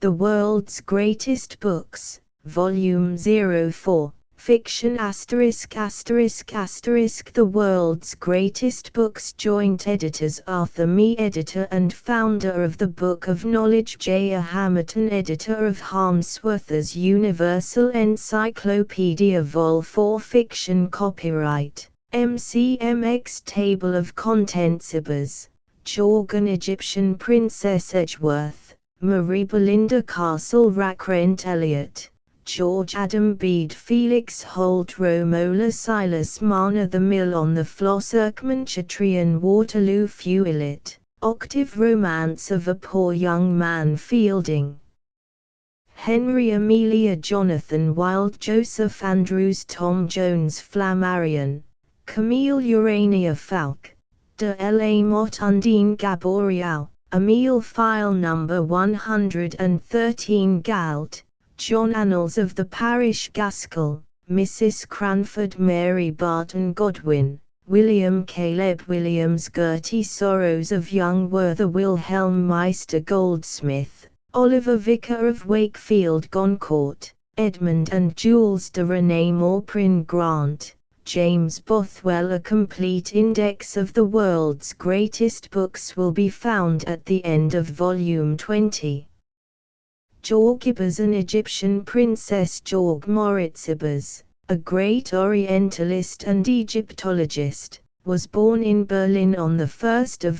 The World's Greatest Books, Volume 04, Fiction ******. The World's Greatest Books. Joint editors Arthur Mee, editor and founder of the Book of Knowledge, J. A. Hamerton, editor of Harmsworth's Universal Encyclopedia Vol. 4. Fiction. Copyright MCMX. Table of Contents. Ibers, Jorgen. Egyptian Princess Edgeworth, Marie Belinda Castle, Rackrent Elliott, George Adam Bede, Felix Holt, Romola Silas Marner, The Mill on the Floss, Erckmanchatrian, Waterloo Fewillet, Octave Romance of a Poor Young Man, Fielding, Henry Amelia, Jonathan Wild, Joseph Andrews, Tom Jones, Flammarion, Camille Urania Falk, de la Motte, Undine Gaboriau, Emile, File number 113, Galt, John, Annals of the Parish Gaskell, Mrs. Cranford, Mary Barton Godwin, William Caleb Williams, Gertie, Sorrows of Young Werther, Wilhelm Meister Goldsmith, Oliver Vicar of Wakefield Goncourt, Edmund and Jules de Renée Maupin Grant, James Bothwell. A complete index of the world's greatest books will be found at the end of Volume 20. Jorg Ibers, an Egyptian princess. Jorg Moritz Ibers, a great Orientalist and Egyptologist, was born in Berlin on 1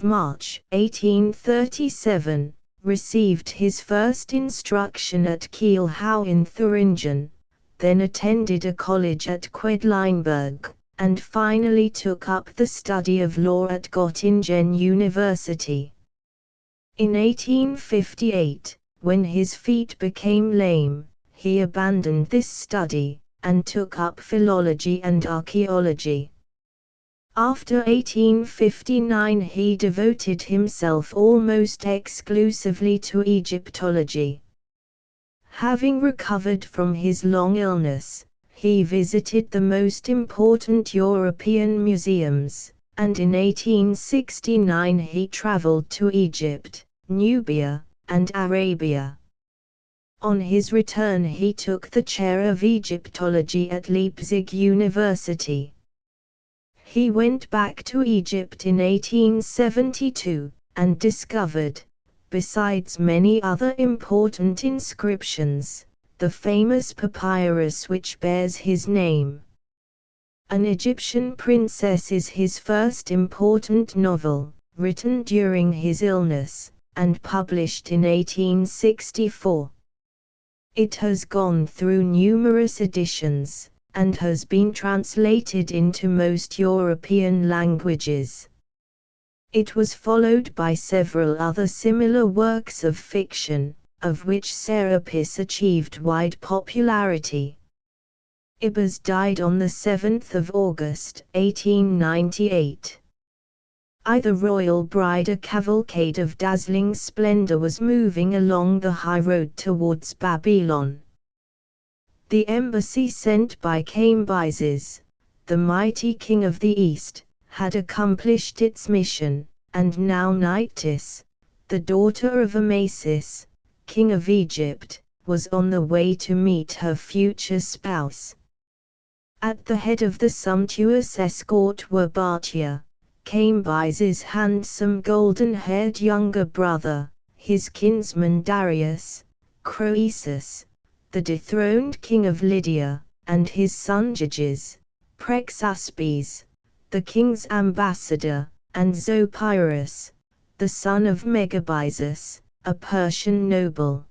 March 1837, received his first instruction at Kielhau in Thuringen, then attended a college at Quedlinburg, and finally took up the study of law at Göttingen University. In 1858, when his feet became lame, he abandoned this study, and took up philology and archaeology. After 1859 he devoted himself almost exclusively to Egyptology. Having recovered from his long illness, he visited the most important European museums, and in 1869 he traveled to Egypt, Nubia, and Arabia. On his return he took the chair of Egyptology at Leipzig University. He went back to Egypt in 1872, and discovered, besides many other important inscriptions, the famous papyrus which bears his name. An Egyptian Princess is his first important novel, written during his illness, and published in 1864. It has gone through numerous editions, and has been translated into most European languages. It was followed by several other similar works of fiction, of which Serapis achieved wide popularity. Ibers died on 7 August 1898. The royal bride, a cavalcade of dazzling splendor, was moving along the high road towards Babylon. The embassy sent by Cambyses, the mighty king of the East, had accomplished its mission, and now Nyctis, the daughter of Amasis, king of Egypt, was on the way to meet her future spouse. At the head of the sumptuous escort were Bartia, Cambyses' handsome golden-haired younger brother, his kinsman Darius, Croesus, the dethroned king of Lydia, and his son Gyges, Prexaspes, the king's ambassador, and Zopyrus, the son of Megabyzus, a Persian noble.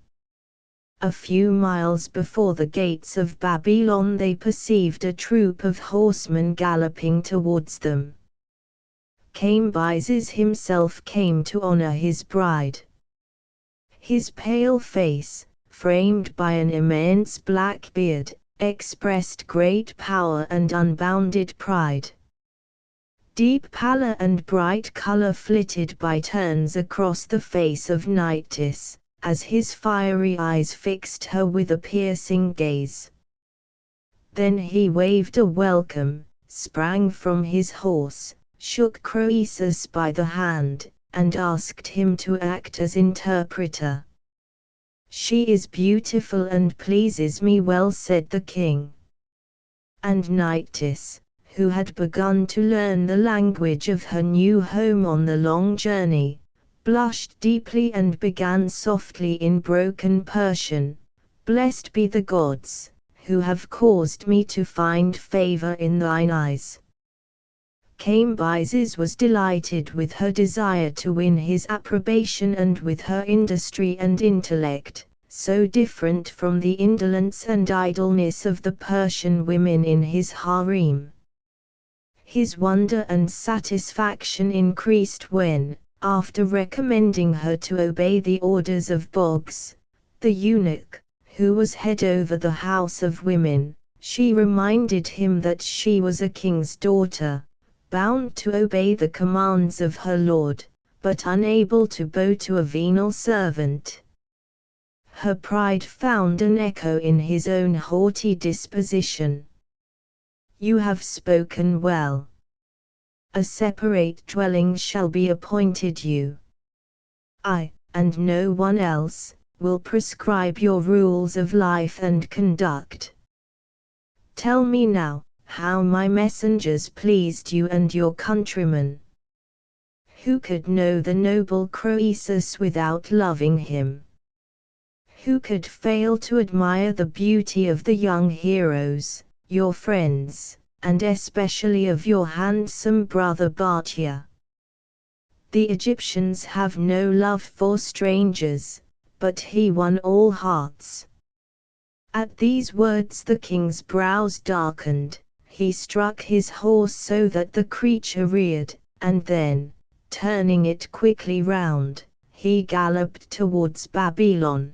A few miles before the gates of Babylon they perceived a troop of horsemen galloping towards them. Cambyses himself came to honor his bride. His pale face, framed by an immense black beard, expressed great power and unbounded pride. Deep pallor and bright color flitted by turns across the face of Nyctis, as his fiery eyes fixed her with a piercing gaze. Then he waved a welcome, sprang from his horse, shook Croesus by the hand, and asked him to act as interpreter. "She is beautiful and pleases me well," said the king. And Nyctis, who had begun to learn the language of her new home on the long journey, blushed deeply and began softly in broken Persian, "Blessed be the gods, who have caused me to find favor in thine eyes." Cambyses was delighted with her desire to win his approbation and with her industry and intellect, so different from the indolence and idleness of the Persian women in his harem. His wonder and satisfaction increased when, after recommending her to obey the orders of Boggs, the eunuch, who was head over the house of women, she reminded him that she was a king's daughter, bound to obey the commands of her lord, but unable to bow to a venal servant. Her pride found an echo in his own haughty disposition. "You have spoken well. A separate dwelling shall be appointed you. I, and no one else, will prescribe your rules of life and conduct. Tell me now, how my messengers pleased you and your countrymen. Who could know the noble Croesus without loving him? Who could fail to admire the beauty of the young heroes, your friends, and especially of your handsome brother Bartia? The Egyptians have no love for strangers, but he won all hearts." At these words the king's brows darkened. He struck his horse so that the creature reared, and then, turning it quickly round, he galloped towards Babylon.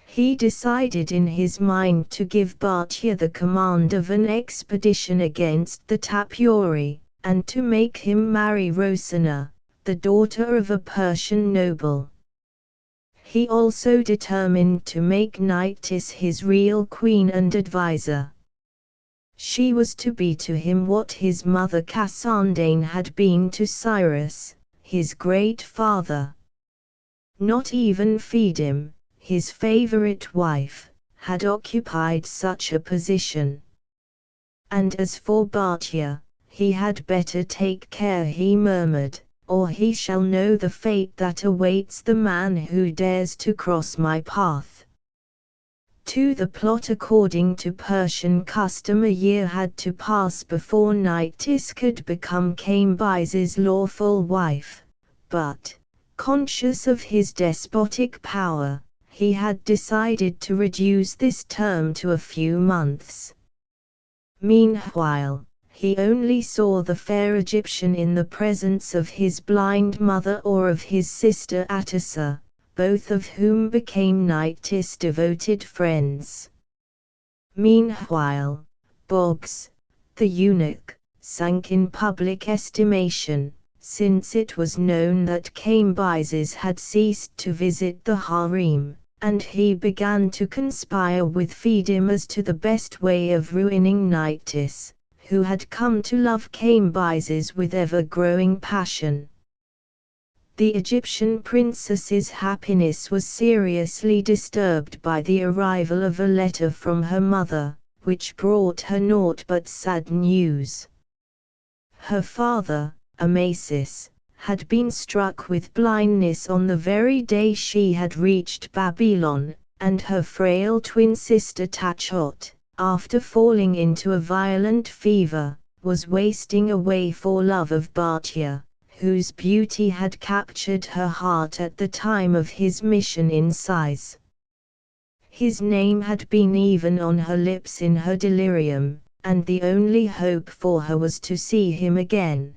He decided in his mind to give Bartia the command of an expedition against the Tapiori, and to make him marry Rosina, the daughter of a Persian noble. He also determined to make Nyctis his real queen and adviser. She was to be to him what his mother Cassandane had been to Cyrus, his great father. Not even Phedim, his favorite wife, had occupied such a position. And as for Bartia, he had better take care, he murmured, or he shall know the fate that awaits the man who dares to cross my path. To the plot according to Persian custom a year had to pass before Nyctis could become Cambyses' lawful wife, but, conscious of his despotic power, he had decided to reduce this term to a few months. Meanwhile, he only saw the fair Egyptian in the presence of his blind mother or of his sister Atissa, both of whom became Nyctis' devoted friends. Meanwhile, Boggs, the eunuch, sank in public estimation, since it was known that Cambyses had ceased to visit the harem, and he began to conspire with Phedim as to the best way of ruining Nyctis, who had come to love Cambyses with ever-growing passion. The Egyptian princess's happiness was seriously disturbed by the arrival of a letter from her mother, which brought her naught but sad news. Her father, Amasis, had been struck with blindness on the very day she had reached Babylon, and her frail twin sister Tachot, after falling into a violent fever, was wasting away for love of Bartia, whose beauty had captured her heart at the time of his mission in Sais. His name had been even on her lips in her delirium, and the only hope for her was to see him again.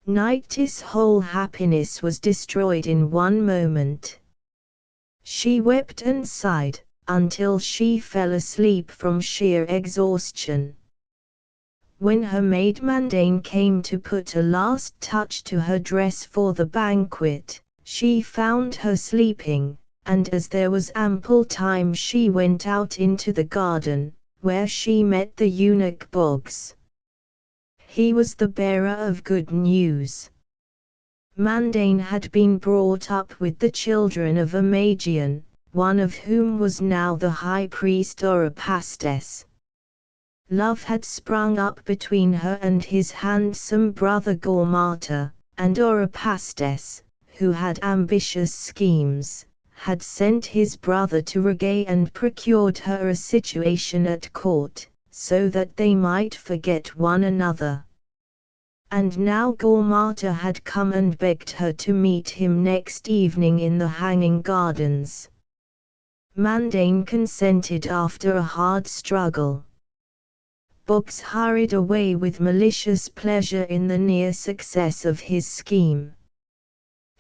Nyctis' whole happiness was destroyed in one moment. She wept and sighed, until she fell asleep from sheer exhaustion. When her maid Mandane came to put a last touch to her dress for the banquet, she found her sleeping, and as there was ample time she went out into the garden, where she met the eunuch Boggs. He was the bearer of good news. Mandane had been brought up with the children of a Magian, one of whom was now the high priest Oripastes. Love had sprung up between her and his handsome brother Gaumata, and Oripastes, who had ambitious schemes, had sent his brother to Regay and procured her a situation at court, so that they might forget one another. And now Gaumata had come and begged her to meet him next evening in the hanging gardens. Mandane consented after a hard struggle. Boggs hurried away with malicious pleasure in the near success of his scheme.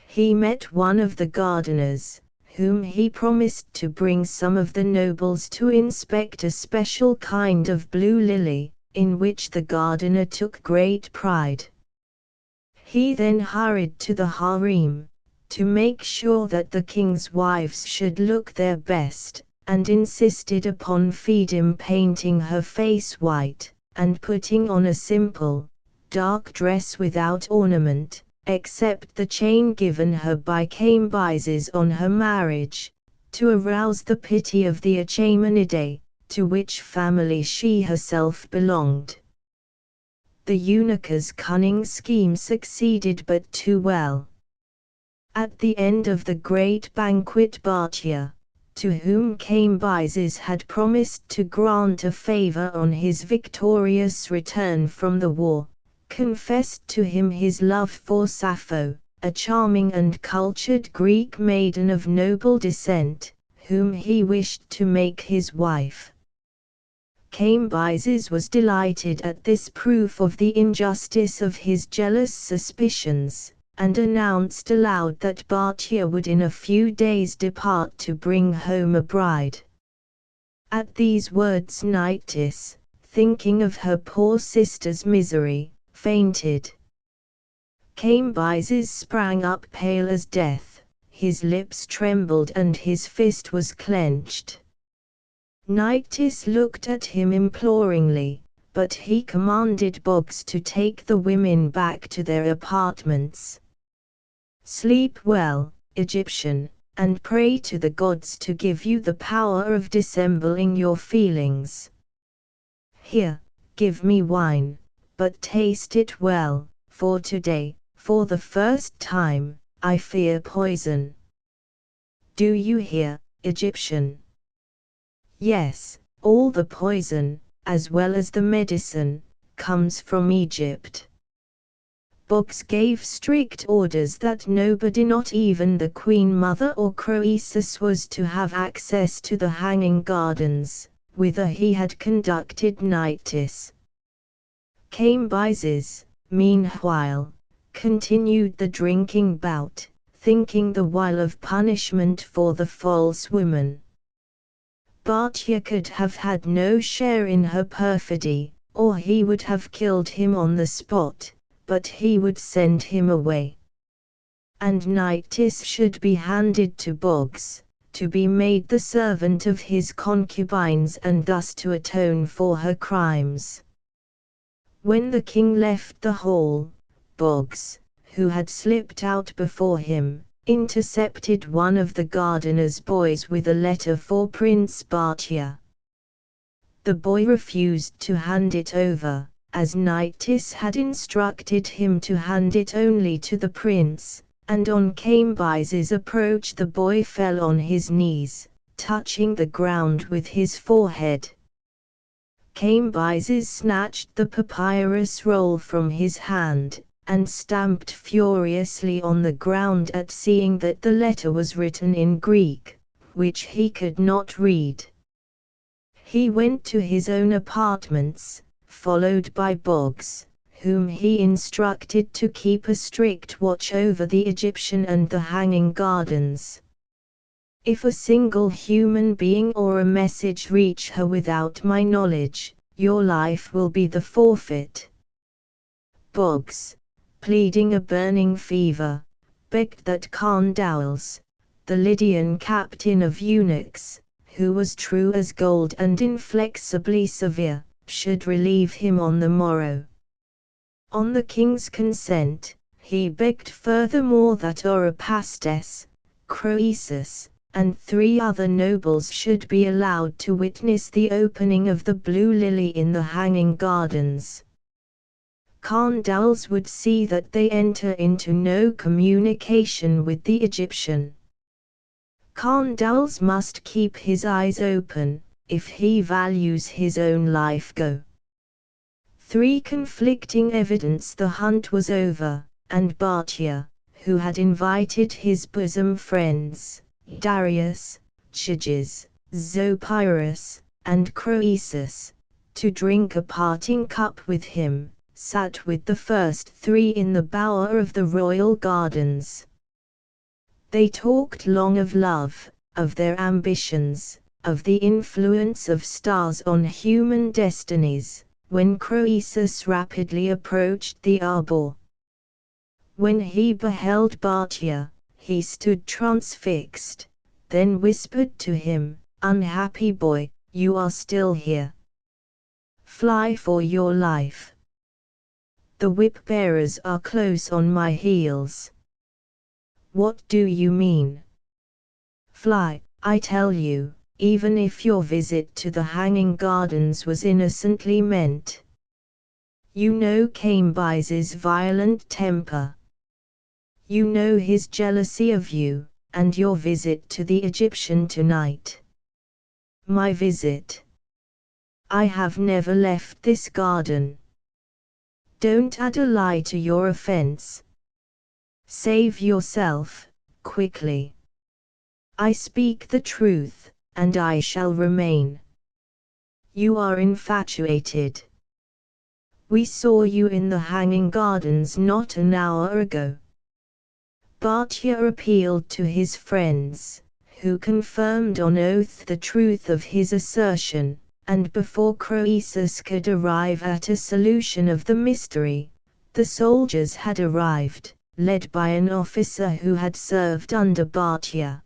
He met one of the gardeners, whom he promised to bring some of the nobles to inspect a special kind of blue lily, in which the gardener took great pride. He then hurried to the harem, to make sure that the king's wives should look their best, and insisted upon Fedim painting her face white, and putting on a simple, dark dress without ornament, except the chain given her by Cambyses on her marriage, to arouse the pity of the Achaemenidae, to which family she herself belonged. The eunuch's cunning scheme succeeded but too well. At the end of the great banquet Bartia, to whom Cambyses had promised to grant a favor on his victorious return from the war, confessed to him his love for Sappho, a charming and cultured Greek maiden of noble descent, whom he wished to make his wife. Cambyses was delighted at this proof of the injustice of his jealous suspicions, and announced aloud that Bartia would in a few days depart to bring home a bride. At these words Nyctis, thinking of her poor sister's misery, fainted. Cambyses sprang up pale as death, his lips trembled and his fist was clenched. Nyctis looked at him imploringly, but he commanded Boggs to take the women back to their apartments. "Sleep well, Egyptian, and pray to the gods to give you the power of dissembling your feelings. Here, give me wine, but taste it well, for today, for the first time, I fear poison. Do you hear, Egyptian? Yes, all the poison, as well as the medicine, comes from Egypt." Boggs gave strict orders that nobody, not even the Queen Mother or Croesus, was to have access to the hanging gardens, whither he had conducted Nyctis. Cambyses, meanwhile, continued the drinking bout, thinking the while of punishment for the false woman. Bartia could have had no share in her perfidy, or he would have killed him on the spot, but he would send him away. And Nyctis should be handed to Boggs, to be made the servant of his concubines and thus to atone for her crimes. When the king left the hall, Boggs, who had slipped out before him, intercepted one of the gardener's boys with a letter for Prince Bartia. The boy refused to hand it over, as Nyctis had instructed him to hand it only to the prince, and on Cambyses' approach the boy fell on his knees, touching the ground with his forehead. Cambyses snatched the papyrus roll from his hand, and stamped furiously on the ground at seeing that the letter was written in Greek, which he could not read. He went to his own apartments, followed by Boggs, whom he instructed to keep a strict watch over the Egyptian and the hanging gardens. "If a single human being or a message reach her without my knowledge, your life will be the forfeit." Boggs, pleading a burning fever, begged that Kandaules, the Lydian captain of eunuchs, who was true as gold and inflexibly severe, should relieve him on the morrow. On the king's consent, he begged furthermore that Oripastes, Croesus, and 3 other nobles should be allowed to witness the opening of the Blue Lily in the Hanging Gardens. Kandals would see that they enter into no communication with the Egyptian. Kandals must keep his eyes open, if he values his own life. 3 conflicting evidence. The hunt was over, and Bartia, who had invited his bosom friends, Darius, Chages, Zopyrus, and Croesus, to drink a parting cup with him, sat with the first 3 in the bower of the royal gardens. They talked long of love, of their ambitions, of the influence of stars on human destinies, when Croesus rapidly approached the arbor. When he beheld Bartia, he stood transfixed, then whispered to him, "Unhappy boy, you are still here. Fly for your life. The whip-bearers are close on my heels." "What do you mean?" "Fly, I tell you, even if your visit to the Hanging Gardens was innocently meant. You know Cambyses' violent temper. You know his jealousy of you, and your visit to the Egyptian tonight." "My visit? I have never left this garden." "Don't add a lie to your offense. Save yourself, quickly." "I speak the truth, and I shall remain." "You are infatuated. We saw you in the Hanging Gardens not an hour ago." Bartia appealed to his friends, who confirmed on oath the truth of his assertion, and before Croesus could arrive at a solution of the mystery, the soldiers had arrived, led by an officer who had served under Bartia.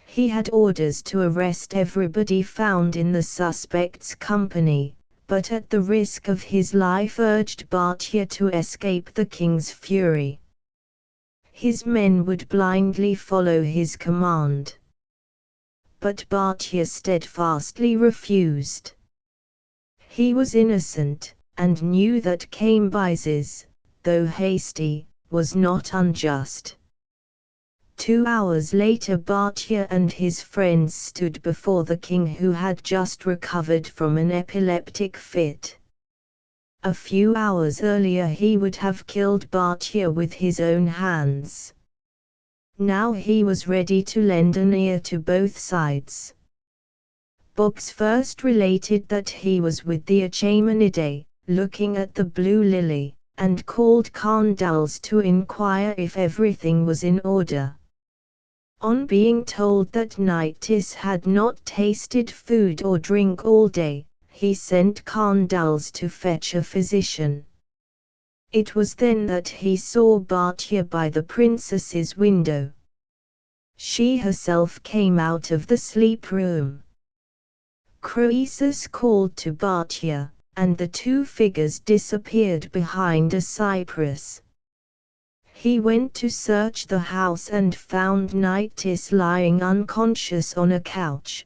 He had orders to arrest everybody found in the suspect's company, but at the risk of his life urged Bartia to escape the king's fury. His men would blindly follow his command. But Bartia steadfastly refused. He was innocent, and knew that Cambyses, though hasty, was not unjust. 2 hours later Bartia and his friends stood before the king, who had just recovered from an epileptic fit. A few hours earlier he would have killed Bartia with his own hands. Now he was ready to lend an ear to both sides. Books first related that he was with the Achaemenidae, looking at the Blue Lily, and called Kandals to inquire if everything was in order. On being told that Nyctis had not tasted food or drink all day, he sent Kandals to fetch a physician. It was then that he saw Bartia by the princess's window. She herself came out of the sleep room. Croesus called to Bartia, and the 2 figures disappeared behind a cypress. He went to search the house and found Nyctis lying unconscious on a couch.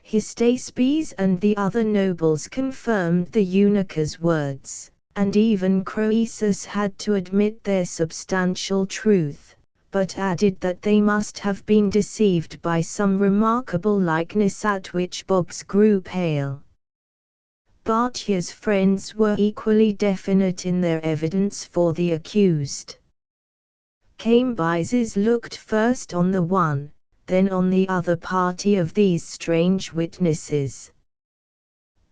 Hystaspes and the other nobles confirmed the eunuch's words, and even Croesus had to admit their substantial truth, but added that they must have been deceived by some remarkable likeness, at which Boggs grew pale. Bartia's friends were equally definite in their evidence for the accused. Cambyses looked first on the one, then on the other party of these strange witnesses.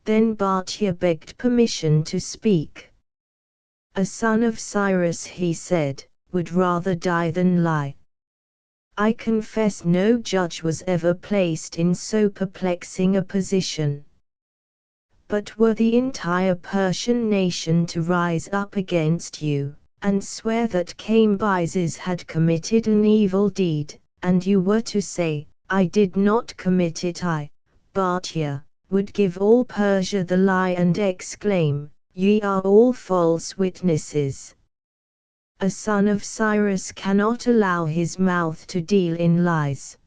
Then Bartia begged permission to speak. "A son of Cyrus," he said, "would rather die than lie. I confess no judge was ever placed in so perplexing a position. But were the entire Persian nation to rise up against you, and swear that Cambyses had committed an evil deed, and you were to say, 'I did not commit it,' I, Bartia, would give all Persia the lie and exclaim, 'Ye are all false witnesses.' A son of Cyrus cannot allow his mouth to deal in lies."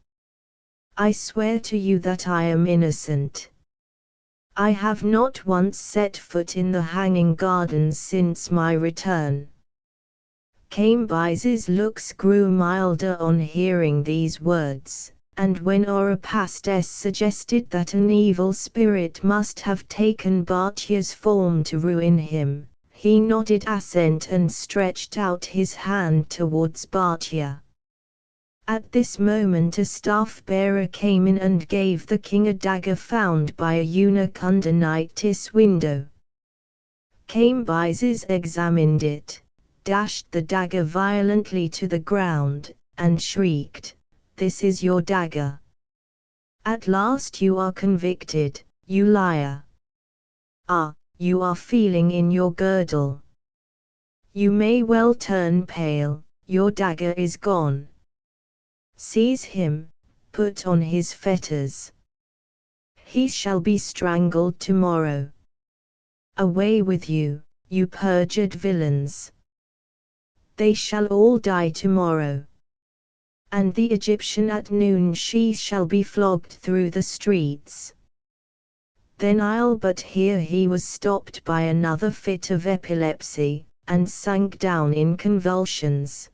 I swear to you that I am innocent. I have not once set foot in the Hanging Gardens since my return." Cambyses' looks grew milder on hearing these words, and when Oripastes suggested that an evil spirit must have taken Bacchia's form to ruin him, he nodded assent and stretched out his hand towards Bacchia. At this moment a staff-bearer came in and gave the king a dagger found by a eunuch under Nyctis' window. Cambyses examined it, dashed the dagger violently to the ground, and shrieked, "This is your dagger! At last you are convicted, you liar! Ah, you are feeling in your girdle! You may well turn pale, your dagger is gone! Seize him, put on his fetters. He shall be strangled tomorrow. Away with you, you perjured villains! They shall all die tomorrow. And the Egyptian at noon she shall be flogged through the streets." Then but here he was stopped by another fit of epilepsy, and sank down in convulsions.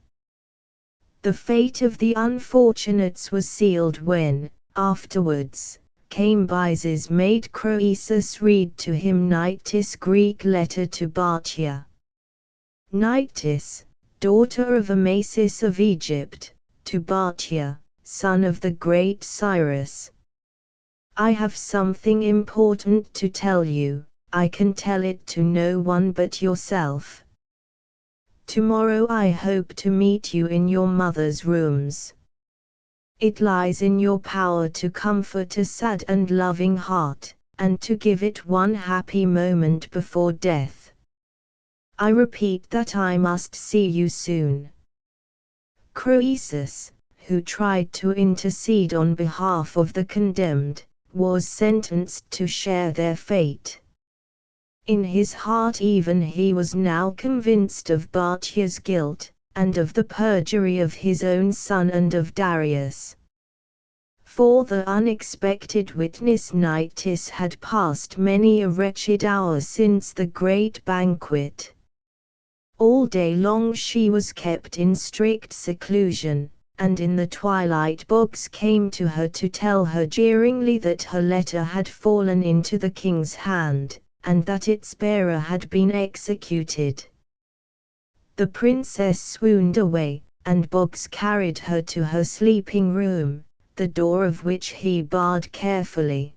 The fate of the unfortunates was sealed when, afterwards, Cambyses made Croesus read to him Nyctis' Greek letter to Bacchia. Nyctis, daughter of Amasis of Egypt, to Bacchia, son of the great Cyrus. I have something important to tell you. I can tell it to no one but yourself. Tomorrow I hope to meet you in your mother's rooms. It lies in your power to comfort a sad and loving heart, and to give it one happy moment before death. I repeat that I must see you soon." Croesus, who tried to intercede on behalf of the condemned, was sentenced to share their fate. In his heart even he was now convinced of Bacchia's guilt, and of the perjury of his own son and of Darius. For the unexpected witness Nyctis had passed many a wretched hour since the great banquet. All day long she was kept in strict seclusion, and in the twilight Boggs came to her to tell her jeeringly that her letter had fallen into the king's hand, and that its bearer had been executed. The princess swooned away, and Boggs carried her to her sleeping room, the door of which he barred carefully.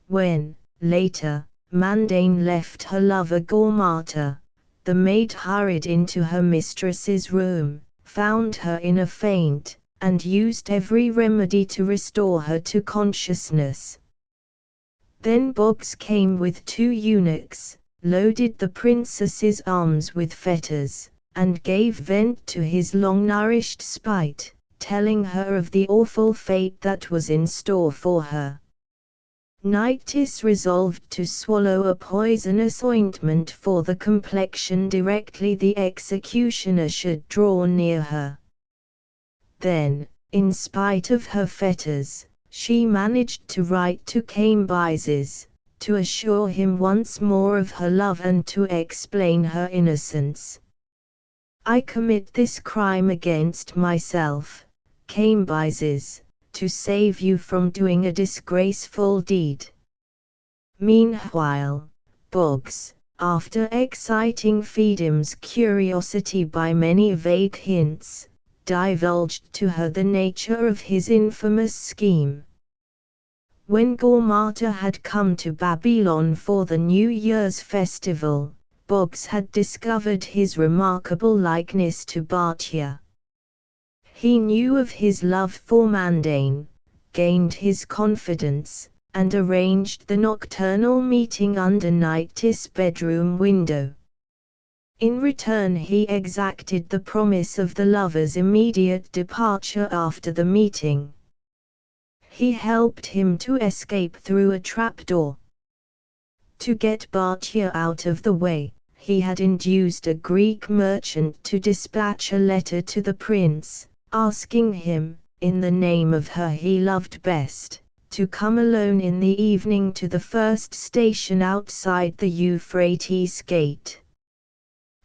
When, later, Mandane left her lover Gaumata, the maid hurried into her mistress's room, found her in a faint, and used every remedy to restore her to consciousness. Then Boggs came with 2 eunuchs, loaded the princess's arms with fetters, and gave vent to his long-nourished spite, telling her of the awful fate that was in store for her. Nyctis resolved to swallow a poisonous ointment for the complexion directly the executioner should draw near her. Then, in spite of her fetters, she managed to write to Cambyses, to assure him once more of her love and to explain her innocence. "I commit this crime against myself, Cambyses, to save you from doing a disgraceful deed." Meanwhile, Boggs, after exciting Phaedim's curiosity by many vague hints, divulged to her the nature of his infamous scheme. When Gaumata had come to Babylon for the New Year's festival, Boggs had discovered his remarkable likeness to Bacchia. He knew of his love for Mandane, gained his confidence, and arranged the nocturnal meeting under Nyctis' bedroom window. In return he exacted the promise of the lover's immediate departure after the meeting. He helped him to escape through a trapdoor. To get Bacchia out of the way, he had induced a Greek merchant to dispatch a letter to the prince, asking him, in the name of her he loved best, to come alone in the evening to the first station outside the Euphrates gate.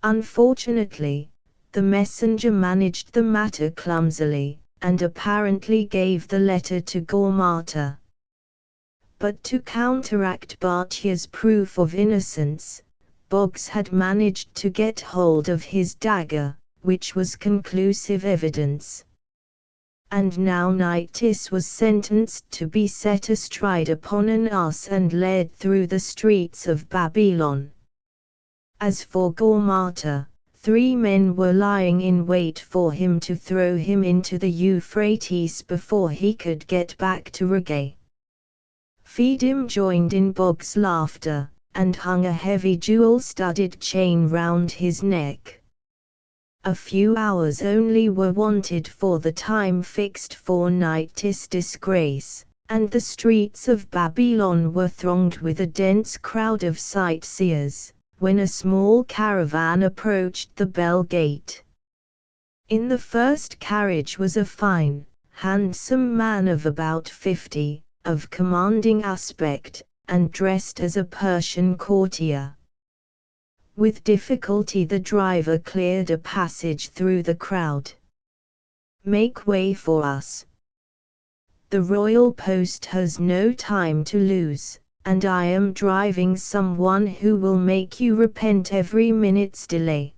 Unfortunately, the messenger managed the matter clumsily, and apparently gave the letter to Gaumata. But to counteract Bhartia's proof of innocence, Boggs had managed to get hold of his dagger, which was conclusive evidence. And now Nyctis was sentenced to be set astride upon an ass and led through the streets of Babylon. As for Gaumata, 3 men were lying in wait for him to throw him into the Euphrates before he could get back to Regay. Fedim joined in Boggs' laughter, and hung a heavy jewel-studded chain round his neck. A few hours only were wanted for the time fixed for Nyctis' disgrace, and the streets of Babylon were thronged with a dense crowd of sightseers, when a small caravan approached the Bell Gate. In the first carriage was a fine, handsome man of about 50, of commanding aspect, and dressed as a Persian courtier. With difficulty the driver cleared a passage through the crowd. "Make way for us. The royal post has no time to lose, and I am driving someone who will make you repent every minute's delay."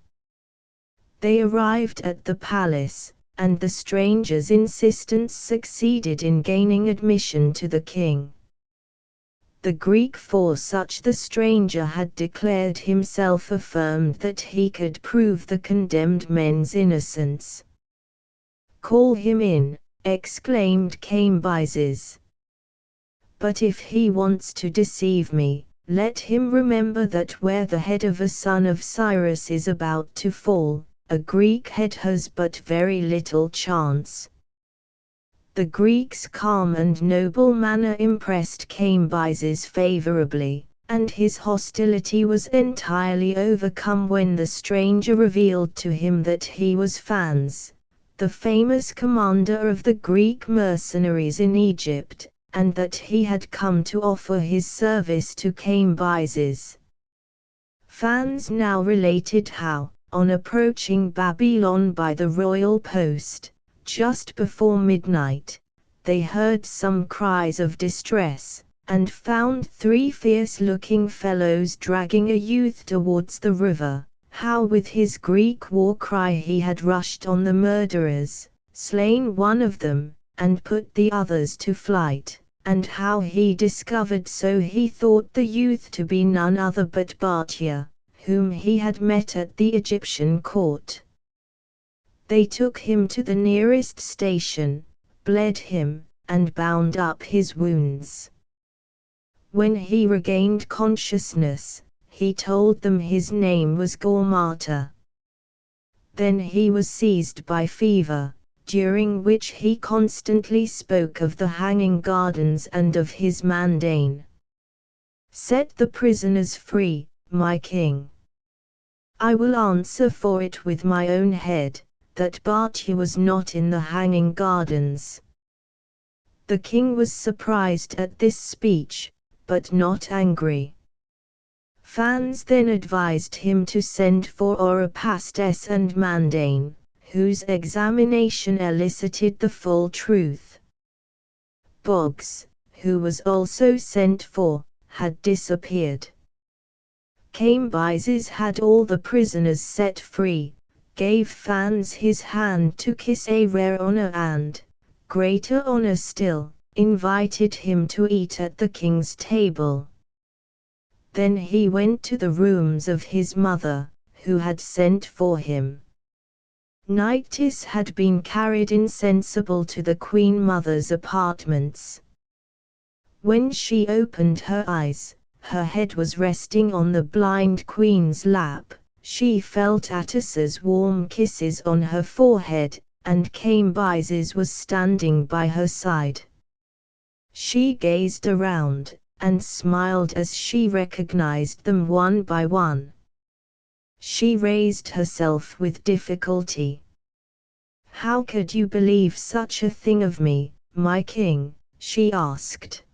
They arrived at the palace, and the stranger's insistence succeeded in gaining admission to the king. The Greek, for such the stranger had declared himself, affirmed that he could prove the condemned men's innocence. "Call him in," exclaimed Cambyses. "But if he wants to deceive me, let him remember that where the head of a son of Cyrus is about to fall, a Greek head has but very little chance." The Greek's calm and noble manner impressed Cambyses favorably, and his hostility was entirely overcome when the stranger revealed to him that he was Phans, the famous commander of the Greek mercenaries in Egypt, and that he had come to offer his service to Cambyses. Phans now related how, on approaching Babylon by the royal post, just before midnight, they heard some cries of distress, and found 3 fierce-looking fellows dragging a youth towards the river, how with his Greek war cry he had rushed on the murderers, slain one of them, and put the others to flight, and how he discovered so he thought the youth to be none other but Bhartia, whom he had met at the Egyptian court. They took him to the nearest station, bled him, and bound up his wounds. When he regained consciousness, he told them his name was Gaumata. Then he was seized by fever, during which he constantly spoke of the hanging gardens and of his mandane. "Set the prisoners free, my king. I will answer for it with my own head, that Bhartia was not in the hanging gardens." The king was surprised at this speech, but not angry. Phans then advised him to send for Oripastes and Mandane, whose examination elicited the full truth. Boggs, who was also sent for, had disappeared. Cambyses had all the prisoners set free, gave Phans his hand to kiss, a rare honor, and, greater honor still, invited him to eat at the king's table. Then he went to the rooms of his mother, who had sent for him. Nyctis had been carried insensible to the queen mother's apartments. When she opened her eyes, her head was resting on the blind queen's lap. She felt Attis's warm kisses on her forehead, and Cambyses was standing by her side. She gazed around, and smiled as she recognized them one by one. She raised herself with difficulty. "How could you believe such a thing of me, my king?" she asked.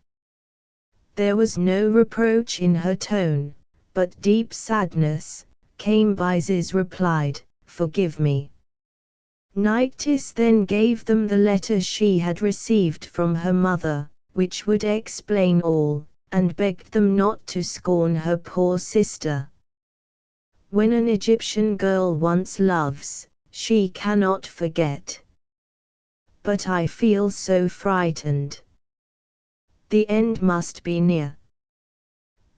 There was no reproach in her tone, but deep sadness. Cambyses replied, "Forgive me." Nyctis then gave them the letter she had received from her mother, which would explain all, and begged them not to scorn her poor sister. When an Egyptian girl once loves, she cannot forget. But I feel so frightened. The end must be near.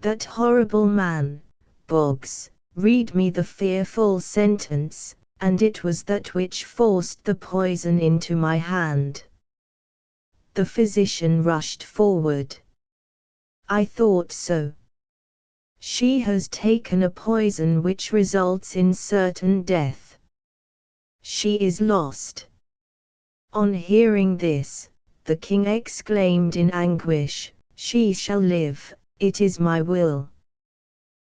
That horrible man, Boggs, read me the fearful sentence, and it was that which forced the poison into my hand. The physician rushed forward. I thought so. She has taken a poison which results in certain death. She is lost. On hearing this, the king exclaimed in anguish, "She shall live, it is my will.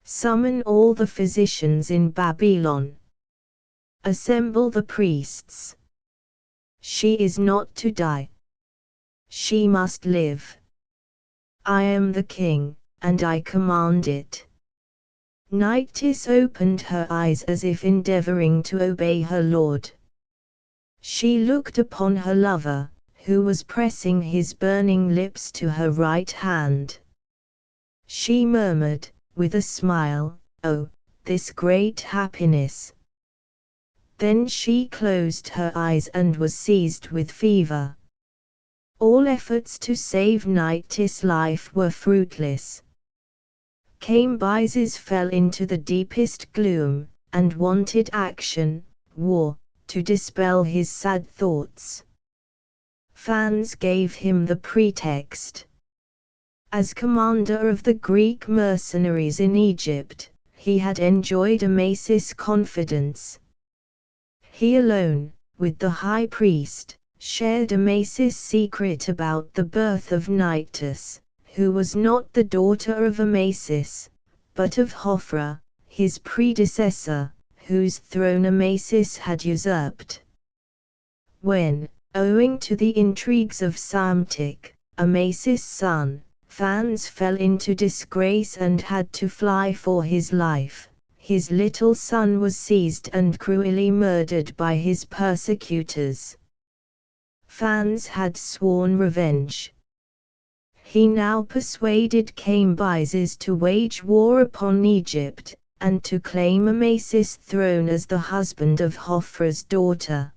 Summon all the physicians in Babylon. Assemble the priests. She is not to die. She must live. I am the king, and I command it." Nyctis opened her eyes as if endeavoring to obey her lord. She looked upon her lover, who was pressing his burning lips to her right hand. She murmured, with a smile, "Oh, this great happiness!" Then she closed her eyes and was seized with fever. All efforts to save Nyctis' life were fruitless. Cambyses fell into the deepest gloom, and wanted action, war, to dispel his sad thoughts. Fans gave him the pretext. As commander of the Greek mercenaries in Egypt, he had enjoyed Amasis' confidence. He alone, with the high priest, shared Amasis' secret about the birth of Nyctis, who was not the daughter of Amasis, but of Hophra, his predecessor, whose throne Amasis had usurped. When, owing to the intrigues of Psamtik, Amasis' son, Fans fell into disgrace and had to fly for his life, his little son was seized and cruelly murdered by his persecutors. Fans had sworn revenge. He now persuaded Cambyses to wage war upon Egypt, and to claim Amasis' throne as the husband of Hophra's daughter.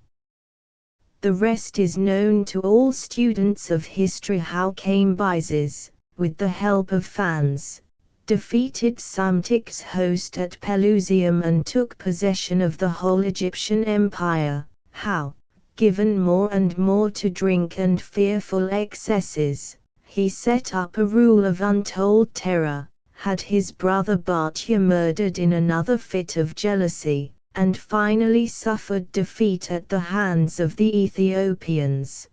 The rest is known to all students of history how Cambyses, with the help of Fans, defeated Psamtik's host at Pelusium and took possession of the whole Egyptian empire, how, given more and more to drink and fearful excesses, he set up a rule of untold terror, had his brother Bartia murdered in another fit of jealousy, and finally suffered defeat at the hands of the Ethiopians.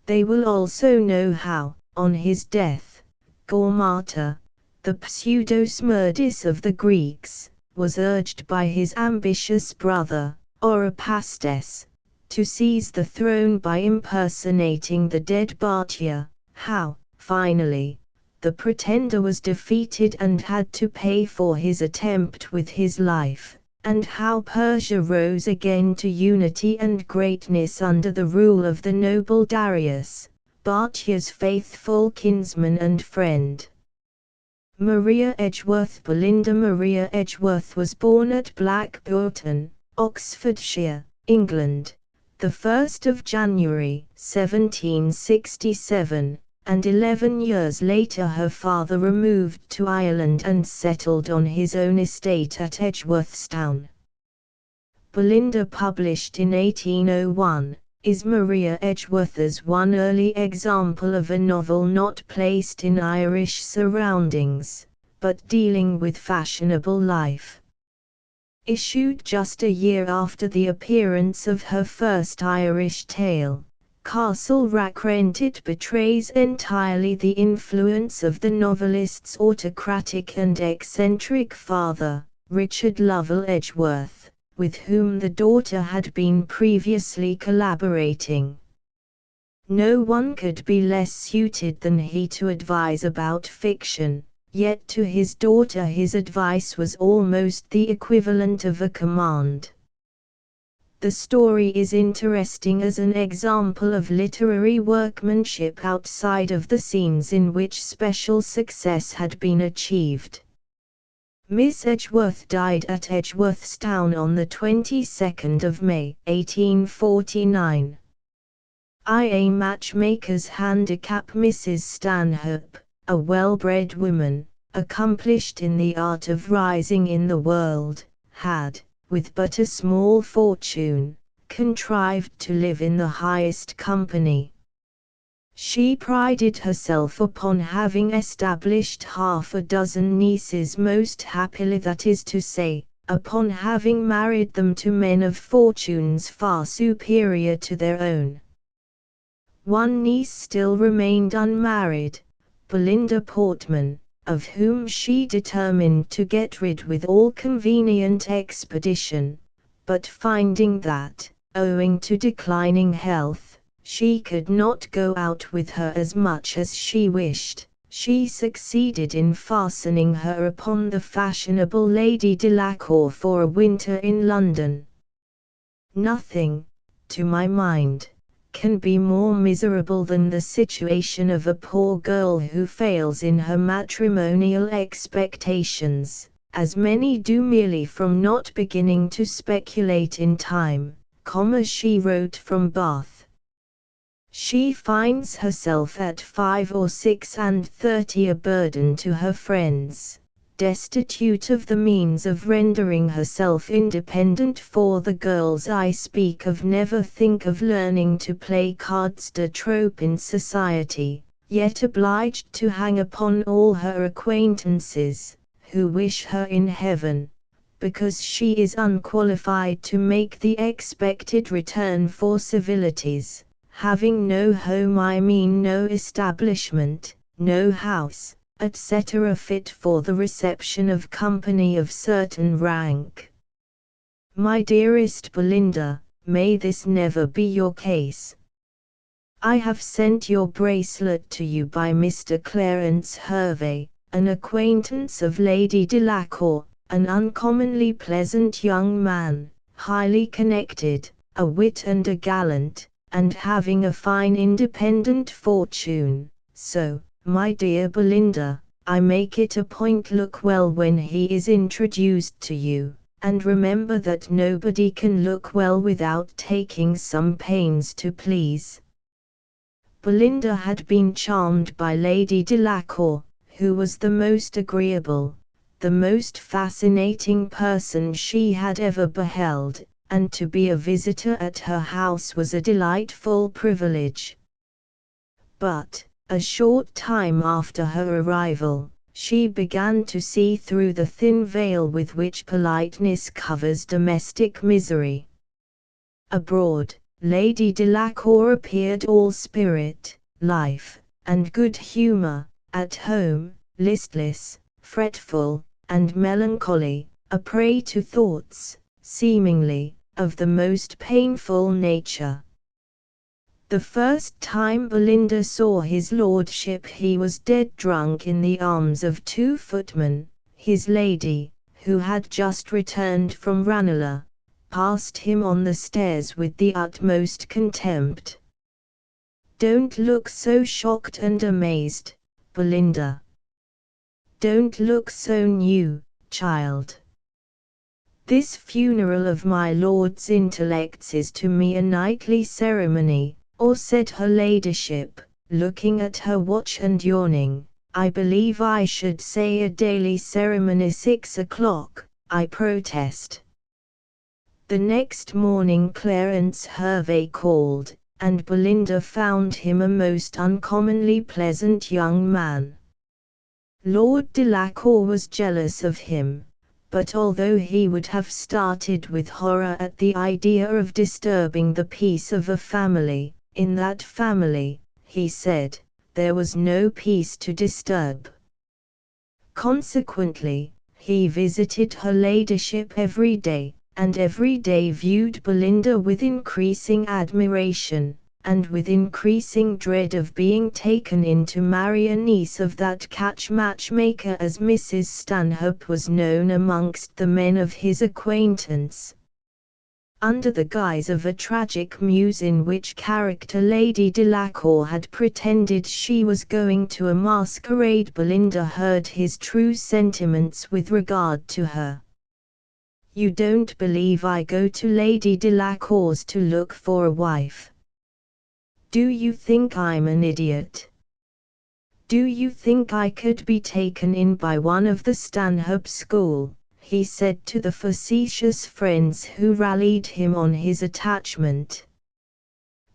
They will also know how, on his death, Gaumata, the pseudo-Smerdis of the Greeks, was urged by his ambitious brother, Oripastes, to seize the throne by impersonating the dead Bartia, how, finally, the pretender was defeated and had to pay for his attempt with his life, and how Persia rose again to unity and greatness under the rule of the noble Darius, Bartia's faithful kinsman and friend. Maria Edgeworth. Belinda Maria Edgeworth was born at Blackburton, Oxfordshire, England, the 1st of January, 1767, and 11 years later her father removed to Ireland and settled on his own estate at Edgeworthstown. Belinda, published in 1801, is Maria Edgeworth's one early example of a novel not placed in Irish surroundings, but dealing with fashionable life. Issued just a year after the appearance of her first Irish tale, Castle Rackrent, it betrays entirely the influence of the novelist's autocratic and eccentric father, Richard Lovell Edgeworth, with whom the daughter had been previously collaborating. No one could be less suited than he to advise about fiction, yet to his daughter his advice was almost the equivalent of a command. The story is interesting as an example of literary workmanship outside of the scenes in which special success had been achieved. Miss Edgeworth died at Edgeworthstown on the 22nd of May, 1849. A matchmaker's handicap. Mrs. Stanhope, a well-bred woman, accomplished in the art of rising in the world, had, with but a small fortune, contrived to live in the highest company. She prided herself upon having established half a dozen nieces most happily, that is to say, upon having married them to men of fortunes far superior to their own. One niece still remained unmarried, Belinda Portman, of whom she determined to get rid with all convenient expedition, but finding that, owing to declining health, she could not go out with her as much as she wished, she succeeded in fastening her upon the fashionable Lady Delacour for a winter in London. Nothing, to my mind, can be more miserable than the situation of a poor girl who fails in her matrimonial expectations, as many do merely from not beginning to speculate in time, she wrote from Bath. She finds herself at 5 or 36 a burden to her friends, destitute of the means of rendering herself independent, for the girls I speak of never think of learning to play cards de trop in society, yet obliged to hang upon all her acquaintances, who wish her in heaven, because she is unqualified to make the expected return for civilities, having no home, I mean no establishment, no house, etc. fit for the reception of company of certain rank. My dearest Belinda, may this never be your case. I have sent your bracelet to you by Mr. Clarence Hervey, an acquaintance of Lady Delacour, an uncommonly pleasant young man, highly connected, a wit and a gallant, and having a fine independent fortune, so, my dear Belinda, I make it a point look well when he is introduced to you, and remember that nobody can look well without taking some pains to please. Belinda had been charmed by Lady Delacour, who was the most agreeable, the most fascinating person she had ever beheld, and to be a visitor at her house was a delightful privilege. But, a short time after her arrival, she began to see through the thin veil with which politeness covers domestic misery. Abroad, Lady Delacour appeared all spirit, life, and good humour; at home, listless, fretful, and melancholy, a prey to thoughts, seemingly, of the most painful nature. The first time Belinda saw his lordship he was dead drunk in the arms of 2 footmen, his lady, who had just returned from Ranelagh, passed him on the stairs with the utmost contempt. "Don't look so shocked and amazed, Belinda. Don't look so new, child. This funeral of my lord's intellects is to me a nightly ceremony, or," said her ladyship, looking at her watch and yawning, "I believe I should say a daily ceremony. 6 o'clock, I protest." The next morning Clarence Hervey called, and Belinda found him a most uncommonly pleasant young man. Lord Delacour was jealous of him, but although he would have started with horror at the idea of disturbing the peace of a family, in that family, he said, there was no peace to disturb. Consequently, he visited her ladyship every day, and every day viewed Belinda with increasing admiration, and with increasing dread of being taken in to marry a niece of that catch matchmaker, as Mrs. Stanhope was known amongst the men of his acquaintance. Under the guise of a tragic muse in which character Lady Delacour had pretended she was going to a masquerade, Belinda heard his true sentiments with regard to her. "You don't believe I go to Lady Delacour's to look for a wife? Do you think I'm an idiot? Do you think I could be taken in by one of the Stanhope school?" he said to the facetious friends who rallied him on his attachment.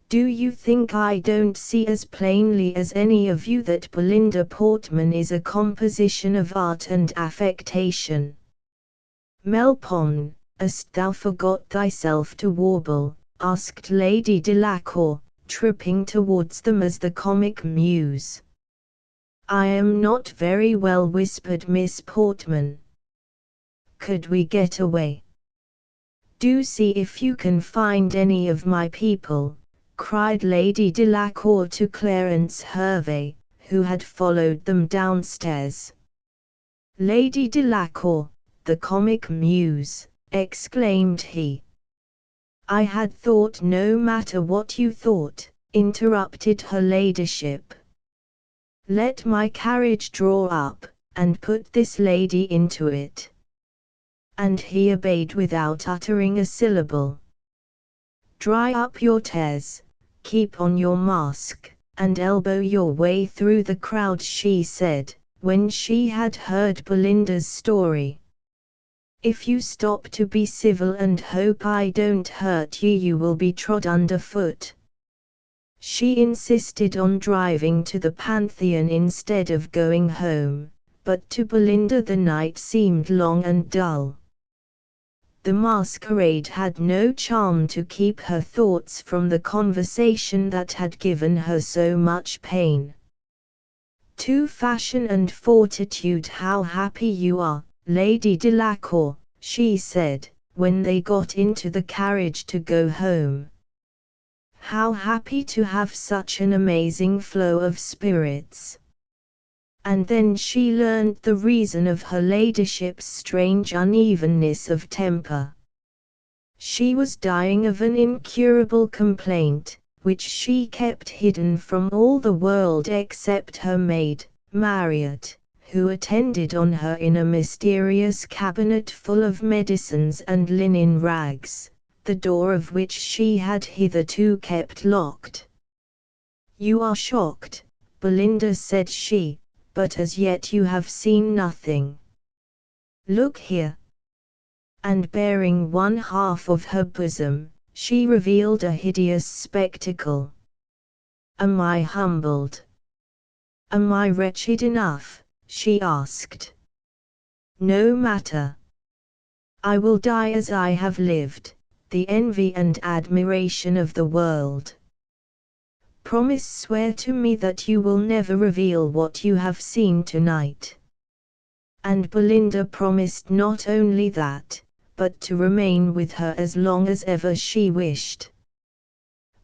"Do you think I don't see as plainly as any of you that Belinda Portman is a composition of art and affectation?" "Melpomene, hast thou forgot thyself to warble?" asked Lady Delacour, tripping towards them as the comic muse. "I am not very well," whispered Miss Portman. "Could we get away?" "Do see if you can find any of my people," cried Lady Delacour to Clarence Hervey, who had followed them downstairs. "Lady Delacour, the comic muse!" exclaimed he. "I had thought, no matter what you thought," interrupted her ladyship. "Let my carriage draw up, and put this lady into it." And he obeyed without uttering a syllable. "Dry up your tears, keep on your mask, and elbow your way through the crowd," she said, when she had heard Belinda's story. "If you stop to be civil and hope I don't hurt you, you will be trod under foot." She insisted on driving to the Pantheon instead of going home, but to Belinda the night seemed long and dull. The masquerade had no charm to keep her thoughts from the conversation that had given her so much pain. "To fashion and fortitude, how happy you are, Lady Delacour," she said, when they got into the carriage to go home. "How happy to have such an amazing flow of spirits." And then she learned the reason of her ladyship's strange unevenness of temper. She was dying of an incurable complaint, which she kept hidden from all the world except her maid, Marriott, who attended on her in a mysterious cabinet full of medicines and linen rags, the door of which she had hitherto kept locked. "You are shocked," Belinda said she, "but as yet you have seen nothing. Look here." And baring one half of her bosom, she revealed a hideous spectacle. "Am I humbled? Am I wretched enough?" she asked. "No matter. I will die as I have lived, the envy and admiration of the world. Swear to me that you will never reveal what you have seen tonight." And Belinda promised not only that, but to remain with her as long as ever she wished.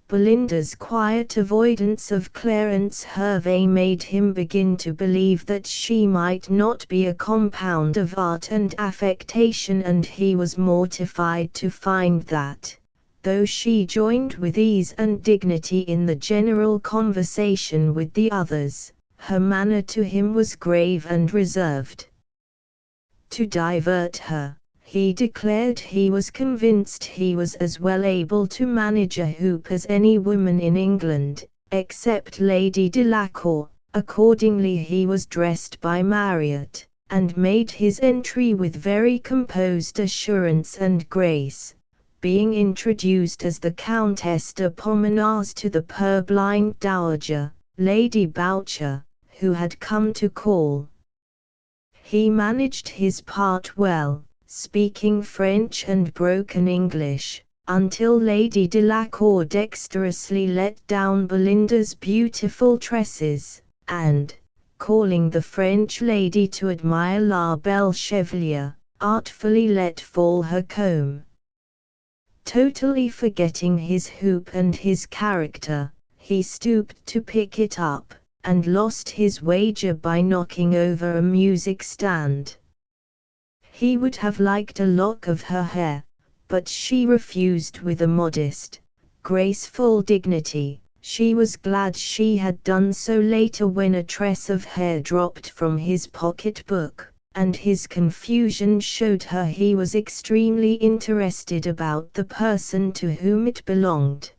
Belinda's quiet avoidance of Clarence Hervey made him begin to believe that she might not be a compound of art and affectation, and he was mortified to find that, though she joined with ease and dignity in the general conversation with the others, her manner to him was grave and reserved. To divert her, he declared he was convinced he was as well able to manage a hoop as any woman in England, except Lady Delacour. Accordingly he was dressed by Marriott, and made his entry with very composed assurance and grace, being introduced as the Countess de Pomenars to the purblind dowager, Lady Boucher, who had come to call. He managed his part well, speaking French and broken English, until Lady Delacour dexterously let down Belinda's beautiful tresses, and, calling the French lady to admire La Belle Chevalier, artfully let fall her comb. Totally forgetting his hoop and his character, he stooped to pick it up, and lost his wager by knocking over a music stand. He would have liked a lock of her hair, but she refused with a modest, graceful dignity. She was glad she had done so. Later, when a tress of hair dropped from his pocketbook, and his confusion showed her he was extremely interested about the person to whom it belonged.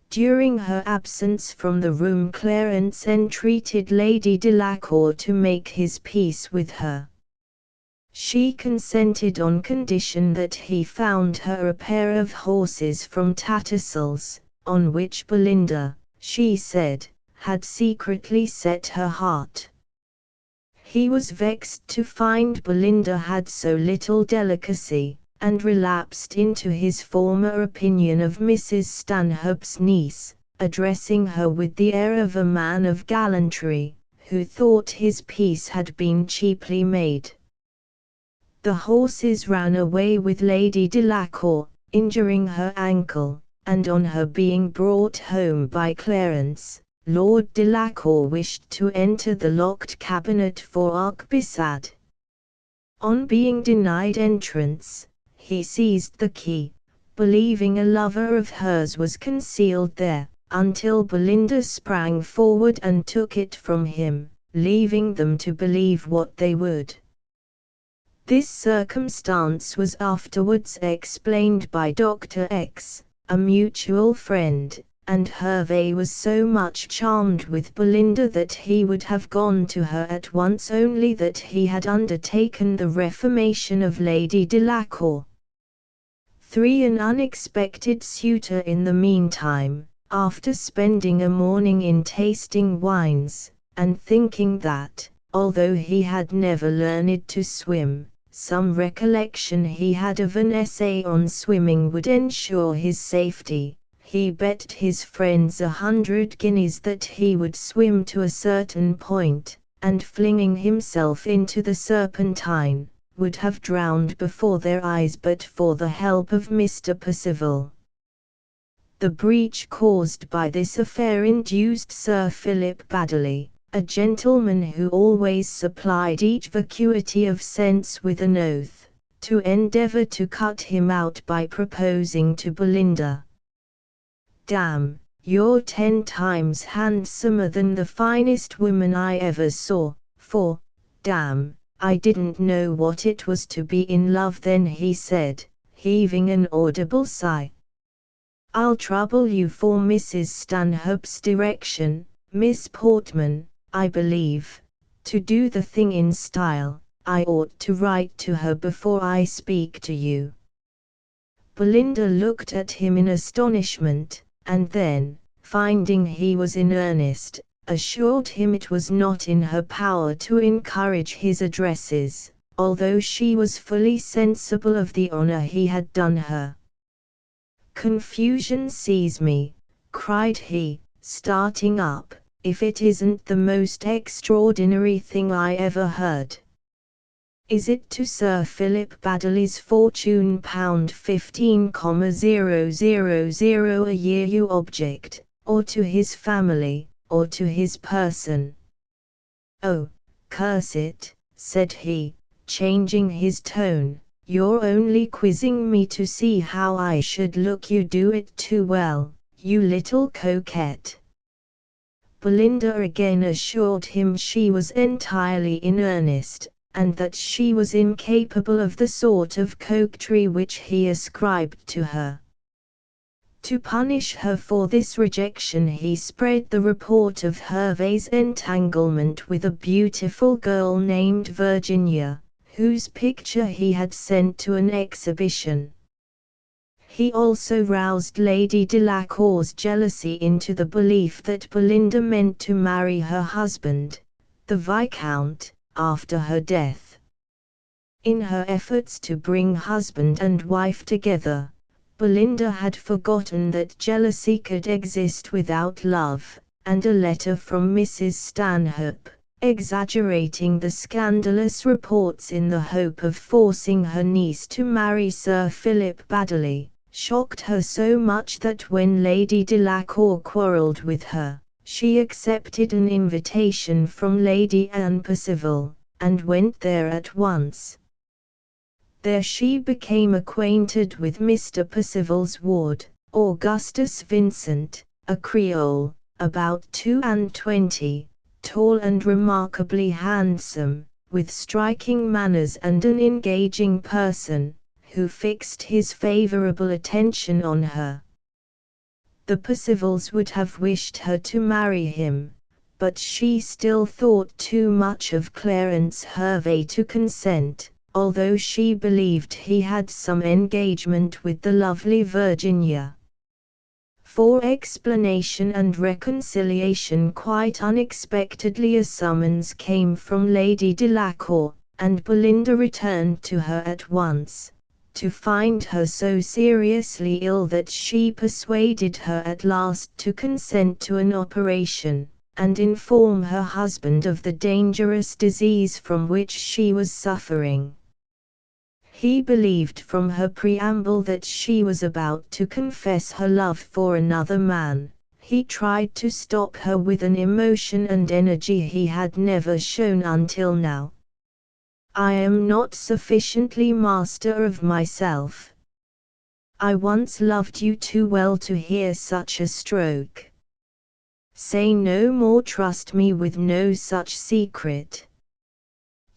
During her absence from the room, Clarence entreated Lady Delacour to make his peace with her. She consented on condition that he found her a pair of horses from Tattersall's, on which Belinda, she said, had secretly set her heart. He was vexed to find Belinda had so little delicacy, and relapsed into his former opinion of Mrs. Stanhope's niece, addressing her with the air of a man of gallantry, who thought his peace had been cheaply made. The horses ran away with Lady Delacour, injuring her ankle, and on her being brought home by Clarence, Lord Delacour wished to enter the locked cabinet for arquebusade. On being denied entrance, he seized the key, believing a lover of hers was concealed there, until Belinda sprang forward and took it from him, leaving them to believe what they would. This circumstance was afterwards explained by Dr. X, a mutual friend, and Hervey was so much charmed with Belinda that he would have gone to her at once, only that he had undertaken the reformation of Lady Delacour. 3. An unexpected suitor in the meantime, after spending a morning in tasting wines, and thinking that, although he had never learned to swim, some recollection he had of an essay on swimming would ensure his safety, he bet his friends 100 guineas that he would swim to a certain point, and flinging himself into the Serpentine, would have drowned before their eyes but for the help of Mr. Percival. The breach caused by this affair induced Sir Philip Baddeley, a gentleman who always supplied each vacuity of sense with an oath, to endeavour to cut him out by proposing to Belinda, "Damn, you're 10 times handsomer than the finest woman I ever saw, for, damn, I didn't know what it was to be in love then," he said, heaving an audible sigh. "I'll trouble you for Mrs. Stanhope's direction, Miss Portman. I believe, to do the thing in style, I ought to write to her before I speak to you." Belinda looked at him in astonishment, and then, finding he was in earnest, assured him it was not in her power to encourage his addresses, although she was fully sensible of the honour he had done her. "Confusion seize me," cried he, starting up, "if it isn't the most extraordinary thing I ever heard. Is it to Sir Philip Baddeley's fortune £15,000 a year you object, or to his family, or to his person?" "Oh, curse it," said he, changing his tone, "you're only quizzing me to see how I should look. You do it too well, you little coquette." Belinda again assured him she was entirely in earnest, and that she was incapable of the sort of coquetry which he ascribed to her. To punish her for this rejection, he spread the report of Hervey's entanglement with a beautiful girl named Virginia, whose picture he had sent to an exhibition. He also roused Lady Delacour's jealousy into the belief that Belinda meant to marry her husband, the Viscount, after her death. In her efforts to bring husband and wife together, Belinda had forgotten that jealousy could exist without love, and a letter from Mrs. Stanhope, exaggerating the scandalous reports in the hope of forcing her niece to marry Sir Philip Baddeley, shocked her so much that when Lady Delacour quarrelled with her, she accepted an invitation from Lady Anne Percival, and went there at once. There she became acquainted with Mr. Percival's ward, Augustus Vincent, a Creole, about 22, tall and remarkably handsome, with striking manners and an engaging person, who fixed his favourable attention on her. The Percivals would have wished her to marry him, but she still thought too much of Clarence Hervey to consent, although she believed he had some engagement with the lovely Virginia. For explanation and reconciliation, quite unexpectedly a summons came from Lady Delacour, and Belinda returned to her at once, to find her so seriously ill that she persuaded her at last to consent to an operation, and inform her husband of the dangerous disease from which she was suffering. He believed from her preamble that she was about to confess her love for another man. He tried to stop her with an emotion and energy he had never shown until now. "I am not sufficiently master of myself. I once loved you too well to hear such a stroke. Say no more, trust me with no such secret.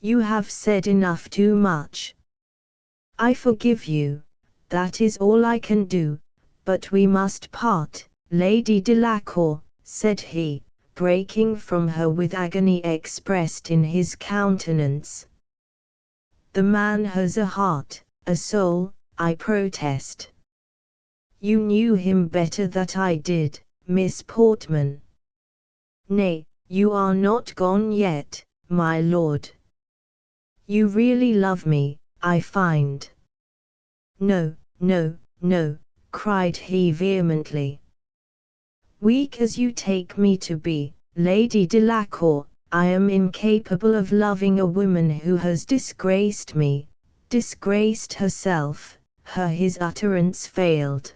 You have said enough, too much. I forgive you, that is all I can do, but we must part, Lady Delacour," said he, breaking from her with agony expressed in his countenance. "The man has a heart, a soul, I protest. You knew him better than I did, Miss Portman. Nay, you are not gone yet, my lord. You really love me, I find." "No, no, no," cried he vehemently. "Weak as you take me to be, Lady Delacour, I am incapable of loving a woman who has disgraced me, disgraced herself." His utterance failed.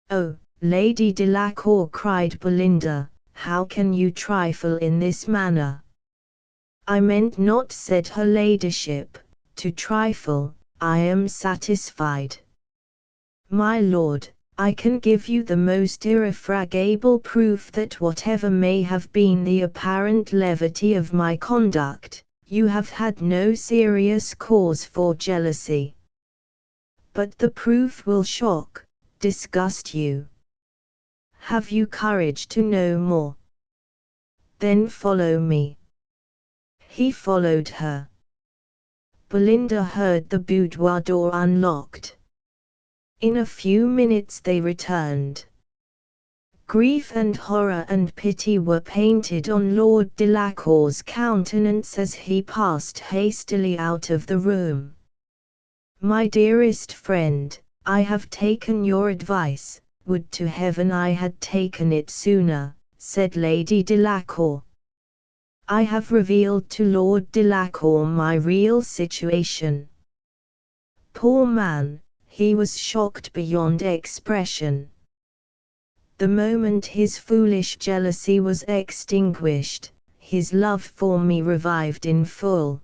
"Oh, Lady Delacour," cried Belinda, "how can you trifle in this manner?" "I meant not," said her ladyship, "to trifle. I am satisfied. My lord, I can give you the most irrefragable proof that whatever may have been the apparent levity of my conduct, you have had no serious cause for jealousy. But the proof will shock, disgust you. Have you courage to know more? Then follow me." He followed her. Belinda heard the boudoir door unlocked. In a few minutes they returned. Grief and horror and pity were painted on Lord Delacour's countenance as he passed hastily out of the room. "My dearest friend, I have taken your advice. Would to heaven I had taken it sooner," said Lady Delacour. "I have revealed to Lord Delacour my real situation." Poor man, he was shocked beyond expression. The moment his foolish jealousy was extinguished, his love for me revived in full.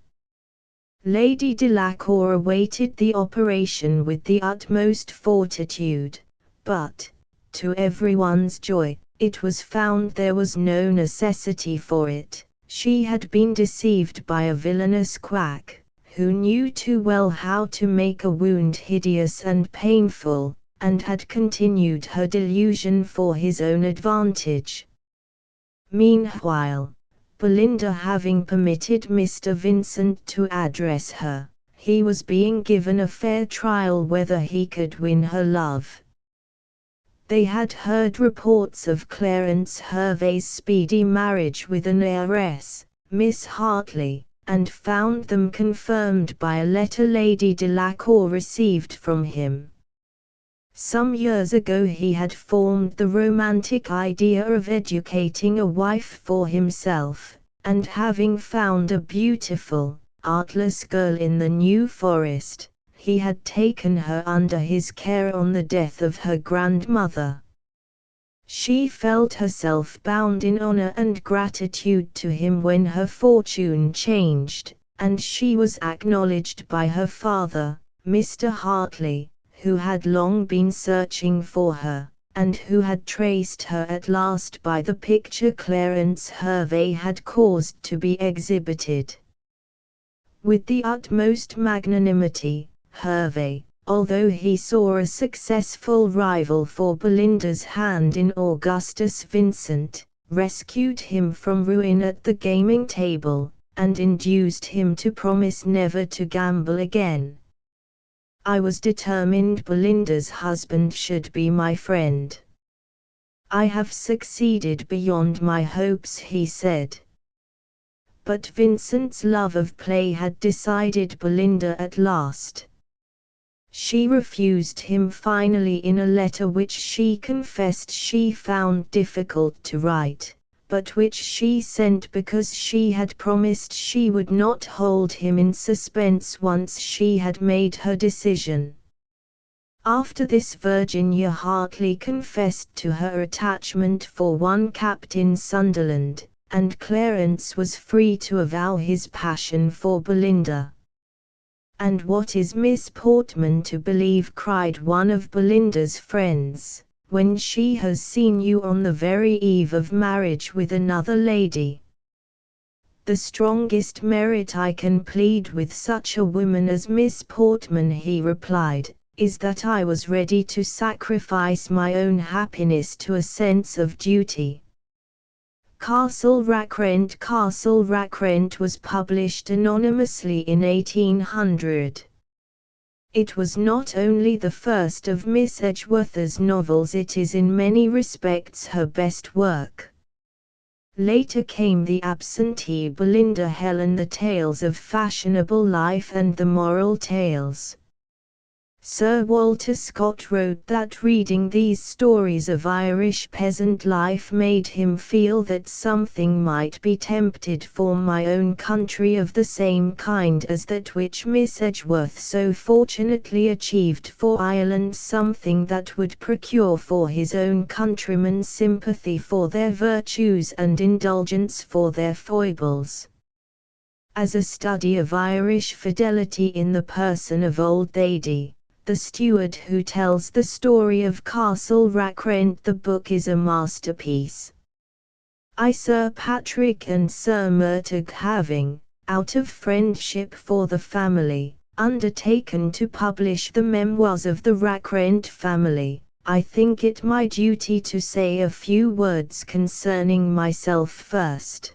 Lady Delacour awaited the operation with the utmost fortitude, but, to everyone's joy, it was found there was no necessity for it. She had been deceived by a villainous quack, who knew too well how to make a wound hideous and painful, and had continued her delusion for his own advantage. Meanwhile, Belinda having permitted Mr. Vincent to address her, he was being given a fair trial whether he could win her love. They had heard reports of Clarence Hervey's speedy marriage with an heiress, Miss Hartley, and found them confirmed by a letter Lady Delacour received from him. Some years ago he had formed the romantic idea of educating a wife for himself, and having found a beautiful, artless girl in the New Forest, he had taken her under his care on the death of her grandmother. She felt herself bound in honor and gratitude to him when her fortune changed, and she was acknowledged by her father, Mr. Hartley, who had long been searching for her, and who had traced her at last by the picture Clarence Hervey had caused to be exhibited. With the utmost magnanimity, Hervey, although he saw a successful rival for Belinda's hand in Augustus Vincent, rescued him from ruin at the gaming table, and induced him to promise never to gamble again. I was determined Belinda's husband should be my friend. I have succeeded beyond my hopes, he said. But Vincent's love of play had decided Belinda at last. She refused him finally in a letter which she confessed she found difficult to write, but which she sent because she had promised she would not hold him in suspense once she had made her decision. After this Virginia Hartley confessed to her attachment for one Captain Sunderland, and Clarence was free to avow his passion for Belinda. "And what is Miss Portman to believe," cried one of Belinda's friends, "when she has seen you on the very eve of marriage with another lady?" "The strongest merit I can plead with such a woman as Miss Portman," he replied, "is that I was ready to sacrifice my own happiness to a sense of duty." Castle Rackrent was published anonymously in 1800. It was not only the first of Miss Edgeworth's novels, it is in many respects her best work. Later came The Absentee Belinda, Helen, The Tales of Fashionable Life, and The Moral Tales. Sir Walter Scott wrote that reading these stories of Irish peasant life made him feel that something might be tempted for my own country of the same kind as that which Miss Edgeworth so fortunately achieved for Ireland, something that would procure for his own countrymen sympathy for their virtues and indulgence for their foibles. As a study of Irish fidelity in the person of old Thady, the steward who tells the story of Castle Rackrent, the book is a masterpiece. Sir Patrick and Sir Murtagh having, out of friendship for the family, undertaken to publish the memoirs of the Rackrent family, I think it my duty to say a few words concerning myself first.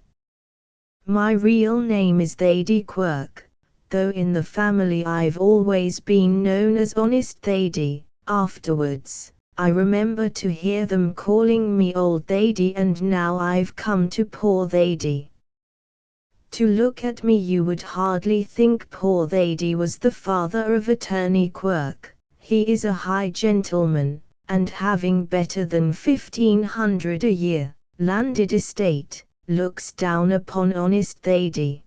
My real name is Thady Quirke, though in the family I've always been known as Honest Thady. Afterwards, I remember to hear them calling me Old Thady, and now I've come to Poor Thady. To look at me you would hardly think Poor Thady was the father of Attorney Quirke. He is a high gentleman, and having better than 1,500 a year, landed estate, looks down upon Honest Thady.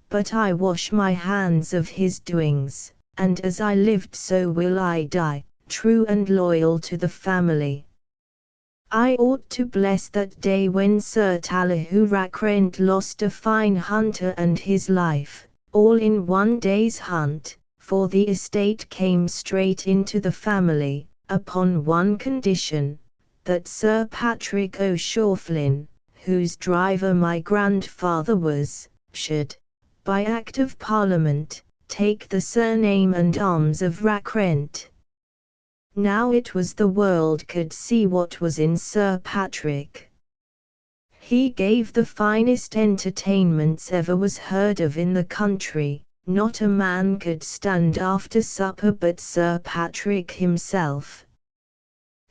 But I wash my hands of his doings, and as I lived so will I die, true and loyal to the family. I ought to bless that day when Sir Talihou Rackrent lost a fine hunter and his life, all in one day's hunt, for the estate came straight into the family, upon one condition, that Sir Patrick O'Shaughflin, whose driver my grandfather was, should, by Act of Parliament, take the surname and arms of Rackrent. Now it was the world could see what was in Sir Patrick. He gave the finest entertainments ever was heard of in the country. Not a man could stand after supper but Sir Patrick himself.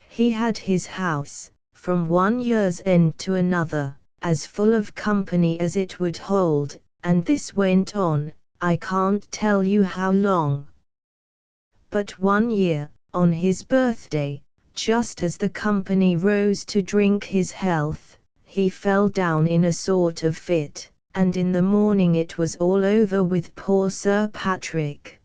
He had his house, from one year's end to another, as full of company as it would hold, and this went on, I can't tell you how long. But one year, on his birthday, just as the company rose to drink his health, he fell down in a sort of fit, and in the morning it was all over with poor Sir Patrick.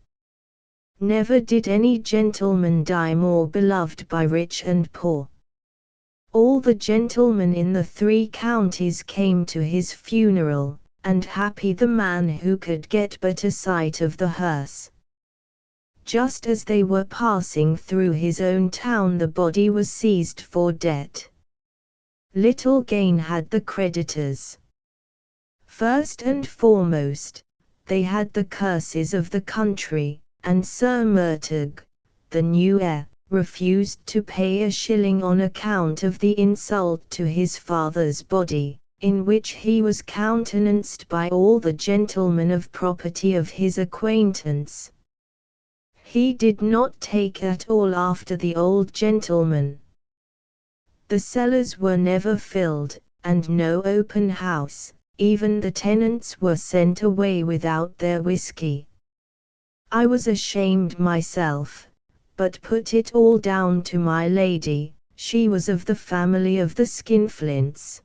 Never did any gentleman die more beloved by rich and poor. All the gentlemen in the 3 counties came to his funeral, and happy the man who could get but a sight of the hearse. Just as they were passing through his own town, the body was seized for debt. Little gain had the creditors. First and foremost, they had the curses of the country, and Sir Murtagh, the new heir, refused to pay a shilling on account of the insult to his father's body, in which he was countenanced by all the gentlemen of property of his acquaintance. He did not take at all after the old gentleman. The cellars were never filled, and no open house, even the tenants were sent away without their whisky. I was ashamed myself, but put it all down to my lady. She was of the family of the Skinflints.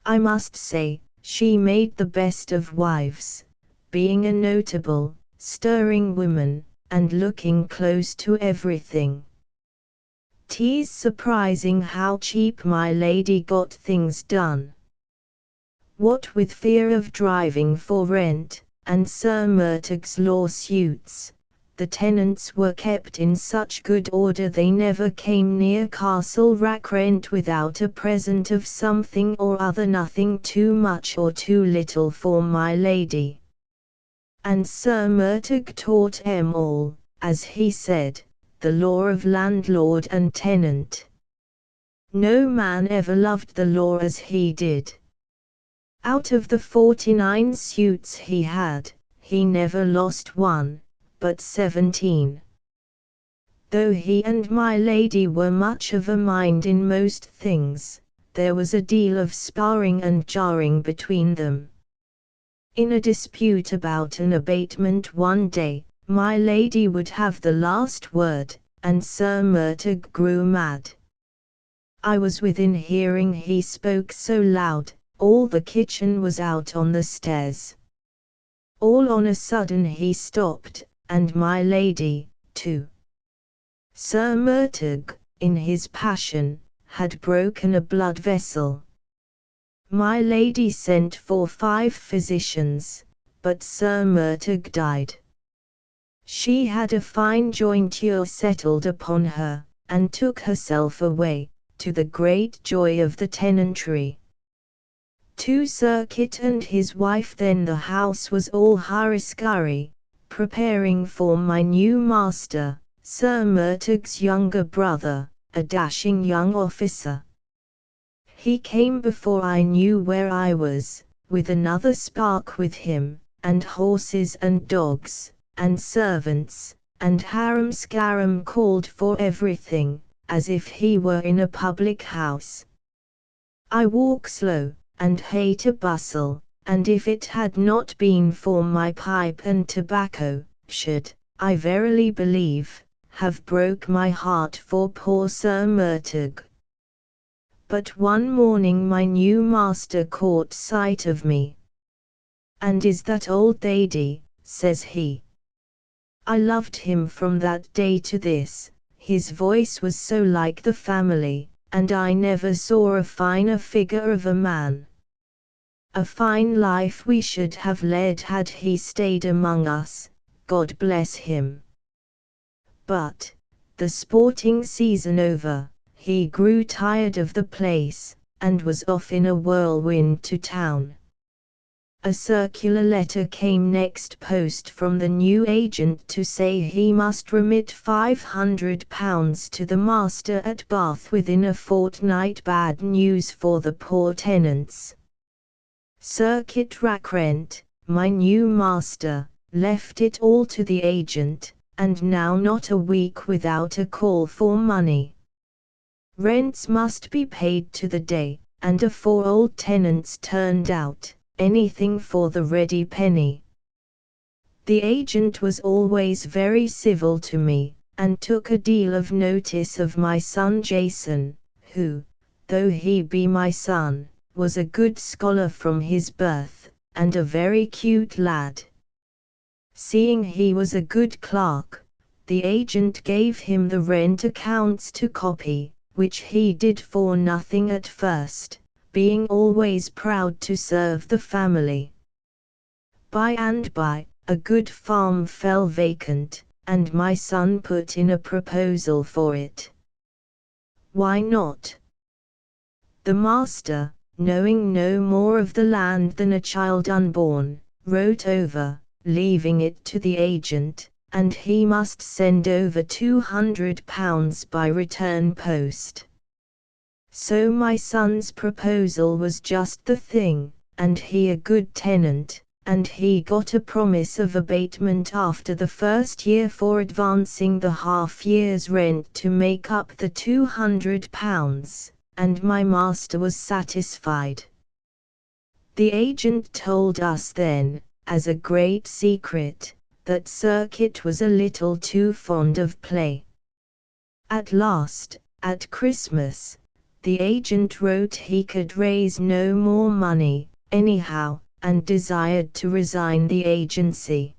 I must say, she made the best of wives, being a notable, stirring woman, and looking close to everything. 'Tis surprising how cheap my lady got things done. What with fear of driving for rent, and Sir Murtagh's lawsuits, the tenants were kept in such good order they never came near Castle Rackrent without a present of something or other, nothing too much or too little for my lady. And Sir Murtagh taught em all, as he said, the law of landlord and tenant. No man ever loved the law as he did. Out of the 49 suits he had, he never lost one, but 17. Though he and my lady were much of a mind in most things, there was a deal of sparring and jarring between them. In a dispute about an abatement one day, my lady would have the last word, and Sir Murtagh grew mad. I was within hearing, he spoke so loud, all the kitchen was out on the stairs. All on a sudden he stopped, and my lady, too. Sir Murtagh, in his passion, had broken a blood vessel. My lady sent for 5 physicians, but Sir Murtagh died. She had a fine jointure settled upon her, and took herself away, to the great joy of the tenantry. To Sir Kit and his wife then the house was all hurry-scurry, preparing for my new master, Sir Murtagh's younger brother, a dashing young officer. He came before I knew where I was, with another spark with him, and horses and dogs, and servants, and harum-scarum called for everything, as if he were in a public house. I walk slow, and hate a bustle, and if it had not been for my pipe and tobacco, should, I verily believe, have broke my heart for poor Sir Murtagh. But one morning my new master caught sight of me. "And is that old lady?" says he. I loved him from that day to this, his voice was so like the family, and I never saw a finer figure of a man. A fine life we should have led had he stayed among us, God bless him. But, the sporting season over, he grew tired of the place, and was off in a whirlwind to town. A circular letter came next post from the new agent to say he must remit £500 to the master at Bath within a fortnight. Bad news for the poor tenants. Sir Kit Rackrent, my new master, left it all to the agent, and now not a week without a call for money. Rents must be paid to the day, and a 4 old tenants turned out, anything for the ready penny. The agent was always very civil to me, and took a deal of notice of my son Jason, who, though he be my son, was a good scholar from his birth, and a very cute lad. Seeing he was a good clerk, The agent gave him the rent accounts to copy, which he did for nothing at first, being always proud to serve the family. By and by, a good farm fell vacant, and my son put in a proposal for it. Why not? The master, knowing no more of the land than a child unborn, wrote over, leaving it to the agent, and he must send over £200 by return post. So my son's proposal was just the thing, and he a good tenant, and he got a promise of abatement after the first year for advancing the half-year's rent to make up the £200, and my master was satisfied. The agent told us then, as a great secret, that Sir Kit was a little too fond of play. At last, at Christmas, the agent wrote he could raise no more money, anyhow, and desired to resign the agency.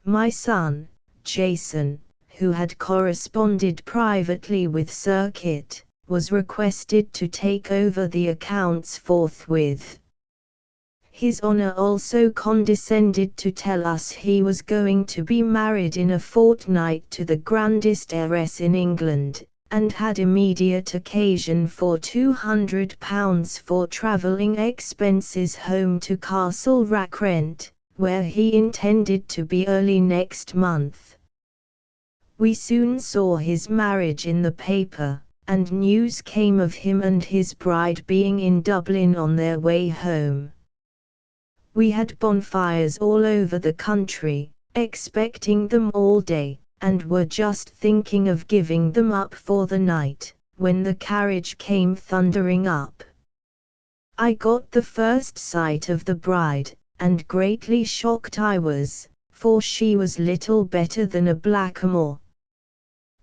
My son, Jason, who had corresponded privately with Sir Kit, was requested to take over the accounts forthwith. His Honour also condescended to tell us he was going to be married in a fortnight to the grandest heiress in England, and had immediate occasion for £200 for travelling expenses home to Castle Rackrent, where he intended to be early next month. We soon saw his marriage in the paper, and news came of him and his bride being in Dublin on their way home. We had bonfires all over the country, expecting them all day, and were just thinking of giving them up for the night, when the carriage came thundering up. I got the first sight of the bride, and greatly shocked I was, for she was little better than a blackamoor.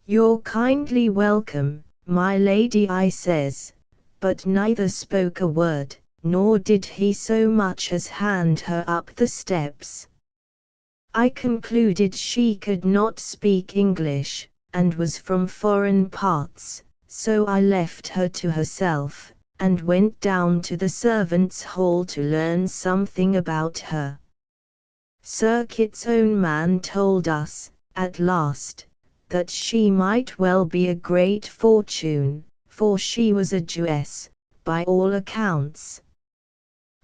"You're kindly welcome, my lady," I says, but neither spoke a word, nor did he so much as hand her up the steps. I concluded she could not speak English, and was from foreign parts, so I left her to herself, and went down to the servants' hall to learn something about her. Sir Kit's own man told us, at last, that she might well be a great fortune, for she was a Jewess, by all accounts.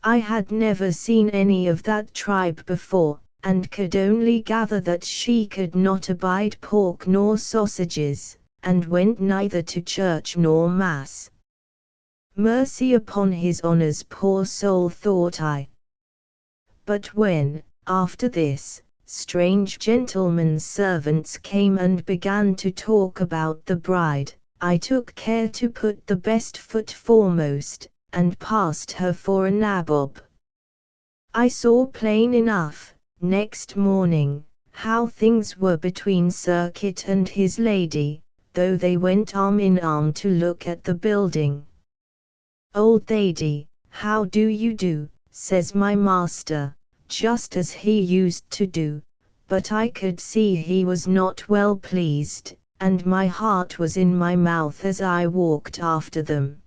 I had never seen any of that tribe before, and could only gather that she could not abide pork nor sausages, and went neither to church nor mass. Mercy upon his Honour's poor soul, thought I. But when, after this, strange gentlemen's servants came and began to talk about the bride, I took care to put the best foot foremost, and passed her for a nabob. I saw plain enough, next morning, how things were between Sir Kit and his lady, though they went arm in arm to look at the building. "Old lady, how do you do?" says my master, just as he used to do, but I could see he was not well pleased, and my heart was in my mouth as I walked after them.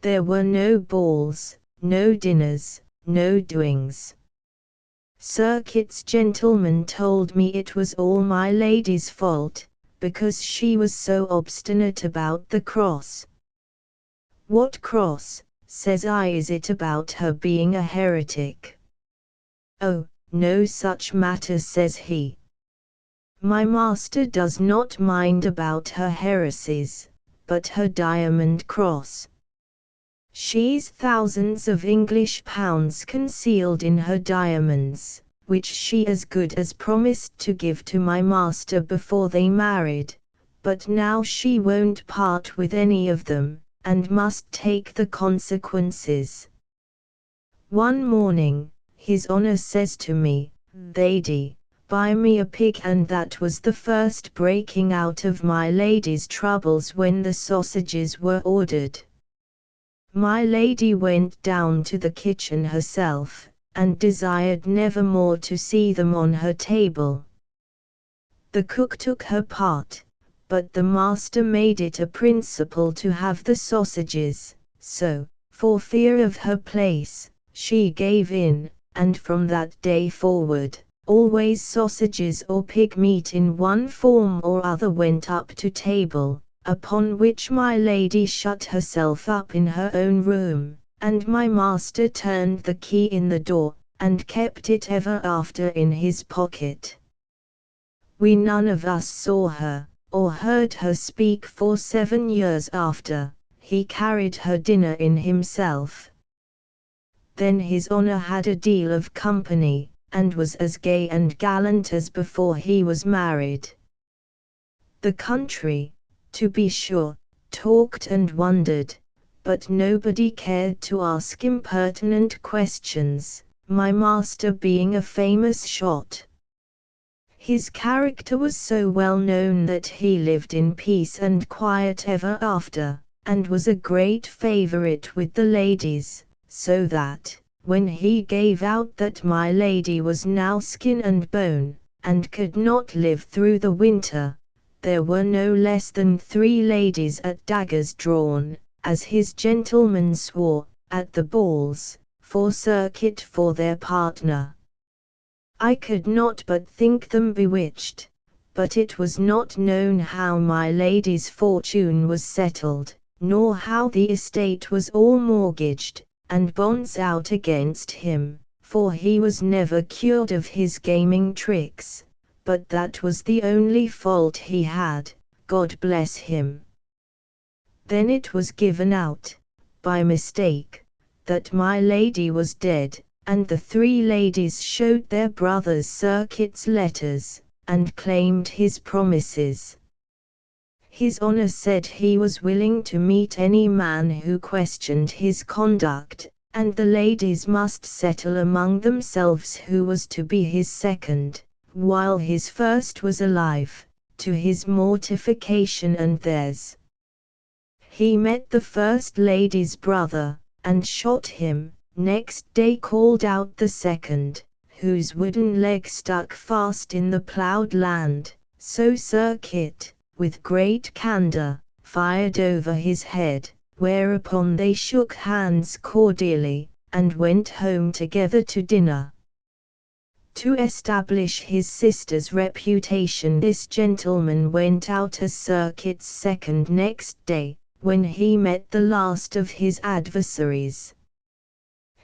There were no balls, no dinners, no doings. Sir Kit's gentleman told me it was all my lady's fault, because she was so obstinate about the cross. "What cross?" says I. "Is it about her being a heretic?" "Oh, no such matter," says he. "My master does not mind about her heresies, but her diamond cross. She's thousands of English pounds concealed in her diamonds, which she as good as promised to give to my master before they married, but now she won't part with any of them, and must take the consequences." One morning, his Honour says to me, "Lady, buy me a pig," and that was the first breaking out of my lady's troubles when the sausages were ordered. My lady went down to the kitchen herself, and desired never more to see them on her table. The cook took her part, but the master made it a principle to have the sausages, so, for fear of her place, she gave in, and from that day forward, always sausages or pig meat in one form or other went up to table, upon which my lady shut herself up in her own room, and my master turned the key in the door, and kept it ever after in his pocket. We none of us saw her, or heard her speak for 7 years after. He carried her dinner in himself. Then his honour had a deal of company, and was as gay and gallant as before he was married. The country, to be sure, talked and wondered, but nobody cared to ask impertinent questions, my master being a famous shot. His character was so well known that he lived in peace and quiet ever after, and was a great favourite with the ladies, so that, when he gave out that my lady was now skin and bone, and could not live through the winter, there were no less than 3 ladies at daggers drawn, as his gentlemen swore, at the balls, for circuit for their partner. I could not but think them bewitched, but it was not known how my lady's fortune was settled, nor how the estate was all mortgaged, and bonds out against him, for he was never cured of his gaming tricks, but that was the only fault he had, God bless him. Then it was given out, by mistake, that my lady was dead, and the 3 ladies showed their brothers Circuit's letters, and claimed his promises. His honour said he was willing to meet any man who questioned his conduct, and the ladies must settle among themselves who was to be his second, while his first was alive, to his mortification and theirs. He met the first lady's brother, and shot him. Next day called out the second, whose wooden leg stuck fast in the ploughed land, so Circuit, with great candour, fired over his head, whereupon they shook hands cordially, and went home together to dinner. To establish his sister's reputation, this gentleman went out as Circuit's second next day, when he met the last of his adversaries.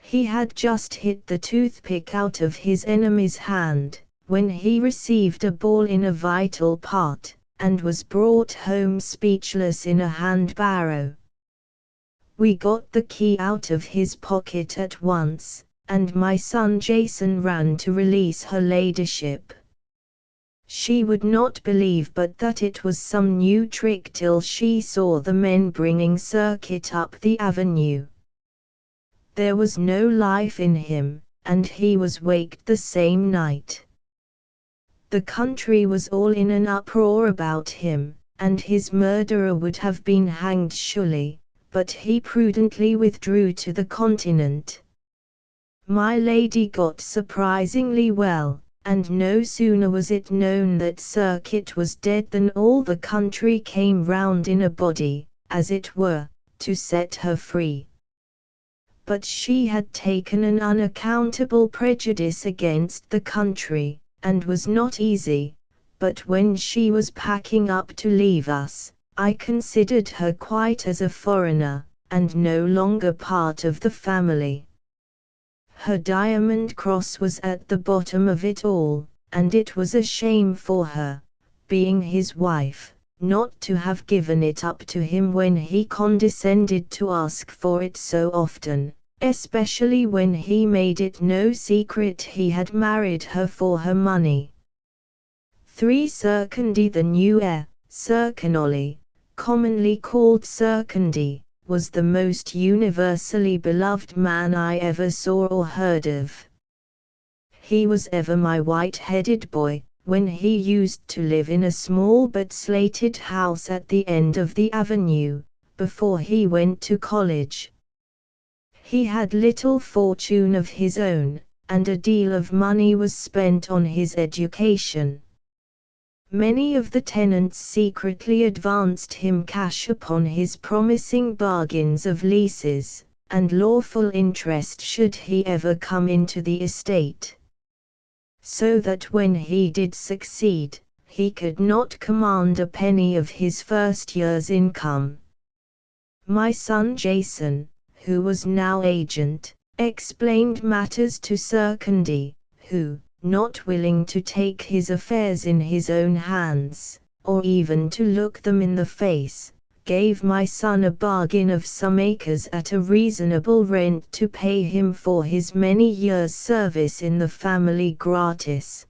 He had just hit the toothpick out of his enemy's hand, when he received a ball in a vital part, and was brought home speechless in a hand-barrow. We got the key out of his pocket at once, and my son Jason ran to release her ladyship. She would not believe but that it was some new trick till she saw the men bringing Circuit up the avenue. There was no life in him, and he was waked the same night. The country was all in an uproar about him, and his murderer would have been hanged surely, but he prudently withdrew to the continent. My lady got surprisingly well, and no sooner was it known that Circuit was dead than all the country came round in a body, as it were, to set her free. But she had taken an unaccountable prejudice against the country, and was not easy, but when she was packing up to leave us, I considered her quite as a foreigner, and no longer part of the family. Her diamond cross was at the bottom of it all, and it was a shame for her, being his wife, not to have given it up to him when he condescended to ask for it so often, especially when he made it no secret he had married her for her money. 3 Circundi, the new heir, Circanoli, commonly called Circundi, was the most universally beloved man I ever saw or heard of. He was ever my white-headed boy, when he used to live in a small but slated house at the end of the avenue, before he went to college. He had little fortune of his own, and a deal of money was spent on his education. Many of the tenants secretly advanced him cash upon his promising bargains of leases, and lawful interest should he ever come into the estate. So that when he did succeed, he could not command a penny of his first year's income. My son Jason, who was now agent, explained matters to Sir Candy, who, not willing to take his affairs in his own hands, or even to look them in the face, gave my son a bargain of some acres at a reasonable rent to pay him for his many years' service in the family gratis.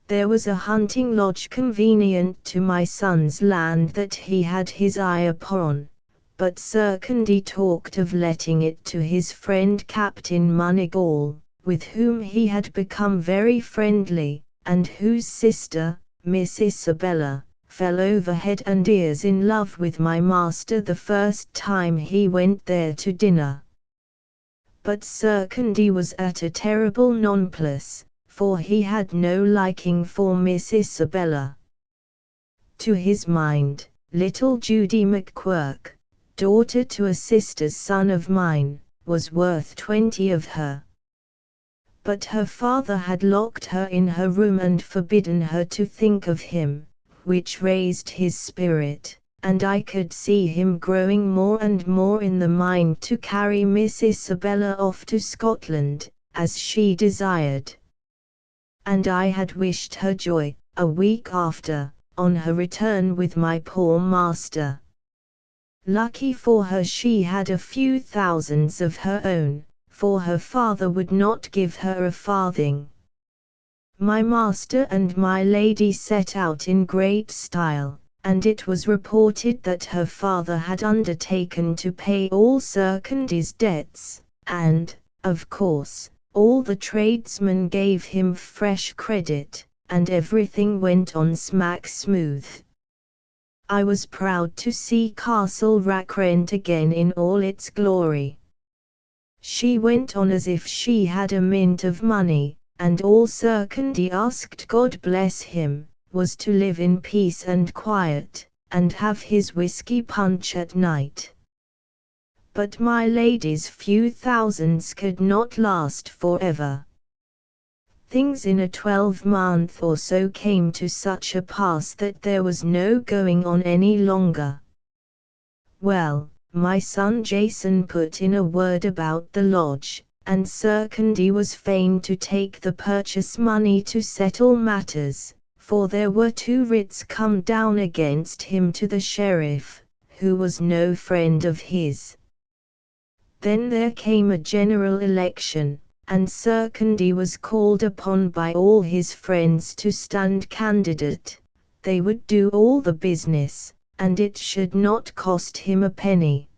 There was a hunting lodge convenient to my son's land that he had his eye upon, but Sir Candy talked of letting it to his friend Captain Moneygall, with whom he had become very friendly, and whose sister, Miss Isabella, fell over head and ears in love with my master the first time he went there to dinner. But Sir Candy was at a terrible nonplus, for he had no liking for Miss Isabella. To his mind, little Judy McQuirk, daughter to a sister's son of mine, was worth 20 of her. But her father had locked her in her room and forbidden her to think of him, which raised his spirit, and I could see him growing more and more in the mind to carry Miss Isabella off to Scotland, as she desired. And I had wished her joy, a week after, on her return with my poor master. Lucky for her she had a few thousands of her own, for her father would not give her a farthing. My master and my lady set out in great style, and it was reported that her father had undertaken to pay all Sir Candy's debts, and, of course, all the tradesmen gave him fresh credit, and everything went on smack smooth. I was proud to see Castle Rackrent again in all its glory. She went on as if she had a mint of money, and all Sir Candy asked, God bless him, was to live in peace and quiet, and have his whisky punch at night. But my lady's few thousands could not last forever. Things in a 12-month or so came to such a pass that there was no going on any longer. Well, my son Jason put in a word about the lodge, and Sir Candy was fain to take the purchase money to settle matters, for there were 2 writs come down against him to the sheriff, who was no friend of his. Then there came a general election, and Sir Candy was called upon by all his friends to stand candidate. They would do all the business, and it should not cost him a penny.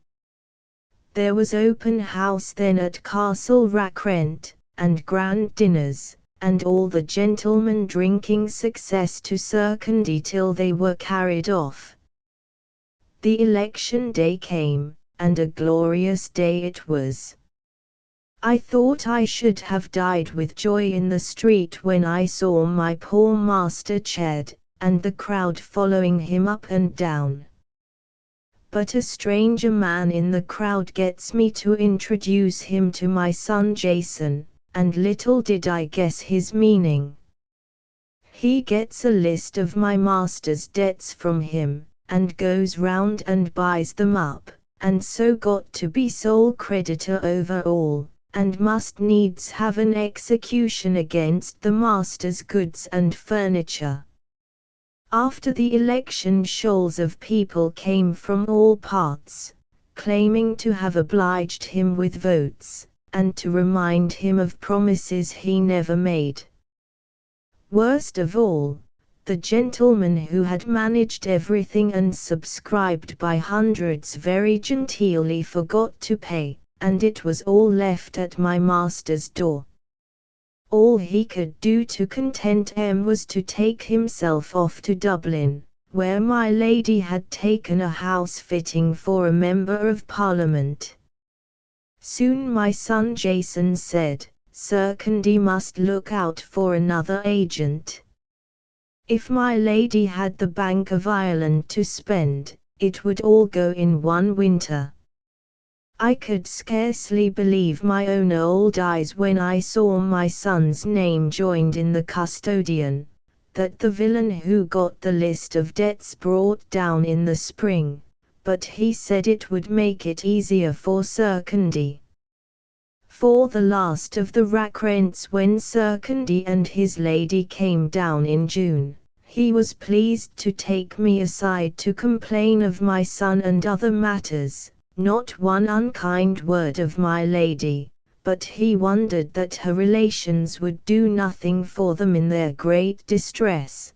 There was open house then at Castle Rackrent, and grand dinners, and all the gentlemen drinking success to Sir Candy till they were carried off. The election day came, and a glorious day it was. I thought I should have died with joy in the street when I saw my poor master chaired, and the crowd following him up and down. But a stranger man in the crowd gets me to introduce him to my son Jason, and little did I guess his meaning. He gets a list of my master's debts from him, and goes round and buys them up, and so got to be sole creditor over all, and must needs have an execution against the master's goods and furniture. After the election shoals of people came from all parts, claiming to have obliged him with votes, and to remind him of promises he never made. Worst of all, the gentleman who had managed everything and subscribed by hundreds very genteelly forgot to pay, and it was all left at my master's door. All he could do to content him was to take himself off to Dublin, where my lady had taken a house fitting for a member of Parliament. Soon my son Jason said, Sir Candy must look out for another agent. If my lady had the Bank of Ireland to spend, it would all go in one winter. I could scarcely believe my own old eyes when I saw my son's name joined in the custodian, that the villain who got the list of debts brought down in the spring, but he said it would make it easier for Sir Candy. For the last of the rack rents when Sir Candy and his lady came down in June, he was pleased to take me aside to complain of my son and other matters. Not one unkind word of my lady, but he wondered that her relations would do nothing for them in their great distress.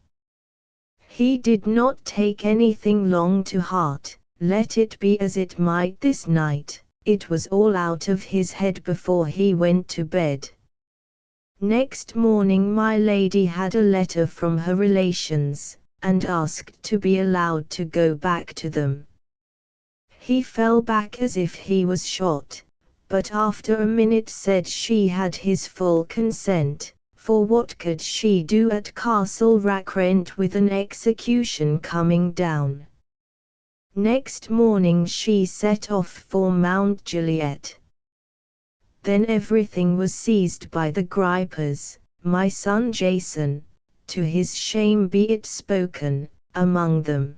He did not take anything long to heart, let it be as it might this night, it was all out of his head before he went to bed. Next morning my lady had a letter from her relations, and asked to be allowed to go back to them. He fell back as if he was shot, but after a minute said she had his full consent, for what could she do at Castle Rackrent with an execution coming down? Next morning she set off for Mount Juliet. Then everything was seized by the gripers, my son Jason, to his shame be it spoken, among them.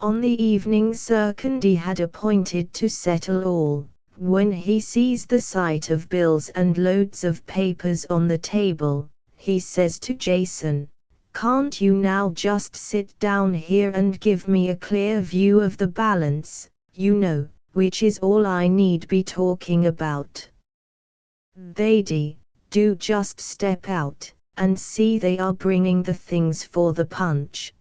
On the evening Sir Candy had appointed to settle all, when he sees the sight of bills and loads of papers on the table, he says to Jason, "Can't you now just sit down here and give me a clear view of the balance, which is all I need be talking about? They'd do just step out, and see they are bringing the things for the punch."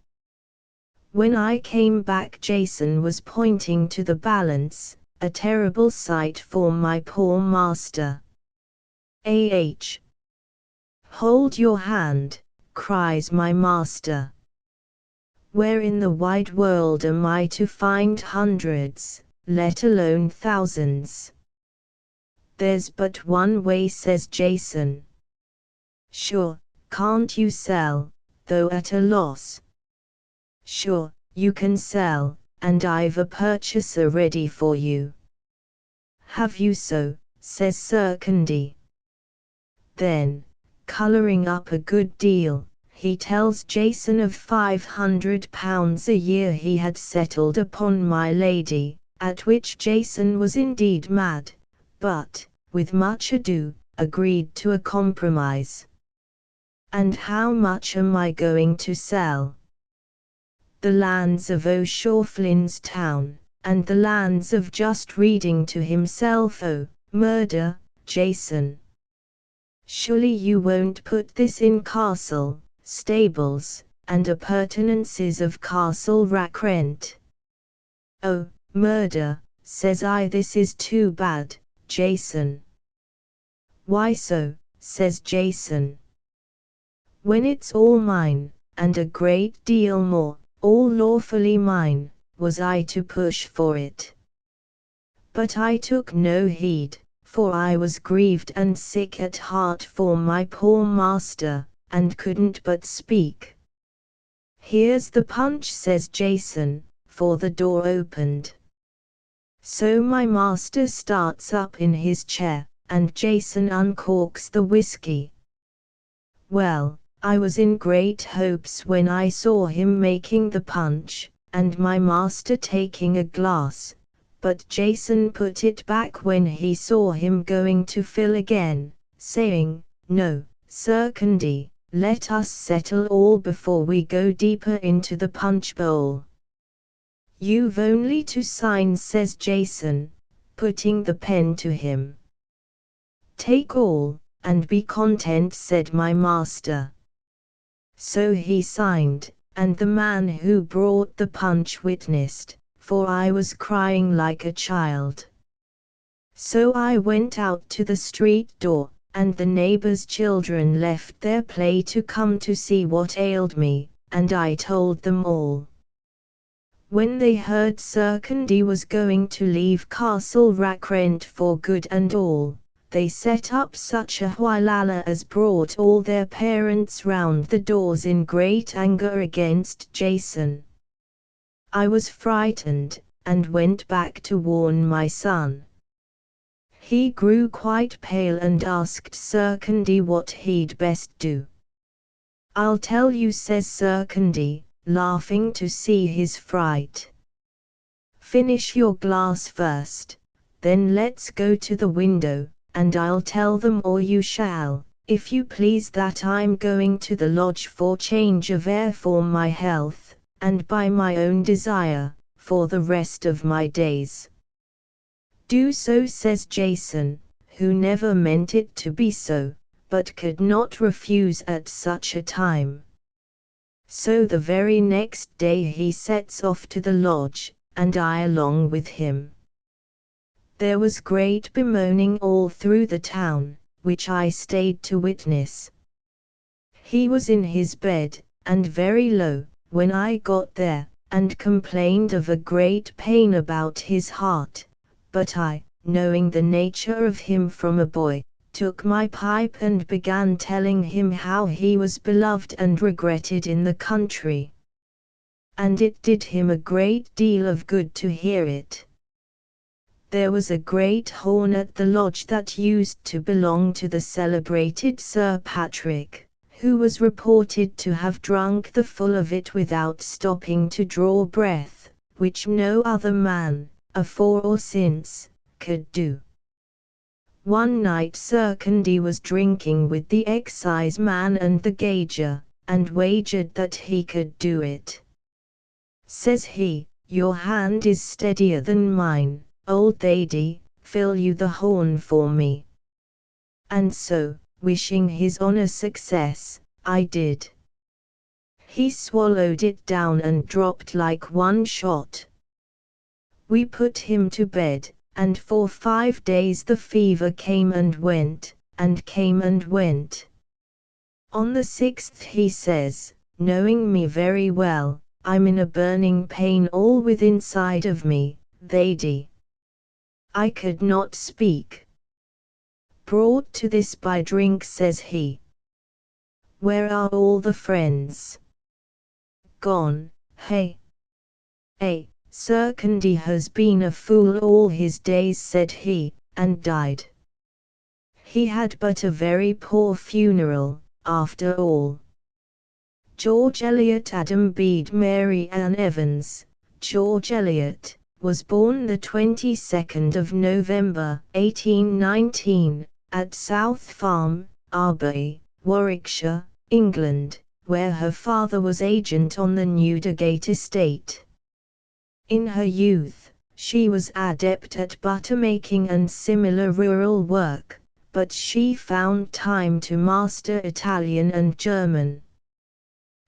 When I came back Jason was pointing to the balance, a terrible sight for my poor master. "Hold your hand," cries my master. "Where in the wide world am I to find hundreds, let alone thousands?" "There's but one way," says Jason. "Sure, can't you sell, though at a loss?" "Sure, you can sell, and I've a purchaser ready for you." "Have you so?" says Sir Candy. Then, colouring up a good deal, he tells Jason of £500 a year he had settled upon my lady, at which Jason was indeed mad, but, with much ado, agreed to a compromise. "And how much am I going to sell?" "The lands of O'Shaughlin's town, and the lands of just reading to himself murder, Jason." "Surely you won't put this in castle, stables, and appurtenances of Castle Rackrent?" "Oh, murder," says I, "this is too bad, Jason." "Why so?" says Jason. "When it's all mine, and a great deal more, all lawfully mine, was I to push for it?" But I took no heed, for I was grieved and sick at heart for my poor master, and couldn't but speak. "Here's the punch," says Jason, for the door opened. So my master starts up in his chair, and Jason uncorks the whiskey. Well, I was in great hopes when I saw him making the punch, and my master taking a glass, but Jason put it back when he saw him going to fill again, saying, "No, Sir Candy, let us settle all before we go deeper into the punch bowl." "You've only to sign," says Jason, putting the pen to him. "Take all, and be content," said my master. So he signed, and the man who brought the punch witnessed, for I was crying like a child. So I went out to the street door, and the neighbors' children left their play to come to see what ailed me, and I told them all. When they heard Sir Candy was going to leave Castle Rackrent for good and all, they set up such a huilala as brought all their parents round the doors in great anger against Jason. I was frightened, and went back to warn my son. He grew quite pale and asked Sir Candy what he'd best do. "I'll tell you," says Sir Candy, laughing to see his fright. "Finish your glass first, then let's go to the window, and I'll tell them, or you shall, if you please, that I'm going to the lodge for change of air for my health, and by my own desire, for the rest of my days." "Do so," says Jason, who never meant it to be so, but could not refuse at such a time. So the very next day he sets off to the lodge, and I along with him. There was great bemoaning all through the town, which I stayed to witness. He was in his bed, and very low, when I got there, and complained of a great pain about his heart, but I, knowing the nature of him from a boy, took my pipe and began telling him how he was beloved and regretted in the country. And it did him a great deal of good to hear it. There was a great horn at the lodge that used to belong to the celebrated Sir Patrick, who was reported to have drunk the full of it without stopping to draw breath, which no other man, afore or since, could do. One night Sir Candy was drinking with the exciseman and the gauger, and wagered that he could do it. Says he, "Your hand is steadier than mine, old lady, fill you the horn for me." And so, wishing his honour success, I did. He swallowed it down and dropped like one shot. We put him to bed, and for 5 days the fever came and went, and came and went. On the 6th he says, knowing me very well, "I'm in a burning pain all within side of me, lady." I could not speak. "Brought to this by drink," says he. "Where are all the friends?" "Gone, hey." Sir Candy has been a fool all his days," said he, "and died. He had but a very poor funeral, after all." George Eliot Adam Bede Mary Ann Evans, George Eliot, was born the 22nd of November, 1819, at South Farm, Arbury, Warwickshire, England, where her father was agent on the Newdegate estate. In her youth, she was adept at butter-making and similar rural work, but she found time to master Italian and German.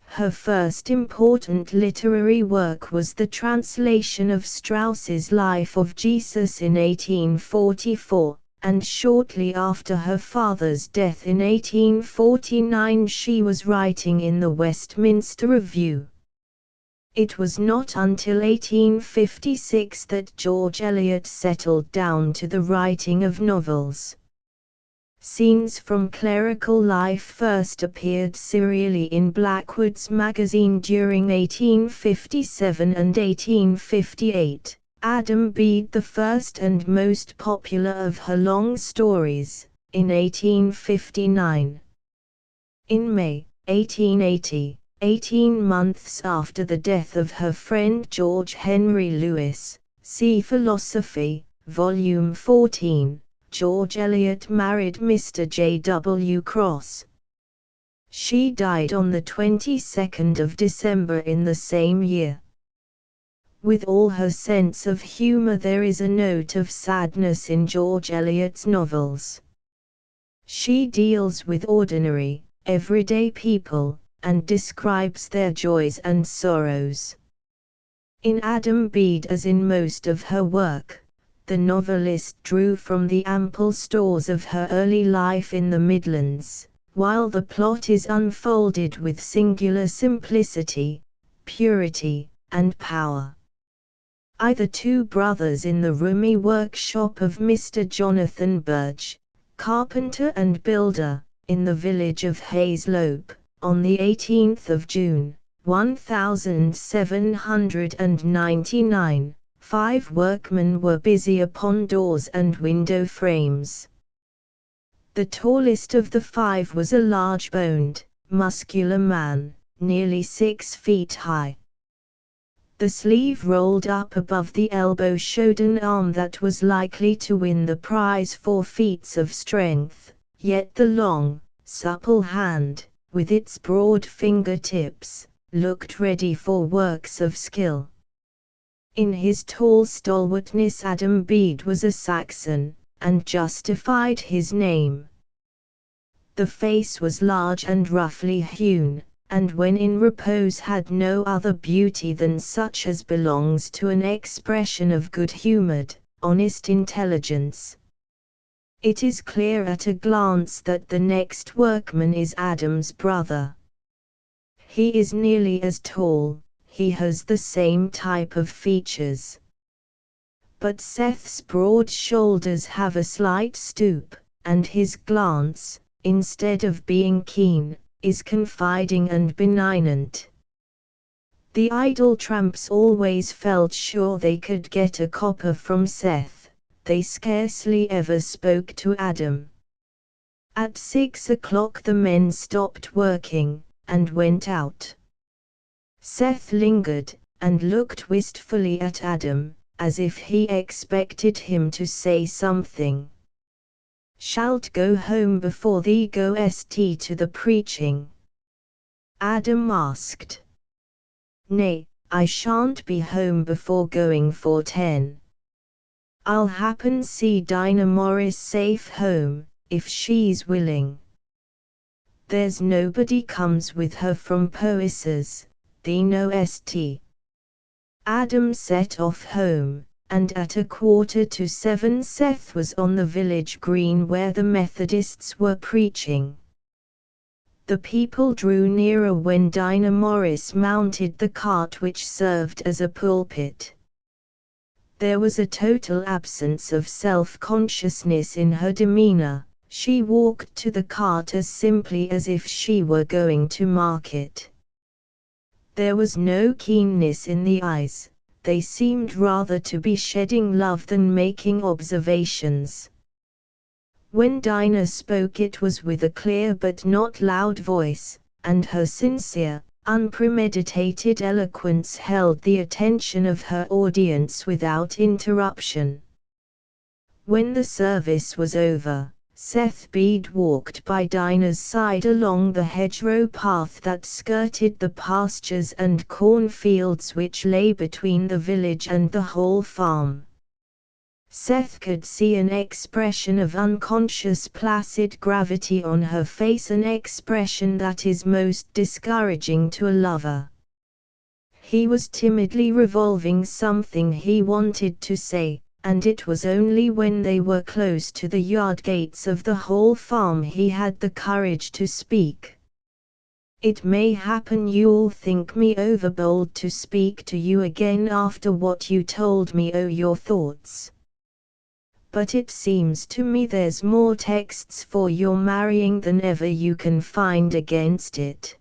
Her first important literary work was the translation of Strauss's Life of Jesus in 1844, and shortly after her father's death in 1849 she was writing in the Westminster Review. It was not until 1856 that George Eliot settled down to the writing of novels. Scenes from Clerical Life first appeared serially in Blackwood's magazine during 1857 and 1858. Adam Bede, the first and most popular of her long stories, in 1859. In May, 1880, 18 months after the death of her friend George Henry Lewes, see Philosophy, Volume 14, George Eliot married Mr. J. W. Cross. She died on the 22nd of December in the same year. With all her sense of humor, there is a note of sadness in George Eliot's novels. She deals with ordinary, everyday people, and describes their joys and sorrows. In Adam Bede, as in most of her work, the novelist drew from the ample stores of her early life in the Midlands, while the plot is unfolded with singular simplicity, purity, and power. The two brothers in the roomy workshop of Mr. Jonathan Birch, carpenter and builder, in the village of Hayslope, on the 18th of June, 1799, 5 workmen were busy upon doors and window frames. The tallest of the 5 was a large-boned, muscular man, nearly 6 feet high. The sleeve rolled up above the elbow showed an arm that was likely to win the prize for feats of strength, yet the long, supple hand, with its broad fingertips, looked ready for works of skill. In his tall stalwartness Adam Bede was a Saxon, and justified his name. The face was large and roughly hewn, and when in repose had no other beauty than such as belongs to an expression of good-humored, honest intelligence. It is clear at a glance that the next workman is Adam's brother. He is nearly as tall, he has the same type of features. But Seth's broad shoulders have a slight stoop, and his glance, instead of being keen, is confiding and benignant. The idle tramps always felt sure they could get a copper from Seth, they scarcely ever spoke to Adam. At 6 o'clock the men stopped working, and went out. Seth lingered, and looked wistfully at Adam, as if he expected him to say something. "Shalt go home before thee goest to the preaching?" Adam asked. "Nay, I shan't be home before going for 10. I'll happen see Dinah Morris safe home, if she's willing. There's nobody comes with her from Poiss's, thee knowest." Adam set off home, and at 6:15 Seth was on the village green where the Methodists were preaching. The people drew nearer when Dinah Morris mounted the cart which served as a pulpit. There was a total absence of self-consciousness in her demeanor. She walked to the cart as simply as if she were going to market. There was no keenness in the eyes. They seemed rather to be shedding love than making observations. When Dinah spoke it was with a clear but not loud voice, and her sincere, unpremeditated eloquence held the attention of her audience without interruption. When the service was over, Seth Bede walked by Dinah's side along the hedgerow path that skirted the pastures and cornfields which lay between the village and the whole farm. Seth could see an expression of unconscious placid gravity on her face, an expression that is most discouraging to a lover. He was timidly revolving something he wanted to say, and it was only when they were close to the yard gates of the whole farm he had the courage to speak. "It may happen you'll think me overbold to speak to you again after what you told me o' your thoughts. But it seems to me there's more texts for your marrying than ever you can find against it.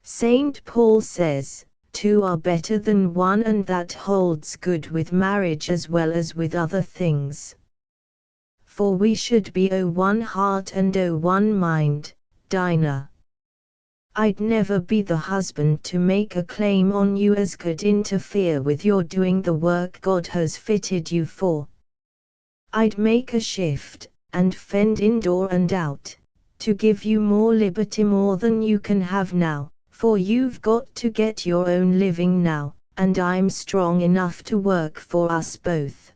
St. Paul says, 2 are better than 1, and that holds good with marriage as well as with other things. For we should be o' one heart and o' one mind, Dinah. I'd never be the husband to make a claim on you as could interfere with your doing the work God has fitted you for. I'd make a shift, and fend indoor and out, to give you more liberty, more than you can have now, for you've got to get your own living now, and I'm strong enough to work for us both."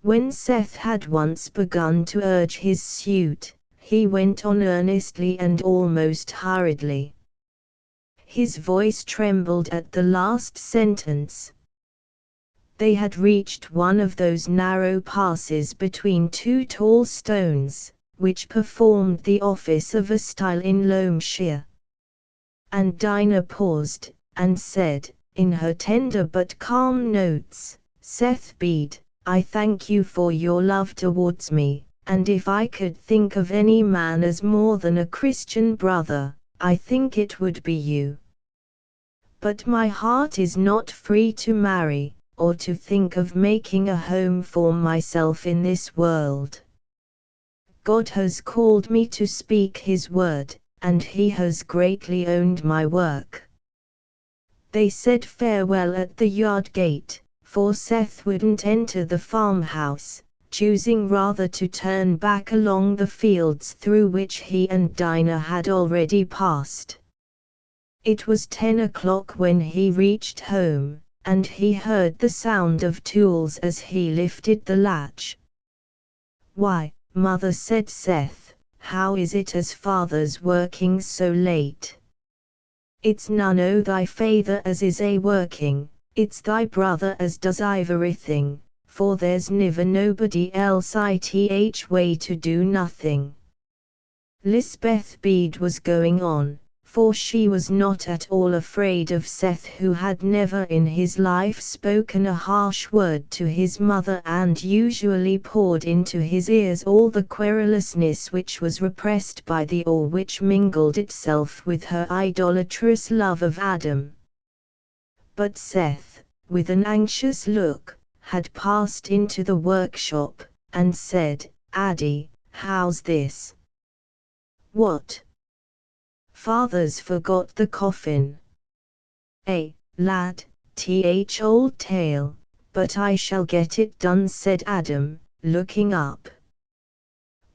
When Seth had once begun to urge his suit, he went on earnestly and almost hurriedly. His voice trembled at the last sentence. They had reached one of those narrow passes between 2 tall stones, which performed the office of a stile in Loamshire. And Dinah paused, and said, in her tender but calm notes, "Seth Bede, I thank you for your love towards me, and if I could think of any man as more than a Christian brother, I think it would be you. But my heart is not free to marry, or to think of making a home for myself in this world. God has called me to speak His word, and He has greatly owned my work. They said farewell at the yard gate, for Seth wouldn't enter the farmhouse, choosing rather to turn back along the fields through which he and Dinah had already passed. It was 10 o'clock when he reached home, and he heard the sound of tools as he lifted the latch. "Why, Mother," said Seth, "how is it as father's working so late?" "It's none o' thy feyther as is a working, it's thy brother as does iverything, for there's niver nobody else ith way to do nothing." Lisbeth Bede was going on, for she was not at all afraid of Seth, who had never in his life spoken a harsh word to his mother and usually poured into his ears all the querulousness which was repressed by the awe which mingled itself with her idolatrous love of Adam. But Seth, with an anxious look, had passed into the workshop, and said, "Addie, how's this?" "What?" "Father's forgot the coffin." Lad, old tale, but I shall get it done," said Adam, looking up.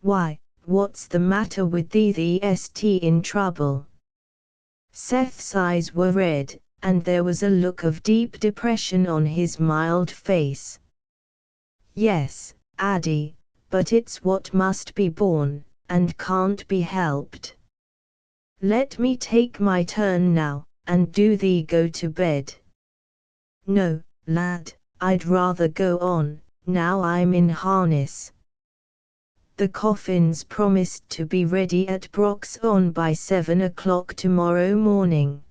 "Why, what's the matter with thee? Thest in trouble?" Seth's eyes were red, and there was a look of deep depression on his mild face. "Yes, Addie, but it's what must be borne, and can't be helped. Let me take my turn now, and do thee go to bed." "No, lad, I'd rather go on, now I'm in harness. The coffin's promised to be ready at Broxton by 7 o'clock tomorrow morning.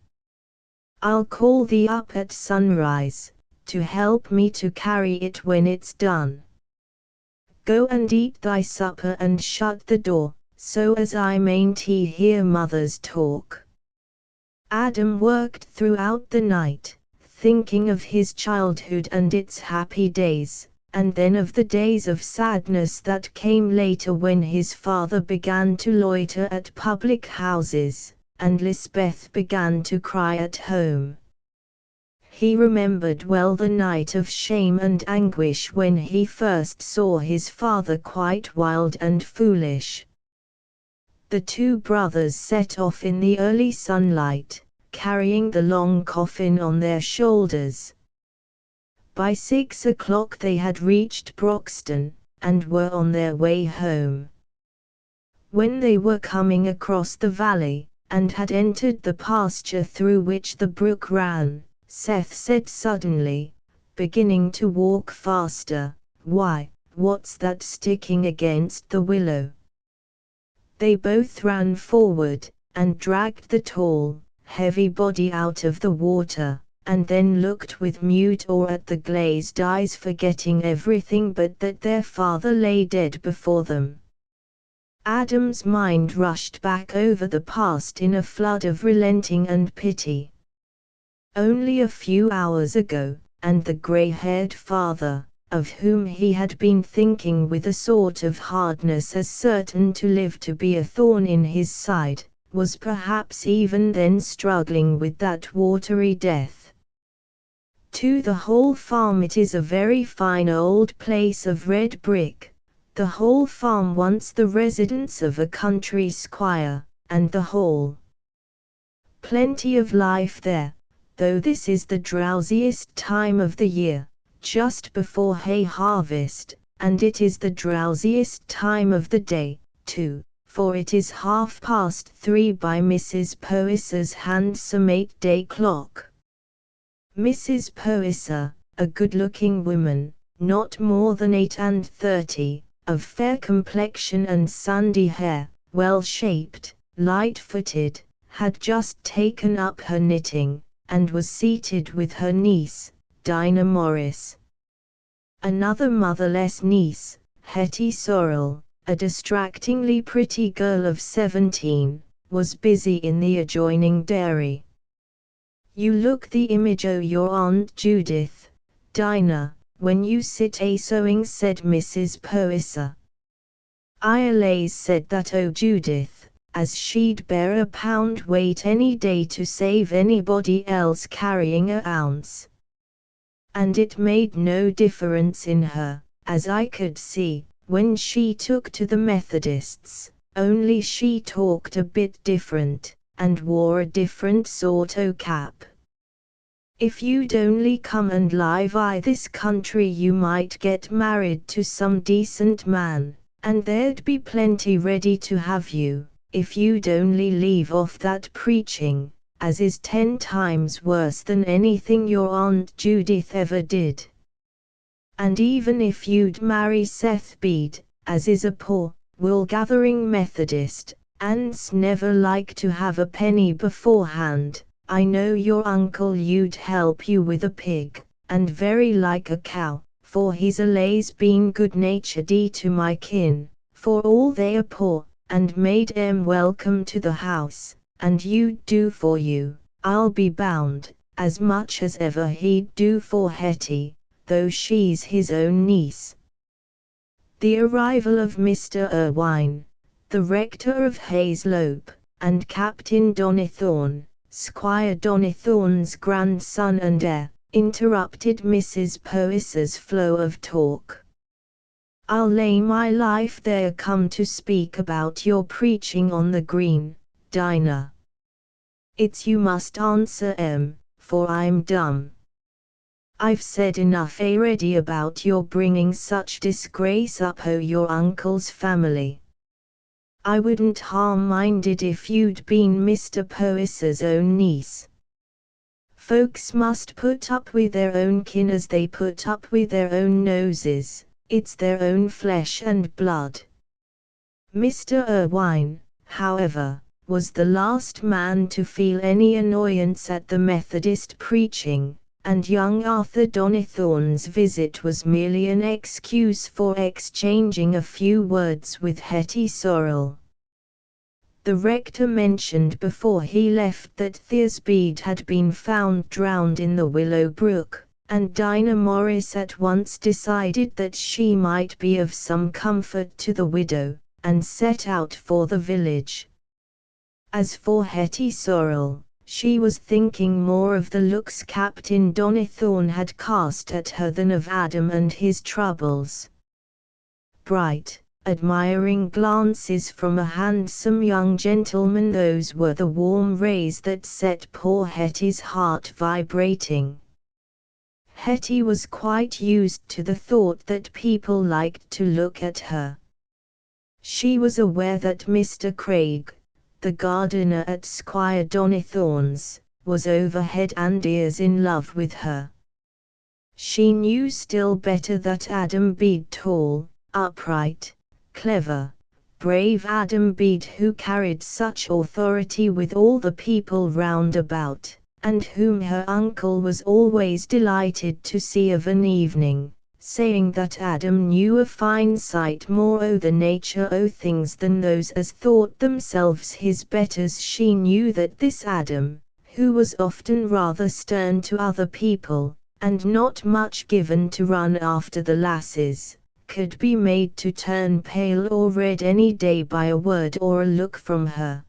I'll call thee up at sunrise, to help me to carry it when it's done. Go and eat thy supper and shut the door, so as I mayn't hear mother's talk." Adam worked throughout the night, thinking of his childhood and its happy days, and then of the days of sadness that came later when his father began to loiter at public houses, and Lisbeth began to cry at home. He remembered well the night of shame and anguish when he first saw his father quite wild and foolish. The two brothers set off in the early sunlight, carrying the long coffin on their shoulders. By 6 o'clock they had reached Broxton, and were on their way home. When they were coming across the valley, and had entered the pasture through which the brook ran, Seth said suddenly, beginning to walk faster, "Why, what's that sticking against the willow?" They both ran forward, and dragged the tall, heavy body out of the water, and then looked with mute awe at the glazed eyes, forgetting everything but that their father lay dead before them. Adam's mind rushed back over the past in a flood of relenting and pity. Only a few hours ago, and the grey-haired father, of whom he had been thinking with a sort of hardness as certain to live to be a thorn in his side, was perhaps even then struggling with that watery death. To the whole farm it is a very fine old place of red brick, the whole farm once the residence of a country squire, and the whole. Plenty of life there, though this is the drowsiest time of the year, just before hay harvest, and it is the drowsiest time of the day, too, for it is 3:30 by Mrs. Poyser's handsome 8-day clock. Mrs. Poyser, a good-looking woman, not more than 38, of fair complexion and sandy hair, well-shaped, light-footed, had just taken up her knitting, and was seated with her niece, Dinah Morris. Another motherless niece, Hetty Sorrel, a distractingly pretty girl of 17, was busy in the adjoining dairy. "You look the image o' your Aunt Judith, Dinah, when you sit a-sewing," said Mrs. Poyser. "I allays said that o' Judith, as she'd bear a pound weight any day to save anybody else carrying a ounce. And it made no difference in her, as I could see, when she took to the Methodists, only she talked a bit different, and wore a different sort o' cap. If you'd only come and live I this country you might get married to some decent man, and there'd be plenty ready to have you, if you'd only leave off that preaching, as is 10 times worse than anything your Aunt Judith ever did. And even if you'd marry Seth Bede, as is a poor, wool-gathering Methodist, and's never like to have a penny beforehand, I know your uncle you'd help you with a pig, and very like a cow, for he's allays been good-natured to my kin, for all they are poor, and made 'em welcome to the house, and you'd do for you, I'll be bound, as much as ever he'd do for Hetty, though she's his own niece." The arrival of Mr. Irwine, the rector of Hayslope, and Captain Donnithorne, Squire Donnithorne's grandson and heir, interrupted Mrs. Poyser's flow of talk. "I'll lay my life they're come to speak about your preaching on the green, Dinah. It's you must answer 'em, for I'm dumb. I've said enough already about your bringing such disgrace up o' your uncle's family. I wouldn't harm minded if you'd been Mr. Poyser's own niece. Folks must put up with their own kin as they put up with their own noses, it's their own flesh and blood." Mr. Irwine, however, was the last man to feel any annoyance at the Methodist preaching, and young Arthur Donnithorne's visit was merely an excuse for exchanging a few words with Hetty Sorrel. The rector mentioned before he left that Thiers Bede had been found drowned in the Willow Brook, and Dinah Morris at once decided that she might be of some comfort to the widow, and set out for the village. As for Hetty Sorrel, she was thinking more of the looks Captain Donnithorne had cast at her than of Adam and his troubles. Bright, admiring glances from a handsome young gentleman, those were the warm rays that set poor Hetty's heart vibrating. Hetty was quite used to the thought that people liked to look at her. She was aware that Mr. Craig, the gardener at Squire Donnithorne's, was over head and ears in love with her. She knew still better that Adam Bede, tall, upright, clever, brave Adam Bede, who carried such authority with all the people round about, and whom her uncle was always delighted to see of an evening, saying that Adam knew a fine sight more o' the nature o' things than those as thought themselves his betters. She knew that this Adam, who was often rather stern to other people, and not much given to run after the lasses, could be made to turn pale or red any day by a word or a look from her.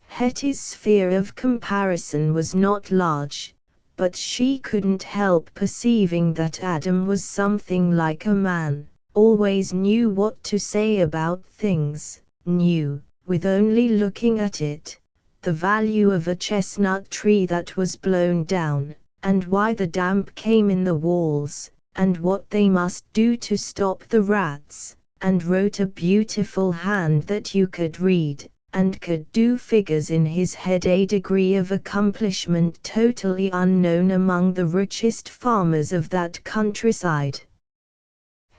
Hetty's sphere of comparison was not large, but she couldn't help perceiving that Adam was something like a man, always knew what to say about things, knew, with only looking at it, the value of a chestnut tree that was blown down, and why the damp came in the walls, and what they must do to stop the rats, and wrote a beautiful hand that you could read, and could do figures in his head, a degree of accomplishment totally unknown among the richest farmers of that countryside.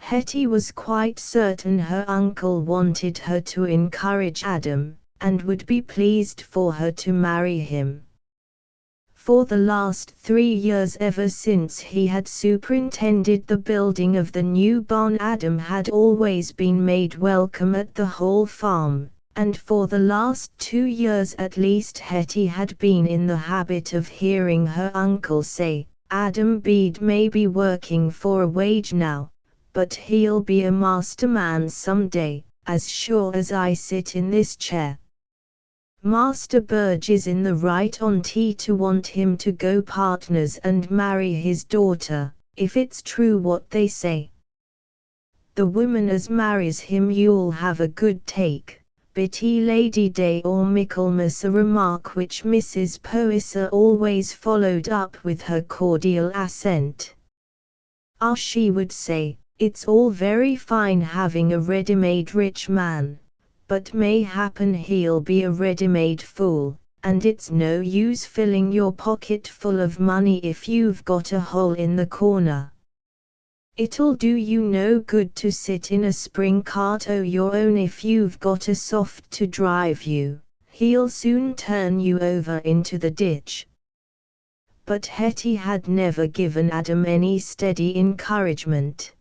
Hetty was quite certain her uncle wanted her to encourage Adam, and would be pleased for her to marry him. For the last 3 years, ever since he had superintended the building of the new barn, Adam had always been made welcome at the whole farm, and for the last 2 years at least Hetty had been in the habit of hearing her uncle say, "Adam Bede may be working for a wage now, but he'll be a masterman some day, as sure as I sit in this chair. Master Burge is in the right on't to want him to go partners and marry his daughter, if it's true what they say. The woman as marries him you'll have a good take, Bitty Lady Day or Michaelmas," a remark which Mrs. Poyser always followed up with her cordial assent. "Ah," she would say, "it's all very fine having a ready-made rich man, but may happen he'll be a ready-made fool, and it's no use filling your pocket full of money if you've got a hole in the corner. It'll do you no good to sit in a spring cart o' your own if you've got a soft to drive you, he'll soon turn you over into the ditch." But Hetty had never given Adam any steady encouragement.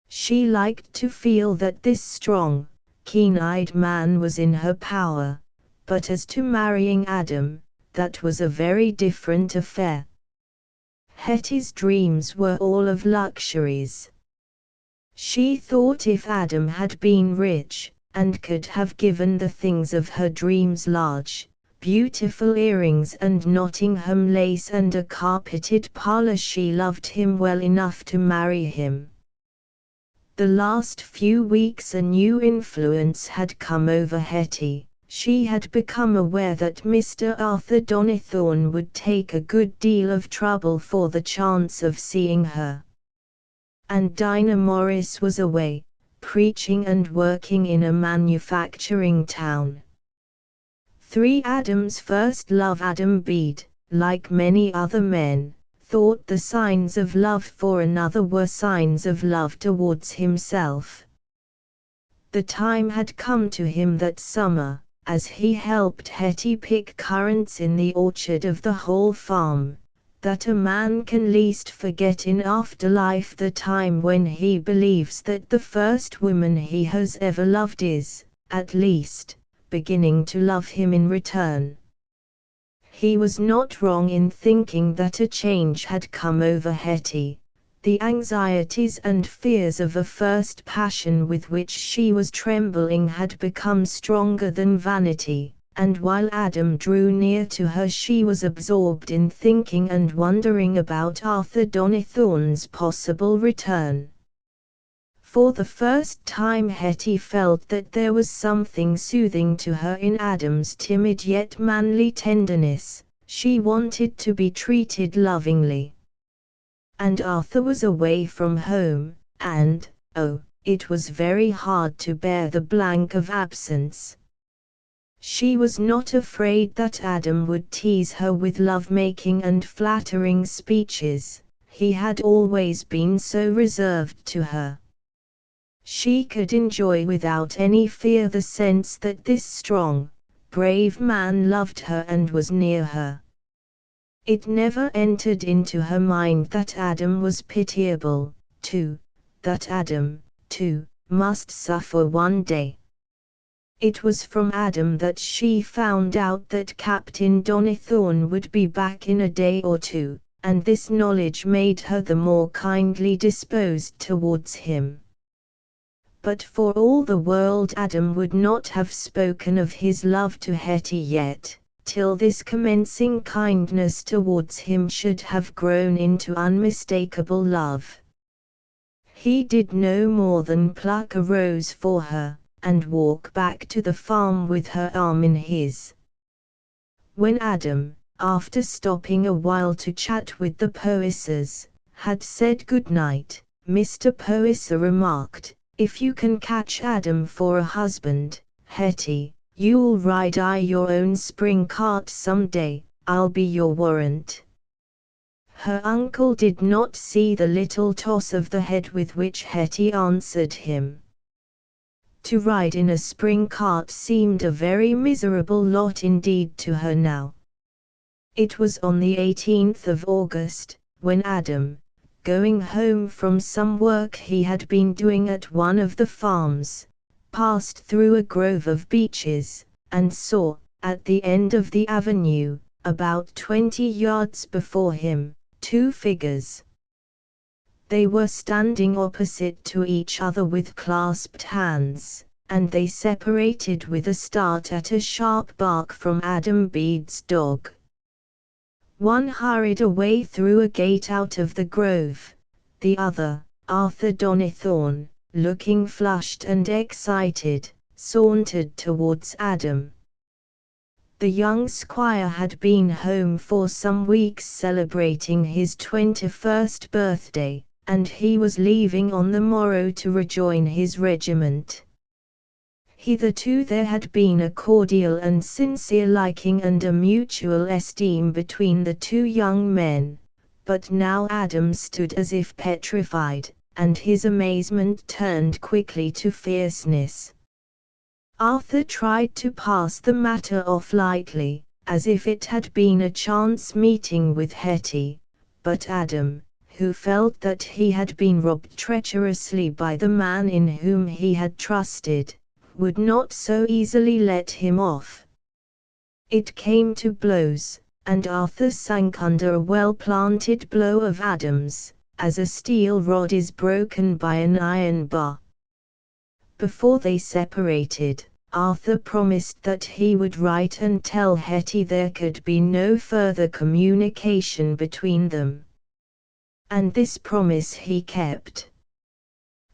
She liked to feel that this strong, keen-eyed man was in her power, but as to marrying Adam, that was a very different affair. Hetty's dreams were all of luxuries. She thought if Adam had been rich, and could have given the things of her dreams, large, beautiful earrings and Nottingham lace and a carpeted parlour, she loved him well enough to marry him. The last few weeks a new influence had come over Hetty. She had become aware that Mr. Arthur Donnithorne would take a good deal of trouble for the chance of seeing her. And Dinah Morris was away, preaching and working in a manufacturing town. 3. Adam's first love. Adam Bede, like many other men, thought the signs of love for another were signs of love towards himself. The time had come to him that summer, as he helped Hetty pick currants in the orchard of the whole farm, that a man can least forget in afterlife the time when he believes that the first woman he has ever loved is, at least, beginning to love him in return. He was not wrong in thinking that a change had come over Hetty. The anxieties and fears of a first passion with which she was trembling had become stronger than vanity, and while Adam drew near to her she was absorbed in thinking and wondering about Arthur Donnithorne's possible return. For the first time Hetty felt that there was something soothing to her in Adam's timid yet manly tenderness. She wanted to be treated lovingly. And Arthur was away from home, and, oh, it was very hard to bear the blank of absence. She was not afraid that Adam would tease her with love-making and flattering speeches. He had always been so reserved to her. She could enjoy without any fear the sense that this strong, brave man loved her and was near her. It never entered into her mind that Adam was pitiable, too, that Adam, too, must suffer one day. It was from Adam that she found out that Captain Donnithorne would be back in a day or two, and this knowledge made her the more kindly disposed towards him. But for all the world Adam would not have spoken of his love to Hetty yet, till this commencing kindness towards him should have grown into unmistakable love. He did no more than pluck a rose for her, and walk back to the farm with her arm in his. When Adam, after stopping a while to chat with the Poysers, had said good night, Mr. Poyser remarked, "If you can catch Adam for a husband, Hetty, you'll ride your own spring cart some day, I'll be your warrant." Her uncle did not see the little toss of the head with which Hetty answered him. To ride in a spring cart seemed a very miserable lot indeed to her now. It was on the 18th of August, when Adam, going home from some work he had been doing at one of the farms, passed through a grove of beeches, and saw, at the end of the avenue, about 20 yards before him, two figures. They were standing opposite to each other with clasped hands, and they separated with a start at a sharp bark from Adam Bede's dog. One hurried away through a gate out of the grove, the other, Arthur Donnithorne, looking flushed and excited, sauntered towards Adam. The young squire had been home for some weeks celebrating his 21st birthday, and he was leaving on the morrow to rejoin his regiment. Hitherto there had been a cordial and sincere liking and a mutual esteem between the two young men, but now Adam stood as if petrified, and his amazement turned quickly to fierceness. Arthur tried to pass the matter off lightly, as if it had been a chance meeting with Hetty, but Adam, who felt that he had been robbed treacherously by the man in whom he had trusted, would not so easily let him off. It came to blows, and Arthur sank under a well-planted blow of Adam's, as a steel rod is broken by an iron bar. Before they separated, Arthur promised that he would write and tell Hetty there could be no further communication between them. And this promise he kept.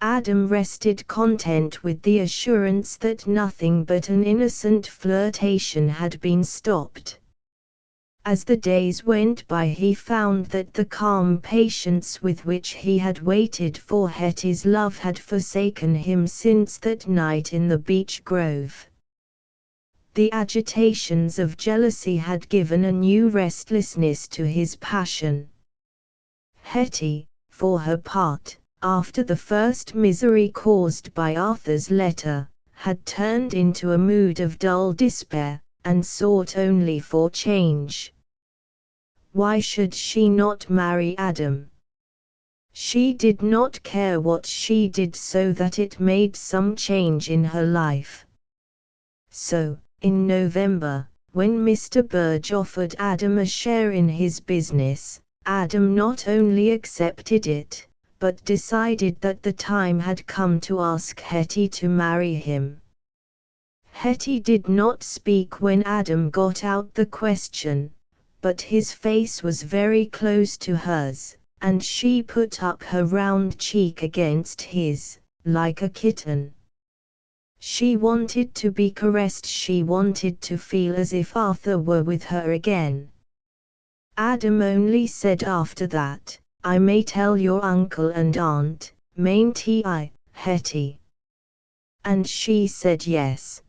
Adam rested content with the assurance that nothing but an innocent flirtation had been stopped. As the days went by he found that the calm patience with which he had waited for Hetty's love had forsaken him since that night in the beech grove. The agitations of jealousy had given a new restlessness to his passion. Hetty, for her part, after the first misery caused by Arthur's letter, had turned into a mood of dull despair, and sought only for change. Why should she not marry Adam? She did not care what she did so that it made some change in her life. So, in November, when Mr. Burge offered Adam a share in his business, Adam not only accepted it, but decided that the time had come to ask Hetty to marry him. Hetty did not speak when Adam got out the question, but his face was very close to hers, and she put up her round cheek against his, like a kitten. She wanted to be caressed, she wanted to feel as if Arthur were with her again. Adam only said after that, "I may tell your uncle and aunt, mayn't I, Hetty?" And she said yes.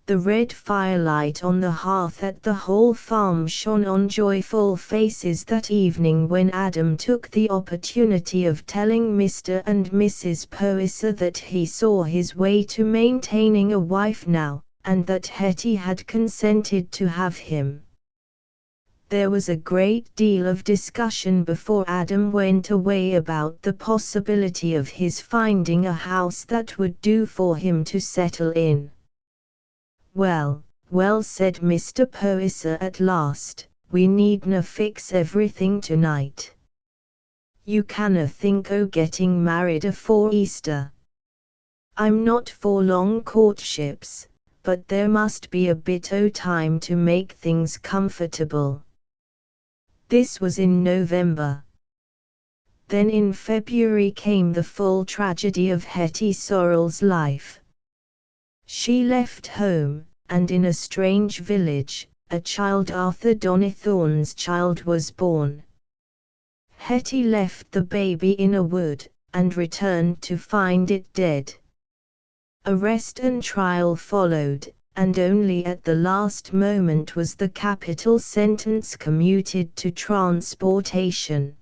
The red firelight on the hearth at the Hall Farm shone on joyful faces that evening when Adam took the opportunity of telling Mr. and Mrs. Poyser that he saw his way to maintaining a wife now, and that Hetty had consented to have him. There was a great deal of discussion before Adam went away about the possibility of his finding a house that would do for him to settle in. "Well, well," said Mr. Poyser at last, "we needna fix everything tonight. You canna think o' getting married afore Easter. I'm not for long courtships, but there must be a bit o' time to make things comfortable." This was in November. Then in February came the full tragedy of Hetty Sorrel's life. She left home, and in a strange village, a child, Arthur Donnithorne's child, was born. Hetty left the baby in a wood, and returned to find it dead. Arrest and trial followed, and only at the last moment was the capital sentence commuted to transportation.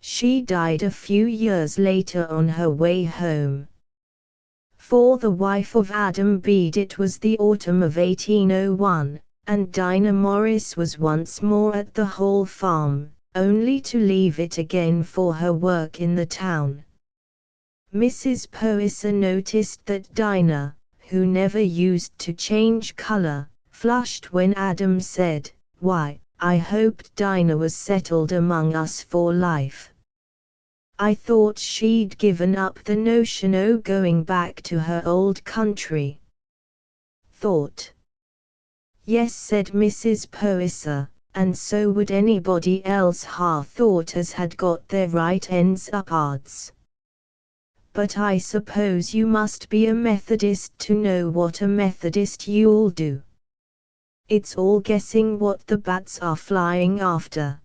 She died a few years later on her way home. For the wife of Adam Bede it was the autumn of 1801, and Dinah Morris was once more at the Hall farm, only to leave it again for her work in the town. Mrs. Poyser noticed that Dinah, who never used to change color, flushed when Adam said, "Why, I hoped Dinah was settled among us for life. I thought she'd given up the notion o' going back to her old country." "Thought? Yes," said Mrs. Poyser, "and so would anybody else ha' thought as had got their right ends upards. But I suppose you must be a Methodist to know what a Methodist you'll do. It's all guessing what the bats are flying after."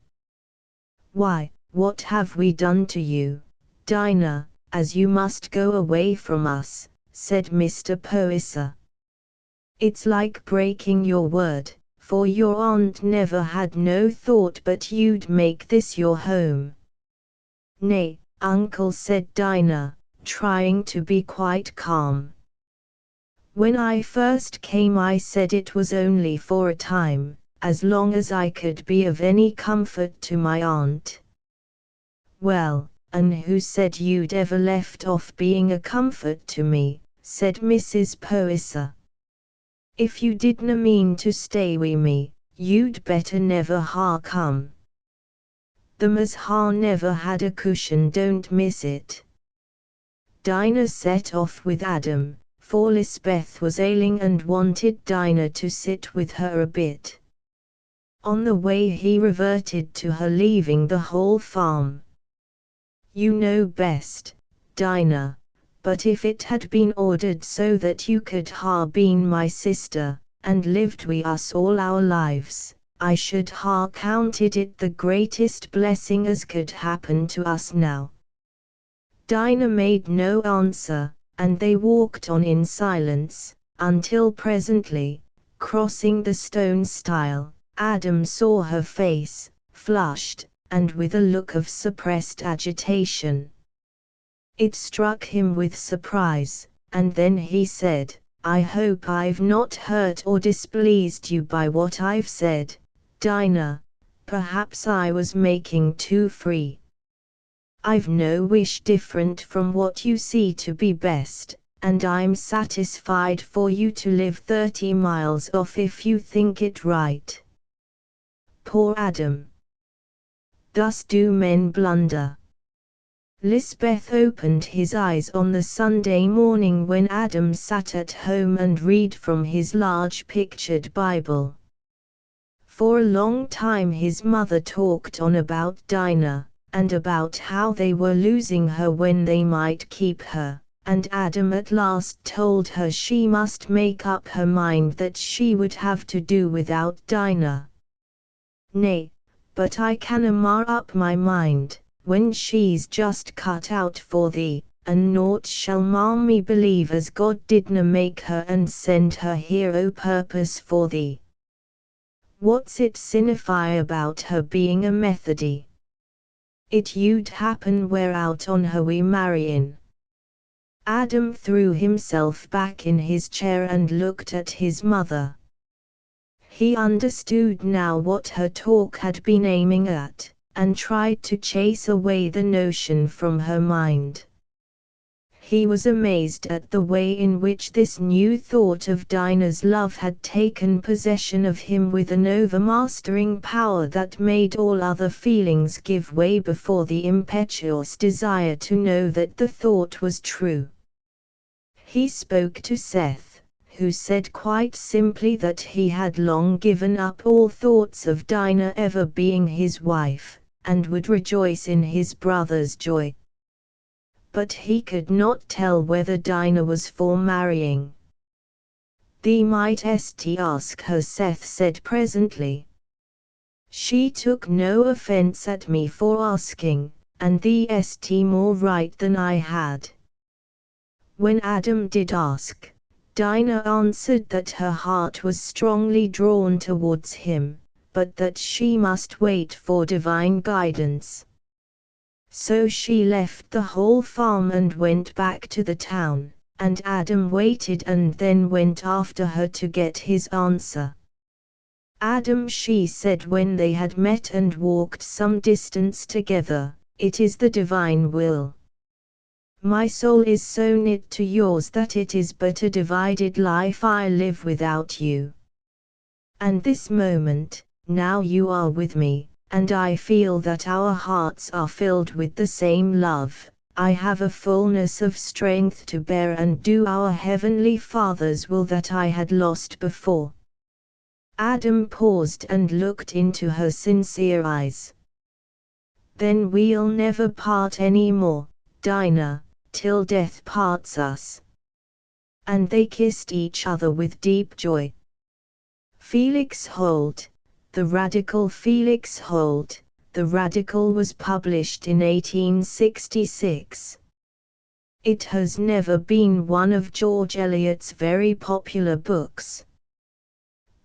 "Why, what have we done to you, Dinah, as you must go away from us?" said Mr. Poyser. "It's like breaking your word, for your aunt never had no thought but you'd make this your home." "Nay, uncle," said Dinah, trying to be quite calm. "When I first came I said it was only for a time, as long as I could be of any comfort to my aunt." "Well, and who said you'd ever left off being a comfort to me?" said Mrs. Poyser. "If you didna mean to stay wi' me, you'd better never ha' come. Them as ha' never had a cushion don't miss it." Dinah set off with Adam, for Lisbeth was ailing and wanted Dinah to sit with her a bit. On the way he reverted to her leaving the whole farm. "You know best, Dinah, but if it had been ordered so that you could ha' been my sister, and lived wi' us all our lives, I should ha' counted it the greatest blessing as could happen to us now." Dinah made no answer, and they walked on in silence, until presently, crossing the stone stile, Adam saw her face, flushed, and with a look of suppressed agitation. It struck him with surprise, and then he said, "I hope I've not hurt or displeased you by what I've said, Dinah. Perhaps I was making too free. I've no wish different from what you see to be best, and I'm satisfied for you to live 30 miles off if you think it right." Poor Adam! Thus do men blunder. Lisbeth opened his eyes on the Sunday morning when Adam sat at home and read from his large pictured Bible. For a long time his mother talked on about Dinah, and about how they were losing her when they might keep her, and Adam at last told her she must make up her mind that she would have to do without Dinah. "Nay, but I canna mar up my mind, when she's just cut out for thee, and naught shall mar me believe as God didna make her and send her here o' purpose for thee. What's it signify about her being a Methody? It you'd happen wear out on her wi' marryin'." Adam threw himself back in his chair and looked at his mother. He understood now what her talk had been aiming at, and tried to chase away the notion from her mind. He was amazed at the way in which this new thought of Dinah's love had taken possession of him with an overmastering power that made all other feelings give way before the impetuous desire to know that the thought was true. He spoke to Seth, who said quite simply that he had long given up all thoughts of Dinah ever being his wife, and would rejoice in his brother's joy. But he could not tell whether Dinah was for marrying. "Thee might ask her," Seth said presently. "She took no offense at me for asking, and thee more right than I had." When Adam did ask, Dinah answered that her heart was strongly drawn towards him, but that she must wait for divine guidance. So she left the whole farm and went back to the town, and Adam waited and then went after her to get his answer. Adam, she said when they had met and walked some distance together, it is the divine will. My soul is so knit to yours that it is but a divided life I live without you. And this moment, now you are with me, and I feel that our hearts are filled with the same love, I have a fullness of strength to bear and do our Heavenly Father's will that I had lost before. Adam paused and looked into her sincere eyes. Then we'll never part any more, Dinah, till death parts us. And they kissed each other with deep joy. Felix Holt, the radical Felix Holt, the Radical was published in 1866. It has never been one of George Eliot's very popular books.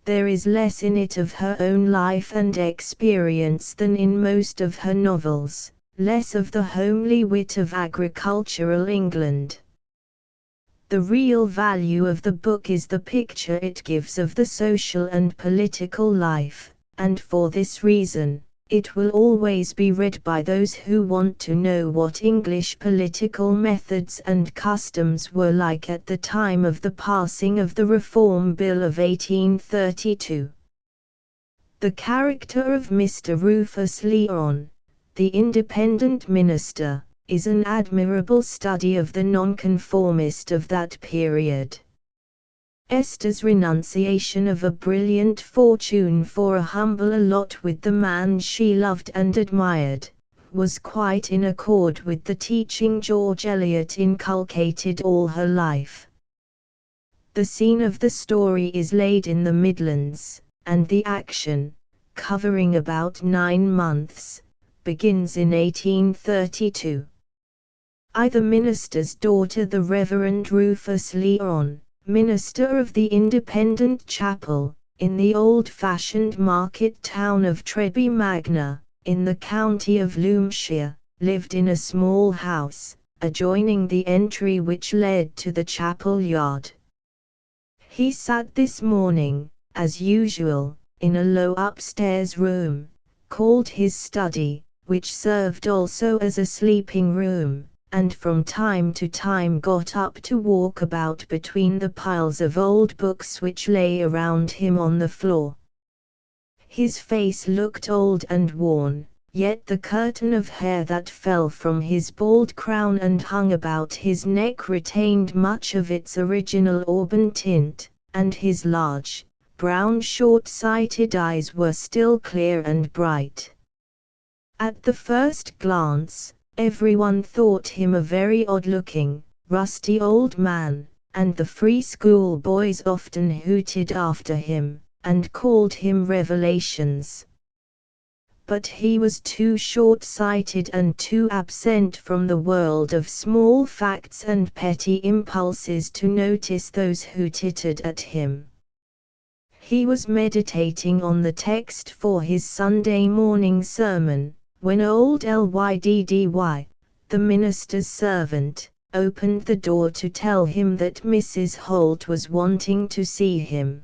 There is less in it of her own life and experience than in most of her novels, less of the homely wit of agricultural England. The real value of the book is the picture it gives of the social and political life, and for this reason, it will always be read by those who want to know what English political methods and customs were like at the time of the passing of the Reform Bill of 1832. The character of Mr. Rufus Leon, the independent minister, is an admirable study of the nonconformist of that period. Esther's renunciation of a brilliant fortune for a humbler lot with the man she loved and admired, was quite in accord with the teaching George Eliot inculcated all her life. The scene of the story is laid in the Midlands, and the action, covering about 9 months, begins in 1832. The minister's daughter, the Reverend Rufus Leon, minister of the Independent Chapel, in the old-fashioned market town of Treby Magna, in the county of Loamshire, lived in a small house, adjoining the entry which led to the chapel yard. He sat this morning, as usual, in a low upstairs room, called his study, which served also as a sleeping room, and from time to time got up to walk about between the piles of old books which lay around him on the floor. His face looked old and worn, yet the curtain of hair that fell from his bald crown and hung about his neck retained much of its original auburn tint, and his large, brown short-sighted eyes were still clear and bright. At the first glance, everyone thought him a very odd-looking, rusty old man, and the free school boys often hooted after him, and called him Revelations. But he was too short-sighted and too absent from the world of small facts and petty impulses to notice those who tittered at him. He was meditating on the text for his Sunday morning sermon, when old Lyddy, the minister's servant, opened the door to tell him that Mrs. Holt was wanting to see him.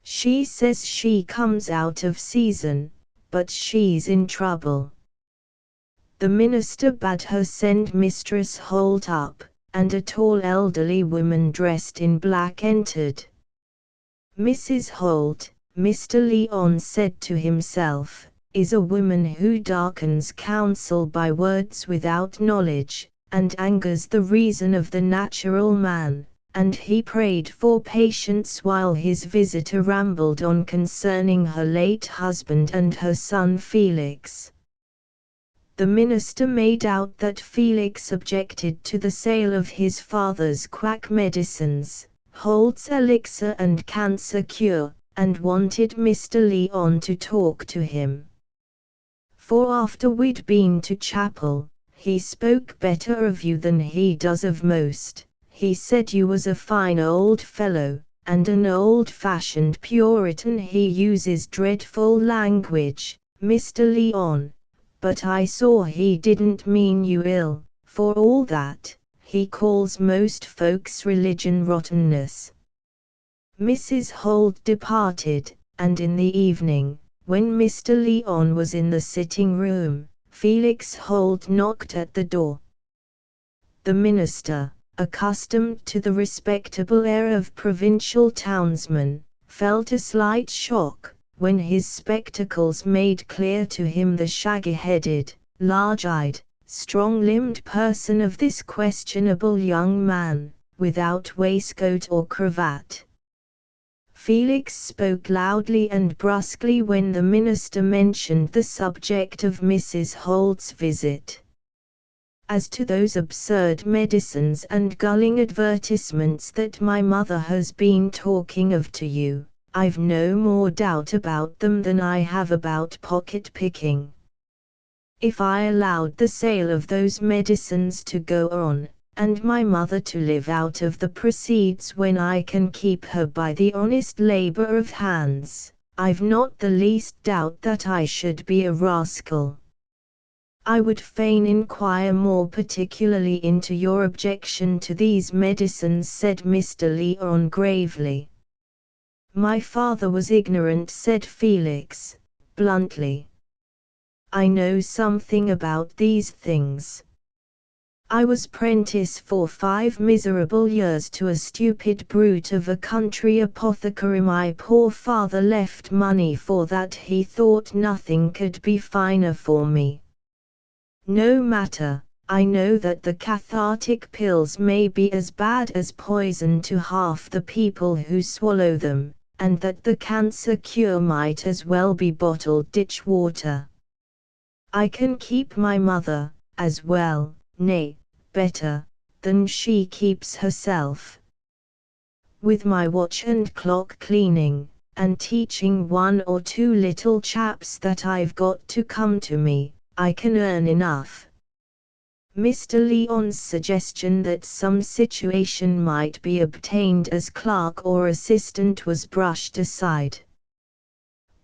She says she comes out of season, but she's in trouble. The minister bade her send Mistress Holt up, and a tall elderly woman dressed in black entered. Mrs. Holt, Mr. Leon said to himself, is a woman who darkens counsel by words without knowledge, and angers the reason of the natural man, and he prayed for patience while his visitor rambled on concerning her late husband and her son Felix. The minister made out that Felix objected to the sale of his father's quack medicines, Holt's elixir and cancer cure, and wanted Mr. Leon to talk to him. For after we'd been to chapel, he spoke better of you than he does of most. He said you was a fine old fellow, and an old-fashioned Puritan. He uses dreadful language, Mr. Leon, but I saw he didn't mean you ill, for all that, he calls most folks' religion rottenness. Mrs. Holt departed, and in the evening, when Mr. Leon was in the sitting room, Felix Holt knocked at the door. The minister, accustomed to the respectable air of provincial townsmen, felt a slight shock when his spectacles made clear to him the shaggy-headed, large-eyed, strong-limbed person of this questionable young man, without waistcoat or cravat. Felix spoke loudly and brusquely when the minister mentioned the subject of Mrs. Holt's visit. As to those absurd medicines and gulling advertisements that my mother has been talking of to you, I've no more doubt about them than I have about pocket-picking. If I allowed the sale of those medicines to go on, and my mother to live out of the proceeds when I can keep her by the honest labor of hands, I've not the least doubt that I should be a rascal. I would fain inquire more particularly into your objection to these medicines, said Mr. Leon gravely. My father was ignorant, said Felix, bluntly. I know something about these things. I was prentice for 5 miserable years to a stupid brute of a country apothecary. My poor father left money for that. He thought nothing could be finer for me. No matter, I know that the cathartic pills may be as bad as poison to half the people who swallow them, and that the cancer cure might as well be bottled ditch water. I can keep my mother, as well, nay, better, than she keeps herself. With my watch and clock cleaning, and teaching 1 or 2 little chaps that I've got to come to me, I can earn enough. Mr. Leon's suggestion that some situation might be obtained as clerk or assistant was brushed aside.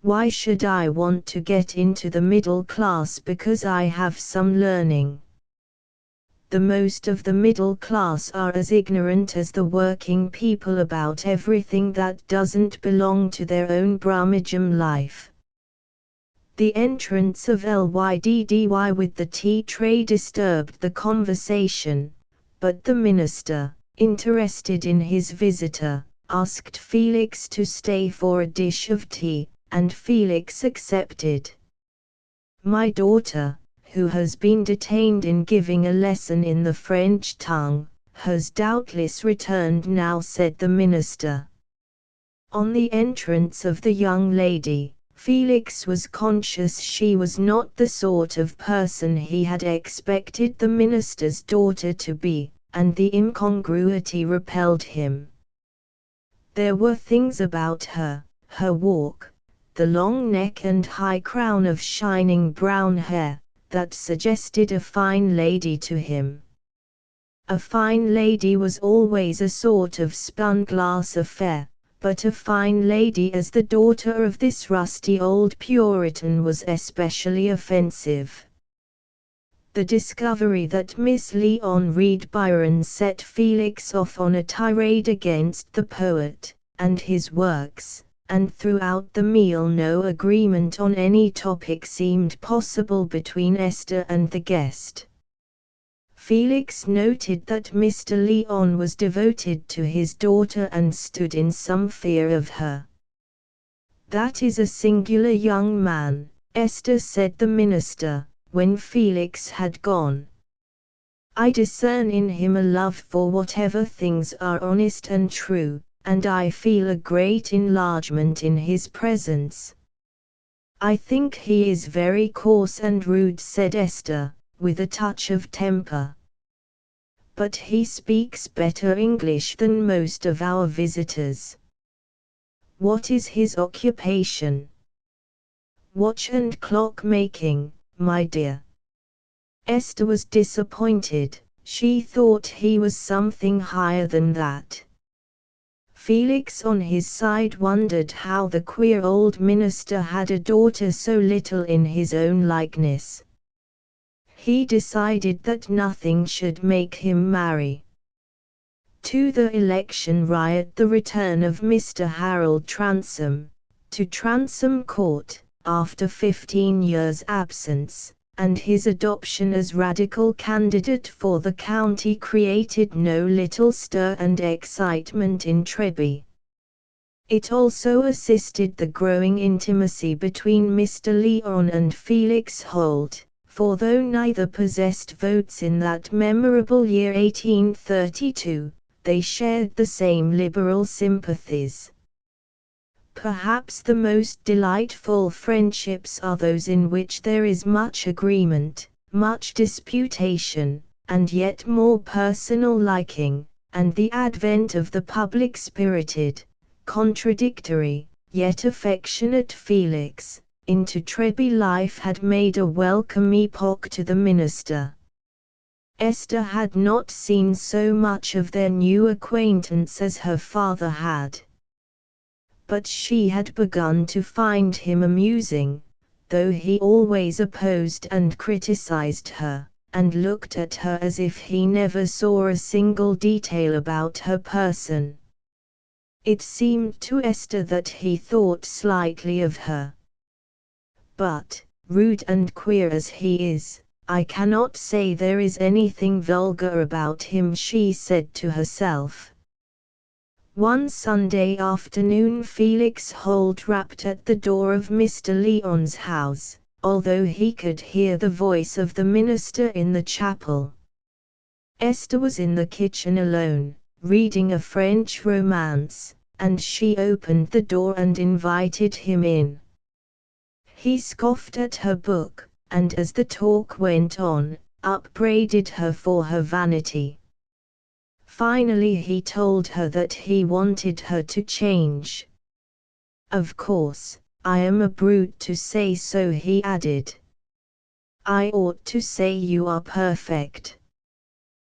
Why should I want to get into the middle class because I have some learning? The most of the middle class are as ignorant as the working people about everything that doesn't belong to their own brummagem life. The entrance of Lyddy with the tea tray disturbed the conversation, but the minister, interested in his visitor, asked Felix to stay for a dish of tea, and Felix accepted. My daughter, who has been detained in giving a lesson in the French tongue, has doubtless returned now, said the minister. On the entrance of the young lady, Felix was conscious she was not the sort of person he had expected the minister's daughter to be, and the incongruity repelled him. There were things about her, her walk, the long neck and high crown of shining brown hair, that suggested a fine lady to him. A fine lady was always a sort of spun-glass affair, but a fine lady as the daughter of this rusty old Puritan was especially offensive. The discovery that Miss Leon read Byron set Felix off on a tirade against the poet, and his works, and throughout the meal no agreement on any topic seemed possible between Esther and the guest. Felix noted that Mr. Leon was devoted to his daughter and stood in some fear of her. That is a singular young man, Esther, said the minister, when Felix had gone. I discern in him a love for whatever things are honest and true, and I feel a great enlargement in his presence. I think he is very coarse and rude, said Esther, with a touch of temper. But he speaks better English than most of our visitors. What is his occupation? Watch and clock making, my dear. Esther was disappointed. She thought he was something higher than that. Felix on his side wondered how the queer old minister had a daughter so little in his own likeness. He decided that nothing should make him marry. To the election riot the return of Mr. Harold Transome, to Transome Court, after 15 years' absence, and his adoption as radical candidate for the county created no little stir and excitement in Treby. It also assisted the growing intimacy between Mr. Lyon and Felix Holt, for though neither possessed votes in that memorable year 1832, they shared the same liberal sympathies. Perhaps the most delightful friendships are those in which there is much agreement, much disputation, and yet more personal liking, and the advent of the public-spirited, contradictory, yet affectionate Felix, into Treby life had made a welcome epoch to the minister. Esther had not seen so much of their new acquaintance as her father had. But she had begun to find him amusing, though he always opposed and criticized her, and looked at her as if he never saw a single detail about her person. It seemed to Esther that he thought slightly of her. But, rude and queer as he is, I cannot say there is anything vulgar about him, she said to herself. One Sunday afternoon Felix Holt rapped at the door of Mr. Lyon's house, although he could hear the voice of the minister in the chapel. Esther was in the kitchen alone, reading a French romance, and she opened the door and invited him in. He scoffed at her book, and as the talk went on, upbraided her for her vanity. Finally he told her that he wanted her to change. Of course, I am a brute to say so, he added. I ought to say you are perfect.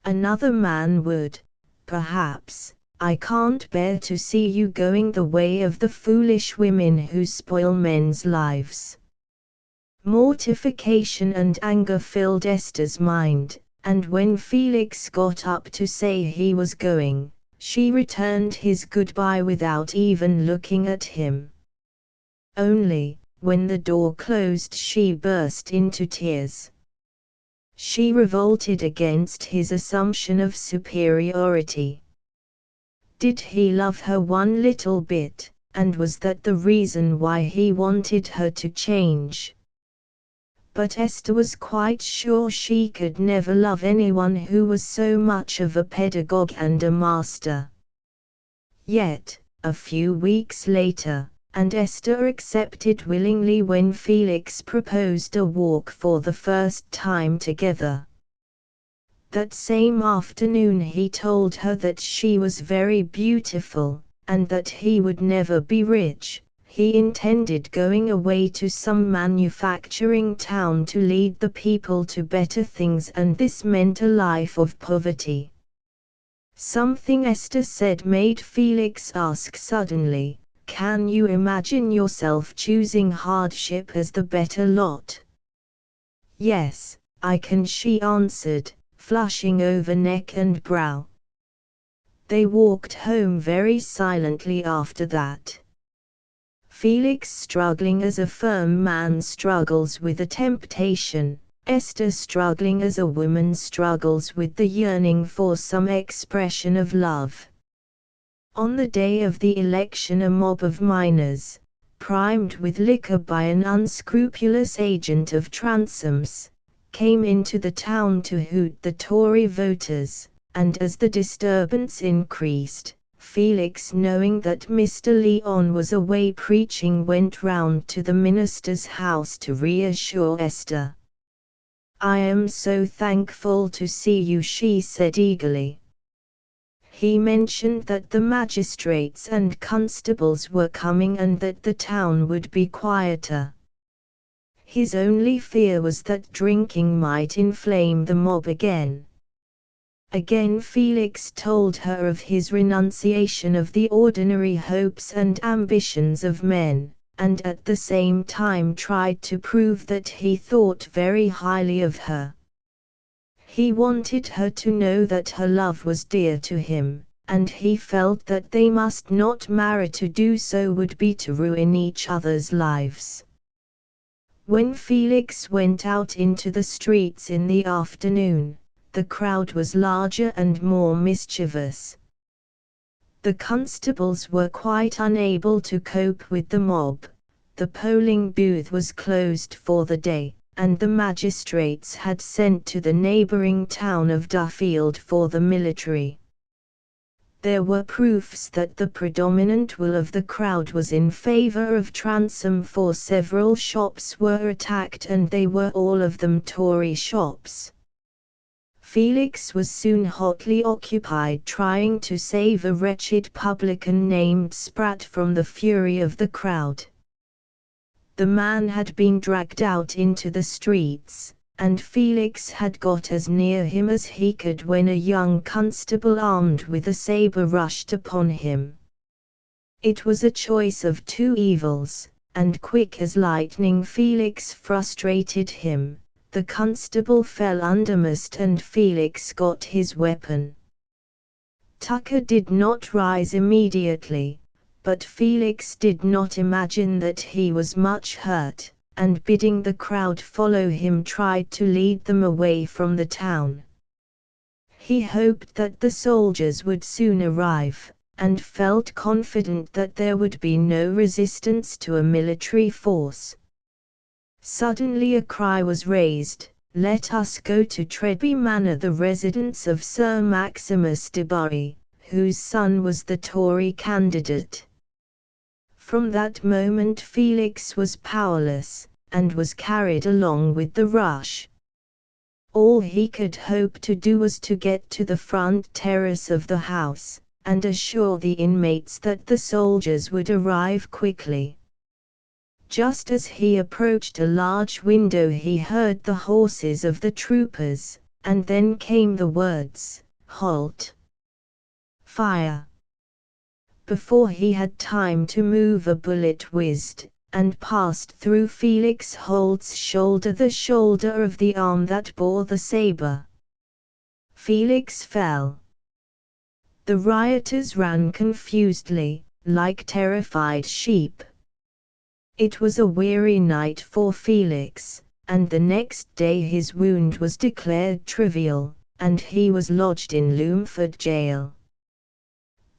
Another man would, perhaps. I can't bear to see you going the way of the foolish women who spoil men's lives. Mortification and anger filled Esther's mind, and when Felix got up to say he was going, she returned his goodbye without even looking at him. Only, when the door closed, she burst into tears. She revolted against his assumption of superiority. Did he love her one little bit, and was that the reason why he wanted her to change? But Esther was quite sure she could never love anyone who was so much of a pedagogue and a master. Yet, a few weeks later, and Esther accepted willingly when Felix proposed a walk for the first time together. That same afternoon he told her that she was very beautiful, and that he would never be rich. He intended going away to some manufacturing town to lead the people to better things, and this meant a life of poverty. Something Esther said made Felix ask suddenly, "Can you imagine yourself choosing hardship as the better lot?" "Yes, I can," she answered, flushing over neck and brow. They walked home very silently after that. Felix struggling as a firm man struggles with a temptation, Esther struggling as a woman struggles with the yearning for some expression of love. On the day of the election a mob of miners, primed with liquor by an unscrupulous agent of Transome's, came into the town to hoot the Tory voters, and as the disturbance increased, Felix, knowing that Mr. Lyon was away preaching, went round to the minister's house to reassure Esther. "I am so thankful to see you," she said eagerly. He mentioned that the magistrates and constables were coming and that the town would be quieter. His only fear was that drinking might inflame the mob again. Again Felix told her of his renunciation of the ordinary hopes and ambitions of men, and at the same time tried to prove that he thought very highly of her. He wanted her to know that her love was dear to him, and he felt that they must not marry. To do so would be to ruin each other's lives. When Felix went out into the streets in the afternoon, the crowd was larger and more mischievous. The constables were quite unable to cope with the mob. The polling booth was closed for the day, and the magistrates had sent to the neighboring town of Duffield for the military. There were proofs that the predominant will of the crowd was in favor of Transome, for several shops were attacked and they were all of them Tory shops. Felix was soon hotly occupied trying to save a wretched publican named Spratt from the fury of the crowd. The man had been dragged out into the streets, and Felix had got as near him as he could when a young constable armed with a sabre rushed upon him. It was a choice of two evils, and quick as lightning Felix frustrated him. The constable fell undermost and Felix got his weapon. Tucker did not rise immediately, but Felix did not imagine that he was much hurt, and bidding the crowd follow him tried to lead them away from the town. He hoped that the soldiers would soon arrive, and felt confident that there would be no resistance to a military force. Suddenly a cry was raised, "Let us go to Treadby Manor," the residence of Sir Maximus de Bury, whose son was the Tory candidate. From that moment Felix was powerless, and was carried along with the rush. All he could hope to do was to get to the front terrace of the house, and assure the inmates that the soldiers would arrive quickly. Just as he approached a large window he heard the horses of the troopers, and then came the words, "Halt! Fire!" Before he had time to move a bullet whizzed, and passed through Felix Holt's shoulder, the shoulder of the arm that bore the sabre. Felix fell. The rioters ran confusedly, like terrified sheep. It was a weary night for Felix, and the next day his wound was declared trivial, and he was lodged in Loomford jail.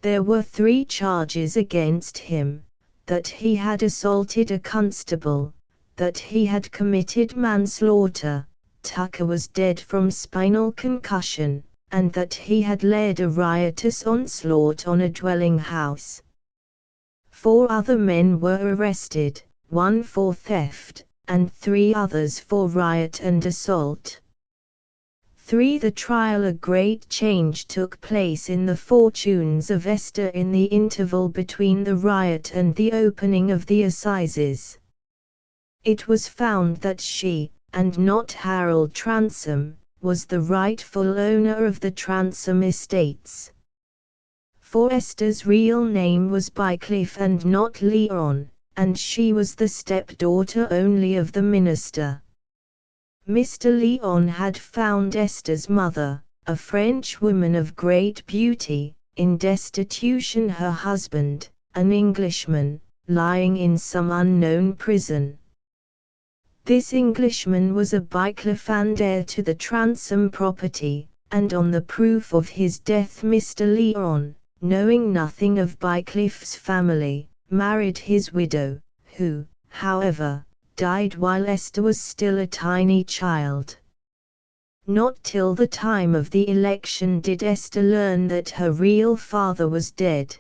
There were 3 charges against him: that he had assaulted a constable, that he had committed manslaughter, Tucker was dead from spinal concussion, and that he had led a riotous onslaught on a dwelling house. 4 other men were arrested, 1 for theft, and 3 others for riot and assault. 3. The trial. A great change took place in the fortunes of Esther in the interval between the riot and the opening of the assizes. It was found that she, and not Harold Transome, was the rightful owner of the Transome estates. For Esther's real name was Bycliffe and not Leon, and she was the stepdaughter only of the minister. Mr. Leon had found Esther's mother, a French woman of great beauty, in destitution, her husband, an Englishman, lying in some unknown prison. This Englishman was a Bycliffe and heir to the Transome property, and on the proof of his death Mr. Leon, knowing nothing of Bycliffe's family, married his widow, who, however, died while Esther was still a tiny child. Not till the time of the election did Esther learn that her real father was dead.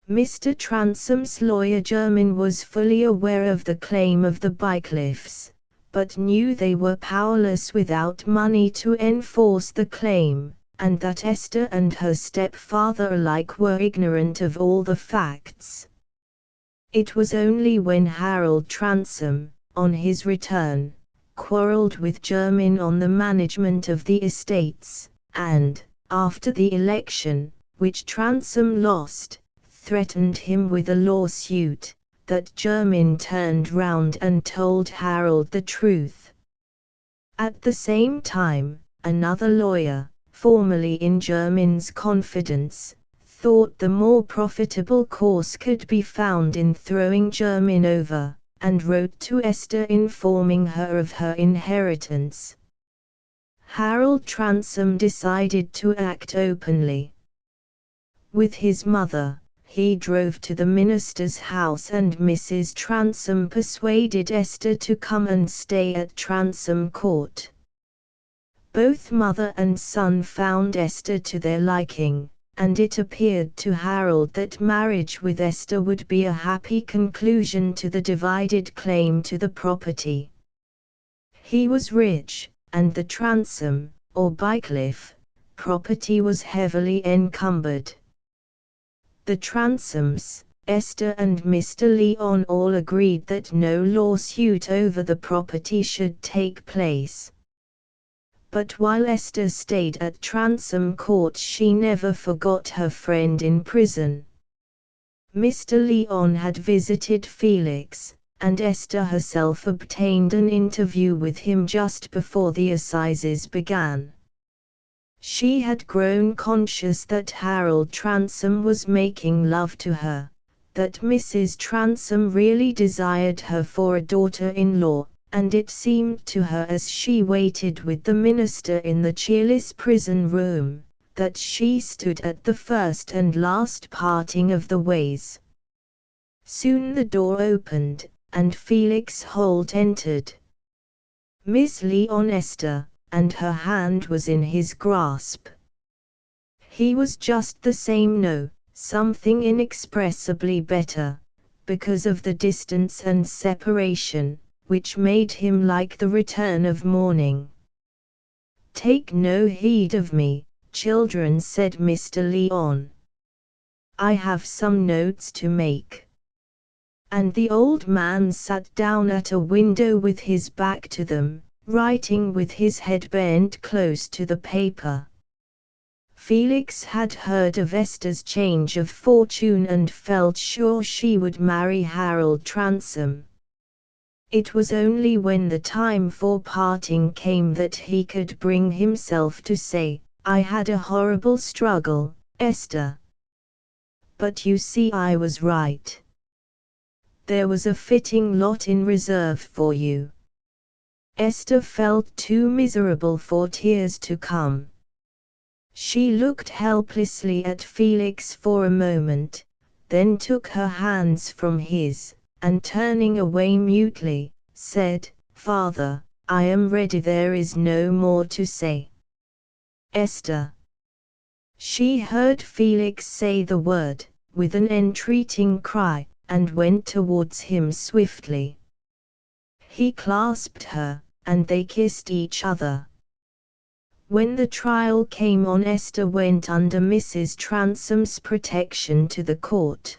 Mr. Transome's lawyer Jermyn was fully aware of the claim of the Bycliffes, but knew they were powerless without money to enforce the claim, and that Esther and her stepfather alike were ignorant of all the facts. It was only when Harold Transome, on his return, quarrelled with Jermyn on the management of the estates, and, after the election, which Transome lost, threatened him with a lawsuit, that Jermyn turned round and told Harold the truth. At the same time, another lawyer, formerly in Jermyn's confidence, thought the more profitable course could be found in throwing Jermyn over, and wrote to Esther informing her of her inheritance. Harold Transome decided to act openly. With his mother, he drove to the minister's house, and Mrs. Transome persuaded Esther to come and stay at Transome Court. Both mother and son found Esther to their liking, and it appeared to Harold that marriage with Esther would be a happy conclusion to the divided claim to the property. He was rich, and the Transome, or Bycliffe, property was heavily encumbered. The Transomes, Esther and Mr. Lyon all agreed that no lawsuit over the property should take place. But while Esther stayed at Transome Court, she never forgot her friend in prison. Mr. Lyon had visited Felix, and Esther herself obtained an interview with him just before the assizes began. She had grown conscious that Harold Transome was making love to her, that Mrs. Transome really desired her for a daughter-in-law, and it seemed to her as she waited with the minister in the cheerless prison room, that she stood at the first and last parting of the ways. Soon the door opened, and Felix Holt entered. Miss Lyon Esther, and her hand was in his grasp. He was just the same, no, something inexpressibly better, because of the distance and separation, which made him like the return of morning. "Take no heed of me, children," said Mr. Lyon. "I have some notes to make." And the old man sat down at a window with his back to them, writing with his head bent close to the paper. Felix had heard of Esther's change of fortune and felt sure she would marry Harold Transome. It was only when the time for parting came that he could bring himself to say, "I had a horrible struggle, Esther. But you see I was right. There was a fitting lot in reserve for you." Esther felt too miserable for tears to come. She looked helplessly at Felix for a moment, then took her hands from his, and turning away mutely, said, "Father, I am ready, there is no more to say." Esther. She heard Felix say the word, with an entreating cry, and went towards him swiftly. He clasped her, and they kissed each other. When the trial came on, Esther went under Mrs. Transome's protection to the court.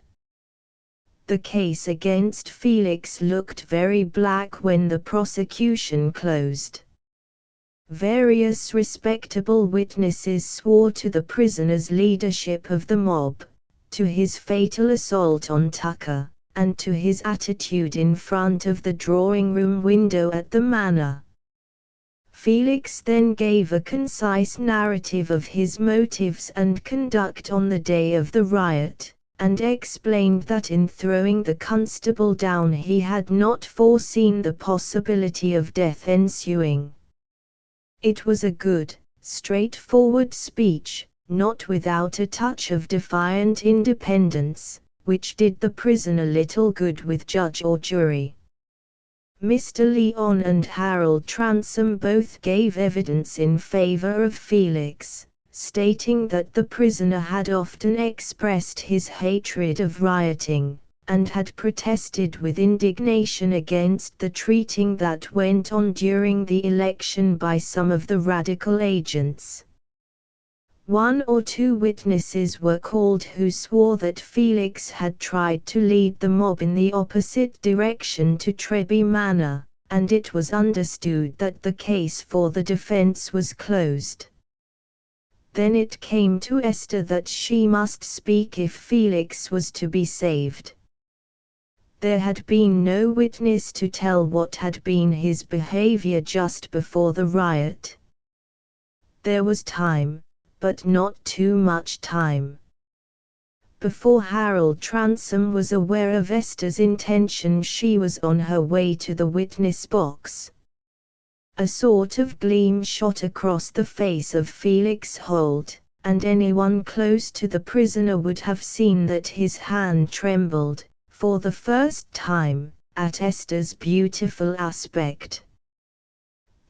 The case against Felix looked very black when the prosecution closed. Various respectable witnesses swore to the prisoner's leadership of the mob, to his fatal assault on Tucker, and to his attitude in front of the drawing-room window at the manor. Felix then gave a concise narrative of his motives and conduct on the day of the riot, and explained that in throwing the constable down he had not foreseen the possibility of death ensuing. It was a good, straightforward speech, not without a touch of defiant independence, which did the prisoner little good with judge or jury. Mr. Lyon and Harold Transome both gave evidence in favor of Felix, stating that the prisoner had often expressed his hatred of rioting, and had protested with indignation against the treating that went on during the election by some of the radical agents. One or two witnesses were called who swore that Felix had tried to lead the mob in the opposite direction to Treby Manor, and it was understood that the case for the defense was closed. Then it came to Esther that she must speak if Felix was to be saved. There had been no witness to tell what had been his behavior just before the riot. There was time, but not too much time. Before Harold Transome was aware of Esther's intention, she was on her way to the witness box. A sort of gleam shot across the face of Felix Holt, and anyone close to the prisoner would have seen that his hand trembled, for the first time, at Esther's beautiful aspect.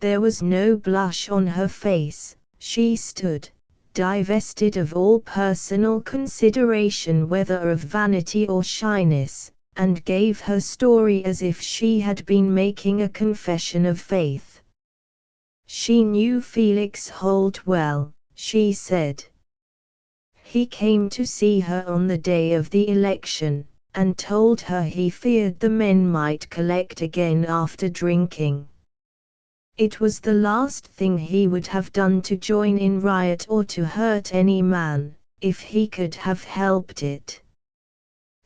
There was no blush on her face. She stood, divested of all personal consideration, whether of vanity or shyness, and gave her story as if she had been making a confession of faith. She knew Felix Holt well, she said. He came to see her on the day of the election, and told her he feared the men might collect again after drinking. It was the last thing he would have done to join in riot or to hurt any man, if he could have helped it.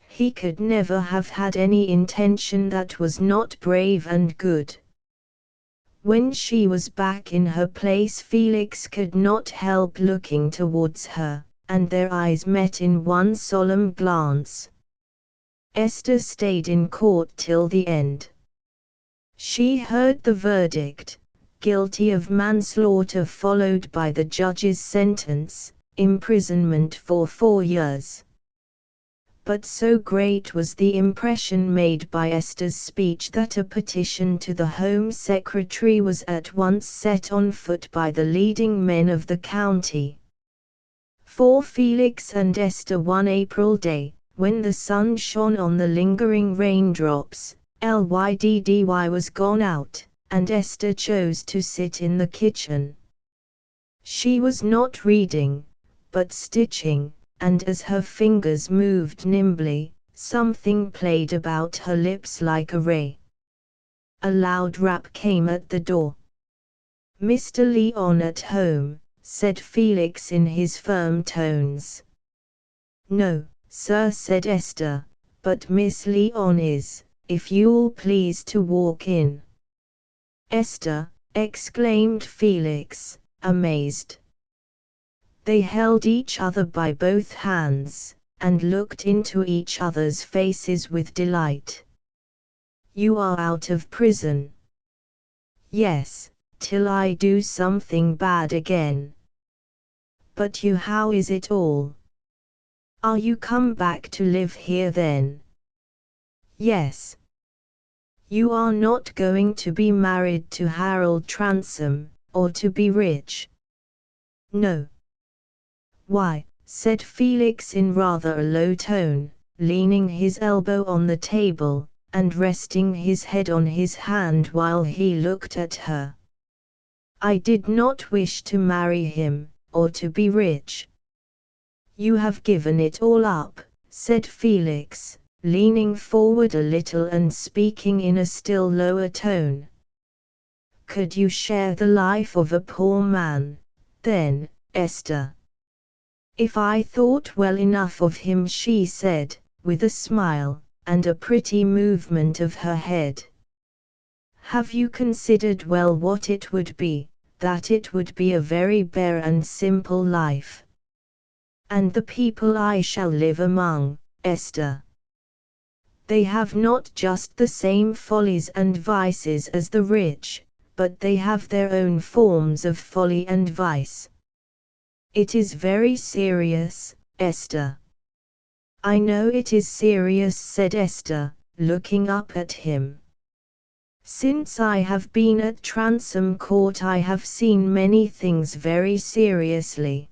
He could never have had any intention that was not brave and good. When she was back in her place, Felix could not help looking towards her, and their eyes met in one solemn glance. Esther stayed in court till the end. She heard the verdict, guilty of manslaughter, followed by the judge's sentence, imprisonment for 4 years. But so great was the impression made by Esther's speech that a petition to the Home Secretary was at once set on foot by the leading men of the county. For Felix and Esther, one April day, when the sun shone on the lingering raindrops, Lyddy was gone out, and Esther chose to sit in the kitchen. She was not reading, but stitching, and as her fingers moved nimbly, something played about her lips like a ray. A loud rap came at the door. "Mr. Lyon at home?" said Felix in his firm tones. "No, sir," said Esther, "but Miss Lyon is, if you'll please to walk in." "Esther!" exclaimed Felix, amazed. They held each other by both hands, and looked into each other's faces with delight. "You are out of prison?" "Yes, till I do something bad again." "But you, how is it all? Are you come back to live here then?" "Yes." "You are not going to be married to Harold Transome, or to be rich?" "No." "Why?" said Felix in rather a low tone, leaning his elbow on the table, and resting his head on his hand while he looked at her. "I did not wish to marry him, or to be rich." "You have given it all up," said Felix, leaning forward a little and speaking in a still lower tone. "Could you share the life of a poor man, then, Esther?" "If I thought well enough of him," she said, with a smile, and a pretty movement of her head. "Have you considered well what it would be? That it would be a very bare and simple life. And the people I shall live among, Esther? They have not just the same follies and vices as the rich, but they have their own forms of folly and vice. It is very serious, Esther." "I know it is serious," said Esther, looking up at him. "Since I have been at Transome Court I have seen many things very seriously.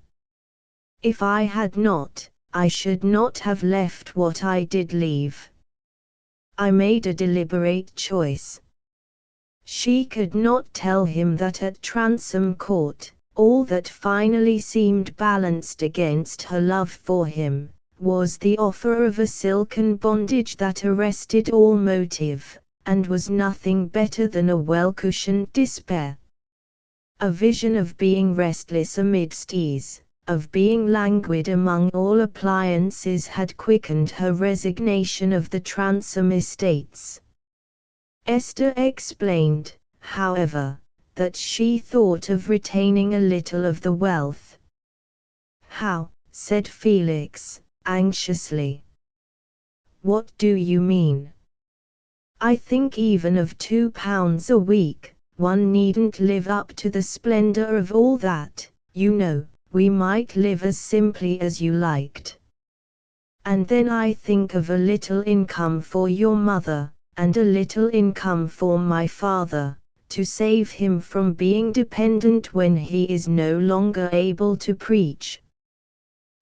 If I had not, I should not have left what I did leave. I made a deliberate choice." She could not tell him that at Transome Court, all that finally seemed balanced against her love for him, was the offer of a silken bondage that arrested all motive, and was nothing better than a well-cushioned despair. A vision of being restless amidst ease, of being languid among all appliances had quickened her resignation of the Transome estates. Esther explained, however, that she thought of retaining a little of the wealth. How? Said Felix, anxiously. What do you mean? I think even of £2 a week, one needn't live up to the splendor of all that, you know, we might live as simply as you liked. And then I think of a little income for your mother, and a little income for my father, to save him from being dependent when he is no longer able to preach.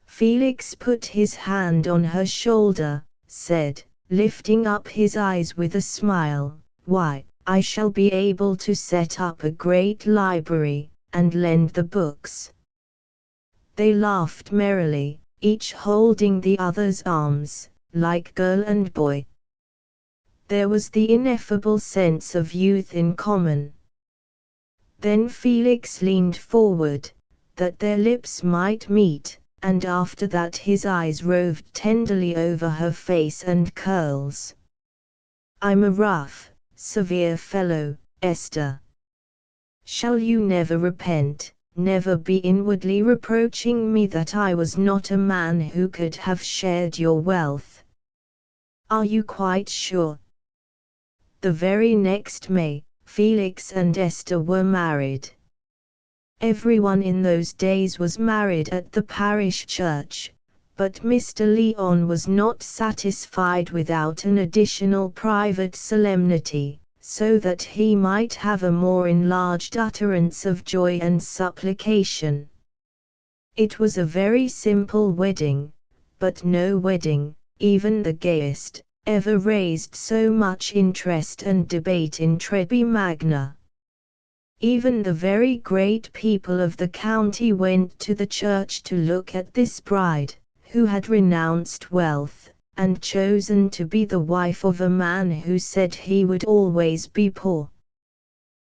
Felix put his hand on her shoulder, said, lifting up his eyes with a smile, why, I shall be able to set up a great library, and lend the books. They laughed merrily, each holding the other's arms, like girl and boy. There was the ineffable sense of youth in common. Then Felix leaned forward, that their lips might meet, and after that his eyes roved tenderly over her face and curls. I'm a rough, severe fellow, Esther. Shall you never repent, never be inwardly reproaching me that I was not a man who could have shared your wealth? Are you quite sure? The very next May, Felix and Esther were married. Everyone in those days was married at the parish church, but Mr. Lyon was not satisfied without an additional private solemnity, so that he might have a more enlarged utterance of joy and supplication. It was a very simple wedding, but no wedding, even the gayest, ever raised so much interest and debate in Treby Magna. Even the very great people of the county went to the church to look at this bride, who had renounced wealth, and chosen to be the wife of a man who said he would always be poor.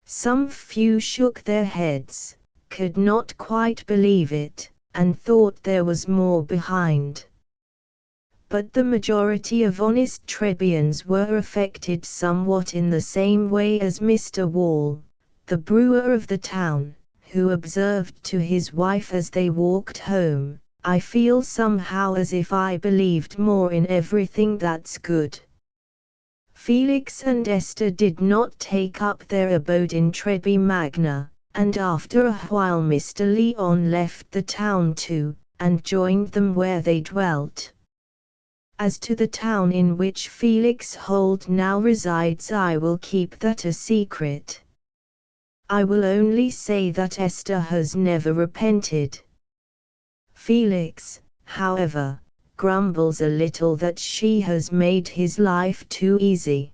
Some few shook their heads, could not quite believe it, and thought there was more behind. But the majority of honest Trebians were affected somewhat in the same way as Mr. Wall, the brewer of the town, who observed to his wife as they walked home, I feel somehow as if I believed more in everything that's good. Felix and Esther did not take up their abode in Treby Magna, and after a while Mr. Lyon left the town too, and joined them where they dwelt. As to the town in which Felix Holt now resides, I will keep that a secret. I will only say that Esther has never repented. Felix, however, grumbles a little that she has made his life too easy.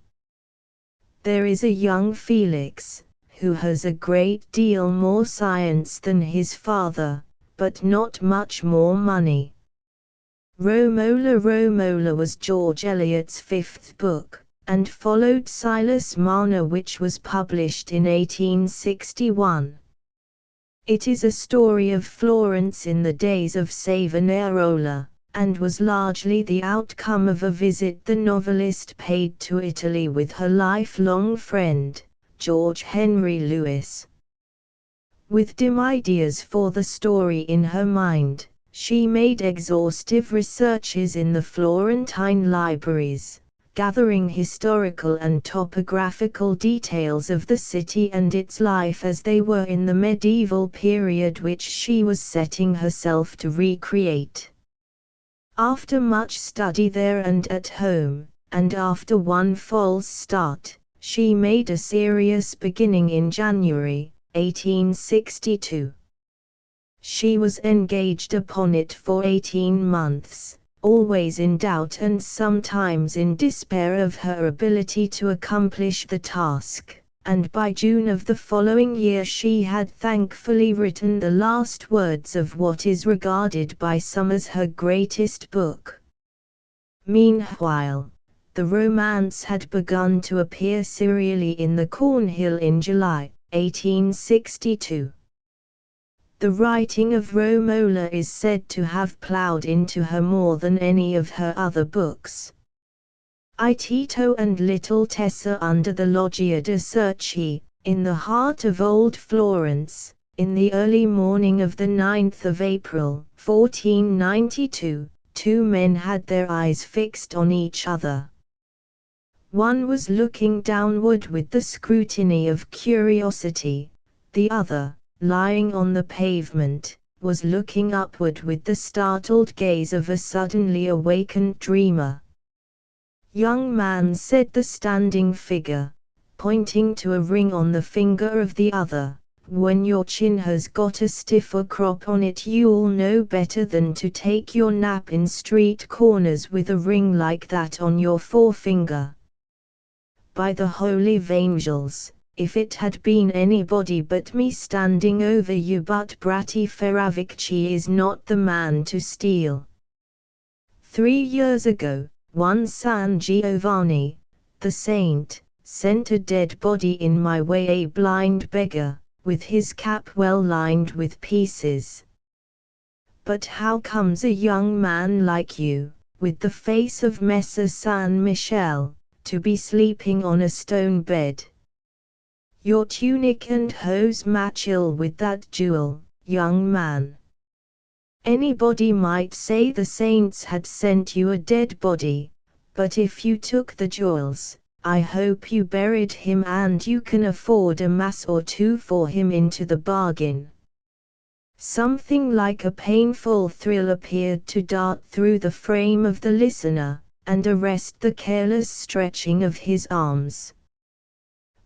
There is a young Felix, who has a great deal more science than his father, but not much more money. Romola was George Eliot's fifth book, and followed Silas Marner, which was published in 1861. It is a story of Florence in the days of Savonarola, and was largely the outcome of a visit the novelist paid to Italy with her lifelong friend, George Henry Lewis. With dim ideas for the story in her mind, she made exhaustive researches in the Florentine libraries, gathering historical and topographical details of the city and its life as they were in the medieval period which she was setting herself to recreate. After much study there and at home, and after one false start, she made a serious beginning in January, 1862. She was engaged upon it for 18 months. Always in doubt and sometimes in despair of her ability to accomplish the task, and by June of the following year she had thankfully written the last words of what is regarded by some as her greatest book. Meanwhile, the romance had begun to appear serially in the Cornhill in July, 1862. The writing of Romola is said to have ploughed into her more than any of her other books. I Tito and Little Tessa under the Loggia de' Cerchi, in the heart of old Florence, In the early morning of the 9th of April, 1492, two men had their eyes fixed on each other. One was looking downward with the scrutiny of curiosity, the other, lying on the pavement, was looking upward with the startled gaze of a suddenly awakened dreamer. "Young man," said the standing figure, pointing to a ring on the finger of the other, "when your chin has got a stiffer crop on it you'll know better than to take your nap in street corners with a ring like that on your forefinger. By the holy vangels, if it had been anybody but me standing over you, but Bratti Ferravicci is not the man to steal." 3 years ago, one San Giovanni, the saint, sent a dead body in my way, a blind beggar, with his cap well lined with pieces. But how comes a young man like you, with the face of Messer San Michele, to be sleeping on a stone bed? Your tunic and hose match ill with that jewel, young man. Anybody might say the saints had sent you a dead body, but if you took the jewels, I hope you buried him, and you can afford a mass or two for him into the bargain. Something like a painful thrill appeared to dart through the frame of the listener, and arrest the careless stretching of his arms.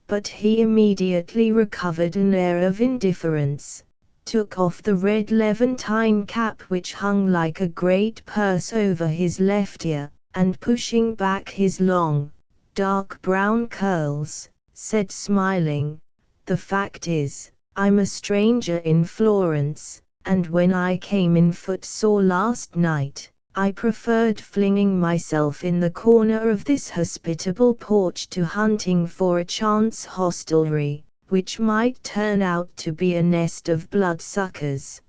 But he immediately recovered an air of indifference, took off the red Levantine cap which hung like a great purse over his left ear, and pushing back his long, dark brown curls, said smiling, "The fact is, I'm a stranger in Florence, and when I came in footsore last night, I preferred flinging myself in the corner of this hospitable porch to hunting for a chance hostelry, which might turn out to be a nest of bloodsuckers.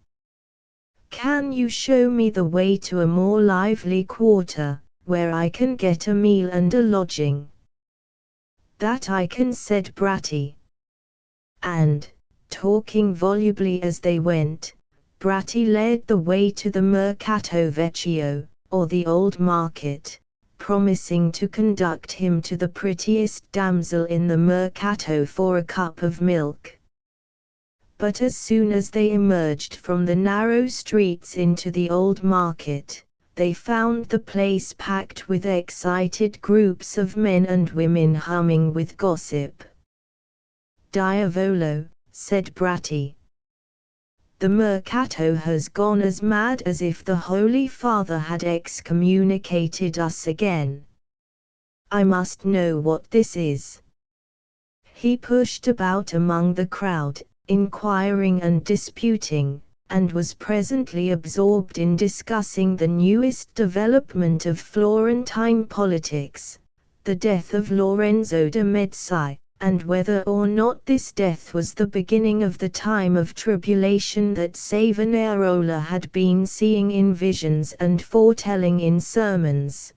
Can you show me the way to a more lively quarter, where I can get a meal and a lodging?" "That I can," said Bratti. And, talking volubly as they went, Bratti led the way to the Mercato Vecchio, or the Old Market, promising to conduct him to the prettiest damsel in the Mercato for a cup of milk. But as soon as they emerged from the narrow streets into the Old Market, they found the place packed with excited groups of men and women humming with gossip. "Diavolo," said Bratti. "The Mercato has gone as mad as if the Holy Father had excommunicated us again. I must know what this is." He pushed about among the crowd, inquiring and disputing, and was presently absorbed in discussing the newest development of Florentine politics, the death of Lorenzo de' Medici, and whether or not this death was the beginning of the time of tribulation that Savonarola had been seeing in visions and foretelling in sermons.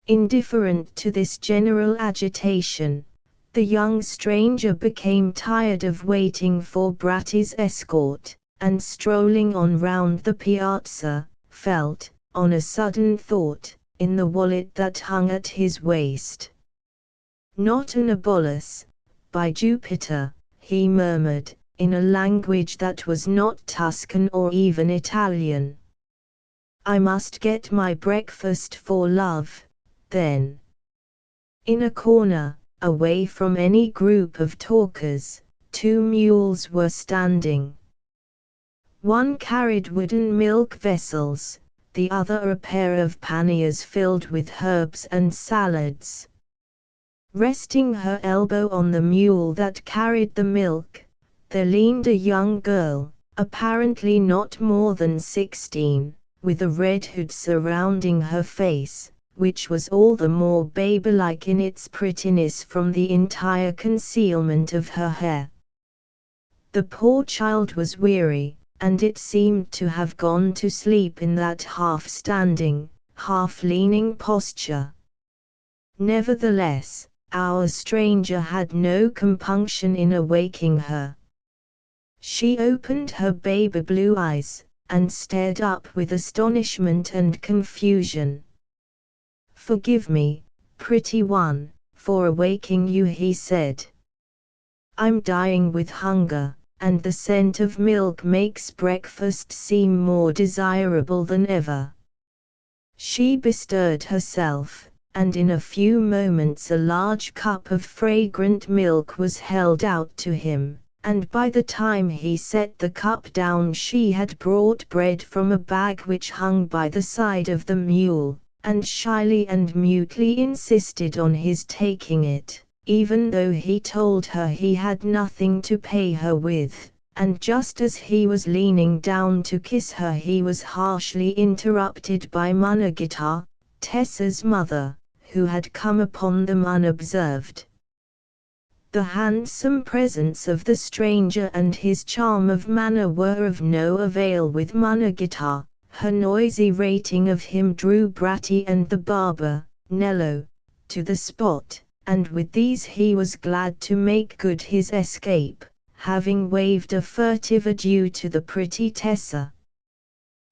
Indifferent to this general agitation, the young stranger became tired of waiting for Bratti's escort, and strolling on round the piazza, felt, on a sudden thought, in the wallet that hung at his waist. "Not an obolus, by Jupiter," he murmured, in a language that was not Tuscan or even Italian. "I must get my breakfast for love, then." In a corner, away from any group of talkers, two mules were standing. One carried wooden milk vessels, the other a pair of panniers filled with herbs and salads. Resting her elbow on the mule that carried the milk, there leaned a young girl, apparently not more than 16, with a red hood surrounding her face, which was all the more baby-like in its prettiness from the entire concealment of her hair. The poor child was weary, and it seemed to have gone to sleep in that half-standing, half-leaning posture. Nevertheless, our stranger had no compunction in awaking her. She opened her baby blue eyes, and stared up with astonishment and confusion. "Forgive me, pretty one, for awaking you," he said. "I'm dying with hunger, and the scent of milk makes breakfast seem more desirable than ever." She bestirred herself, and in a few moments a large cup of fragrant milk was held out to him, and by the time he set the cup down she had brought bread from a bag which hung by the side of the mule, and shyly and mutely insisted on his taking it, even though he told her he had nothing to pay her with. And just as he was leaning down to kiss her he was harshly interrupted by Munagita, Tessa's mother, who had come upon them unobserved. The handsome presence of the stranger and his charm of manner were of no avail with Munagita. Her noisy rating of him drew Bratti and the barber, Nello, to the spot, and with these he was glad to make good his escape, having waved a furtive adieu to the pretty Tessa.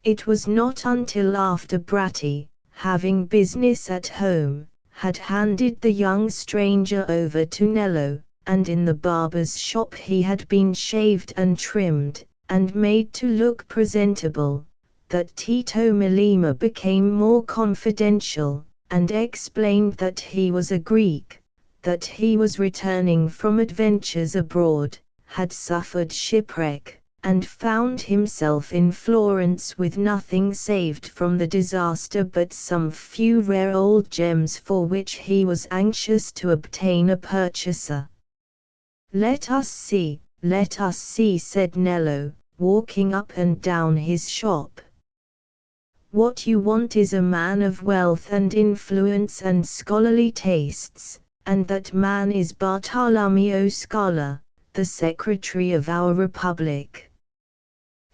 It was not until after Bratti, having business at home, had handed the young stranger over to Nello, and in the barber's shop he had been shaved and trimmed, and made to look presentable, that Tito Melema became more confidential, and explained that he was a Greek, that he was returning from adventures abroad, had suffered shipwreck, and found himself in Florence with nothing saved from the disaster but some few rare old gems for which he was anxious to obtain a purchaser. Let us see," said Nello, walking up and down his shop. "What you want is a man of wealth and influence and scholarly tastes, and that man is Bartolomeo Scala, the secretary of our republic.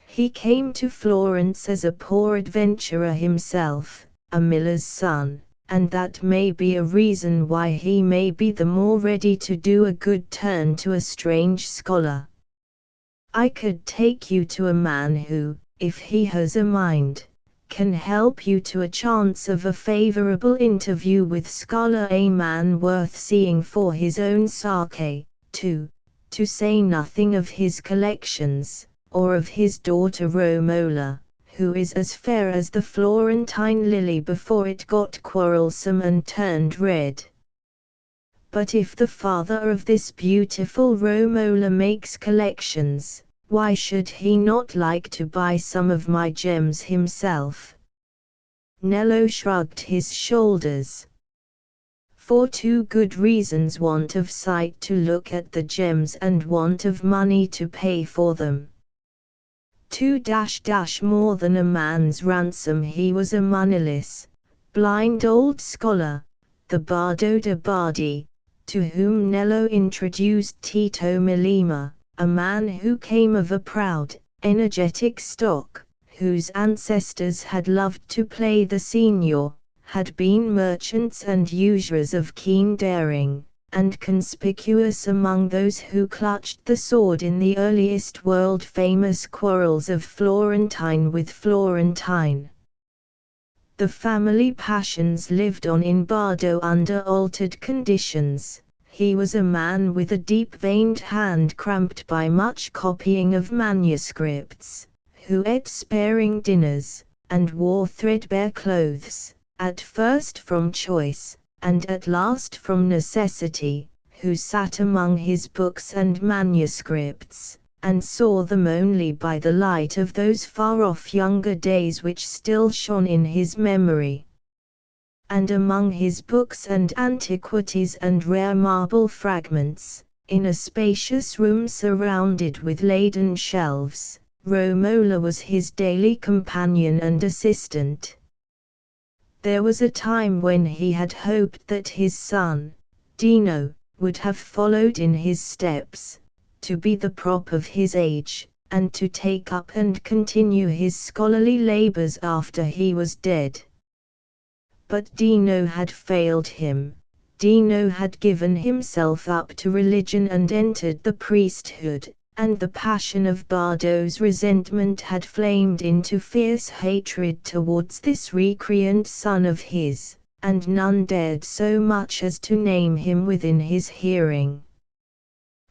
He came to Florence as a poor adventurer himself, a miller's son, and that may be a reason why he may be the more ready to do a good turn to a strange scholar. I could take you to a man who, if he has a mind, can help you to a chance of a favorable interview with Scala, a man worth seeing for his own sake, to say nothing of his collections, or of his daughter Romola, who is as fair as the Florentine lily before it got quarrelsome and turned red. But if the father of this beautiful Romola makes collections, why should he not like to buy some of my gems himself?" Nello shrugged his shoulders. "For two good reasons: want of sight to look at the gems and want of money to pay for them. 2 more than a man's ransom." He was a moneyless, blind old scholar, the Bardo de Bardi, to whom Nello introduced Tito Melema, a man who came of a proud, energetic stock, whose ancestors had loved to play the signor, had been merchants and usurers of keen daring, and conspicuous among those who clutched the sword in the earliest world-famous quarrels of Florentine with Florentine. The family passions lived on in Bardo under altered conditions. He was a man with a deep-veined hand cramped by much copying of manuscripts, who ate sparing dinners, and wore threadbare clothes, at first from choice, and at last from necessity, who sat among his books and manuscripts, and saw them only by the light of those far-off younger days which still shone in his memory. And among his books and antiquities and rare marble fragments, in a spacious room surrounded with laden shelves, Romola was his daily companion and assistant. There was a time when he had hoped that his son, Dino, would have followed in his steps, to be the prop of his age, and to take up and continue his scholarly labors after he was dead. But Dino had failed him. Dino had given himself up to religion and entered the priesthood, and the passion of Bardo's resentment had flamed into fierce hatred towards this recreant son of his, and none dared so much as to name him within his hearing.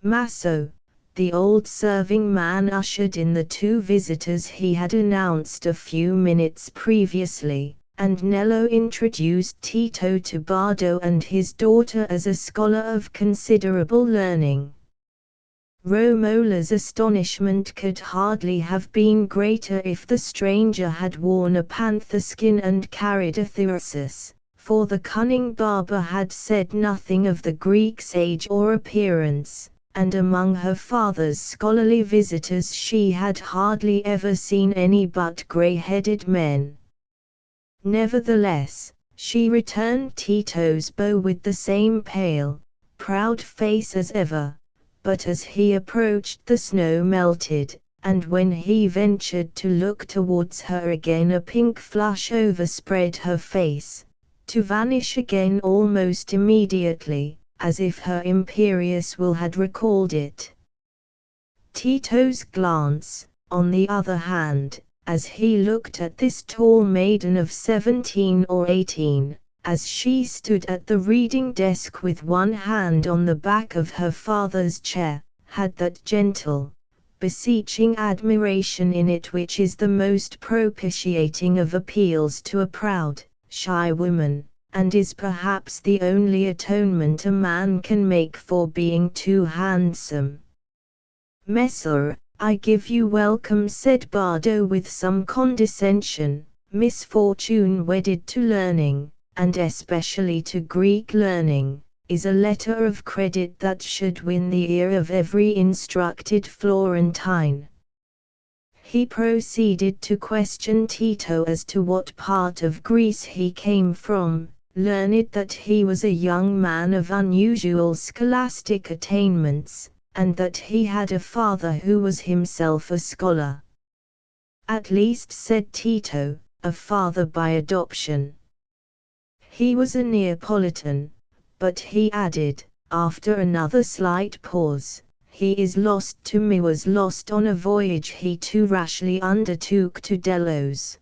Maso, the old serving man, ushered in the two visitors he had announced a few minutes previously, and Nello introduced Tito to Bardo and his daughter as a scholar of considerable learning. Romola's astonishment could hardly have been greater if the stranger had worn a panther skin and carried a thyrsus, for the cunning barber had said nothing of the Greek's age or appearance, and among her father's scholarly visitors she had hardly ever seen any but grey-headed men. Nevertheless, she returned Tito's bow with the same pale, proud face as ever, but as he approached the snow melted, and when he ventured to look towards her again a pink flush overspread her face, to vanish again almost immediately, as if her imperious will had recalled it. Tito's glance, on the other hand, as he looked at this tall maiden of 17 or 18, as she stood at the reading desk with one hand on the back of her father's chair, had that gentle, beseeching admiration in it which is the most propitiating of appeals to a proud, shy woman, and is perhaps the only atonement a man can make for being too handsome. "Messer, I give you welcome," said Bardo with some condescension. "Misfortune wedded to learning, and especially to Greek learning, is a letter of credit that should win the ear of every instructed Florentine." He proceeded to question Tito as to what part of Greece he came from, learned that he was a young man of unusual scholastic attainments, and that he had a father who was himself a scholar. "At least," said Tito, "a father by adoption." He was a Neapolitan, but he added, after another slight pause, "He is lost to me, was lost on a voyage he too rashly undertook to Delos."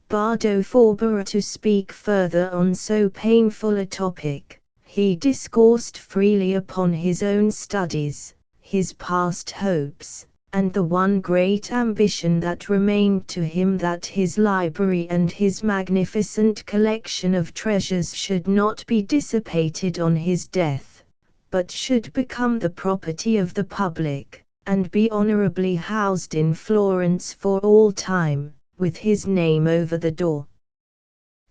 Bardo forbore to speak further on so painful a topic. He discoursed freely upon his own studies, his past hopes, and the one great ambition that remained to him, that his library and his magnificent collection of treasures should not be dissipated on his death, but should become the property of the public, and be honorably housed in Florence for all time, with his name over the door.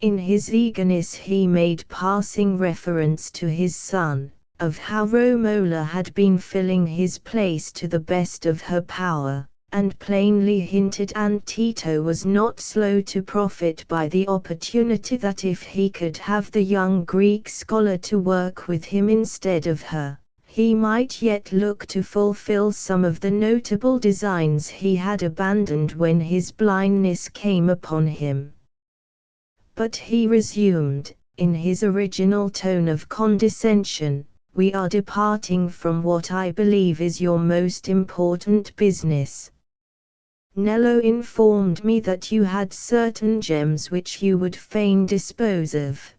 In his eagerness he made passing reference to his son, of how Romola had been filling his place to the best of her power, and plainly hinted, and Tito was not slow to profit by the opportunity, that if he could have the young Greek scholar to work with him instead of her, he might yet look to fulfill some of the notable designs he had abandoned when his blindness came upon him. But he resumed, in his original tone of condescension, "We are departing from what I believe is your most important business. Nello informed me that you had certain gems which you would fain dispose of."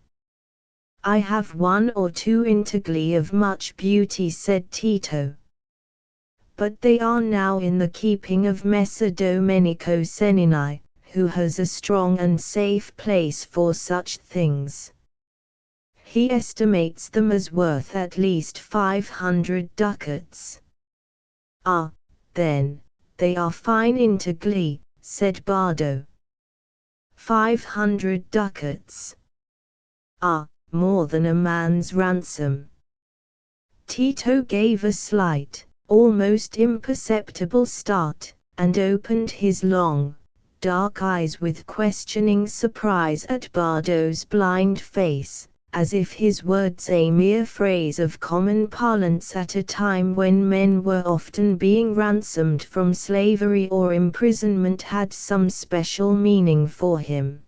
"I have one or two integli of much beauty," said Tito. "But they are now in the keeping of Messer Domenico Senini, who has a strong and safe place for such things. He estimates them as worth at least 500 ducats. "Ah, then, they are fine integli," said Bardo. 500 ducats. "Ah, more than a man's ransom." Tito gave a slight, almost imperceptible start, and opened his long, dark eyes with questioning surprise at Bardo's blind face, as if his words, a mere phrase of common parlance at a time when men were often being ransomed from slavery or imprisonment, had some special meaning for him.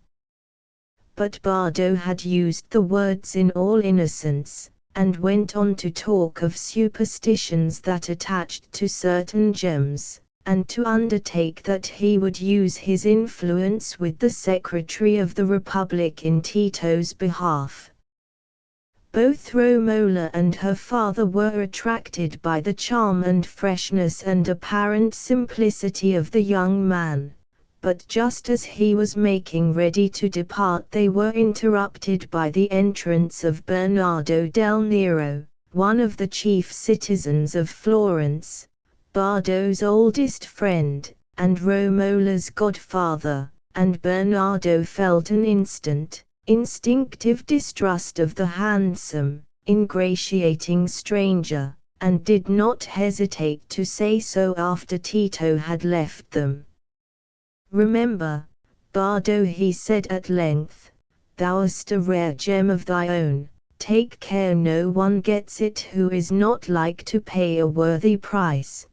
But Bardo had used the words in all innocence, and went on to talk of superstitions that attached to certain gems, and to undertake that he would use his influence with the Secretary of the Republic in Tito's behalf. Both Romola and her father were attracted by the charm and freshness and apparent simplicity of the young man, but just as he was making ready to depart they were interrupted by the entrance of Bernardo del Nero, one of the chief citizens of Florence, Bardo's oldest friend, and Romola's godfather, and Bernardo felt an instinctive distrust of the handsome, ingratiating stranger, and did not hesitate to say so after Tito had left them. "Remember, Bardo," he said at length, "thou'st a rare gem of thy own, take care no one gets it who is not like to pay a worthy price.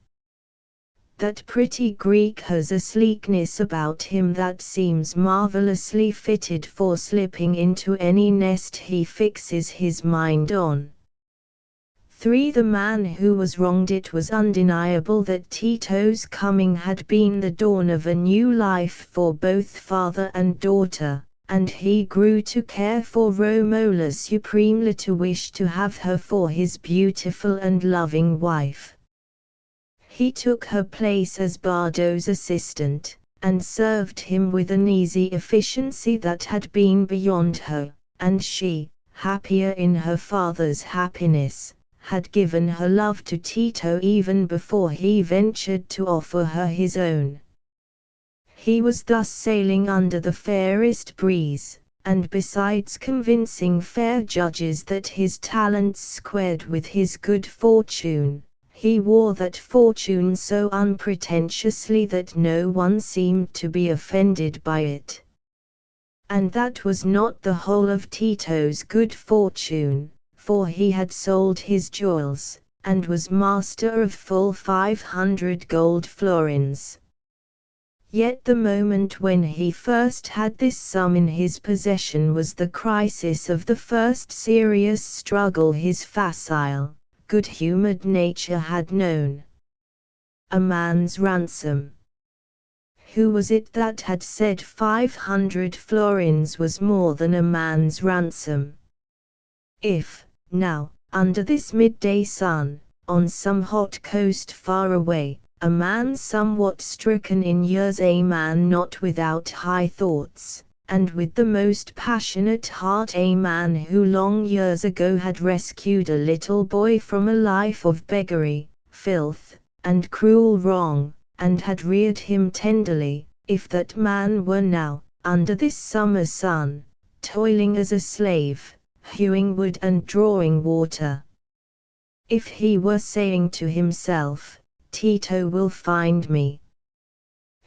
That pretty Greek has a sleekness about him that seems marvelously fitted for slipping into any nest he fixes his mind on." 3. The man who was wronged. It was undeniable that Tito's coming had been the dawn of a new life for both father and daughter, and he grew to care for Romola supremely, to wish to have her for his beautiful and loving wife. He took her place as Bardo's assistant, and served him with an easy efficiency that had been beyond her, and she, happier in her father's happiness, had given her love to Tito even before he ventured to offer her his own. He was thus sailing under the fairest breeze, and besides convincing fair judges that his talents squared with his good fortune, he wore that fortune so unpretentiously that no one seemed to be offended by it. And that was not the whole of Tito's good fortune, for he had sold his jewels, and was master of full 500 gold florins. Yet the moment when he first had this sum in his possession was the crisis of the first serious struggle his facile, good-humored nature had known. A man's ransom. Who was it that had said 500 florins was more than a man's ransom? If, now, under this midday sun, on some hot coast far away, a man somewhat stricken in years, a man not without high thoughts, and with the most passionate heart, a man who long years ago had rescued a little boy from a life of beggary, filth, and cruel wrong, and had reared him tenderly, if that man were now, under this summer sun, toiling as a slave, hewing wood and drawing water. If he were saying to himself, "Tito will find me.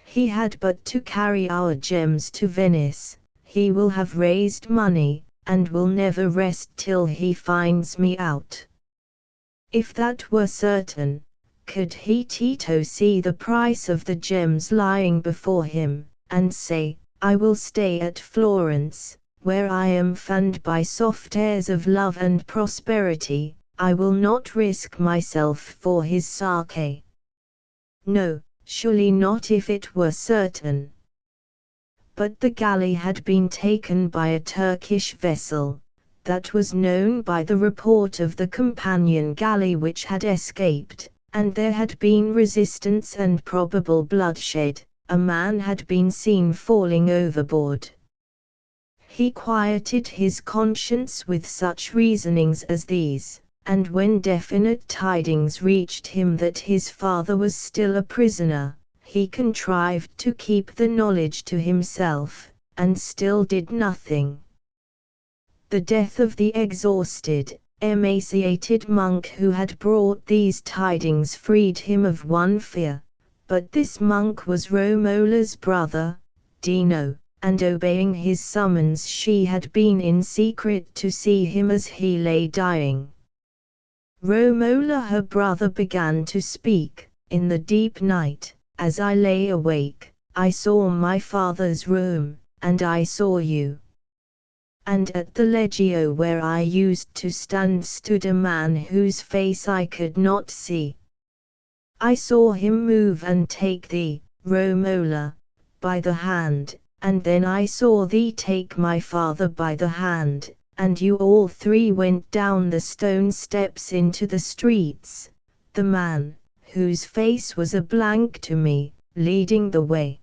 He had but to carry our gems to Venice, he will have raised money, and will never rest till he finds me out." If that were certain, could he Tito see the price of the gems lying before him, and say, "I will stay at Florence, where I am fanned by soft airs of love and prosperity, I will not risk myself for his sake"? No, surely not if it were certain. But the galley had been taken by a Turkish vessel, that was known by the report of the companion galley which had escaped, and there had been resistance and probable bloodshed. A man had been seen falling overboard. He quieted his conscience with such reasonings as these, and when definite tidings reached him that his father was still a prisoner, he contrived to keep the knowledge to himself, and still did nothing. The death of the exhausted, emaciated monk who had brought these tidings freed him of one fear, but this monk was Romola's brother, Dino, and obeying his summons she had been in secret to see him as he lay dying. Romola, her brother, began to speak. "In the deep night, as I lay awake, I saw my father's room, and I saw you. and at the leggio where I used to stand stood a man whose face I could not see. I saw him move and take thee, Romola, by the hand, and then I saw thee take my father by the hand, and you all three went down the stone steps into the streets, the man, whose face was a blank to me, leading the way.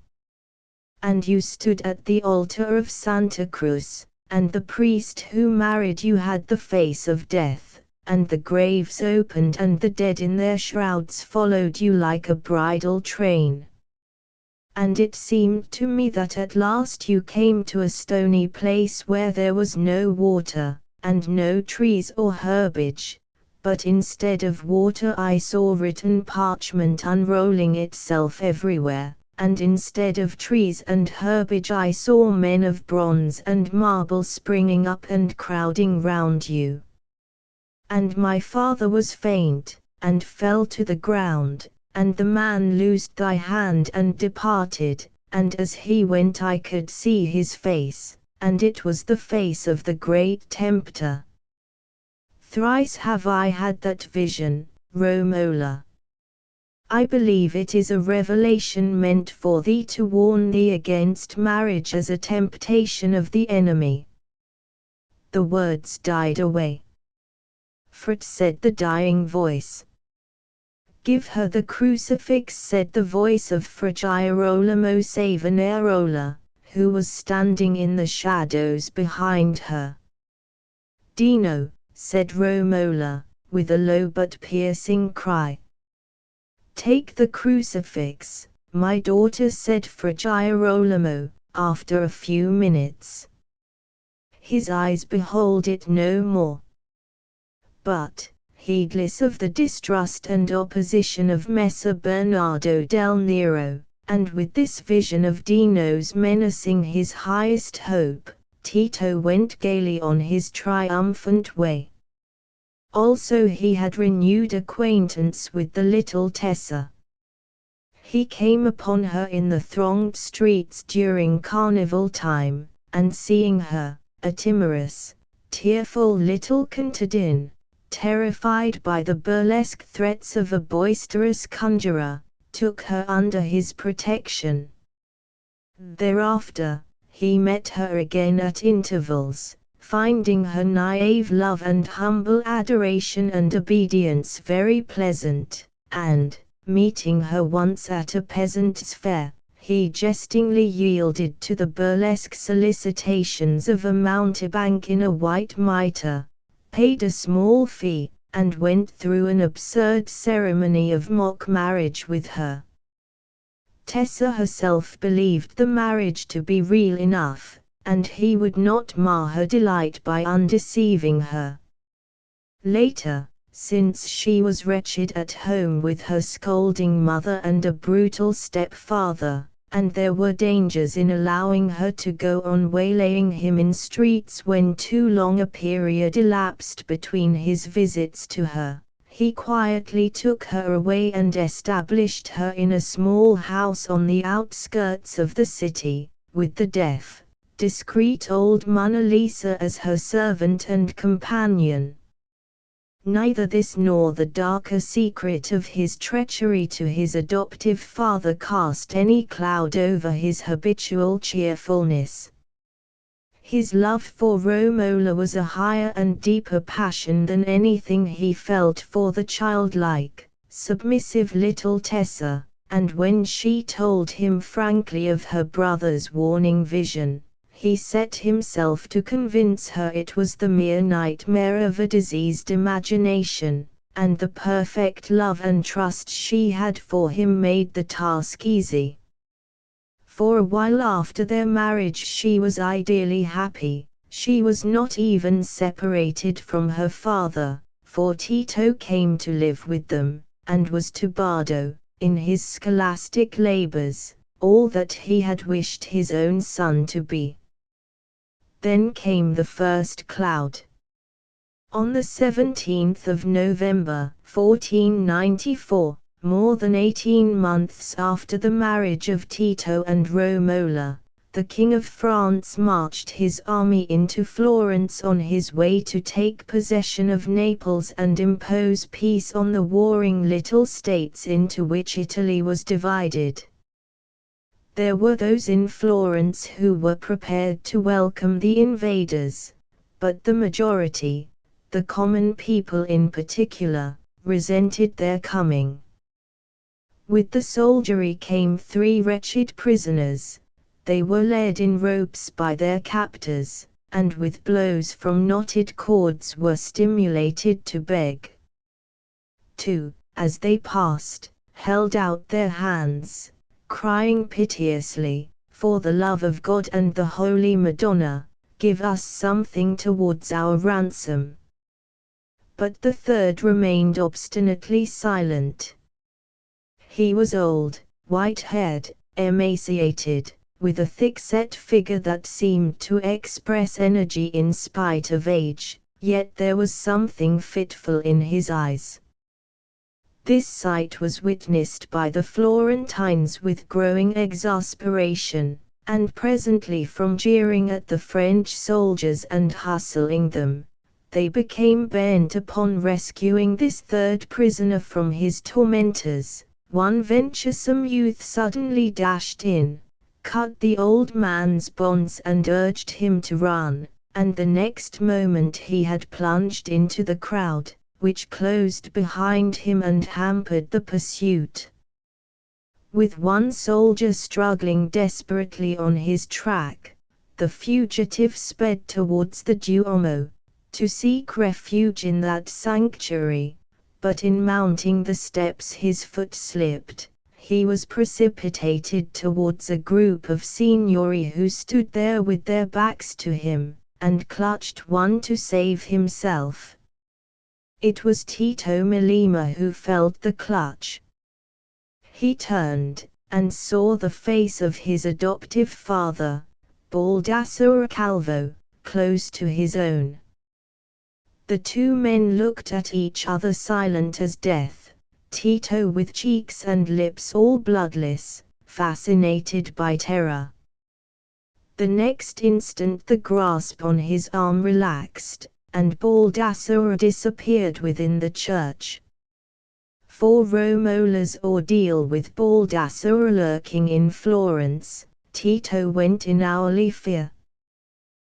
And you stood at the altar of Santa Cruz, and the priest who married you had the face of death, and the graves opened and the dead in their shrouds followed you like a bridal train. And it seemed to me that at last you came to a stony place where there was no water, and no trees or herbage, but instead of water I saw written parchment unrolling itself everywhere, and instead of trees and herbage I saw men of bronze and marble springing up and crowding round you. And my father was faint, and fell to the ground, and the man loosed thy hand and departed, and as he went I could see his face, and it was the face of the great tempter. Thrice have I had that vision, Romola. I believe it is a revelation meant for thee to warn thee against marriage as a temptation of the enemy. The words died away. Frit, said the dying voice. Give her the crucifix, said the voice of Fra Girolamo Savonarola, who was standing in the shadows behind her. Dino, said Romola, with a low but piercing cry. Take the crucifix, my daughter, said Fra Girolamo, after a few minutes. His eyes behold it no more. But, heedless of the distrust and opposition of Messer Bernardo del Nero, and with this vision of Dino's menacing his highest hope, Tito went gaily on his triumphant way. Also he had renewed acquaintance with the little Tessa. He came upon her in the thronged streets during carnival time, and seeing her, a timorous, tearful little contadin, terrified by the burlesque threats of a boisterous conjurer, took her under his protection. Thereafter, he met her again at intervals, finding her naive love and humble adoration and obedience very pleasant, and, meeting her once at a peasant's fair, he jestingly yielded to the burlesque solicitations of a mountebank in a white mitre, paid a small fee, and went through an absurd ceremony of mock marriage with her. Tessa herself believed the marriage to be real enough, and he would not mar her delight by undeceiving her. Later, since she was wretched at home with her scolding mother and a brutal stepfather, and there were dangers in allowing her to go on waylaying him in streets when too long a period elapsed between his visits to her, he quietly took her away and established her in a small house on the outskirts of the city, with the deaf, discreet old Mona Lisa as her servant and companion. Neither this nor the darker secret of his treachery to his adoptive father cast any cloud over his habitual cheerfulness. His love for Romola was a higher and deeper passion than anything he felt for the childlike, submissive little Tessa, and when she told him frankly of her brother's warning vision, he set himself to convince her it was the mere nightmare of a diseased imagination, and the perfect love and trust she had for him made the task easy. For a while after their marriage she was ideally happy. She was not even separated from her father, for Tito came to live with them, and was to Bardo, in his scholastic labors, all that he had wished his own son to be. Then came the first cloud. On the 17th of November, 1494, more than 18 months after the marriage of Tito and Romola, the King of France marched his army into Florence on his way to take possession of Naples and impose peace on the warring little states into which Italy was divided. There were those in Florence who were prepared to welcome the invaders, but the majority, the common people in particular, resented their coming. With the soldiery came 3 wretched prisoners. They were led in ropes by their captors, and with blows from knotted cords were stimulated to beg. 2, as they passed, held out their hands, crying piteously, "For the love of God and the Holy Madonna, give us something towards our ransom." But the third remained obstinately silent. He was old, white-haired, emaciated, with a thick-set figure that seemed to express energy in spite of age, yet there was something fitful in his eyes. This sight was witnessed by the Florentines with growing exasperation, and presently from jeering at the French soldiers and hustling them, they became bent upon rescuing this third prisoner from his tormentors. One venturesome youth suddenly dashed in, cut the old man's bonds and urged him to run, and the next moment he had plunged into the crowd, which closed behind him and hampered the pursuit. With one soldier struggling desperately on his track, the fugitive sped towards the Duomo, to seek refuge in that sanctuary, but in mounting the steps his foot slipped. He was precipitated towards a group of signori who stood there with their backs to him, and clutched one to save himself. It was Tito Melema who felt the clutch. He turned, and saw the face of his adoptive father, Baldassare Calvo, close to his own. The 2 men looked at each other silent as death, Tito with cheeks and lips all bloodless, fascinated by terror. The next instant the grasp on his arm relaxed, and Baldassare disappeared within the church. For Romola's ordeal with Baldassare lurking in Florence, Tito went in hourly fear.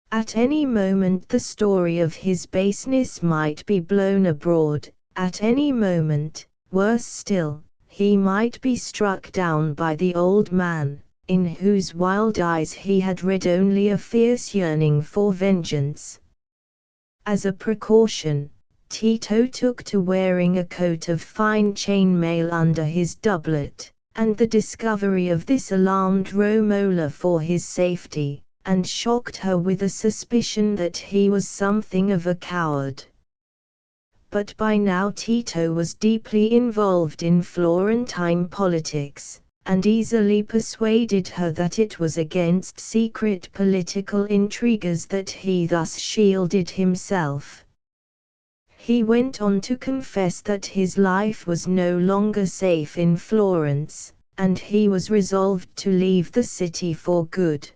At any moment the story of his baseness might be blown abroad, at any moment, worse still, he might be struck down by the old man, in whose wild eyes he had read only a fierce yearning for vengeance. As a precaution, Tito took to wearing a coat of fine chainmail under his doublet, and the discovery of this alarmed Romola for his safety, and shocked her with a suspicion that he was something of a coward. But by now Tito was deeply involved in Florentine politics, and easily persuaded her that it was against secret political intriguers that he thus shielded himself. He went on to confess that his life was no longer safe in Florence, and he was resolved to leave the city for good.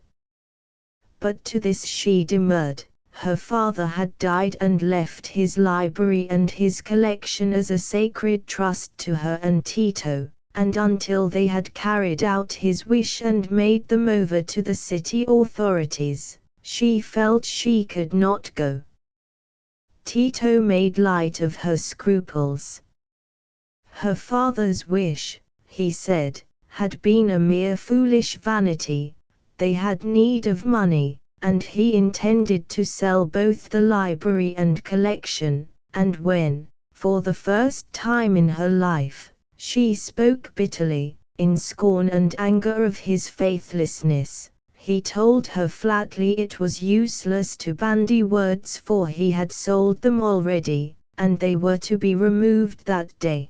But to this she demurred. Her father had died and left his library and his collection as a sacred trust to her and Tito, and until they had carried out his wish and made them over to the city authorities, she felt she could not go. Tito made light of her scruples. Her father's wish, he said, had been a mere foolish vanity. They had need of money, and he intended to sell both the library and collection, and when, for the first time in her life, she spoke bitterly, in scorn and anger of his faithlessness, he told her flatly it was useless to bandy words for he had sold them already, and they were to be removed that day.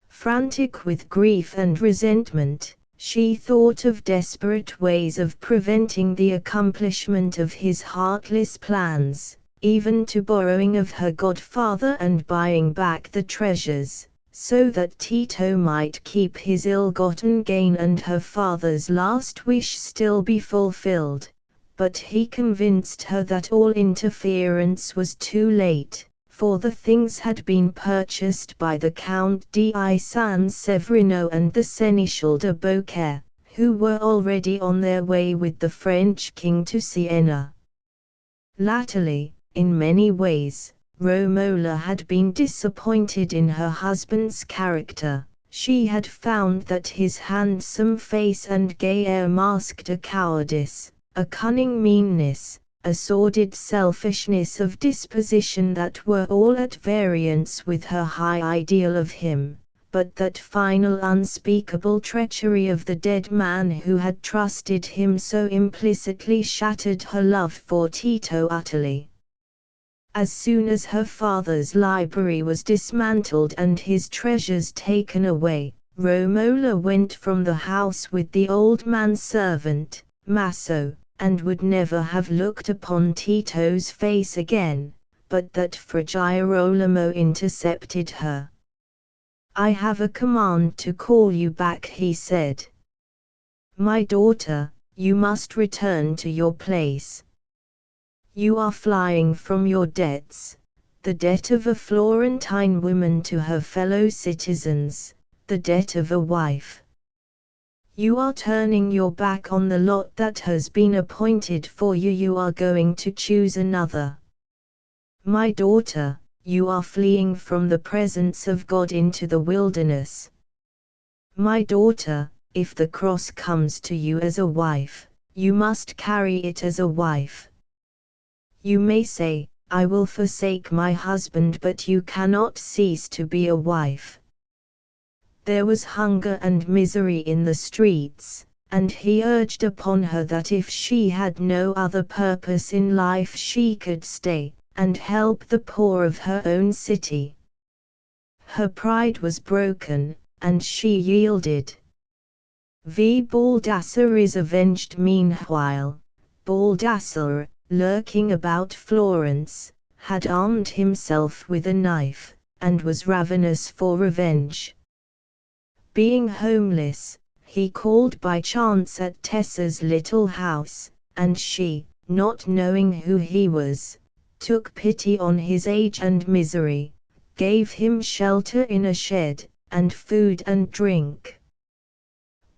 Frantic with grief and resentment, she thought of desperate ways of preventing the accomplishment of his heartless plans, even to borrowing of her godfather and buying back the treasures, so that Tito might keep his ill-gotten gain and her father's last wish still be fulfilled, but he convinced her that all interference was too late, for the things had been purchased by the Count di San Severino and the Seneschal de Beaucaire, who were already on their way with the French king to Siena. Latterly, in many ways, Romola had been disappointed in her husband's character. She had found that his handsome face and gay air masked a cowardice, a cunning meanness, a sordid selfishness of disposition that were all at variance with her high ideal of him, but that final unspeakable treachery of the dead man who had trusted him so implicitly shattered her love for Tito utterly. As soon as her father's library was dismantled and his treasures taken away, Romola went from the house with the old manservant, Maso, and would never have looked upon Tito's face again, but that Fra Girolamo intercepted her. "I have a command to call you back," he said. "My daughter, you must return to your place. You are flying from your debts, the debt of a Florentine woman to her fellow citizens, the debt of a wife. You are turning your back on the lot that has been appointed for you. You are going to choose another. My daughter, you are fleeing from the presence of God into the wilderness. My daughter, if the cross comes to you as a wife, you must carry it as a wife. You may say, I will forsake my husband, but you cannot cease to be a wife." There was hunger and misery in the streets, and he urged upon her that if she had no other purpose in life she could stay, and help the poor of her own city. Her pride was broken, and she yielded. Baldassar is avenged. Meanwhile, Baldassar, lurking about Florence, had armed himself with a knife, and was ravenous for revenge. Being homeless, he called by chance at Tessa's little house, and she, not knowing who he was, took pity on his age and misery, gave him shelter in a shed, and food and drink.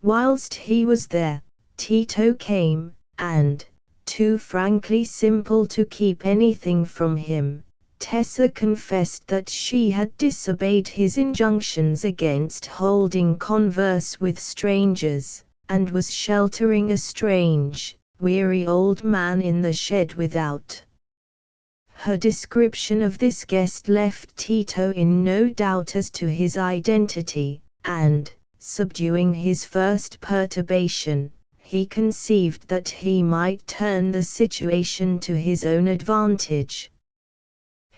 Whilst he was there, Tito came, and, too frankly simple to keep anything from him, Tessa confessed that she had disobeyed his injunctions against holding converse with strangers, and was sheltering a strange, weary old man in the shed without. Her description of this guest left Tito in no doubt as to his identity, and, subduing his first perturbation, he conceived that he might turn the situation to his own advantage.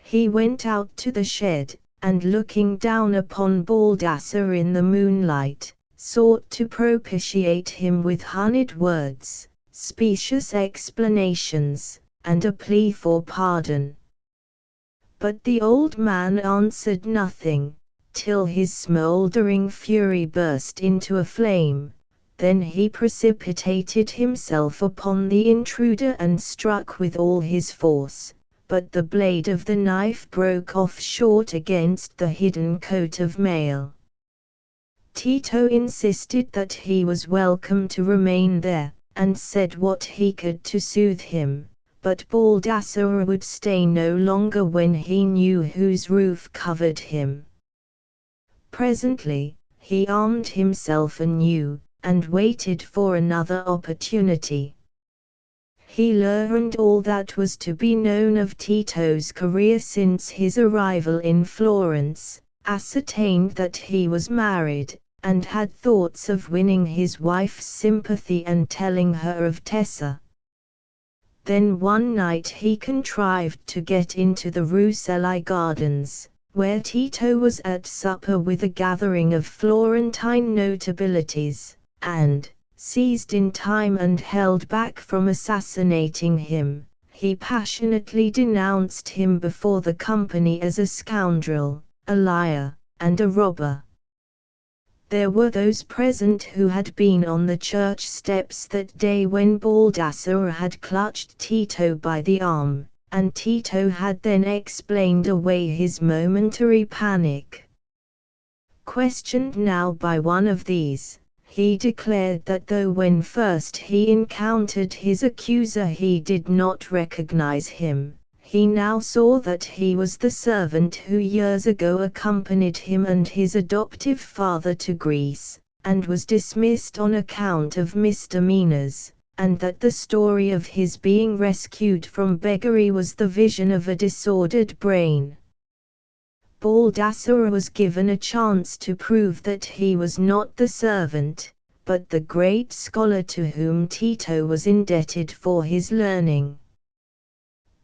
He went out to the shed, and looking down upon Baldassar in the moonlight, sought to propitiate him with honeyed words, specious explanations, and a plea for pardon. But the old man answered nothing, till his smouldering fury burst into a flame. Then he precipitated himself upon the intruder and struck with all his force, but the blade of the knife broke off short against the hidden coat of mail. Tito insisted that he was welcome to remain there, and said what he could to soothe him, but Baldassar would stay no longer when he knew whose roof covered him. Presently, he armed himself anew, and waited for another opportunity. He learned all that was to be known of Tito's career since his arrival in Florence, ascertained that he was married, and had thoughts of winning his wife's sympathy and telling her of Tessa. Then one night he contrived to get into the Rucellai Gardens, where Tito was at supper with a gathering of Florentine notabilities, and, seized in time and held back from assassinating him, he passionately denounced him before the company as a scoundrel, a liar, and a robber. There were those present who had been on the church steps that day when Baldassare had clutched Tito by the arm, and Tito had then explained away his momentary panic. Questioned now by one of these, he declared that though when first he encountered his accuser he did not recognize him, he now saw that he was the servant who years ago accompanied him and his adoptive father to Greece, and was dismissed on account of misdemeanors, and that the story of his being rescued from beggary was the vision of a disordered brain. Baldassare was given a chance to prove that he was not the servant, but the great scholar to whom Tito was indebted for his learning.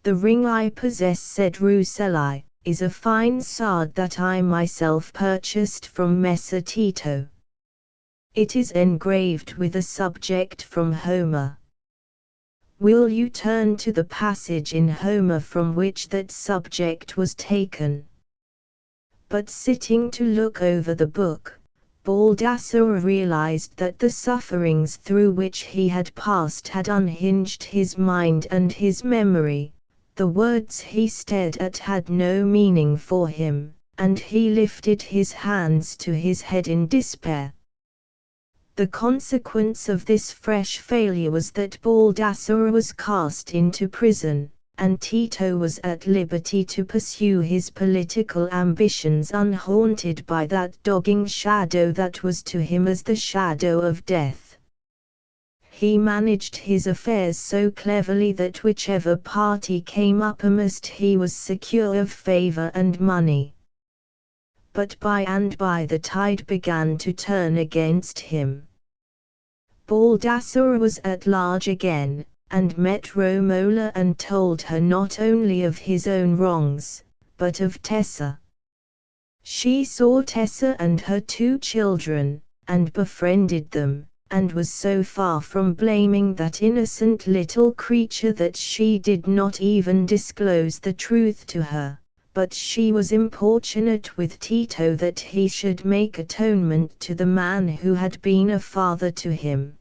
"The ring I possess," said Rucellai, "is a fine sword that I myself purchased from Messer Tito. It is engraved with a subject from Homer. Will you turn to the passage in Homer from which that subject was taken?" But sitting to look over the book, Baldassare realized that the sufferings through which he had passed had unhinged his mind and his memory. The words he stared at had no meaning for him, and he lifted his hands to his head in despair. The consequence of this fresh failure was that Baldassare was cast into prison, and Tito was at liberty to pursue his political ambitions unhaunted by that dogging shadow that was to him as the shadow of death. He managed his affairs so cleverly that whichever party came uppermost he was secure of favor and money. But by and by the tide began to turn against him. Baldassare was at large again, and met Romola and told her not only of his own wrongs, but of Tessa. She saw Tessa and her 2 children, and befriended them, and was so far from blaming that innocent little creature that she did not even disclose the truth to her, but she was importunate with Tito that he should make atonement to the man who had been a father to him.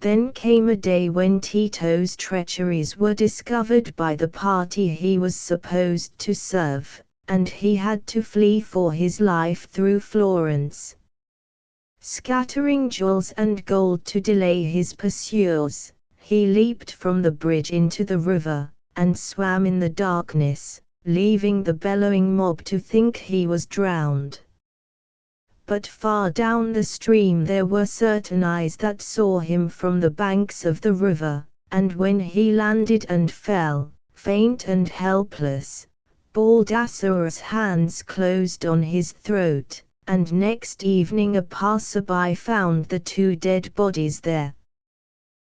Then came a day when Tito's treacheries were discovered by the party he was supposed to serve, and he had to flee for his life through Florence. Scattering jewels and gold to delay his pursuers, he leaped from the bridge into the river, and swam in the darkness, leaving the bellowing mob to think he was drowned. But far down the stream there were certain eyes that saw him from the banks of the river, and when he landed and fell, faint and helpless, Baldassare's hands closed on his throat, and next evening a passer-by found the 2 dead bodies there.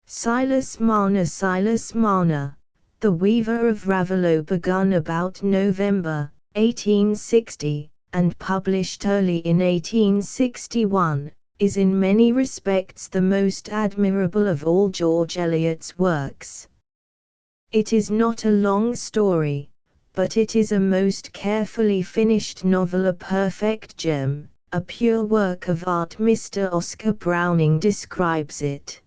Silas Marna, the weaver of Ravello, begun about November, 1860, and published early in 1861, is in many respects the most admirable of all George Eliot's works. It is not a long story, but it is a most carefully finished novel, a perfect gem, a pure work of art. Mr. Oscar Browning describes it.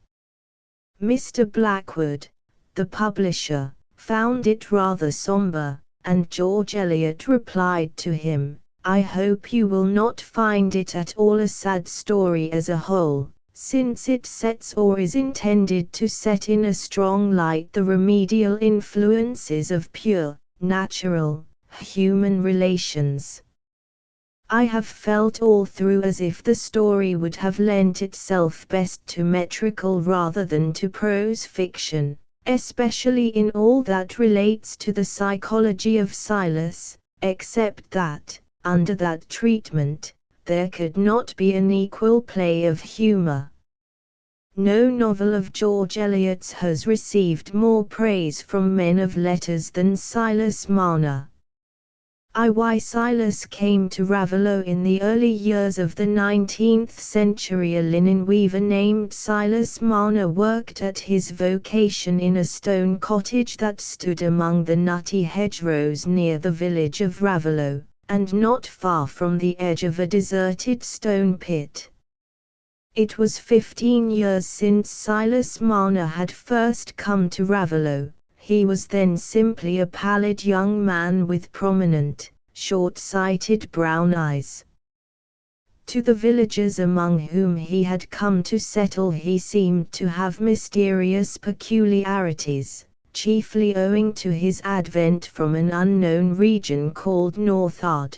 Mr. Blackwood, the publisher, found it rather somber, and George Eliot replied to him, "I hope you will not find it at all a sad story as a whole, since it sets or is intended to set in a strong light the remedial influences of pure, natural, human relations. I have felt all through as if the story would have lent itself best to metrical rather than to prose fiction, especially in all that relates to the psychology of Silas, except that, under that treatment, there could not be an equal play of humor. No novel of George Eliot's has received more praise from men of letters than Silas Marner. Why Silas came to Ravello in the early years of the 19th century. A linen weaver named Silas Marner worked at his vocation in a stone cottage that stood among the nutty hedgerows near the village of Ravello, and not far from the edge of a deserted stone pit. It was 15 years since Silas Marner had first come to Ravello. He was then simply a pallid young man with prominent, short-sighted brown eyes. To the villagers among whom he had come to settle he seemed to have mysterious peculiarities, chiefly owing to his advent from an unknown region called Northard.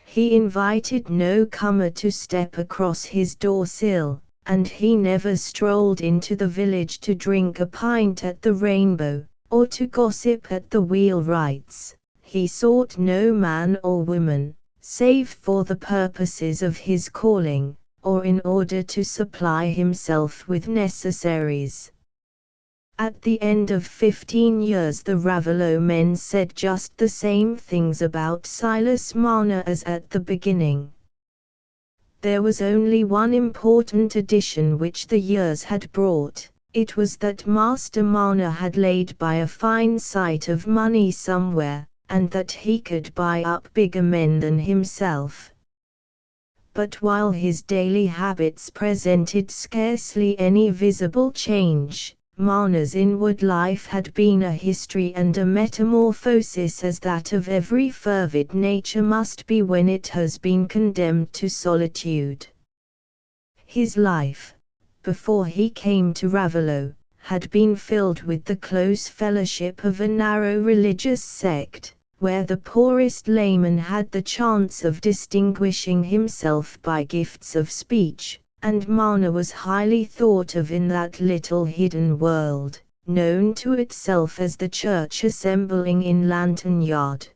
He invited no comer to step across his door-sill, and he never strolled into the village to drink a pint at the Rainbow, or to gossip at the wheelwrights. He sought no man or woman, save for the purposes of his calling, or in order to supply himself with necessaries. At the end of 15 years the Ravello men said just the same things about Silas Marner as at the beginning. There was only one important addition which the years had brought. It was that Master Marner had laid by a fine sight of money somewhere, and that he could buy up bigger men than himself. But while his daily habits presented scarcely any visible change, Marner's inward life had been a history and a metamorphosis as that of every fervid nature must be when it has been condemned to solitude. His life, before he came to Ravello, had been filled with the close fellowship of a narrow religious sect, where the poorest layman had the chance of distinguishing himself by gifts of speech, and Marner was highly thought of in that little hidden world, known to itself as the church assembling in Lantern Yard.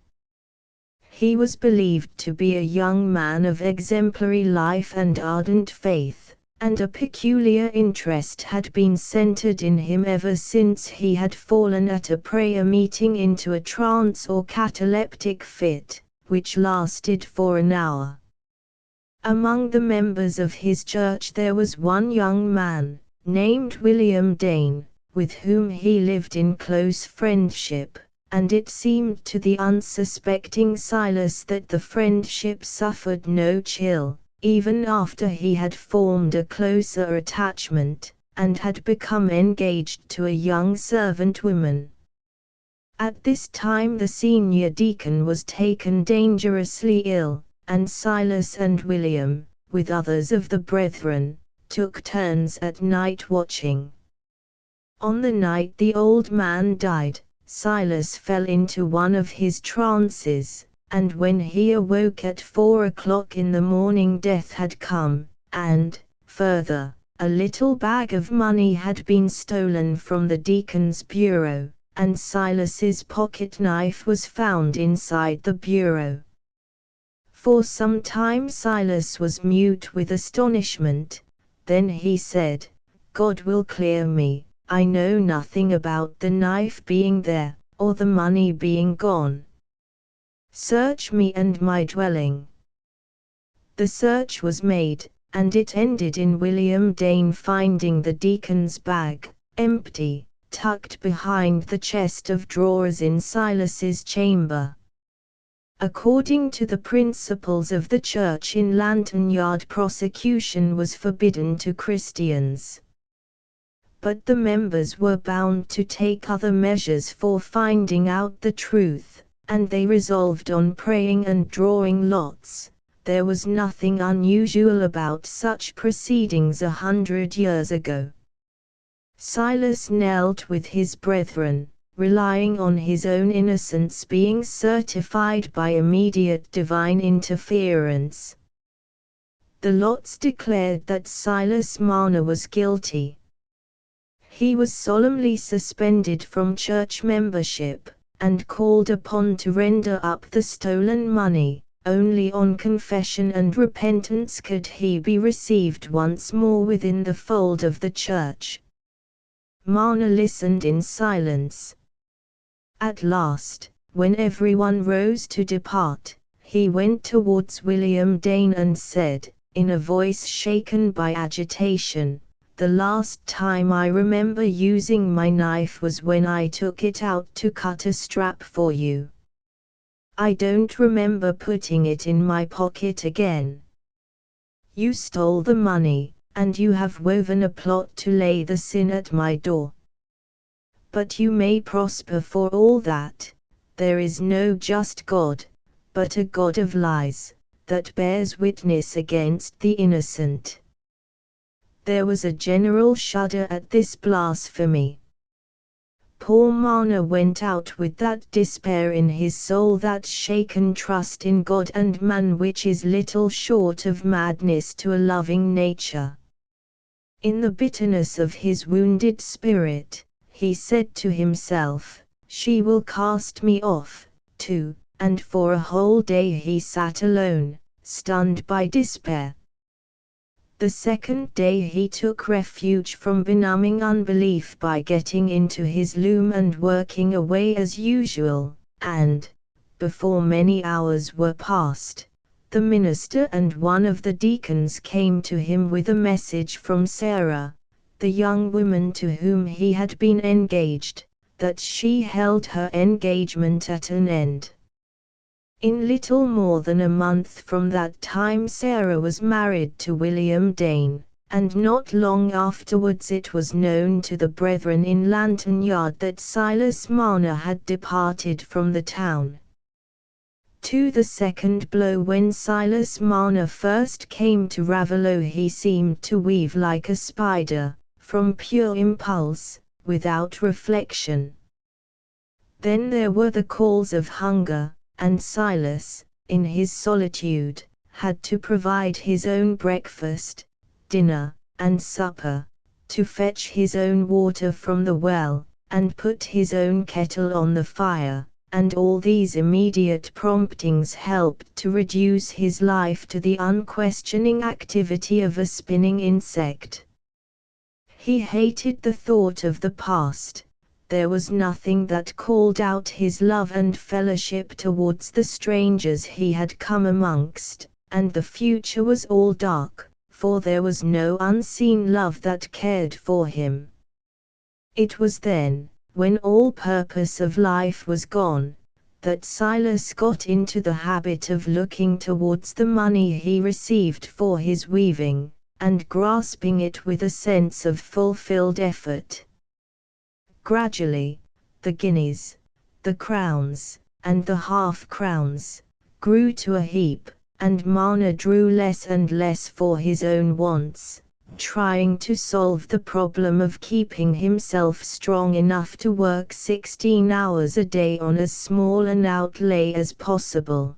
He was believed to be a young man of exemplary life and ardent faith, and a peculiar interest had been centered in him ever since he had fallen at a prayer meeting into a trance or cataleptic fit, which lasted for an hour. Among the members of his church there was one young man, named William Dane, with whom he lived in close friendship, and it seemed to the unsuspecting Silas that the friendship suffered no chill, even after he had formed a closer attachment, and had become engaged to a young servant woman. At this time the senior deacon was taken dangerously ill, and Silas and William, with others of the brethren, took turns at night watching. On the night the old man died, Silas fell into one of his trances, and when he awoke at 4 o'clock in the morning death had come, and, further, a little bag of money had been stolen from the deacon's bureau, and Silas's pocket knife was found inside the bureau. For some time Silas was mute with astonishment, then he said, "God will clear me, I know nothing about the knife being there, or the money being gone. Search me and my dwelling." The search was made, and it ended in William Dane finding the deacon's bag, empty, tucked behind the chest of drawers in Silas's chamber. According to the principles of the church in Lantern Yard, prosecution was forbidden to Christians. But the members were bound to take other measures for finding out the truth, and they resolved on praying and drawing lots. There was nothing unusual about such proceedings 100 years ago. Silas knelt with his brethren, relying on his own innocence being certified by immediate divine interference. The lots declared that Silas Marner was guilty. He was solemnly suspended from church membership, and called upon to render up the stolen money. Only on confession and repentance could he be received once more within the fold of the church. Marner listened in silence. At last, when everyone rose to depart, he went towards William Dane and said, in a voice shaken by agitation, "The last time I remember using my knife was when I took it out to cut a strap for you. I don't remember putting it in my pocket again. You stole the money, and you have woven a plot to lay the sin at my door. But you may prosper for all that. There is no just God, but a God of lies, that bears witness against the innocent. There was a general shudder at this blasphemy. Poor Marna went out with that despair in his soul, that shaken trust in God and man which is little short of madness to a loving nature. In the bitterness of his wounded spirit, he said to himself, "She will cast me off, too," and for a whole day he sat alone, stunned by despair. The second day he took refuge from benumbing unbelief by getting into his loom and working away as usual, and, before many hours were past, the minister and one of the deacons came to him with a message from Sarah, the young woman to whom he had been engaged, that she held her engagement at an end. In little more than a month from that time Sarah was married to William Dane, and not long afterwards it was known to the brethren in Lantern Yard that Silas Marner had departed from the town. To the second blow, when Silas Marner first came to Raveloe, he seemed to weave like a spider, from pure impulse, without reflection. Then there were the calls of hunger, and Silas, in his solitude, had to provide his own breakfast, dinner, and supper, to fetch his own water from the well, and put his own kettle on the fire, and all these immediate promptings helped to reduce his life to the unquestioning activity of a spinning insect. He hated the thought of the past. There was nothing that called out his love and fellowship towards the strangers he had come amongst, and the future was all dark, for there was no unseen love that cared for him. It was then, when all purpose of life was gone, that Silas got into the habit of looking towards the money he received for his weaving, and grasping it with a sense of fulfilled effort. Gradually, the guineas, the crowns, and the half-crowns, grew to a heap, and Marner drew less and less for his own wants, trying to solve the problem of keeping himself strong enough to work 16 hours a day on as small an outlay as possible.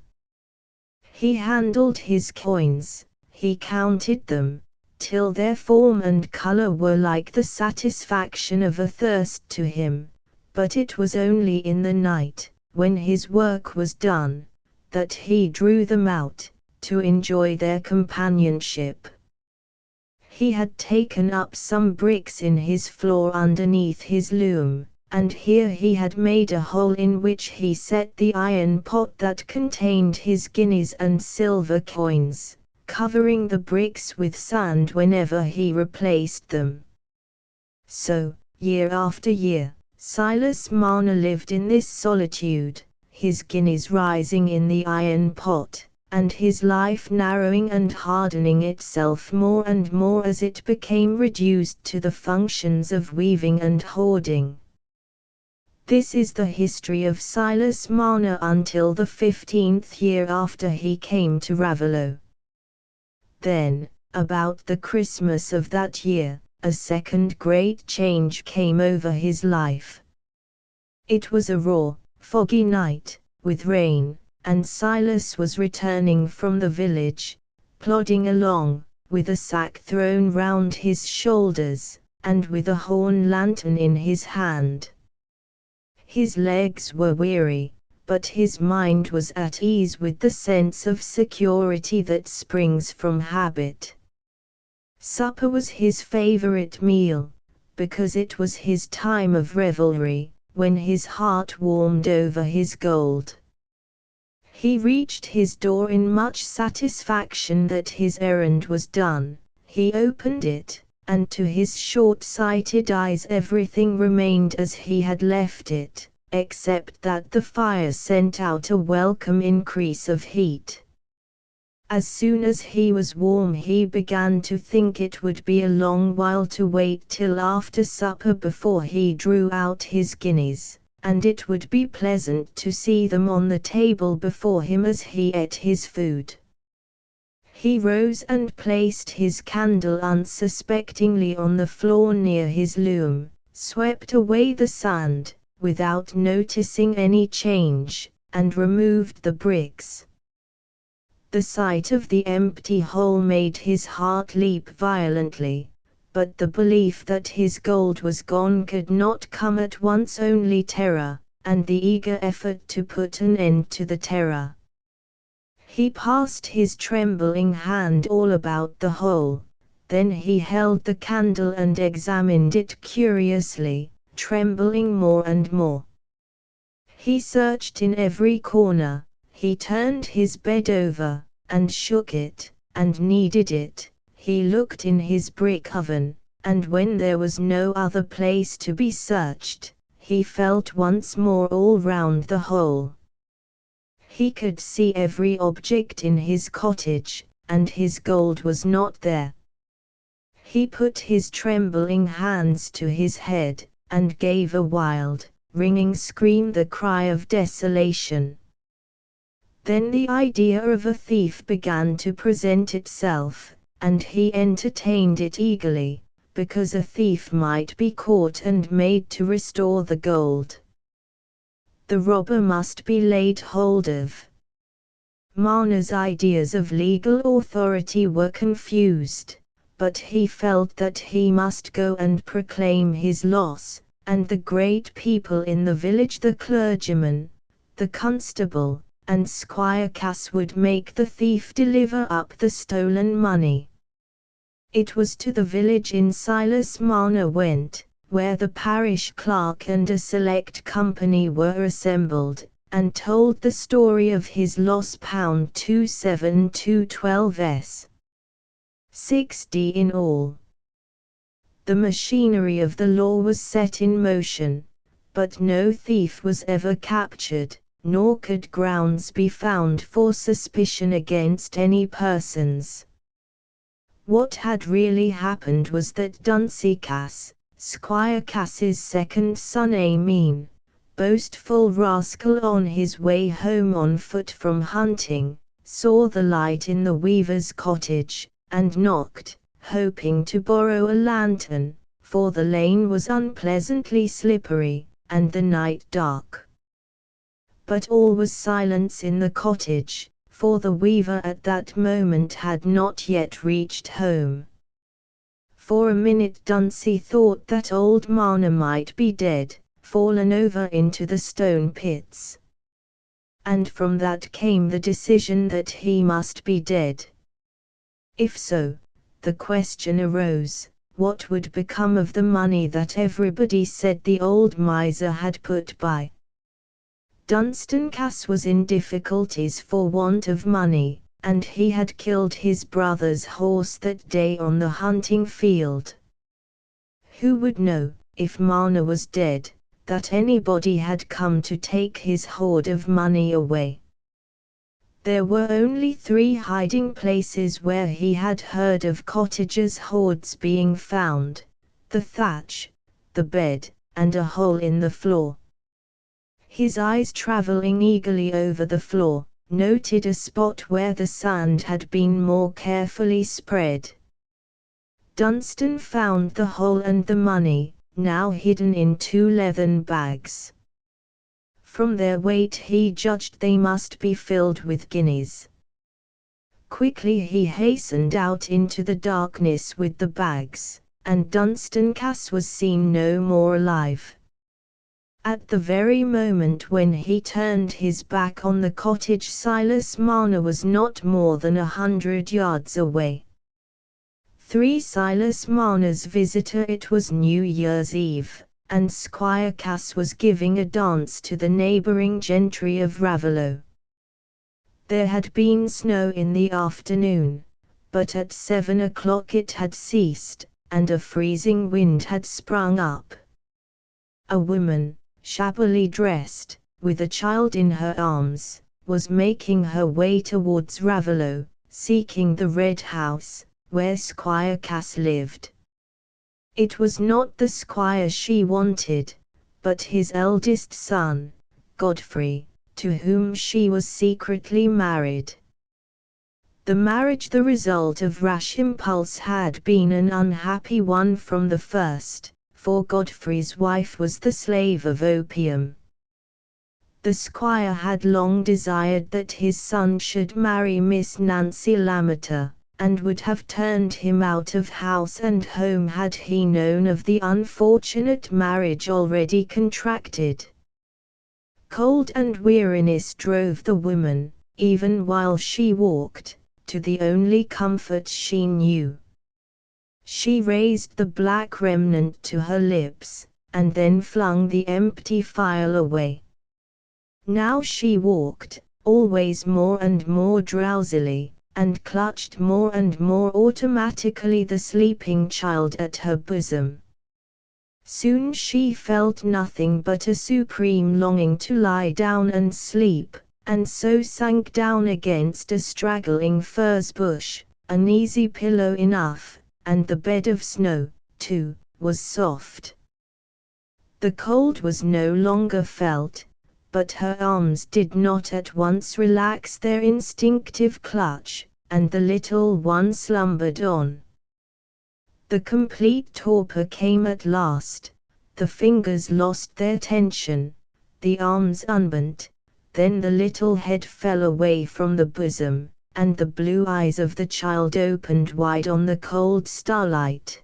He handled his coins, he counted them, till their form and color were like the satisfaction of a thirst to him, but it was only in the night, when his work was done, that he drew them out, to enjoy their companionship. He had taken up some bricks in his floor underneath his loom, and here he had made a hole in which he set the iron pot that contained his guineas and silver coins, covering the bricks with sand whenever he replaced them. So, year after year, Silas Marner lived in this solitude, his guineas rising in the iron pot, and his life narrowing and hardening itself more and more as it became reduced to the functions of weaving and hoarding. This is the history of Silas Marner until the 15th year after he came to Raveloe. Then, about the Christmas of that year, a second great change came over his life. It was a raw, foggy night, with rain, and Silas was returning from the village, plodding along, with a sack thrown round his shoulders, and with a horn lantern in his hand. His legs were weary, but his mind was at ease with the sense of security that springs from habit. Supper was his favorite meal, because it was his time of revelry, when his heart warmed over his gold. He reached his door in much satisfaction that his errand was done. He opened it, and to his short-sighted eyes everything remained as he had left it, except that the fire sent out a welcome increase of heat. As soon as he was warm he began to think it would be a long while to wait till after supper before he drew out his guineas, and it would be pleasant to see them on the table before him as he ate his food. He rose and placed his candle unsuspectingly on the floor near his loom, swept away the sand, without noticing any change, and removed the bricks. The sight of the empty hole made his heart leap violently, but the belief that his gold was gone could not come at once, only terror, and the eager effort to put an end to the terror. He passed his trembling hand all about the hole, then he held the candle and examined it curiously, trembling more and more. He searched in every corner. He turned his bed over, and shook it, and kneaded it. He looked in his brick oven, and when there was no other place to be searched, he felt once more all round the hole. He could see every object in his cottage, and his gold was not there. He put his trembling hands to his head, and gave a wild, ringing scream, the cry of desolation. Then the idea of a thief began to present itself, and he entertained it eagerly, because a thief might be caught and made to restore the gold. The robber must be laid hold of. Marna's ideas of legal authority were confused, but he felt that he must go and proclaim his loss, and the great people in the village, the clergyman, the constable, and Squire Cass would make the thief deliver up the stolen money. It was to the village inn Silas Marner went, where the parish clerk and a select company were assembled, and told the story of his loss. £27212s. 60 in all. The machinery of the law was set in motion, but no thief was ever captured, nor could grounds be found for suspicion against any persons. What had really happened was that Dunsey Cass, Squire Cass's second son, a mean, boastful rascal on his way home on foot from hunting, saw the light in the weaver's cottage, and knocked, hoping to borrow a lantern, for the lane was unpleasantly slippery, and the night dark. But all was silence in the cottage, for the weaver at that moment had not yet reached home. For a minute Dunsey thought that old Marner might be dead, fallen over into the stone pits. And from that came the decision that he must be dead. If so, the question arose, what would become of the money that everybody said the old miser had put by? Dunstan Cass was in difficulties for want of money, and he had killed his brother's horse that day on the hunting field. Who would know, if Marner was dead, that anybody had come to take his hoard of money away? There were only 3 hiding places where he had heard of cottagers' hoards being found: the thatch, the bed, and a hole in the floor. His eyes, travelling eagerly over the floor, noted a spot where the sand had been more carefully spread. Dunstan found the hole and the money, now hidden in 2 leathern bags. From their weight he judged they must be filled with guineas. Quickly he hastened out into the darkness with the bags, and Dunstan Cass was seen no more alive. At the very moment when he turned his back on the cottage, Silas Marner was not more than 100 yards away. 3 Silas Marner's visitor. It was New Year's Eve, and Squire Cass was giving a dance to the neighbouring gentry of Raveloe. There had been snow in the afternoon, but at 7 o'clock it had ceased, and a freezing wind had sprung up. A woman, shabbily dressed, with a child in her arms, was making her way towards Raveloe, seeking the Red House, where Squire Cass lived. It was not the squire she wanted, but his eldest son, Godfrey, to whom she was secretly married. The marriage, the result of rash impulse, had been an unhappy one from the first, for Godfrey's wife was the slave of opium. The squire had long desired that his son should marry Miss Nancy Lammerter, and would have turned him out of house and home had he known of the unfortunate marriage already contracted. Cold and weariness drove the woman, even while she walked, to the only comfort she knew. She raised the black remnant to her lips, and then flung the empty phial away. Now she walked, always more and more drowsily, and clutched more and more automatically the sleeping child at her bosom. Soon she felt nothing but a supreme longing to lie down and sleep, and so sank down against a straggling furze bush, an easy pillow enough, and the bed of snow, too, was soft. The cold was no longer felt, but her arms did not at once relax their instinctive clutch, and the little one slumbered on. The complete torpor came at last. The fingers lost their tension, the arms unbent, then the little head fell away from the bosom, and the blue eyes of the child opened wide on the cold starlight.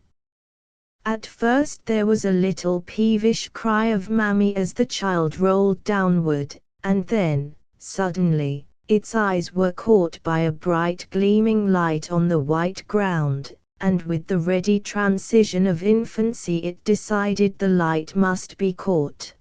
At first there was a little peevish cry of "Mammy" as the child rolled downward, and then, suddenly, its eyes were caught by a bright gleaming light on the white ground, and with the ready transition of infancy it decided the light must be caught.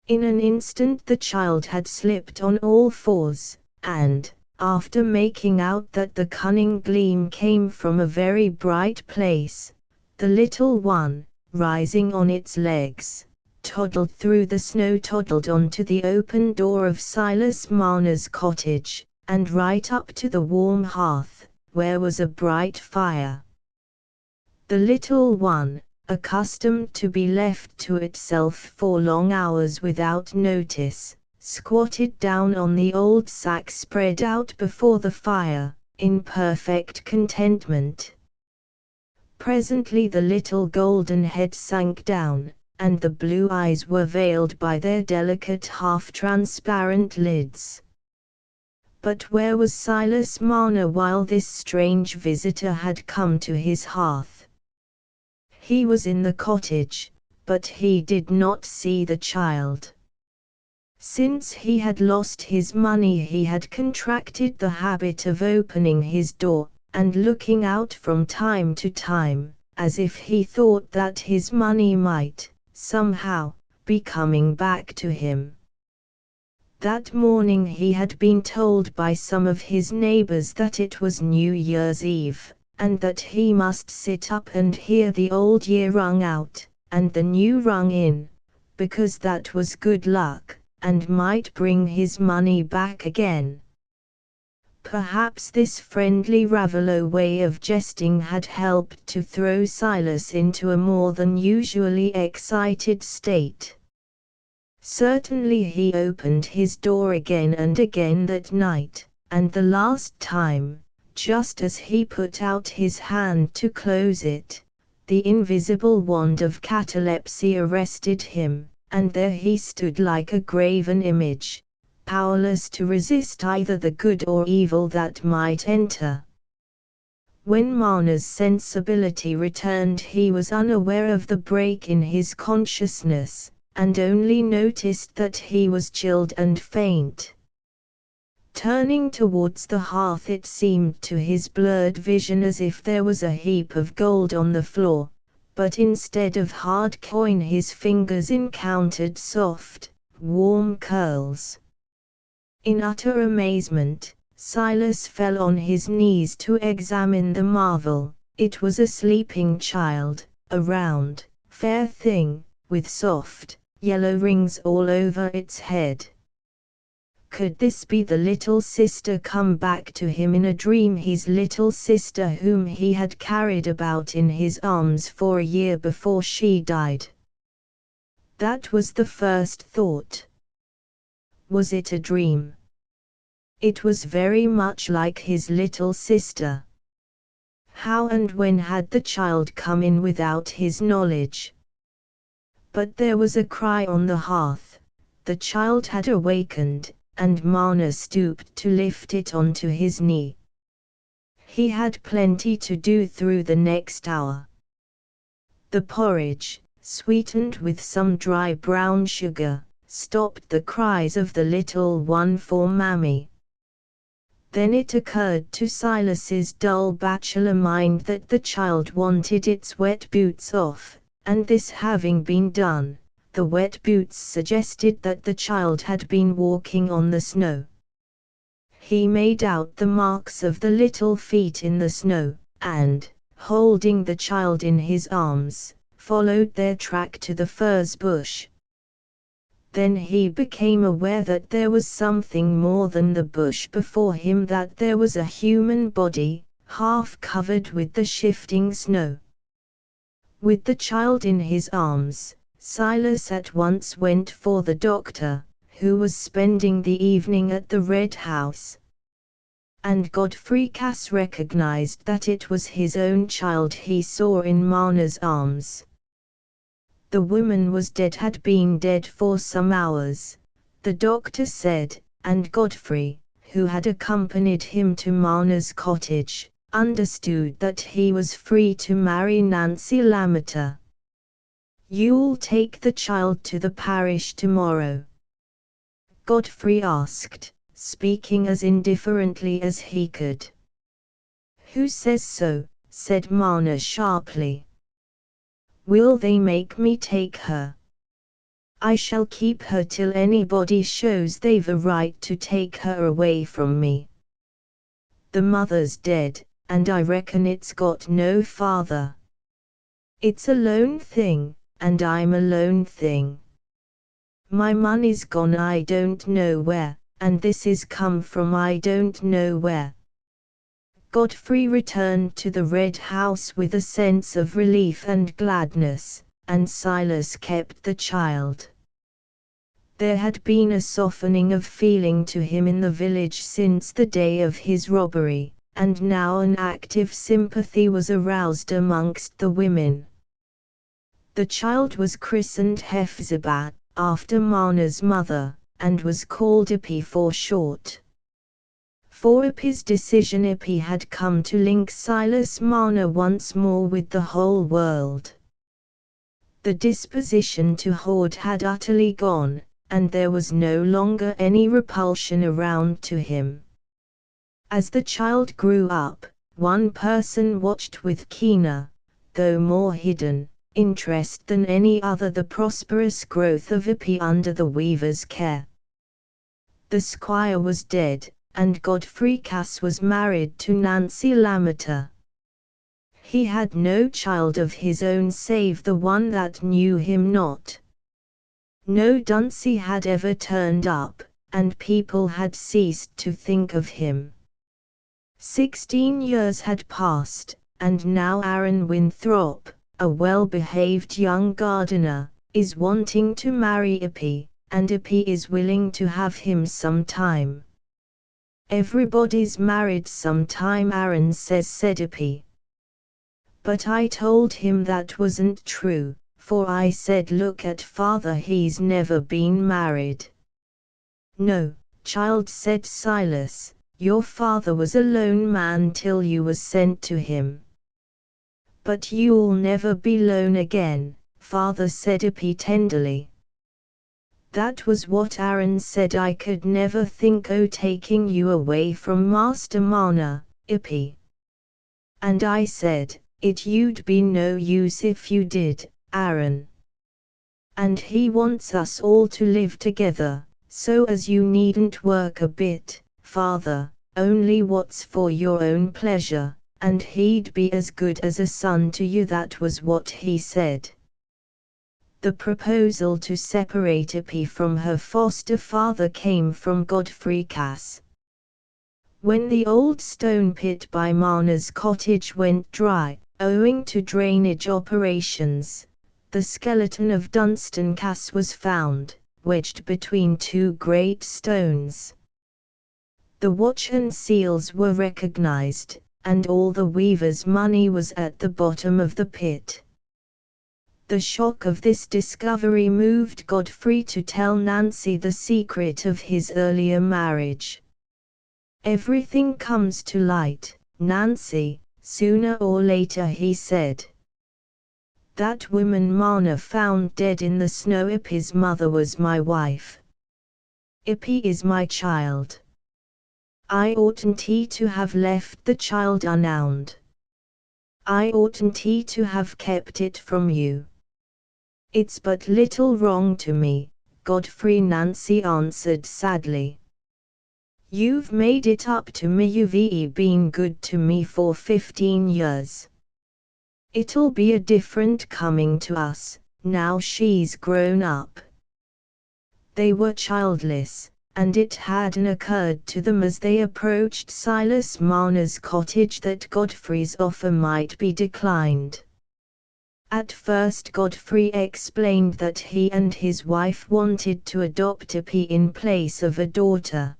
In an instant the child had slipped on all fours, and, after making out that the cunning gleam came from a very bright place, the little one, rising on its legs, toddled through the snow, toddled onto the open door of Silas Marner's cottage, and right up to the warm hearth, where was a bright fire. The little one, accustomed to be left to itself for long hours without notice, squatted down on the old sack spread out before the fire, in perfect contentment. Presently the little golden head sank down, and the blue eyes were veiled by their delicate half-transparent lids. But where was Silas Marner while this strange visitor had come to his hearth? He was in the cottage, but he did not see the child. Since he had lost his money he had contracted the habit of opening his door, and looking out from time to time, as if he thought that his money might, somehow, be coming back to him. That morning he had been told by some of his neighbors that it was New Year's Eve, and that he must sit up and hear the old year rung out, and the new rung in, because that was good luck, and might bring his money back again. Perhaps this friendly Raveloe way of jesting had helped to throw Silas into a more than usually excited state. Certainly he opened his door again and again that night, and the last time, just as he put out his hand to close it, the invisible wand of catalepsy arrested him, and there he stood like a graven image, powerless to resist either the good or evil that might enter. When Marner's sensibility returned he was unaware of the break in his consciousness, and only noticed that he was chilled and faint. Turning towards the hearth it seemed to his blurred vision as if there was a heap of gold on the floor, but instead of hard coin his fingers encountered soft, warm curls. In utter amazement, Silas fell on his knees to examine the marvel. It was a sleeping child, a round, fair thing, with soft, yellow rings all over its head. Could this be the little sister come back to him in a dream, his little sister whom he had carried about in his arms for a year before she died? That was the first thought. Was it a dream? It was very much like his little sister. How and when had the child come in without his knowledge? But there was a cry on the hearth. The child had awakened, and Mana stooped to lift it onto his knee. He had plenty to do through the next hour. The porridge, sweetened with some dry brown sugar, stopped the cries of the little one for Mammy. Then it occurred to Silas's dull bachelor mind that the child wanted its wet boots off, and this having been done, the wet boots suggested that the child had been walking on the snow. He made out the marks of the little feet in the snow, and, holding the child in his arms, followed their track to the furze bush. Then he became aware that there was something more than the bush before him, that there was a human body, half covered with the shifting snow. With the child in his arms, Silas at once went for the doctor, who was spending the evening at the Red House. And Godfrey Cass recognized that it was his own child he saw in Mana's arms. The woman was dead, had been dead for some hours, the doctor said, and Godfrey, who had accompanied him to Mana's cottage, understood that he was free to marry Nancy Lammerter. "You'll take the child to the parish tomorrow?" Godfrey asked, speaking as indifferently as he could. "Who says so?" said Mana sharply. "Will they make me take her? I shall keep her till anybody shows they've a right to take her away from me. The mother's dead, and I reckon it's got no father. It's a lone thing, and I'm a lone thing. My money's gone I don't know where, and this is come from I don't know where." Godfrey returned to the Red House with a sense of relief and gladness, and Silas kept the child. There had been a softening of feeling to him in the village since the day of his robbery, and now an active sympathy was aroused amongst the women. The child was christened Hephzibah, after Mana's mother, and was called Ippy for short. For Ippy's decision, Ippy had come to link Silas Mana once more with the whole world. The disposition to hoard had utterly gone, and there was no longer any repulsion around to him. As the child grew up, one person watched with keener, though more hidden, interest than any other the prosperous growth of Ippy under the weaver's care. The squire was dead, and Godfrey Cass was married to Nancy Lammerter. He had no child of his own save the one that knew him not. No Dunsey had ever turned up, and people had ceased to think of him. 16 years had passed, and now Aaron Winthrop, a well-behaved young gardener, is wanting to marry Ippy, and Ippy is willing to have him some time. "Everybody's married some time," Aaron said Ippy. "But I told him that wasn't true, for I said, look at father, he's never been married." "No, child," said Silas, "your father was a lone man till you was sent to him." "But you'll never be lone again, father," said Ippy tenderly. "That was what Aaron said. I could never think o' taking you away from Master Mana, Ippy. And I said, it you'd be no use if you did, Aaron. And he wants us all to live together, so as you needn't work a bit, father, only what's for your own pleasure, and he'd be as good as a son to you." That was what he said. The proposal to separate Eppie from her foster father came from Godfrey Cass. When the old stone pit by Marna's cottage went dry, owing to drainage operations, the skeleton of Dunstan Cass was found, wedged between two great stones. The watch and seals were recognized, and all the weaver's money was at the bottom of the pit. The shock of this discovery moved Godfrey to tell Nancy the secret of his earlier marriage. "Everything comes to light, Nancy, sooner or later," he said. "That woman Marna found dead in the snow, Eppie's mother, was my wife. Eppie is my child. I oughtn't to have left the child unowned. I oughtn't to have kept it from you." "It's but little wrong to me, Godfrey," Nancy answered sadly. "You've made it up to me. You've been good to me for 15 years. It'll be a different coming to us, now she's grown up." They were childless, and it hadn't occurred to them as they approached Silas Marner's cottage that Godfrey's offer might be declined. At first Godfrey explained that he and his wife wanted to adopt Eppie in place of a daughter.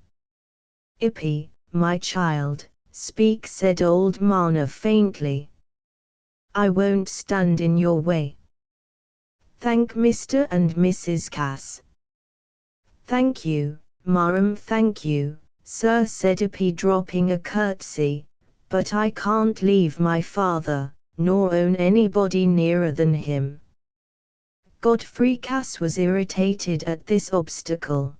"Eppie, my child, speak," said old Marner faintly. "I won't stand in your way. Thank Mr. and Mrs. Cass." "Thank you, Marm, thank you, sir," said Eppie, dropping a curtsy, "but I can't leave my father, nor own anybody nearer than him." Godfrey Cass was irritated at this obstacle.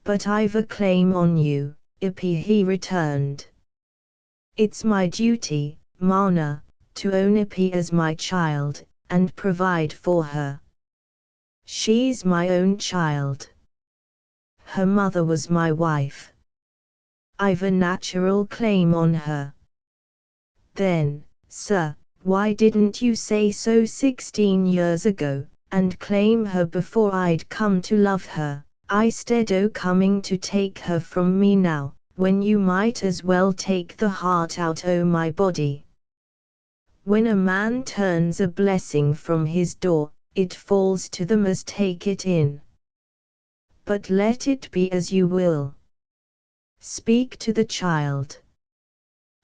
"But I've a claim on you, Eppie," he returned. "It's my duty, Marna, to own Eppie as my child, and provide for her. She's my own child. Her mother was my wife. I've a natural claim on her." "Then, sir, why didn't you say so 16 years ago, and claim her before I'd come to love her, instead o' coming to take her from me now, when you might as well take the heart out o' my body? When a man turns a blessing from his door, it falls to them as take it in. But let it be as you will. Speak to the child.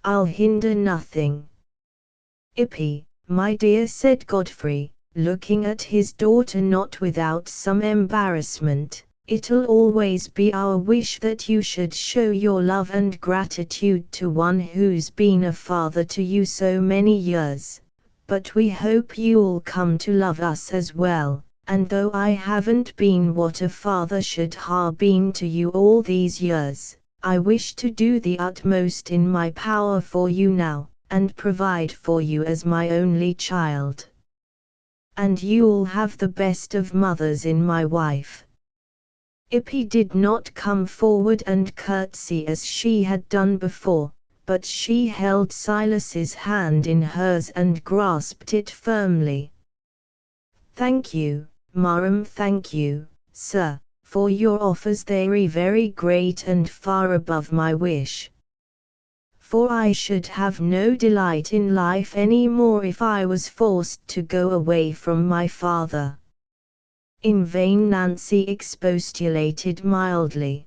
I'll hinder nothing." "Eppie, my dear," said Godfrey, looking at his daughter not without some embarrassment, "it'll always be our wish that you should show your love and gratitude to one who's been a father to you so many years, but we hope you'll come to love us as well. And though I haven't been what a father should ha' been to you all these years, I wish to do the utmost in my power for you now, and provide for you as my only child. And you'll have the best of mothers in my wife." Eppie did not come forward and curtsy as she had done before, but she held Silas's hand in hers and grasped it firmly. "Thank you, Marm, thank you, sir, for your offers. They're very great and far above my wish. For I should have no delight in life any more if I was forced to go away from my father." In vain Nancy expostulated mildly.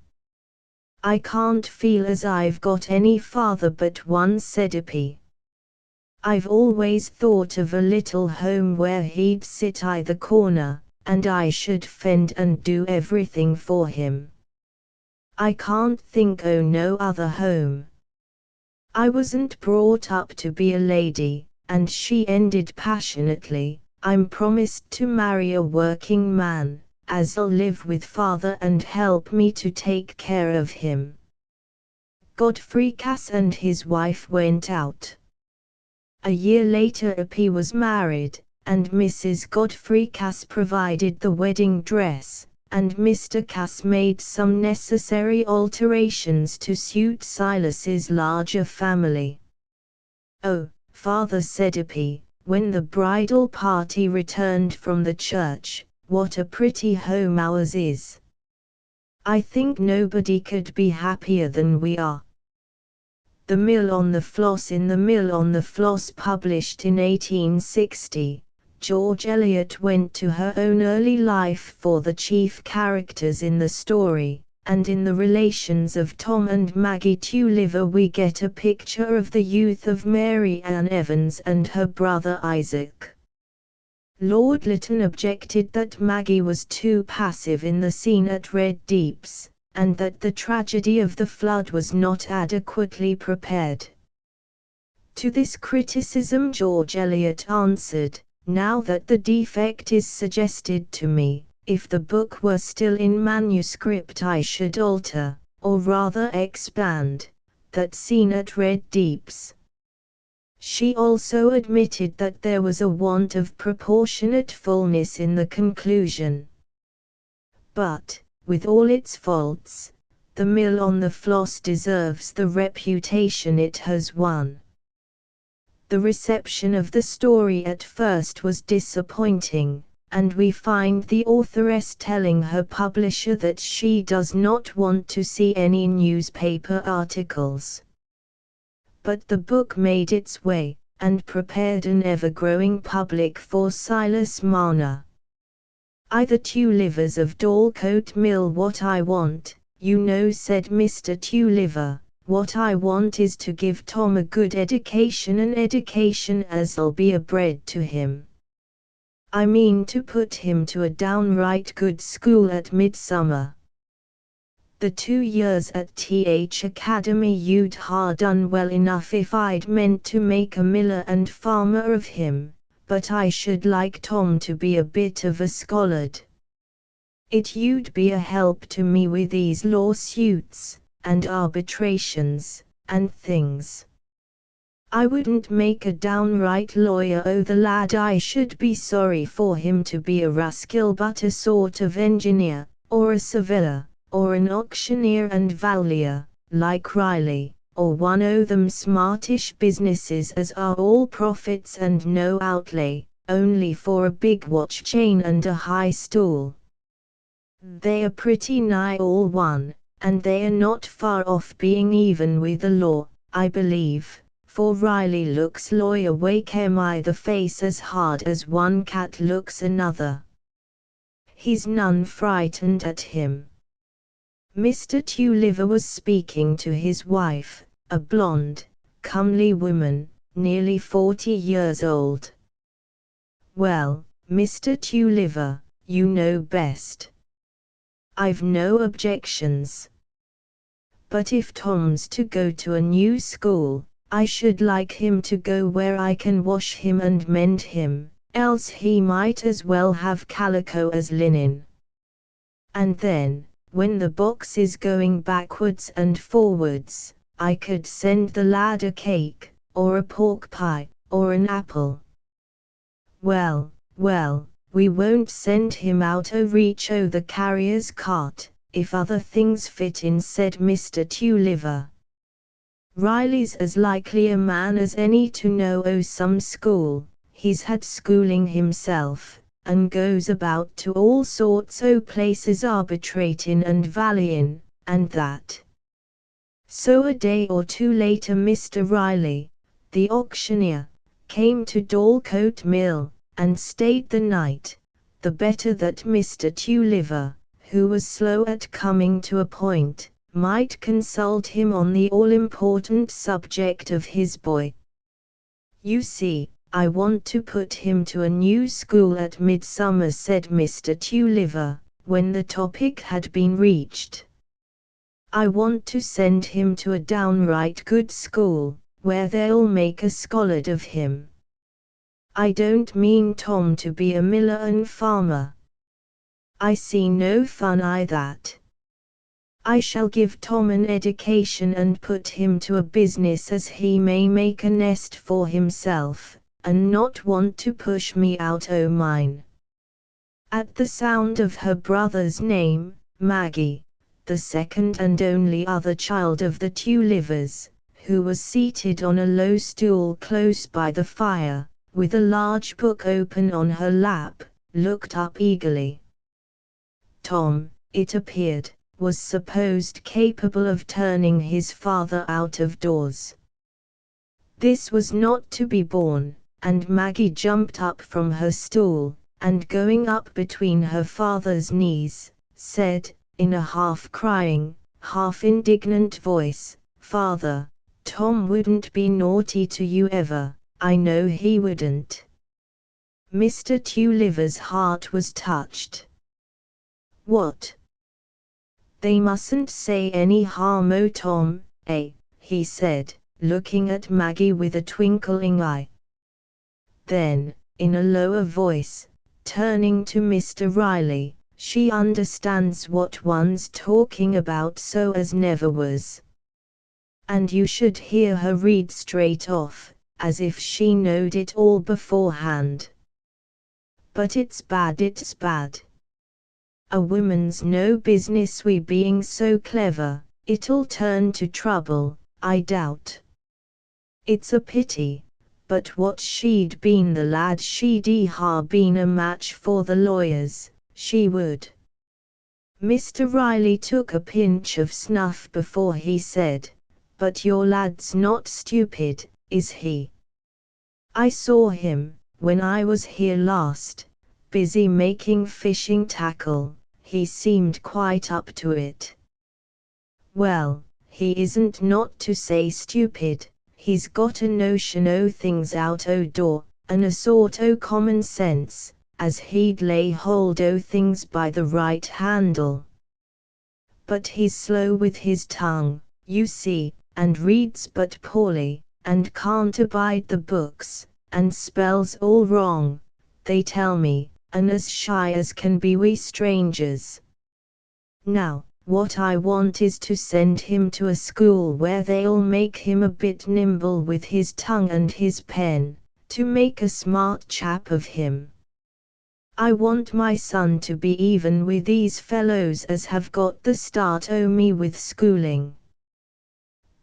"I can't feel as I've got any father but one," said Eppie. "I've always thought of a little home where he'd sit i' the corner, and I should fend and do everything for him. I can't think o' no other home. I wasn't brought up to be a lady," and she ended passionately, "I'm promised to marry a working man, as'll live with father and help me to take care of him." Godfrey Cass and his wife went out. A year later Eppie was married, and Mrs. Godfrey Cass provided the wedding dress, and Mr. Cass made some necessary alterations to suit Silas's larger family. "Oh, father," said Eppie, when the bridal party returned from the church, "What a pretty home ours is. I think nobody could be happier than we are." The Mill on the Floss. In The Mill on the Floss, published in 1860, George Eliot went to her own early life for the chief characters in the story, and in the relations of Tom and Maggie Tulliver we get a picture of the youth of Mary Ann Evans and her brother Isaac. Lord Lytton objected that Maggie was too passive in the scene at Red Deeps, and that the tragedy of the flood was not adequately prepared. To this criticism George Eliot answered, "Now that the defect is suggested to me, if the book were still in manuscript I should alter, or rather expand, that scene at Red Deeps." She also admitted that there was a want of proportionate fullness in the conclusion. But, with all its faults, The Mill on the Floss deserves the reputation it has won. The reception of the story at first was disappointing, and we find the authoress telling her publisher that she does not want to see any newspaper articles. But the book made its way, and prepared an ever-growing public for Silas Marner. "I the Tullivers of Dorlcote Mill, what I want, you know," said Mr. Tulliver, "what I want is to give Tom a good education, an education as'll be a bread to him. I mean to put him to a downright good school at Midsummer. The 2 years at Th Academy you'd ha' done well enough if I'd meant to make a miller and farmer of him, but I should like Tom to be a bit of a scholard. It you'd be a help to me with these lawsuits, and arbitrations, and things. I wouldn't make a downright lawyer o' the lad. I should be sorry for him to be a rascal, but a sort of engineer, or a surveyor, or an auctioneer and valuer, like Riley, or one o' them smartish businesses as are all profits and no outlay, only for a big watch chain and a high stool. They are pretty nigh all one, and they are not far off being even with the law, I believe, for Riley looks lawyer wake I the face as hard as one cat looks another. He's none frightened at him." Mr. Tulliver was speaking to his wife, a blonde, comely woman, nearly 40 years old. "Well, Mr. Tulliver, you know best. I've no objections. But if Tom's to go to a new school, I should like him to go where I can wash him and mend him, else he might as well have calico as linen. And then, when the box is going backwards and forwards, I could send the lad a cake, or a pork pie, or an apple." Well, we won't send him out o' reach o' the carrier's cart, if other things fit in," said Mr. Tulliver. "Riley's as likely a man as any to know o' some school. He's had schooling himself, and goes about to all sorts o' places arbitratin' and valleyin', and that." So a day or two later Mr. Riley, the auctioneer, came to Dorlcote Mill, and stayed the night, the better that Mr. Tulliver, who was slow at coming to a point, might consult him on the all-important subject of his boy. "You see, I want to put him to a new school at Midsummer," said Mr. Tulliver, when the topic had been reached. "I want to send him to a downright good school, where they'll make a scholard of him. I don't mean Tom to be a miller and farmer. I see no fun i' that. I shall give Tom an education and put him to a business as he may make a nest for himself, and not want to push me out o' mine." At the sound of her brother's name, Maggie, the second and only other child of the Tullivers, who was seated on a low stool close by the fire, with a large book open on her lap, looked up eagerly. Tom, it appeared, was supposed capable of turning his father out of doors. This was not to be borne, and Maggie jumped up from her stool, and going up between her father's knees, said, in a half-crying, half-indignant voice, "Father, Tom wouldn't be naughty to you ever, I know he wouldn't." Mr. Tulliver's heart was touched. "What? They mustn't say any harm o' Tom, eh?" he said, looking at Maggie with a twinkling eye. Then, in a lower voice, turning to Mr. Riley, "She understands what one's talking about so as never was. And you should hear her read straight off, as if she knowed it all beforehand. But it's bad. A woman's no business we being so clever, it'll turn to trouble, I doubt. It's a pity, but what she'd been the lad she'd ha been a match for the lawyers, she would." Mr. Riley took a pinch of snuff before he said, "But your lad's not stupid, is he? I saw him, when I was here last, busy making fishing tackle. He seemed quite up to it." "Well, he isn't not to say stupid. He's got a notion o' things out o' door, and a sort o' common sense, as he'd lay hold o' things by the right handle. But he's slow with his tongue, you see, and reads but poorly, and can't abide the books, and spells all wrong, they tell me, and as shy as can be wi' strangers. Now, what I want is to send him to a school where they'll make him a bit nimble with his tongue and his pen, to make a smart chap of him. I want my son to be even with these fellows as have got the start o' me with schooling."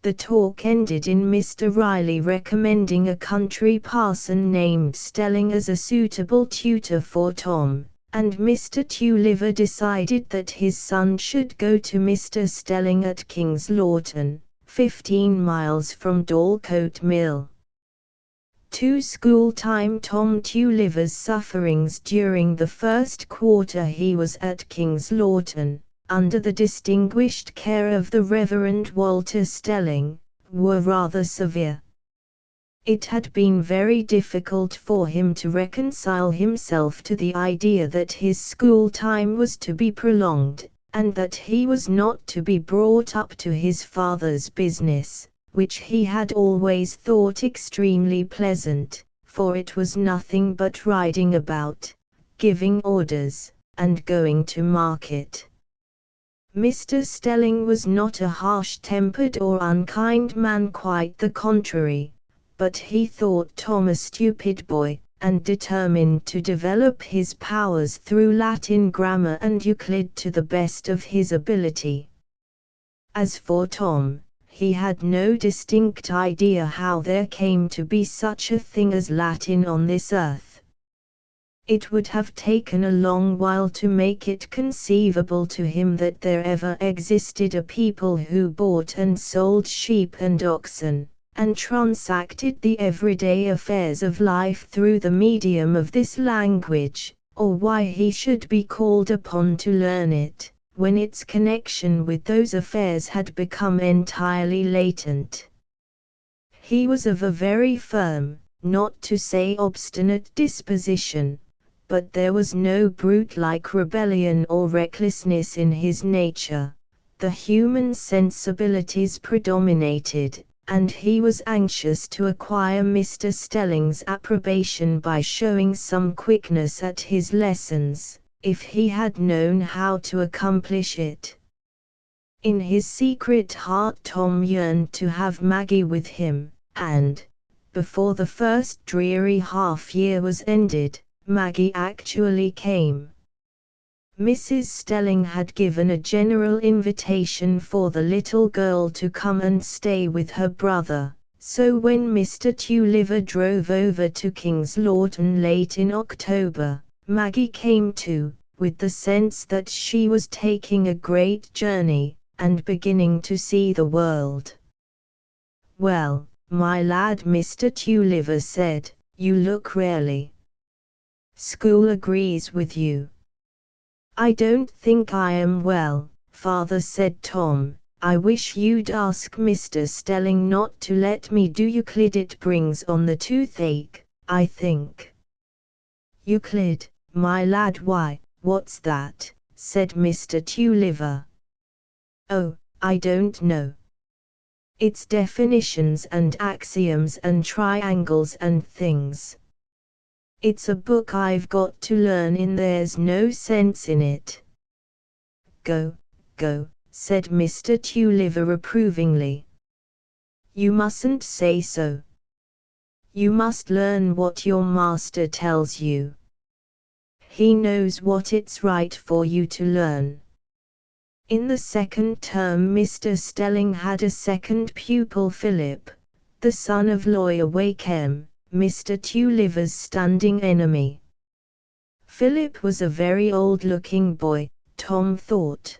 The talk ended in Mr. Riley recommending a country parson named Stelling as a suitable tutor for Tom, and Mr. Tulliver decided that his son should go to Mr. Stelling at King's Lorton, 15 miles from Dorlcote Mill. To school-time. Tom Tulliver's sufferings during the first quarter he was at King's Lorton, under the distinguished care of the Reverend Walter Stelling, were rather severe. It had been very difficult for him to reconcile himself to the idea that his school time was to be prolonged, and that he was not to be brought up to his father's business, which he had always thought extremely pleasant, for it was nothing but riding about, giving orders, and going to market. Mr. Stelling was not a harsh-tempered or unkind man, quite the contrary, but he thought Tom a stupid boy, and determined to develop his powers through Latin grammar and Euclid to the best of his ability. As for Tom, he had no distinct idea how there came to be such a thing as Latin on this earth. It would have taken a long while to make it conceivable to him that there ever existed a people who bought and sold sheep and oxen, and transacted the everyday affairs of life through the medium of this language, or why he should be called upon to learn it, when its connection with those affairs had become entirely latent. He was of a very firm, not to say obstinate disposition, but there was no brute-like rebellion or recklessness in his nature. The human sensibilities predominated, and he was anxious to acquire Mr. Stelling's approbation by showing some quickness at his lessons, if he had known how to accomplish it. In his secret heart Tom yearned to have Maggie with him, and, before the first dreary half-year was ended, Maggie actually came. Mrs. Stelling had given a general invitation for the little girl to come and stay with her brother, So when Mr. Tulliver drove over to King's Lorton late in October, Maggie came to, with the sense that she was taking a great journey, and beginning to see the world. "Well, my lad," Mr. Tulliver said, "you look really. School agrees with you." "I don't think I am well, father," said Tom. "I wish you'd ask Mr. Stelling not to let me do Euclid. It brings on the toothache, I think." "Euclid, my lad? Why, what's that?" said Mr. Tulliver. "Oh, I don't know. It's definitions and axioms and triangles and things. It's a book I've got to learn in. There's no sense in it." "Go, go," said Mr. Tulliver approvingly. "You mustn't say so. You must learn what your master tells you. He knows what it's right for you to learn." In the second term Mr. Stelling had a second pupil, Philip, the son of lawyer Wakeham, Mr. Tulliver's standing enemy. Philip was a very old-looking boy, Tom thought.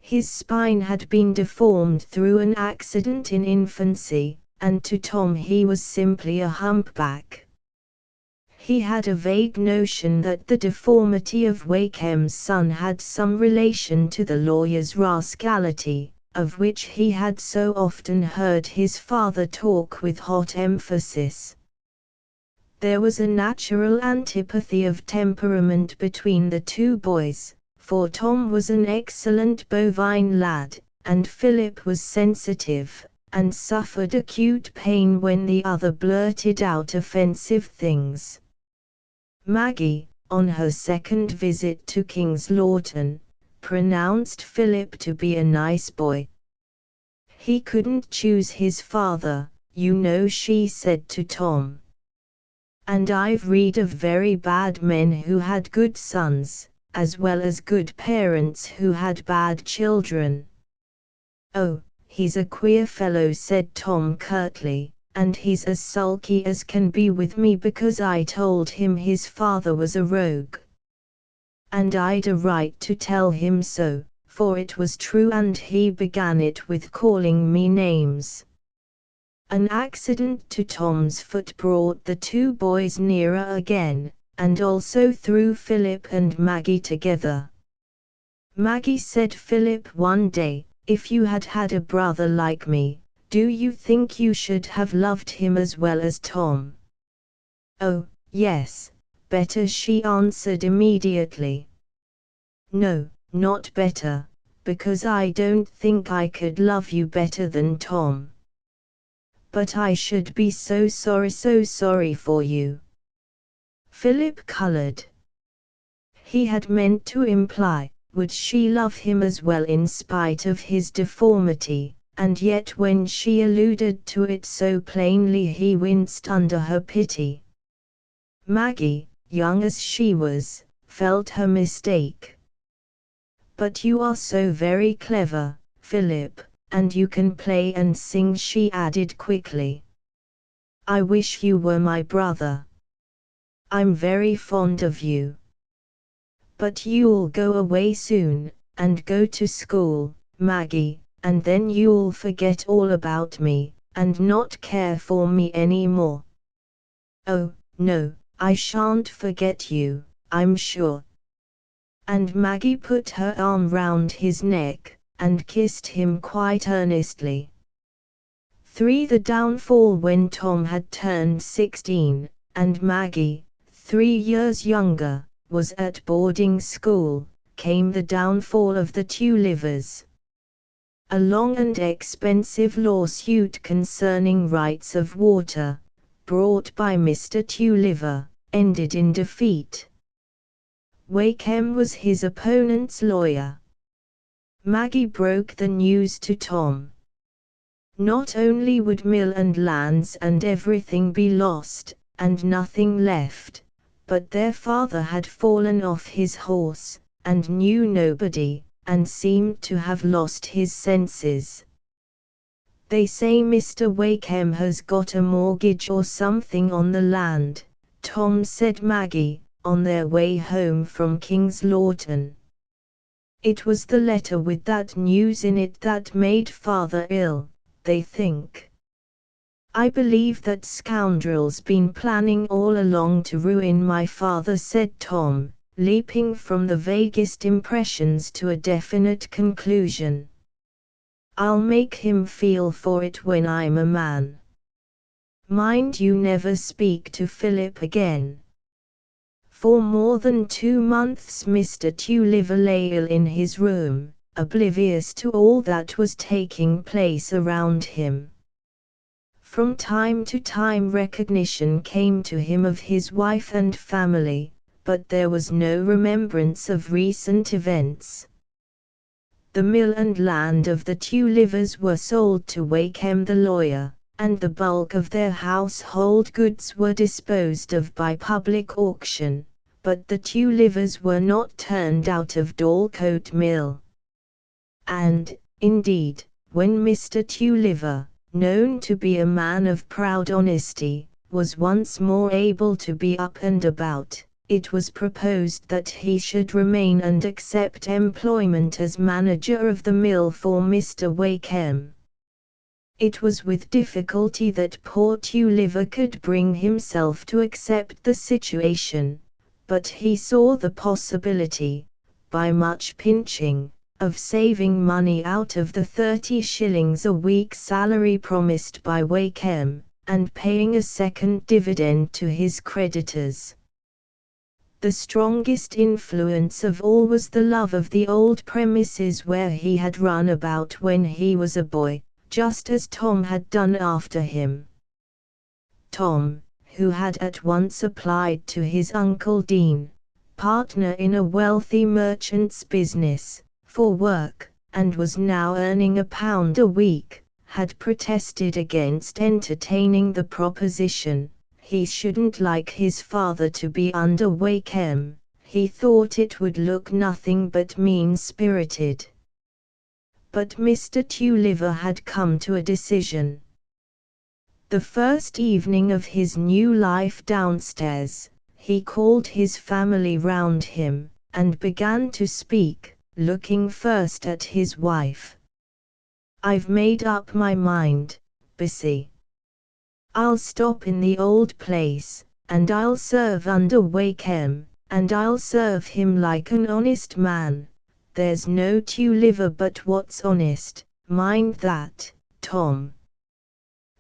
His spine had been deformed through an accident in infancy, and to Tom he was simply a humpback. He had a vague notion that the deformity of Wakeham's son had some relation to the lawyer's rascality, of which he had so often heard his father talk with hot emphasis. There was a natural antipathy of temperament between the two boys, for Tom was an excellent bovine lad, and Philip was sensitive, and suffered acute pain when the other blurted out offensive things. Maggie, on her second visit to King's Lorton, pronounced Philip to be a nice boy. "He couldn't choose his father, you know," she said to Tom. "And I've read of very bad men who had good sons, as well as good parents who had bad children." "Oh, he's a queer fellow," said Tom curtly, "and he's as sulky as can be with me because I told him his father was a rogue. And I'd a right to tell him so, for it was true, and he began it with calling me names." An accident to Tom's foot brought the two boys nearer again, and also threw Philip and Maggie together. Maggie said Philip one day, "If you had had a brother like me, do you think you should have loved him as well as Tom?" "Oh, yes, better," she answered immediately. "No, not better, because I don't think I could love you better than Tom. But I should be so sorry for you." Philip colored. He had meant to imply, would she love him as well in spite of his deformity? And yet when she alluded to it so plainly he winced under her pity. Maggie, young as she was, felt her mistake. "But you are so very clever, Philip, and you can play and sing," she added quickly. "I wish you were my brother. I'm very fond of you. But you'll go away soon, and go to school, Maggie, and then you'll forget all about me, and not care for me any more." "Oh, no, I shan't forget you, I'm sure." And Maggie put her arm round his neck, and kissed him quite earnestly. 3. The downfall. When Tom had turned 16, and Maggie, 3 years younger, was at boarding school, came the downfall of the Tullivers. A long and expensive lawsuit concerning rights of water, brought by Mr. Tulliver, ended in defeat. Wakeham was his opponent's lawyer. Maggie broke the news to Tom. Not only would mill and lands and everything be lost, and nothing left, but their father had fallen off his horse, and knew nobody, and seemed to have lost his senses. They say Mr. Wakeham has got a mortgage or something on the land, Tom said Maggie, on their way home from King's Lorton. It was the letter with that news in it that made father ill, they think. I believe that scoundrel's been planning all along to ruin my father, said Tom, leaping from the vaguest impressions to a definite conclusion. I'll make him feel for it when I'm a man. Mind you never speak to Philip again. For more than 2 months Mr. Tulliver lay ill in his room, oblivious to all that was taking place around him. From time to time recognition came to him of his wife and family, but there was no remembrance of recent events. The mill and land of the Tullivers were sold to Wakeham the lawyer, and the bulk of their household goods were disposed of by public auction, but the Tullivers were not turned out of Dorlcote Mill. And, indeed, when Mr. Tulliver, known to be a man of proud honesty, was once more able to be up and about, it was proposed that he should remain and accept employment as manager of the mill for Mr. Wakeham. It was with difficulty that poor Tulliver could bring himself to accept the situation, but he saw the possibility, by much pinching, of saving money out of the 30 shillings a week salary promised by Wakeham, and paying a second dividend to his creditors. The strongest influence of all was the love of the old premises where he had run about when he was a boy, just as Tom had done after him. Tom, who had at once applied to his Uncle Dean, partner in a wealthy merchant's business, for work, and was now earning £1 a week, had protested against entertaining the proposition. He shouldn't like his father to be under Wakeham, he thought it would look nothing but mean-spirited. But Mr. Tulliver had come to a decision. The first evening of his new life downstairs, he called his family round him, and began to speak, looking first at his wife. I've made up my mind, Bessie. I'll stop in the old place, and I'll serve under Wakeham, and I'll serve him like an honest man. There's no Tulliver but what's honest, mind that, Tom.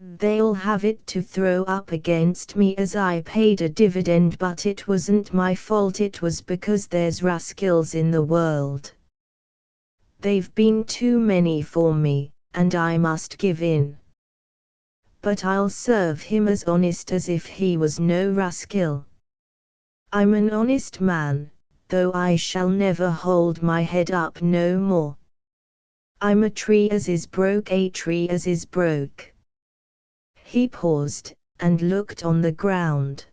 They'll have it to throw up against me as I paid a dividend, but it wasn't my fault, it was because there's rascals in the world. They've been too many for me, and I must give in. But I'll serve him as honest as if he was no rascal. I'm an honest man, though I shall never hold my head up no more. I'm a tree as is broke, a tree as is broke. He paused, and looked on the ground.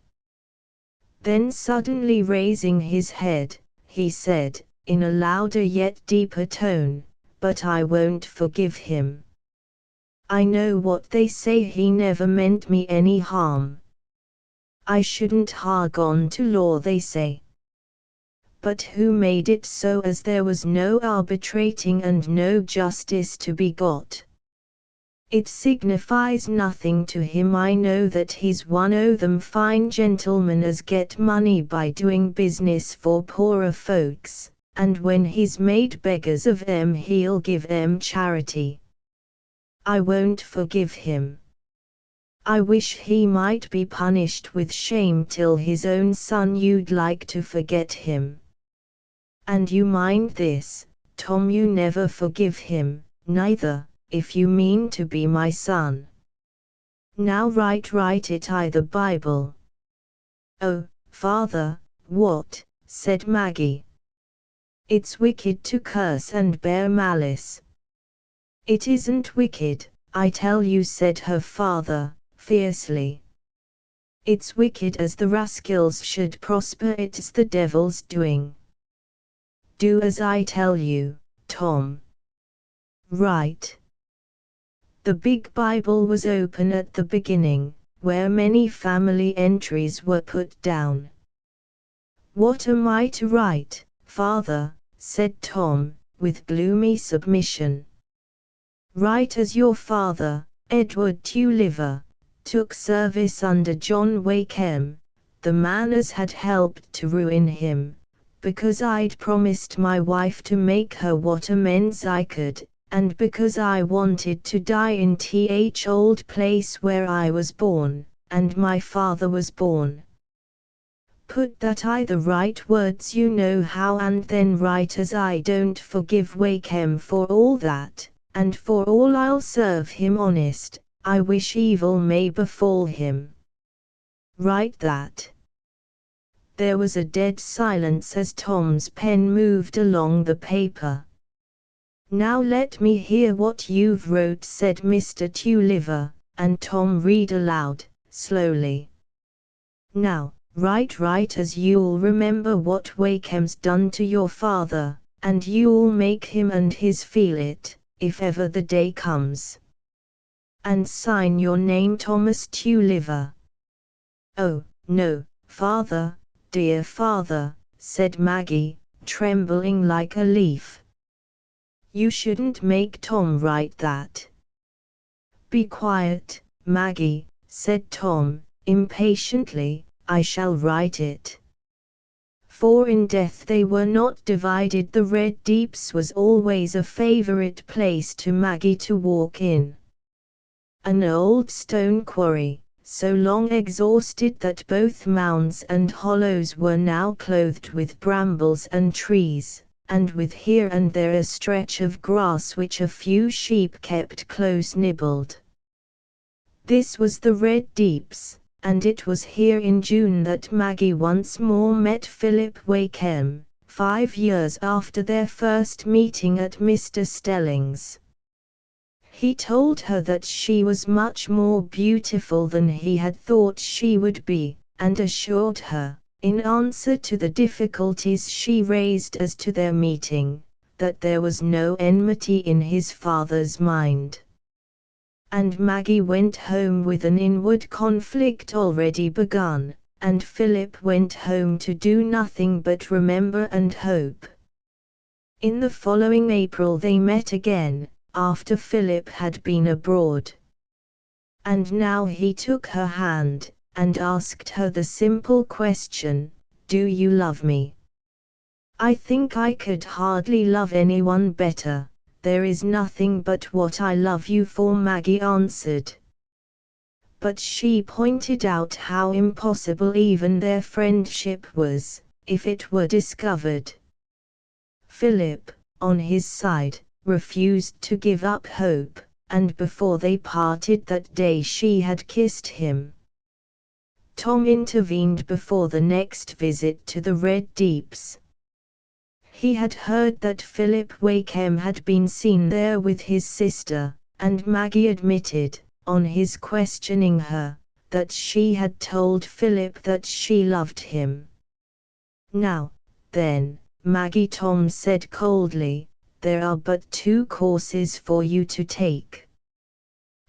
Then suddenly raising his head, he said, in a louder yet deeper tone, but I won't forgive him. I know what they say, he never meant me any harm. I shouldn't ha' gone to law, they say. But who made it so as there was no arbitrating and no justice to be got? It signifies nothing to him, I know that he's one o' them fine gentlemen as get money by doing business for poorer folks, and when he's made beggars of em he'll give em charity. I won't forgive him. I wish he might be punished with shame till his own son, you'd like to forget him. And you mind this, Tom, you never forgive him, neither, if you mean to be my son. Now write it I the Bible. Oh, father, what, said Maggie. It's wicked to curse and bear malice. It isn't wicked, I tell you, said her father, fiercely. It's wicked as the rascals should prosper, it's the devil's doing. Do as I tell you, Tom. Right. The big Bible was open at the beginning, where many family entries were put down. "What am I to write, Father?" said Tom, with gloomy submission. "Write as your father, Edward Tulliver, took service under John Wakeham, the man as had helped to ruin him, because I'd promised my wife to make her what amends I could, and because I wanted to die in th old place where I was born, and my father was born. Put that I the right words you know how, and then write as I don't forgive Wakeham for all that, and for all I'll serve him honest, I wish evil may befall him. Write that." There was a dead silence as Tom's pen moved along the paper. "Now let me hear what you've wrote," said Mr. Tulliver, and Tom read aloud, slowly. "Now, write as you'll remember what Wakeham's done to your father, and you'll make him and his feel it, if ever the day comes. And sign your name Thomas Tulliver." "Oh, no, father, dear father," said Maggie, trembling like a leaf. "You shouldn't make Tom write that." "Be quiet, Maggie," said Tom, impatiently, "I shall write it." For in death they were not divided. The Red Deeps was always a favorite place to Maggie to walk in. An old stone quarry, so long exhausted that both mounds and hollows were now clothed with brambles and trees, and with here and there a stretch of grass which a few sheep kept close nibbled. This was the Red Deeps, and it was here in June that Maggie once more met Philip Wakeham, 5 years after their first meeting at Mr. Stelling's. He told her that she was much more beautiful than he had thought she would be, and assured her, in answer to the difficulties she raised as to their meeting, that there was no enmity in his father's mind. And Maggie went home with an inward conflict already begun, and Philip went home to do nothing but remember and hope. In the following April they met again, after Philip had been abroad. And now he took her hand, and asked her the simple question, "Do you love me?" "I think I could hardly love anyone better. There is nothing but what I love you for," Maggie answered. But she pointed out how impossible even their friendship was, if it were discovered. Philip, on his side, refused to give up hope, and before they parted that day she had kissed him. Tom intervened before the next visit to the Red Deeps. He had heard that Philip Wakeham had been seen there with his sister, and Maggie admitted, on his questioning her, that she had told Philip that she loved him. "Now, then, Maggie," Tom said coldly, "there are but two courses for you to take.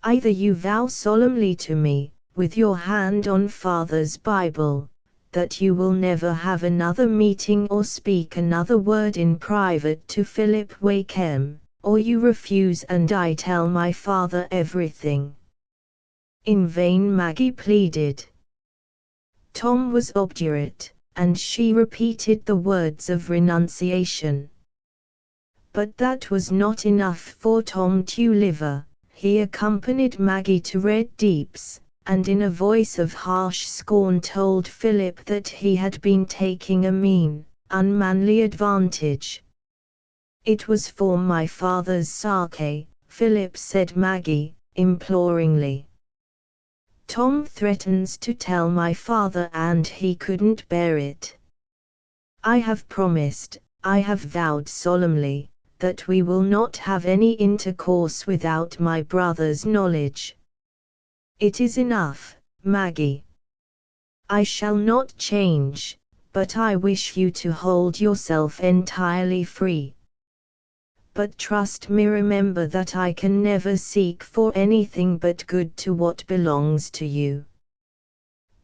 Either you vow solemnly to me, with your hand on Father's Bible, that you will never have another meeting or speak another word in private to Philip Wakeham, or you refuse and I tell my father everything." In vain Maggie pleaded. Tom was obdurate, and she repeated the words of renunciation. But that was not enough for Tom Tulliver. He accompanied Maggie to Red Deeps, and in a voice of harsh scorn told Philip that he had been taking a mean, unmanly advantage. "It was for my father's sake," Philip said Maggie, imploringly. "Tom threatens to tell my father and he couldn't bear it. I have promised, I have vowed solemnly, that we will not have any intercourse without my brother's knowledge. It is enough, Maggie. I shall not change, but I wish you to hold yourself entirely free." but trust me, remember that I can never seek for anything but good to what belongs to you."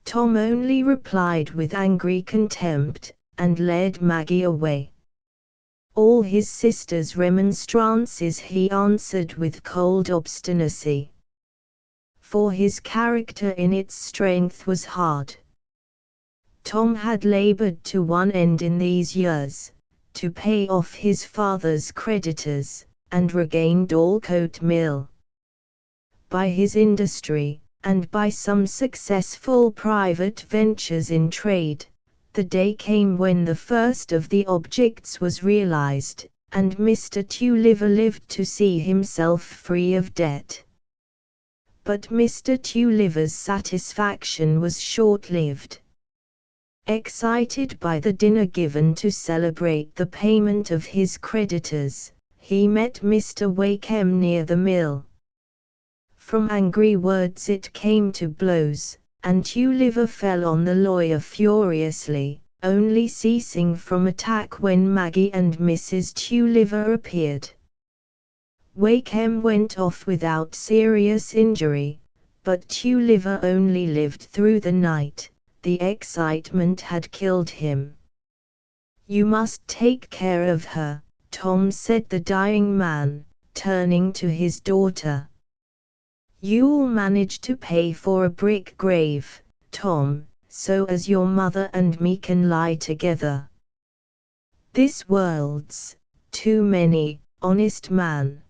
Tom only replied with angry contempt, and led Maggie away. All his sister's remonstrances he answered with cold obstinacy. For his character in its strength was hard. Tom had labored to one end in these years, to pay off his father's creditors, and regain Dorlcote Mill. By his industry, and by some successful private ventures in trade, the day came when the first of the objects was realized, and Mr. Tulliver lived to see himself free of debt. But Mr. Tulliver's satisfaction was short-lived. Excited by the dinner given to celebrate the payment of his creditors, he met Mr. Wakeham near the mill. From angry words it came to blows, and Tulliver fell on the lawyer furiously, only ceasing from attack when Maggie and Mrs. Tulliver appeared. Wakeham went off without serious injury, but Tulliver only lived through the night. The excitement had killed him. "You must take care of her," Tom said the dying man, turning to his daughter. "You'll manage to pay for a brick grave, Tom, so as your mother and me can lie together. This world's too many, honest man."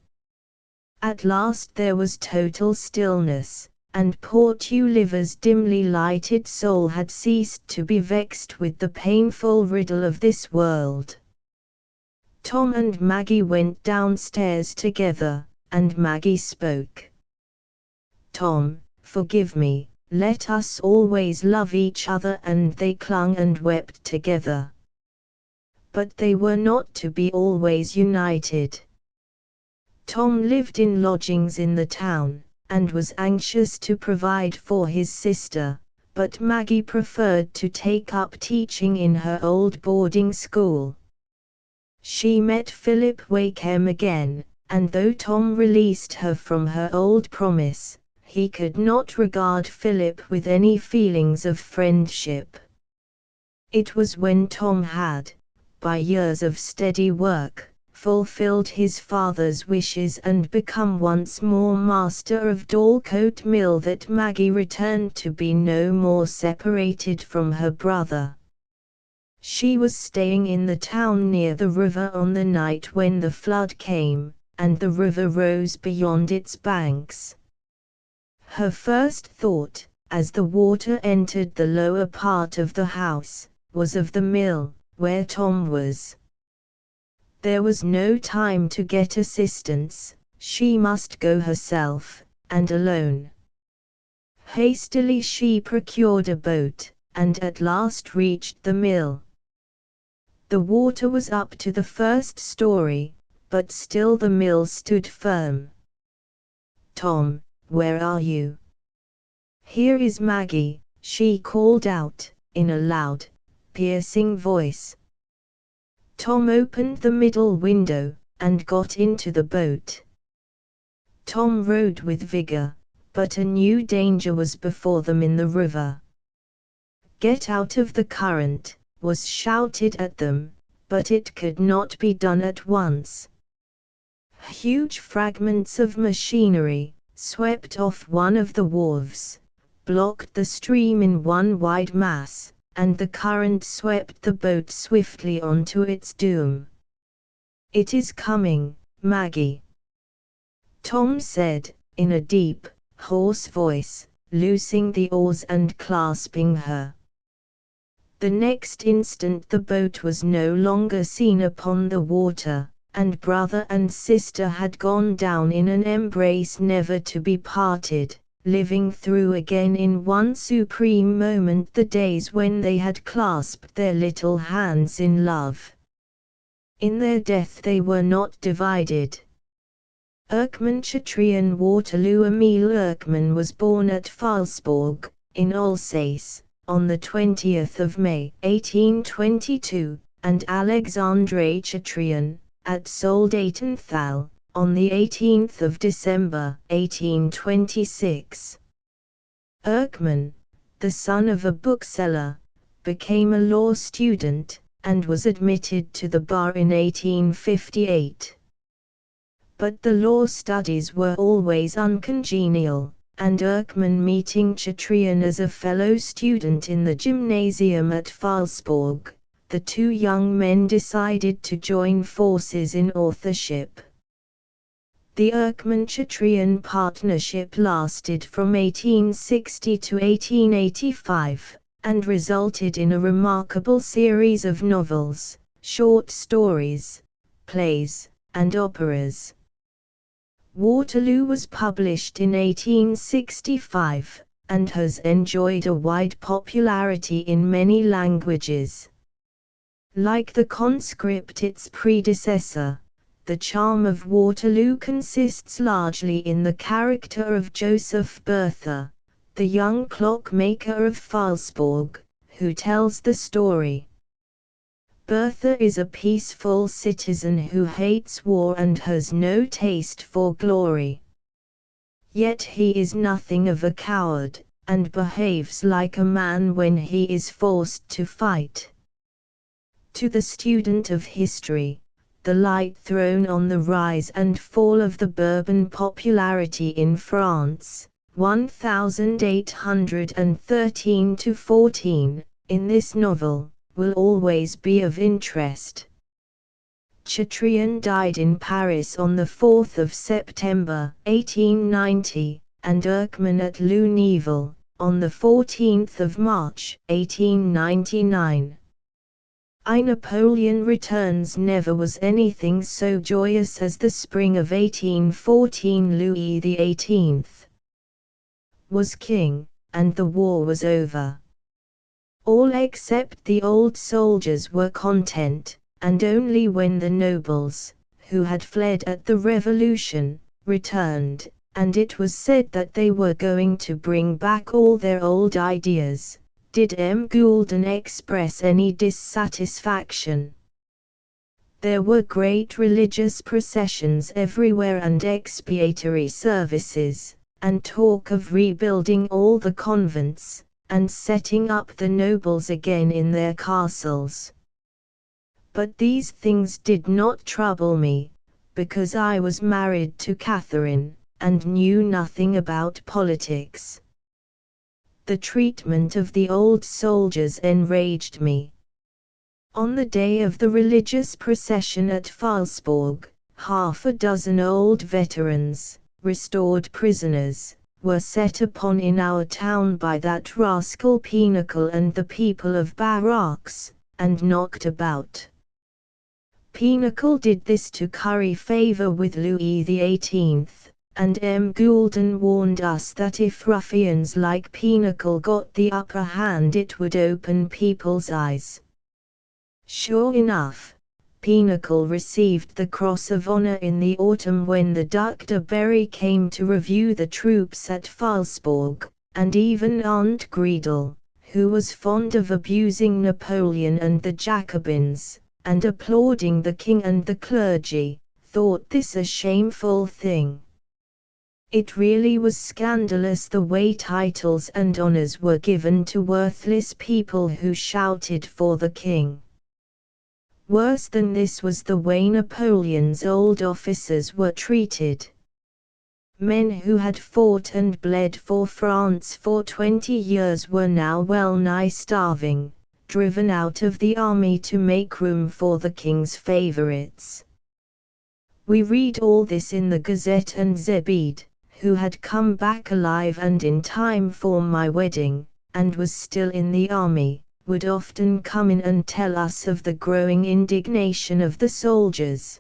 At last there was total stillness, and poor Tulliver's dimly lighted soul had ceased to be vexed with the painful riddle of this world. Tom and Maggie went downstairs together, and Maggie spoke. "Tom, forgive me, let us always love each other," and they clung and wept together. But they were not to be always united. Tom lived in lodgings in the town, and was anxious to provide for his sister, but Maggie preferred to take up teaching in her old boarding school. She met Philip Wakeham again, and though Tom released her from her old promise, he could not regard Philip with any feelings of friendship. It was when Tom had, by years of steady work, fulfilled his father's wishes and become once more master of Dorlcote Mill that Maggie returned to be no more separated from her brother. She was staying in the town near the river on the night when the flood came, and the river rose beyond its banks. Her first thought, as the water entered the lower part of the house, was of the mill, where Tom was. There was no time to get assistance, she must go herself, and alone. Hastily she procured a boat, and at last reached the mill. The water was up to the first story, but still the mill stood firm. "Tom, where are you?" "Here is Maggie," she called out, in a loud, piercing voice. Tom opened the middle window, and got into the boat. Tom rowed with vigor, but a new danger was before them in the river. "Get out of the current," was shouted at them, but it could not be done at once. Huge fragments of machinery, swept off one of the wharves, blocked the stream in one wide mass, and the current swept the boat swiftly on to its doom. "It is coming, Maggie," Tom said, in a deep, hoarse voice, loosing the oars and clasping her. The next instant the boat was no longer seen upon the water, and brother and sister had gone down in an embrace never to be parted, living through again in one supreme moment the days when they had clasped their little hands in love. In their death they were not divided. Erckman Chatrian Waterloo Emile Erckman was born at Phalsbourg, in Alsace, on the 20th of May, 1822, and Alexandre Chatrian, at Soldatenthal, on the 18th of December, 1826. Erckmann, the son of a bookseller, became a law student, and was admitted to the bar in 1858. But the law studies were always uncongenial, and Erckmann meeting Chatrian as a fellow student in the gymnasium at Pfalzburg, the two young men decided to join forces in authorship. The Erckmann-Chatrian partnership lasted from 1860 to 1885, and resulted in a remarkable series of novels, short stories, plays, and operas. Waterloo was published in 1865, and has enjoyed a wide popularity in many languages. Like the Conscript its predecessor, the charm of Waterloo consists largely in the character of Joseph Bertha, the young clockmaker of Pfalzburg, who tells the story. Bertha is a peaceful citizen who hates war and has no taste for glory. Yet he is nothing of a coward, and behaves like a man when he is forced to fight. To the student of history, the light thrown on the rise and fall of the Bourbon popularity in France, 1813–14, in this novel, will always be of interest. Chatrian died in Paris on the 4th of September, 1890, and Erckmann at Lunéville, on the 14th of March, 1899. Napoleon Returns never was anything so joyous as the spring of 1814. Louis XVIII was king, and the war was over. All except the old soldiers were content, and only when the nobles, who had fled at the Revolution, returned, and it was said that they were going to bring back all their old ideas, did M. Goulden express any dissatisfaction. There were great religious processions everywhere and expiatory services, and talk of rebuilding all the convents, and setting up the nobles again in their castles. But these things did not trouble me, because I was married to Catherine, and knew nothing about politics. The treatment of the old soldiers enraged me. On the day of the religious procession at Pfalzburg, half a dozen old veterans, restored prisoners, were set upon in our town by that rascal Pinnacle and the people of barracks, and knocked about. Pinnacle did this to curry favor with Louis XVIII, and M. Goulden warned us that if ruffians like Pinnacle got the upper hand it would open people's eyes. Sure enough, Pinnacle received the Cross of Honor in the autumn when the Duc de Berry came to review the troops at Pfalzburg, and even Aunt Greedle, who was fond of abusing Napoleon and the Jacobins, and applauding the king and the clergy, thought this a shameful thing. It really was scandalous the way titles and honors were given to worthless people who shouted for the king. Worse than this was the way Napoleon's old officers were treated. Men who had fought and bled for France for 20 years were now well nigh starving, driven out of the army to make room for the king's favorites. We read all this in the Gazette, and Zebede, who had come back alive and in time for my wedding, and was still in the army, would often come in and tell us of the growing indignation of the soldiers.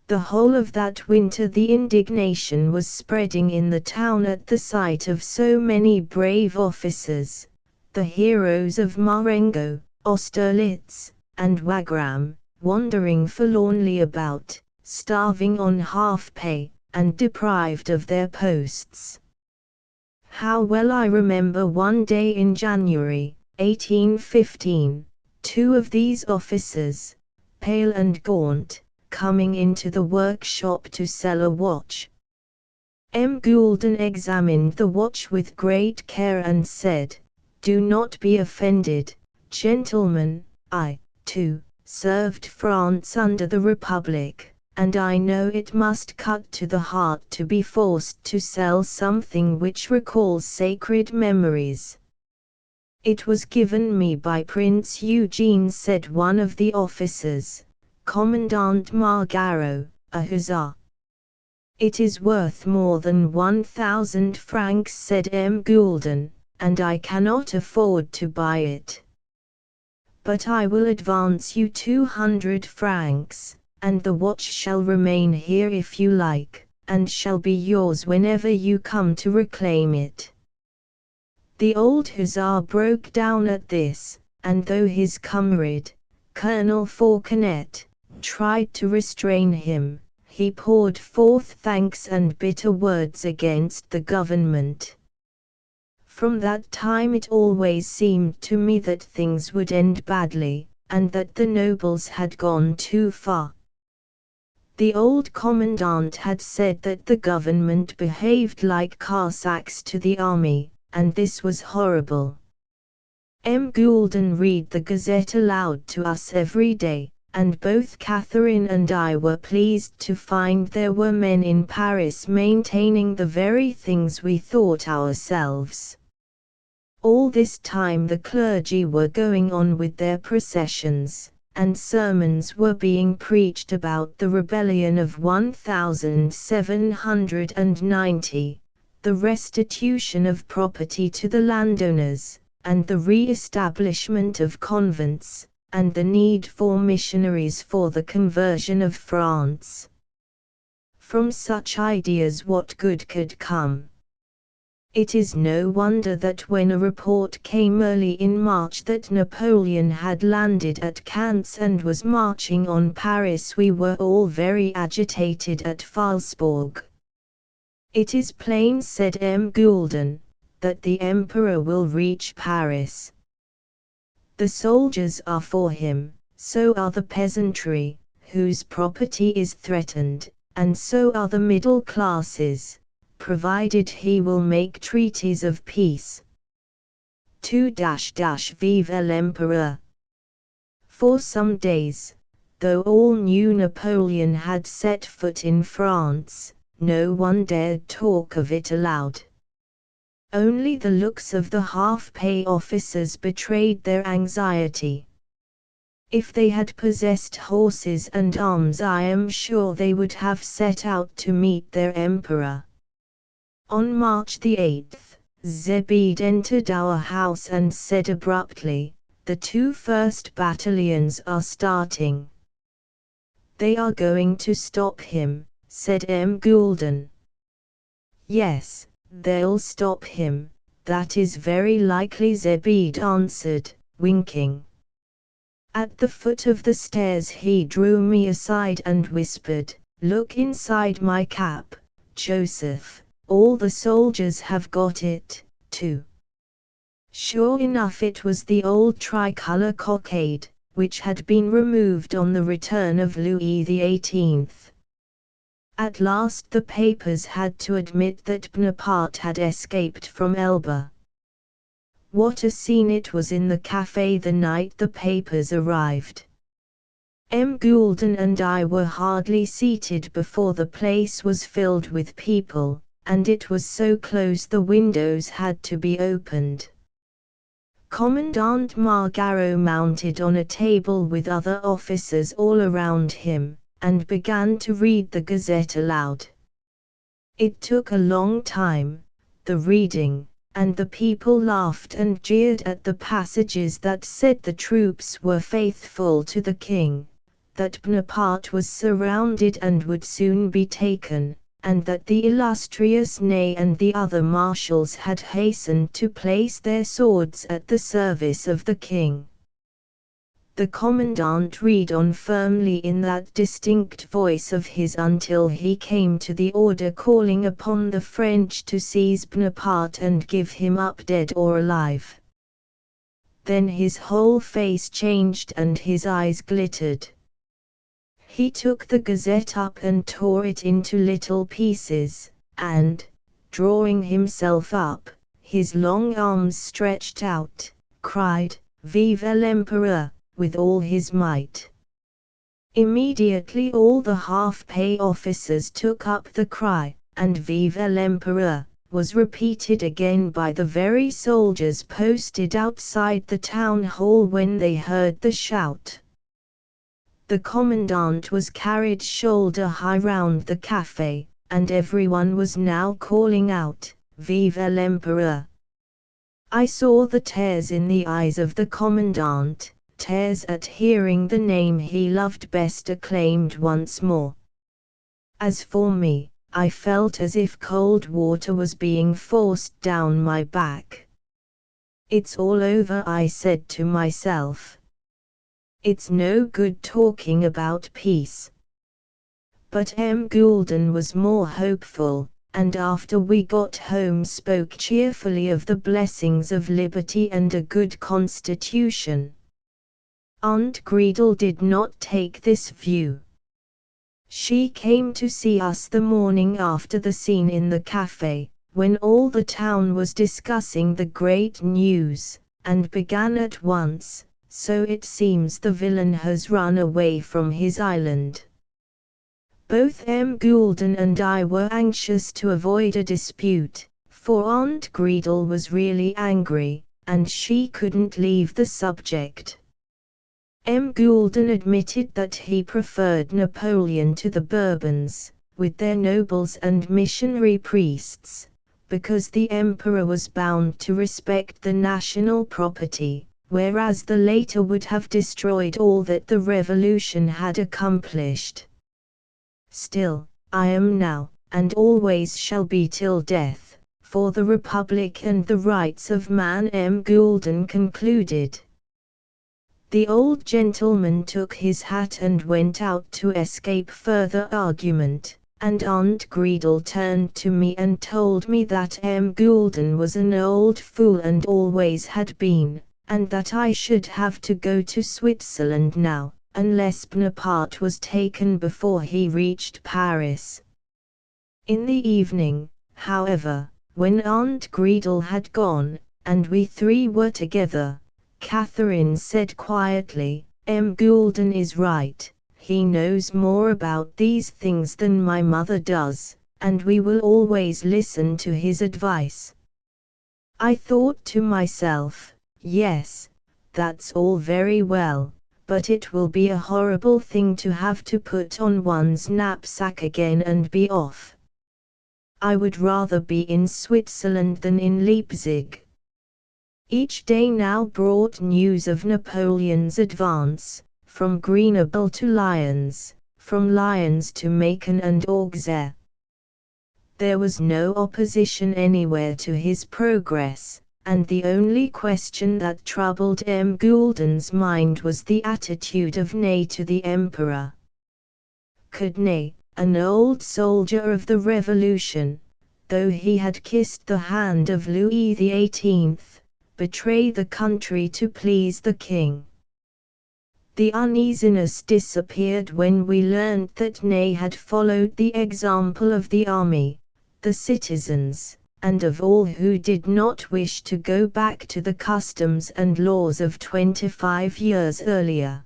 The whole of that winter the indignation was spreading in the town at the sight of so many brave officers, the heroes of Marengo, Austerlitz, and Wagram, wandering forlornly about, starving on half pay, and deprived of their posts. How well I remember one day in January, 1815, two of these officers, pale and gaunt, coming into the workshop to sell a watch. M. Goulden examined the watch with great care and said, "Do not be offended, gentlemen, I, too, served France under the Republic, and I know it must cut to the heart to be forced to sell something which recalls sacred memories." "It was given me by Prince Eugene," said one of the officers, Commandant Margaro, a hussar. "It is worth more than 1,000 francs, said M. Goulden, and I cannot afford to buy it. But I will advance you 200 francs, and the watch shall remain here if you like, and shall be yours whenever you come to reclaim it." The old hussar broke down at this, and though his comrade, Colonel Fauconnet, tried to restrain him, he poured forth thanks and bitter words against the government. From that time it always seemed to me that things would end badly, and that the nobles had gone too far. The old commandant had said that the government behaved like Cossacks to the army, and this was horrible. M. Goulden read the Gazette aloud to us every day, and both Catherine and I were pleased to find there were men in Paris maintaining the very things we thought ourselves. All this time the clergy were going on with their processions, and sermons were being preached about the rebellion of 1790, the restitution of property to the landowners, and the re-establishment of convents, and the need for missionaries for the conversion of France. From such ideas what good could come? It is no wonder that when a report came early in March that Napoleon had landed at Cannes and was marching on Paris, we were all very agitated at Phalsbourg. "It is plain," said M. Goulden, "that the Emperor will reach Paris. The soldiers are for him, so are the peasantry, whose property is threatened, and so are the middle classes, provided he will make treaties of peace. Vive l'Empereur." For some days, though all knew Napoleon had set foot in France, no one dared talk of it aloud. Only the looks of the half-pay officers betrayed their anxiety. If they had possessed horses and arms, I am sure they would have set out to meet their emperor. On March the 8th, Zebede entered our house and said abruptly, "The 2st battalions are starting." "They are going to stop him," said M. Goulden. "Yes, they'll stop him, that is very likely," Zebede answered, winking. At the foot of the stairs he drew me aside and whispered, "Look inside my cap, Joseph, all the soldiers have got it, too." Sure enough, it was the old tricolour cockade, which had been removed on the return of Louis XVIII. At last the papers had to admit that Bonaparte had escaped from Elba. What a scene it was in the café the night the papers arrived! M. Goulden and I were hardly seated before the place was filled with people, and it was so close the windows had to be opened. Commandant Margaro mounted on a table with other officers all around him, and began to read the Gazette aloud. It took a long time, the reading, and the people laughed and jeered at the passages that said the troops were faithful to the king, that Bonaparte was surrounded and would soon be taken, and that the illustrious Ney and the other marshals had hastened to place their swords at the service of the king. The commandant read on firmly in that distinct voice of his until he came to the order calling upon the French to seize Bonaparte and give him up dead or alive. Then his whole face changed and his eyes glittered. He took the Gazette up and tore it into little pieces, and, drawing himself up, his long arms stretched out, cried, "Vive l'Empereur," with all his might. Immediately all the half-pay officers took up the cry, and "Vive l'Empereur" was repeated again by the very soldiers posted outside the town hall when they heard the shout. The commandant was carried shoulder-high round the café, and everyone was now calling out, "Vive l'Empereur." I saw the tears in the eyes of the commandant, tears at hearing the name he loved best acclaimed once more. As for me, I felt as if cold water was being forced down my back. "It's all over," I said to myself. "It's no good talking about peace." But M. Goulden was more hopeful, and after we got home spoke cheerfully of the blessings of liberty and a good constitution. Aunt Gretel did not take this view. She came to see us the morning after the scene in the café, when all the town was discussing the great news, and began at once, "So it seems the villain has run away from his island." Both M. Goulden and I were anxious to avoid a dispute, for Aunt Gretel was really angry, and she couldn't leave the subject. M. Goulden admitted that he preferred Napoleon to the Bourbons, with their nobles and missionary priests, because the emperor was bound to respect the national property, whereas the latter would have destroyed all that the revolution had accomplished. "Still, I am now, and always shall be till death, for the Republic and the rights of man," M. Goulden concluded. The old gentleman took his hat and went out to escape further argument, and Aunt Gretel turned to me and told me that M. Goulden was an old fool and always had been, and that I should have to go to Switzerland now, unless Bonaparte was taken before he reached Paris. In the evening, however, when Aunt Gretel had gone, and we three were together, Catherine said quietly, "M. Goulden is right, he knows more about these things than my mother does, and we will always listen to his advice." I thought to myself, yes, that's all very well, but it will be a horrible thing to have to put on one's knapsack again and be off. I would rather be in Switzerland than in Leipzig. Each day now brought news of Napoleon's advance, from Grenoble to Lyons, from Lyons to Macon and Auxerre. There was no opposition anywhere to his progress, and the only question that troubled M. Goulden's mind was the attitude of Ney to the emperor. Could Ney, an old soldier of the Revolution, though he had kissed the hand of Louis XVIII, betray the country to please the king? The uneasiness disappeared when we learned that Ney had followed the example of the army, the citizens, and of all who did not wish to go back to the customs and laws of 25 years earlier.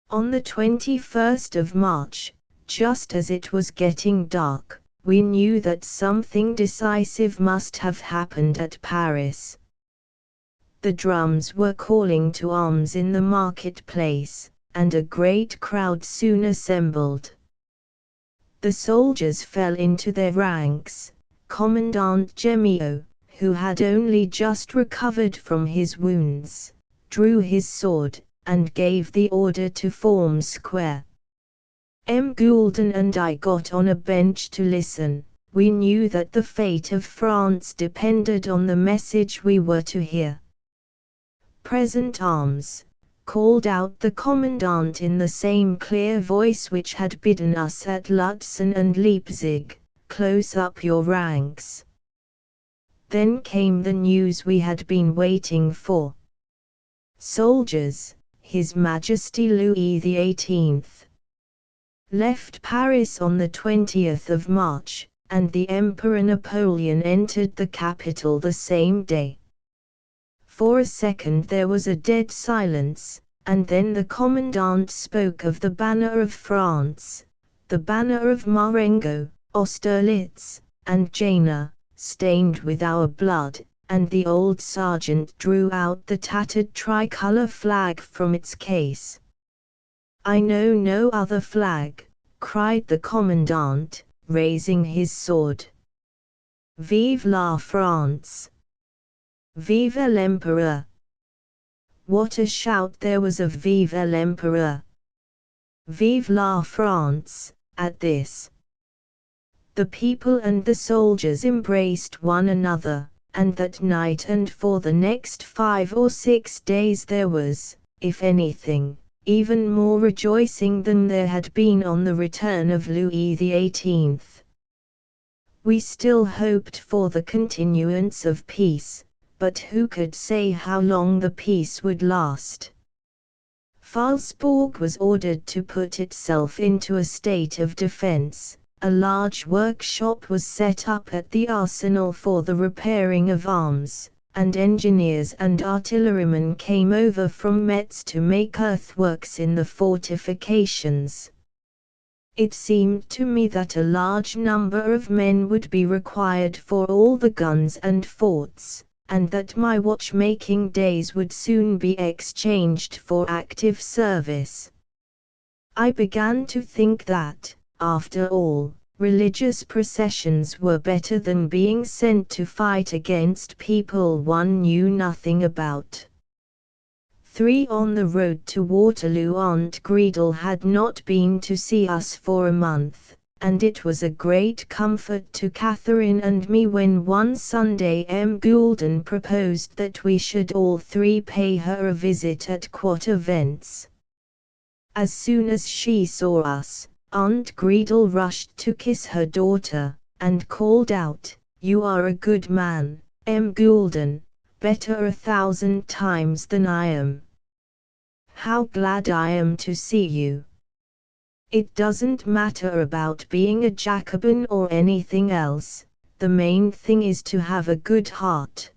On the 21st of March, just as it was getting dark, we knew that something decisive must have happened at Paris. The drums were calling to arms in the marketplace, and a great crowd soon assembled. The soldiers fell into their ranks. Commandant Gemio, who had only just recovered from his wounds, drew his sword, and gave the order to form square. M. Goulden and I got on a bench to listen. We knew that the fate of France depended on the message we were to hear. "Present arms," called out the commandant in the same clear voice which had bidden us at Lutzen and Leipzig, "close up your ranks." Then came the news we had been waiting for. "Soldiers, His Majesty Louis XVIII left Paris on the 20th of March, and the Emperor Napoleon entered the capital the same day. For a second there was a dead silence, and then the commandant spoke of the banner of France, the banner of Marengo, Austerlitz, and Jena, stained with our blood, and the old sergeant drew out the tattered tricolour flag from its case. "I know no other flag," cried the commandant, raising his sword. "Vive la France! Vive l'Empereur!" What a shout there was of "Vive l'Empereur! Vive la France!" at this. The people and the soldiers embraced one another, and that night and for the next 5 or 6 days there was, if anything, even more rejoicing than there had been on the return of Louis XVIII. We still hoped for the continuance of peace, but who could say how long the peace would last? Phalsbourg was ordered to put itself into a state of defense. A large workshop was set up at the arsenal for the repairing of arms, and engineers and artillerymen came over from Metz to make earthworks in the fortifications. It seemed to me that a large number of men would be required for all the guns and forts, and that my watchmaking days would soon be exchanged for active service. I began to think that, after all, religious processions were better than being sent to fight against people one knew nothing about. 3 On the road to Waterloo, Aunt Greedle had not been to see us for a month, and it was a great comfort to Catherine and me when one Sunday M. Goulden proposed that we should all 3 pay her a visit at Quatre Vents. As soon as she saw us, Aunt Greedle rushed to kiss her daughter, and called out, "You are a good man, M. Goulden, better 1,000 times than I am. How glad I am to see you. It doesn't matter about being a Jacobin or anything else, the main thing is to have a good heart."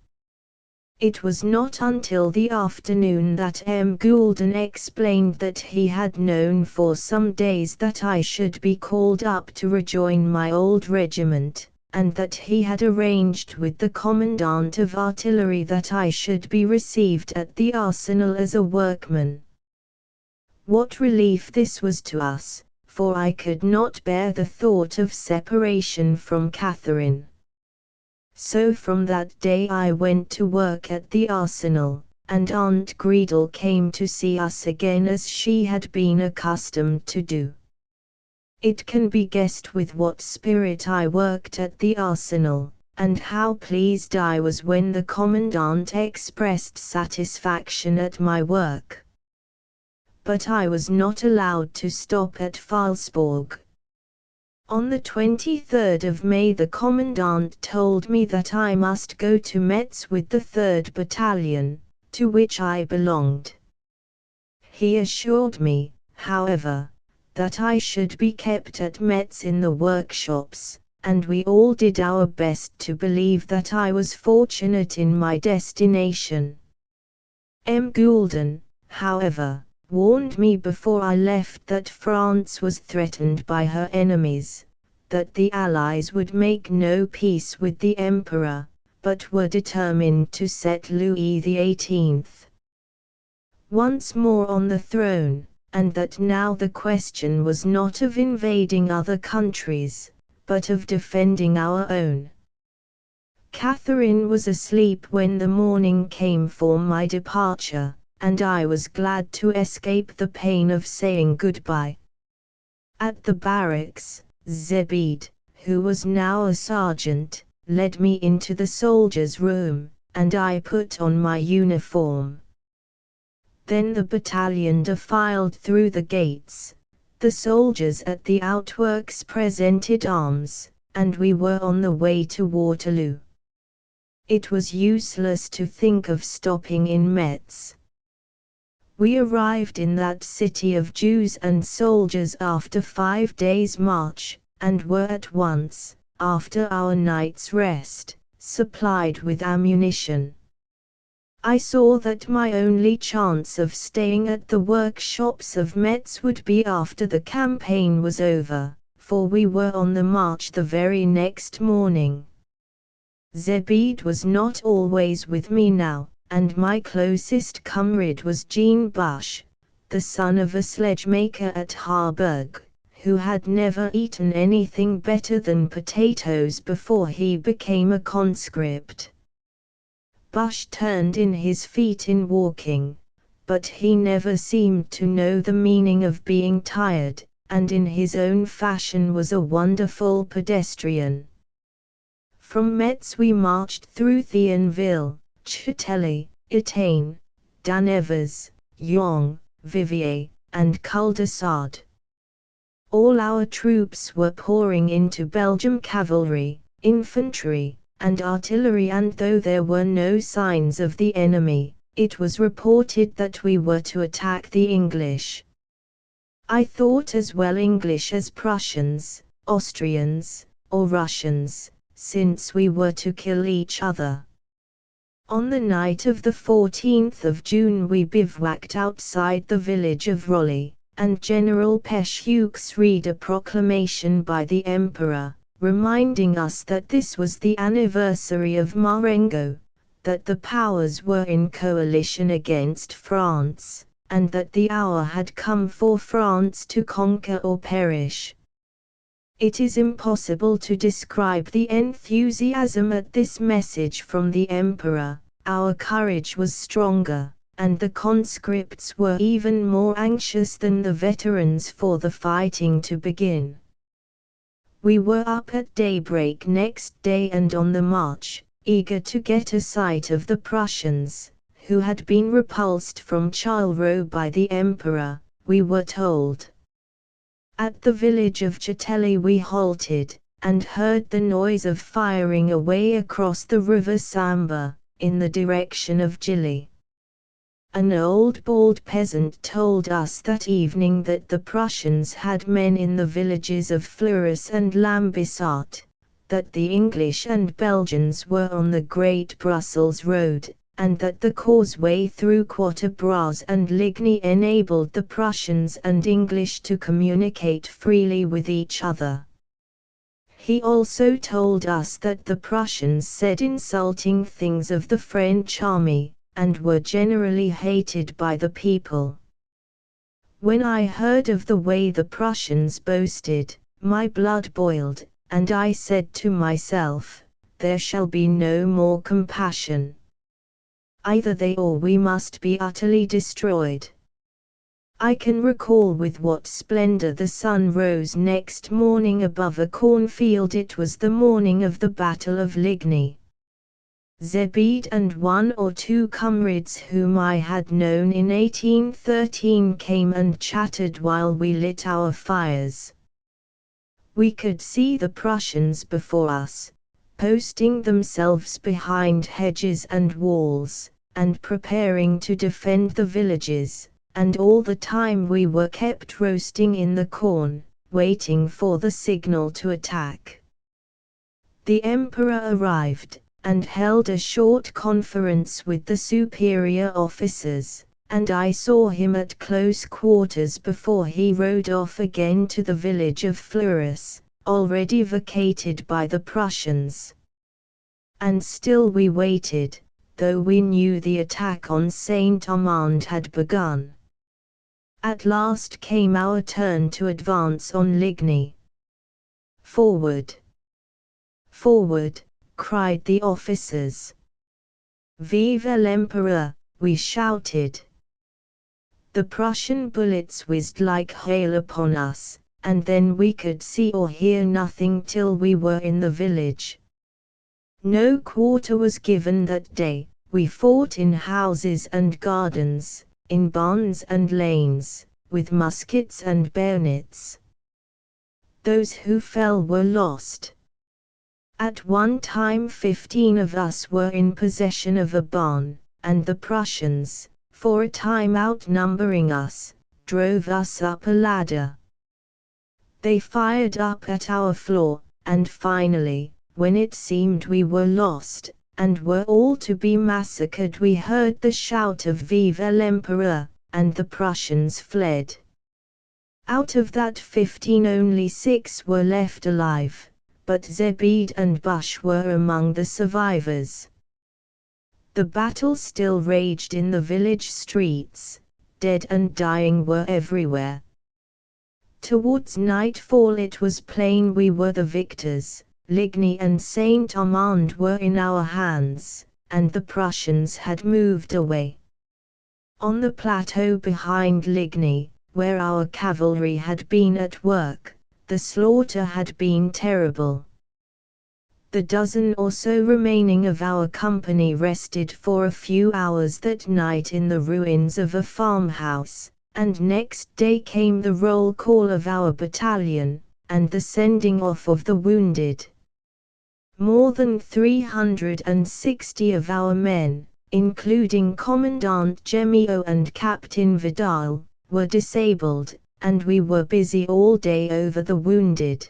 It was not until the afternoon that M. Goulden explained that he had known for some days that I should be called up to rejoin my old regiment, and that he had arranged with the commandant of artillery that I should be received at the arsenal as a workman. What relief this was to us, for I could not bear the thought of separation from Catherine. So from that day I went to work at the arsenal, and Aunt Greedle came to see us again as she had been accustomed to do. It can be guessed with what spirit I worked at the arsenal, and how pleased I was when the commandant expressed satisfaction at my work. But I was not allowed to stop at Phalsbourg. On the 23rd of May the commandant told me that I must go to Metz with the 3rd Battalion, to which I belonged. He assured me, however, that I should be kept at Metz in the workshops, and we all did our best to believe that I was fortunate in my destination. M. Goulden, however, warned me before I left that France was threatened by her enemies, that the Allies would make no peace with the Emperor, but were determined to set Louis XVIII once more on the throne, and that now the question was not of invading other countries, but of defending our own. Catherine was asleep when the morning came for my departure, and I was glad to escape the pain of saying goodbye. At the barracks, Zebede, who was now a sergeant, led me into the soldiers' room, and I put on my uniform. Then the battalion defiled through the gates, the soldiers at the outworks presented arms, and we were on the way to Waterloo. It was useless to think of stopping in Metz. We arrived in that city of Jews and soldiers after 5 days' march, and were at once, after our night's rest, supplied with ammunition. I saw that my only chance of staying at the workshops of Metz would be after the campaign was over, for we were on the march the very next morning. Zebede was not always with me now, and my closest comrade was Jean Bush, the son of a sledge-maker at Harburg, who had never eaten anything better than potatoes before he became a conscript. Bush turned in his feet in walking, but he never seemed to know the meaning of being tired, and in his own fashion was a wonderful pedestrian. From Metz we marched through Thionville, Châtelly, Étain, Danevers, Yong, Viviers, and Cul-de-Sac. All our troops were pouring into Belgium, cavalry, infantry, and artillery, and though there were no signs of the enemy, it was reported that we were to attack the English. I thought as well English as Prussians, Austrians, or Russians, since we were to kill each other. On the night of the 14th of June we bivouacked outside the village of Rolly, and General Peschukes read a proclamation by the Emperor, reminding us that this was the anniversary of Marengo, that the powers were in coalition against France, and that the hour had come for France to conquer or perish. It is impossible to describe the enthusiasm at this message from the Emperor. Our courage was stronger, and the conscripts were even more anxious than the veterans for the fighting to begin. We were up at daybreak next day and on the march, eager to get a sight of the Prussians, who had been repulsed from Charleroi by the Emperor, we were told. At the village of Châtelly we halted, and heard the noise of firing away across the river Sambre, in the direction of Gilly. An old bald peasant told us that evening that the Prussians had men in the villages of Fleurus and Lambisat, that the English and Belgians were on the Great Brussels Road, and that the causeway through Quatre-Bras and Ligny enabled the Prussians and English to communicate freely with each other. He also told us that the Prussians said insulting things of the French army, and were generally hated by the people. When I heard of the way the Prussians boasted, my blood boiled, and I said to myself, there shall be no more compassion. Either they or we must be utterly destroyed. I can recall with what splendor the sun rose next morning above a cornfield. It was the morning of the Battle of Ligny. Zebede and 1 or 2 comrades whom I had known in 1813 came and chatted while we lit our fires. We could see the Prussians before us, posting themselves behind hedges and walls, and preparing to defend the villages, and all the time we were kept roasting in the corn, waiting for the signal to attack. The Emperor arrived, and held a short conference with the superior officers, and I saw him at close quarters before he rode off again to the village of Fleurus, already vacated by the Prussians. And still we waited, though we knew the attack on Saint-Amand had begun. At last came our turn to advance on Ligny. "Forward! Forward!" cried the officers. "Vive l'Empereur!" we shouted. The Prussian bullets whizzed like hail upon us, and then we could see or hear nothing till we were in the village. No quarter was given that day. We fought in houses and gardens, in barns and lanes, with muskets and bayonets. Those who fell were lost. At one time 15 of us were in possession of a barn, and the Prussians, for a time outnumbering us, drove us up a ladder. They fired up at our floor, and finally, when it seemed we were lost, and were all to be massacred, we heard the shout of Vive l'Empereur, and the Prussians fled. Out of that 15 only 6 were left alive, but Zebede and Bush were among the survivors. The battle still raged in the village streets, dead and dying were everywhere. Towards nightfall it was plain we were the victors. Ligny and Saint-Amand were in our hands, and the Prussians had moved away. On the plateau behind Ligny, where our cavalry had been at work, the slaughter had been terrible. The dozen or so remaining of our company rested for a few hours that night in the ruins of a farmhouse, and next day came the roll call of our battalion, and the sending off of the wounded. More than 360 of our men, including Commandant Gemio and Captain Vidal, were disabled, and we were busy all day over the wounded.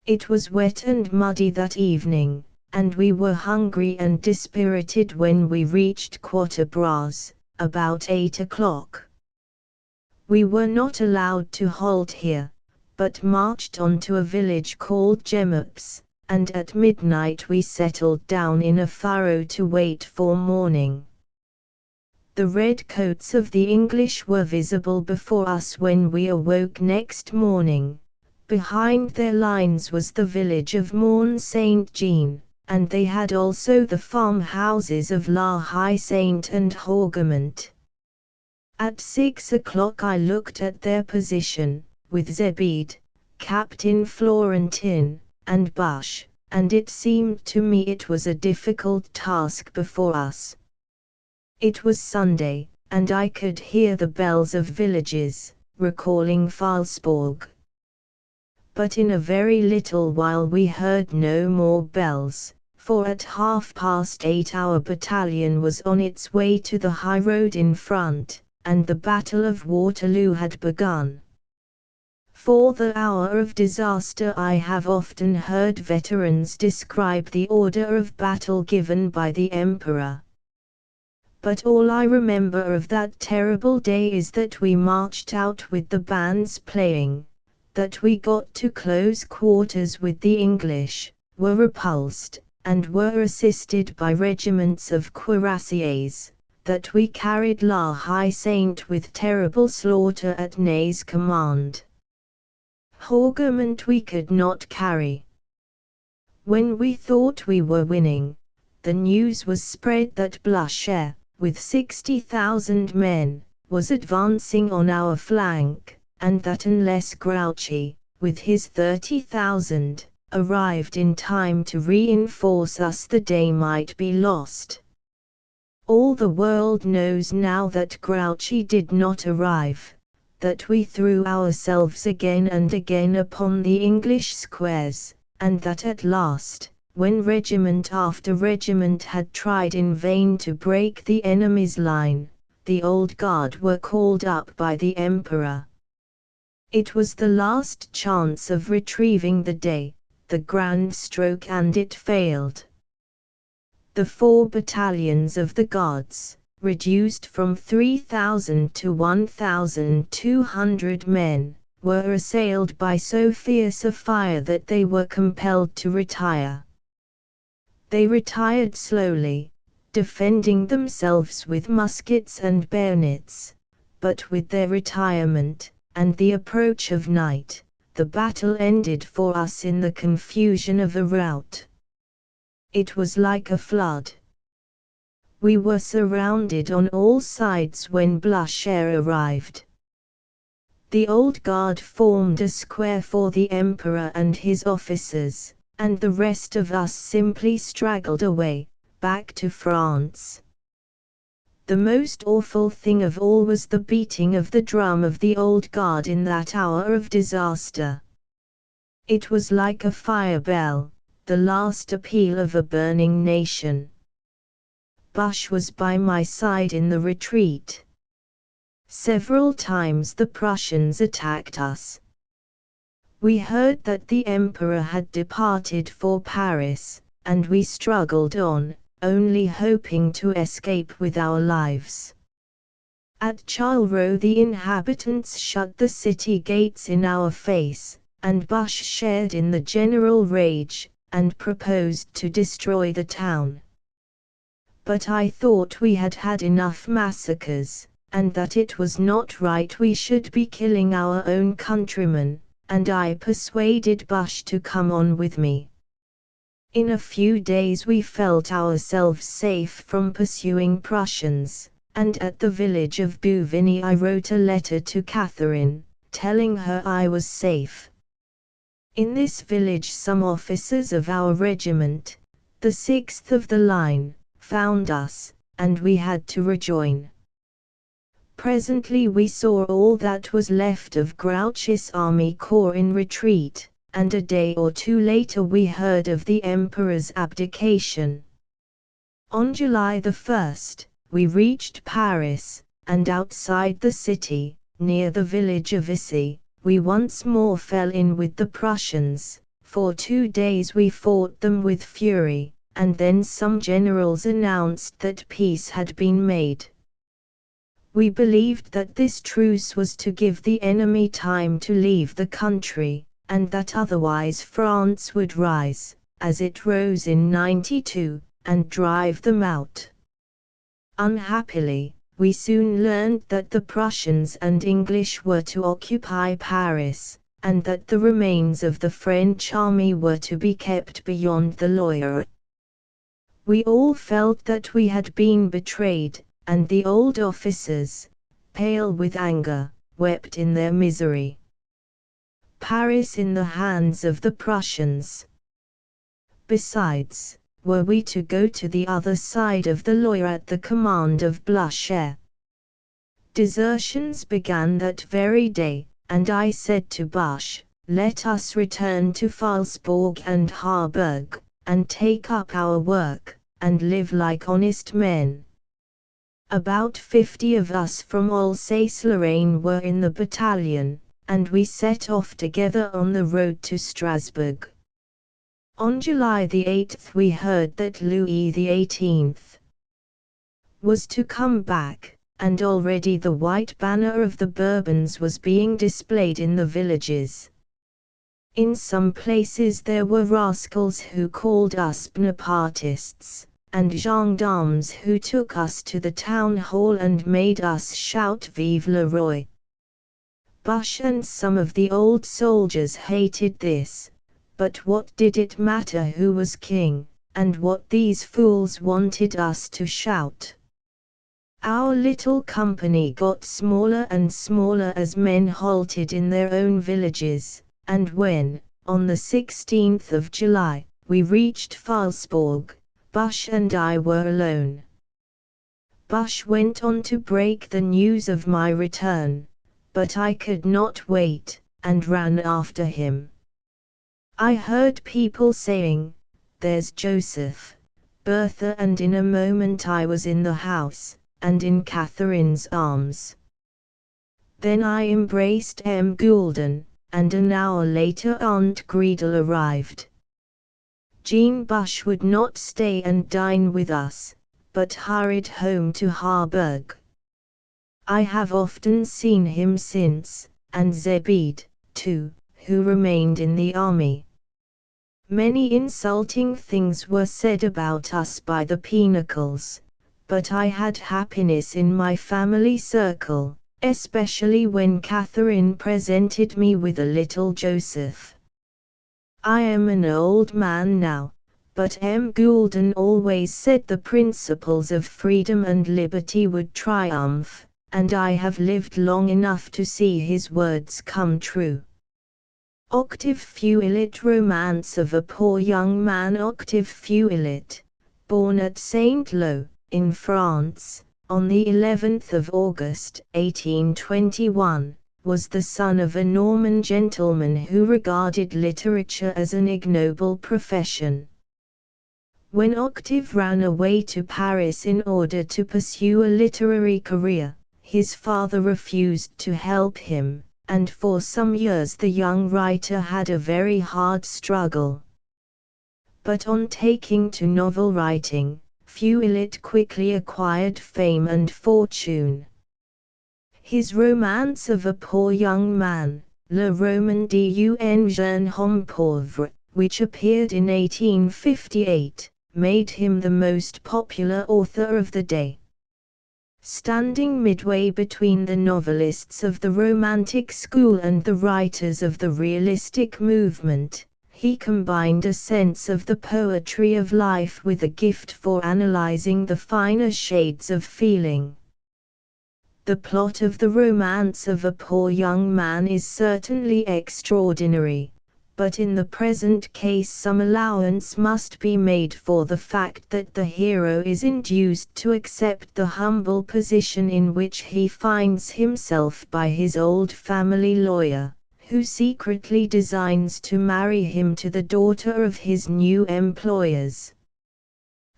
It was wet and muddy that evening, and we were hungry and dispirited when we reached Quatre Bras, about 8 o'clock. We were not allowed to halt here, but marched on to a village called Gemups, and at midnight we settled down in a furrow to wait for morning. The red coats of the English were visible before us when we awoke next morning. Behind their lines was the village of Morne Saint-Jean, and they had also the farmhouses of La Haye Saint and Horgament. At 6 o'clock I looked at their position, with Zebede, Captain Florentin, and Bush, and it seemed to me it was a difficult task before us. It was Sunday, and I could hear the bells of villages, recalling Falsborg. But in a very little while we heard no more bells, for at 8:30 our battalion was on its way to the high road in front, and the Battle of Waterloo had begun. For the hour of disaster I have often heard veterans describe the order of battle given by the Emperor. But all I remember of that terrible day is that we marched out with the bands playing, that we got to close quarters with the English, were repulsed, and were assisted by regiments of cuirassiers, that we carried La Haye Saint with terrible slaughter at Ney's command. Horgament we could not carry. When we thought we were winning, the news was spread that Blucher, with 60,000 men, was advancing on our flank, and that unless Grouchy, with his 30,000, arrived in time to reinforce us the day might be lost. All the world knows now that Grouchy did not arrive, that we threw ourselves again and again upon the English squares, and that at last, when regiment after regiment had tried in vain to break the enemy's line, the Old Guard were called up by the Emperor. It was the last chance of retrieving the day, the grand stroke, and it failed. The 4 battalions of the Guards, reduced from 3,000 to 1,200 men, were assailed by so fierce a fire that they were compelled to retire. They retired slowly, defending themselves with muskets and bayonets, but with their retirement, and the approach of night, the battle ended for us in the confusion of a rout. It was like a flood. We were surrounded on all sides when Blucher arrived. The Old Guard formed a square for the Emperor and his officers, and the rest of us simply straggled away, back to France. The most awful thing of all was the beating of the drum of the Old Guard in that hour of disaster. It was like a fire bell, the last appeal of a burning nation. Bush was by my side in the retreat. Several times the Prussians attacked us. We heard that the Emperor had departed for Paris, and we struggled on, only hoping to escape with our lives. At Charleroi the inhabitants shut the city gates in our face, and Bush shared in the general rage, and proposed to destroy the town. But I thought we had had enough massacres, and that it was not right we should be killing our own countrymen, and I persuaded Bush to come on with me. In a few days we felt ourselves safe from pursuing Prussians, and at the village of Bouvigny I wrote a letter to Catherine, telling her I was safe. In this village some officers of our regiment, the 6th of the line, found us, and we had to rejoin. Presently we saw all that was left of Grouchy's army corps in retreat, and a day or two later we heard of the Emperor's abdication. On July the 1st, we reached Paris, and outside the city, near the village of Issy, we once more fell in with the Prussians. For 2 days we fought them with fury, and then some generals announced that peace had been made. We believed that this truce was to give the enemy time to leave the country, and that otherwise France would rise, as it rose in '92, and drive them out. Unhappily, we soon learned that the Prussians and English were to occupy Paris, and that the remains of the French army were to be kept beyond the Loire. We all felt that we had been betrayed, and the old officers, pale with anger, wept in their misery. Paris in the hands of the Prussians. Besides, were we to go to the other side of the Loire at the command of Blücher? Desertions began that very day, and I said to Bush, "Let us return to Phalsbourg and Harburg, and take up our work, and live like honest men." About 50 of us from Alsace-Lorraine were in the battalion, and we set off together on the road to Strasbourg. On July the 8th we heard that Louis XVIII was to come back, and already the white banner of the Bourbons was being displayed in the villages. In some places there were rascals who called us Bonapartists, and gendarmes who took us to the town hall and made us shout "Vive le Roi!" Bush and some of the old soldiers hated this, but what did it matter who was king, and what these fools wanted us to shout? Our little company got smaller and smaller as men halted in their own villages, and when, on the 16th of July, we reached Phalsbourg, Bush and I were alone. Bush went on to break the news of my return, but I could not wait, and ran after him. I heard people saying, "There's Joseph, Bertha," and in a moment I was in the house, and in Catherine's arms. Then I embraced M. Goulden, and an hour later Aunt Greedle arrived. Jean Bush would not stay and dine with us, but hurried home to Harburg. I have often seen him since, and Zebede, too, who remained in the army. Many insulting things were said about us by the Pinnacles, but I had happiness in my family circle, especially when Catherine presented me with a little Joseph. I am an old man now, but M. Goulden always said the principles of freedom and liberty would triumph, and I have lived long enough to see his words come true. Octave Feuillet, Romance of a Poor Young Man. Octave Feuillet, born at Saint-Lô, in France, on the 11th of August, 1821, was the son of a Norman gentleman who regarded literature as an ignoble profession. When Octave ran away to Paris in order to pursue a literary career, his father refused to help him, and for some years the young writer had a very hard struggle. But on taking to novel writing, Feuillet quickly acquired fame and fortune. His romance of a poor young man, Le Roman d'un jeune homme pauvre, which appeared in 1858, made him the most popular author of the day. Standing midway between the novelists of the Romantic school and the writers of the realistic movement, he combined a sense of the poetry of life with a gift for analyzing the finer shades of feeling. The plot of the Romance of a Poor Young Man is certainly extraordinary, but in the present case some allowance must be made for the fact that the hero is induced to accept the humble position in which he finds himself by his old family lawyer, who secretly designs to marry him to the daughter of his new employers.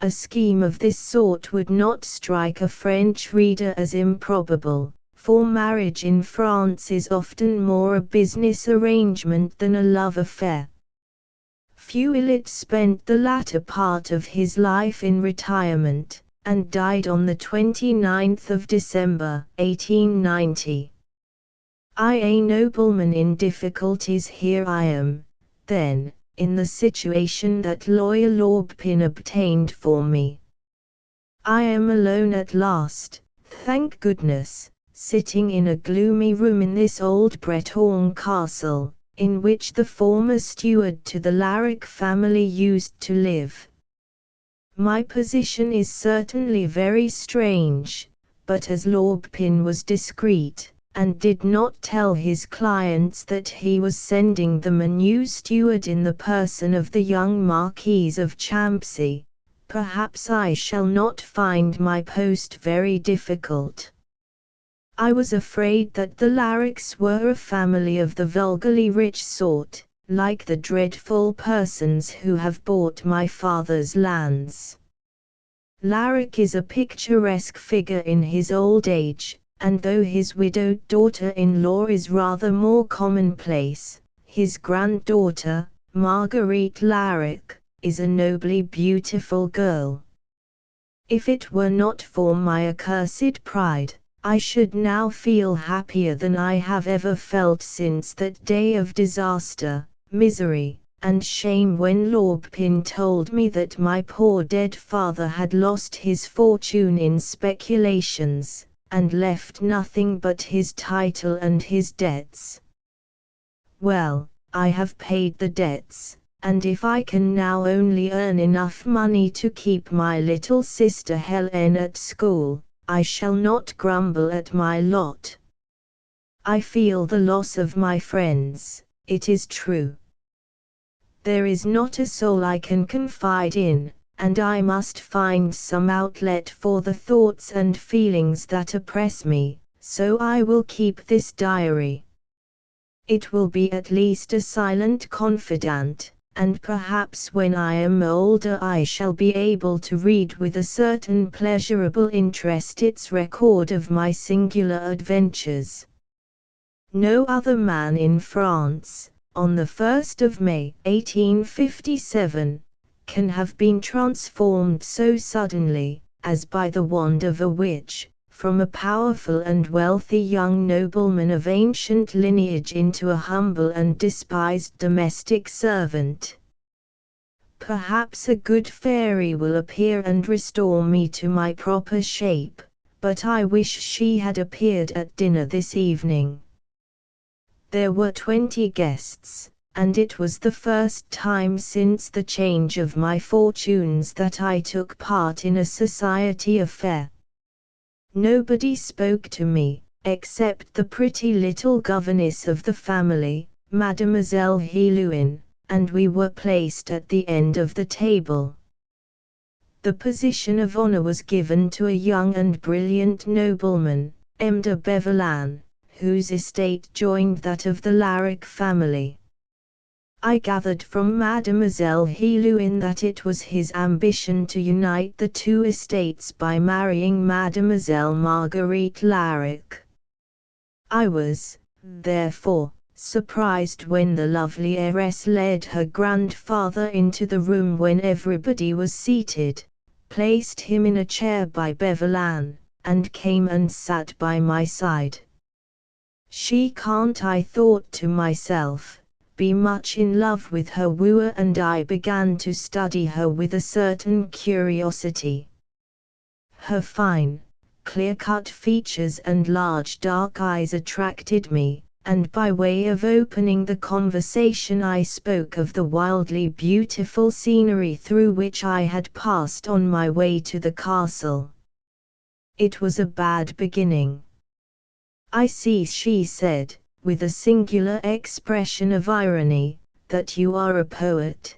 A scheme of this sort would not strike a French reader as improbable, for marriage in France is often more a business arrangement than a love affair. Feuillet spent the latter part of his life in retirement, and died on the 29th of December, 1890. A nobleman in difficulties. Here I am, then, in the situation that lawyer Laubpin obtained for me. I am alone at last, thank goodness, sitting in a gloomy room in this old Breton castle, in which the former steward to the Laric family used to live. My position is certainly very strange, but as Laubpin was discreet, and did not tell his clients that he was sending them a new steward in the person of the young Marquise of Champsy, perhaps I shall not find my post very difficult. I was afraid that the Larics were a family of the vulgarly rich sort, like the dreadful persons who have bought my father's lands. Laric is a picturesque figure in his old age, and though his widowed daughter-in-law is rather more commonplace, his granddaughter, Marguerite Laric, is a nobly beautiful girl. If it were not for my accursed pride, I should now feel happier than I have ever felt since that day of disaster, misery, and shame when Laubpin told me that my poor dead father had lost his fortune in speculations, and left nothing but his title and his debts. Well, I have paid the debts, and if I can now only earn enough money to keep my little sister Hélène at school, I shall not grumble at my lot. I feel the loss of my friends, it is true. There is not a soul I can confide in, and I must find some outlet for the thoughts and feelings that oppress me, so I will keep this diary. It will be at least a silent confidant, and perhaps when I am older I shall be able to read with a certain pleasurable interest its record of my singular adventures. No other man in France, on the 1st of May, 1857, can have been transformed so suddenly, as by the wand of a witch, from a powerful and wealthy young nobleman of ancient lineage into a humble and despised domestic servant. Perhaps a good fairy will appear and restore me to my proper shape, but I wish she had appeared at dinner this evening. There were 20 guests, and it was the first time since the change of my fortunes that I took part in a society affair. Nobody spoke to me, except the pretty little governess of the family, Mademoiselle Helouin, and we were placed at the end of the table. The position of honor was given to a young and brilliant nobleman, M. de Beverlan, whose estate joined that of the Laric family. I gathered from Mademoiselle Helouin that it was his ambition to unite the two estates by marrying Mademoiselle Marguerite Laric. I was, therefore, surprised when the lovely heiress led her grandfather into the room when everybody was seated, placed him in a chair by Beverlan, and came and sat by my side. She can't, I thought to myself, be much in love with her wooer, and I began to study her with a certain curiosity. Her fine, clear-cut features and large dark eyes attracted me, and by way of opening the conversation I spoke of the wildly beautiful scenery through which I had passed on my way to the castle. It was a bad beginning. I see, she said, with a singular expression of irony, that you are a poet.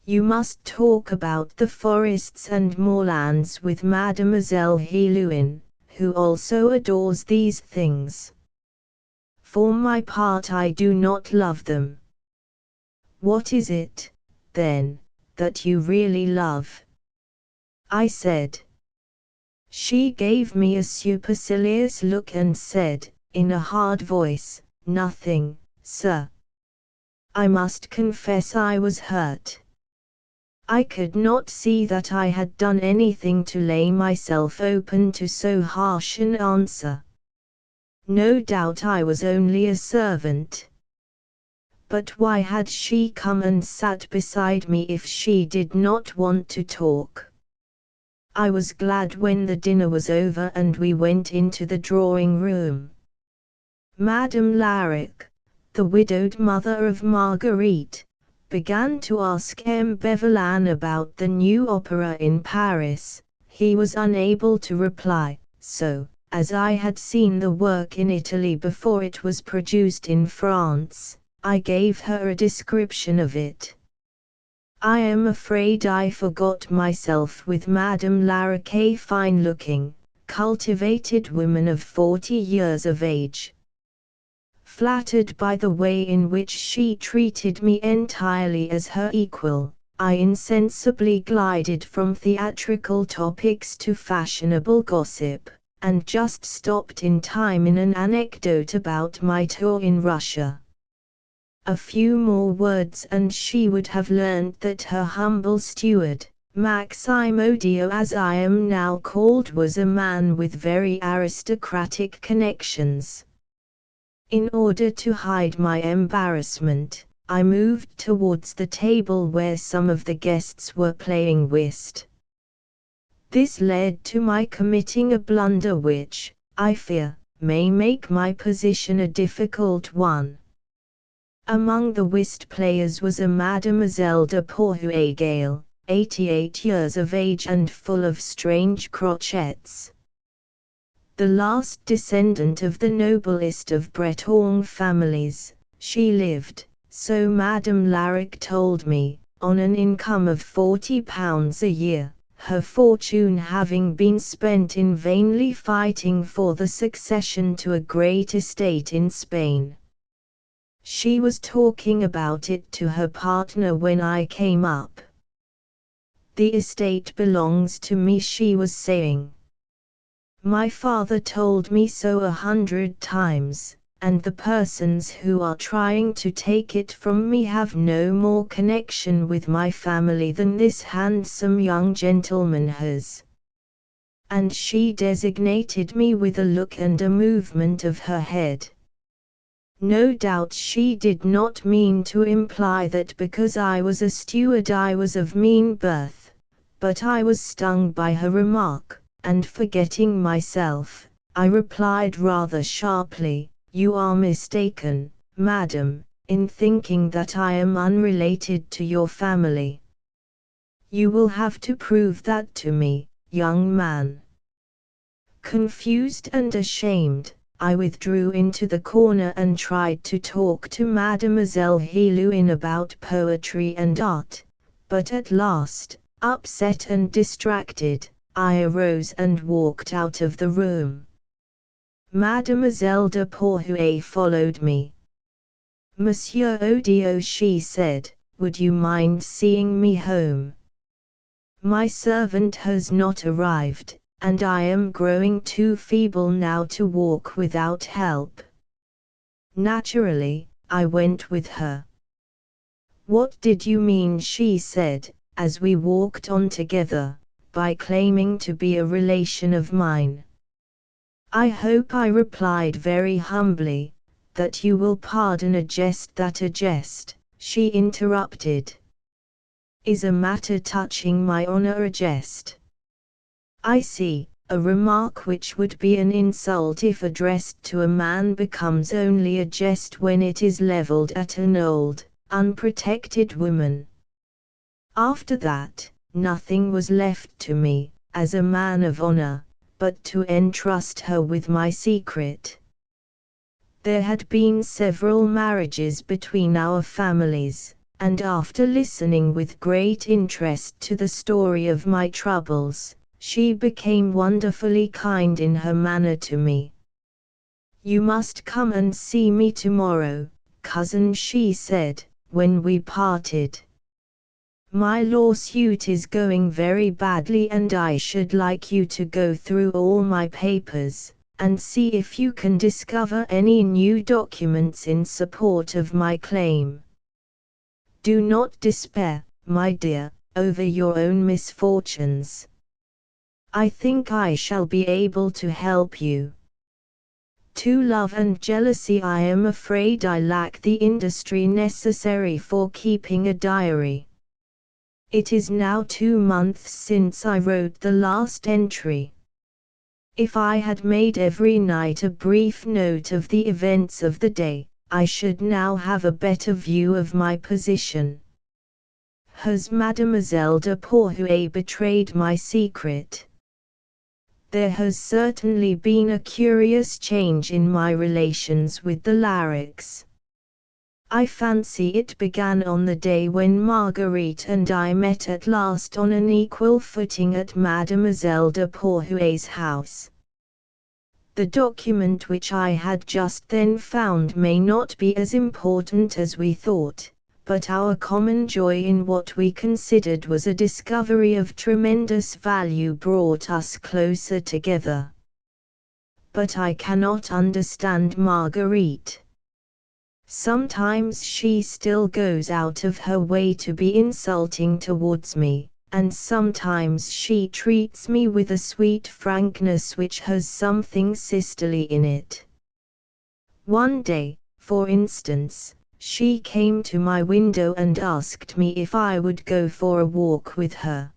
You must talk about the forests and moorlands with Mademoiselle Helouin, who also adores these things. For my part, I do not love them. What is it, then, that you really love? I said. She gave me a supercilious look and said, in a hard voice, "Nothing, sir." I must confess I was hurt. I could not see that I had done anything to lay myself open to so harsh an answer. No doubt I was only a servant. But why had she come and sat beside me if she did not want to talk? I was glad when the dinner was over and we went into the drawing room. Madame Laric, the widowed mother of Marguerite, began to ask M. Beverlan about the new opera in Paris. He was unable to reply, so, as I had seen the work in Italy before it was produced in France, I gave her a description of it. I am afraid I forgot myself with Madame Laric, a fine-looking, cultivated woman of 40 years of age. Flattered by the way in which she treated me entirely as her equal, I insensibly glided from theatrical topics to fashionable gossip, and just stopped in time in an anecdote about my tour in Russia. A few more words and she would have learned that her humble steward, Maxime Odio as I am now called, was a man with very aristocratic connections. In order to hide my embarrassment, I moved towards the table where some of the guests were playing whist. This led to my committing a blunder which, I fear, may make my position a difficult one. Among the whist players was a Mademoiselle de Porhuegale, 88 years of age and full of strange crochets. The last descendant of the noblest of Breton families, she lived, so Madame Laric told me, on an income of £40 a year, her fortune having been spent in vainly fighting for the succession to a great estate in Spain. She was talking about it to her partner when I came up. "The estate belongs to me," she was saying. "My father told me so 100 times, and the persons who are trying to take it from me have no more connection with my family than this handsome young gentleman has." And she designated me with a look and a movement of her head. No doubt she did not mean to imply that because I was a steward I was of mean birth, but I was stung by her remark, and forgetting myself, I replied rather sharply, "You are mistaken, madam, in thinking that I am unrelated to your family. You will have to prove that to me, young man." Confused and ashamed, I withdrew into the corner and tried to talk to Mademoiselle Helouin about poetry and art, but at last, upset and distracted, I arose and walked out of the room. Mademoiselle de Porhuet followed me. Monsieur Odio, she said, would you mind seeing me home? My servant has not arrived, and I am growing too feeble now to walk without help. Naturally, I went with her. What did you mean, she said, as we walked on together, by claiming to be a relation of mine? I hope, I replied very humbly, that you will pardon a jest. That a jest, she interrupted. Is a matter touching my honor a jest? I see, a remark which would be an insult if addressed to a man becomes only a jest when it is leveled at an old, unprotected woman. After that, nothing was left to me, as a man of honor, but to entrust her with my secret. There had been several marriages between our families, and after listening with great interest to the story of my troubles, she became wonderfully kind in her manner to me. You must come and see me tomorrow, cousin, she said, when we parted. My lawsuit is going very badly, and I should like you to go through all my papers, and see if you can discover any new documents in support of my claim. Do not despair, my dear, over your own misfortunes. I think I shall be able to help you. To love and jealousy I am afraid I lack the industry necessary for keeping a diary. It is now 2 months since I wrote the last entry. If I had made every night a brief note of the events of the day, I should now have a better view of my position. Has Mademoiselle de Porhuet betrayed my secret? There has certainly been a curious change in my relations with the Larricks. I fancy it began on the day when Marguerite and I met at last on an equal footing at Mademoiselle de Porhuet's house. The document which I had just then found may not be as important as we thought, but our common joy in what we considered was a discovery of tremendous value brought us closer together. But I cannot understand Marguerite. Sometimes she still goes out of her way to be insulting towards me, and sometimes she treats me with a sweet frankness which has something sisterly in it. One day, for instance, she came to my window and asked me if I would go for a walk with her.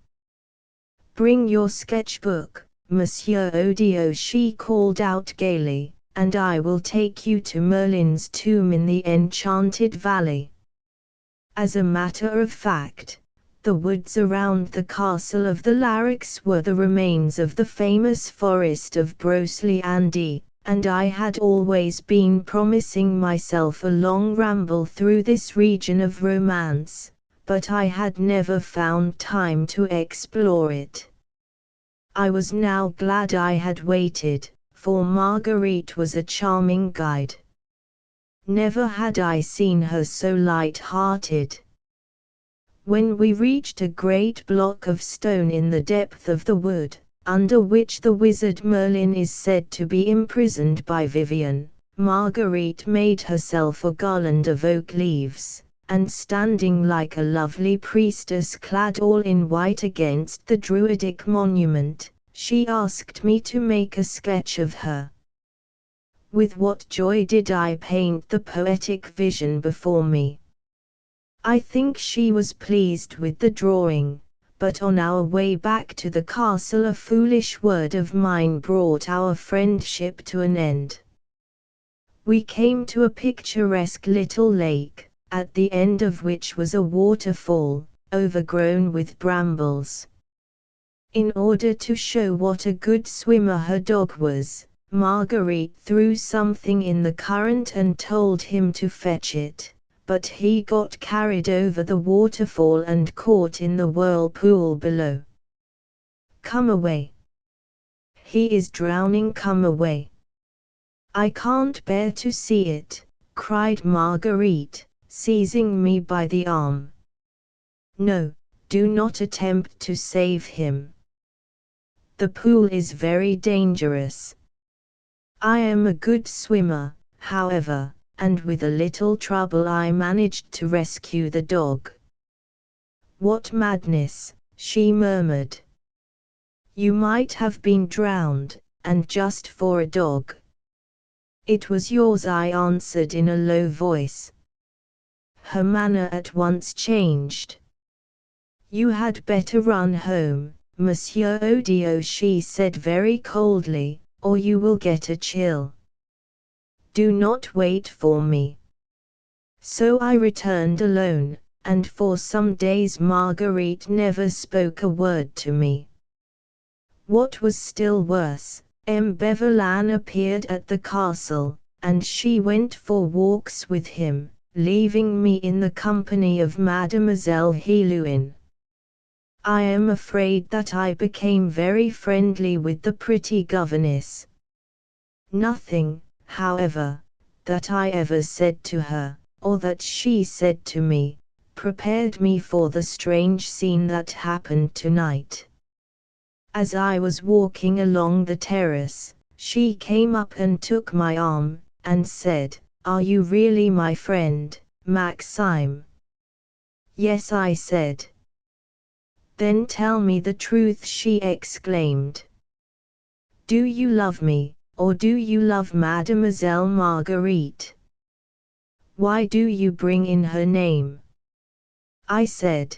Bring your sketchbook, Monsieur Odio, she called out gaily, and I will take you to Merlin's tomb in the Enchanted Valley. As a matter of fact, the woods around the castle of the Larricks were the remains of the famous forest of Brocéliande, and I had always been promising myself a long ramble through this region of romance, but I had never found time to explore it. I was now glad I had waited, for Marguerite was a charming guide. Never had I seen her so light-hearted. When we reached a great block of stone in the depth of the wood, under which the wizard Merlin is said to be imprisoned by Vivian, Marguerite made herself a garland of oak leaves, and standing like a lovely priestess clad all in white against the druidic monument, she asked me to make a sketch of her. With what joy did I paint the poetic vision before me! I think she was pleased with the drawing, but on our way back to the castle a foolish word of mine brought our friendship to an end. We came to a picturesque little lake, at the end of which was a waterfall, overgrown with brambles. In order to show what a good swimmer her dog was, Marguerite threw something in the current and told him to fetch it, but he got carried over the waterfall and caught in the whirlpool below. Come away! He is drowning, come away! I can't bear to see it, cried Marguerite, seizing me by the arm. No, do not attempt to save him. The pool is very dangerous. I am a good swimmer, however, and with a little trouble I managed to rescue the dog. What madness, she murmured. You might have been drowned, and just for a dog. It was yours, I answered in a low voice. Her manner at once changed. You had better run home, Monsieur Odio, she said very coldly, or you will get a chill. Do not wait for me. So I returned alone, and for some days Marguerite never spoke a word to me. What was still worse, Beverlan appeared at the castle, and she went for walks with him, leaving me in the company of Mademoiselle Helouin. I am afraid that I became very friendly with the pretty governess. Nothing, however, that I ever said to her, or that she said to me, prepared me for the strange scene that happened tonight. As I was walking along the terrace, she came up and took my arm, and said, Are you really my friend, Maxime? Yes, I said. Then tell me the truth, she exclaimed. Do you love me, or do you love Mademoiselle Marguerite? Why do you bring in her name? I said.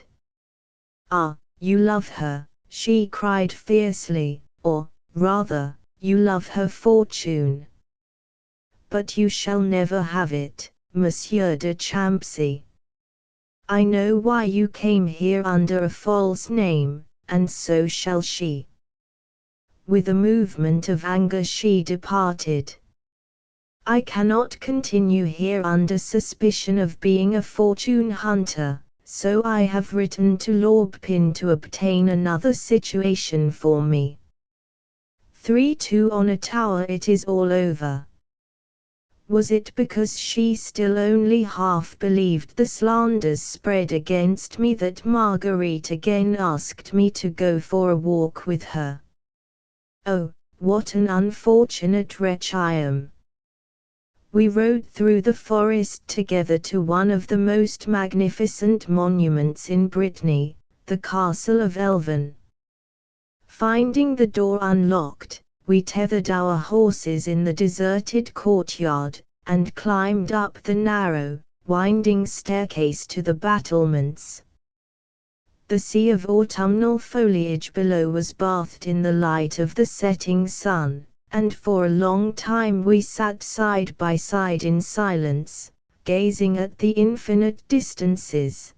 Ah, you love her, she cried fiercely, or, rather, you love her fortune. But you shall never have it, Monsieur de Champsy. I know why you came here under a false name, and so shall she. With a movement of anger she departed. I cannot continue here under suspicion of being a fortune hunter, so I have written to Lorpin to obtain another situation for me. 3-2 on a tower, it is all over. Was it because she still only half believed the slanders spread against me that Marguerite again asked me to go for a walk with her? Oh, what an unfortunate wretch I am! We rode through the forest together to one of the most magnificent monuments in Brittany, the Castle of Elven. Finding the door unlocked, we tethered our horses in the deserted courtyard, and climbed up the narrow, winding staircase to the battlements. The sea of autumnal foliage below was bathed in the light of the setting sun, and for a long time we sat side by side in silence, gazing at the infinite distances.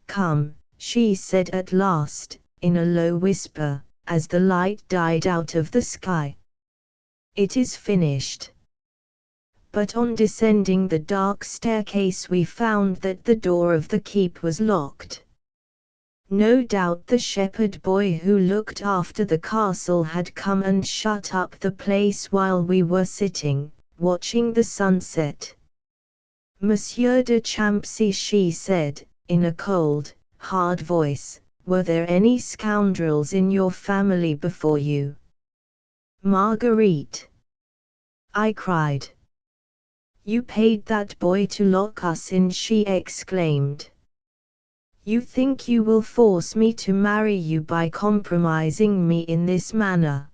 Come, she said at last, in a low whisper, as the light died out of the sky. It is finished. But on descending the dark staircase we found that the door of the keep was locked. No doubt the shepherd boy who looked after the castle had come and shut up the place while we were sitting, watching the sunset. Monsieur de Champsy, she said, in a cold, hard voice, were there any scoundrels in your family before you? Marguerite! I cried. You paid that boy to lock us in, she exclaimed. You think you will force me to marry you by compromising me in this manner?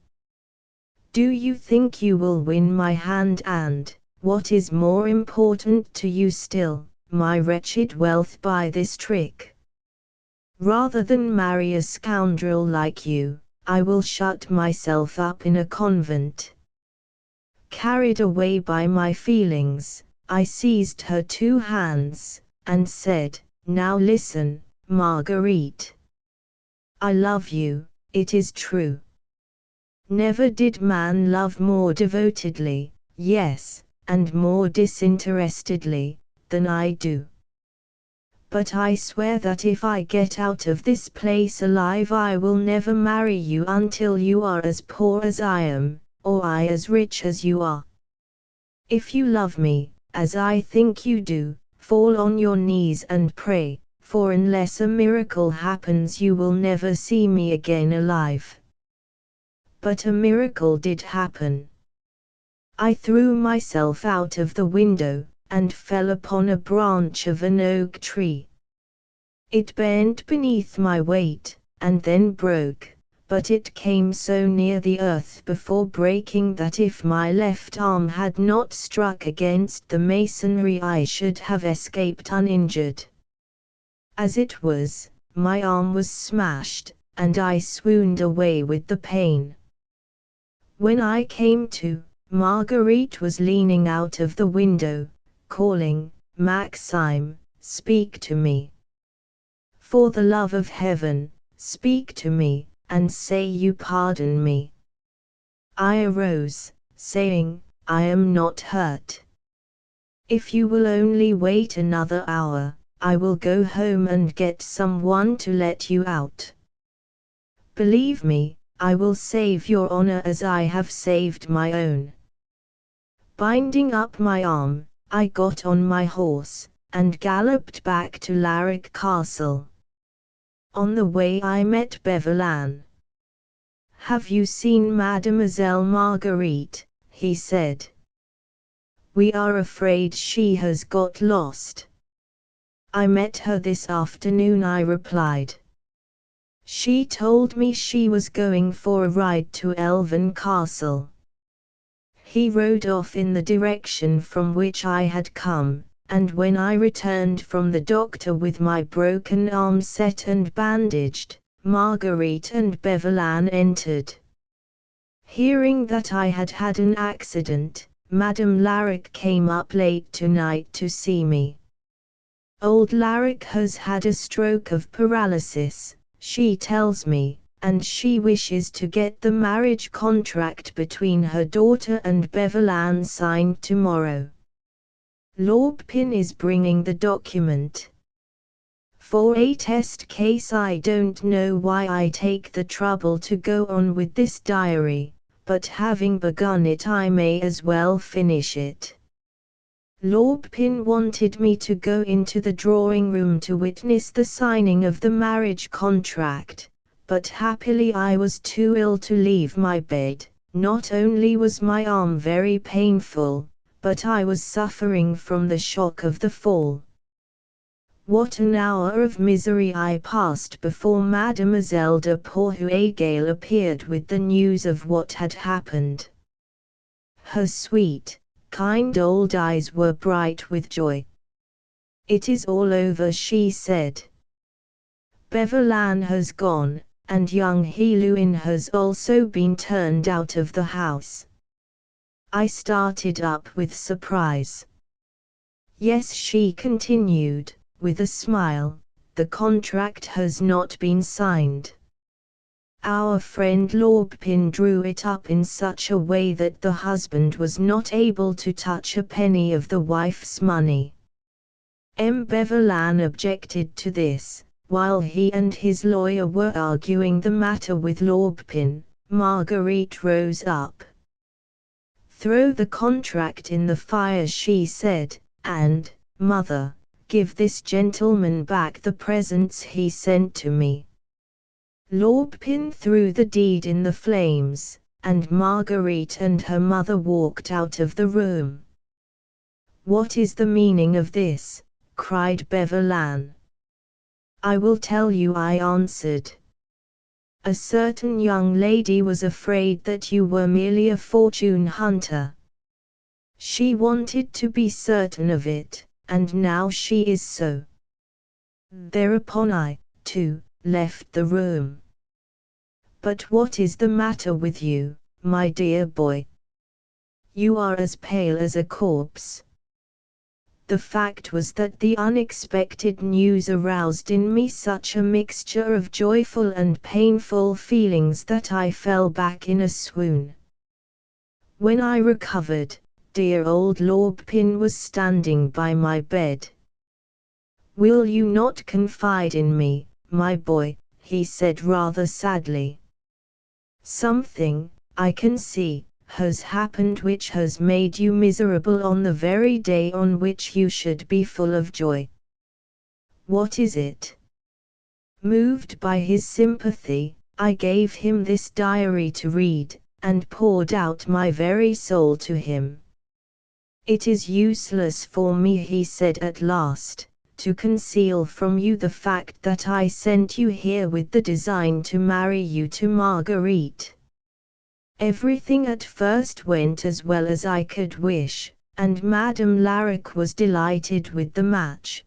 Do you think you will win my hand and, what is more important to you still, my wretched wealth by this trick? Rather than marry a scoundrel like you, I will shut myself up in a convent. Carried away by my feelings, I seized her two hands, and said, Now listen, Marguerite. I love you, it is true. Never did man love more devotedly, yes, and more disinterestedly, than I do. But I swear that if I get out of this place alive I will never marry you until you are as poor as I am, or I as rich as you are. If you love me, as I think you do, fall on your knees and pray, for unless a miracle happens you will never see me again alive." But a miracle did happen. I threw myself out of the window, and fell upon a branch of an oak tree. It bent beneath my weight, and then broke, but it came so near the earth before breaking that if my left arm had not struck against the masonry I should have escaped uninjured. As it was, my arm was smashed, and I swooned away with the pain. When I came to, Marguerite was leaning out of the window, calling, "Maxime, speak to me. For the love of heaven, speak to me, and say you pardon me." I arose, saying, "I am not hurt. If you will only wait another hour, I will go home and get someone to let you out. Believe me, I will save your honor as I have saved my own." Binding up my arm, I got on my horse, and galloped back to Larrick Castle. On the way I met Beverlan. "Have you seen Mademoiselle Marguerite?" he said. "We are afraid she has got lost." "I met her this afternoon," I replied. "She told me she was going for a ride to Elven Castle." He rode off in the direction from which I had come, and when I returned from the doctor with my broken arm set and bandaged, Marguerite and Beverlan entered. Hearing that I had had an accident, Madame Larrick came up late tonight to see me. "Old Larrick has had a stroke of paralysis," she tells me, "and she wishes to get the marriage contract between her daughter and Beverlan signed tomorrow. Lorpin is bringing the document. For a test case I don't know why I take the trouble to go on with this diary, but having begun it I may as well finish it. Lorpin wanted me to go into the drawing room to witness the signing of the marriage contract, but happily I was too ill to leave my bed. Not only was my arm very painful, but I was suffering from the shock of the fall. What an hour of misery I passed before Mademoiselle de Portugal appeared with the news of what had happened. Her sweet, kind old eyes were bright with joy. "It is all over," she said. "Beverlan has gone, and young Heluin has also been turned out of the house." I started up with surprise. "Yes," she continued, with a smile, "the contract has not been signed. Our friend Lorpin drew it up in such a way that the husband was not able to touch a penny of the wife's money." Beverlan objected to this. While he and his lawyer were arguing the matter with Lorpin, Marguerite rose up. "Throw the contract in the fire," she said, "and, mother, give this gentleman back the presents he sent to me." Lorpin threw the deed in the flames, and Marguerite and her mother walked out of the room. "What is the meaning of this?" cried Beverlan. "I will tell you," I answered. "A certain young lady was afraid that you were merely a fortune hunter. She wanted to be certain of it, and now she is so." Thereupon I, too, left the room. "But what is the matter with you, my dear boy? You are as pale as a corpse." The fact was that the unexpected news aroused in me such a mixture of joyful and painful feelings that I fell back in a swoon. When I recovered, dear old Lorpin was standing by my bed. "Will you not confide in me, my boy?" he said rather sadly. "Something, I can see, has happened which has made you miserable on the very day on which you should be full of joy. What is it? Moved by his sympathy, I gave him this diary to read, and poured out my very soul to him. It is useless for me, he said at last, to conceal from you the fact that I sent you here with the design to marry you to Marguerite. Everything at first went as well as I could wish, and Madame Laric was delighted with the match.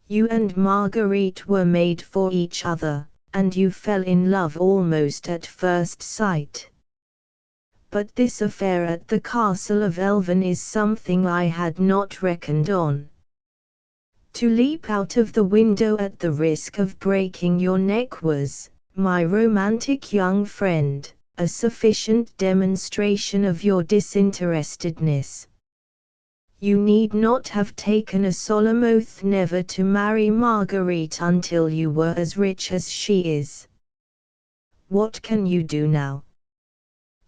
You and Marguerite were made for each other, and you fell in love almost at first sight. But this affair at the castle of Elven is something I had not reckoned on. To leap out of the window at the risk of breaking your neck was, my romantic young friend, a sufficient demonstration of your disinterestedness. You need not have taken a solemn oath never to marry Marguerite until you were as rich as she is. What can you do now?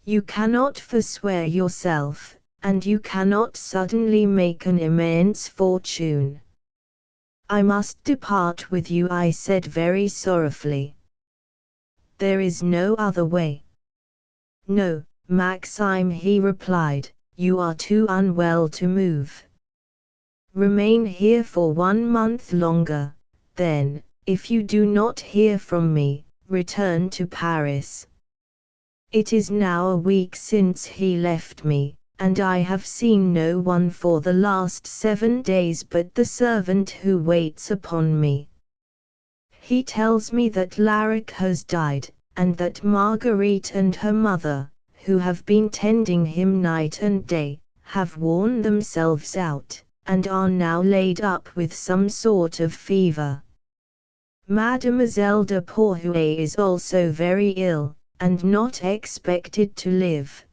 You cannot forswear yourself, and you cannot suddenly make an immense fortune. I must depart with you, I said very sorrowfully. There is no other way. No, Maxime, he replied, you are too unwell to move. Remain here for 1 month longer, then, if you do not hear from me, return to Paris. It is now a week since he left me, and I have seen no one for the last 7 days but the servant who waits upon me. He tells me that Laric has died, and that Marguerite and her mother, who have been tending him night and day, have worn themselves out, and are now laid up with some sort of fever. Mademoiselle de Porhoët is also very ill, and not expected to live.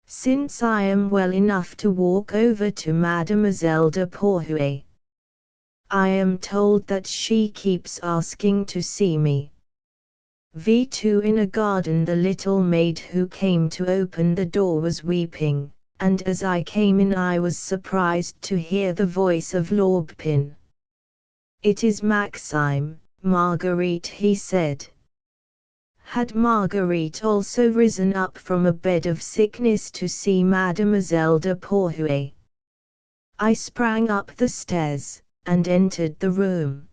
Since I am well enough to walk over to Mademoiselle de Porhoët, I am told that she keeps asking to see me. V2 in a garden, the little maid who came to open the door was weeping, and as I came in I was surprised to hear the voice of Lorpin. It is Maxime, Marguerite, he said. Had Marguerite also risen up from a bed of sickness to see Mademoiselle de Porhoët? I sprang up the stairs, and entered the room.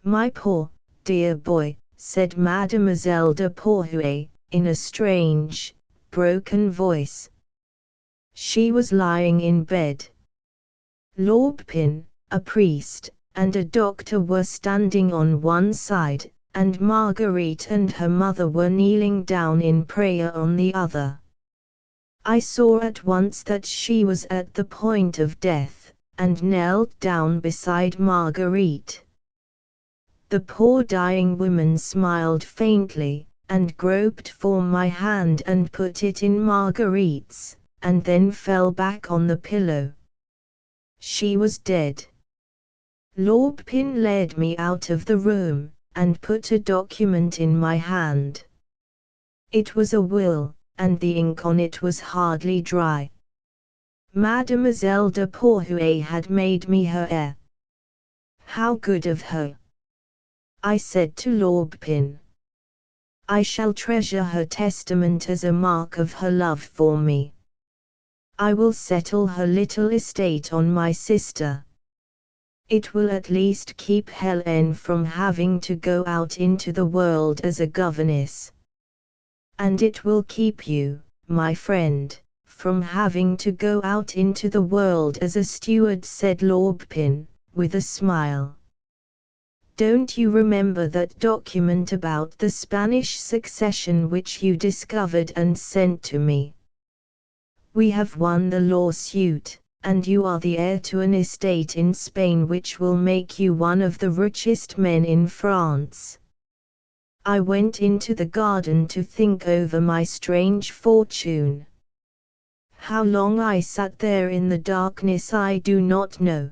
My poor, dear boy, said Mademoiselle de Porhoët, in a strange, broken voice. She was lying in bed. Lorpin, a priest, and a doctor were standing on one side, and Marguerite and her mother were kneeling down in prayer on the other. I saw at once that she was at the point of death, and knelt down beside Marguerite. The poor dying woman smiled faintly, and groped for my hand and put it in Marguerite's, and then fell back on the pillow. She was dead. Lorpin led me out of the room, and put a document in my hand. It was a will, and the ink on it was hardly dry. Mademoiselle de Porhoët had made me her heir. How good of her! I said to Lorpin. I shall treasure her testament as a mark of her love for me. I will settle her little estate on my sister. It will at least keep Hélène from having to go out into the world as a governess. And it will keep you, my friend, from having to go out into the world as a steward, said Lorpin, with a smile. Don't you remember that document about the Spanish succession which you discovered and sent to me? We have won the lawsuit, and you are the heir to an estate in Spain which will make you one of the richest men in France. I went into the garden to think over my strange fortune. How long I sat there in the darkness I do not know.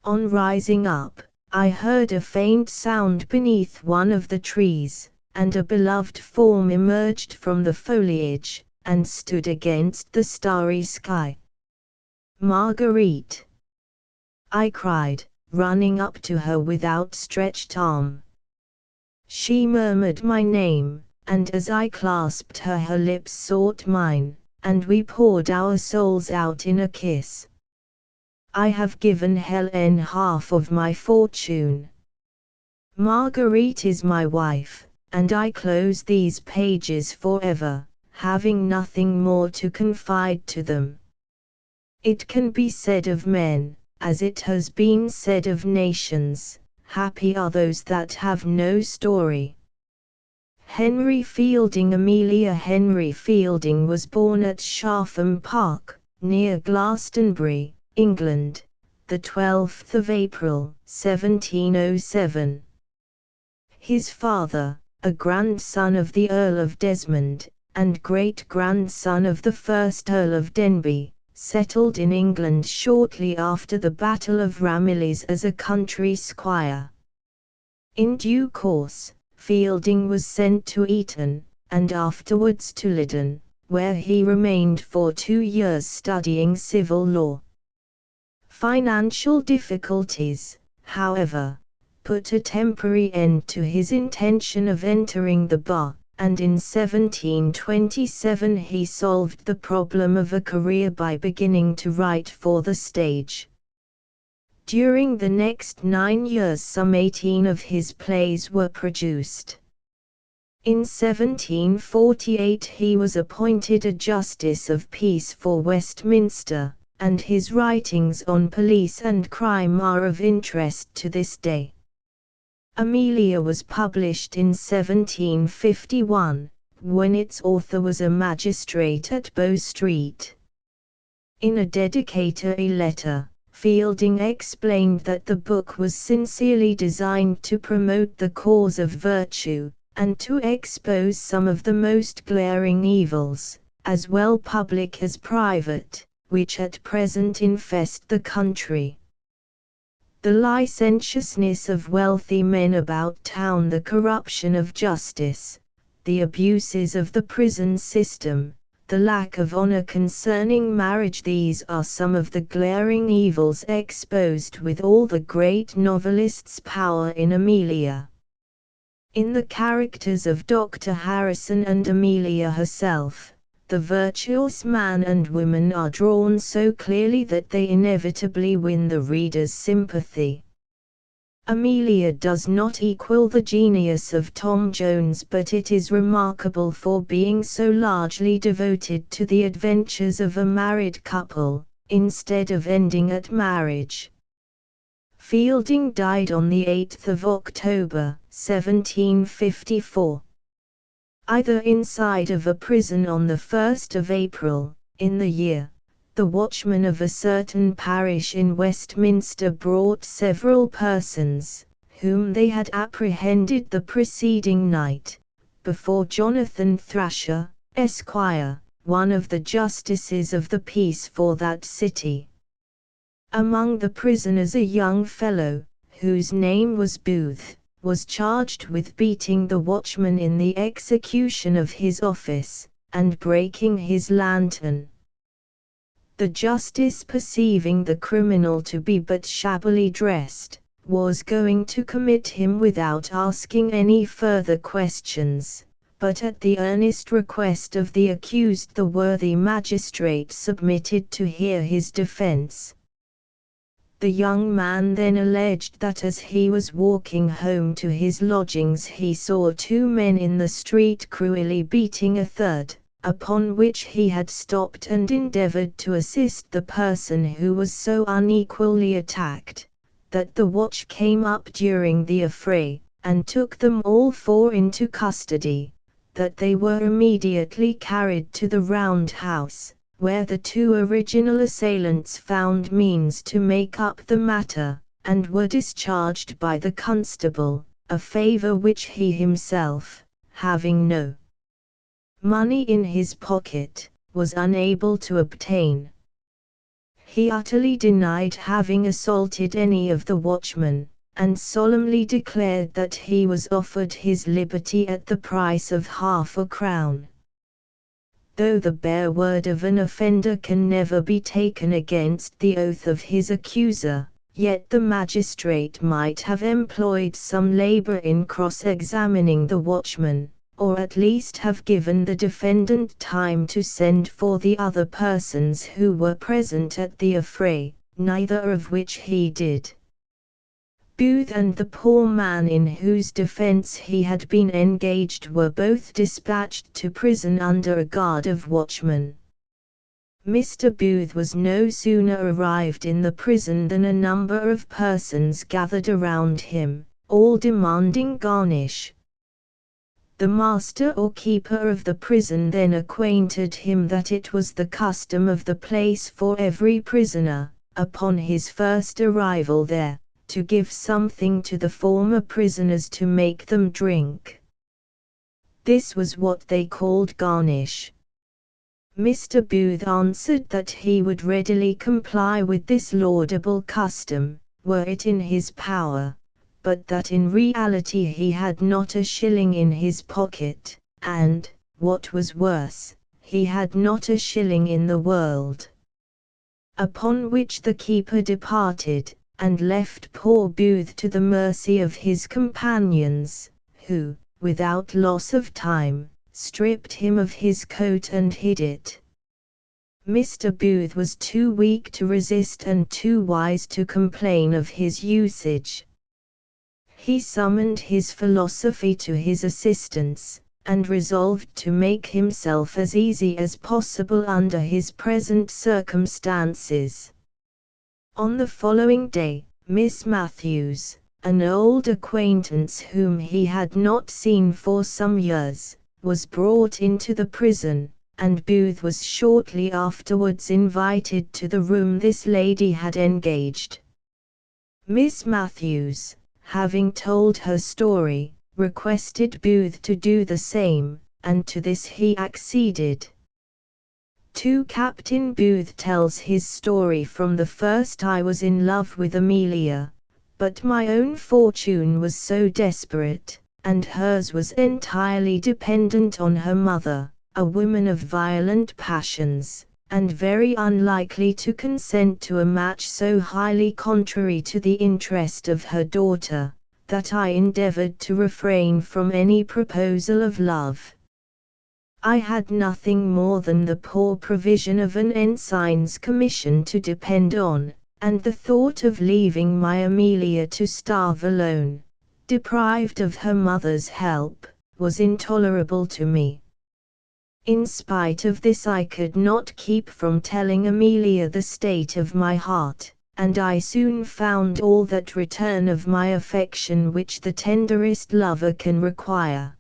On rising up, I heard a faint sound beneath one of the trees, and a beloved form emerged from the foliage, and stood against the starry sky. "Marguerite!" I cried, running up to her with outstretched arm. She murmured my name, and as I clasped her, her lips sought mine, and we poured our souls out in a kiss. I have given Hélène half of my fortune. Marguerite is my wife, and I close these pages forever, having nothing more to confide to them. It can be said of men, as it has been said of nations, happy are those that have no story. Henry Fielding. Amelia Henry Fielding was born at Chatham Park, near Glastonbury, England, the 12th of April, 1707. His father, a grandson of the Earl of Desmond, and great-grandson of the first Earl of Denbigh, settled in England shortly after the Battle of Ramillies as a country squire. In due course, Fielding was sent to Eton, and afterwards to Leiden, where he remained for 2 years studying civil law. Financial difficulties, however, put a temporary end to his intention of entering the bar, and in 1727 he solved the problem of a career by beginning to write for the stage. During the next 9 years some 18 of his plays were produced. In 1748 he was appointed a Justice of Peace for Westminster, and his writings on police and crime are of interest to this day. Amelia was published in 1751, when its author was a magistrate at Bow Street. In a dedicatory letter, Fielding explained that the book was sincerely designed to promote the cause of virtue, and to expose some of the most glaring evils, as well public as private, which at present infest the country. The licentiousness of wealthy men about town, the corruption of justice, the abuses of the prison system, the lack of honor concerning marriage, these are some of the glaring evils exposed with all the great novelist's power in Amelia. In the characters of Dr. Harrison and Amelia herself, the virtuous man and woman are drawn so clearly that they inevitably win the reader's sympathy. Amelia does not equal the genius of Tom Jones, but it is remarkable for being so largely devoted to the adventures of a married couple, instead of ending at marriage. Fielding died on the 8th of October, 1754. Either inside of a prison on the 1st of April, in the year, the watchman of a certain parish in Westminster brought several persons, whom they had apprehended the preceding night, before Jonathan Thrasher, Esquire, one of the justices of the peace for that city. Among the prisoners a young fellow, whose name was Booth, was charged with beating the watchman in the execution of his office, and breaking his lantern. The justice, perceiving the criminal to be but shabbily dressed, was going to commit him without asking any further questions, but at the earnest request of the accused the worthy magistrate submitted to hear his defense. The young man then alleged that as he was walking home to his lodgings he saw 2 men in the street cruelly beating a third, upon which he had stopped and endeavored to assist the person who was so unequally attacked, that the watch came up during the affray, and took them all 4 into custody, that they were immediately carried to the round house, where the 2 original assailants found means to make up the matter, and were discharged by the constable, a favour which he himself, having no money in his pocket, was unable to obtain. He utterly denied having assaulted any of the watchmen, and solemnly declared that he was offered his liberty at the price of half a crown. though the bare word of an offender can never be taken against the oath of his accuser, yet the magistrate might have employed some labor in cross-examining the watchman, or at least have given the defendant time to send for the other persons who were present at the affray, neither of which he did. Booth and the poor man in whose defence he had been engaged were both dispatched to prison under a guard of watchmen. Mr. Booth was no sooner arrived in the prison than a number of persons gathered around him, all demanding garnish. The master or keeper of the prison then acquainted him that it was the custom of the place for every prisoner, upon his first arrival there, to give something to the former prisoners to make them drink. This was what they called garnish. Mr. Booth answered that he would readily comply with this laudable custom, were it in his power, but that in reality he had not a shilling in his pocket, and, what was worse, he had not a shilling in the world. Upon which the keeper departed, and left poor Booth to the mercy of his companions, who, without loss of time, stripped him of his coat and hid it. Mr. Booth was too weak to resist and too wise to complain of his usage. He summoned his philosophy to his assistance, and resolved to make himself as easy as possible under his present circumstances. On the following day, Miss Matthews, an old acquaintance whom he had not seen for some years, was brought into the prison, and Booth was shortly afterwards invited to the room this lady had engaged. Miss Matthews, having told her story, requested Booth to do the same, and to this he acceded. 2. Captain Booth tells his story from the first. I was in love with Amelia, but my own fortune was so desperate, and hers was entirely dependent on her mother, a woman of violent passions, and very unlikely to consent to a match so highly contrary to the interest of her daughter, that I endeavored to refrain from any proposal of love. I had nothing more than the poor provision of an ensign's commission to depend on, and the thought of leaving my Amelia to starve alone, deprived of her mother's help, was intolerable to me. In spite of this I could not keep from telling Amelia the state of my heart, and I soon found all that return of my affection which the tenderest lover can require.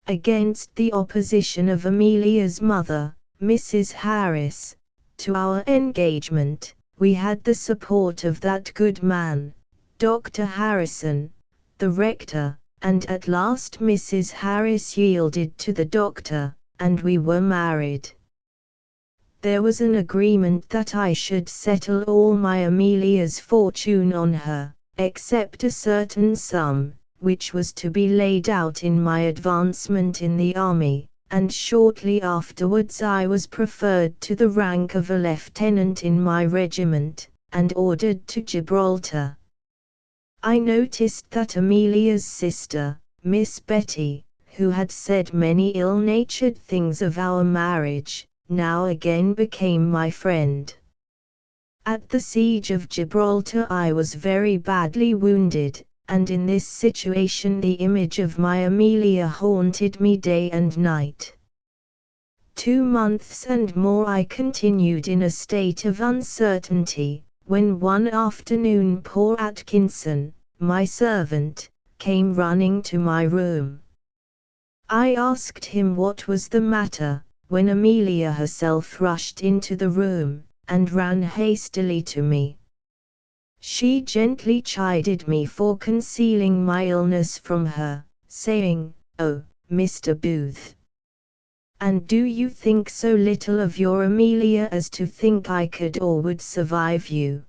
Against the opposition of Amelia's mother, Mrs. Harris, to our engagement, we had the support of that good man, Dr. Harrison, the rector, and at last Mrs. Harris yielded to the doctor, and we were married. There was an agreement that I should settle all my Amelia's fortune on her, except a certain sum, which was to be laid out in my advancement in the army, and shortly afterwards I was preferred to the rank of a lieutenant in my regiment, and ordered to Gibraltar. I noticed that Amelia's sister, Miss Betty, who had said many ill-natured things of our marriage, now again became my friend. At the siege of Gibraltar I was very badly wounded, and in this situation the image of my Amelia haunted me day and night. 2 months and more I continued in a state of uncertainty, when one afternoon poor Atkinson, my servant, came running to my room. I asked him what was the matter, when Amelia herself rushed into the room, and ran hastily to me. She gently chided me for concealing my illness from her, saying, "Oh, Mr. Booth! And do you think so little of your Amelia as to think I could or would survive you?"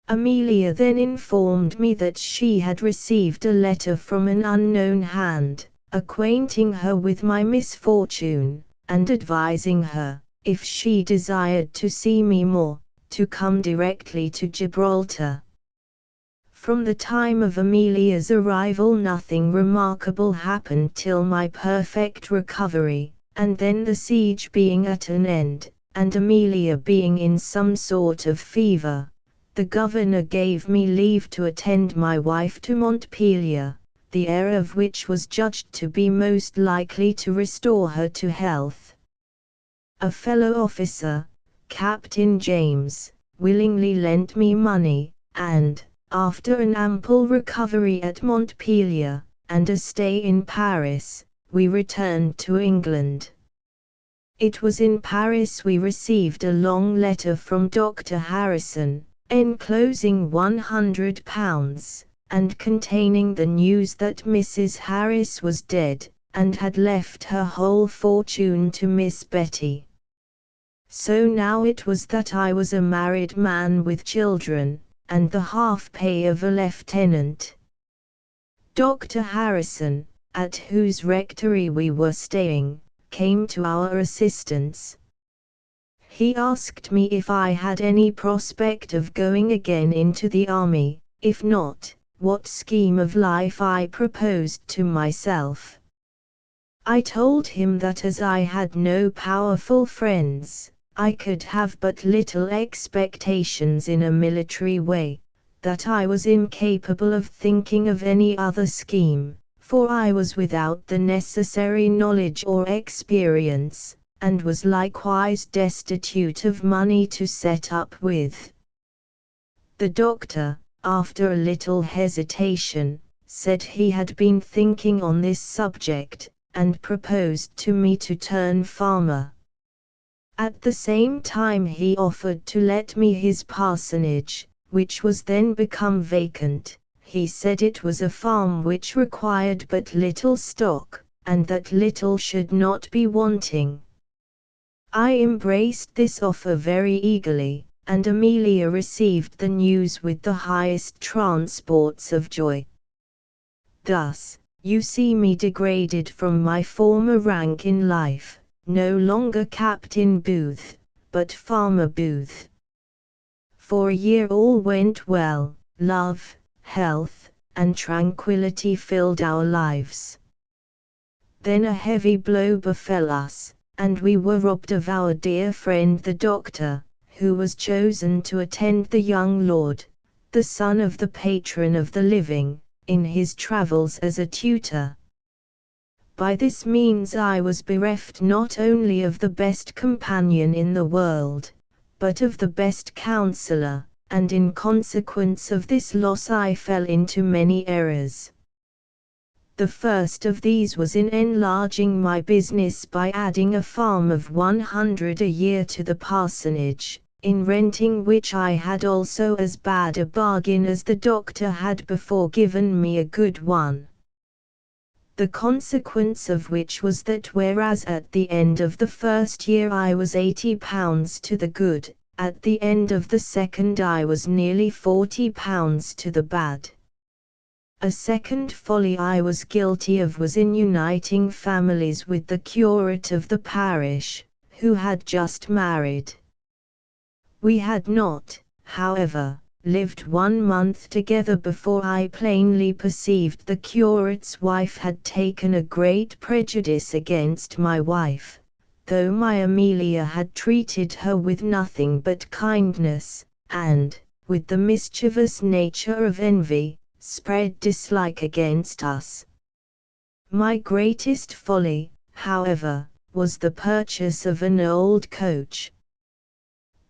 Amelia then informed me that she had received a letter from an unknown hand, acquainting her with my misfortune, and advising her, if she desired to see me more, to come directly to Gibraltar. From the time of Amelia's arrival nothing remarkable happened till my perfect recovery, and then the siege being at an end, and Amelia being in some sort of fever, the governor gave me leave to attend my wife to Montpelier, the air of which was judged to be most likely to restore her to health. A fellow officer, Captain James, willingly lent me money, and, after an ample recovery at Montpelier, and a stay in Paris, we returned to England. It was in Paris we received a long letter from Dr. Harrison, enclosing £100, and containing the news that Mrs. Harris was dead, and had left her whole fortune to Miss Betty. So now it was that I was a married man with children, and the half pay of a lieutenant. Dr. Harrison, at whose rectory we were staying, came to our assistance. He asked me if I had any prospect of going again into the army, if not, what scheme of life I proposed to myself. I told him that as I had no powerful friends, I could have but little expectations in a military way, that I was incapable of thinking of any other scheme, for I was without the necessary knowledge or experience, and was likewise destitute of money to set up with. The doctor, after a little hesitation, said he had been thinking on this subject, and proposed to me to turn farmer. At the same time he offered to let me his parsonage, which was then become vacant. He said it was a farm which required but little stock, and that little should not be wanting. I embraced this offer very eagerly, and Amelia received the news with the highest transports of joy. Thus, you see me degraded from my former rank in life, no longer Captain Booth, but Farmer Booth. For a year all went well, love, health, and tranquility filled our lives. Then a heavy blow befell us, and we were robbed of our dear friend the doctor, who was chosen to attend the young lord, the son of the patron of the living, in his travels as a tutor. By this means I was bereft not only of the best companion in the world, but of the best counsellor, and in consequence of this loss I fell into many errors. The first of these was in enlarging my business by adding a farm of 100 a year to the parsonage, in renting which I had also as bad a bargain as the doctor had before given me a good one. The consequence of which was that whereas at the end of the first year I was £80 to the good, at the end of the second I was nearly £40 to the bad. A second folly I was guilty of was in uniting families with the curate of the parish, who had just married. We had not, however, lived 1 month together before I plainly perceived the curate's wife had taken a great prejudice against my wife, though my Amelia had treated her with nothing but kindness, and, with the mischievous nature of envy, spread dislike against us. My greatest folly, however, was the purchase of an old coach.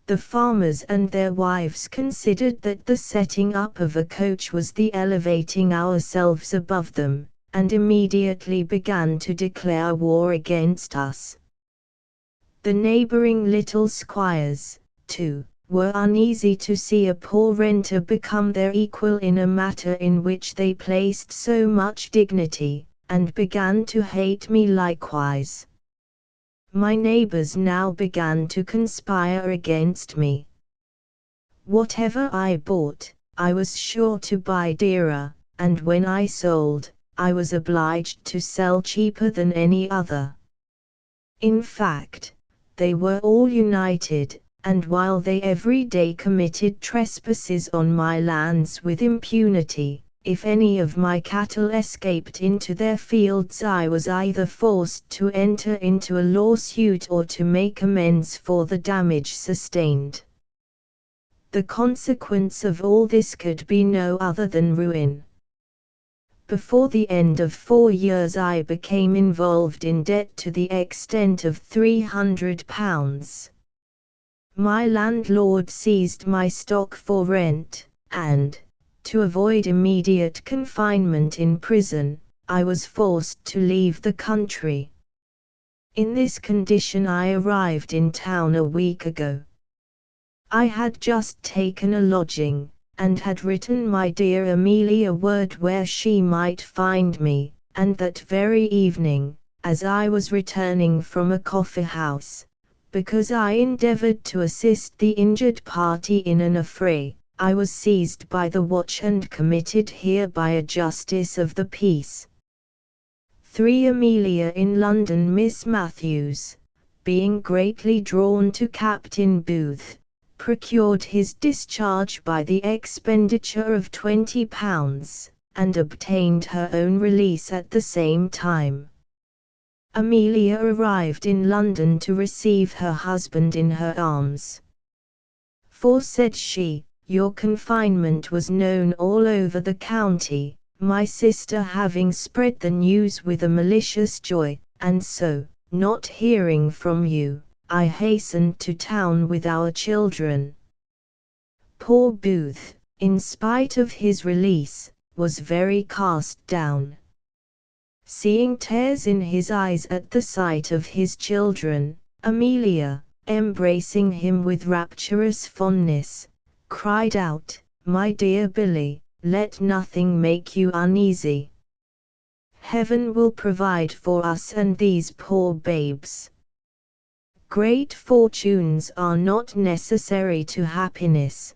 The farmers and their wives considered that the setting up of a coach was the elevating ourselves above them, and immediately began to declare war against us. The neighbouring little squires, too, were uneasy to see a poor renter become their equal in a matter in which they placed so much dignity, and began to hate me likewise. My neighbours now began to conspire against me. Whatever I bought, I was sure to buy dearer, and when I sold, I was obliged to sell cheaper than any other. In fact, they were all united, and while they every day committed trespasses on my lands with impunity, if any of my cattle escaped into their fields, I was either forced to enter into a lawsuit or to make amends for the damage sustained. The consequence of all this could be no other than ruin. Before the end of 4 years I became involved in debt to the extent of £300. My landlord seized my stock for rent, and, to avoid immediate confinement in prison, I was forced to leave the country. In this condition I arrived in town a week ago. I had just taken a lodging, and had written my dear Amelia word where she might find me, and that very evening, as I was returning from a coffee house, because I endeavored to assist the injured party in an affray, I was seized by the watch and committed here by a justice of the peace. 3 Amelia in London. Miss Matthews, being greatly drawn to Captain Booth, procured his discharge by the expenditure of £20, and obtained her own release at the same time. Amelia arrived in London to receive her husband in her arms. For, said she, your confinement was known all over the county, my sister having spread the news with a malicious joy, and so, not hearing from you, I hastened to town with our children. Poor Booth, in spite of his release, was very cast down. Seeing tears in his eyes at the sight of his children, Amelia, embracing him with rapturous fondness, cried out, my dear Billy, let nothing make you uneasy. Heaven will provide for us and these poor babes. Great fortunes are not necessary to happiness.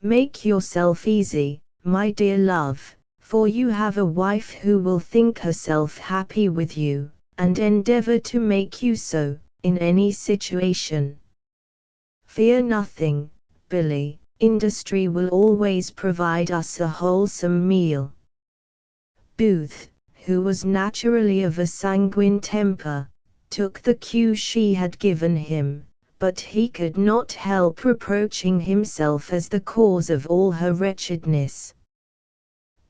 Make yourself easy, my dear love, for you have a wife who will think herself happy with you, and endeavor to make you so, in any situation. Fear nothing, Billy, industry will always provide us a wholesome meal. Booth, who was naturally of a sanguine temper, took the cue she had given him, but he could not help reproaching himself as the cause of all her wretchedness.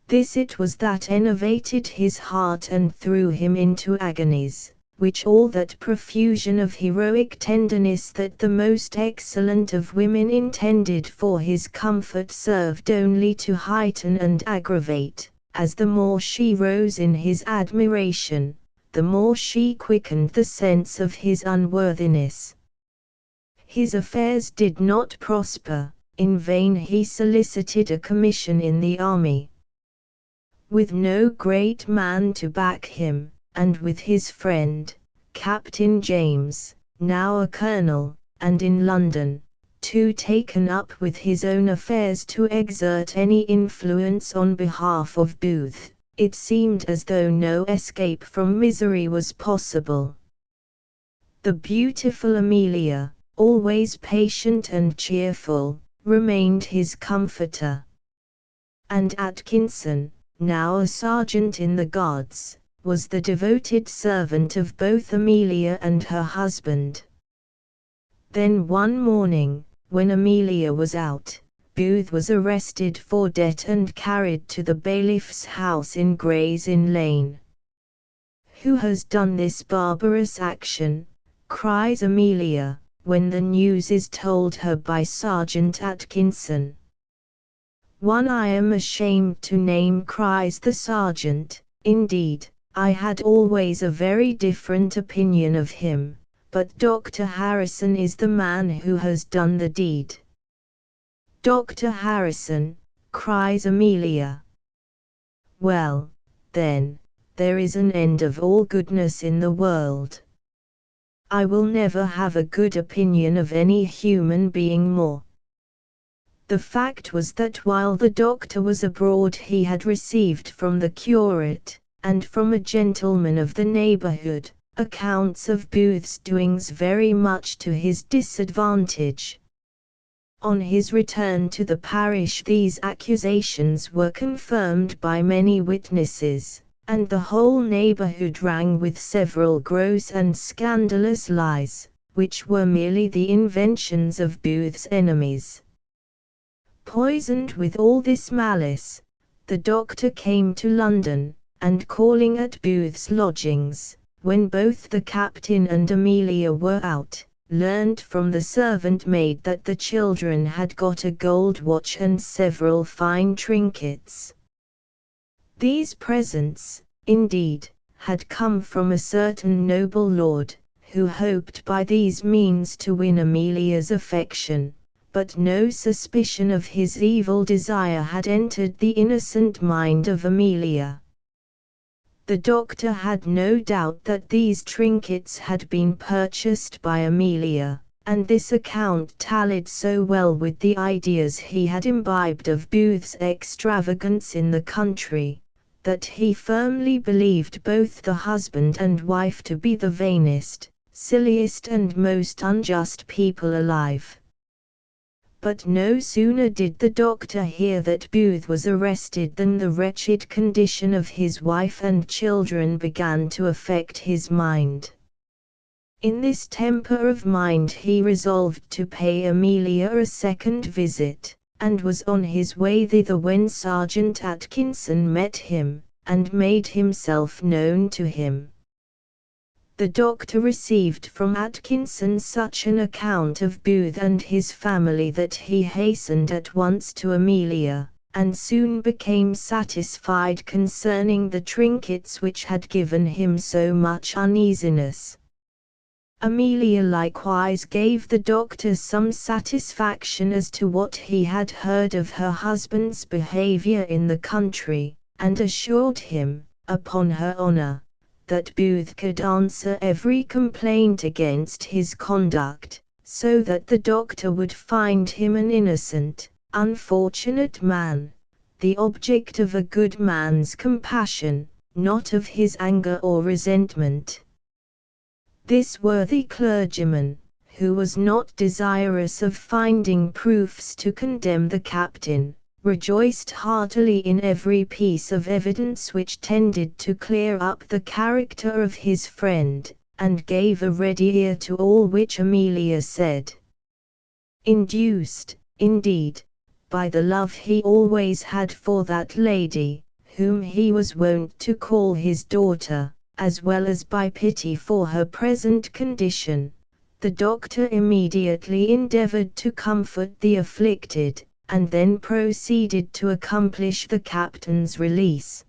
This it was that enervated his heart and threw him into agonies, which all that profusion of heroic tenderness that the most excellent of women intended for his comfort served only to heighten and aggravate, as the more she rose in his admiration, the more she quickened the sense of his unworthiness. His affairs did not prosper, in vain he solicited a commission in the army. With no great man to back him, and with his friend, Captain James, now a colonel, and in London, too taken up with his own affairs to exert any influence on behalf of Booth, it seemed as though no escape from misery was possible. The beautiful Amelia, always patient and cheerful, remained his comforter. And Atkinson, now a sergeant in the Guards, was the devoted servant of both Amelia and her husband. Then one morning, when Amelia was out, Booth was arrested for debt and carried to the bailiff's house in Gray's Inn Lane. Who has done this barbarous action? Cries Amelia, when the news is told her by Sergeant Atkinson. One I am ashamed to name, cries the sergeant. Indeed, I had always a very different opinion of him, but Dr. Harrison is the man who has done the deed. Dr. Harrison, cries Amelia. Well, then, there is an end of all goodness in the world. I will never have a good opinion of any human being more. The fact was that while the doctor was abroad he had received from the curate, and from a gentleman of the neighborhood, accounts of Booth's doings very much to his disadvantage. On his return to the parish, these accusations were confirmed by many witnesses, and the whole neighborhood rang with several gross and scandalous lies, which were merely the inventions of Booth's enemies. Poisoned with all this malice, the doctor came to London, and calling at Booth's lodgings, when both the captain and Amelia were out, learned from the servant maid that the children had got a gold watch and several fine trinkets. These presents, indeed, had come from a certain noble lord, who hoped by these means to win Amelia's affection, but no suspicion of his evil desire had entered the innocent mind of Amelia. The doctor had no doubt that these trinkets had been purchased by Amelia, and this account tallied so well with the ideas he had imbibed of Booth's extravagance in the country, that he firmly believed both the husband and wife to be the vainest, silliest and most unjust people alive. But no sooner did the doctor hear that Booth was arrested than the wretched condition of his wife and children began to affect his mind. In this temper of mind he resolved to pay Amelia a second visit, and was on his way thither when Sergeant Atkinson met him, and made himself known to him. The doctor received from Atkinson such an account of Booth and his family that he hastened at once to Amelia, and soon became satisfied concerning the trinkets which had given him so much uneasiness. Amelia likewise gave the doctor some satisfaction as to what he had heard of her husband's behavior in the country, and assured him, upon her honor, that Booth could answer every complaint against his conduct, so that the doctor would find him an innocent, unfortunate man, the object of a good man's compassion, not of his anger or resentment. This worthy clergyman, who was not desirous of finding proofs to condemn the captain, rejoiced heartily in every piece of evidence which tended to clear up the character of his friend, and gave a ready ear to all which Amelia said. Induced, indeed, by the love he always had for that lady, whom he was wont to call his daughter, as well as by pity for her present condition, the doctor immediately endeavored to comfort the afflicted, and then proceeded to accomplish the captain's release.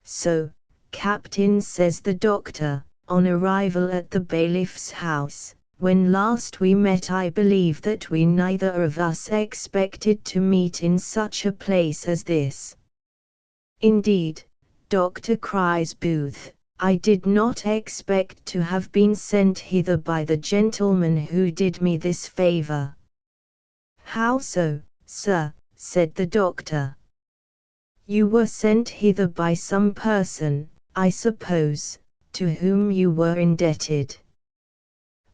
So, Captain, says the doctor, on arrival at the bailiff's house, when last we met I believe that we neither of us expected to meet in such a place as this. Indeed, Doctor, cries Booth, I did not expect to have been sent hither by the gentleman who did me this favor. How so, sir? Said the doctor. You were sent hither by some person, I suppose, to whom you were indebted.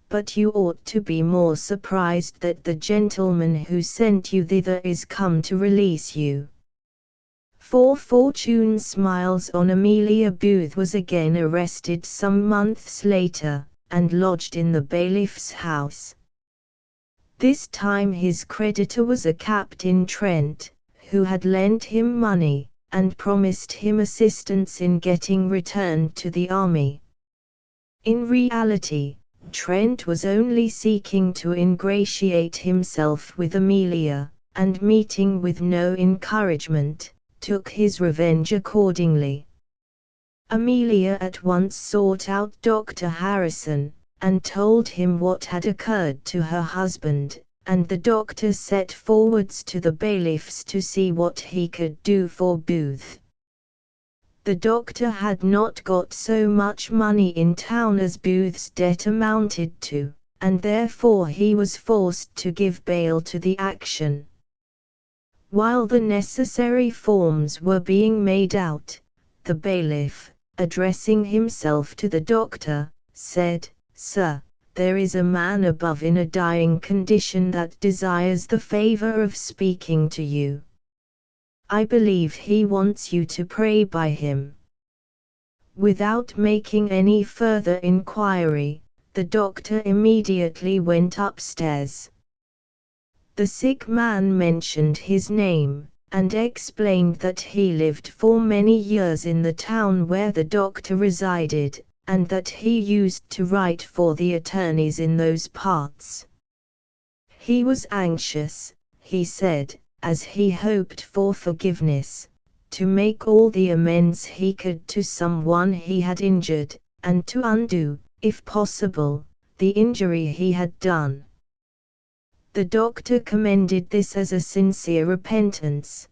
But you ought to be more surprised that the gentleman who sent you thither is come to release you. For fortune smiles on Amelia. Booth was again arrested some months later, and lodged in the bailiff's house. This time his creditor was a Captain Trent, who had lent him money, and promised him assistance in getting returned to the army. In reality, Trent was only seeking to ingratiate himself with Amelia, and meeting with no encouragement, took his revenge accordingly. Amelia at once sought out Dr. Harrison, and told him what had occurred to her husband, and the doctor set forwards to the bailiffs to see what he could do for Booth. The doctor had not got so much money in town as Booth's debt amounted to, and therefore he was forced to give bail to the action. While the necessary forms were being made out, the bailiff, addressing himself to the doctor, said, "Sir, there is a man above in a dying condition that desires the favor of speaking to you. I believe he wants you to pray by him." Without making any further inquiry, the doctor immediately went upstairs. The sick man mentioned his name, and explained that he lived for many years in the town where the doctor resided, and that he used to write for the attorneys in those parts. He was anxious, he said, as he hoped for forgiveness, to make all the amends he could to someone he had injured, and to undo, if possible, the injury he had done. The doctor commended this as a sincere repentance.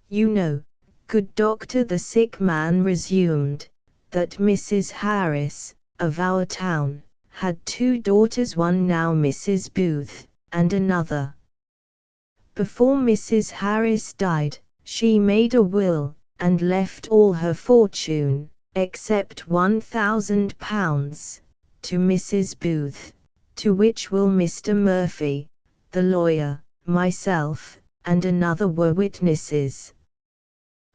"You know, good doctor," the sick man resumed, "that Mrs. Harris, of our town, had 2 daughters, one now Mrs. Booth, and another. Before Mrs. Harris died, she made a will, and left all her fortune, except £1,000, to Mrs. Booth, to which will Mr. Murphy, the lawyer, myself, and another were witnesses.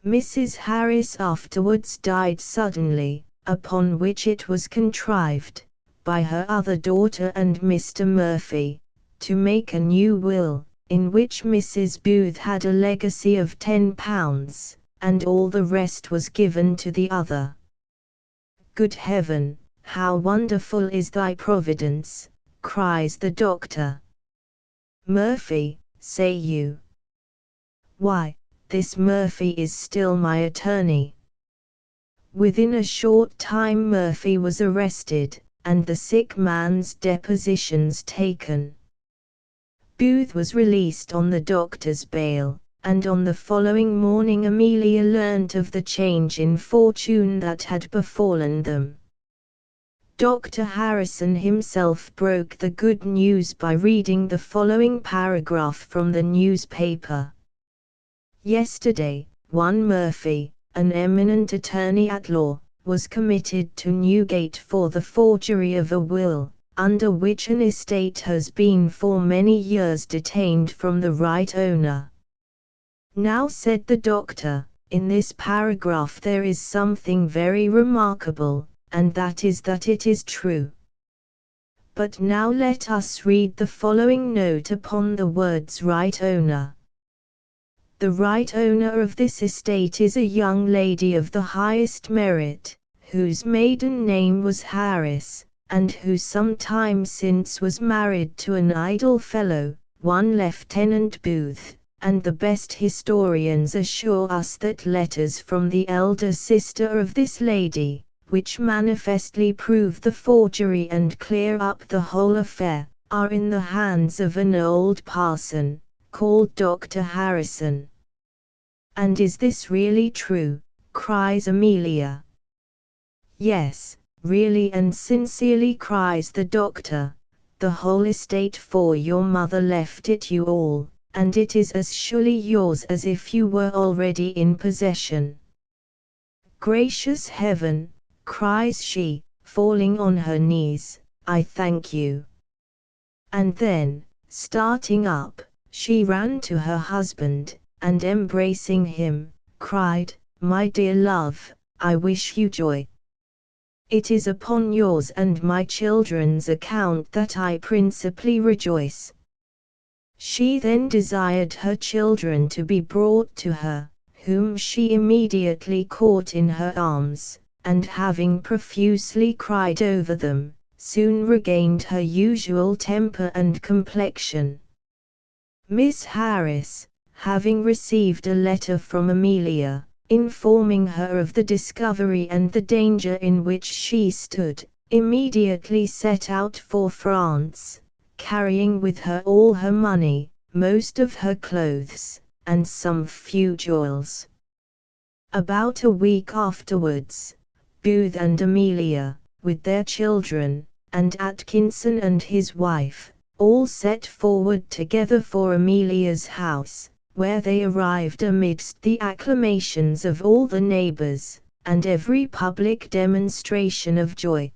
Mrs. Harris afterwards died suddenly, upon which it was contrived, by her other daughter and Mr. Murphy, to make a new will, in which Mrs. Booth had a legacy of £10, and all the rest was given to the other." "Good heaven, how wonderful is thy providence!" cries the doctor. "Murphy, say you?" "Why, this Murphy is still my attorney." Within a short time Murphy was arrested, and the sick man's depositions taken. Booth was released on the doctor's bail, and on the following morning Amelia learnt of the change in fortune that had befallen them. Dr. Harrison himself broke the good news by reading the following paragraph from the newspaper. "Yesterday, one Murphy, an eminent attorney at law, was committed to Newgate for the forgery of a will, under which an estate has been for many years detained from the right owner." "Now," said the doctor, "in this paragraph there is something very remarkable, and that is that it is true. But now let us read the following note upon the words right owner. The right owner of this estate is a young lady of the highest merit, whose maiden name was Harris, and who some time since was married to an idle fellow, one Lieutenant Booth, and the best historians assure us that letters from the elder sister of this lady, which manifestly prove the forgery and clear up the whole affair, are in the hands of an old parson, called Dr. Harrison." "And is this really true?" cries Amelia. "Yes, really and sincerely," cries the doctor. "The whole estate, for your mother left it you all, and it is as surely yours as if you were already in possession." "Gracious heaven," cries she, falling on her knees, "I thank you." And then, starting up, she ran to her husband, and embracing him, cried, "My dear love, I wish you joy. It is upon yours and my children's account that I principally rejoice." She then desired her children to be brought to her, whom she immediately caught in her arms, and having profusely cried over them, soon regained her usual temper and complexion. Miss Harris, having received a letter from Amelia, informing her of the discovery and the danger in which she stood, immediately set out for France, carrying with her all her money, most of her clothes, and some few jewels. About a week afterwards, Booth and Amelia, with their children, and Atkinson and his wife, all set forward together for Amelia's house, where they arrived amidst the acclamations of all the neighbors, and every public demonstration of joy.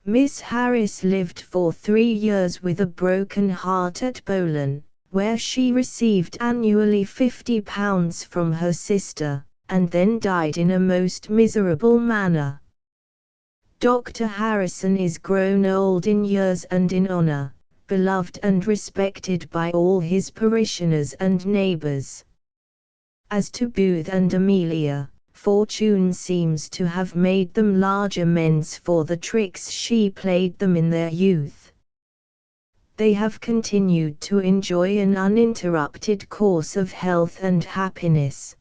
Miss Harris lived for 3 years with a broken heart at Bowlen, where she received annually £50 from her sister, and then died in a most miserable manner. Dr. Harrison is grown old in years and in honor, beloved and respected by all his parishioners and neighbors. As to Booth and Amelia, fortune seems to have made them large amends for the tricks she played them in their youth. They have continued to enjoy an uninterrupted course of health and happiness.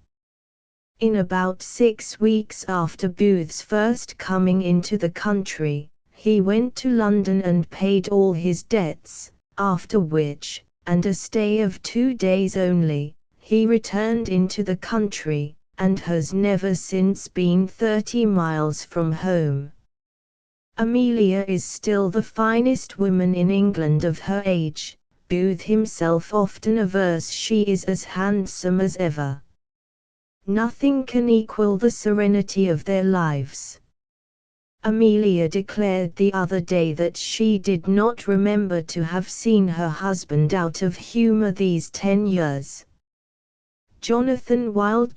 In about 6 weeks after Booth's first coming into the country, he went to London and paid all his debts, after which, and a stay of 2 days only, he returned into the country, and has never since been 30 miles from home. Amelia is still the finest woman in England of her age. Booth himself often avers she is as handsome as ever. Nothing can equal the serenity of their lives. Amelia declared the other day that she did not remember to have seen her husband out of humor these 10 years. Jonathan Wild,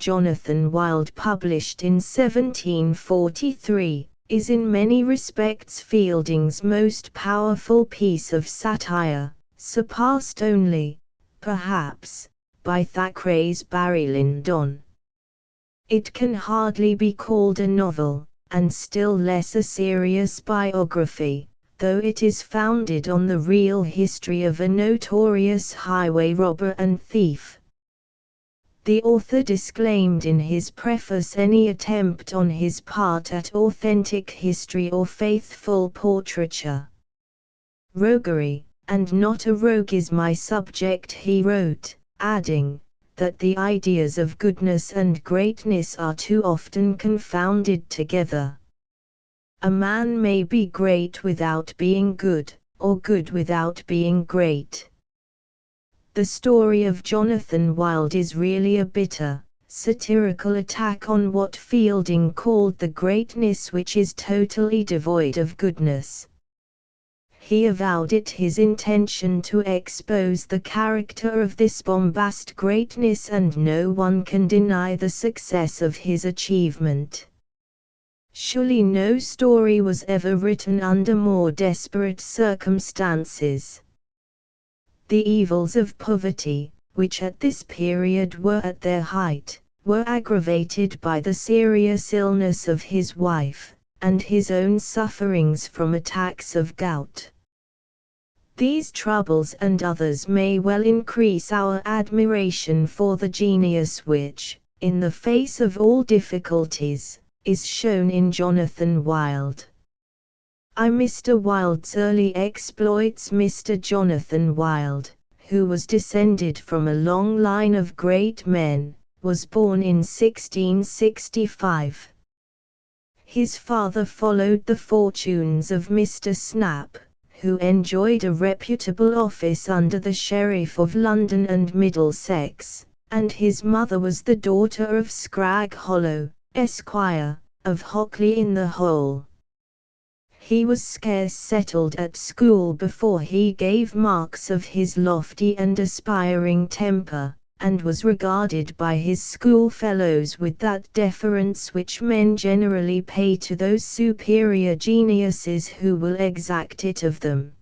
published in 1743, is in many respects Fielding's most powerful piece of satire, surpassed only, perhaps, by Thackeray's Barry Lyndon. It can hardly be called a novel, and still less a serious biography, though it is founded on the real history of a notorious highway robber and thief. The author disclaimed in his preface any attempt on his part at authentic history or faithful portraiture. "Roguery, and not a rogue is my subject," he wrote, adding, that the ideas of goodness and greatness are too often confounded together. A man may be great without being good, or good without being great. The story of Jonathan Wild is really a bitter, satirical attack on what Fielding called the greatness which is totally devoid of goodness. He avowed it his intention to expose the character of this bombast greatness, and no one can deny the success of his achievement. Surely no story was ever written under more desperate circumstances. The evils of poverty, which at this period were at their height, were aggravated by the serious illness of his wife, and his own sufferings from attacks of gout. These troubles and others may well increase our admiration for the genius which, in the face of all difficulties, is shown in Jonathan Wild. Mr. Wild's early exploits. Mr. Jonathan Wild, who was descended from a long line of great men, was born in 1665. His father followed the fortunes of Mr. Snap, who enjoyed a reputable office under the Sheriff of London and Middlesex, and his mother was the daughter of Scrag Hollow, Esquire, of Hockley in the Hole. He was scarce settled at school before he gave marks of his lofty and aspiring temper, and was regarded by his schoolfellows with that deference which men generally pay to those superior geniuses who will exact it of them.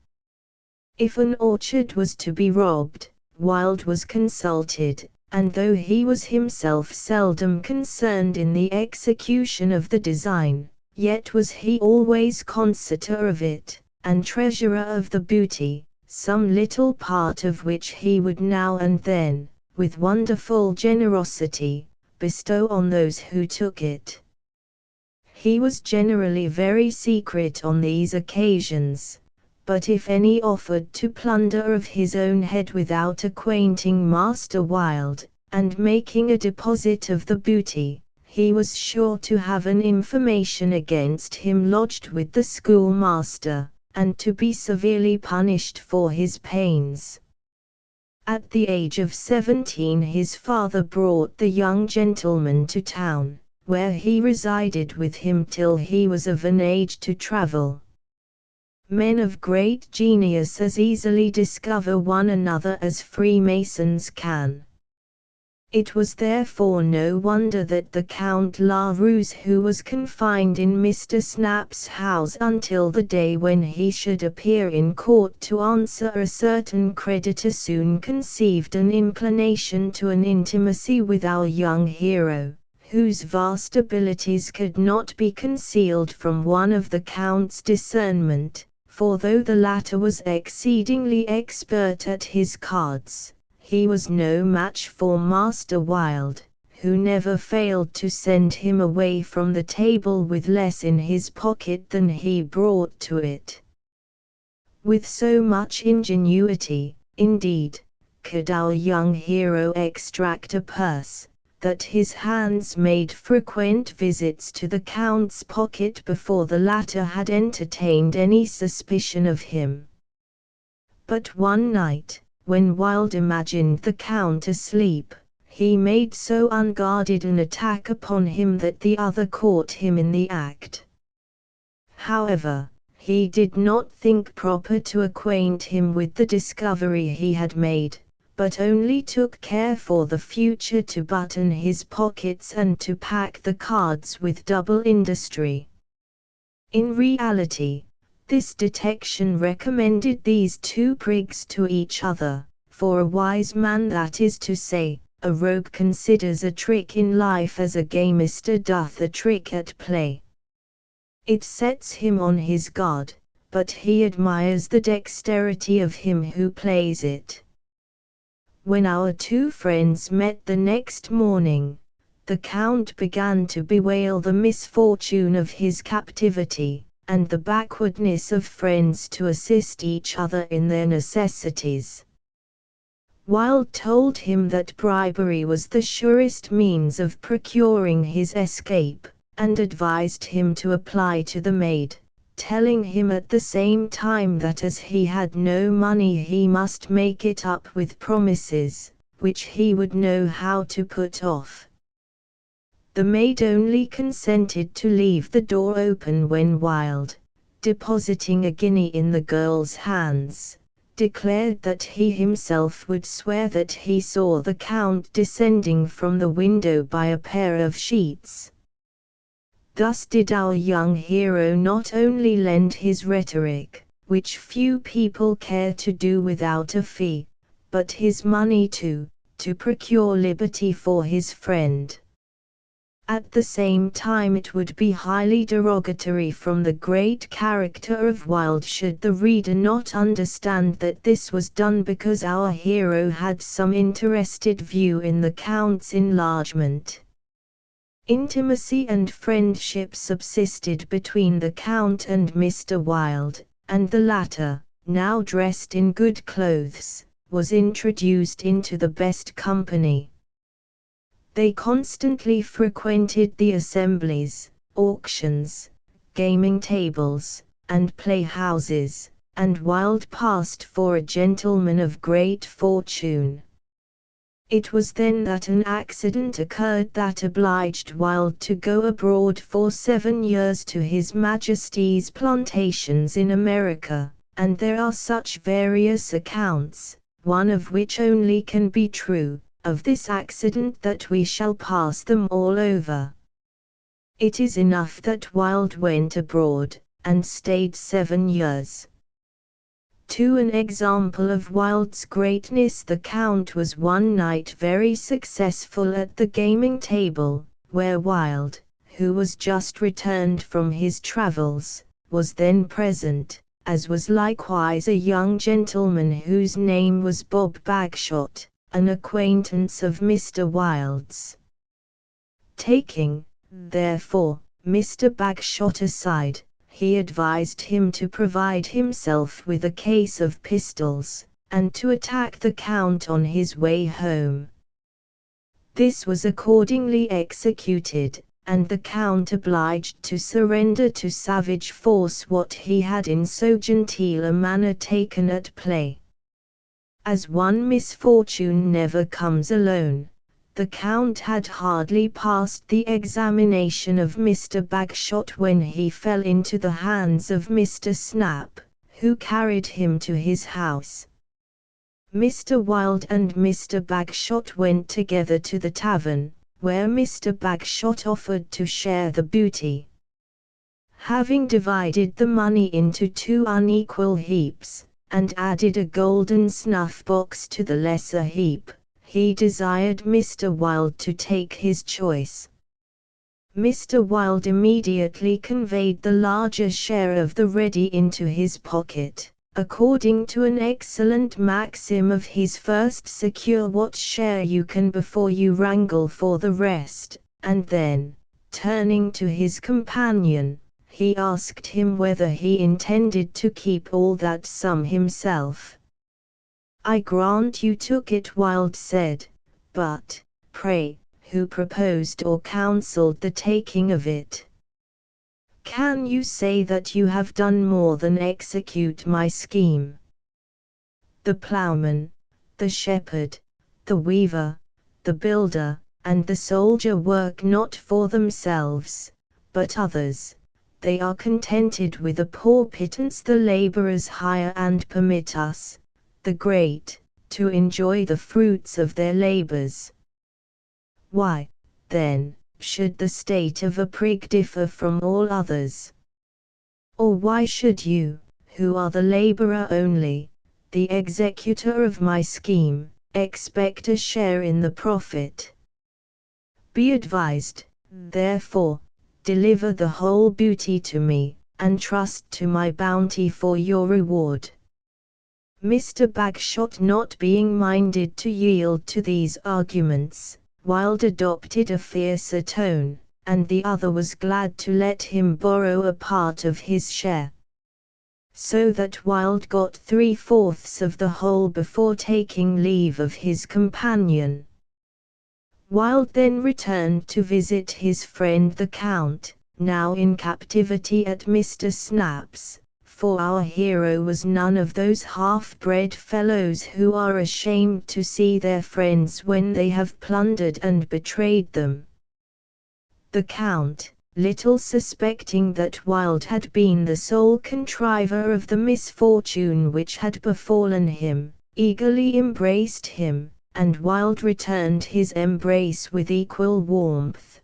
If an orchard was to be robbed, Wild was consulted, and though he was himself seldom concerned in the execution of the design, yet was he always concertor of it, and treasurer of the booty, some little part of which he would now and then, with wonderful generosity, bestow on those who took it. He was generally very secret on these occasions, but if any offered to plunder of his own head without acquainting Master Wild, and making a deposit of the booty, he was sure to have an information against him lodged with the schoolmaster, and to be severely punished for his pains. At the age of 17 his father brought the young gentleman to town, where he resided with him till he was of an age to travel. Men of great genius as easily discover one another as Freemasons can. It was therefore no wonder that the Count La Ruse, who was confined in Mr. Snap's house until the day when he should appear in court to answer a certain creditor, soon conceived an inclination to an intimacy with our young hero, whose vast abilities could not be concealed from one of the Count's discernment, for though the latter was exceedingly expert at his cards, he was no match for Master Wild, who never failed to send him away from the table with less in his pocket than he brought to it. With so much ingenuity, indeed, could our young hero extract a purse, that his hands made frequent visits to the Count's pocket before the latter had entertained any suspicion of him. But one night, when Wild imagined the Count asleep, he made so unguarded an attack upon him that the other caught him in the act. However, he did not think proper to acquaint him with the discovery he had made, but only took care for the future to button his pockets and to pack the cards with double industry. In reality, this detection recommended these two prigs to each other, for a wise man, that is to say, a rogue, considers a trick in life as a gamester doth a trick at play. It sets him on his guard, but he admires the dexterity of him who plays it. When our two friends met the next morning, the Count began to bewail the misfortune of his captivity, and the backwardness of friends to assist each other in their necessities. Wild told him that bribery was the surest means of procuring his escape, and advised him to apply to the maid, telling him at the same time that as he had no money he must make it up with promises, which he would know how to put off. The maid only consented to leave the door open when Wild, depositing a guinea in the girl's hands, declared that he himself would swear that he saw the Count descending from the window by a pair of sheets. Thus did our young hero not only lend his rhetoric, which few people care to do without a fee, but his money too, to procure liberty for his friend. At the same time, it would be highly derogatory from the great character of Wild should the reader not understand that this was done because our hero had some interested view in the Count's enlargement. Intimacy and friendship subsisted between the Count and Mr. Wild, and the latter, now dressed in good clothes, was introduced into the best company. They constantly frequented the assemblies, auctions, gaming tables, and playhouses, and Wild passed for a gentleman of great fortune. It was then that an accident occurred that obliged Wild to go abroad for 7 years to His Majesty's plantations in America, and there are such various accounts, one of which only can be true, of this accident that we shall pass them all over. It is enough that Wild went abroad, and stayed 7 years. To an example of Wild's greatness, the Count was one night very successful at the gaming table, where Wild, who was just returned from his travels, was then present, as was likewise a young gentleman whose name was Bob Bagshot, an acquaintance of Mr. Wild's. Taking, therefore, Mr. Bagshot aside, he advised him to provide himself with a case of pistols, and to attack the Count on his way home. This was accordingly executed, and the Count obliged to surrender to savage force what he had in so genteel a manner taken at play. As one misfortune never comes alone, The Count had hardly passed the examination of Mr. Bagshot when he fell into the hands of Mr. Snap, who carried him to his house. Mr. Wilde and Mr. Bagshot went together to the tavern, where Mr. Bagshot offered to share the booty. Having divided the money into 2 unequal heaps, and added a golden snuff-box to the lesser heap, he desired Mr. Wilde to take his choice. Mr. Wilde immediately conveyed the larger share of the ready into his pocket, according to an excellent maxim of his: first secure what share you can before you wrangle for the rest, and then, turning to his companion, he asked him whether he intended to keep all that sum himself. "I grant you took it," Wilde said, "but, pray, who proposed or counselled the taking of it? Can you say that you have done more than execute my scheme? The ploughman, the shepherd, the weaver, the builder, and the soldier work not for themselves, but others. They are contented with a poor pittance the labourers hire and permit us, the great, to enjoy the fruits of their labours. Why, then, should the state of a prig differ from all others? Or why should you, who are the labourer only, the executor of my scheme, expect a share in the profit? Be advised, therefore, deliver the whole booty to me, and trust to my bounty for your reward." Mr. Bagshot not being minded to yield to these arguments, Wilde adopted a fiercer tone, and the other was glad to let him borrow a part of his share. So that Wilde got 3/4 of the whole before taking leave of his companion. Wilde then returned to visit his friend the Count, now in captivity at Mr. Snap's, for our hero was none of those half-bred fellows who are ashamed to see their friends when they have plundered and betrayed them. The Count, little suspecting that Wilde had been the sole contriver of the misfortune which had befallen him, eagerly embraced him, and Wilde returned his embrace with equal warmth.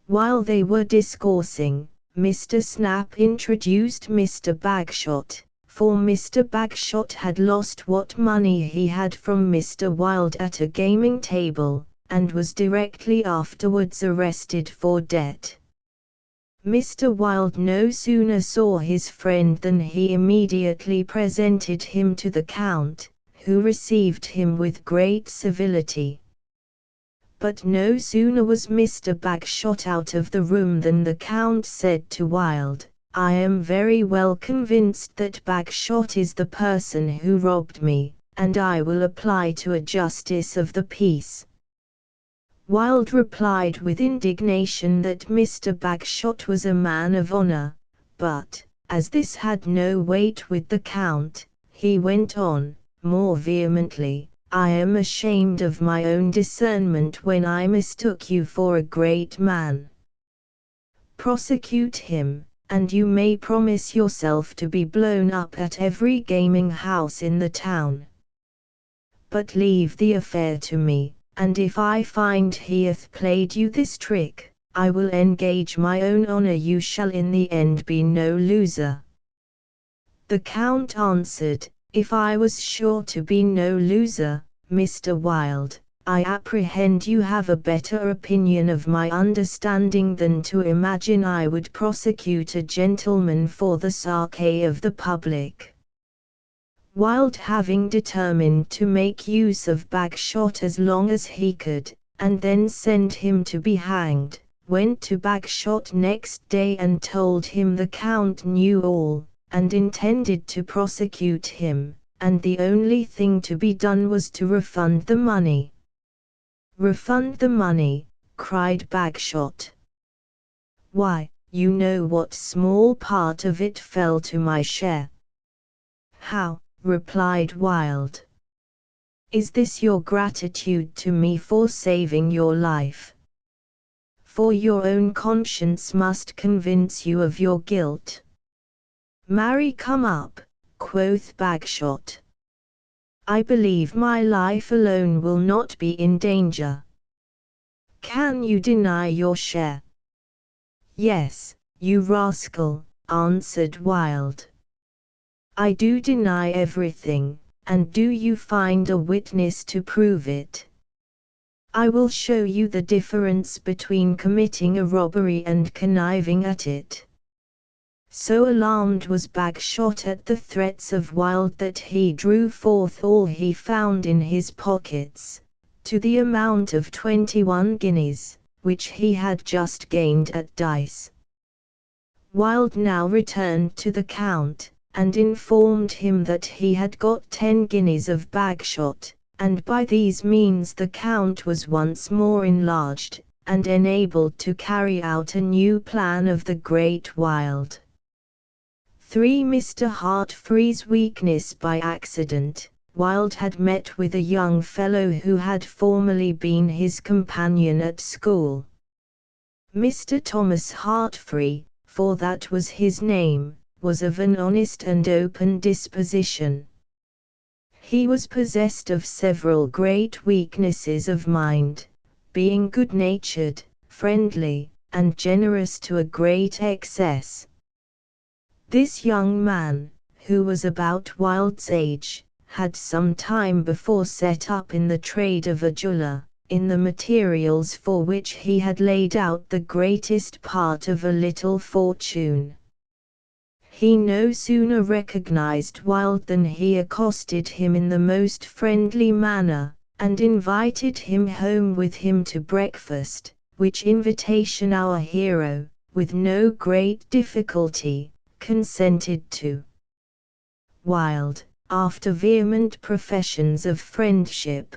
While they were discoursing, Mr. Snap introduced Mr. Bagshot, for Mr. Bagshot had lost what money he had from Mr. Wilde at a gaming table, and was directly afterwards arrested for debt. Mr. Wilde no sooner saw his friend than he immediately presented him to the Count, who received him with great civility. But no sooner was Mr. Bagshot out of the room than the Count said to Wilde, "I am very well convinced that Bagshot is the person who robbed me, and I will apply to a justice of the peace." Wilde replied with indignation that Mr. Bagshot was a man of honour, but, as this had no weight with the Count, he went on, more vehemently, "I am ashamed of my own discernment when I mistook you for a great man. Prosecute him, and you may promise yourself to be blown up at every gaming house in the town. But leave the affair to me, and if I find he hath played you this trick, I will engage my own honour you shall in the end be no loser." The Count answered, "If I was sure to be no loser, Mr. Wilde, I apprehend you have a better opinion of my understanding than to imagine I would prosecute a gentleman for the sake of the public." Wilde, having determined to make use of Bagshot as long as he could, and then send him to be hanged, went to Bagshot next day and told him the Count knew all, and intended to prosecute him, and the only thing to be done was to refund the money. "Refund the money," cried Bagshot. "Why, you know what small part of it fell to my share." "How?" replied Wilde. Is this your gratitude to me for saving your life? For your own conscience must convince you of your guilt. Marry, come up, quoth Bagshot. I believe my life alone will not be in danger. Can you deny your share? Yes, you rascal, answered Wild. I do deny everything, and do you find a witness to prove it? I will show you the difference between committing a robbery and conniving at it. So alarmed was Bagshot at the threats of Wild that he drew forth all he found in his pockets, to the amount of 21 guineas, which he had just gained at dice. Wild now returned to the Count, and informed him that he had got 10 guineas of Bagshot, and by these means the Count was once more enlarged, and enabled to carry out a new plan of the great Wild. 3. Mr. Heartfree's weakness by accident. Wild had met with a young fellow who had formerly been his companion at school. Mr. Thomas Heartfree, for that was his name, was of an honest and open disposition. He was possessed of several great weaknesses of mind, being good-natured, friendly, and generous to a great excess. This young man, who was about Wild's age, had some time before set up in the trade of a jeweller, in the materials for which he had laid out the greatest part of a little fortune. He no sooner recognized Wild than he accosted him in the most friendly manner, and invited him home with him to breakfast, which invitation our hero, with no great difficulty, consented to. Wild, after vehement professions of friendship,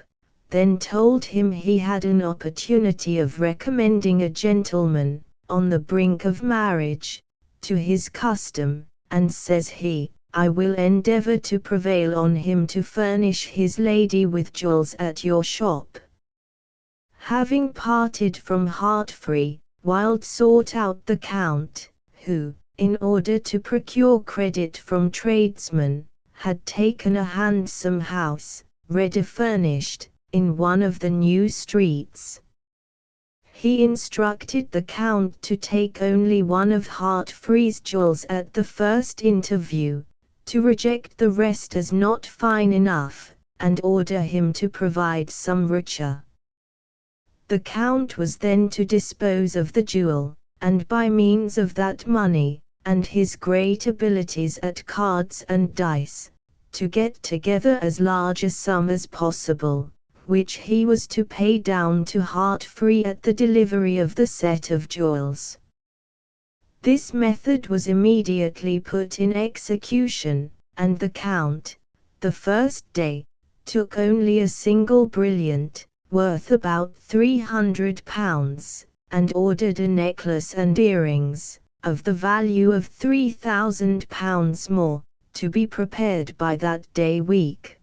then told him he had an opportunity of recommending a gentleman, on the brink of marriage, to his custom, and says he, I will endeavour to prevail on him to furnish his lady with jewels at your shop. Having parted from Heartfree, Wild sought out the Count, who, in order to procure credit from tradesmen, had taken a handsome house, ready furnished, in one of the new streets. He instructed the Count to take only one of Heartfree's jewels at the first interview, to reject the rest as not fine enough, and order him to provide some richer. The Count was then to dispose of the jewel, and by means of that money, and his great abilities at cards and dice, to get together as large a sum as possible, which he was to pay down to Heartfree at the delivery of the set of jewels. This method was immediately put in execution, and the Count, the first day, took only a single brilliant, worth about £300, and ordered a necklace and earrings, of the value of £3,000 more, to be prepared by that day week.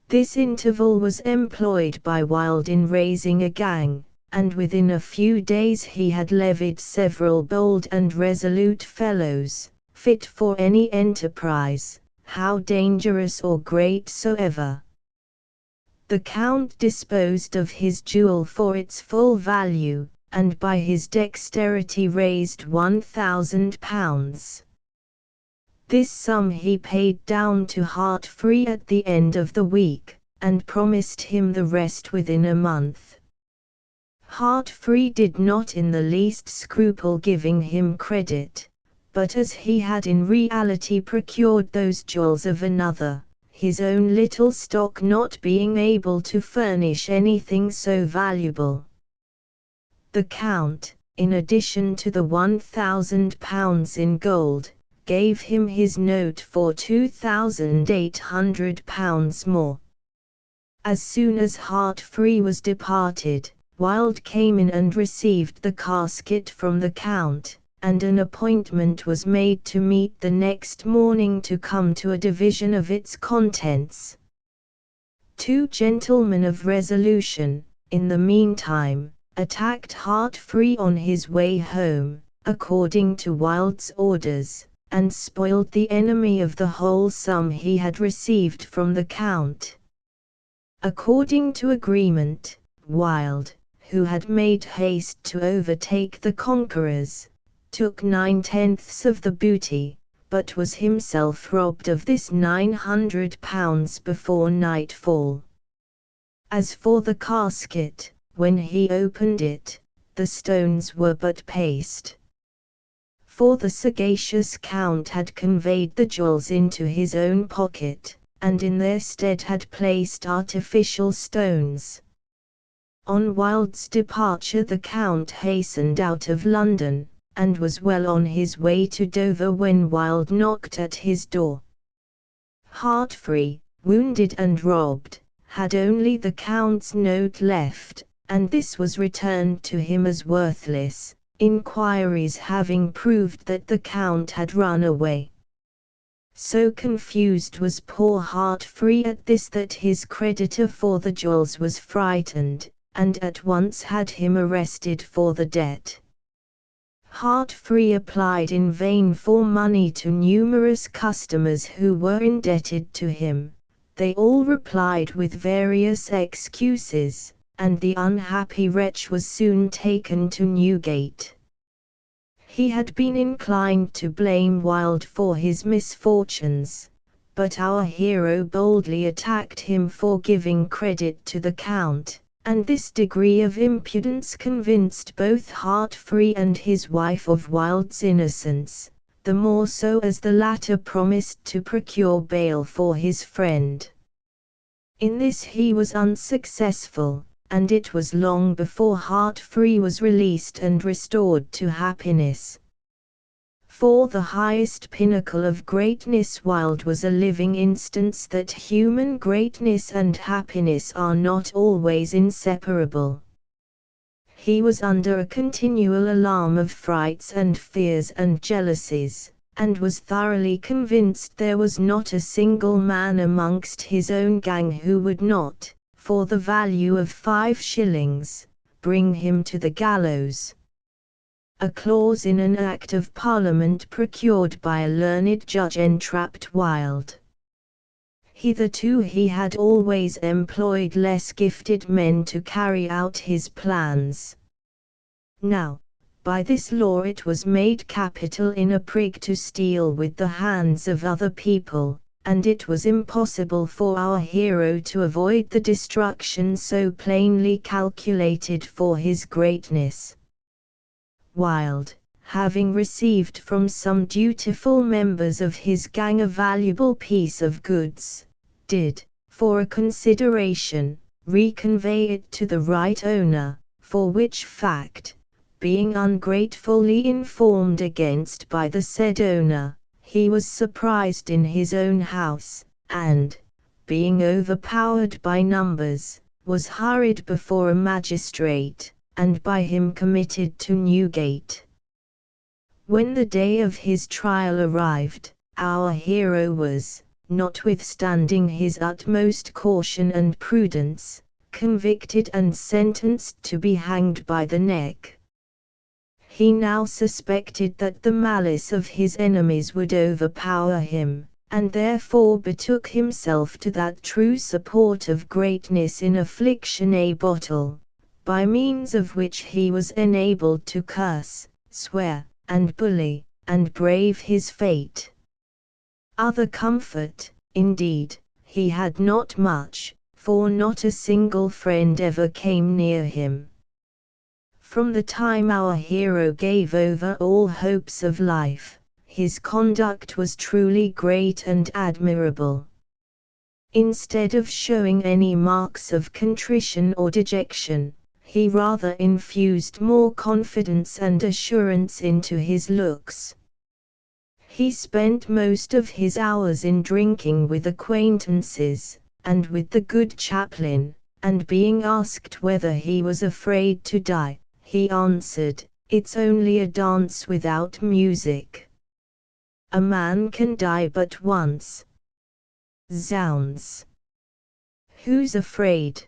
This interval was employed by Wild in raising a gang, and within a few days he had levied several bold and resolute fellows, fit for any enterprise, how dangerous or great soever. The Count disposed of his jewel for its full value, and by his dexterity raised £1,000. This sum he paid down to Heartfree at the end of the week, and promised him the rest within a month. Heartfree did not in the least scruple giving him credit, but as he had in reality procured those jewels of another, his own little stock not being able to furnish anything so valuable, the Count, in addition to the £1,000 in gold, gave him his note for £2,800 more. As soon as Heartfree was departed, Wild came in and received the casket from the Count, and an appointment was made to meet the next morning to come to a division of its contents. Two gentlemen of resolution, in the meantime, attacked Heartfree on his way home, according to Wild's orders, and spoiled the enemy of the whole sum he had received from the Count. According to agreement, Wild, who had made haste to overtake the conquerors, took 9/10 of the booty, but was himself robbed of this £900 before nightfall. As for the casket, when he opened it, the stones were but paste. For the sagacious Count had conveyed the jewels into his own pocket, and in their stead had placed artificial stones. On Wild's departure the Count hastened out of London, and was well on his way to Dover when Wild knocked at his door. Heartfree, wounded and robbed, had only the Count's note left, and this was returned to him as worthless, inquiries having proved that the Count had run away. So confused was poor Heartfree at this that his creditor for the jewels was frightened, and at once had him arrested for the debt. Heartfree applied in vain for money to numerous customers who were indebted to him. They all replied with various excuses, and the unhappy wretch was soon taken to Newgate. He had been inclined to blame Wild for his misfortunes, but our hero boldly attacked him for giving credit to the Count, and this degree of impudence convinced both Heartfree and his wife of Wild's innocence, the more so as the latter promised to procure bail for his friend. In this he was unsuccessful, and it was long before Heartfree was released and restored to happiness. For the highest pinnacle of greatness Wild was a living instance that human greatness and happiness are not always inseparable. He was under a continual alarm of frights and fears and jealousies, and was thoroughly convinced there was not a single man amongst his own gang who would not, for the value of 5 shillings, bring him to the gallows. A clause in an Act of Parliament procured by a learned judge entrapped Wild. Hitherto he had always employed less gifted men to carry out his plans. Now, by this law it was made capital in a prig to steal with the hands of other people, and it was impossible for our hero to avoid the destruction so plainly calculated for his greatness. Wild, having received from some dutiful members of his gang a valuable piece of goods, did, for a consideration, reconvey it to the right owner, for which fact, being ungratefully informed against by the said owner, he was surprised in his own house, and, being overpowered by numbers, was hurried before a magistrate, and by him committed to Newgate. When the day of his trial arrived, our hero was, notwithstanding his utmost caution and prudence, convicted and sentenced to be hanged by the neck. He now suspected that the malice of his enemies would overpower him, and therefore betook himself to that true support of greatness in affliction, a bottle, by means of which he was enabled to curse, swear, and bully, and brave his fate. Other comfort, indeed, he had not much, for not a single friend ever came near him. From the time our hero gave over all hopes of life, his conduct was truly great and admirable. Instead of showing any marks of contrition or dejection, he rather infused more confidence and assurance into his looks. He spent most of his hours in drinking with acquaintances, and with the good chaplain, and being asked whether he was afraid to die, he answered, "It's only a dance without music. A man can die but once. Zounds! Who's afraid?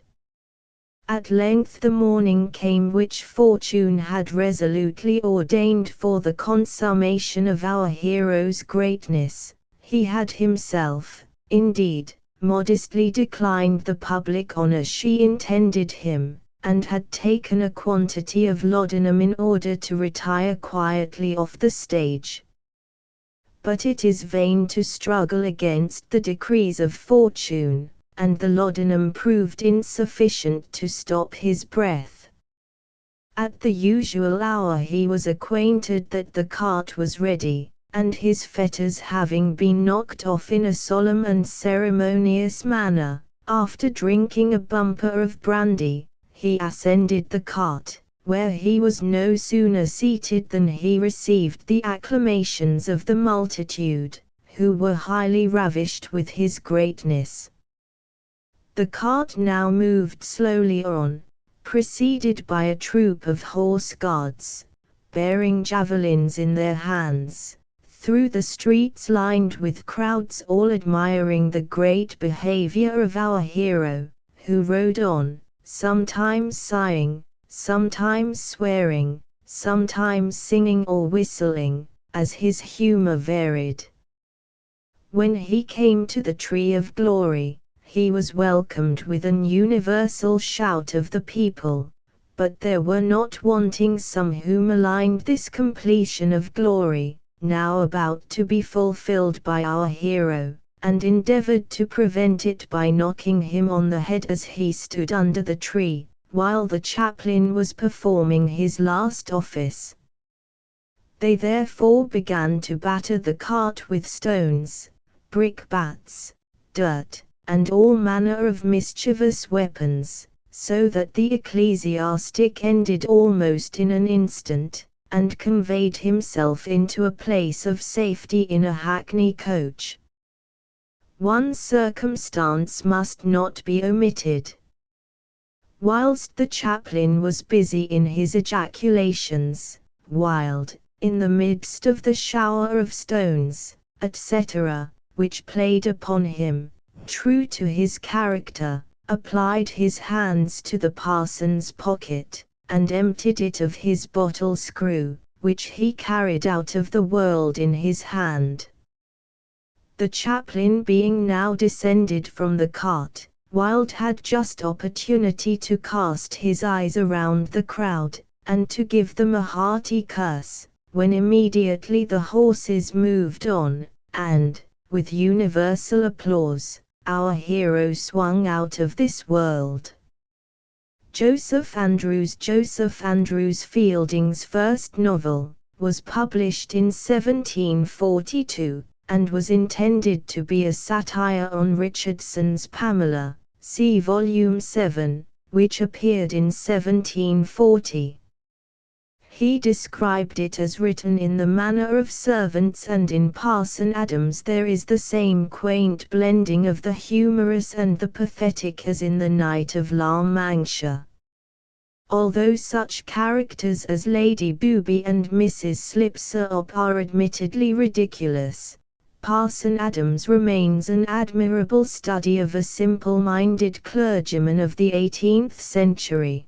At length the morning came which fortune had resolutely ordained for the consummation of our hero's greatness. He had himself, indeed, modestly declined the public honor she intended him, and had taken a quantity of laudanum in order to retire quietly off the stage. But it is vain to struggle against the decrees of fortune, and the laudanum proved insufficient to stop his breath. At the usual hour he was acquainted that the cart was ready, and his fetters having been knocked off in a solemn and ceremonious manner, after drinking a bumper of brandy, he ascended the cart, where he was no sooner seated than he received the acclamations of the multitude, who were highly ravished with his greatness. The cart now moved slowly on, preceded by a troop of horse guards, bearing javelins in their hands, through the streets lined with crowds all admiring the great behavior of our hero, who rode on, sometimes sighing, sometimes swearing, sometimes singing or whistling, as his humor varied. When he came to the Tree of Glory, he was welcomed with an universal shout of the people, but there were not wanting some who maligned this completion of glory, now about to be fulfilled by our hero, and endeavored to prevent it by knocking him on the head as he stood under the tree, while the chaplain was performing his last office. They therefore began to batter the cart with stones, brickbats, dirt, and all manner of mischievous weapons, so that the ecclesiastic ended almost in an instant, and conveyed himself into a place of safety in a hackney coach. One circumstance must not be omitted. Whilst the chaplain was busy in his ejaculations, wild, in the midst of the shower of stones, etc., which played upon him, true to his character, applied his hands to the parson's pocket, and emptied it of his bottle screw, which he carried out of the world in his hand. The chaplain being now descended from the cart, Wilde had just opportunity to cast his eyes around the crowd, and to give them a hearty curse, when immediately the horses moved on, and, with universal applause, our hero swung out of this world. Joseph Andrews Fielding's first novel, was published in 1742, and was intended to be a satire on Richardson's Pamela, see Volume 7, which appeared in 1740. He described it as written in the manner of servants, and in Parson Adams there is the same quaint blending of the humorous and the pathetic as in the Knight of La Mancha. Although such characters as Lady Booby and Mrs. Slipslop are admittedly ridiculous, Parson Adams remains an admirable study of a simple-minded clergyman of the 18th century.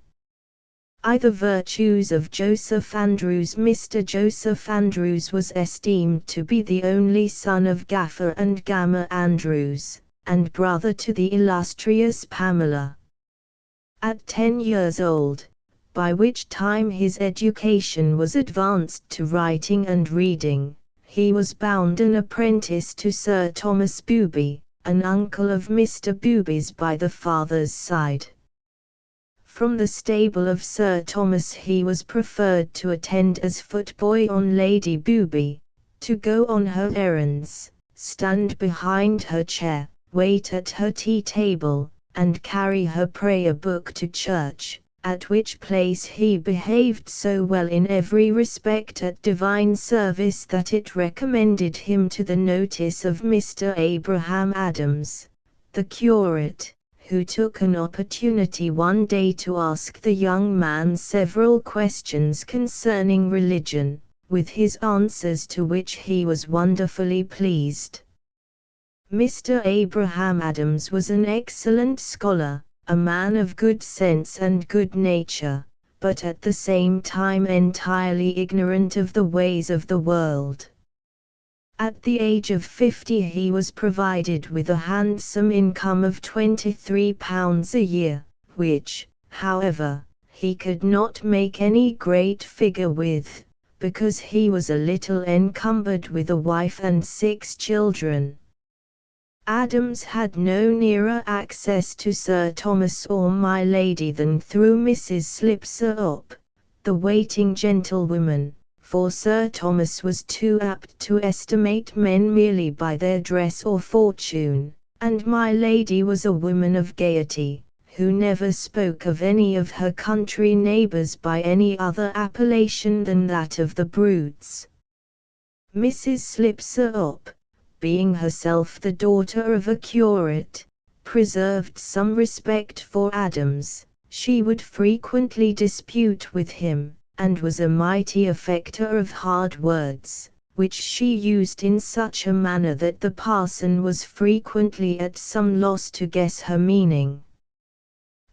The virtues of Joseph Andrews. Mr. Joseph Andrews was esteemed to be the only son of Gaffer and Gamma Andrews, and brother to the illustrious Pamela. At 10 years old, by which time his education was advanced to writing and reading, he was bound an apprentice to Sir Thomas Booby, an uncle of Mr. Booby's by the father's side. From the stable of Sir Thomas he was preferred to attend as footboy on Lady Booby, to go on her errands, stand behind her chair, wait at her tea table, and carry her prayer book to church, at which place he behaved so well in every respect at divine service that it recommended him to the notice of Mr. Abraham Adams, the curate, who took an opportunity one day to ask the young man several questions concerning religion, with his answers to which he was wonderfully pleased. Mr. Abraham Adams was an excellent scholar, a man of good sense and good nature, but at the same time entirely ignorant of the ways of the world. At the age of 50 he was provided with a handsome income of £23 a year, which, however, he could not make any great figure with, because he was a little encumbered with a wife and 6 children. Adams had no nearer access to Sir Thomas or my lady than through Mrs. Slipslop, the waiting gentlewoman, for Sir Thomas was too apt to estimate men merely by their dress or fortune, and my lady was a woman of gaiety, who never spoke of any of her country neighbours by any other appellation than that of the brutes. Mrs. Slipslop, being herself the daughter of a curate, preserved some respect for Adams. She would frequently dispute with him, and was a mighty affecter of hard words, which she used in such a manner that the parson was frequently at some loss to guess her meaning.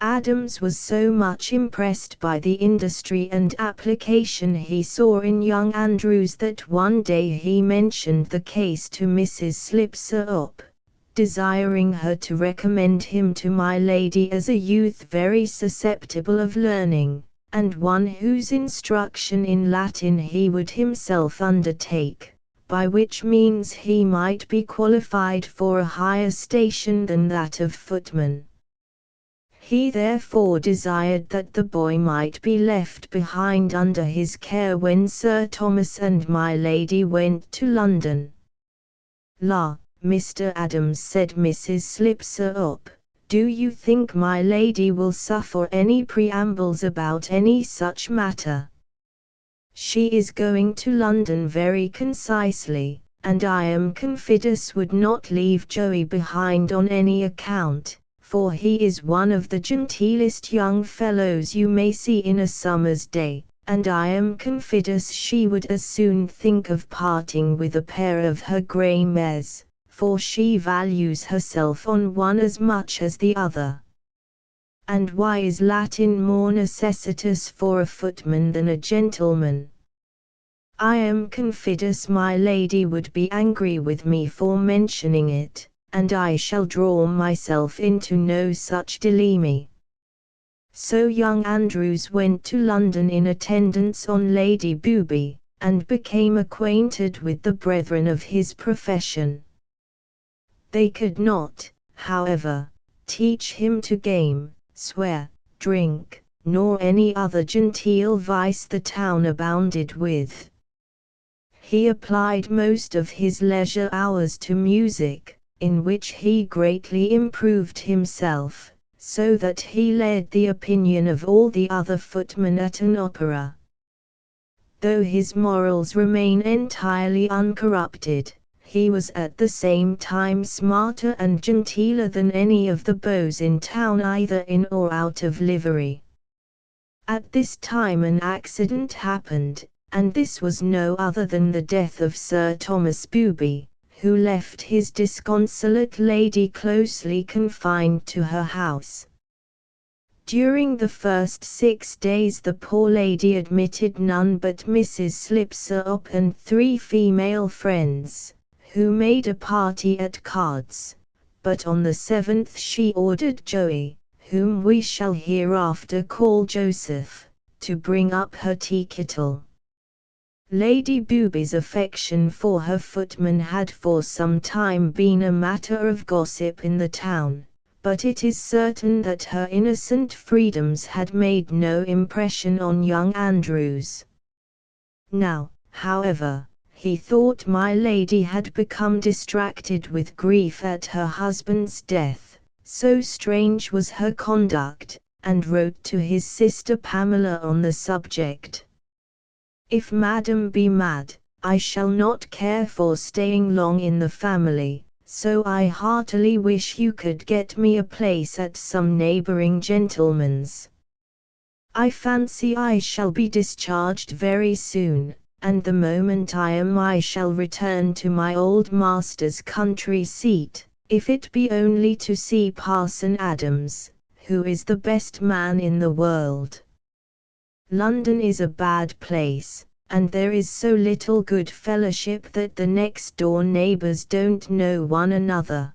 Adams was so much impressed by the industry and application he saw in young Andrews that one day he mentioned the case to Mrs. Slipslop, desiring her to recommend him to my lady as a youth very susceptible of learning, and one whose instruction in Latin he would himself undertake, by which means he might be qualified for a higher station than that of footman. He therefore desired that the boy might be left behind under his care when Sir Thomas and my lady went to London. "La, Mr. Adams," said Mrs. Slipslop, "do you think my lady will suffer any preambles about any such matter? She is going to London very concisely, and I am confidous would not leave Joey behind on any account, for he is one of the genteelest young fellows you may see in a summer's day, and I am confidous she would as soon think of parting with a pair of her grey mares, for she values herself on one as much as the other. And why is Latin more necessitous for a footman than a gentleman? I am confidous my lady would be angry with me for mentioning it, and I shall draw myself into no such dilemma." So young Andrews went to London in attendance on Lady Booby, and became acquainted with the brethren of his profession. They could not, however, teach him to game, swear, drink, nor any other genteel vice the town abounded with. He applied most of his leisure hours to music, in which he greatly improved himself, so that he led the opinion of all the other footmen at an opera. Though his morals remain entirely uncorrupted, he was at the same time smarter and genteeler than any of the beaux in town either in or out of livery. At this time an accident happened, and this was no other than the death of Sir Thomas Booby, who left his disconsolate lady closely confined to her house. During the first 6 days the poor lady admitted none but Mrs. Slipslop and 3 female friends, who made a party at cards, but on the 7th she ordered Joey, whom we shall hereafter call Joseph, to bring up her tea-kettle. Lady Booby's affection for her footman had for some time been a matter of gossip in the town, but it is certain that her innocent freedoms had made no impression on young Andrews. Now, however, he thought my lady had become distracted with grief at her husband's death, so strange was her conduct, and wrote to his sister Pamela on the subject. "If Madam be mad, I shall not care for staying long in the family, so I heartily wish you could get me a place at some neighbouring gentleman's. I fancy I shall be discharged very soon, and the moment I am I shall return to my old master's country seat, if it be only to see Parson Adams, who is the best man in the world. London is a bad place, and there is so little good fellowship that the next-door neighbours don't know one another.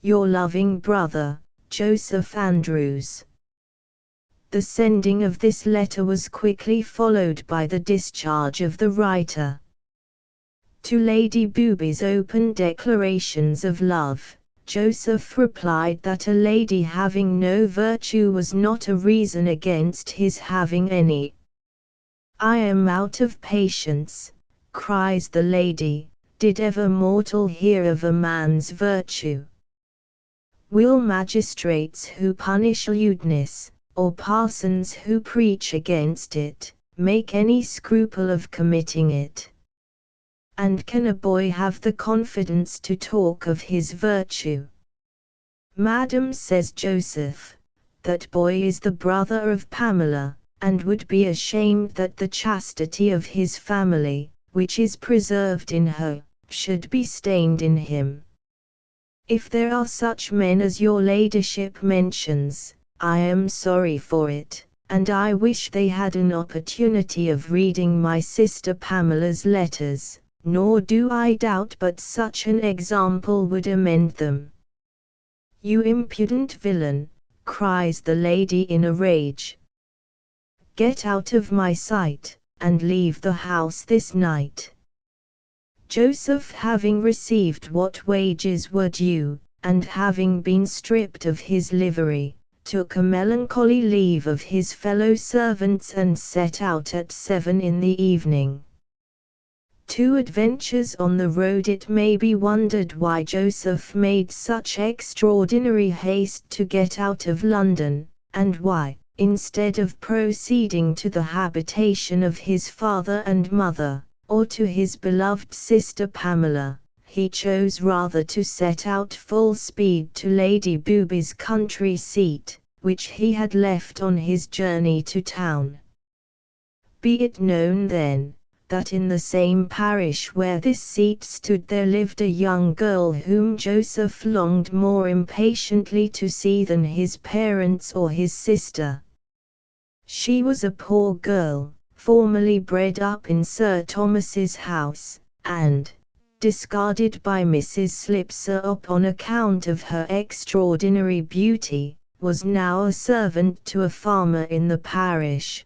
Your loving brother, Joseph Andrews. The sending of this letter was quickly followed by the discharge of the writer. To Lady Booby's open declarations of love, Joseph replied that a lady having no virtue was not a reason against his having any. "I am out of patience," cries the lady, "did ever mortal hear of a man's virtue? Will magistrates who punish lewdness, or parsons who preach against it, make any scruple of committing it? And can a boy have the confidence to talk of his virtue?" "Madam," says Joseph, "that boy is the brother of Pamela, and would be ashamed that the chastity of his family, which is preserved in her, should be stained in him. If there are such men as your ladyship mentions, I am sorry for it, and I wish they had an opportunity of reading my sister Pamela's letters, nor do I doubt but such an example would amend them." "You impudent villain," cries the lady in a rage. "Get out of my sight, and leave the house this night." Joseph, having received what wages were due, and having been stripped of his livery, took a melancholy leave of his fellow servants and set out at 7 in the evening. Two adventures on the road. It may be wondered why Joseph made such extraordinary haste to get out of London, and why, instead of proceeding to the habitation of his father and mother, or to his beloved sister Pamela, he chose rather to set out full speed to Lady Booby's country seat, which he had left on his journey to town. Be it known then, that in the same parish where this seat stood there lived a young girl whom Joseph longed more impatiently to see than his parents or his sister. She was a poor girl, formerly bred up in Sir Thomas's house, and, discarded by Mrs. Slipsop on account of her extraordinary beauty, was now a servant to a farmer in the parish.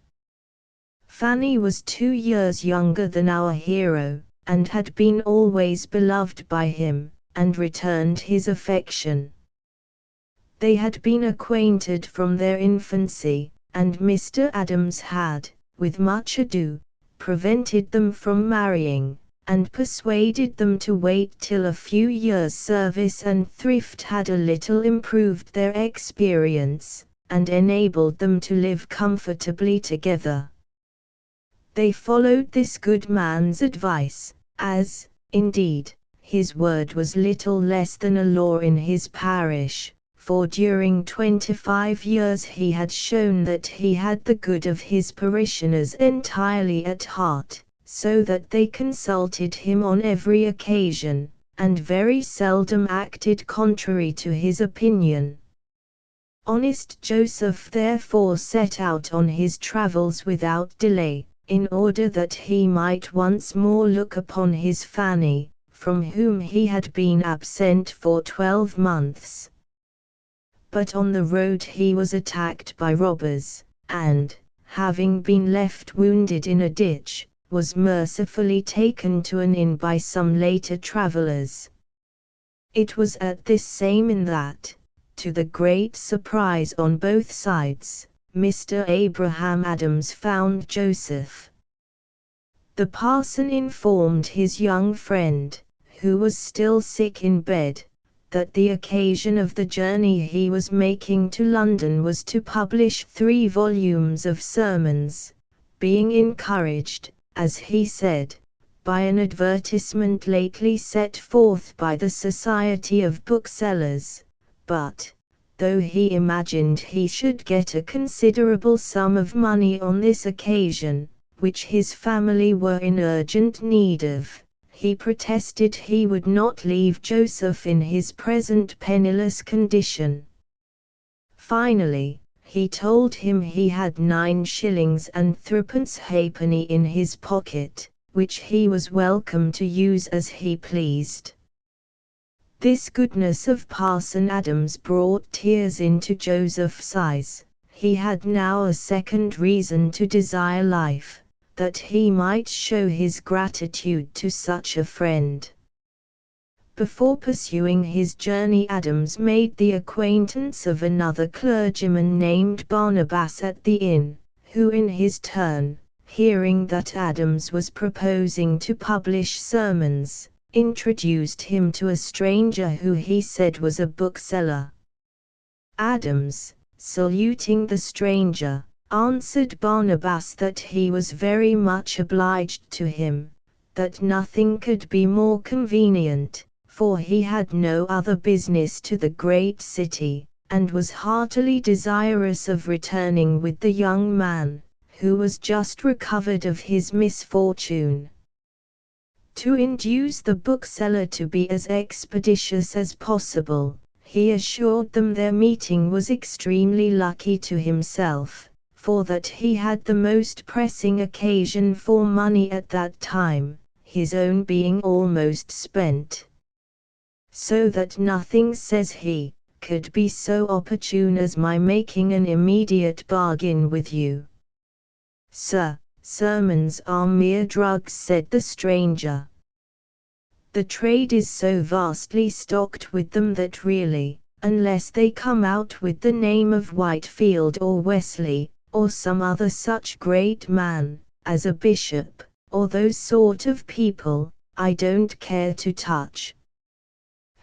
Fanny was 2 years younger than our hero, and had been always beloved by him, and returned his affection. They had been acquainted from their infancy, and Mr. Adams had, with much ado, prevented them from marrying, and persuaded them to wait till a few years' service and thrift had a little improved their experience, and enabled them to live comfortably together. They followed this good man's advice, as, indeed, his word was little less than a law in his parish, for during 25 years he had shown that he had the good of his parishioners entirely at heart, so that they consulted him on every occasion, and very seldom acted contrary to his opinion. Honest Joseph therefore set out on his travels without delay, in order that he might once more look upon his Fanny, from whom he had been absent for 12 months. But on the road he was attacked by robbers, and, having been left wounded in a ditch, was mercifully taken to an inn by some later travellers. It was at this same inn that, to the great surprise on both sides, Mr. Abraham Adams found Joseph. The parson informed his young friend, who was still sick in bed, that the occasion of the journey he was making to London was to publish 3 volumes of sermons, being encouraged, as he said, by an advertisement lately set forth by the Society of Booksellers, but, though he imagined he should get a considerable sum of money on this occasion, which his family were in urgent need of, he protested he would not leave Joseph in his present penniless condition. Finally, he told him he had 9 shillings and 3 halfpenny in his pocket, which he was welcome to use as he pleased. This goodness of Parson Adams brought tears into Joseph's eyes. He had now a second reason to desire life, that he might show his gratitude to such a friend. Before pursuing his journey, Adams made the acquaintance of another clergyman named Barnabas at the inn, who in his turn, hearing that Adams was proposing to publish sermons, introduced him to a stranger who he said was a bookseller. Adams, saluting the stranger, answered Barnabas that he was very much obliged to him, that nothing could be more convenient, for he had no other business to the great city, and was heartily desirous of returning with the young man, who was just recovered of his misfortune. To induce the bookseller to be as expeditious as possible, he assured them their meeting was extremely lucky to himself, for that he had the most pressing occasion for money at that time, his own being almost spent. So that nothing, says he, could be so opportune as my making an immediate bargain with you. Sir, sermons are mere drugs, said the stranger. The trade is so vastly stocked with them that really, unless they come out with the name of Whitefield or Wesley, or some other such great man, as a bishop, or those sort of people, I don't care to touch.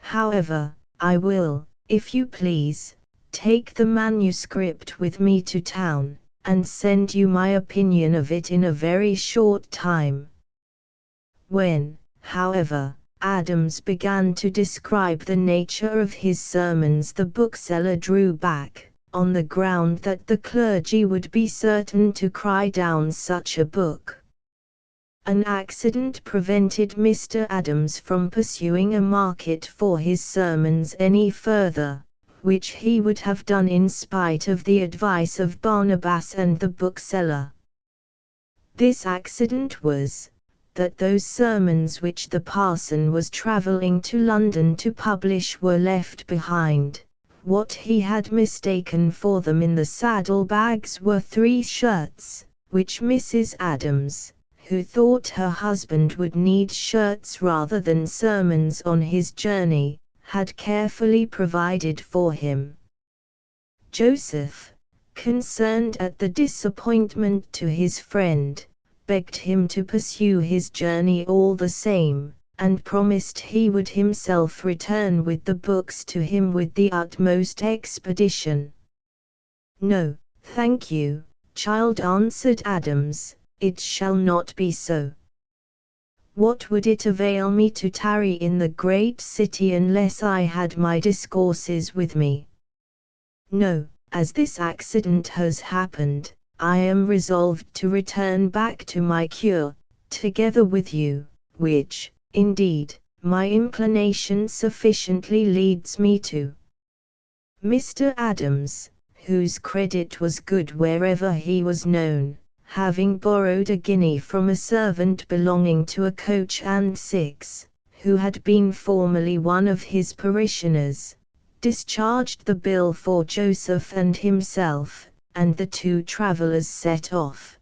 However, I will, if you please, take the manuscript with me to town, and send you my opinion of it in a very short time. When, however, Adams began to describe the nature of his sermons, the bookseller drew back, on the ground that the clergy would be certain to cry down such a book. An accident prevented Mr. Adams from pursuing a market for his sermons any further, which he would have done in spite of the advice of Barnabas and the bookseller. This accident was, that those sermons which the parson was travelling to London to publish were left behind. What he had mistaken for them in the saddle-bags were 3 shirts, which Mrs. Adams, who thought her husband would need shirts rather than sermons on his journey, had carefully provided for him. Joseph, concerned at the disappointment to his friend, begged him to pursue his journey all the same, and promised he would himself return with the books to him with the utmost expedition. No, thank you, child, answered Adams, it shall not be so. What would it avail me to tarry in the great city unless I had my discourses with me? No, as this accident has happened, I am resolved to return back to my cure, together with you, which, indeed, my inclination sufficiently leads me to. Mr. Adams, whose credit was good wherever he was known, having borrowed a guinea from a servant belonging to a coach and 6, who had been formerly one of his parishioners, discharged the bill for Joseph and himself, and the 2 travellers set off.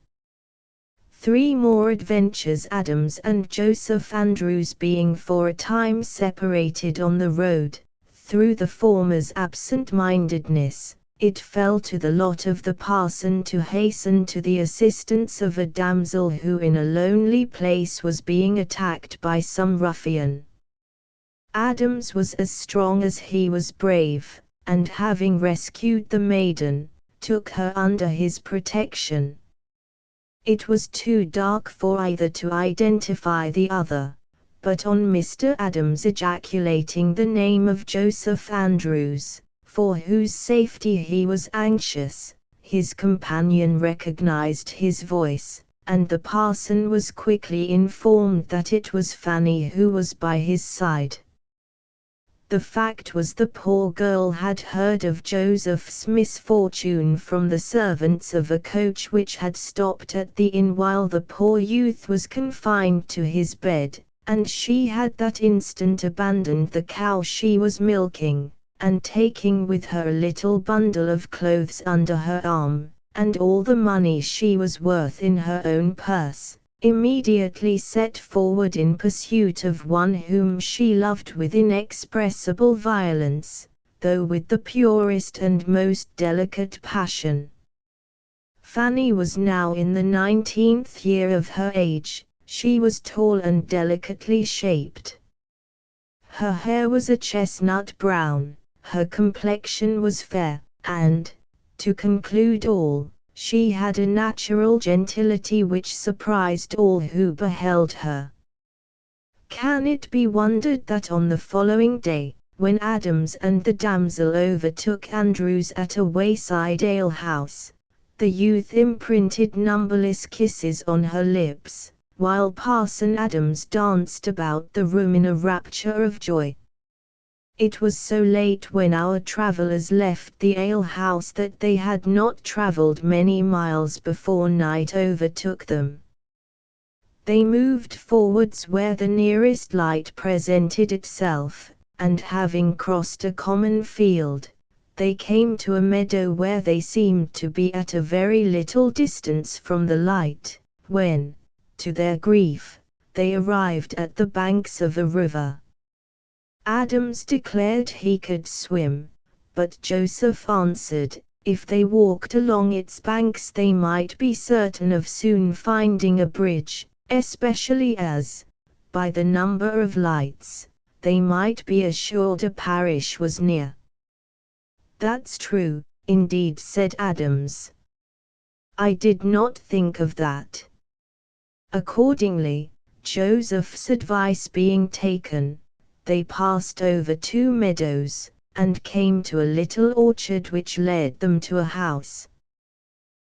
3 more adventures, Adams and Joseph Andrews being for a time separated on the road. Through the former's absent-mindedness, it fell to the lot of the parson to hasten to the assistance of a damsel who in a lonely place was being attacked by some ruffian. Adams was as strong as he was brave, and having rescued the maiden, took her under his protection. It was too dark for either to identify the other, but on Mr. Adams ejaculating the name of Joseph Andrews, for whose safety he was anxious, his companion recognized his voice, and the parson was quickly informed that it was Fanny who was by his side. The fact was, the poor girl had heard of Joseph's misfortune from the servants of a coach which had stopped at the inn while the poor youth was confined to his bed, and she had that instant abandoned the cow she was milking, and taking with her a little bundle of clothes under her arm, and all the money she was worth in her own purse, immediately set forward in pursuit of one whom she loved with inexpressible violence, though with the purest and most delicate passion. Fanny was now in the 19th year of her age. She was tall and delicately shaped. Her hair was a chestnut brown, her complexion was fair, and, to conclude all, she had a natural gentility which surprised all who beheld her. Can it be wondered that on the following day, when Adams and the damsel overtook Andrews at a wayside alehouse, the youth imprinted numberless kisses on her lips, while Parson Adams danced about the room in a rapture of joy? It was so late when our travellers left the alehouse that they had not travelled many miles before night overtook them. They moved forwards where the nearest light presented itself, and having crossed a common field, they came to a meadow where they seemed to be at a very little distance from the light, when, to their grief, they arrived at the banks of a river. Adams declared he could swim, but Joseph answered, if they walked along its banks they might be certain of soon finding a bridge, especially as, by the number of lights, they might be assured a parish was near. That's true, indeed, said Adams. I did not think of that. Accordingly, Joseph's advice being taken, they passed over 2 meadows, and came to a little orchard which led them to a house.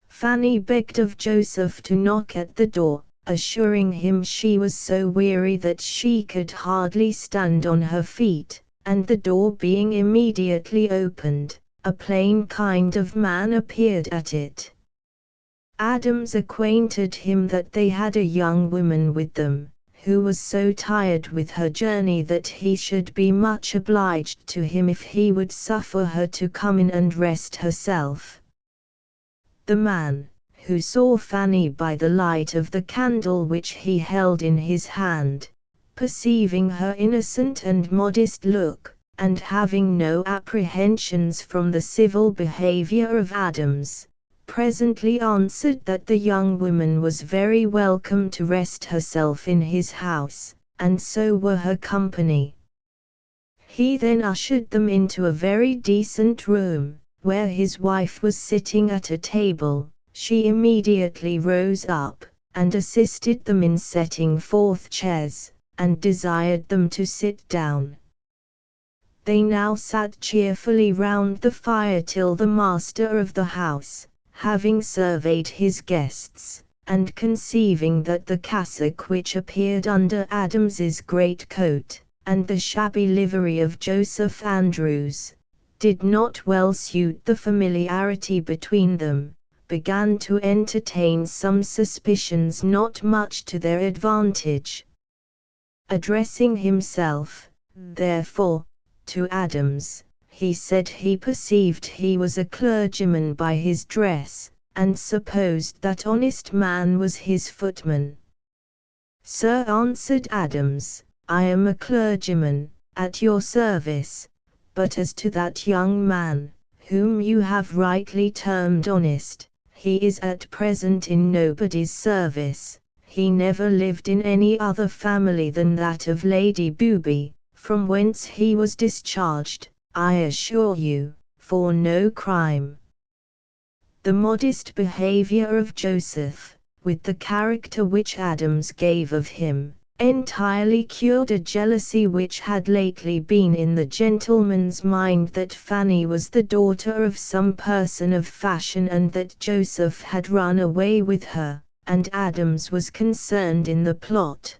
Fanny begged of Joseph to knock at the door, assuring him she was so weary that she could hardly stand on her feet, and the door being immediately opened, a plain kind of man appeared at it. Adams acquainted him that they had a young woman with them, who was so tired with her journey that he should be much obliged to him if he would suffer her to come in and rest herself. The man, who saw Fanny by the light of the candle which he held in his hand, perceiving her innocent and modest look, and having no apprehensions from the civil behavior of Adams, presently answered that the young woman was very welcome to rest herself in his house, and so were her company. He then ushered them into a very decent room, where his wife was sitting at a table. She immediately rose up, and assisted them in setting forth chairs, and desired them to sit down. They now sat cheerfully round the fire till the master of the house, having surveyed his guests, and conceiving that the cassock which appeared under Adams's great coat, and the shabby livery of Joseph Andrews, did not well suit the familiarity between them, began to entertain some suspicions not much to their advantage. Addressing himself, therefore, to Adams, he said he perceived he was a clergyman by his dress, and supposed that honest man was his footman. Sir, answered Adams, I am a clergyman, at your service, but as to that young man, whom you have rightly termed honest, he is at present in nobody's service. He never lived in any other family than that of Lady Booby, from whence he was discharged, I assure you, for no crime. The modest behavior of Joseph, with the character which Adams gave of him, entirely cured a jealousy which had lately been in the gentleman's mind that Fanny was the daughter of some person of fashion and that Joseph had run away with her, and Adams was concerned in the plot.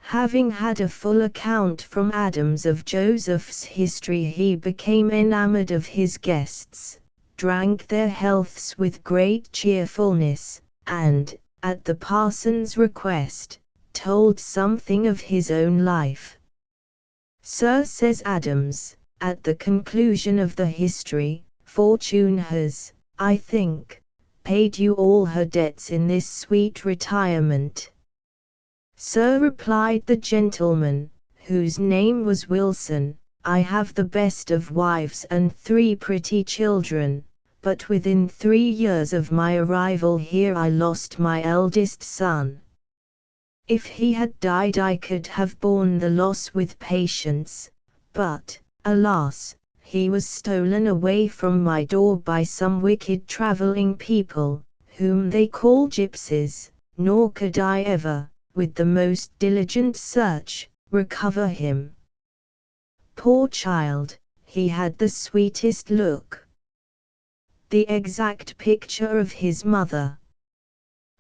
Having had a full account from Adams of Joseph's history, he became enamored of his guests, drank their healths with great cheerfulness, and, at the parson's request, told something of his own life. "Sir," says Adams, at the conclusion of the history, "Fortune has, I think, paid you all her debts in this sweet retirement." "Sir," replied the gentleman, whose name was Wilson, "I have the best of wives and 3 pretty children, but within 3 years of my arrival here I lost my eldest son. If he had died I could have borne the loss with patience, but, alas, he was stolen away from my door by some wicked travelling people, whom they call gypsies, nor could I ever, with the most diligent search, recover him. Poor child, he had the sweetest look, the exact picture of his mother."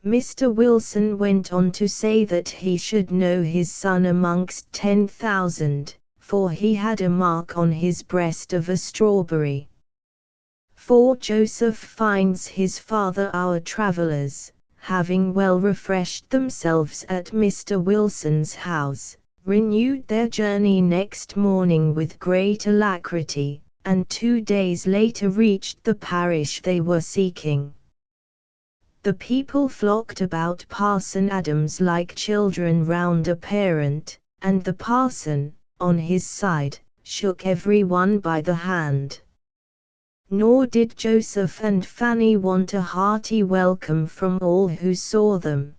Mr. Wilson went on to say that he should know his son amongst 10,000, for he had a mark on his breast of a strawberry. For Joseph finds his father. Our travellers, having well refreshed themselves at Mr. Wilson's house, renewed their journey next morning with great alacrity, and 2 days later reached the parish they were seeking. The people flocked about Parson Adams like children round a parent, and the parson, on his side, shook every one by the hand. Nor did Joseph and Fanny want a hearty welcome from all who saw them.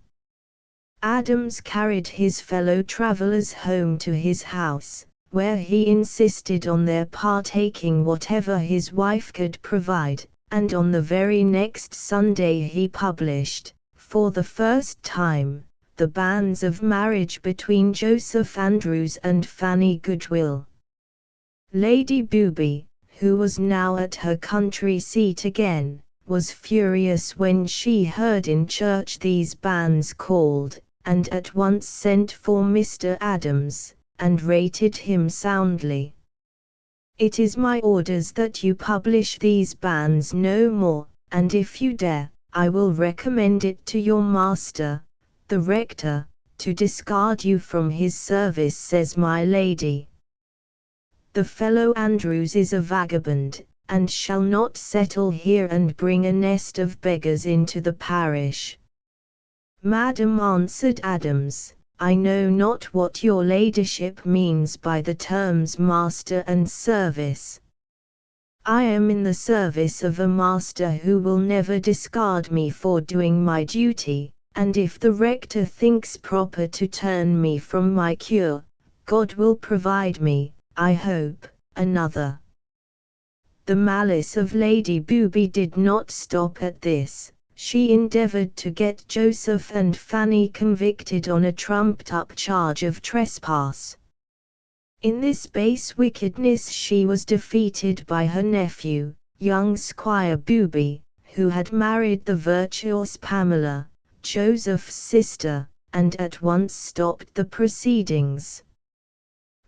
Adams carried his fellow travellers home to his house, where he insisted on their partaking whatever his wife could provide, and on the very next Sunday he published, for the first time, the banns of marriage between Joseph Andrews and Fanny Goodwill. Lady Booby, who was now at her country seat again, was furious when she heard in church these banns called, and at once sent for Mr. Adams, and rated him soundly. "It is my orders that you publish these banns no more, and if you dare, I will recommend it to your master, the rector, to discard you from his service," says my lady. "The fellow Andrews is a vagabond, and shall not settle here and bring a nest of beggars into the parish." "Madam," answered Adams, "I know not what your ladyship means by the terms master and service. I am in the service of a master who will never discard me for doing my duty, and if the rector thinks proper to turn me from my cure, God will provide me, I hope, another." The malice of Lady Booby did not stop at this. She endeavoured to get Joseph and Fanny convicted on a trumped-up charge of trespass. In this base wickedness she was defeated by her nephew, young Squire Booby, who had married the virtuous Pamela, Joseph's sister, and at once stopped the proceedings.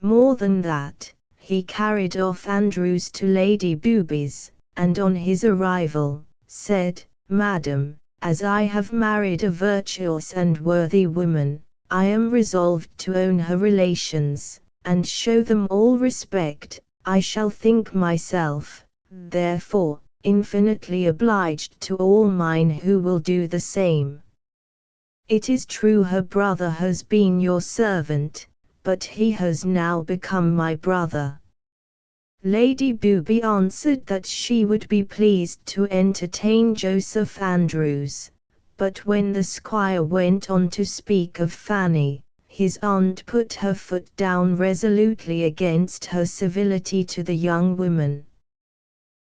More than that, he carried off Andrews to Lady Booby's, and on his arrival, said, "Madam, as I have married a virtuous and worthy woman, I am resolved to own her relations, and show them all respect. I shall think myself, therefore, infinitely obliged to all mine who will do the same. It is true her brother has been your servant, but he has now become my brother." Lady Booby answered that she would be pleased to entertain Joseph Andrews, but when the squire went on to speak of Fanny, his aunt put her foot down resolutely against her civility to the young woman.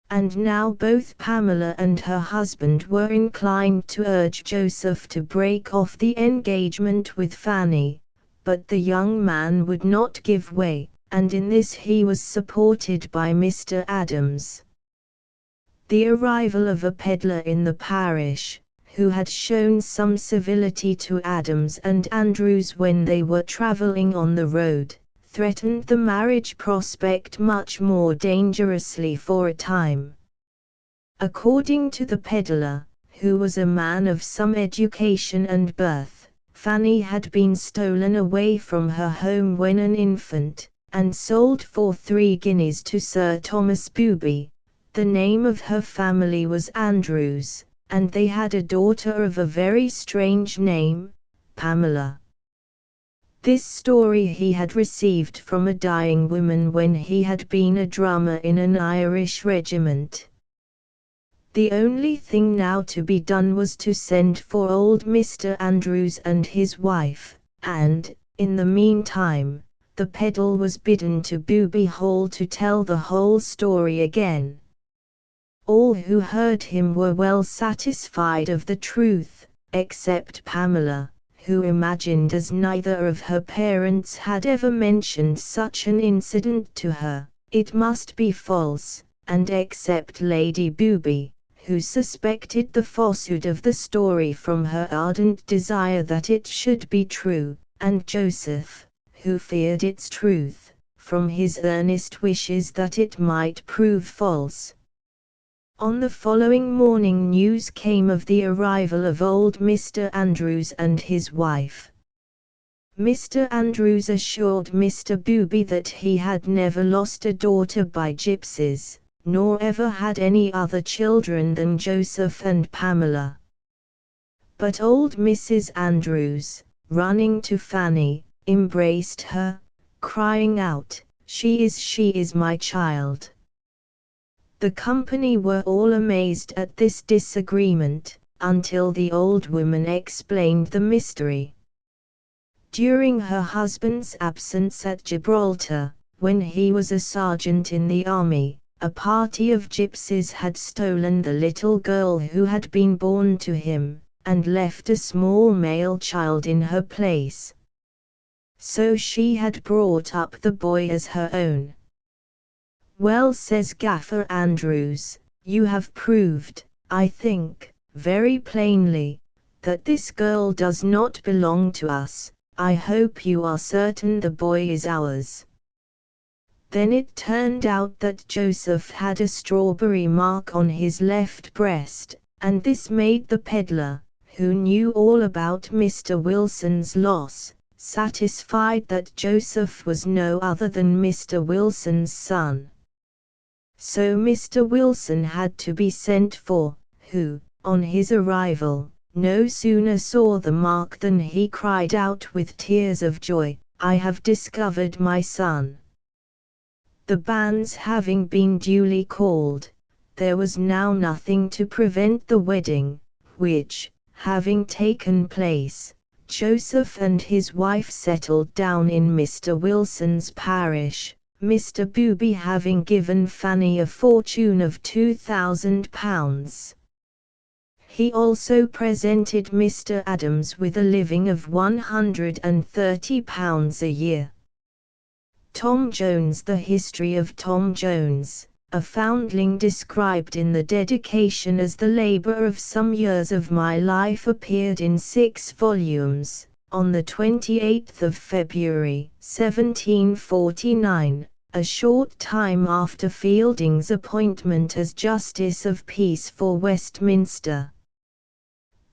And now both Pamela and her husband were inclined to urge Joseph to break off the engagement with Fanny, but the young man would not give way, and in this he was supported by Mr. Adams. The arrival of a pedlar in the parish, who had shown some civility to Adams and Andrews when they were traveling on the road, threatened the marriage prospect much more dangerously for a time. According to the peddler, who was a man of some education and birth, Fanny had been stolen away from her home when an infant, and sold for 3 guineas to Sir Thomas Booby. The name of her family was Andrews, and they had a daughter of a very strange name, Pamela. This story he had received from a dying woman when he had been a drummer in an Irish regiment. The only thing now to be done was to send for old Mr. Andrews and his wife, and, in the meantime, the pedlar was bidden to Booby Hall to tell the whole story again. All who heard him were well satisfied of the truth, except Pamela, who imagined, as neither of her parents had ever mentioned such an incident to her, it must be false, and except Lady Booby, who suspected the falsehood of the story from her ardent desire that it should be true, and Joseph, who feared its truth, from his earnest wishes that it might prove false. On the following morning news came of the arrival of old Mr. Andrews and his wife. Mr. Andrews assured Mr. Booby that he had never lost a daughter by gypsies, nor ever had any other children than Joseph and Pamela. But old Mrs. Andrews, running to Fanny, embraced her, crying out, she is my child." The company were all amazed at this disagreement, until the old woman explained the mystery. During her husband's absence at Gibraltar, when he was a sergeant in the army, a party of gypsies had stolen the little girl who had been born to him, and left a small male child in her place. So she had brought up the boy as her own. "Well," says Gaffer Andrews, "you have proved, I think, very plainly, that this girl does not belong to us. I hope you are certain the boy is ours." Then it turned out that Joseph had a strawberry mark on his left breast, and this made the peddler, who knew all about Mr. Wilson's loss, satisfied that Joseph was no other than Mr. Wilson's son. So Mr. Wilson had to be sent for, who, on his arrival, no sooner saw the mark than he cried out with tears of joy, "I have discovered my son." The banns having been duly called, there was now nothing to prevent the wedding, which, having taken place, Joseph and his wife settled down in Mr. Wilson's parish, Mr. Booby having given Fanny a fortune of £2,000. He also presented Mr. Adams with a living of £130 a year. Tom Jones. The history of Tom Jones, a foundling described in the dedication as the labour of some years of my life, appeared in 6 volumes, on the 28th of February, 1749, a short time after Fielding's appointment as Justice of Peace for Westminster.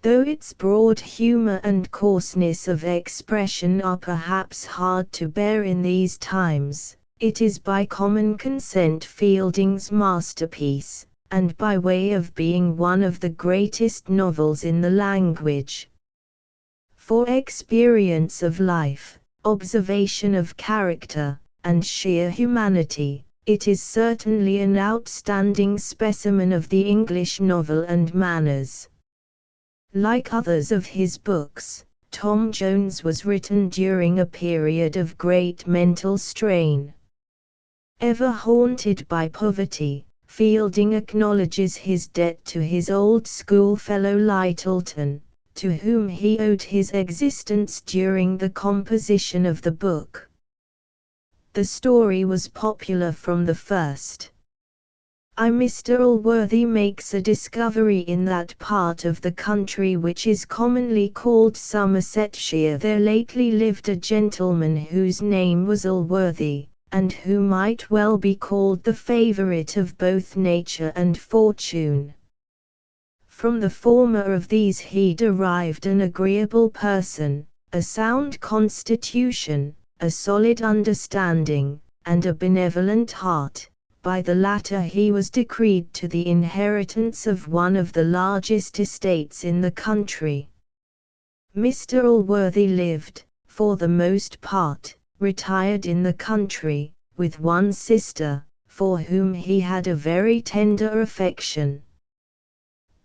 Though its broad humour and coarseness of expression are perhaps hard to bear in these times, it is by common consent Fielding's masterpiece, and by way of being one of the greatest novels in the language. For experience of life, observation of character, and sheer humanity, it is certainly an outstanding specimen of the English novel and manners. Like others of his books, Tom Jones was written during a period of great mental strain. Ever haunted by poverty, Fielding acknowledges his debt to his old schoolfellow Lyttleton, to whom he owed his existence during the composition of the book. The story was popular from the first. Mr. Allworthy makes a discovery in that part of the country which is commonly called Somersetshire. There lately lived a gentleman whose name was Allworthy, and who might well be called the favourite of both nature and fortune. From the former of these he derived an agreeable person, a sound constitution, a solid understanding, and a benevolent heart. By the latter he was decreed to the inheritance of one of the largest estates in the country. Mr. Allworthy lived, for the most part, retired in the country, with one sister, for whom he had a very tender affection.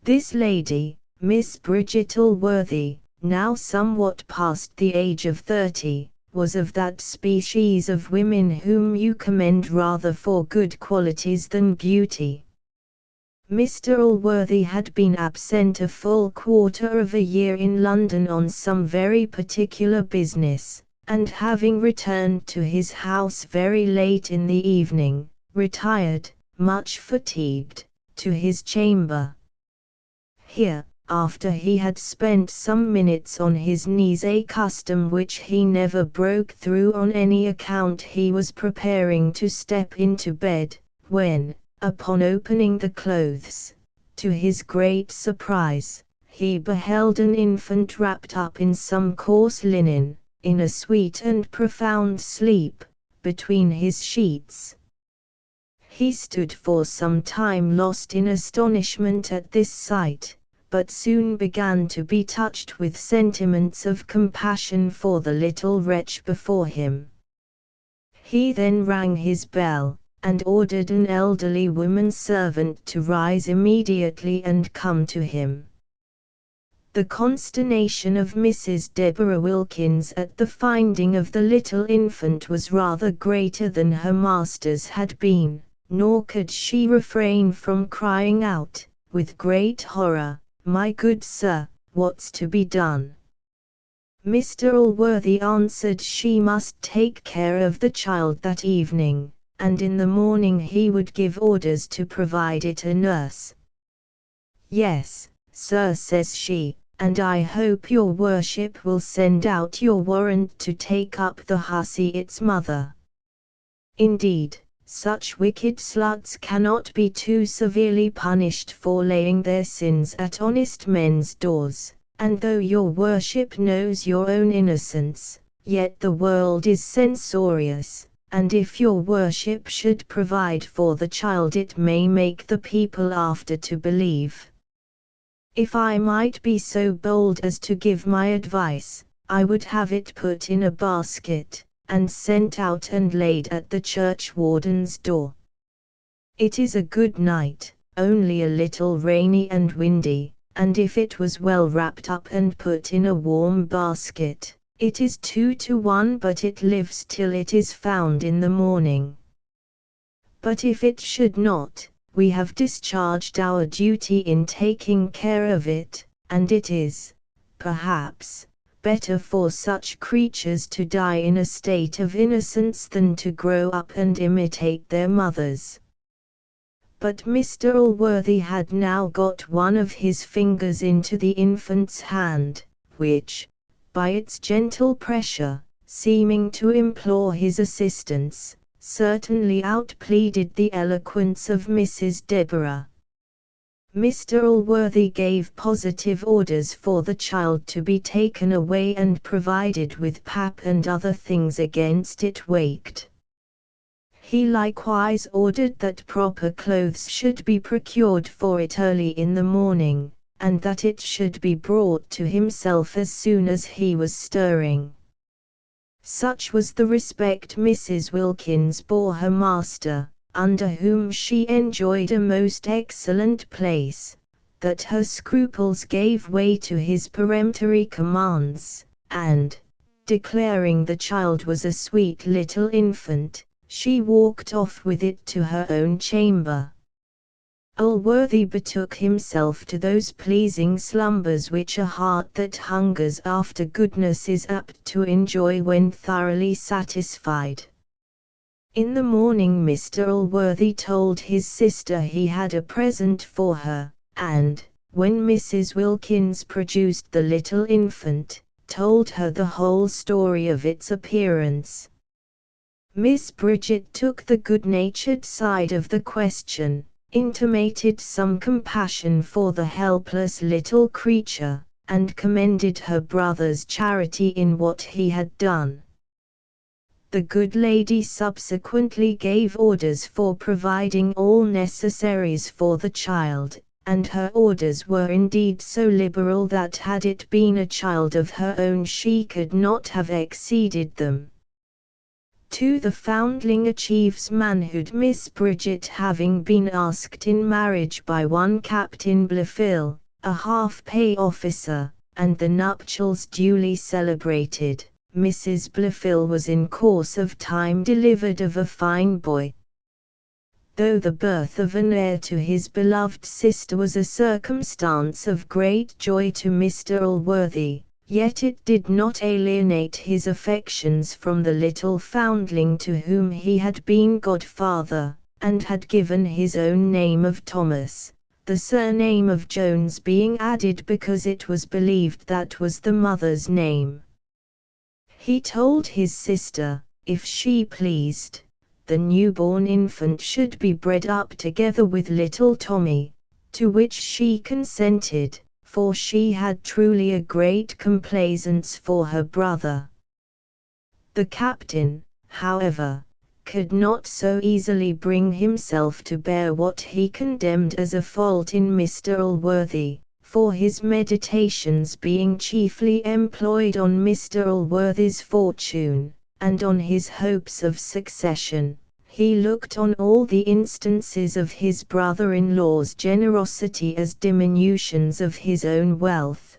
This lady, Miss Bridget Allworthy, now somewhat past the age of 30, was of that species of women whom you commend rather for good qualities than beauty. Mr. Allworthy had been absent a full quarter of a year in London on some very particular business, and having returned to his house very late in the evening, retired, much fatigued, to his chamber. Here, after he had spent some minutes on his knees, a custom which he never broke through on any account, he was preparing to step into bed, when, upon opening the clothes, to his great surprise, he beheld an infant wrapped up in some coarse linen, in a sweet and profound sleep, between his sheets. He stood for some time lost in astonishment at this sight, but soon began to be touched with sentiments of compassion for the little wretch before him. He then rang his bell, and ordered an elderly woman servant to rise immediately and come to him. The consternation of Mrs. Deborah Wilkins at the finding of the little infant was rather greater than her master's had been, nor could she refrain from crying out, with great horror, "My good sir, what's to be done?" Mr. Allworthy answered she must take care of the child that evening, and in the morning he would give orders to provide it a nurse. "Yes, sir," says she, "and I hope your worship will send out your warrant to take up the hussy its mother. Indeed, such wicked sluts cannot be too severely punished for laying their sins at honest men's doors, and though your worship knows your own innocence, yet the world is censorious, and if your worship should provide for the child it may make the people after to believe. If I might be so bold as to give my advice, I would have it put in a basket, and sent out and laid at the churchwarden's door. It is a good night, only a little rainy and windy, and if it was well wrapped up and put in a warm basket, it is 2 to 1 but it lives till it is found in the morning. But if it should not, we have discharged our duty in taking care of it, and it is, perhaps, better for such creatures to die in a state of innocence than to grow up and imitate their mothers." But Mr. Allworthy had now got one of his fingers into the infant's hand, which, by its gentle pressure, seeming to implore his assistance, certainly outpleaded the eloquence of Mrs. Deborah. Mr. Allworthy gave positive orders for the child to be taken away and provided with pap and other things against it waked. He likewise ordered that proper clothes should be procured for it early in the morning, and that it should be brought to himself as soon as he was stirring. Such was the respect Mrs. Wilkins bore her master, under whom she enjoyed a most excellent place, that her scruples gave way to his peremptory commands, and, declaring the child was a sweet little infant, she walked off with it to her own chamber. Allworthy betook himself to those pleasing slumbers which a heart that hungers after goodness is apt to enjoy when thoroughly satisfied. In the morning Mr. Allworthy told his sister he had a present for her, and, when Mrs. Wilkins produced the little infant, told her the whole story of its appearance. Miss Bridget took the good-natured side of the question, intimated some compassion for the helpless little creature, and commended her brother's charity in what he had done. The good lady subsequently gave orders for providing all necessaries for the child, and her orders were indeed so liberal that had it been a child of her own she could not have exceeded them. To the foundling achieves manhood, Miss Bridget having been asked in marriage by one Captain Blifil, a half-pay officer, and the nuptials duly celebrated, Mrs. Blifil was in course of time delivered of a fine boy. Though the birth of an heir to his beloved sister was a circumstance of great joy to Mr. Allworthy, yet it did not alienate his affections from the little foundling to whom he had been godfather, and had given his own name of Thomas, the surname of Jones being added because it was believed that was the mother's name. He told his sister, if she pleased, the newborn infant should be bred up together with little Tommy, to which she consented, for she had truly a great complaisance for her brother. The captain, however, could not so easily bring himself to bear what he condemned as a fault in Mr. Allworthy, for his meditations being chiefly employed on Mr. Allworthy's fortune, and on his hopes of succession, he looked on all the instances of his brother-in-law's generosity as diminutions of his own wealth.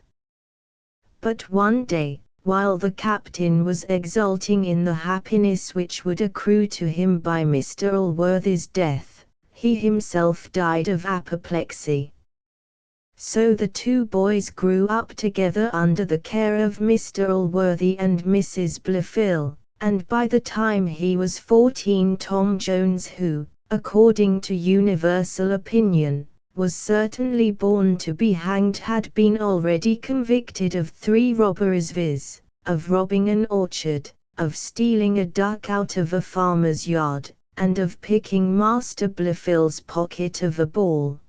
But one day, while the captain was exulting in the happiness which would accrue to him by Mr. Allworthy's death, he himself died of apoplexy. So the two boys grew up together under the care of Mr. Allworthy and Mrs. Blifil, and by the time he was 14 Tom Jones, who, according to universal opinion, was certainly born to be hanged, had been already convicted of 3 robberies, viz., of robbing an orchard, of stealing a duck out of a farmer's yard, and of picking Master Blifil's pocket of a ball.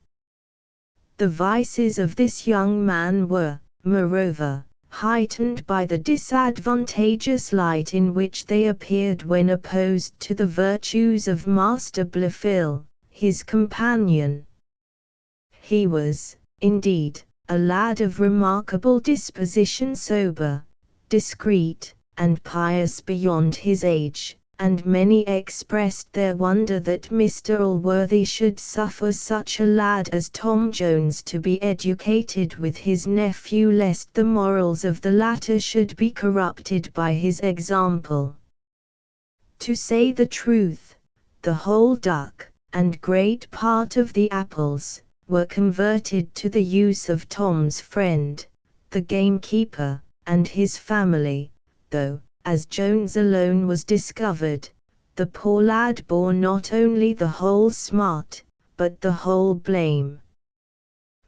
The vices of this young man were, moreover, heightened by the disadvantageous light in which they appeared when opposed to the virtues of Master Blifil, his companion. He was, indeed, a lad of remarkable disposition, sober, discreet, and pious beyond his age, and many expressed their wonder that Mr. Allworthy should suffer such a lad as Tom Jones to be educated with his nephew, lest the morals of the latter should be corrupted by his example. To say the truth, the whole duck, and great part of the apples, were converted to the use of Tom's friend, the gamekeeper, and his family, though, as Jones alone was discovered, the poor lad bore not only the whole smart, but the whole blame.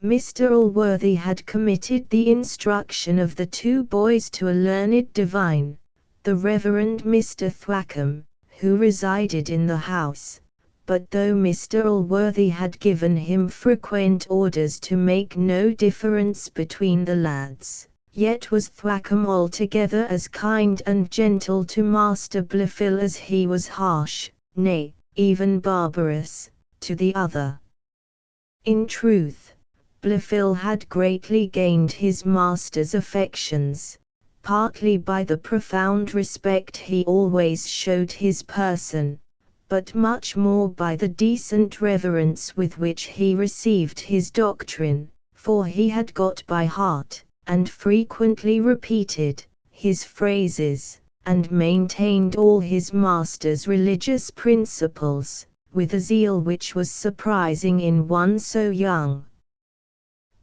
Mr. Allworthy had committed the instruction of the 2 boys to a learned divine, the Reverend Mr. Thwackum, who resided in the house, but though Mr. Allworthy had given him frequent orders to make no difference between the lads, yet was Thwackum altogether as kind and gentle to Master Blifil as he was harsh, nay, even barbarous, to the other. In truth, Blifil had greatly gained his master's affections, partly by the profound respect he always showed his person, but much more by the decent reverence with which he received his doctrine, for he had got by heart, and frequently repeated, his phrases, and maintained all his master's religious principles, with a zeal which was surprising in one so young.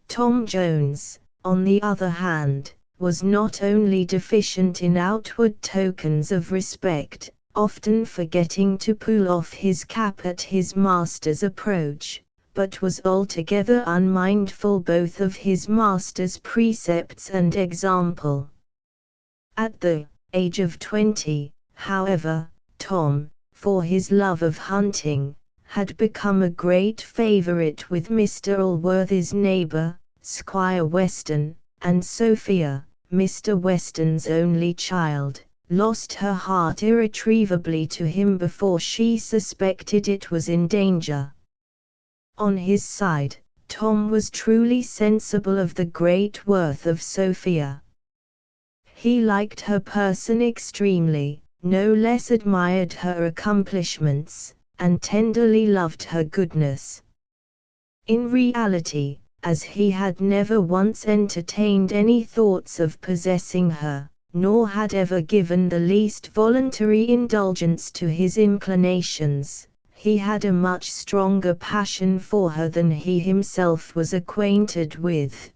Tom Jones, on the other hand, was not only deficient in outward tokens of respect, often forgetting to pull off his cap at his master's approach, but was altogether unmindful both of his master's precepts and example. At the age of 20, however, Tom, for his love of hunting, had become a great favourite with Mr. Allworthy's neighbour, Squire Weston, and Sophia, Mr. Weston's only child, lost her heart irretrievably to him before she suspected it was in danger. On his side, Tom was truly sensible of the great worth of Sophia. He liked her person extremely, no less admired her accomplishments, and tenderly loved her goodness. In reality, as he had never once entertained any thoughts of possessing her, nor had ever given the least voluntary indulgence to his inclinations, he had a much stronger passion for her than he himself was acquainted with.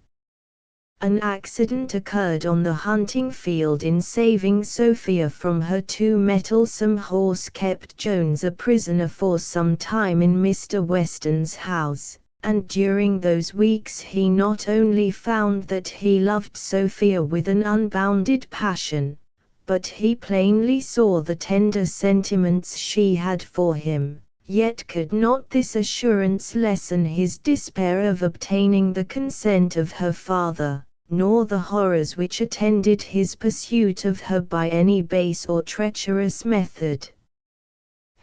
An accident occurred on the hunting field in saving Sophia from her too mettlesome horse kept Jones a prisoner for some time in Mr. Weston's house, and during those weeks he not only found that he loved Sophia with an unbounded passion, but he plainly saw the tender sentiments she had for him. Yet could not this assurance lessen his despair of obtaining the consent of her father, nor the horrors which attended his pursuit of her by any base or treacherous method.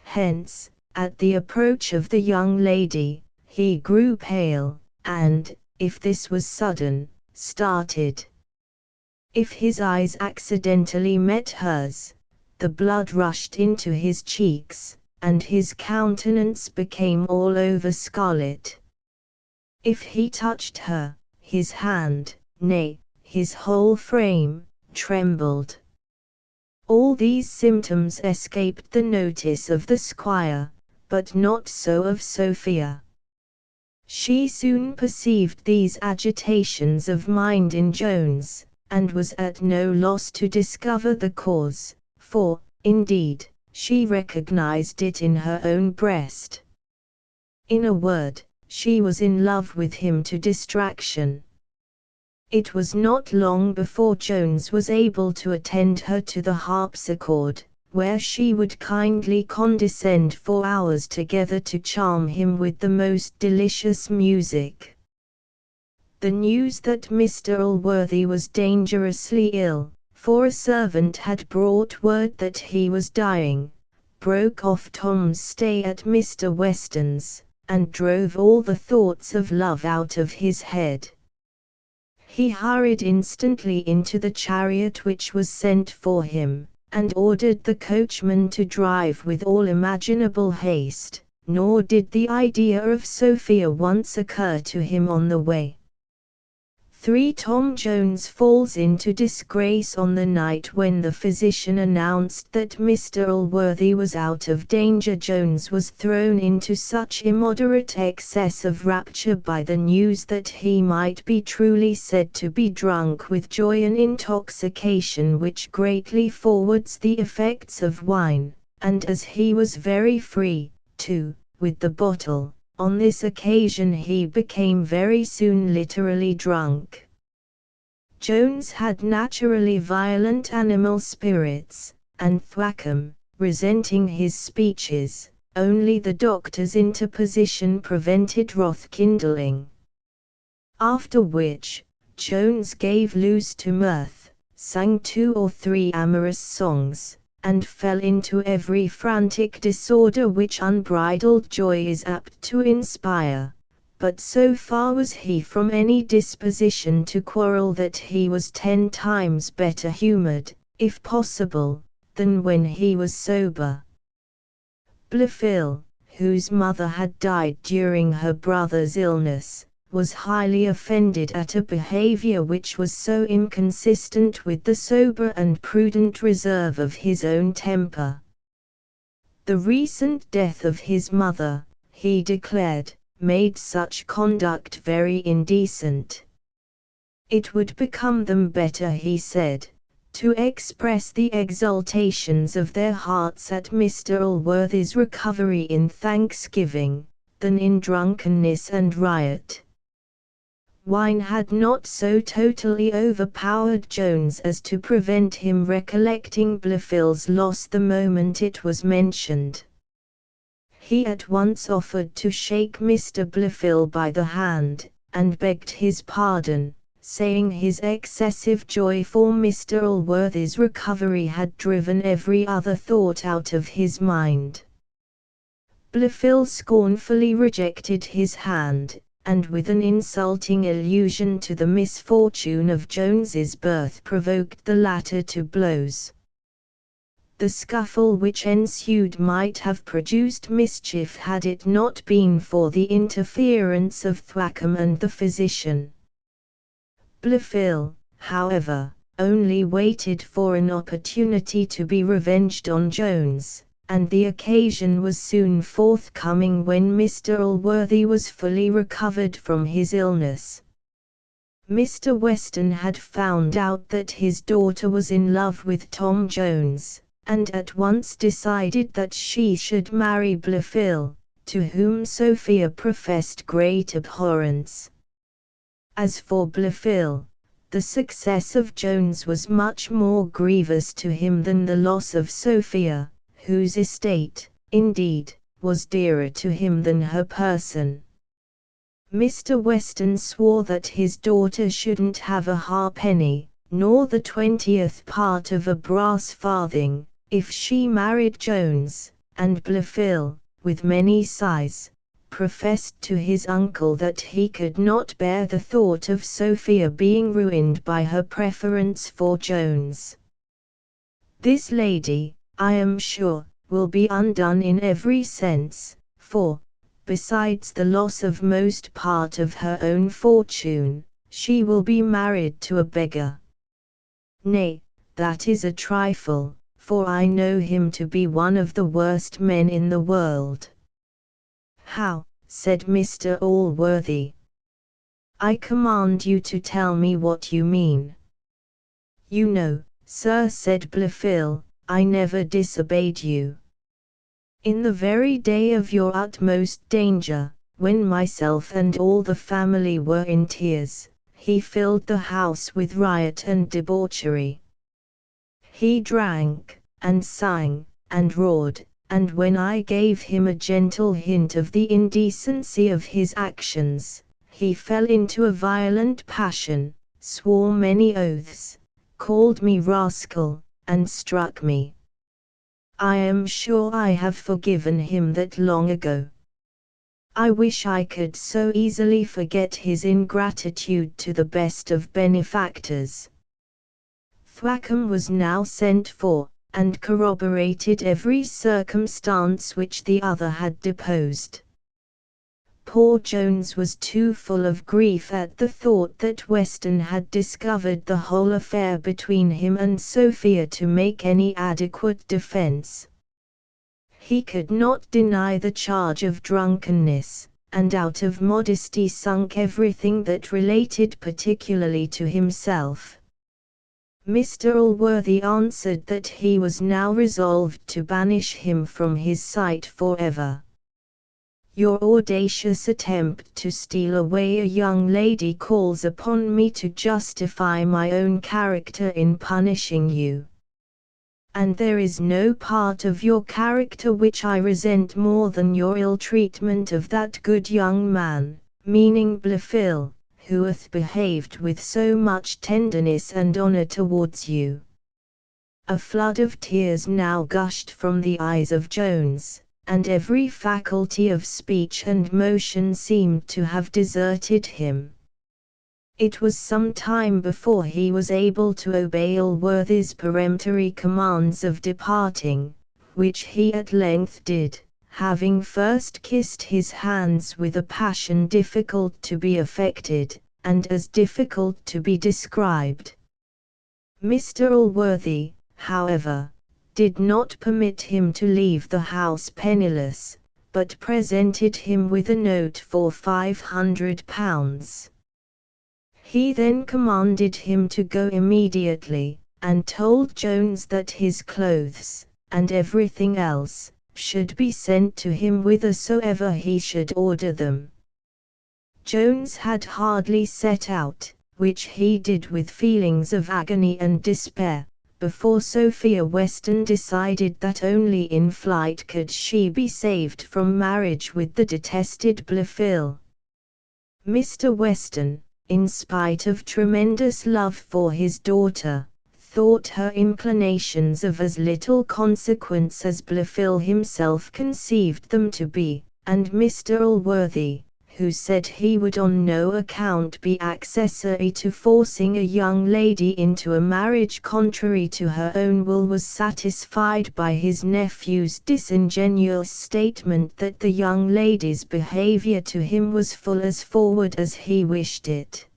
Hence, at the approach of the young lady, he grew pale, and, if this was sudden, started. If his eyes accidentally met hers, the blood rushed into his cheeks, and his countenance became all over scarlet. If he touched her, his hand, nay, his whole frame, trembled. All these symptoms escaped the notice of the squire, but not so of Sophia. She soon perceived these agitations of mind in Jones, and was at no loss to discover the cause, for, indeed, she recognized it in her own breast. In a word, she was in love with him to distraction. It was not long before Jones was able to attend her to the harpsichord, where she would kindly condescend for hours together to charm him with the most delicious music. The news that Mr. Allworthy was dangerously ill, for a servant had brought word that he was dying, broke off Tom's stay at Mr. Weston's, and drove all the thoughts of love out of his head. He hurried instantly into the chariot which was sent for him, and ordered the coachman to drive with all imaginable haste, nor did the idea of Sophia once occur to him on the way. 3. Tom Jones falls into disgrace. On the night when the physician announced that Mr. Allworthy was out of danger, Jones was thrown into such immoderate excess of rapture by the news that he might be truly said to be drunk with joy and intoxication which greatly forwards the effects of wine, and as he was very free, too, with the bottle, on this occasion he became very soon literally drunk. Jones had naturally violent animal spirits, and Thwackum, resenting his speeches, only the doctor's interposition prevented wrath kindling. After which, Jones gave loose to mirth, sang 2 or 3 amorous songs, and fell into every frantic disorder which unbridled joy is apt to inspire, but so far was he from any disposition to quarrel that he was 10 times better humoured, if possible, than when he was sober. Blifil, whose mother had died during her brother's illness, was highly offended at a behaviour which was so inconsistent with the sober and prudent reserve of his own temper. The recent death of his mother, he declared, made such conduct very indecent. It would become them better, he said, to express the exultations of their hearts at Mr. Allworthy's recovery in thanksgiving, than in drunkenness and riot. Wine had not so totally overpowered Jones as to prevent him recollecting Blifil's loss the moment it was mentioned. He at once offered to shake Mr. Blifil by the hand, and begged his pardon, saying his excessive joy for Mr. Allworthy's recovery had driven every other thought out of his mind. Blifil scornfully rejected his hand, and with an insulting allusion to the misfortune of Jones's birth provoked the latter to blows. The scuffle which ensued might have produced mischief had it not been for the interference of Thwackum and the physician. Blifil, however, only waited for an opportunity to be revenged on Jones, and the occasion was soon forthcoming when Mr. Allworthy was fully recovered from his illness. Mr. Weston had found out that his daughter was in love with Tom Jones, and at once decided that she should marry Blifil, to whom Sophia professed great abhorrence. As for Blifil, the success of Jones was much more grievous to him than the loss of Sophia, whose estate, indeed, was dearer to him than her person. Mr. Weston swore that his daughter shouldn't have a halfpenny, nor the 20th part of a brass farthing, if she married Jones, and Blifil, with many sighs, professed to his uncle that he could not bear the thought of Sophia being ruined by her preference for Jones. This lady, I am sure, will be undone in every sense, for, besides the loss of most part of her own fortune, she will be married to a beggar. Nay, that is a trifle, for I know him to be one of the worst men in the world. How? Said Mr. Allworthy. I command you to tell me what you mean. You know, sir, said Blifil, I never disobeyed you. In the very day of your utmost danger, when myself and all the family were in tears, he filled the house with riot and debauchery. He drank, and sang, and roared, and when I gave him a gentle hint of the indecency of his actions, he fell into a violent passion, swore many oaths, called me rascal, and struck me. I am sure I have forgiven him that long ago. I wish I could so easily forget his ingratitude to the best of benefactors. Thwackum was now sent for, and corroborated every circumstance which the other had deposed. Poor Jones was too full of grief at the thought that Weston had discovered the whole affair between him and Sophia to make any adequate defence. He could not deny the charge of drunkenness, and out of modesty sunk everything that related particularly to himself. Mr. Allworthy answered that he was now resolved to banish him from his sight for ever. Your audacious attempt to steal away a young lady calls upon me to justify my own character in punishing you. And there is no part of your character which I resent more than your ill treatment of that good young man, meaning Blifil, who hath behaved with so much tenderness and honour towards you. A flood of tears now gushed from the eyes of Jones, and every faculty of speech and motion seemed to have deserted him. It was some time before he was able to obey Allworthy's peremptory commands of departing, which he at length did, having first kissed his hands with a passion difficult to be affected, and as difficult to be described. Mr. Allworthy, however, did not permit him to leave the house penniless, but presented him with a note for £500. He then commanded him to go immediately, and told Jones that his clothes, and everything else, should be sent to him whithersoever he should order them. Jones had hardly set out, which he did with feelings of agony and despair, before Sophia Weston decided that only in flight could she be saved from marriage with the detested Blifil. Mr. Weston, in spite of tremendous love for his daughter, thought her inclinations of as little consequence as Blifil himself conceived them to be, and Mr. Allworthy, who said he would on no account be accessory to forcing a young lady into a marriage contrary to her own will, was satisfied by his nephew's disingenuous statement that the young lady's behaviour to him was full as forward as he wished it.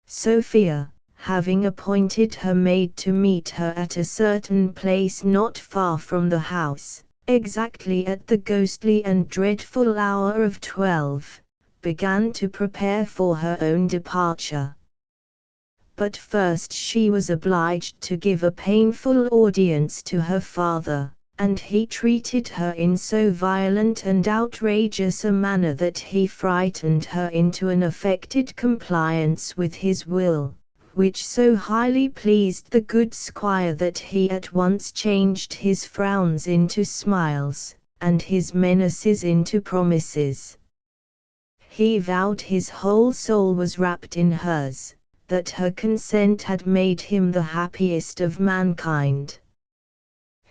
Sophia, having appointed her maid to meet her at a certain place not far from the house, exactly at the ghostly and dreadful hour of 12, began to prepare for her own departure. But first she was obliged to give a painful audience to her father, and he treated her in so violent and outrageous a manner that he frightened her into an affected compliance with his will, which so highly pleased the good squire that he at once changed his frowns into smiles, and his menaces into promises. He vowed his whole soul was wrapped in hers, that her consent had made him the happiest of mankind.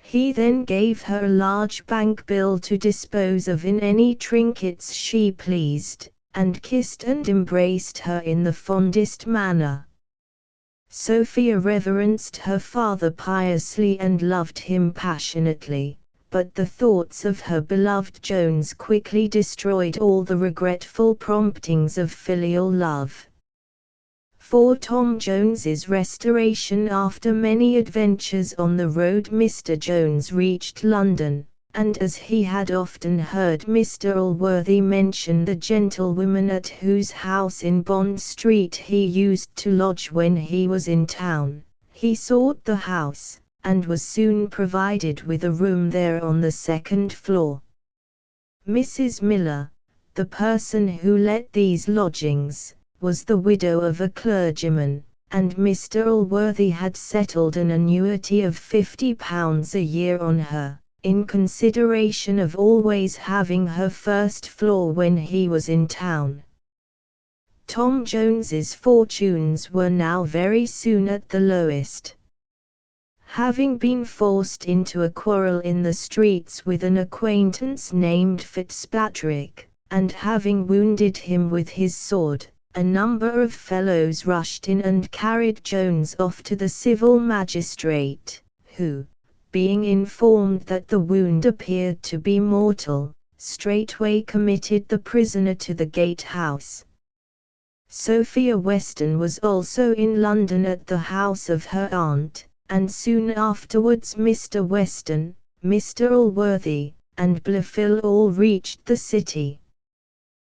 He then gave her a large bank bill to dispose of in any trinkets she pleased, and kissed and embraced her in the fondest manner. Sophia reverenced her father piously and loved him passionately, but the thoughts of her beloved Jones quickly destroyed all the regretful promptings of filial love. For Tom Jones's restoration after many adventures on the road, Mr. Jones reached London, and as he had often heard Mr. Allworthy mention the gentlewoman at whose house in Bond Street he used to lodge when he was in town, he sought the house, and was soon provided with a room there on the second floor. Mrs. Miller, the person who let these lodgings, was the widow of a clergyman, and Mr. Allworthy had settled an annuity of £50 a year on her, in consideration of always having her first floor when he was in town. Tom Jones's fortunes were now very soon at the lowest. Having been forced into a quarrel in the streets with an acquaintance named Fitzpatrick, and having wounded him with his sword, a number of fellows rushed in and carried Jones off to the civil magistrate, who, being informed that the wound appeared to be mortal, straightway committed the prisoner to the gatehouse. Sophia Weston was also in London at the house of her aunt, and soon afterwards Mr. Weston, Mr. Allworthy, and Blifil all reached the city.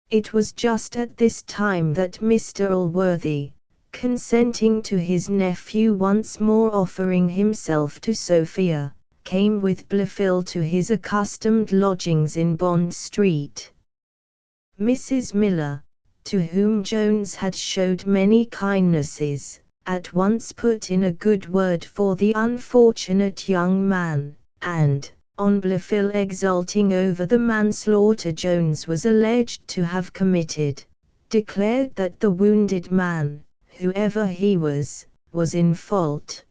It was just at this time that Mr. Allworthy, consenting to his nephew once more offering himself to Sophia, came with Blifil to his accustomed lodgings in Bond Street. Mrs. Miller, to whom Jones had showed many kindnesses, at once put in a good word for the unfortunate young man, and, on Blifil exulting over the manslaughter Jones was alleged to have committed, declared that the wounded man, whoever he was in fault.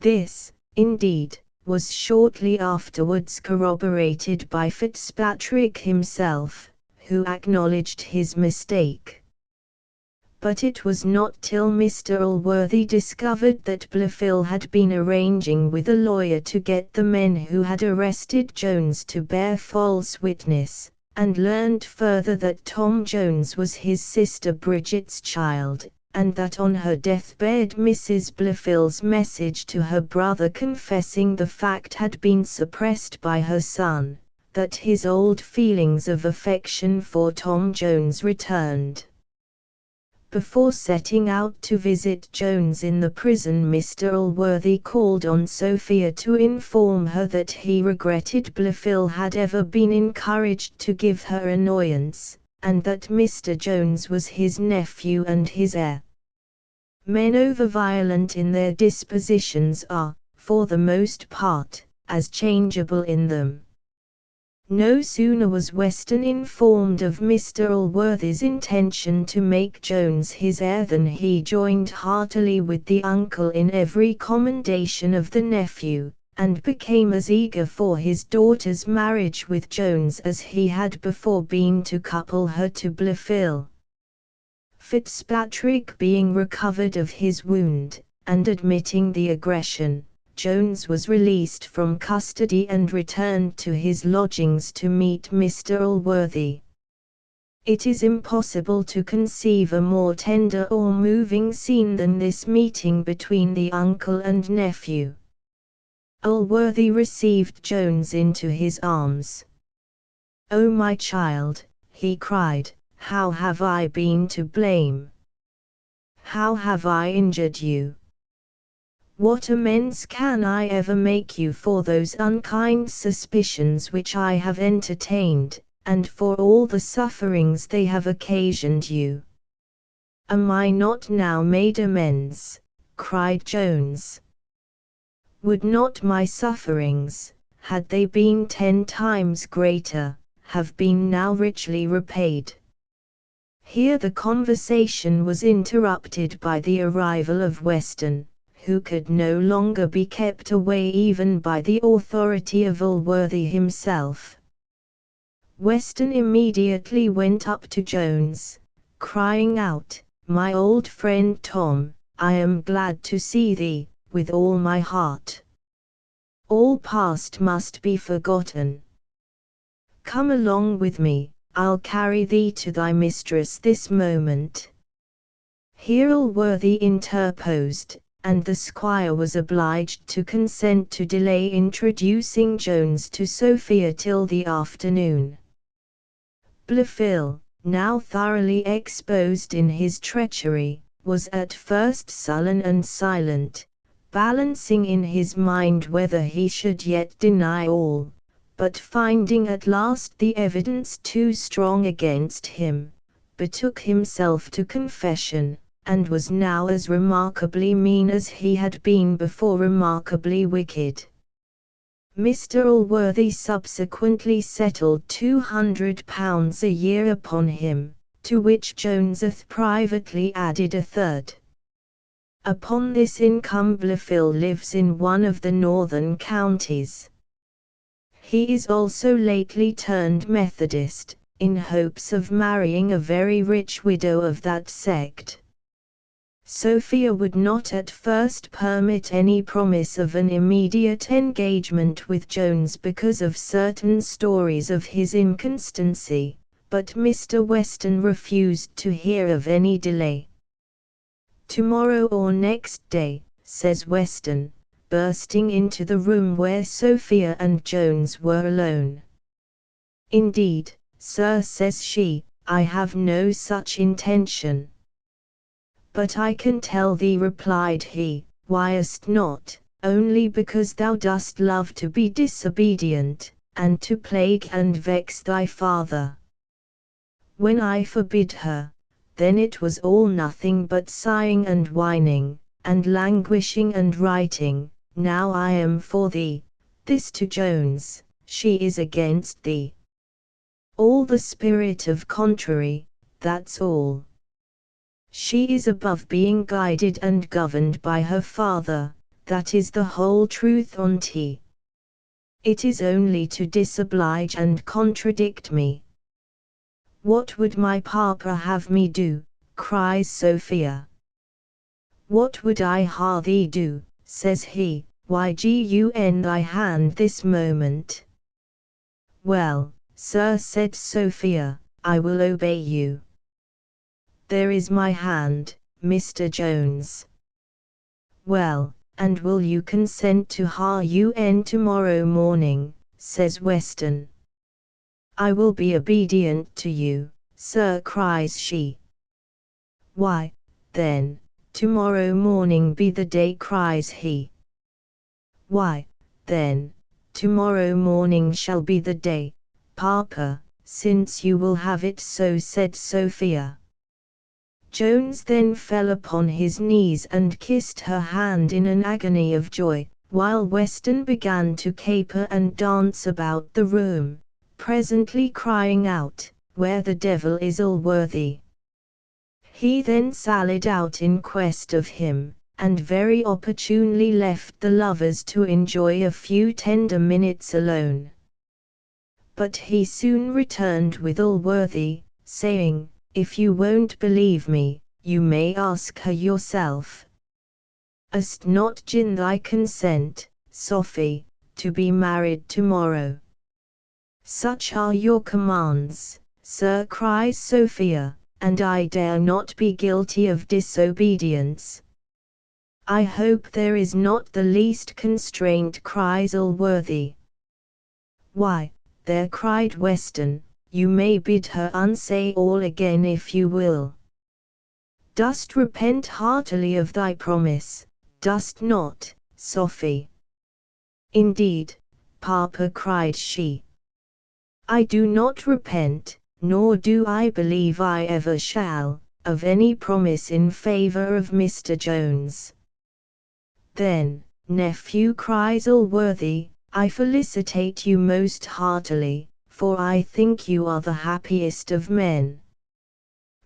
This, indeed, was shortly afterwards corroborated by Fitzpatrick himself, who acknowledged his mistake. But it was not till Mr. Allworthy discovered that Blifil had been arranging with a lawyer to get the men who had arrested Jones to bear false witness, and learned further that Tom Jones was his sister Bridget's child, and that on her deathbed Mrs. Blifil's message to her brother confessing the fact had been suppressed by her son, that his old feelings of affection for Tom Jones returned. Before setting out to visit Jones in the prison, Mr. Allworthy called on Sophia to inform her that he regretted Blifil had ever been encouraged to give her annoyance, and that Mr. Jones was his nephew and his heir. Men over-violent in their dispositions are, for the most part, as changeable in them. No sooner was Weston informed of Mr. Allworthy's intention to make Jones his heir than he joined heartily with the uncle in every commendation of the nephew, and became as eager for his daughter's marriage with Jones as he had before been to couple her to Blifil. Fitzpatrick being recovered of his wound, and admitting the aggression, Jones was released from custody and returned to his lodgings to meet Mr. Allworthy. It is impossible to conceive a more tender or moving scene than this meeting between the uncle and nephew. Allworthy received Jones into his arms. "Oh, my child," he cried, "how have I been to blame? How have I injured you? What amends can I ever make you for those unkind suspicions which I have entertained, and for all the sufferings they have occasioned you? Am I not now made amends?" cried Jones. "Would not my sufferings, had they been 10 times greater, have been now richly repaid?" Here the conversation was interrupted by the arrival of Weston, who could no longer be kept away even by the authority of Allworthy himself. Weston immediately went up to Jones, crying out, "My old friend Tom, I am glad to see thee, with all my heart. All past must be forgotten. Come along with me, I'll carry thee to thy mistress this moment." Here Allworthy interposed, and the squire was obliged to consent to delay introducing Jones to Sophia till the afternoon. Blifil, now thoroughly exposed in his treachery, was at first sullen and silent, balancing in his mind whether he should yet deny all, but finding at last the evidence too strong against him, betook himself to confession, and was now as remarkably mean as he had been before remarkably wicked. Mr. Allworthy subsequently settled £200 a year upon him, to which Jones privately added a third. Upon this income Blifil lives in one of the northern counties. He is also lately turned Methodist, in hopes of marrying a very rich widow of that sect. Sophia would not at first permit any promise of an immediate engagement with Jones because of certain stories of his inconstancy, but Mr. Weston refused to hear of any delay. "Tomorrow or next day," says Weston, bursting into the room where Sophia and Jones were alone. "Indeed, sir," says she, "I have no such intention." "But I can tell thee," replied he, "whyest not, only because thou dost love to be disobedient, and to plague and vex thy father. When I forbid her, then it was all nothing but sighing and whining, and languishing and writing. Now I am for thee." This to Jones, "She is against thee. All the spirit of contrary, that's all. She is above being guided and governed by her father, that is the whole truth on't. It is only to disoblige and contradict me." "What would my papa have me do?" cries Sophia. "What would I ha thee do?" says he, "why gun thy hand this moment." "Well, sir," said Sophia, "I will obey you. There is my hand, Mr. Jones." "Well, and will you consent to ha tomorrow morning?" says Weston. "I will be obedient to you, sir," cries she. Why, then, tomorrow morning be the day, cries he. Why, then, tomorrow morning shall be the day, Papa, since you will have it so, said Sophia. Jones then fell upon his knees and kissed her hand in an agony of joy, while Weston began to caper and dance about the room, presently crying out, "Where the devil is Allworthy?" He then sallied out in quest of him, and very opportunely left the lovers to enjoy a few tender minutes alone. But he soon returned with Allworthy, saying, "If you won't believe me, you may ask her yourself. Hast not gin thy consent, Sophy, to be married tomorrow?" "Such are your commands, sir," cries Sophia, "and I dare not be guilty of disobedience." "I hope there is not the least constraint," cries Allworthy. "Why, there," cried Weston, "you may bid her unsay all again if you will. Dost repent heartily of thy promise, dost not, Sophy?" "Indeed, Papa," cried she, "I do not repent, nor do I believe I ever shall, of any promise in favour of Mr. Jones." "Then, nephew," cries Allworthy, "I felicitate you most heartily, for I think you are the happiest of men.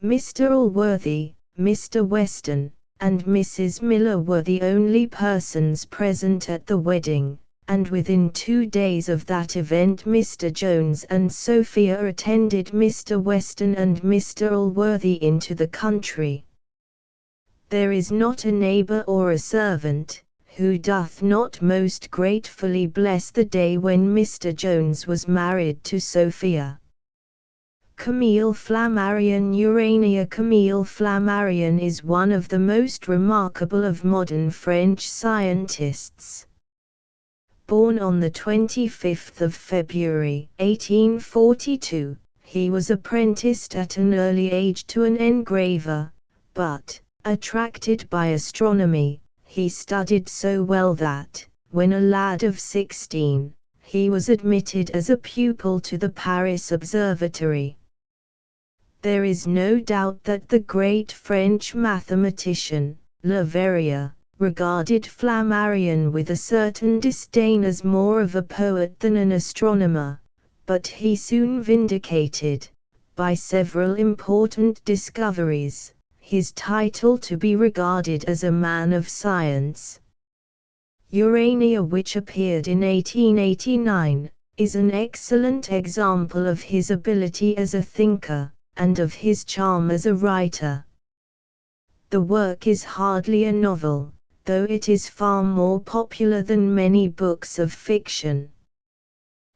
Mr. Allworthy, Mr. Weston, and Mrs. Miller were the only persons present at the wedding, and within 2 days of that event Mr. Jones and Sophia attended Mr. Weston and Mr. Allworthy into the country. There is not a neighbour or a servant, who doth not most gratefully bless the day when Mr. Jones was married to Sophia. Camille Flammarion, Urania. Camille Flammarion is one of the most remarkable of modern French scientists. Born on the 25th of February, 1842, he was apprenticed at an early age to an engraver, but, attracted by astronomy, he studied so well that, when a lad of 16, he was admitted as a pupil to the Paris Observatory. There is no doubt that the great French mathematician, Leverrier, regarded Flammarion with a certain disdain as more of a poet than an astronomer, but he soon vindicated, by several important discoveries, his title to be regarded as a man of science. Urania, which appeared in 1889, is an excellent example of his ability as a thinker, and of his charm as a writer. The work is hardly a novel, though it is far more popular than many books of fiction.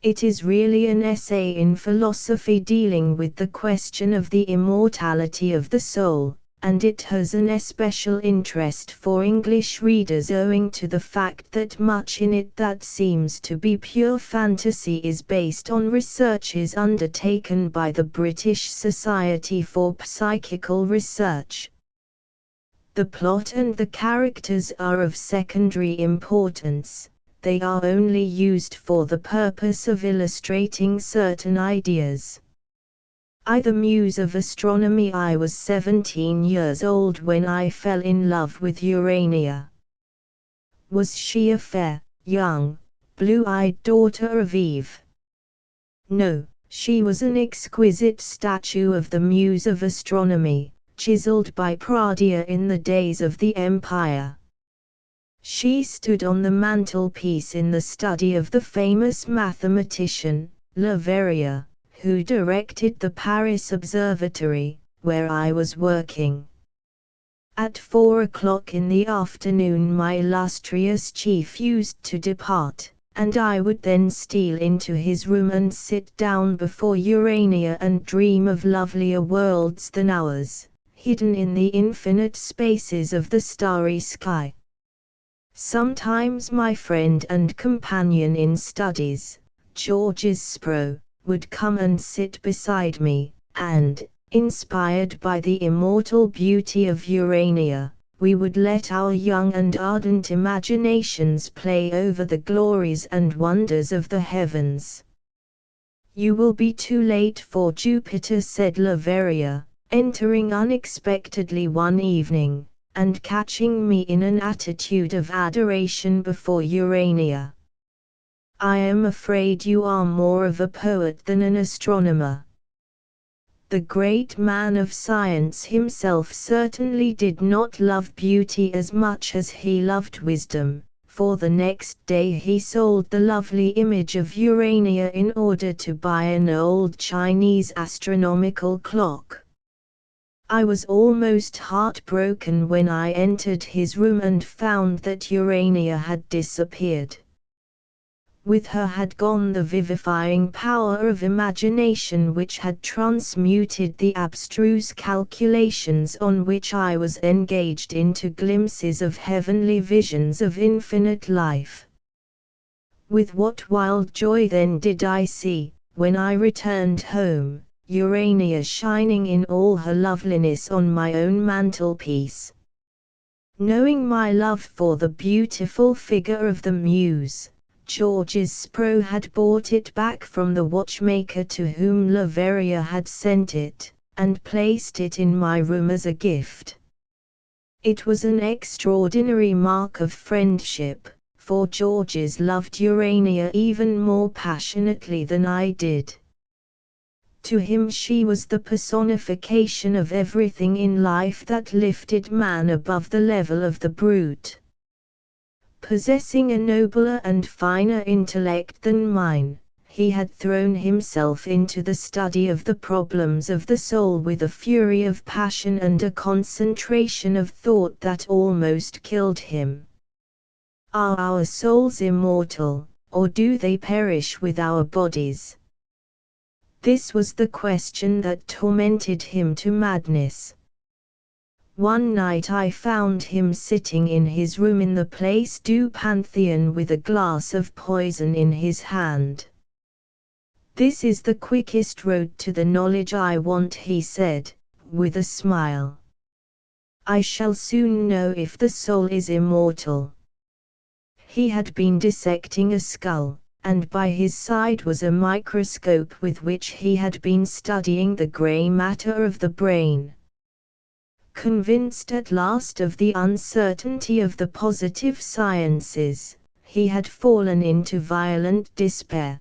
It is really an essay in philosophy dealing with the question of the immortality of the soul, and it has an especial interest for English readers owing to the fact that much in it that seems to be pure fantasy is based on researches undertaken by the British Society for Psychical Research. The plot and the characters are of secondary importance, they are only used for the purpose of illustrating certain ideas. I, the muse of astronomy. I was 17 years old when I fell in love with Urania. Was she a fair, young, blue-eyed daughter of Eve? No, she was an exquisite statue of the muse of astronomy, chiseled by Pradilla in the days of the Empire. She stood on the mantelpiece in the study of the famous mathematician, Leverrier, who directed the Paris Observatory, where I was working. At 4 o'clock in the afternoon my illustrious chief used to depart, and I would then steal into his room and sit down before Urania and dream of lovelier worlds than ours, hidden in the infinite spaces of the starry sky. Sometimes my friend and companion in studies, Georges Spro, would come and sit beside me, and, Inspired by the immortal beauty of Urania, we would let our young and ardent imaginations play over the glories and wonders of the heavens. "You will be too late for Jupiter," said Leveria, entering unexpectedly one evening, and catching me in an attitude of adoration before Urania. "I am afraid you are more of a poet than an astronomer." The great man of science himself certainly did not love beauty as much as he loved wisdom, for the next day he sold the lovely image of Urania in order to buy an old Chinese astronomical clock. I was almost heartbroken when I entered his room and found that Urania had disappeared. With her had gone the vivifying power of imagination which had transmuted the abstruse calculations on which I was engaged into glimpses of heavenly visions of infinite life. With what wild joy then did I see, when I returned home, Urania shining in all her loveliness on my own mantelpiece. Knowing my love for the beautiful figure of the Muse, Georges Spro had brought it back from the watchmaker to whom Leveria had sent it, and placed it in my room as a gift. It was an extraordinary mark of friendship, for Georges loved Urania even more passionately than I did. To him she was the personification of everything in life that lifted man above the level of the brute. Possessing a nobler and finer intellect than mine, he had thrown himself into the study of the problems of the soul with a fury of passion and a concentration of thought that almost killed him. Are our souls immortal, or do they perish with our bodies? This was the question that tormented him to madness. One night I found him sitting in his room in the Place du Panthéon with a glass of poison in his hand. "This is the quickest road to the knowledge I want," he said, with a smile. "I shall soon know if the soul is immortal." He had been dissecting a skull, and by his side was a microscope with which he had been studying the grey matter of the brain. Convinced at last of the uncertainty of the positive sciences, he had fallen into violent despair.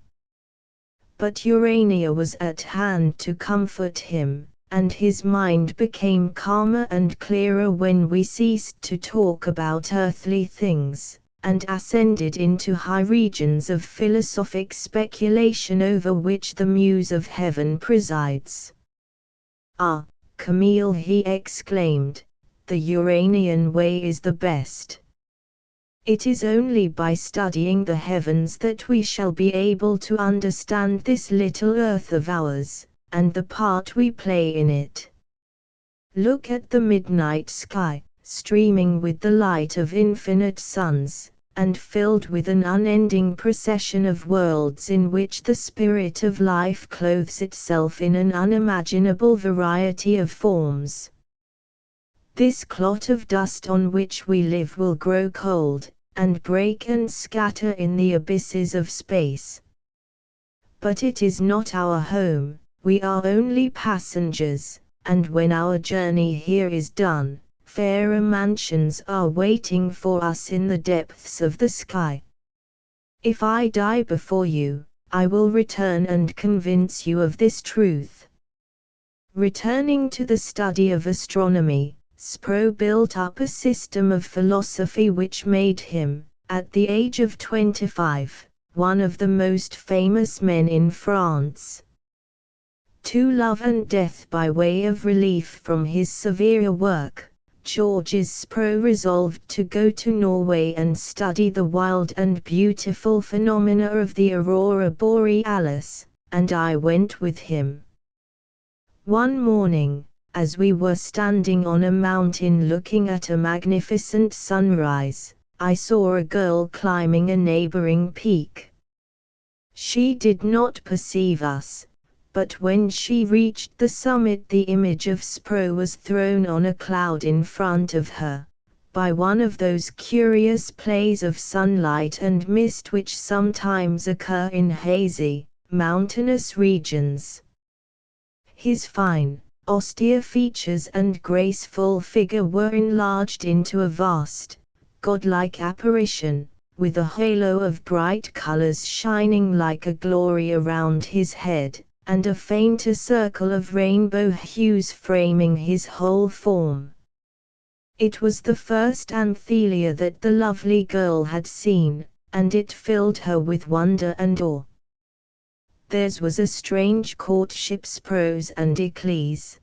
But Urania was at hand to comfort him, and his mind became calmer and clearer when we ceased to talk about earthly things, and ascended into high regions of philosophic speculation over which the Muse of Heaven presides. "Ah, Camille," he exclaimed, "the Uranian way is the best. It is only by studying the heavens that we shall be able to understand this little earth of ours, and the part we play in it. Look at the midnight sky, streaming with the light of infinite suns, and filled with an unending procession of worlds in which the spirit of life clothes itself in an unimaginable variety of forms. This clot of dust on which we live will grow cold, and break and scatter in the abysses of space. But it is not our home, we are only passengers, and when our journey here is done, fairer mansions are waiting for us in the depths of the sky. If I die before you, I will return and convince you of this truth." Returning to the study of astronomy, Spro built up a system of philosophy which made him, at the age of 25, one of the most famous men in France. To love and death by way of relief from his severe work, Georges Spro resolved to go to Norway and study the wild and beautiful phenomena of the aurora borealis, and I went with him. One morning, as we were standing on a mountain looking at a magnificent sunrise, I saw a girl climbing a neighboring peak. She did not perceive us, but when she reached the summit the image of Spro was thrown on a cloud in front of her, by one of those curious plays of sunlight and mist which sometimes occur in hazy, mountainous regions. His fine, austere features and graceful figure were enlarged into a vast, godlike apparition, with a halo of bright colors shining like a glory around his head, and a fainter circle of rainbow hues framing his whole form. It was the first Anthelia that the lovely girl had seen, and it filled her with wonder and awe. Theirs was a strange courtship's prose and eclese.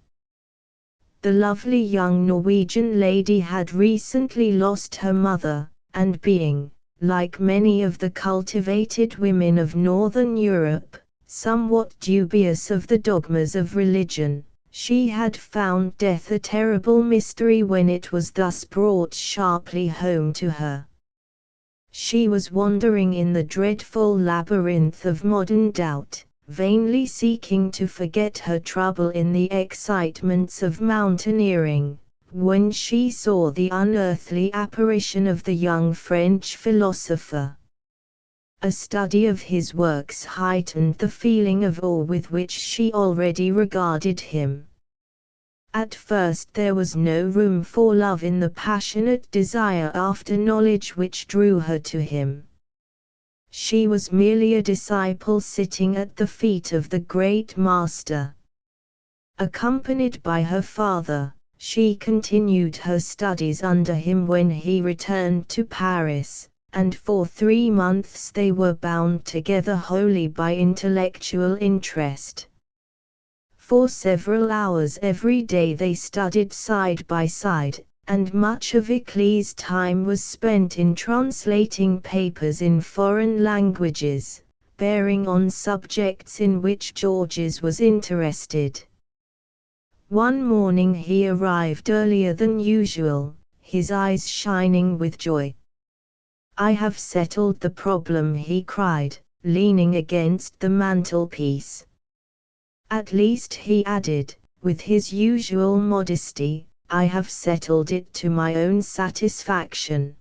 The lovely young Norwegian lady had recently lost her mother, and being, like many of the cultivated women of Northern Europe, somewhat dubious of the dogmas of religion, she had found death a terrible mystery when it was thus brought sharply home to her. She was wandering in the dreadful labyrinth of modern doubt, vainly seeking to forget her trouble in the excitements of mountaineering, when she saw the unearthly apparition of the young French philosopher. A study of his works heightened the feeling of awe with which she already regarded him. At first there was no room for love in the passionate desire after knowledge which drew her to him. She was merely a disciple sitting at the feet of the great master. Accompanied by her father, she continued her studies under him when he returned to Paris, and for 3 months they were bound together wholly by intellectual interest. For several hours every day they studied side by side, and much of Eclèse's time was spent in translating papers in foreign languages, bearing on subjects in which Georges was interested. One morning he arrived earlier than usual, his eyes shining with joy. "I have settled the problem," he cried, leaning against the mantelpiece. "At least," he added, with his usual modesty, "I have settled it to my own satisfaction."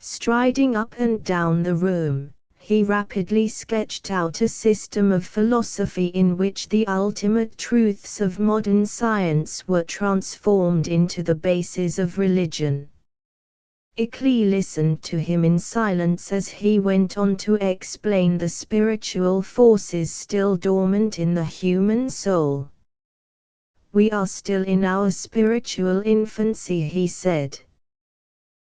Striding up and down the room, he rapidly sketched out a system of philosophy in which the ultimate truths of modern science were transformed into the bases of religion. Eclèse listened to him in silence as he went on to explain the spiritual forces still dormant in the human soul. "We are still in our spiritual infancy," he said.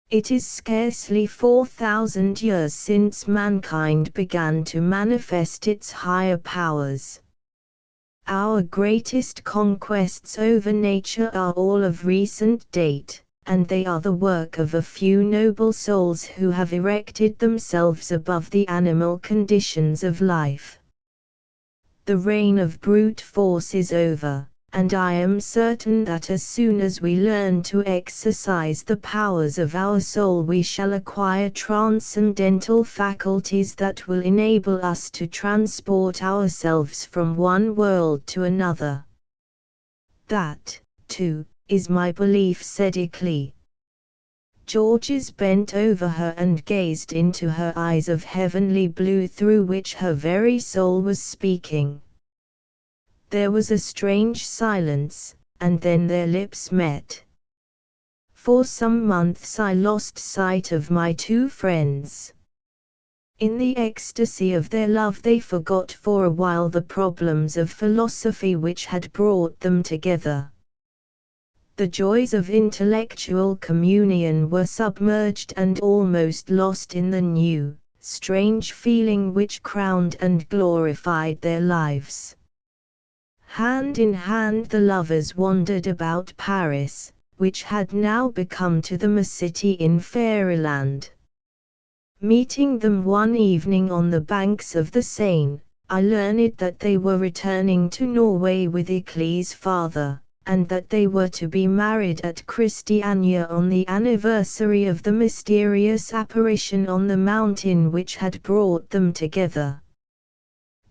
"It is scarcely 4,000 years since mankind began to manifest its higher powers. Our greatest conquests over nature are all of recent date, and they are the work of a few noble souls who have erected themselves above the animal conditions of life. The reign of brute force is over, and I am certain that as soon as we learn to exercise the powers of our soul we shall acquire transcendental faculties that will enable us to transport ourselves from one world to another." "That, too, is my belief," said Eclèse. Georges bent over her and gazed into her eyes of heavenly blue through which her very soul was speaking. There was a strange silence, and then their lips met. "For some months I lost sight of my 2 friends. In the ecstasy of their love they forgot for a while the problems of philosophy which had brought them together. The joys of intellectual communion were submerged and almost lost in the new, strange feeling which crowned and glorified their lives. Hand in hand the lovers wandered about Paris, which had now become to them a city in fairyland. Meeting them one evening on the banks of the Seine, I learned that they were returning to Norway with Eclèse's father, and that they were to be married at Christiania on the anniversary of the mysterious apparition on the mountain which had brought them together.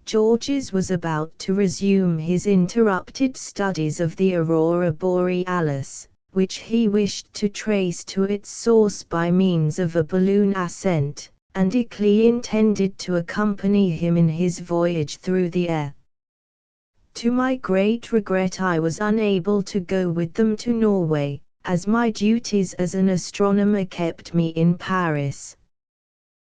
Georges was about to resume his interrupted studies of the aurora borealis, which he wished to trace to its source by means of a balloon ascent, and Ickley intended to accompany him in his voyage through the air. To my great regret, I was unable to go with them to Norway, as my duties as an astronomer kept me in Paris.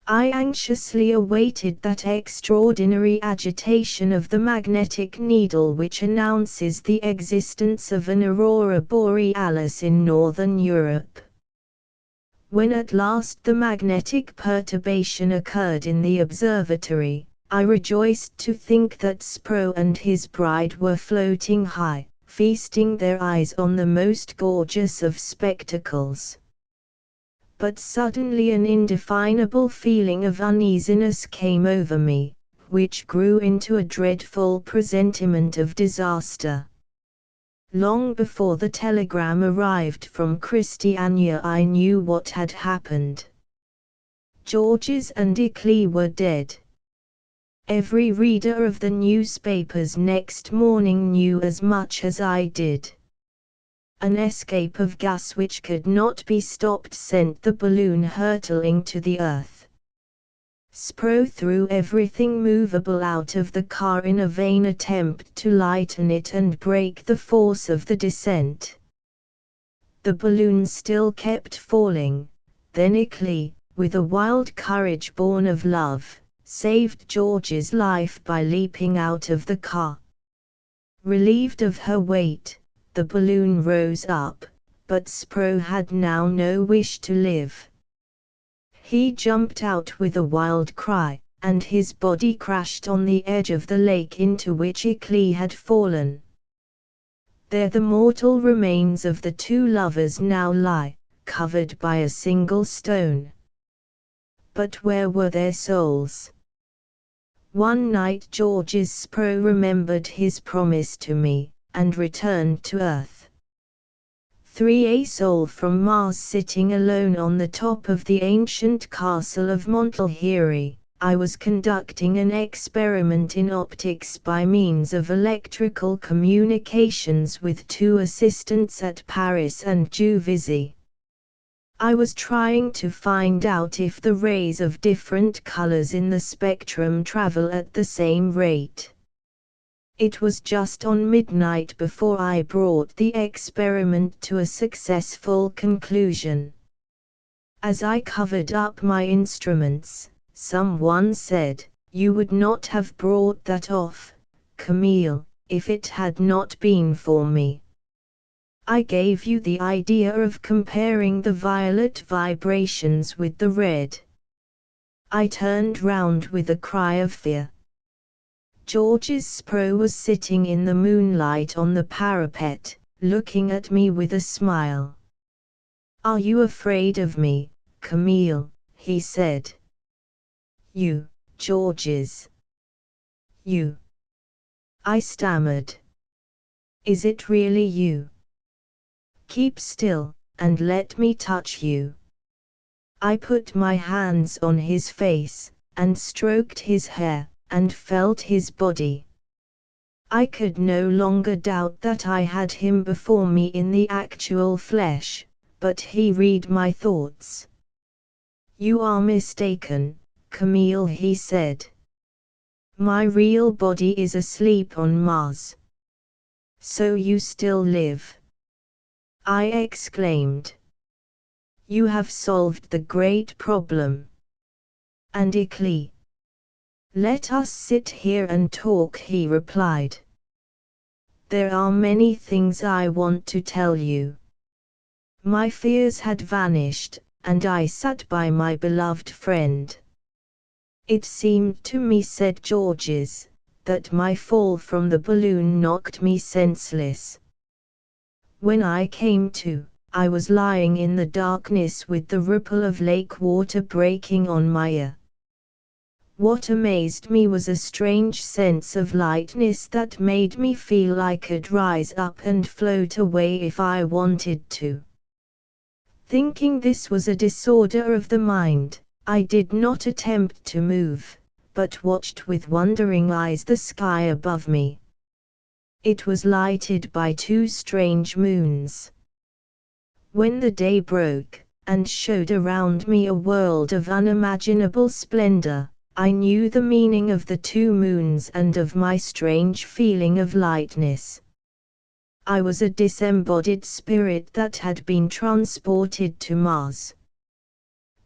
I anxiously awaited that extraordinary agitation of the magnetic needle which announces the existence of an aurora borealis in northern Europe. When at last the magnetic perturbation occurred in the observatory, I rejoiced to think that Spro and his bride were floating high, feasting their eyes on the most gorgeous of spectacles. But suddenly an indefinable feeling of uneasiness came over me, which grew into a dreadful presentiment of disaster. Long before the telegram arrived from Christiania, I knew what had happened. Georges and Ickley were dead. Every reader of the newspapers next morning knew as much as I did. An escape of gas which could not be stopped sent the balloon hurtling to the earth. Spro threw everything movable out of the car in a vain attempt to lighten it and break the force of the descent. The balloon still kept falling. Then Ickley, with a wild courage born of love, saved George's life by leaping out of the car. Relieved of her weight, the balloon rose up, but Spro had now no wish to live. He jumped out with a wild cry, and his body crashed on the edge of the lake into which Ickley had fallen. There the mortal remains of the two lovers now lie, covered by a single stone. But where were their souls? One night Georges Spro remembered his promise to me, and returned to Earth. A soul from Mars sitting alone on the top of the ancient castle of Montelheri. I was conducting an experiment in optics by means of electrical communications with two assistants at Paris and Juvisy. I was trying to find out if the rays of different colors in the spectrum travel at the same rate. It was just on midnight before I brought the experiment to a successful conclusion. As I covered up my instruments, someone said, "You would not have brought that off, Camille, if it had not been for me. I gave you the idea of comparing the violet vibrations with the red." I turned round with a cry of fear. Georges Spro was sitting in the moonlight on the parapet, looking at me with a smile. "Are you afraid of me, Camille?" he said. "You, Georges. You." I stammered. "Is it really you? Keep still, and let me touch you." I put my hands on his face, and stroked his hair, and felt his body. I could no longer doubt that I had him before me in the actual flesh, but he read my thoughts. "You are mistaken, Camille," he said. "My real body is asleep on Mars." "So you still live?" I exclaimed. "You have solved the great problem." "And Ickley?" "Let us sit here and talk," he replied. "There are many things I want to tell you." My fears had vanished, and I sat by my beloved friend. "It seemed to me," said Georges, "that my fall from the balloon knocked me senseless. When I came to, I was lying in the darkness with the ripple of lake water breaking on my ear. What amazed me was a strange sense of lightness that made me feel I could rise up and float away if I wanted to. Thinking this was a disorder of the mind, I did not attempt to move, but watched with wondering eyes the sky above me. It was lighted by two strange moons. When the day broke, and showed around me a world of unimaginable splendor, I knew the meaning of the two moons and of my strange feeling of lightness. I was a disembodied spirit that had been transported to Mars.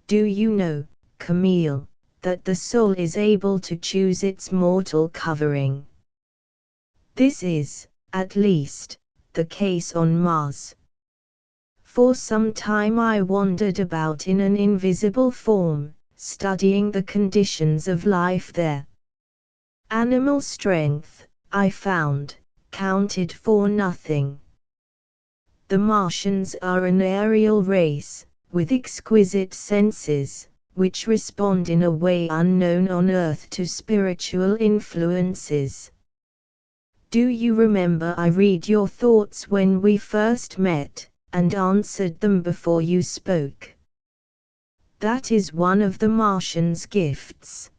Do you know, Camille, that the soul is able to choose its mortal covering? This is, at least, the case on Mars. For some time I wandered about in an invisible form, studying the conditions of life there. Animal strength, I found, counted for nothing. The Martians are an aerial race, with exquisite senses, which respond in a way unknown on Earth to spiritual influences. Do you remember I read your thoughts when we first met, and answered them before you spoke? That is one of the Martians' gifts.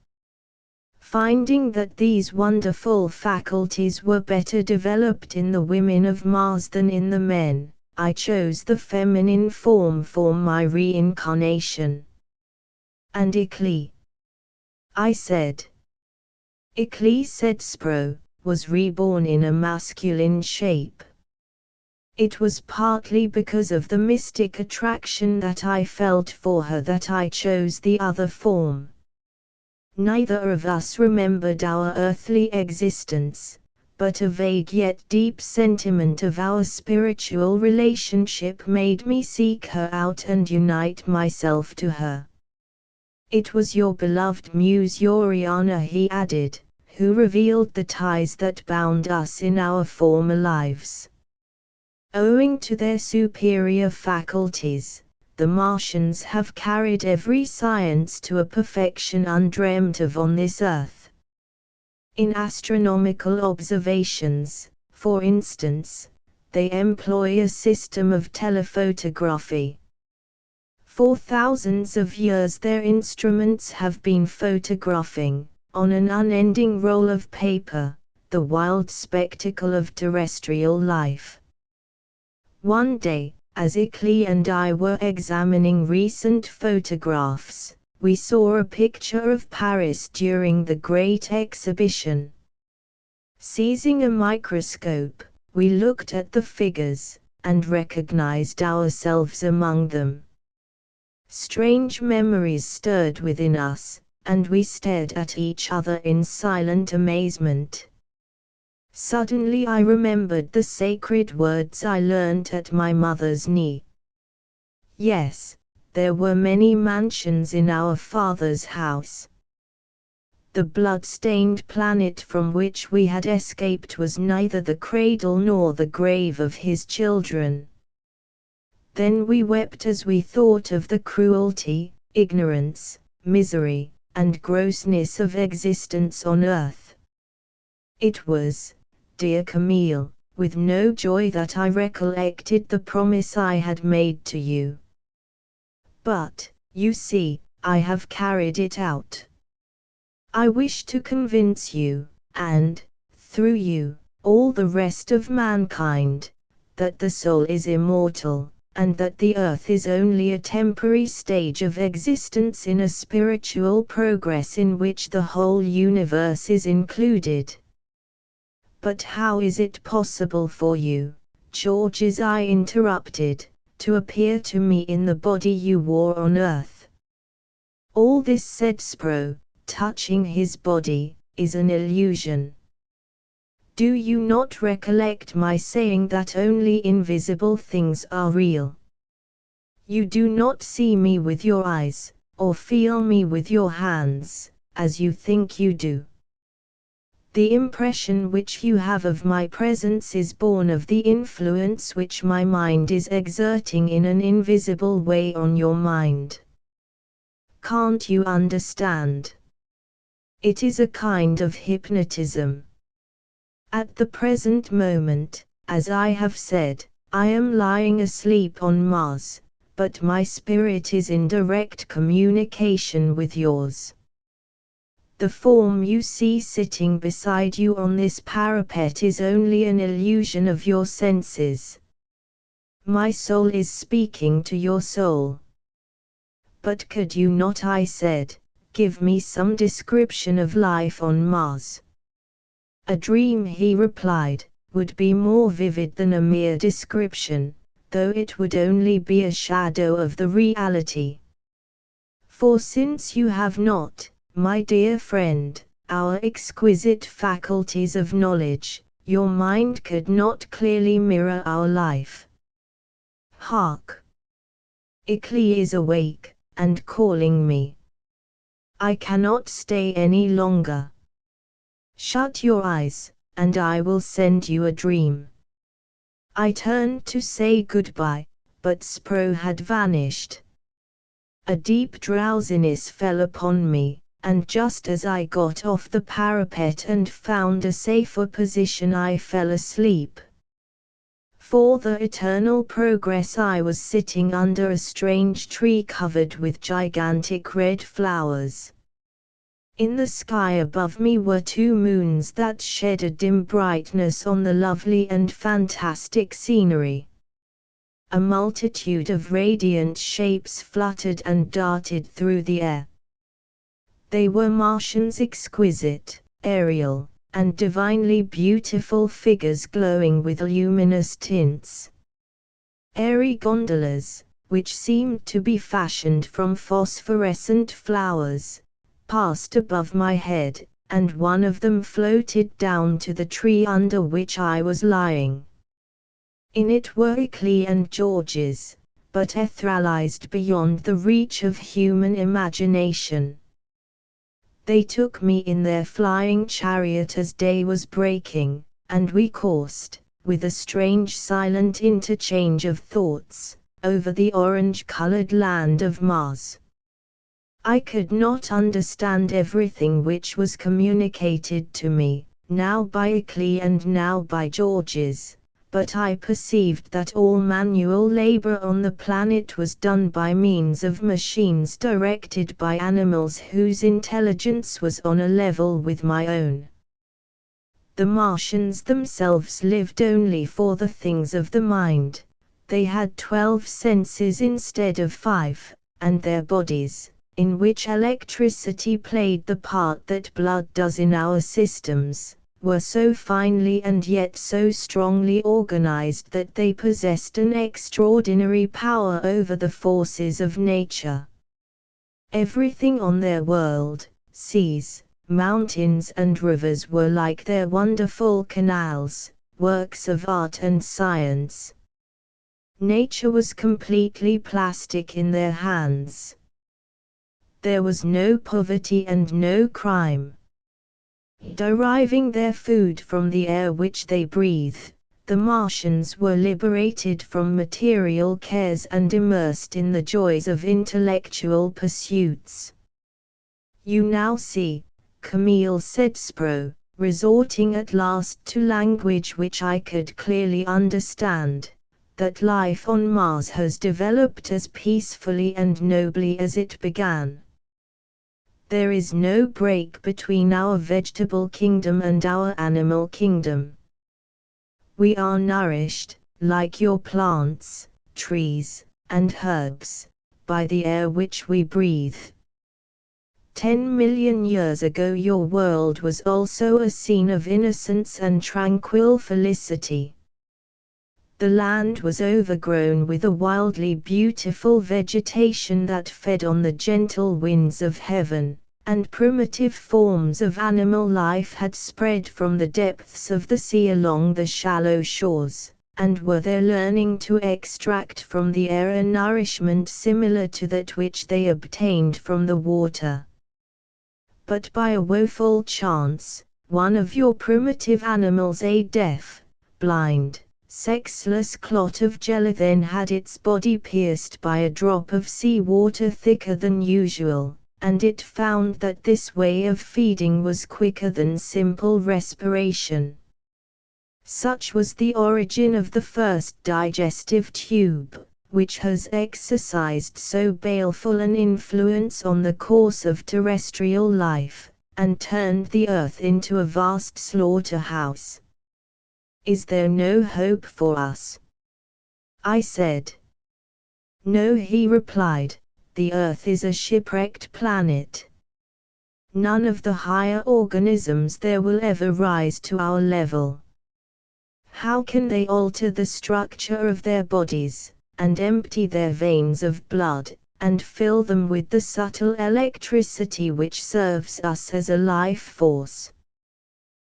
Finding that these wonderful faculties were better developed in the women of Mars than in the men, I chose the feminine form for my reincarnation. And Ikli? I said. Ikli Sedspro was reborn in a masculine shape. It was partly because of the mystic attraction that I felt for her that I chose the other form. Neither of us remembered our earthly existence, but a vague yet deep sentiment of our spiritual relationship made me seek her out and unite myself to her. It was your beloved muse Oriana, he added, who revealed the ties that bound us in our former lives. Owing to their superior faculties, the Martians have carried every science to a perfection undreamt of on this Earth. In astronomical observations, for instance, they employ a system of telephotography. For thousands of years their instruments have been photographing, on an unending roll of paper, the wild spectacle of terrestrial life. One day, as Ikli and I were examining recent photographs, we saw a picture of Paris during the Great Exhibition. Seizing a microscope, we looked at the figures, and recognized ourselves among them. Strange memories stirred within us, and we stared at each other in silent amazement. Suddenly I remembered the sacred words I learnt at my mother's knee. Yes, there were many mansions in our father's house. The blood-stained planet from which we had escaped was neither the cradle nor the grave of his children. Then we wept as we thought of the cruelty, ignorance, misery, and grossness of existence on earth. It was, dear Camille, with no joy that I recollected the promise I had made to you. But, you see, I have carried it out. I wish to convince you, and, through you, all the rest of mankind, that the soul is immortal, and that the earth is only a temporary stage of existence in a spiritual progress in which the whole universe is included. But how is it possible for you, George, as I interrupted, to appear to me in the body you wore on earth? All this, said Spro, touching his body, is an illusion. Do you not recollect my saying that only invisible things are real? You do not see me with your eyes, or feel me with your hands, as you think you do. The impression which you have of my presence is born of the influence which my mind is exerting in an invisible way on your mind. Can't you understand? It is a kind of hypnotism. At the present moment, as I have said, I am lying asleep on Mars, but my spirit is in direct communication with yours. The form you see sitting beside you on this parapet is only an illusion of your senses. My soul is speaking to your soul. But could you not, I said, give me some description of life on Mars? A dream, he replied, would be more vivid than a mere description, though it would only be a shadow of the reality. For since you have not, my dear friend, our exquisite faculties of knowledge, your mind could not clearly mirror our life. Hark! Ikli is awake, and calling me. I cannot stay any longer. Shut your eyes, and I will send you a dream. I turned to say goodbye, but Spro had vanished. A deep drowsiness fell upon me, and just as I got off the parapet and found a safer position, I fell asleep. For the eternal progress I was sitting under a strange tree covered with gigantic red flowers. In the sky above me were 2 moons that shed a dim brightness on the lovely and fantastic scenery. A multitude of radiant shapes fluttered and darted through the air. They were Martians, exquisite, aerial, and divinely beautiful figures glowing with luminous tints. Airy gondolas, which seemed to be fashioned from phosphorescent flowers, passed above my head, and one of them floated down to the tree under which I was lying. In it were Ikli and Georges, but etherealized beyond the reach of human imagination. They took me in their flying chariot as day was breaking, and we coursed, with a strange silent interchange of thoughts, over the orange-colored land of Mars. I could not understand everything which was communicated to me, now by Ikli and now by Georges, but I perceived that all manual labor on the planet was done by means of machines directed by animals whose intelligence was on a level with my own. The Martians themselves lived only for the things of the mind. They had 12 senses instead of 5, and their bodies, in which electricity played the part that blood does in our systems, were so finely and yet so strongly organized that they possessed an extraordinary power over the forces of nature. Everything on their world, seas, mountains and rivers, were like their wonderful canals, works of art and science. Nature was completely plastic in their hands. There was no poverty and no crime. Deriving their food from the air which they breathe, the Martians were liberated from material cares and immersed in the joys of intellectual pursuits. You now see, Camille, said Spro, resorting at last to language which I could clearly understand, that life on Mars has developed as peacefully and nobly as it began. There is no break between our vegetable kingdom and our animal kingdom. We are nourished, like your plants, trees, and herbs, by the air which we breathe. 10 million years ago your world was also a scene of innocence and tranquil felicity. The land was overgrown with a wildly beautiful vegetation that fed on the gentle winds of heaven, and primitive forms of animal life had spread from the depths of the sea along the shallow shores, and were there learning to extract from the air a nourishment similar to that which they obtained from the water. But by a woeful chance, one of your primitive animals, a deaf, blind, sexless clot of jelly, then had its body pierced by a drop of sea water thicker than usual, and it found that this way of feeding was quicker than simple respiration. Such was the origin of the first digestive tube, which has exercised so baleful an influence on the course of terrestrial life, and turned the earth into a vast slaughterhouse. Is there no hope for us? I said. No, he replied, the earth is a shipwrecked planet. None of the higher organisms there will ever rise to our level. How can they alter the structure of their bodies, and empty their veins of blood, and fill them with the subtle electricity which serves us as a life force?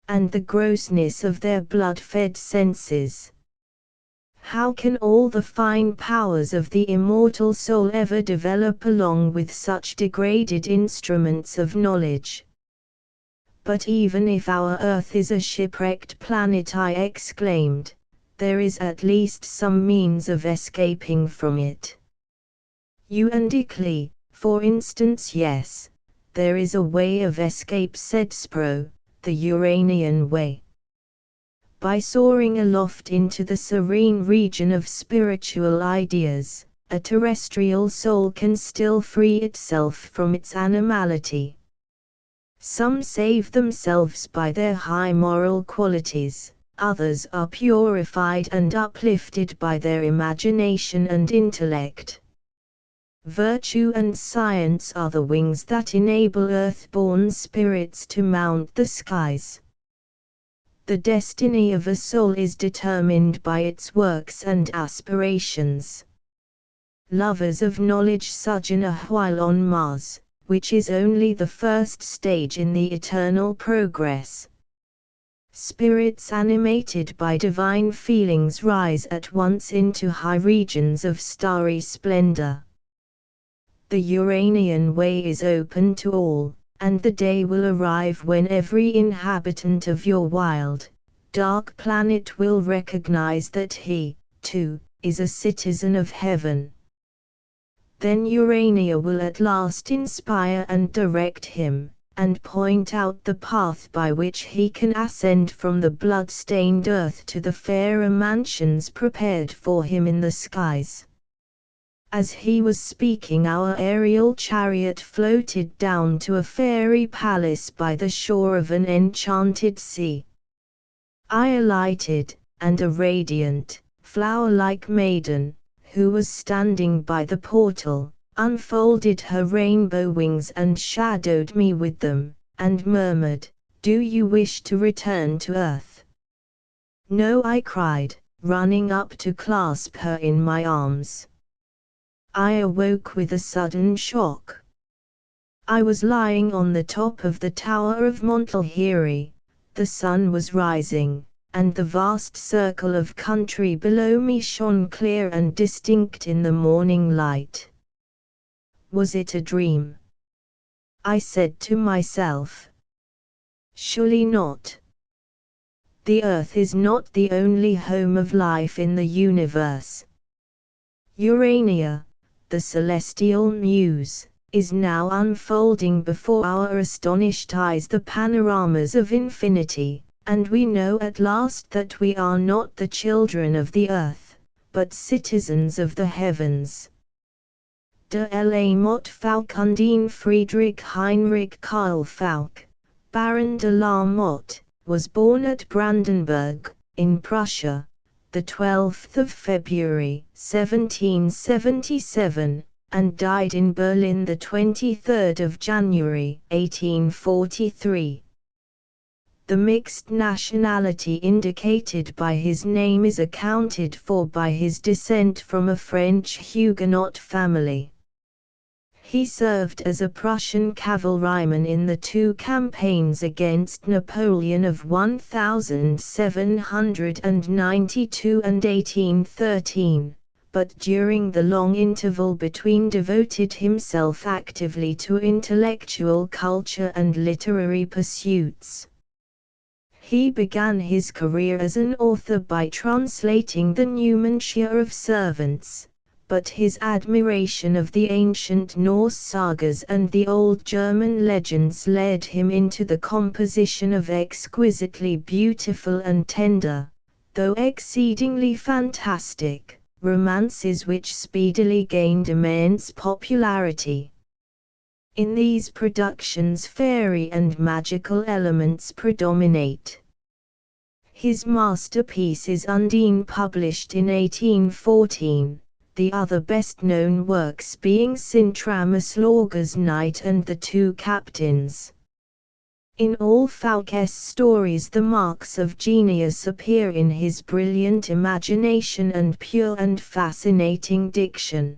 And the grossness of their blood-fed senses. How can all the fine powers of the immortal soul ever develop along with such degraded instruments of knowledge? But even if our earth is a shipwrecked planet, I exclaimed, there is at least some means of escaping from it. Undoubtedly, for instance, yes, there is a way of escape, said Spro, the Uranian way. By soaring aloft into the serene region of spiritual ideas, a terrestrial soul can still free itself from its animality. Some save themselves by their high moral qualities, others are purified and uplifted by their imagination and intellect. Virtue and science are the wings that enable earth-born spirits to mount the skies. The destiny of a soul is determined by its works and aspirations. Lovers of knowledge sojourn a while on Mars, which is only the first stage in the eternal progress. Spirits animated by divine feelings rise at once into high regions of starry splendor. The Uranian way is open to all, and the day will arrive when every inhabitant of your wild, dark planet will recognize that he, too, is a citizen of heaven. Then Urania will at last inspire and direct him, and point out the path by which he can ascend from the blood-stained earth to the fairer mansions prepared for him in the skies. As he was speaking, our aerial chariot floated down to a fairy palace by the shore of an enchanted sea. I alighted, and a radiant, flower-like maiden, who was standing by the portal, unfolded her rainbow wings and shadowed me with them, and murmured, "Do you wish to return to earth?" "No," I cried, running up to clasp her in my arms. I awoke with a sudden shock. I was lying on the top of the tower of Montalheri, the sun was rising, and the vast circle of country below me shone clear and distinct in the morning light. Was it a dream? I said to myself. Surely not. The earth is not the only home of life in the universe. Urania, the celestial muse, is now unfolding before our astonished eyes the panoramas of infinity, and we know at last that we are not the children of the earth, but citizens of the heavens. De la Motte Faulkundine Friedrich Heinrich Karl Falk, Baron de la Motte, was born at Brandenburg, in Prussia, the 12th of February, 1777, and died in Berlin the 23rd of January, 1843. The mixed nationality indicated by his name is accounted for by his descent from a French Huguenot family. He served as a Prussian cavalryman in the two campaigns against Napoleon of 1792 and 1813, but during the long interval between devoted himself actively to intellectual culture and literary pursuits. He began his career as an author by translating the Numentia of Servants, but his admiration of the ancient Norse sagas and the old German legends led him into the composition of exquisitely beautiful and tender, though exceedingly fantastic, romances which speedily gained immense popularity. In these productions fairy and magical elements predominate. His masterpiece is Undine, published in 1814, the other best-known works being Sintram-Aslauga's Knight and the Two Captains. In all Fouquet's stories the marks of genius appear in his brilliant imagination and pure and fascinating diction.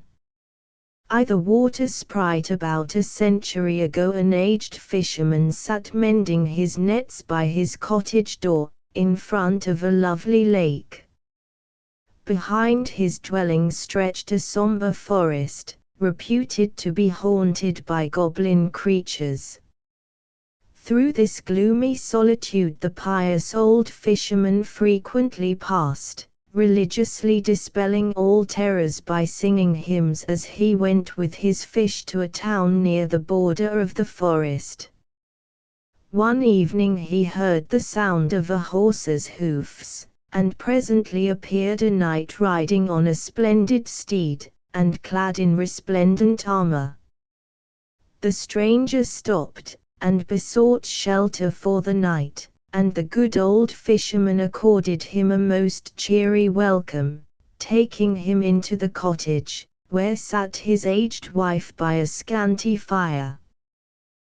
The water sprite. About a century ago an aged fisherman sat mending his nets by his cottage door, in front of a lovely lake. Behind his dwelling stretched a somber forest, reputed to be haunted by goblin creatures. Through this gloomy solitude the pious old fisherman frequently passed, religiously dispelling all terrors by singing hymns as he went with his fish to a town near the border of the forest. One evening he heard the sound of a horse's hoofs, and presently appeared a knight riding on a splendid steed, and clad in resplendent armor. The stranger stopped, and besought shelter for the night, and the good old fisherman accorded him a most cheery welcome, taking him into the cottage, where sat his aged wife by a scanty fire.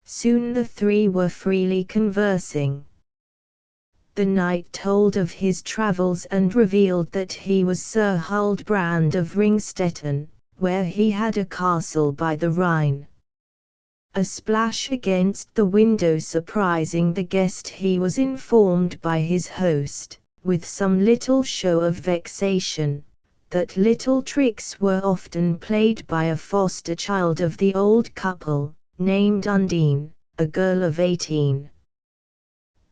Soon the three were freely conversing. The knight told of his travels and revealed that he was Sir Huldbrand of Ringstetten, where he had a castle by the Rhine. A splash against the window surprising the guest, he was informed by his host, with some little show of vexation, that little tricks were often played by a foster child of the old couple, named Undine, a girl of 18.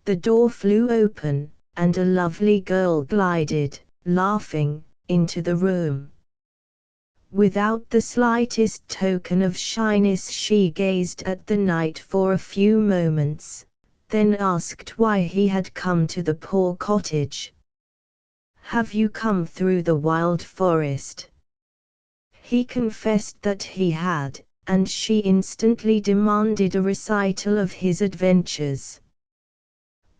The door flew open, and a lovely girl glided, laughing, into the room. Without the slightest token of shyness she gazed at the knight for a few moments, then asked why he had come to the poor cottage. "Have you come through the wild forest?" He confessed that he had, and she instantly demanded a recital of his adventures.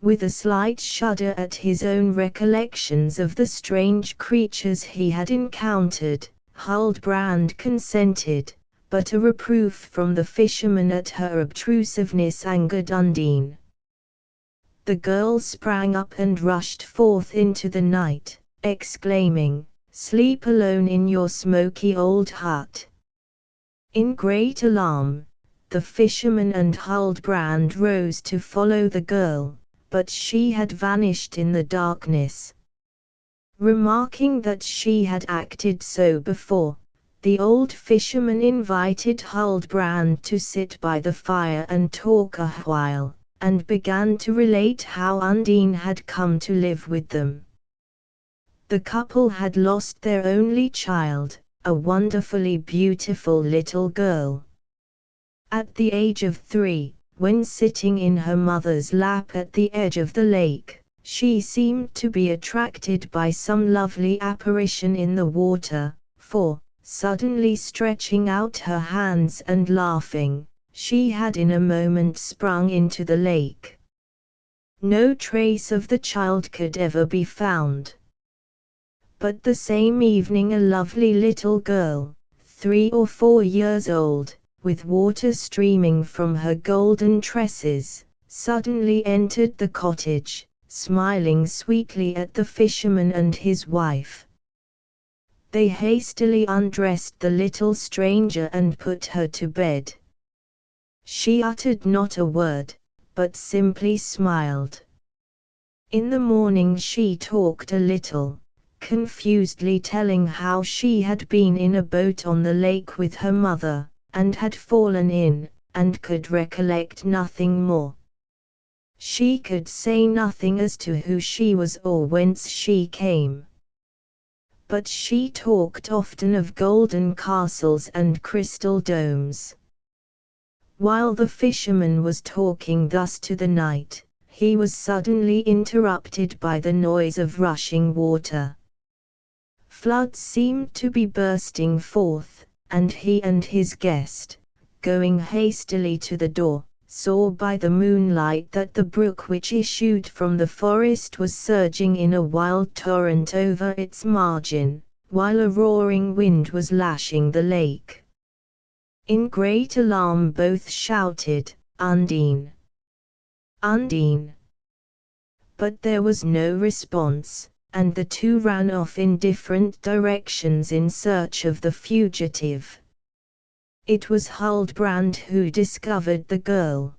With a slight shudder at his own recollections of the strange creatures he had encountered, Huldbrand consented, but a reproof from the fisherman at her obtrusiveness angered Undine. The girl sprang up and rushed forth into the night, exclaiming, "Sleep alone in your smoky old hut." In great alarm, the fisherman and Huldbrand rose to follow the girl, but she had vanished in the darkness. Remarking that she had acted so before, the old fisherman invited Huldbrand to sit by the fire and talk a while, and began to relate how Undine had come to live with them. The couple had lost their only child, a wonderfully beautiful little girl. At the age of 3, when sitting in her mother's lap at the edge of the lake, she seemed to be attracted by some lovely apparition in the water, for, suddenly stretching out her hands and laughing, she had in a moment sprung into the lake. No trace of the child could ever be found. But the same evening a lovely little girl, 3 or 4 years old, with water streaming from her golden tresses, suddenly entered the cottage, smiling sweetly at the fisherman and his wife. They hastily undressed the little stranger and put her to bed. She uttered not a word, but simply smiled. In the morning she talked a little, confusedly telling how she had been in a boat on the lake with her mother, and had fallen in, and could recollect nothing more. She could say nothing as to who she was or whence she came. But she talked often of golden castles and crystal domes. While the fisherman was talking thus to the knight, he was suddenly interrupted by the noise of rushing water. Floods seemed to be bursting forth, and he and his guest, going hastily to the door, saw by the moonlight that the brook which issued from the forest was surging in a wild torrent over its margin, while a roaring wind was lashing the lake. In great alarm both shouted, "Undine! Undine!" But there was no response, and the two ran off in different directions in search of the fugitive. It was Huldbrand who discovered the girl.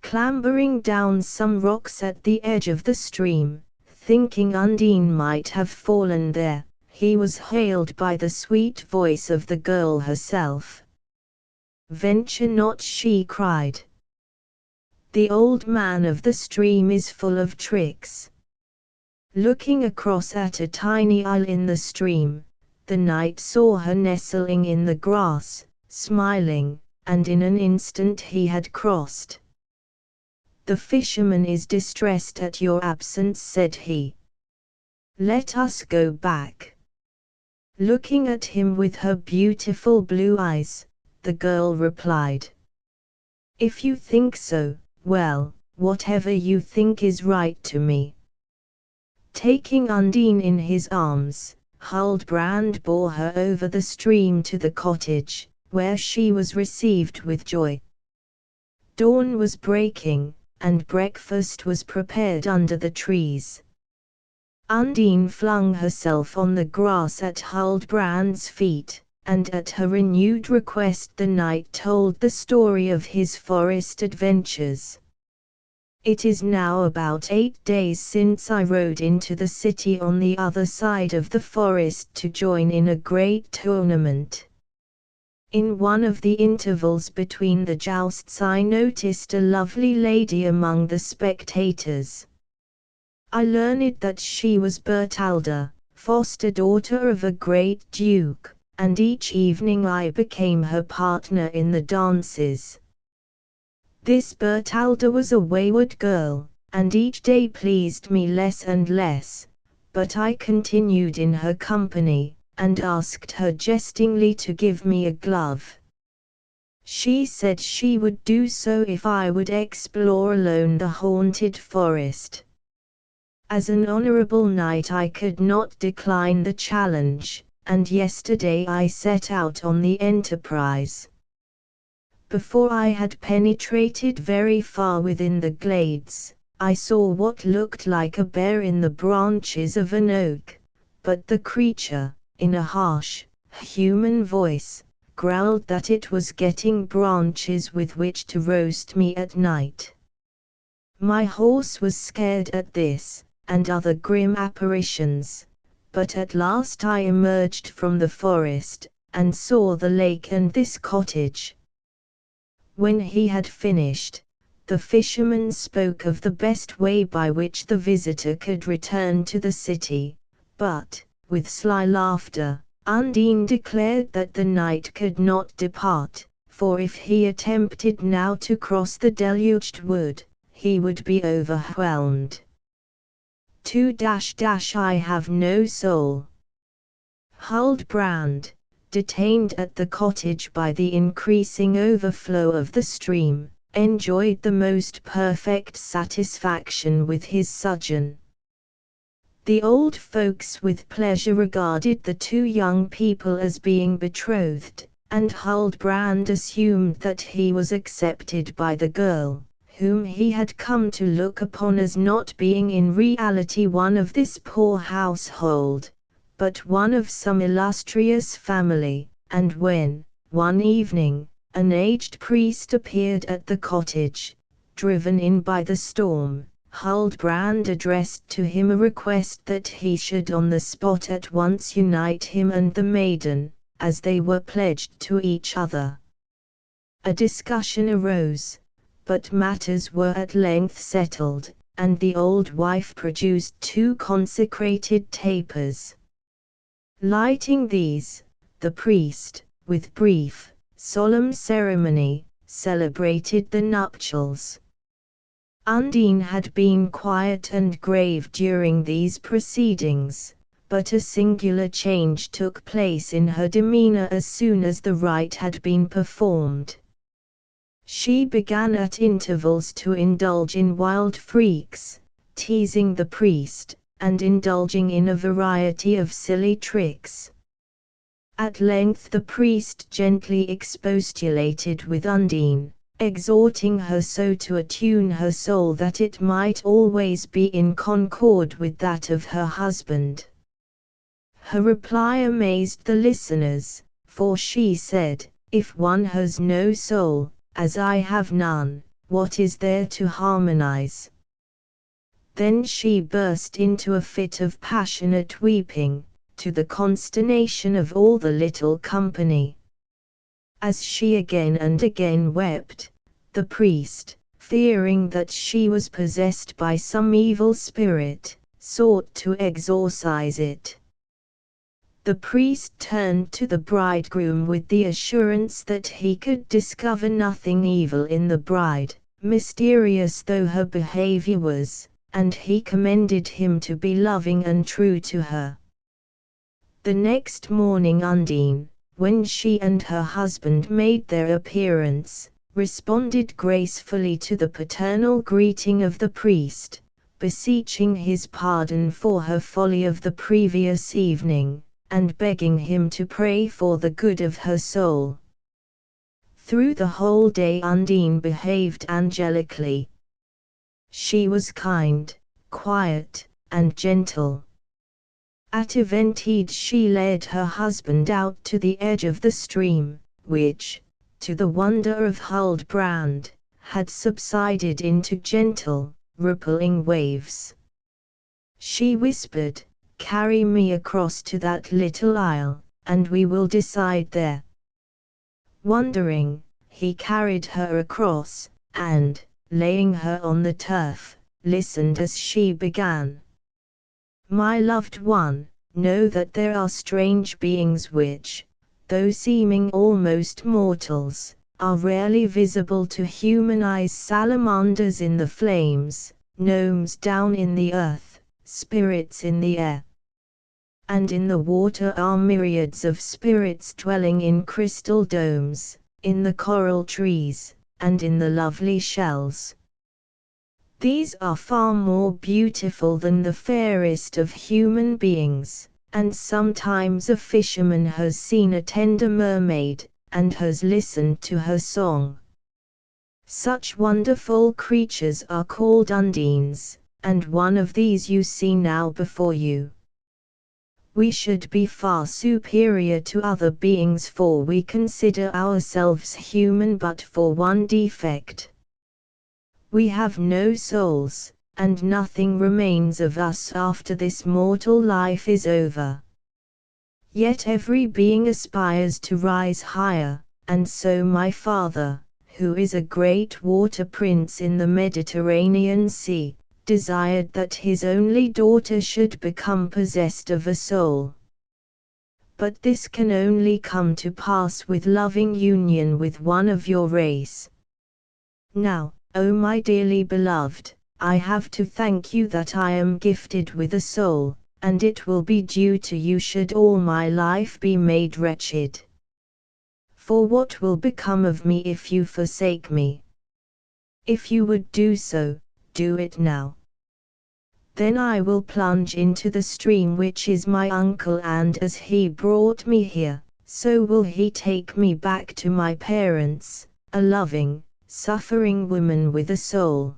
Clambering down some rocks at the edge of the stream, thinking Undine might have fallen there, he was hailed by the sweet voice of the girl herself. "Venture not," she cried. "The old man of the stream is full of tricks." Looking across at a tiny isle in the stream, the knight saw her nestling in the grass, smiling, and in an instant he had crossed. "The fisherman is distressed at your absence," said he. "Let us go back." Looking at him with her beautiful blue eyes, the girl replied, "If you think so, well, whatever you think is right to me." Taking Undine in his arms, Huldbrand bore her over the stream to the cottage, where she was received with joy. Dawn was breaking, and breakfast was prepared under the trees. Undine flung herself on the grass at Huldbrand's feet, and at her renewed request the knight told the story of his forest adventures. "It is now about 8 days since I rode into the city on the other side of the forest to join in a great tournament. In one of the intervals between the jousts I noticed a lovely lady among the spectators. I learned that she was Bertalda, foster daughter of a great duke, and each evening I became her partner in the dances. This Bertalda was a wayward girl, and each day pleased me less and less, but I continued in her company, and asked her jestingly to give me a glove. She said she would do so if I would explore alone the haunted forest. As an honorable knight I could not decline the challenge, and yesterday I set out on the enterprise. Before I had penetrated very far within the glades, I saw what looked like a bear in the branches of an oak, but the creature, in a harsh, human voice, growled that it was getting branches with which to roast me at night. My horse was scared at this, and other grim apparitions, but at last I emerged from the forest, and saw the lake and this cottage." When he had finished, the fisherman spoke of the best way by which the visitor could return to the city, but, with sly laughter, Undine declared that the knight could not depart, for if he attempted now to cross the deluged wood, he would be overwhelmed. I have no soul. Huldbrand, detained at the cottage by the increasing overflow of the stream, enjoyed the most perfect satisfaction with his sojourn. The old folks with pleasure regarded the two young people as being betrothed, and Huldbrand assumed that he was accepted by the girl, whom he had come to look upon as not being in reality one of this poor household, but one of some illustrious family, and when, one evening, an aged priest appeared at the cottage, driven in by the storm, Huldbrand addressed to him a request that he should on the spot at once unite him and the maiden, as they were pledged to each other. A discussion arose, but matters were at length settled, and the old wife produced 2 consecrated tapers. Lighting these, the priest, with brief, solemn ceremony, celebrated the nuptials. Undine had been quiet and grave during these proceedings, but a singular change took place in her demeanor as soon as the rite had been performed. She began at intervals to indulge in wild freaks, teasing the priest, and indulging in a variety of silly tricks. At length the priest gently expostulated with Undine, exhorting her so to attune her soul that it might always be in concord with that of her husband. Her reply amazed the listeners, for she said, "If one has no soul, as I have none, what is there to harmonize?" Then she burst into a fit of passionate weeping, to the consternation of all the little company. As she again and again wept, the priest, fearing that she was possessed by some evil spirit, sought to exorcise it. The priest turned to the bridegroom with the assurance that he could discover nothing evil in the bride, mysterious though her behavior was, and he commended him to be loving and true to her. The next morning Undine, when she and her husband made their appearance, responded gracefully to the paternal greeting of the priest, beseeching his pardon for her folly of the previous evening, and begging him to pray for the good of her soul. Through the whole day Undine behaved angelically. She was kind, quiet, and gentle. At eventide she led her husband out to the edge of the stream, which, to the wonder of Huldbrand, had subsided into gentle, rippling waves. She whispered, "Carry me across to that little isle, and we will decide there." Wondering, he carried her across, and, laying her on the turf, listened as she began. "My loved one, know that there are strange beings which, though seeming almost mortals, are rarely visible to human eyes: salamanders in the flames, gnomes down in the earth, spirits in the air. And in the water are myriads of spirits dwelling in crystal domes, in the coral trees, and in the lovely shells. These are far more beautiful than the fairest of human beings, and sometimes a fisherman has seen a tender mermaid, and has listened to her song. Such wonderful creatures are called undines, and one of these you see now before you. We should be far superior to other beings, for we consider ourselves human but for one defect. We have no souls, and nothing remains of us after this mortal life is over. Yet every being aspires to rise higher, and so my father, who is a great water prince in the Mediterranean Sea, desired that his only daughter should become possessed of a soul. But this can only come to pass with loving union with one of your race. Now, O my dearly beloved, I have to thank you that I am gifted with a soul, and it will be due to you should all my life be made wretched. For what will become of me if you forsake me? If you would do so, do it now. Then I will plunge into the stream which is my uncle, and as he brought me here, so will he take me back to my parents, a loving, suffering woman with a soul."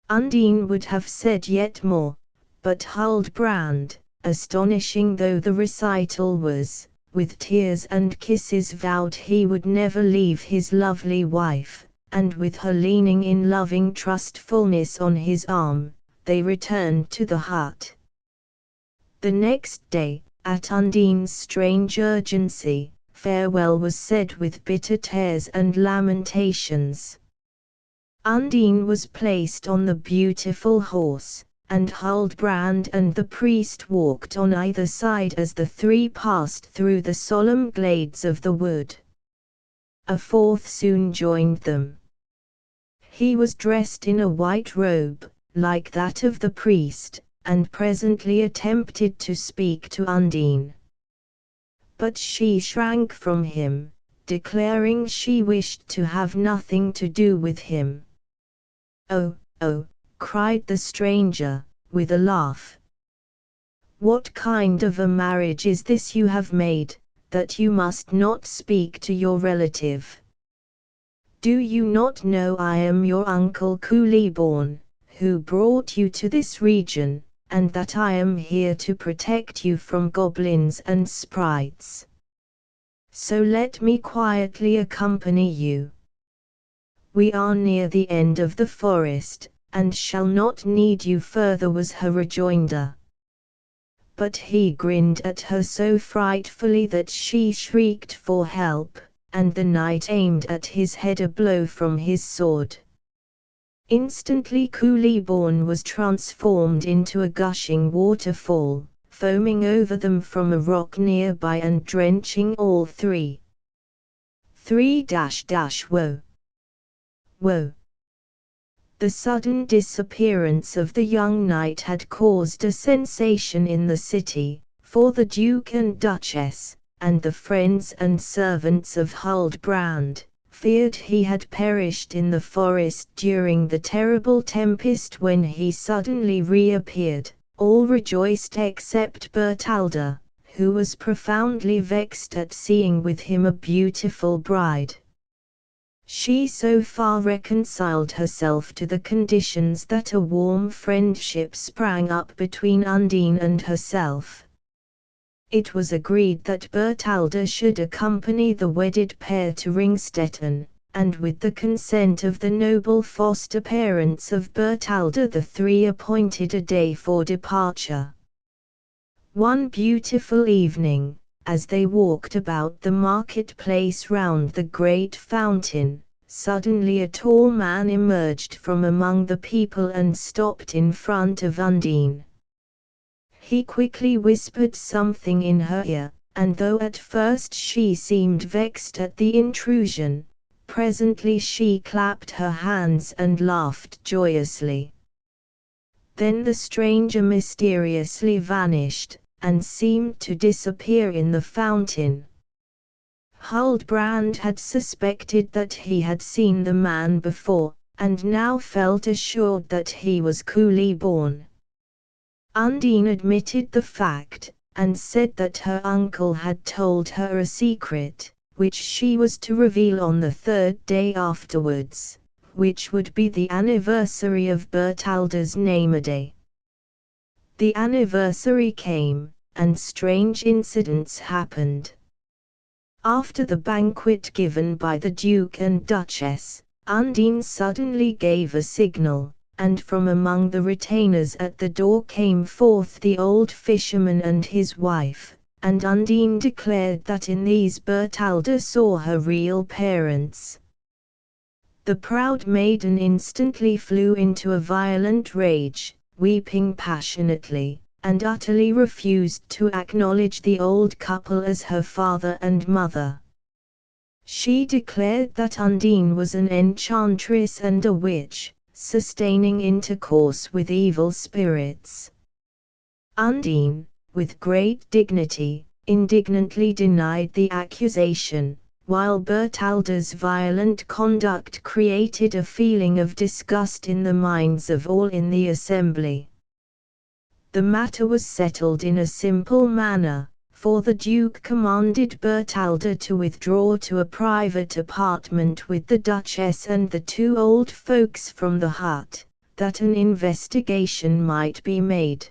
Undine would have said yet more, but Huldbrand, astonishing though the recital was, with tears and kisses vowed he would never leave his lovely wife, and with her leaning in loving trustfulness on his arm, they returned to the hut. The next day, at Undine's strange urgency, farewell was said with bitter tears and lamentations. Undine was placed on the beautiful horse, and Huldbrand and the priest walked on either side as the three passed through the solemn glades of the wood. A fourth soon joined them. He was dressed in a white robe, like that of the priest, and presently attempted to speak to Undine. But she shrank from him, declaring she wished to have nothing to do with him. "Oh, oh," cried the stranger, with a laugh. "What kind of a marriage is this you have made, that you must not speak to your relative? Do you not know I am your uncle Culeborn, who brought you to this region, and that I am here to protect you from goblins and sprites? So let me quietly accompany you. We are near the end of the forest, and shall not need you further," was her rejoinder. But he grinned at her so frightfully that she shrieked for help, and the knight aimed at his head a blow from his sword. Instantly Culeborn was transformed into a gushing waterfall, foaming over them from a rock nearby and drenching all three. Woe! Woe! The sudden disappearance of the young knight had caused a sensation in the city, for the Duke and Duchess, and the friends and servants of Huldbrand, feared he had perished in the forest during the terrible tempest when he suddenly reappeared. All rejoiced except Bertalda, who was profoundly vexed at seeing with him a beautiful bride. She so far reconciled herself to the conditions that a warm friendship sprang up between Undine and herself. It was agreed that Bertalda should accompany the wedded pair to Ringstetten, and with the consent of the noble foster parents of Bertalda the three appointed a day for departure. One beautiful evening, as they walked about the market-place round the great fountain, suddenly a tall man emerged from among the people and stopped in front of Undine. He quickly whispered something in her ear, and though at first she seemed vexed at the intrusion, presently she clapped her hands and laughed joyously. Then the stranger mysteriously vanished, and seemed to disappear in the fountain. Huldbrand had suspected that he had seen the man before, and now felt assured that he was Culeborn. Undine admitted the fact, and said that her uncle had told her a secret, which she was to reveal on the third day afterwards, which would be the anniversary of Bertalda's name-a-day. The anniversary came, and strange incidents happened. After the banquet given by the Duke and Duchess, Undine suddenly gave a signal, and from among the retainers at the door came forth the old fisherman and his wife, and Undine declared that in these Bertalda saw her real parents. The proud maiden instantly flew into a violent rage, weeping passionately, and utterly refused to acknowledge the old couple as her father and mother. She declared that Undine was an enchantress and a witch, sustaining intercourse with evil spirits. Undine, with great dignity, indignantly denied the accusation, while Bertalda's violent conduct created a feeling of disgust in the minds of all in the assembly. The matter was settled in a simple manner, for the Duke commanded Bertalda to withdraw to a private apartment with the Duchess and the two old folks from the hut, that an investigation might be made.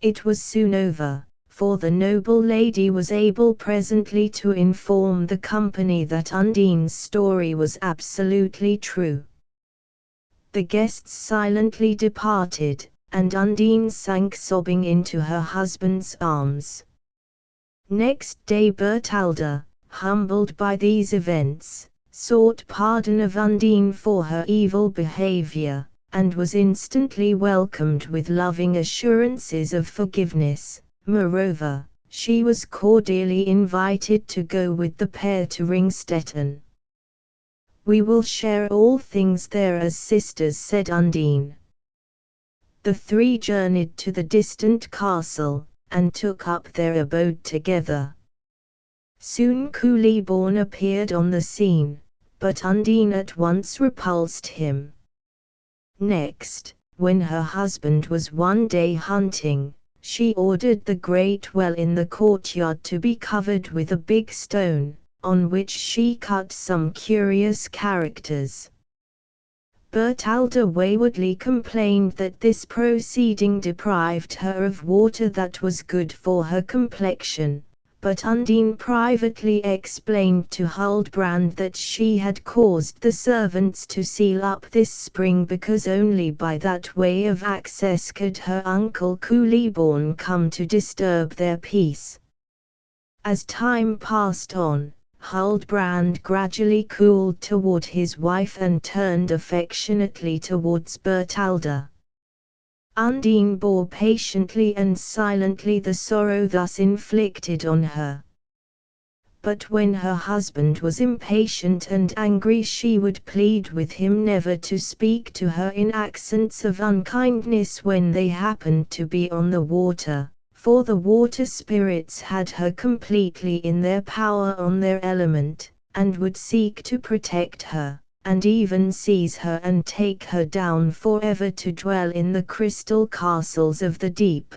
It was soon over, for the noble lady was able presently to inform the company that Undine's story was absolutely true. The guests silently departed, and Undine sank sobbing into her husband's arms. Next day Bertalda, humbled by these events, sought pardon of Undine for her evil behavior, and was instantly welcomed with loving assurances of forgiveness. Moreover, she was cordially invited to go with the pair to Ringstetten. "We will share all things there as sisters," said Undine. The three journeyed to the distant castle, and took up their abode together. Soon Culeborn appeared on the scene, but Undine at once repulsed him. Next, when her husband was one day hunting, she ordered the great well in the courtyard to be covered with a big stone, on which she cut some curious characters. Bertalda waywardly complained that this proceeding deprived her of water that was good for her complexion, but Undine privately explained to Huldbrand that she had caused the servants to seal up this spring because only by that way of access could her uncle Culeborn come to disturb their peace. As time passed on, Huldbrand gradually cooled toward his wife and turned affectionately towards Bertalda. Undine bore patiently and silently the sorrow thus inflicted on her. But when her husband was impatient and angry, she would plead with him never to speak to her in accents of unkindness when they happened to be on the water, for the water spirits had her completely in their power on their element, and would seek to protect her, and even seize her and take her down forever to dwell in the crystal castles of the deep.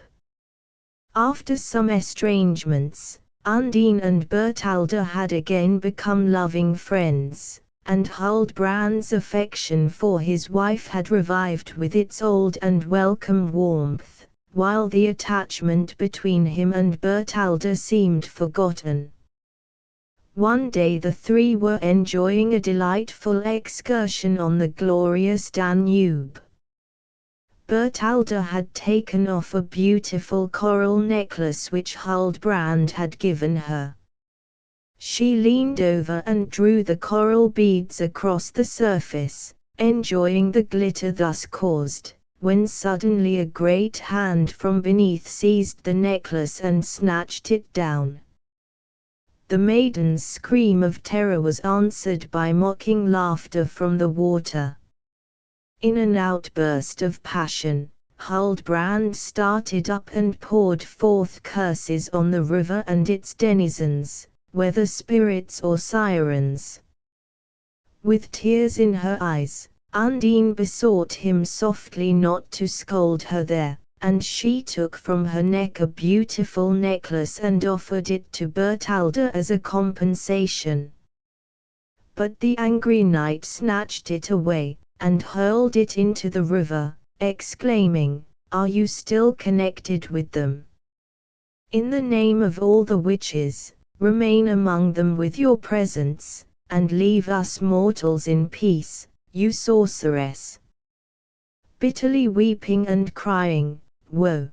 After some estrangements, Undine and Bertalda had again become loving friends, and Huldbrand's affection for his wife had revived with its old and welcome warmth, while the attachment between him and Bertalda seemed forgotten. One day the three were enjoying a delightful excursion on the glorious Danube. Bertalda had taken off a beautiful coral necklace which Huldbrand had given her. She leaned over and drew the coral beads across the surface, enjoying the glitter thus caused, when suddenly a great hand from beneath seized the necklace and snatched it down. The maiden's scream of terror was answered by mocking laughter from the water. In an outburst of passion, Huldbrand started up and poured forth curses on the river and its denizens, whether spirits or sirens. With tears in her eyes, Undine besought him softly not to scold her there, and she took from her neck a beautiful necklace and offered it to Bertalda as a compensation. But the angry knight snatched it away, and hurled it into the river, exclaiming, "Are you still connected with them? In the name of all the witches, remain among them with your presence, and leave us mortals in peace, you sorceress." Bitterly weeping and crying, "Woe!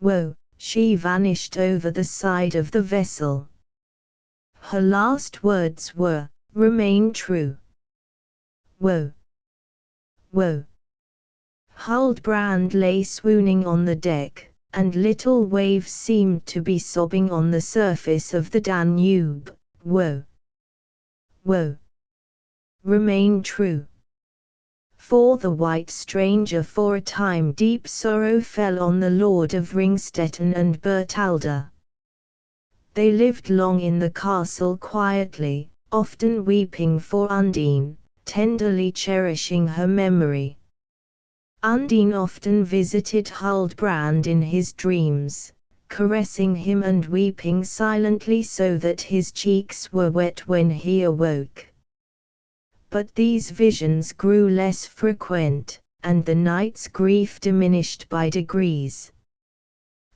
Woe!" she vanished over the side of the vessel. Her last words were, "Remain true." Woe! Woe! Huldbrand lay swooning on the deck, and little waves seemed to be sobbing on the surface of the Danube. Woe! Woe! Remain true. For the white stranger, for a time deep sorrow fell on the Lord of Ringstetten and Bertalda. They lived long in the castle quietly, often weeping for Undine, tenderly cherishing her memory. Undine often visited Huldbrand in his dreams, caressing him and weeping silently so that his cheeks were wet when he awoke. But these visions grew less frequent, and the knight's grief diminished by degrees.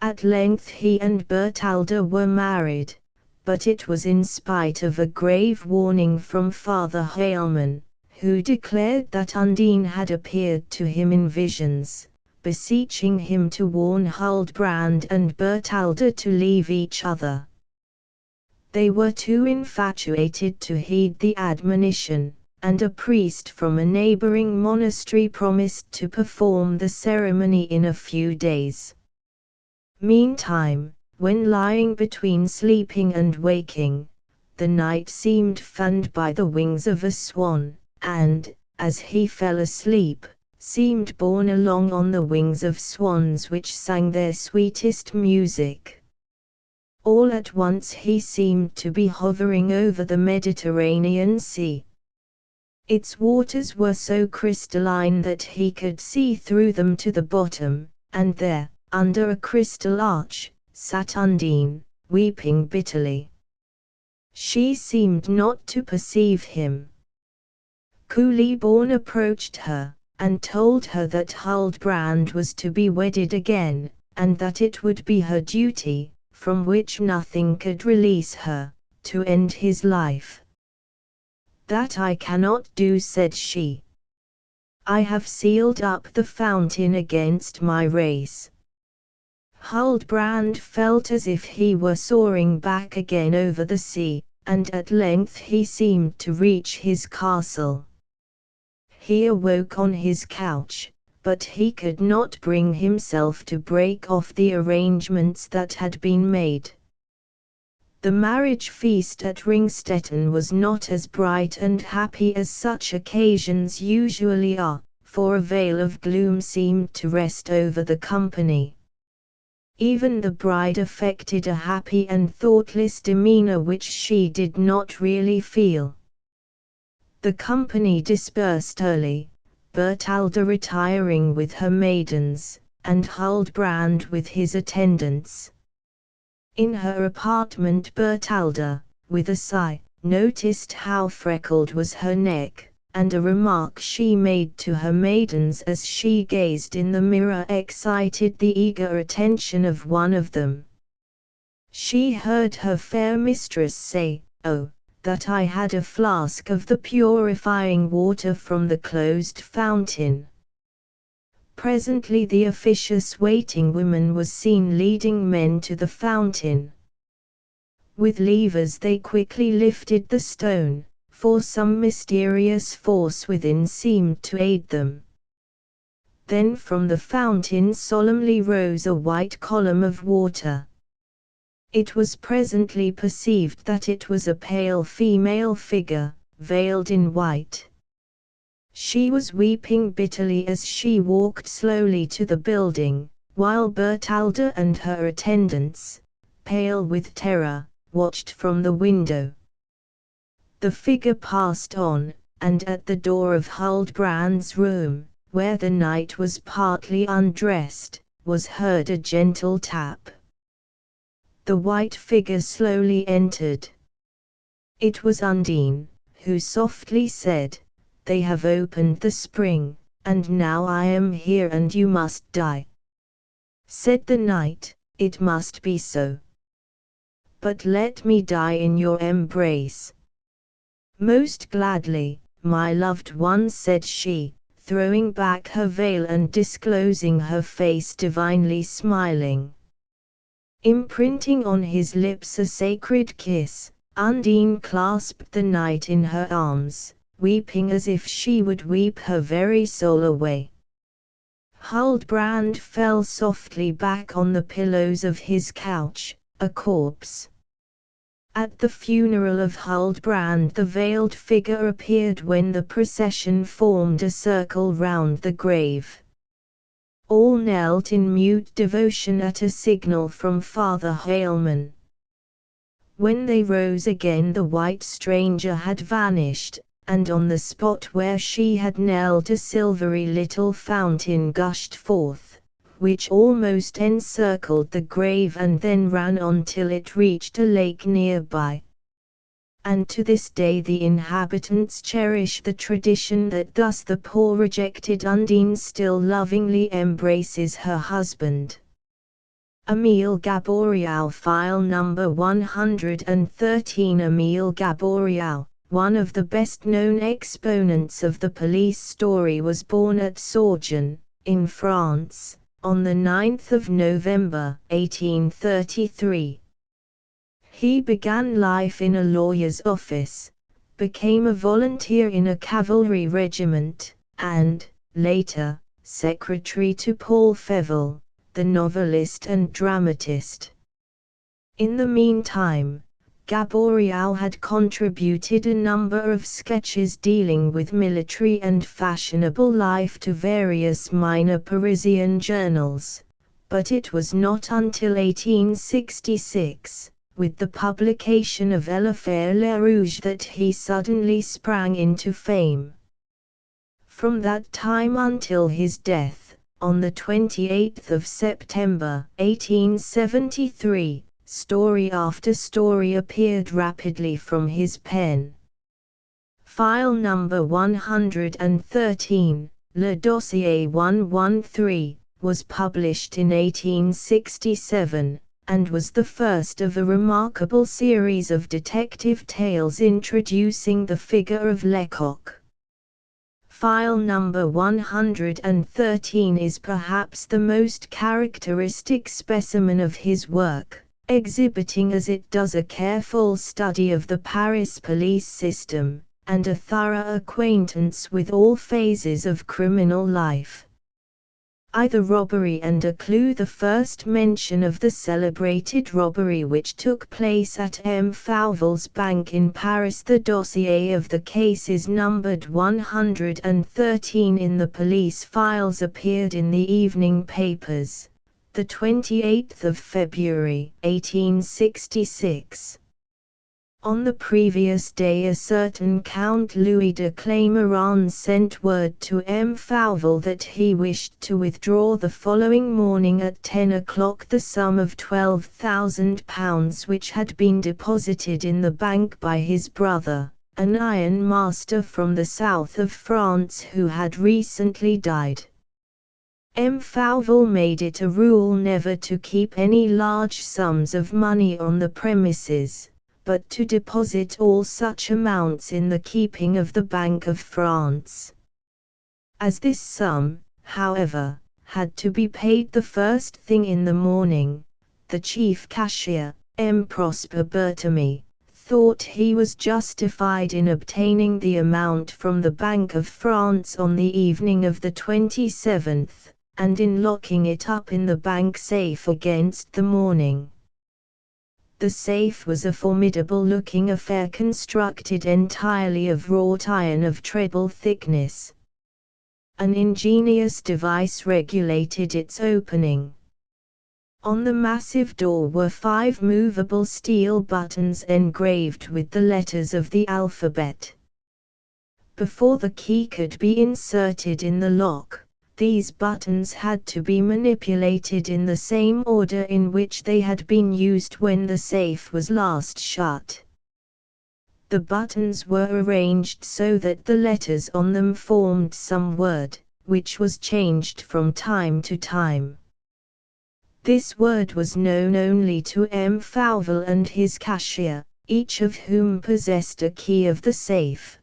At length he and Bertalda were married, but it was in spite of a grave warning from Father Heilmann, who declared that Undine had appeared to him in visions, beseeching him to warn Huldbrand and Bertalda to leave each other. They were too infatuated to heed the admonition, and a priest from a neighboring monastery promised to perform the ceremony in a few days. Meantime, when lying between sleeping and waking, the knight seemed fanned by the wings of a swan, and, as he fell asleep, seemed borne along on the wings of swans which sang their sweetest music. All at once he seemed to be hovering over the Mediterranean Sea. Its waters were so crystalline that he could see through them to the bottom, and there, under a crystal arch, sat Undine, weeping bitterly. She seemed not to perceive him. Culeborn approached her, and told her that Huldbrand was to be wedded again, and that it would be her duty, from which nothing could release her, to end his life. "That I cannot do," said she. "I have sealed up the fountain against my race." Huldbrand felt as if he were soaring back again over the sea, and at length he seemed to reach his castle. He awoke on his couch, but he could not bring himself to break off the arrangements that had been made. The marriage feast at Ringstetten was not as bright and happy as such occasions usually are, for a veil of gloom seemed to rest over the company. Even the bride affected a happy and thoughtless demeanor which she did not really feel. The company dispersed early, Bertalda retiring with her maidens, and Huldbrand with his attendants. In her apartment Bertalda, with a sigh, noticed how freckled was her neck, and a remark she made to her maidens as she gazed in the mirror excited the eager attention of one of them. She heard her fair mistress say, "Oh, that I had a flask of the purifying water from the closed fountain." Presently the officious waiting woman was seen leading men to the fountain. With levers they quickly lifted the stone, for some mysterious force within seemed to aid them. Then from the fountain solemnly rose a white column of water. It was presently perceived that it was a pale female figure, veiled in white. She was weeping bitterly as she walked slowly to the building, while Bertalda and her attendants, pale with terror, watched from the window. The figure passed on, and at the door of Huldbrand's room, where the knight was partly undressed, was heard a gentle tap. The white figure slowly entered. It was Undine, who softly said, "They have opened the spring, and now I am here and you must die." Said the knight, "It must be so. But let me die in your embrace." "Most gladly, my loved one," said she, throwing back her veil and disclosing her face divinely smiling. Imprinting on his lips a sacred kiss, Undine clasped the knight in her arms, weeping as if she would weep her very soul away. Huldbrand fell softly back on the pillows of his couch, a corpse. At the funeral of Huldbrand the veiled figure appeared when the procession formed a circle round the grave. All knelt in mute devotion at a signal from Father Heilmann. When they rose again the white stranger had vanished, and on the spot where she had knelt a silvery little fountain gushed forth, which almost encircled the grave and then ran on till it reached a lake nearby. And to this day the inhabitants cherish the tradition that thus the poor rejected Undine still lovingly embraces her husband. Emile Gaboriau, file number 113. Emile Gaboriau, one of the best-known exponents of the police story, was born at Sourgin, in France, on 9 November 1833. He began life in a lawyer's office, became a volunteer in a cavalry regiment, and, later, secretary to Paul Féval, the novelist and dramatist. In the meantime, Gaboriau had contributed a number of sketches dealing with military and fashionable life to various minor Parisian journals, but it was not until 1866, with the publication of L'Affaire Le Rouge, that he suddenly sprang into fame. From that time until his death, on the 28th of September, 1873, story after story appeared rapidly from his pen. File number 113, Le Dossier 113, was published in 1867, and was the first of a remarkable series of detective tales introducing the figure of Lecoq. File number 113 is perhaps the most characteristic specimen of his work, exhibiting as it does a careful study of the Paris police system, and a thorough acquaintance with all phases of criminal life. The robbery and a clue. The first mention of the celebrated robbery which took place at M. Fauvel's bank in Paris. The dossier of the case is numbered 113 in the police files, appeared in the evening papers, the 28th of February, 1866. On the previous day a certain Count Louis de Claymaran sent word to M. Fauvel that he wished to withdraw the following morning at 10 o'clock the sum of £12,000 which had been deposited in the bank by his brother, an iron master from the south of France who had recently died. M. Fauvel made it a rule never to keep any large sums of money on the premises, but to deposit all such amounts in the keeping of the Bank of France. As this sum, however, had to be paid the first thing in the morning, the chief cashier, M. Prosper Berthemy, thought he was justified in obtaining the amount from the Bank of France on the evening of the 27th, and in locking it up in the bank safe against the morning. The safe was a formidable-looking affair constructed entirely of wrought iron of treble thickness. An ingenious device regulated its opening. On the massive door were 5 movable steel buttons engraved with the letters of the alphabet. Before the key could be inserted in the lock, these buttons had to be manipulated in the same order in which they had been used when the safe was last shut. The buttons were arranged so that the letters on them formed some word, which was changed from time to time. This word was known only to M. Fauvel and his cashier, each of whom possessed a key of the safe.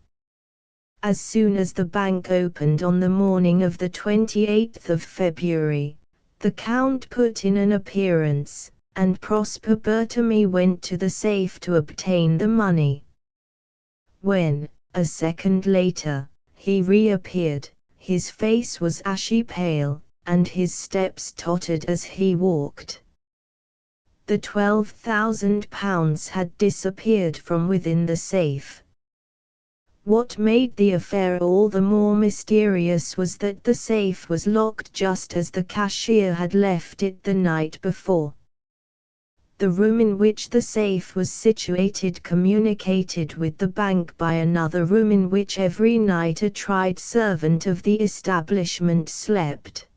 As soon as the bank opened on the morning of the 28th of February, the Count put in an appearance, and Prosper Berthemy went to the safe to obtain the money. When, a second later, he reappeared, his face was ashy pale, and his steps tottered as he walked. The £12,000 had disappeared from within the safe. What made the affair all the more mysterious was that the safe was locked just as the cashier had left it the night before. The room in which the safe was situated communicated with the bank by another room in which every night a tried servant of the establishment slept.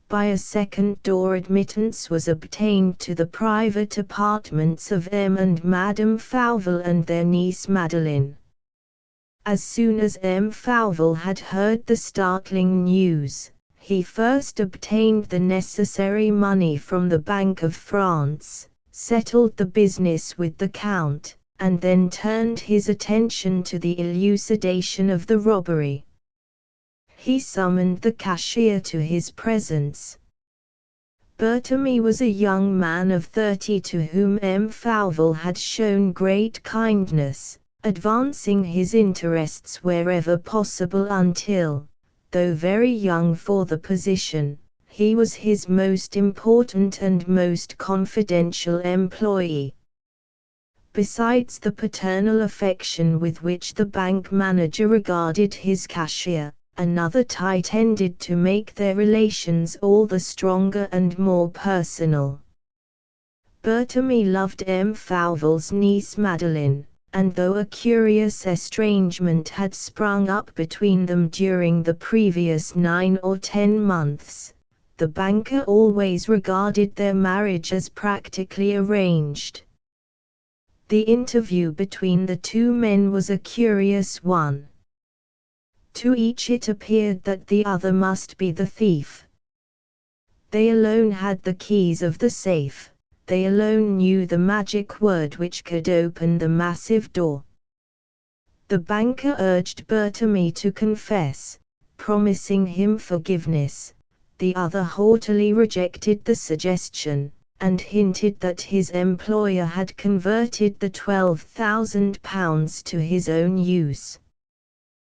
By a second door admittance was obtained to the private apartments of M. and Madame Fauvel and their niece Madeleine. As soon as M. Fauvel had heard the startling news, he first obtained the necessary money from the Bank of France, settled the business with the Count, and then turned his attention to the elucidation of the robbery. He summoned the cashier to his presence. Berthemy was a young man of 30 to whom M. Fauvel had shown great kindness, advancing his interests wherever possible until, though very young for the position, he was his most important and most confidential employee. Besides the paternal affection with which the bank manager regarded his cashier, another tie tended to make their relations all the stronger and more personal. Bertamy loved M. Fauvel's niece Madeline, and though a curious estrangement had sprung up between them during the previous 9 or 10 months, the banker always regarded their marriage as practically arranged. The interview between the two men was a curious one. To each it appeared that the other must be the thief. They alone had the keys of the safe, they alone knew the magic word which could open the massive door. The banker urged Bertamy to confess, promising him forgiveness. The other haughtily rejected the suggestion, and hinted that his employer had converted the £12,000 to his own use.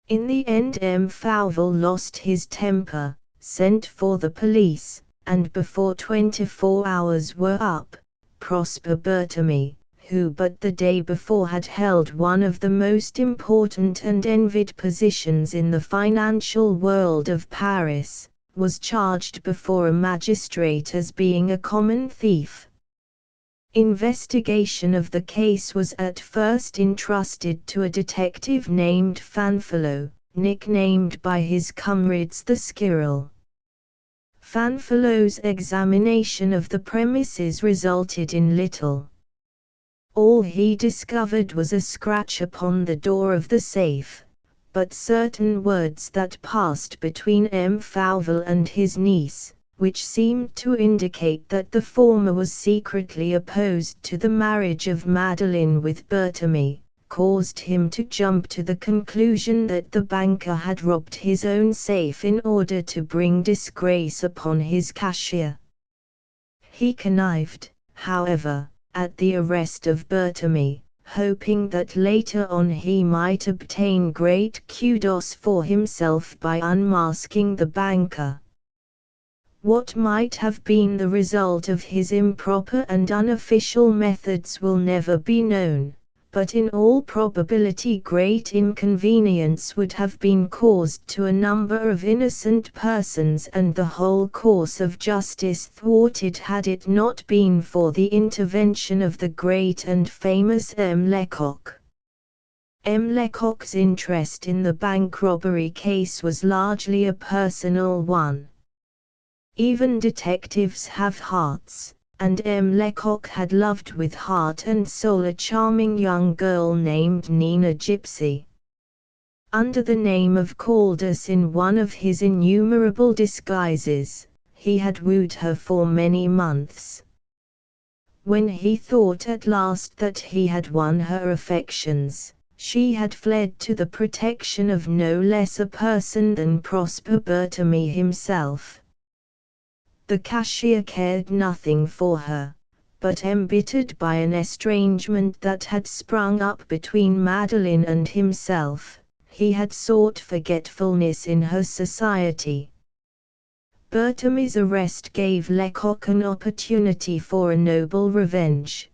In the end M. Fauvel lost his temper, sent for the police, and before 24 hours were up, Prosper Bertamy, who but the day before had held one of the most important and envied positions in the financial world of Paris, was charged before a magistrate as being a common thief. Investigation of the case was at first entrusted to a detective named Fanfellow, nicknamed by his comrades the Squirrel. Fanfellow's examination of the premises resulted in little. All he discovered was a scratch upon the door of the safe, but certain words that passed between M. Fauvel and his niece, which seemed to indicate that the former was secretly opposed to the marriage of Madeline with Bertamy, caused him to jump to the conclusion that the banker had robbed his own safe in order to bring disgrace upon his cashier. He connived, however, at the arrest of Bertamy, hoping that later on he might obtain great kudos for himself by unmasking the banker. What might have been the result of his improper and unofficial methods will never be known, but in all probability great inconvenience would have been caused to a number of innocent persons and the whole course of justice thwarted had it not been for the intervention of the great and famous M. Lecoq. M. Lecoq's interest in the bank robbery case was largely a personal one. Even detectives have hearts, and M. Lecoq had loved with heart and soul a charming young girl named Nina Gypsy. Under the name of Caldas in one of his innumerable disguises, he had wooed her for many months. When he thought at last that he had won her affections, she had fled to the protection of no less a person than Prosper Bertamy himself. The cashier cared nothing for her, but embittered by an estrangement that had sprung up between Madeline and himself, he had sought forgetfulness in her society. Bertamy's arrest gave Lecoq an opportunity for a noble revenge.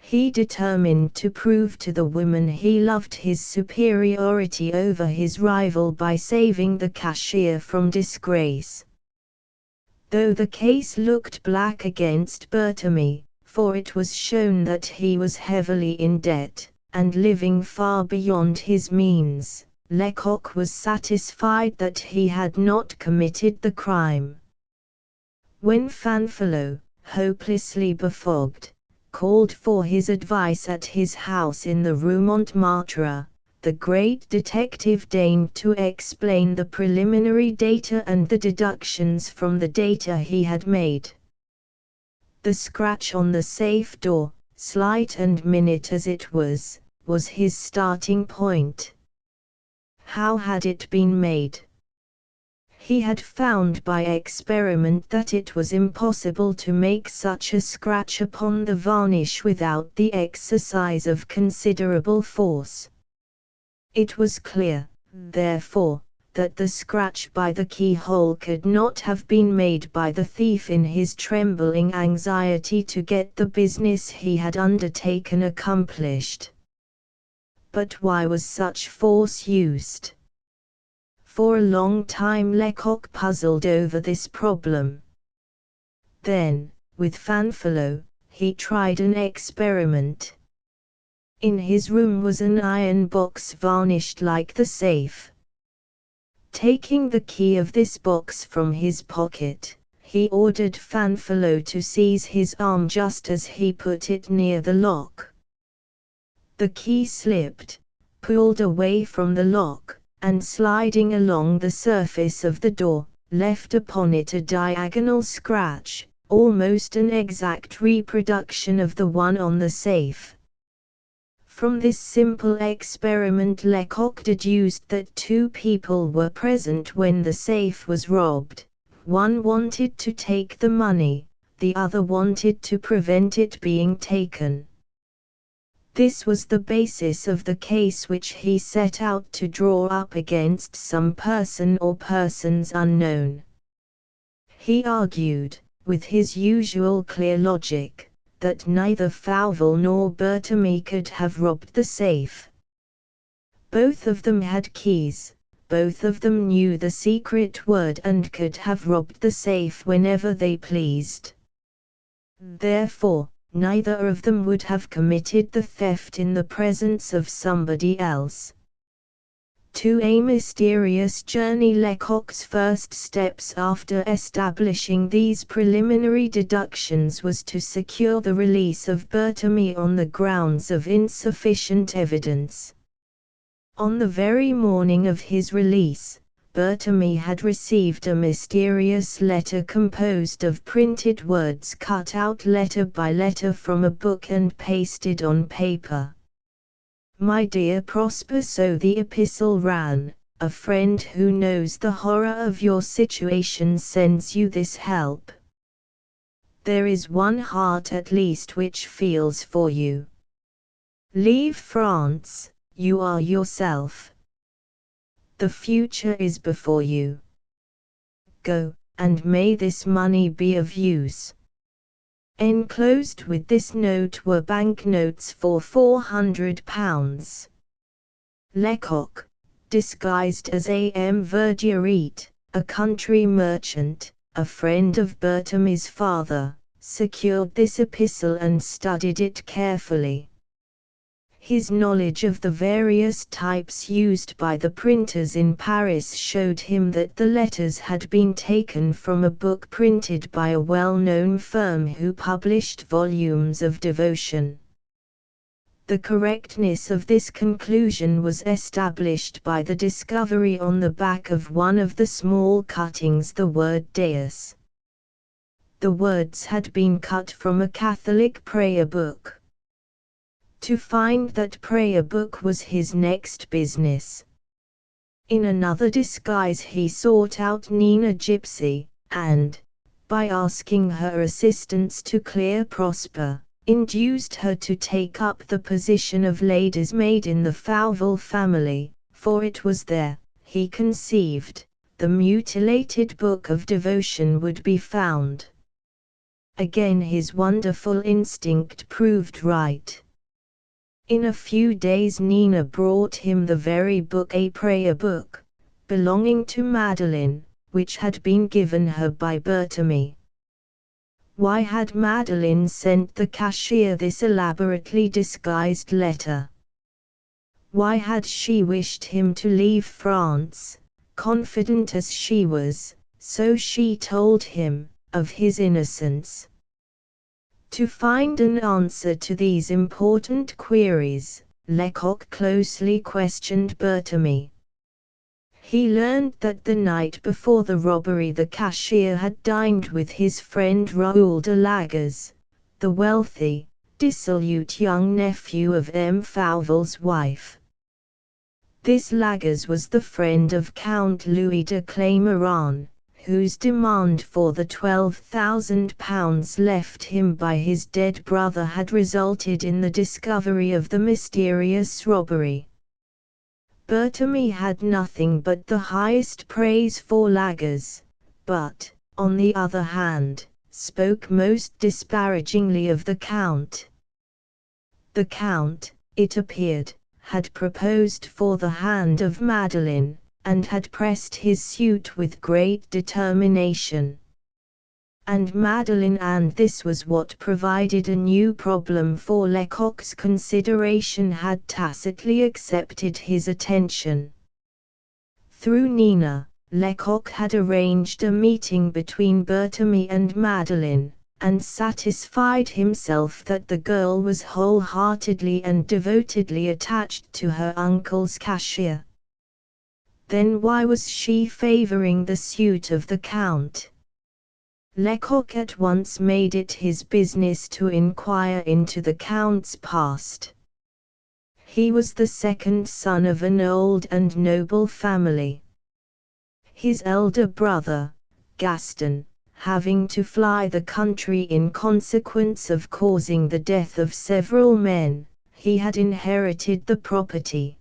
He determined to prove to the woman he loved his superiority over his rival by saving the cashier from disgrace. Though the case looked black against Bertamy, for it was shown that he was heavily in debt, and living far beyond his means, Lecoq was satisfied that he had not committed the crime. When Fanfellow, hopelessly befogged, called for his advice at his house in the Rue Montmartre, the great detective deigned to explain the preliminary data and the deductions from the data he had made. The scratch on the safe door, slight and minute as it was his starting point. How had it been made? He had found by experiment that it was impossible to make such a scratch upon the varnish without the exercise of considerable force. It was clear, therefore, that the scratch by the keyhole could not have been made by the thief in his trembling anxiety to get the business he had undertaken accomplished. But why was such force used? For a long time Lecoq puzzled over this problem. Then, with Fanfellow, he tried an experiment. In his room was an iron box varnished like the safe. Taking the key of this box from his pocket, he ordered Fanfellow to seize his arm just as he put it near the lock. The key slipped, pulled away from the lock, and sliding along the surface of the door, left upon it a diagonal scratch, almost an exact reproduction of the one on the safe. From this simple experiment Lecoq deduced that two people were present when the safe was robbed. One wanted to take the money, the other wanted to prevent it being taken. This was the basis of the case which he set out to draw up against some person or persons unknown. He argued, with his usual clear logic, that neither Fauvel nor Berthemy could have robbed the safe. Both of them had keys, both of them knew the secret word and could have robbed the safe whenever they pleased. Therefore, neither of them would have committed the theft in the presence of somebody else. To a mysterious journey. Lecoq's first steps after establishing these preliminary deductions was to secure the release of Berthemy on the grounds of insufficient evidence. On the very morning of his release, Berthemy had received a mysterious letter composed of printed words cut out letter by letter from a book and pasted on paper. "My dear Prosper," so the epistle ran, "a friend who knows the horror of your situation sends you this help. There is one heart at least which feels for you. Leave France, you are yourself. The future is before you. Go, and may this money be of use." Enclosed with this note were banknotes for £400. Lecoq, disguised as A.M. Verduret, a country merchant, a friend of Berthemy's father, secured this epistle and studied it carefully. His knowledge of the various types used by the printers in Paris showed him that the letters had been taken from a book printed by a well-known firm who published volumes of devotion. The correctness of this conclusion was established by the discovery on the back of one of the small cuttings the word Deus. The words had been cut from a Catholic prayer book. To find that prayer book was his next business. In another disguise he sought out Nina Gypsy, and, by asking her assistance to clear Prosper, induced her to take up the position of lady's maid in the Fauvel family, for it was there, he conceived, the mutilated book of devotion would be found. Again his wonderful instinct proved right. In a few days Nina brought him the very book, a prayer book, belonging to Madeleine, which had been given her by Berthemy. Why had Madeleine sent the cashier this elaborately disguised letter? Why had she wished him to leave France, confident as she was, so she told him, of his innocence? To find an answer to these important queries, Lecoq closely questioned Berthemy. He learned that the night before the robbery the cashier had dined with his friend Raoul de Lagares, the wealthy, dissolute young nephew of M. Fauvel's wife. This Lagares was the friend of Count Louis de Claymaran, whose demand for the £12,000 left him by his dead brother had resulted in the discovery of the mysterious robbery. Bertami had nothing but the highest praise for Lagers, but, on the other hand, spoke most disparagingly of the Count. The Count, it appeared, had proposed for the hand of Madeline, and had pressed his suit with great determination. And Madeline, and this was what provided a new problem for Lecoq's consideration, had tacitly accepted his attention. Through Nina, Lecoq had arranged a meeting between Bertami and Madeline, and satisfied himself that the girl was wholeheartedly and devotedly attached to her uncle's cashier. Then why was she favoring the suit of the Count? Lecoq at once made it his business to inquire into the Count's past. He was the second son of an old and noble family. His elder brother, Gaston, having to fly the country in consequence of causing the death of several men, he had inherited the property.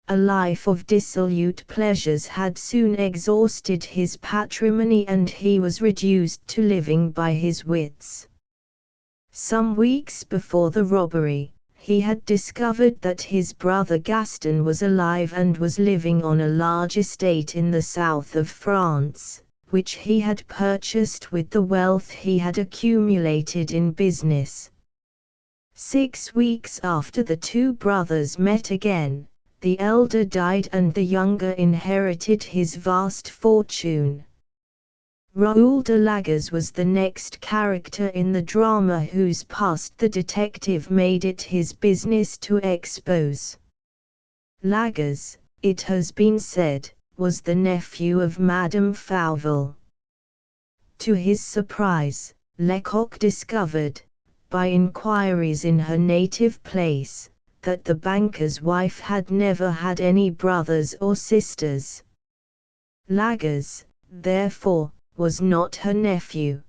A life of dissolute pleasures had soon exhausted his patrimony, and he was reduced to living by his wits. Some weeks before the robbery, he had discovered that his brother Gaston was alive and was living on a large estate in the south of France, which he had purchased with the wealth he had accumulated in business. 6 weeks after the two brothers met again, the elder died and the younger inherited his vast fortune. Raoul de Lagers was the next character in the drama whose past the detective made it his business to expose. Lagers, it has been said, was the nephew of Madame Fauvel. To his surprise, Lecoq discovered, by inquiries in her native place, that the banker's wife had never had any brothers or sisters. Lagers, therefore, was not her nephew.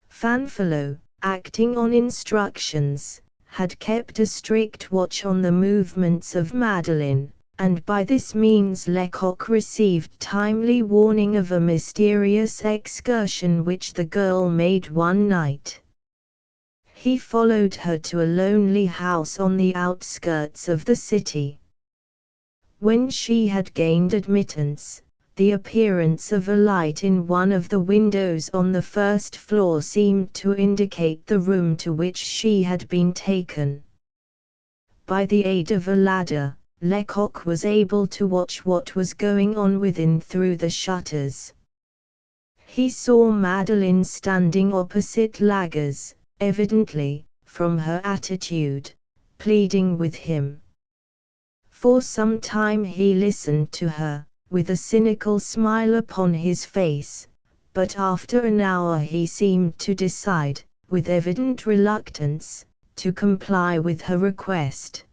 Fanfalo, acting on instructions, had kept a strict watch on the movements of Madeline, and by this means Lecoq received timely warning of a mysterious excursion which the girl made one night. He followed her to a lonely house on the outskirts of the city. When she had gained admittance, the appearance of a light in one of the windows on the first floor seemed to indicate the room to which she had been taken. By the aid of a ladder, Lecoq was able to watch what was going on within through the shutters. He saw Madeline standing opposite Lagers, evidently, from her attitude, pleading with him. For some time he listened to her, with a cynical smile upon his face, but after an hour he seemed to decide, with evident reluctance, to comply with her request.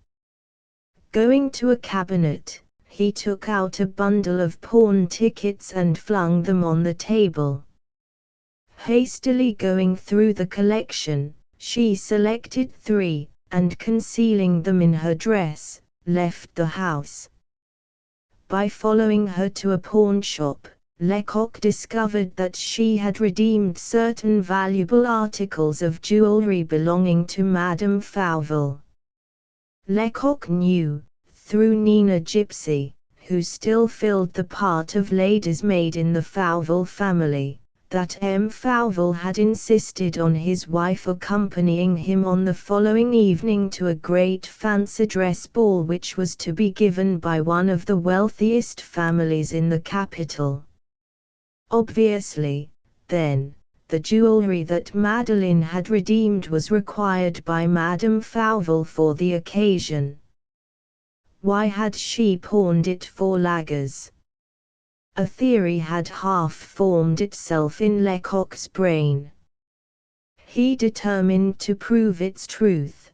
Going to a cabinet, he took out a bundle of pawn tickets and flung them on the table. Hastily going through the collection, she selected 3, and concealing them in her dress, left the house. By following her to a pawnshop, Lecoq discovered that she had redeemed certain valuable articles of jewelry belonging to Madame Fauvel. Lecoq knew, through Nina Gypsy, who still filled the part of lady's maid in the Fauvel family, that M. Fauvel had insisted on his wife accompanying him on the following evening to a great fancy dress ball which was to be given by one of the wealthiest families in the capital. Obviously, then, the jewelry that Madeline had redeemed was required by Madame Fauvel for the occasion. Why had she pawned it for Lagers? A theory had half formed itself in Lecoq's brain. He determined to prove its truth.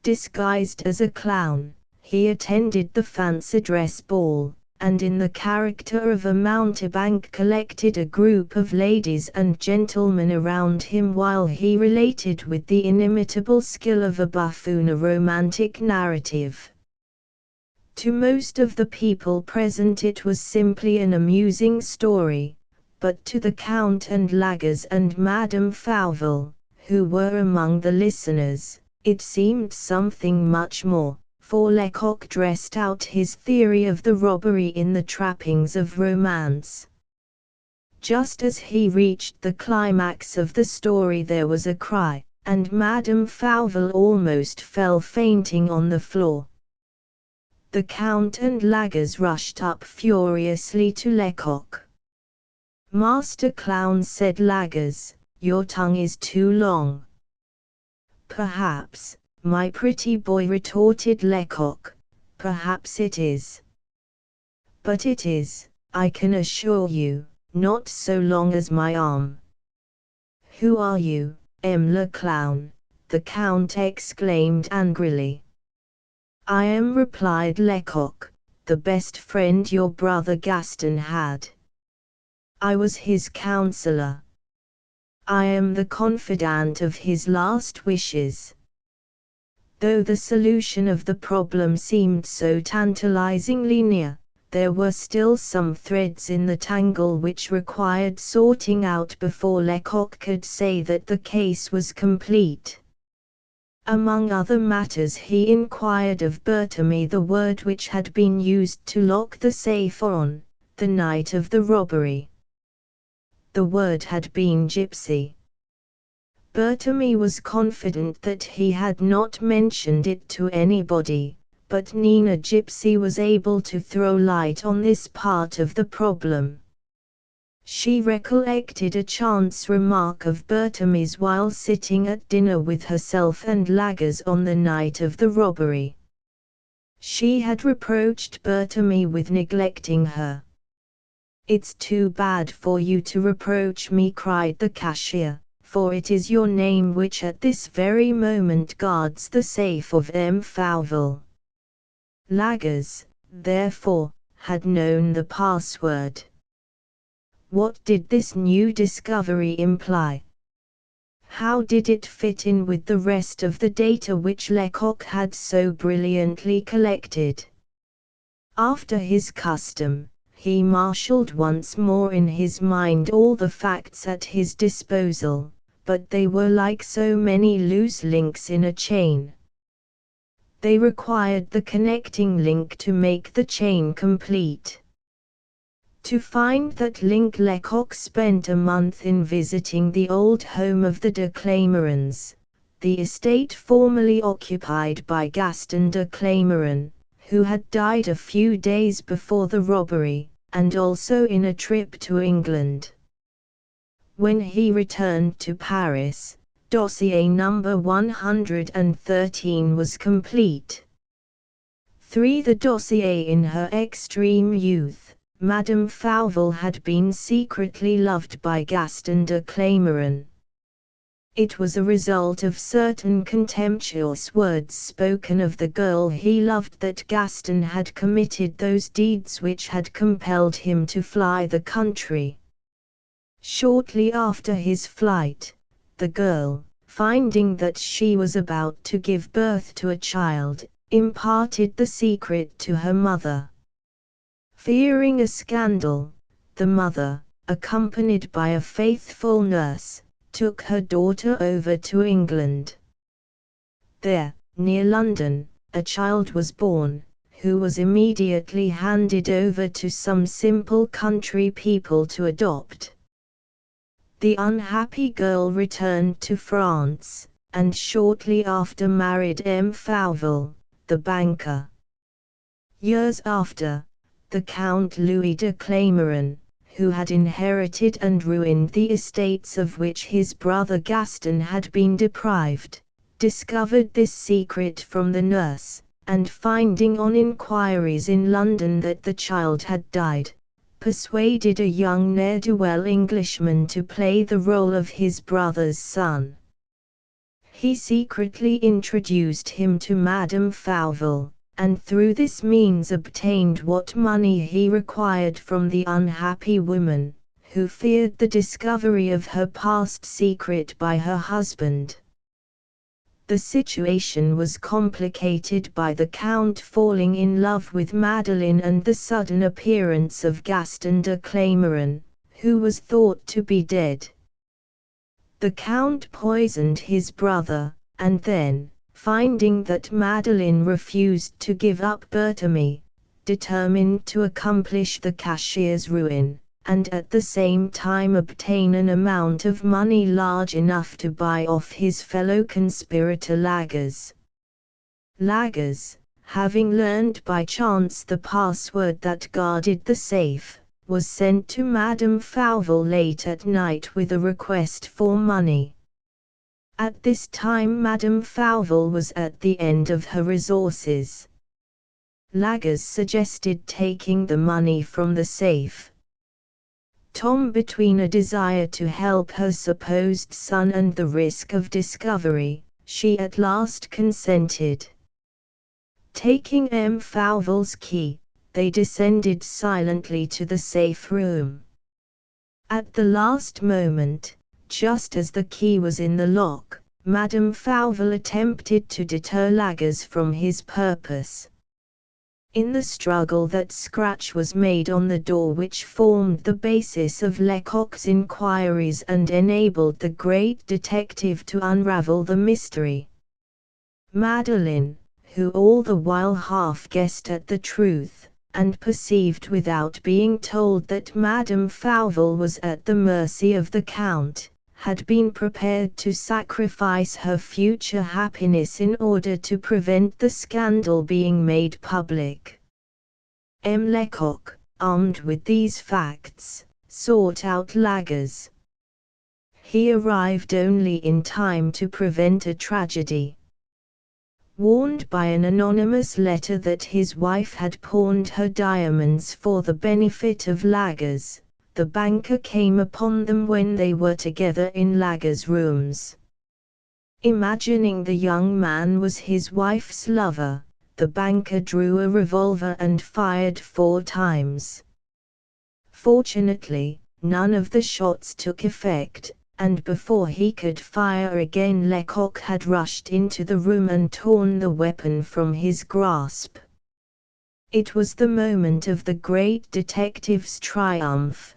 Disguised as a clown, he attended the fancy dress ball, and in the character of a mountebank collected a group of ladies and gentlemen around him while he related with the inimitable skill of a buffoon a romantic narrative. To most of the people present it was simply an amusing story, but to the Count and Lagers and Madame Fauvel, who were among the listeners, it seemed something much more, for Lecoq dressed out his theory of the robbery in the trappings of romance. Just as he reached the climax of the story there was a cry, and Madame Fauvel almost fell fainting on the floor. The Count and Lagers rushed up furiously to Lecoq. "Master Clown," said Lagers, "your tongue is too long." "Perhaps, my pretty boy," retorted Lecoq, "perhaps it is. But it is, I can assure you, not so long as my arm." "Who are you, le Clown?" the Count exclaimed angrily. "I am," replied Lecoq, "the best friend your brother Gaston had. I was his counselor. I am the confidant of his last wishes." Though the solution of the problem seemed so tantalizingly near, there were still some threads in the tangle which required sorting out before Lecoq could say that the case was complete. Among other matters he inquired of Berthemy the word which had been used to lock the safe on the night of the robbery. The word had been gypsy. Berthemy was confident that he had not mentioned it to anybody, but Nina Gypsy was able to throw light on this part of the problem. She recollected a chance remark of Berthemy's while sitting at dinner with herself and Lagers on the night of the robbery. She had reproached Berthemy with neglecting her. "It's too bad for you to reproach me," cried the cashier, "for it is your name which at this very moment guards the safe of M. Fauvel." Lagers, therefore, had known the password. What did this new discovery imply? How did it fit in with the rest of the data which Lecoq had so brilliantly collected? After his custom, he marshaled once more in his mind all the facts at his disposal, but they were like so many loose links in a chain. They required the connecting link to make the chain complete. To find that link, Lecoq spent a month in visiting the old home of the de Clamerans, the estate formerly occupied by Gaston de Clameran, who had died a few days before the robbery, and also in a trip to England. When he returned to Paris, dossier number 113 was complete. 3. The dossier. In her extreme youth, Madame Fauvel had been secretly loved by Gaston de Clameran. It was a result of certain contemptuous words spoken of the girl he loved that Gaston had committed those deeds which had compelled him to fly the country. Shortly after his flight, the girl, finding that she was about to give birth to a child, imparted the secret to her mother. Fearing a scandal, the mother, accompanied by a faithful nurse, took her daughter over to England. There, near London, a child was born, who was immediately handed over to some simple country people to adopt. The unhappy girl returned to France, and shortly after married M. Fauvel, the banker. Years after, the Count Louis de Clameran, who had inherited and ruined the estates of which his brother Gaston had been deprived, discovered this secret from the nurse, and finding on inquiries in London that the child had died, persuaded a young ne'er-do-well Englishman to play the role of his brother's son. He secretly introduced him to Madame Fauvel, and through this means obtained what money he required from the unhappy woman, who feared the discovery of her past secret by her husband. The situation was complicated by the Count falling in love with Madeleine and the sudden appearance of Gaston de Clameron, who was thought to be dead. The Count poisoned his brother, and then, finding that Madeleine refused to give up Berthemy, determined to accomplish the cashier's ruin, and at the same time obtain an amount of money large enough to buy off his fellow conspirator Lagers. Lagers, having learned by chance the password that guarded the safe, was sent to Madame Fauvel late at night with a request for money. At this time Madame Fauvel was at the end of her resources. Lagers suggested taking the money from the safe. Tom, between a desire to help her supposed son and the risk of discovery, she at last consented. Taking M. Fauvel's key, they descended silently to the safe room. At the last moment, just as the key was in the lock, Madame Fauvel attempted to deter Lagers from his purpose. In the struggle that scratch was made on the door which formed the basis of Lecoq's inquiries and enabled the great detective to unravel the mystery. Madeleine, who all the while half guessed at the truth, and perceived without being told that Madame Fauvel was at the mercy of the Count, had been prepared to sacrifice her future happiness in order to prevent the scandal being made public. M. Lecoq, armed with these facts, sought out Lagers. He arrived only in time to prevent a tragedy. Warned by an anonymous letter that his wife had pawned her diamonds for the benefit of Lagers, the banker came upon them when they were together in Lagers' rooms. Imagining the young man was his wife's lover, the banker drew a revolver and fired 4 times. Fortunately, none of the shots took effect, and before he could fire again Lecoq had rushed into the room and torn the weapon from his grasp. It was the moment of the great detective's triumph.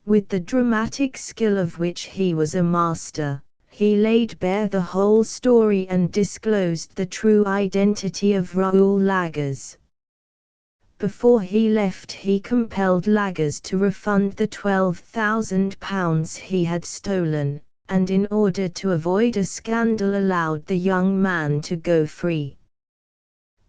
With the dramatic skill of which he was a master, he laid bare the whole story and disclosed the true identity of Raoul Lagers. Before he left he compelled Lagers to refund the £12,000 he had stolen, and in order to avoid a scandal allowed the young man to go free.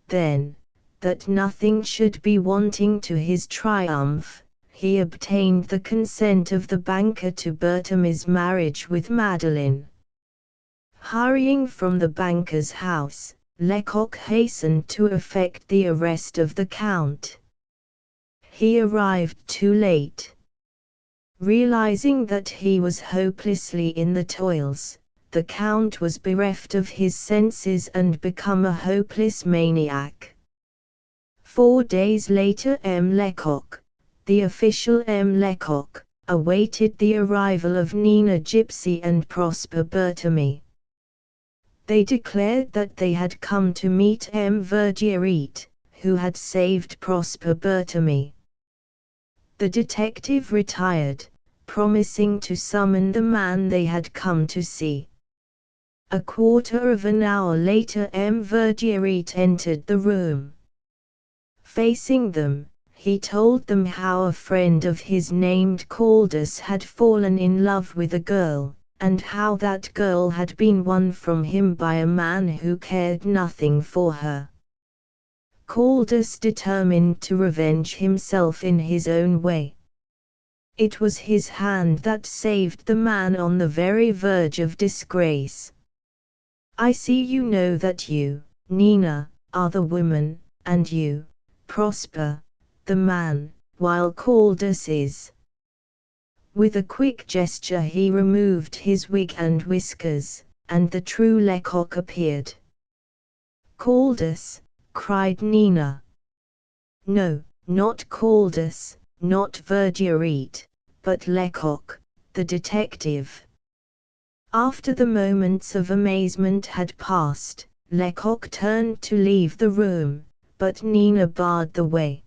Then, that nothing should be wanting to his triumph, he obtained the consent of the banker to Berthemy's marriage with Madeleine. Hurrying from the banker's house, Lecoq hastened to effect the arrest of the Count. He arrived too late. Realizing that he was hopelessly in the toils, the Count was bereft of his senses and become a hopeless maniac. 4 days later M. Lecoq, the official M. Lecoq, awaited the arrival of Nina Gypsy and Prosper Berthemy. They declared that they had come to meet M. Verdieret, who had saved Prosper Berthemy. The detective retired, promising to summon the man they had come to see. A quarter of an hour later M. Verdieret entered the room. Facing them, he told them how a friend of his named Caldus had fallen in love with a girl, and how that girl had been won from him by a man who cared nothing for her. Caldus determined to revenge himself in his own way. It was his hand that saved the man on the very verge of disgrace. I see you know that you, Nina, are the woman, and you, Prosper, the man, while Caldus is. With a quick gesture he removed his wig and whiskers, and the true Lecoq appeared. Caldus, cried Nina. No, not Caldus, not Verdieret, but Lecoq, the detective. After the moments of amazement had passed, Lecoq turned to leave the room, but Nina barred the way.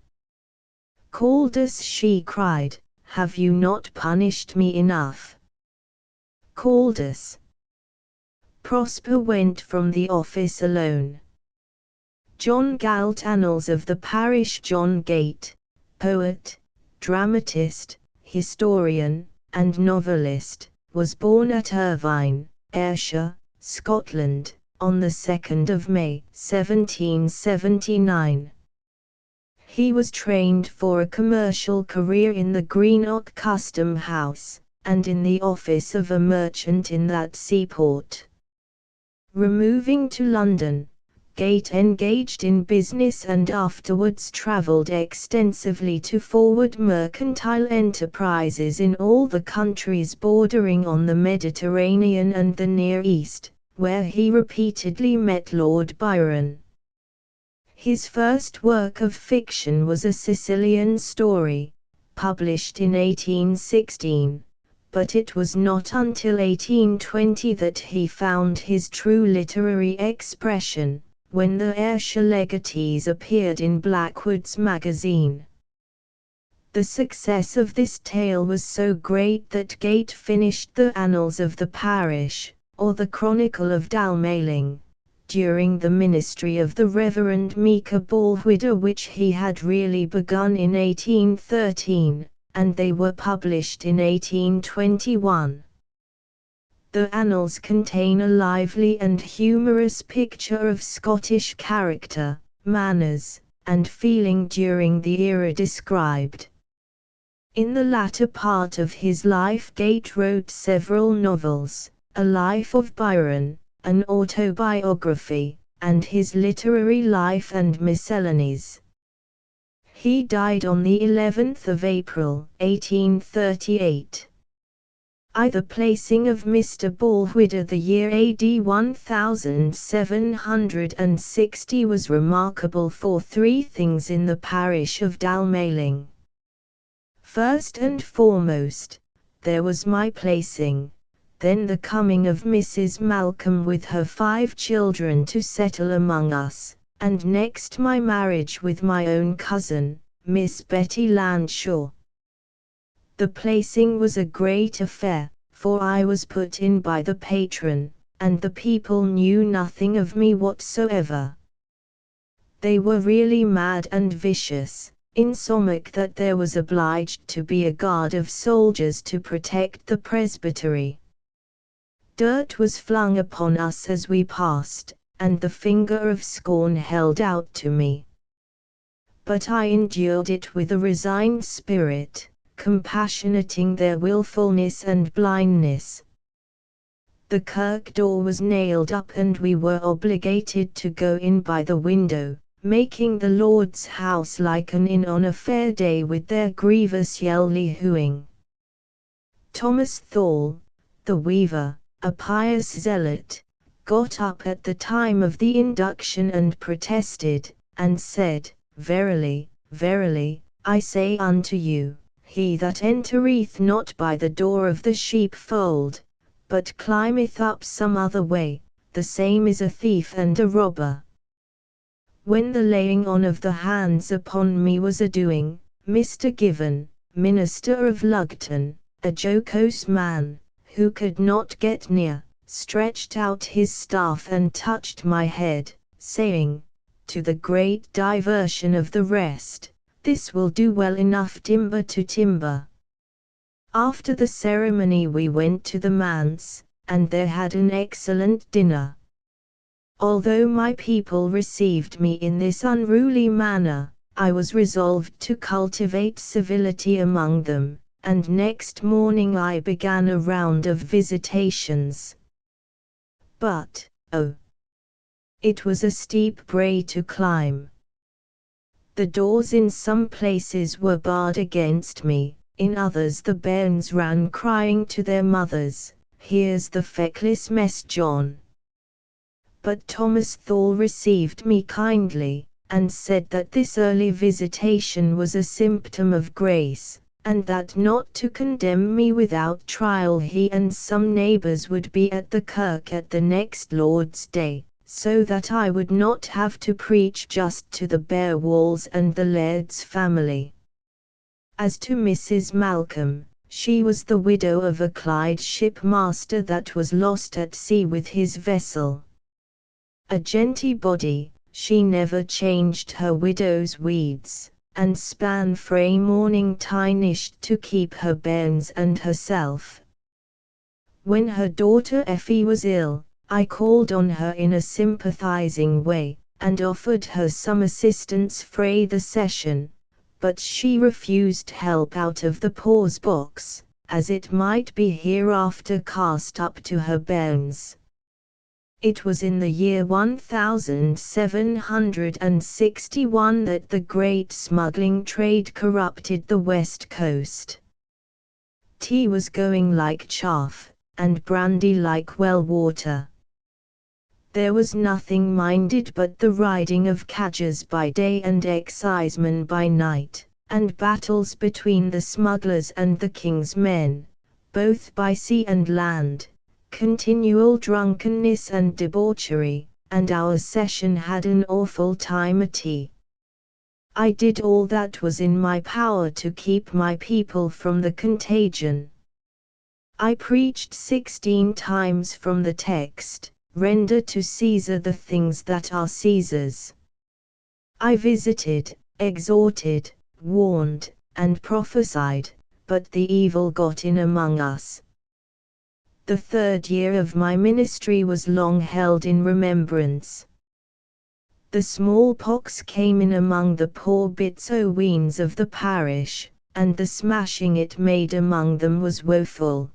"Caldus," she cried, "have you not punished me enough?" "Caldus." Prosper went from the office alone. John Galt, Annals of the Parish. John Gate, poet, dramatist, historian, and novelist, was born at Irvine, Ayrshire, Scotland, on the 2nd of May, 1779. He was trained for a commercial career in the Greenock Custom House, and in the office of a merchant in that seaport. Removing to London, Gate engaged in business and afterwards travelled extensively to forward mercantile enterprises in all the countries bordering on the Mediterranean and the Near East, where he repeatedly met Lord Byron. His first work of fiction was a Sicilian story, published in 1816. But it was not until 1820 that he found his true literary expression, when the Ayrshire Legatees appeared in Blackwood's magazine. The success of this tale was so great that Gate finished the Annals of the Parish, or the Chronicle of Dalmailing, during the ministry of the Reverend Micah Ballwhidder, which he had really begun in 1813. And they were published in 1821. The Annals contain a lively and humorous picture of Scottish character, manners, and feeling during the era described. In the latter part of his life Gate wrote several novels, A Life of Byron, an autobiography, and his Literary Life and Miscellanies. He died on the 11th of April, 1838. The placing of Mr. Ballwhidder the year AD 1760 was remarkable for three things in the parish of Dalmailing. First and foremost, there was my placing, then the coming of Mrs. Malcolm with her 5 children to settle among us, and next my marriage with my own cousin, Miss Betty Landshaw. The placing was a great affair, for I was put in by the patron, and the people knew nothing of me whatsoever. They were really mad and vicious, insomuch that there was obliged to be a guard of soldiers to protect the presbytery. Dirt was flung upon us as we passed, and the finger of scorn held out to me. But I endured it with a resigned spirit, compassionating their wilfulness and blindness. The kirk door was nailed up and we were obligated to go in by the window, making the Lord's house like an inn on a fair day with their grievous yell-hooing. Thomas Thall, the weaver, a pious zealot, got up at the time of the induction and protested, and said, Verily, verily, I say unto you, he that entereth not by the door of the sheepfold, but climbeth up some other way, the same is a thief and a robber. When the laying on of the hands upon me was a-doing, Mr. Given, minister of Lugton, a jocose man, who could not get near, stretched out his staff and touched my head, saying, to the great diversion of the rest, this will do well enough timber to timber. After the ceremony we went to the manse, and there had an excellent dinner. Although my people received me in this unruly manner, I was resolved to cultivate civility among them, and next morning I began a round of visitations. But, oh! It was a steep brae to climb. The doors in some places were barred against me, in others the bairns ran crying to their mothers, Here's the feckless mess John. But Thomas Thall received me kindly, and said that this early visitation was a symptom of grace, and that not to condemn me without trial he and some neighbours would be at the kirk at the next Lord's Day, so that I would not have to preach just to the bare walls and the laird's family. As to Mrs. Malcolm, she was the widow of a Clyde shipmaster that was lost at sea with his vessel. A genty body, she never changed her widow's weeds, and span frae morning tynished to keep her bairns and herself. When her daughter Effie was ill, I called on her in a sympathizing way, and offered her some assistance frae the session, but she refused help out of the pause box, as it might be hereafter cast up to her bairns. It was in the year 1761 that the great smuggling trade corrupted the west coast. Tea was going like chaff, and brandy like well water. There was nothing minded but the riding of cadgers by day and excisemen by night, and battles between the smugglers and the king's men, both by sea and land, continual drunkenness and debauchery, and our session had an awful time at tea. I did all that was in my power to keep my people from the contagion. I preached 16 times from the text, "Render to Caesar the things that are Caesar's." I visited, exhorted, warned, and prophesied, but the evil got in among us. The 3rd year of my ministry was long held in remembrance. The smallpox came in among the poor bits o' weans of the parish, and the smashing it made among them was woeful.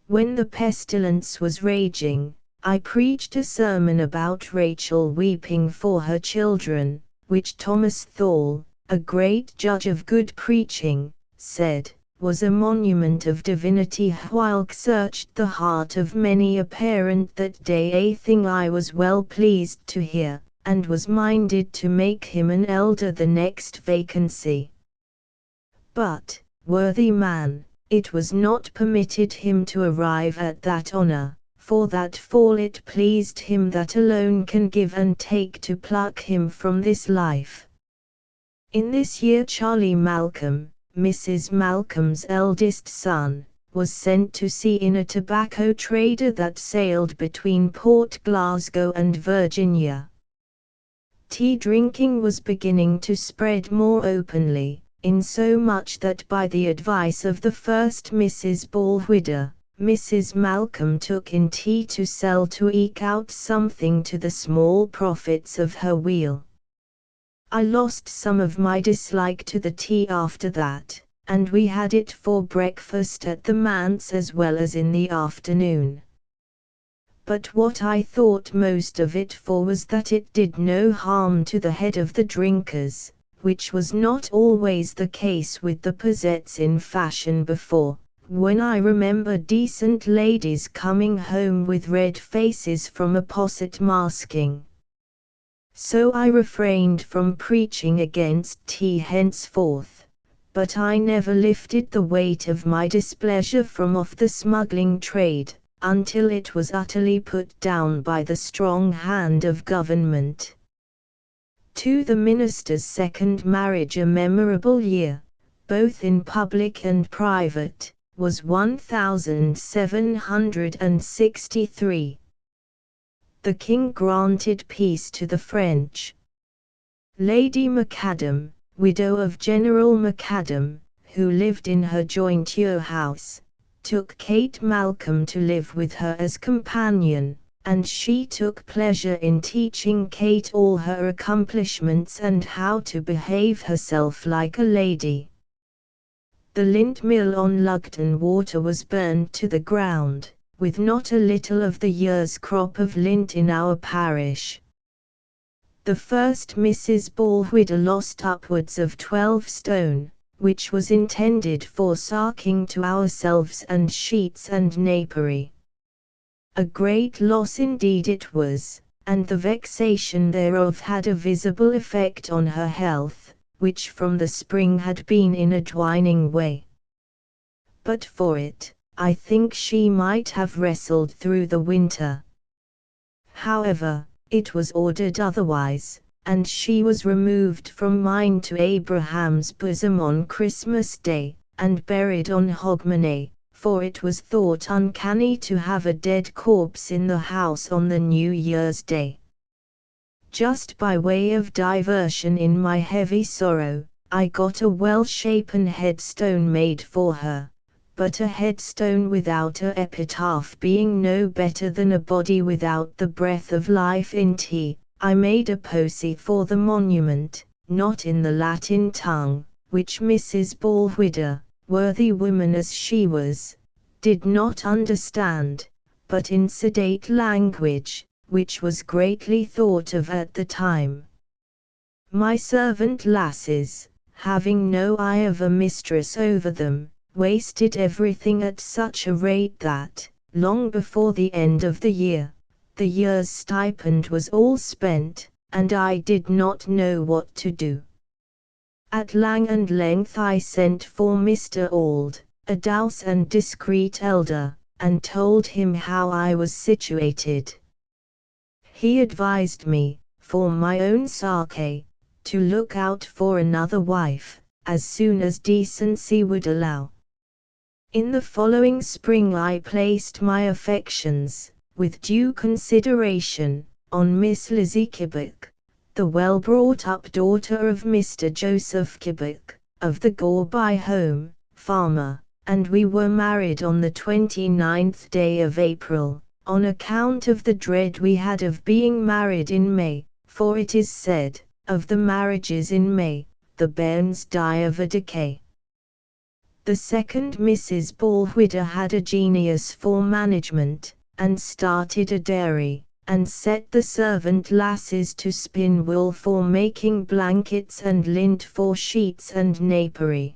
When the pestilence was raging, I preached a sermon about Rachel weeping for her children, which Thomas Thal, a great judge of good preaching, said was a monument of divinity whilk searched the heart of many a parent that day, a thing I was well pleased to hear, and was minded to make him an elder the next vacancy. But, worthy man, it was not permitted him to arrive at that honour, for that fall it pleased him that alone can give and take to pluck him from this life. In this year Charlie Malcolm, Mrs. Malcolm's eldest son, was sent to sea in a tobacco trader that sailed between Port Glasgow and Virginia. Tea drinking was beginning to spread more openly, insomuch that by the advice of the first Mrs. Ballwhidder, Mrs. Malcolm took in tea to sell to eke out something to the small profits of her wheel. I lost some of my dislike to the tea after that, and we had it for breakfast at the manse as well as in the afternoon. But what I thought most of it for was that it did no harm to the head of the drinkers, which was not always the case with the possets in fashion before, when I remember decent ladies coming home with red faces from a posset masking. So I refrained from preaching against tea henceforth, but I never lifted the weight of my displeasure from off the smuggling trade, until it was utterly put down by the strong hand of government. To the minister's second marriage a memorable year, both in public and private, was 1763. The king granted peace to the French. Lady Macadam, widow of General Macadam, who lived in her jointure house, took Kate Malcolm to live with her as companion, and she took pleasure in teaching Kate all her accomplishments and how to behave herself like a lady. The lint mill on Lugton Water was burned to the ground, with not a little of the year's crop of lint in our parish. The first Mrs. Ballwhidder lost upwards of 12 stone, which was intended for sarking to ourselves and sheets and napery. A great loss indeed it was, and the vexation thereof had a visible effect on her health, which from the spring had been in a dwining way. But for it, I think she might have wrestled through the winter. However, it was ordered otherwise, and she was removed from mine to Abraham's bosom on Christmas Day, and buried on Hogmanay, for it was thought uncanny to have a dead corpse in the house on the New Year's Day. Just by way of diversion in my heavy sorrow, I got a well-shapen headstone made for her, but a headstone without a epitaph being no better than a body without the breath of life in it, I made a posy for the monument, not in the Latin tongue, which Mrs. Ballwhidder, worthy woman as she was, did not understand, but in sedate language, which was greatly thought of at the time. My servant lasses, having no eye of a mistress over them, wasted everything at such a rate that, long before the end of the year's stipend was all spent, and I did not know what to do. At lang and length I sent for Mr. Auld, a douce and discreet elder, and told him how I was situated. He advised me, for my own sake, to look out for another wife, as soon as decency would allow. In the following spring I placed my affections, with due consideration, on Miss Lizzie Kibbock, the well-brought-up daughter of Mr. Joseph Kibbock, of the Gorby home, farmer, and we were married on the 29th day of April, on account of the dread we had of being married in May, for it is said, of the marriages in May, the bairns die of a decay. The second Mrs. Ballwhidder had a genius for management, and started a dairy, and set the servant lasses to spin wool for making blankets and lint for sheets and napery.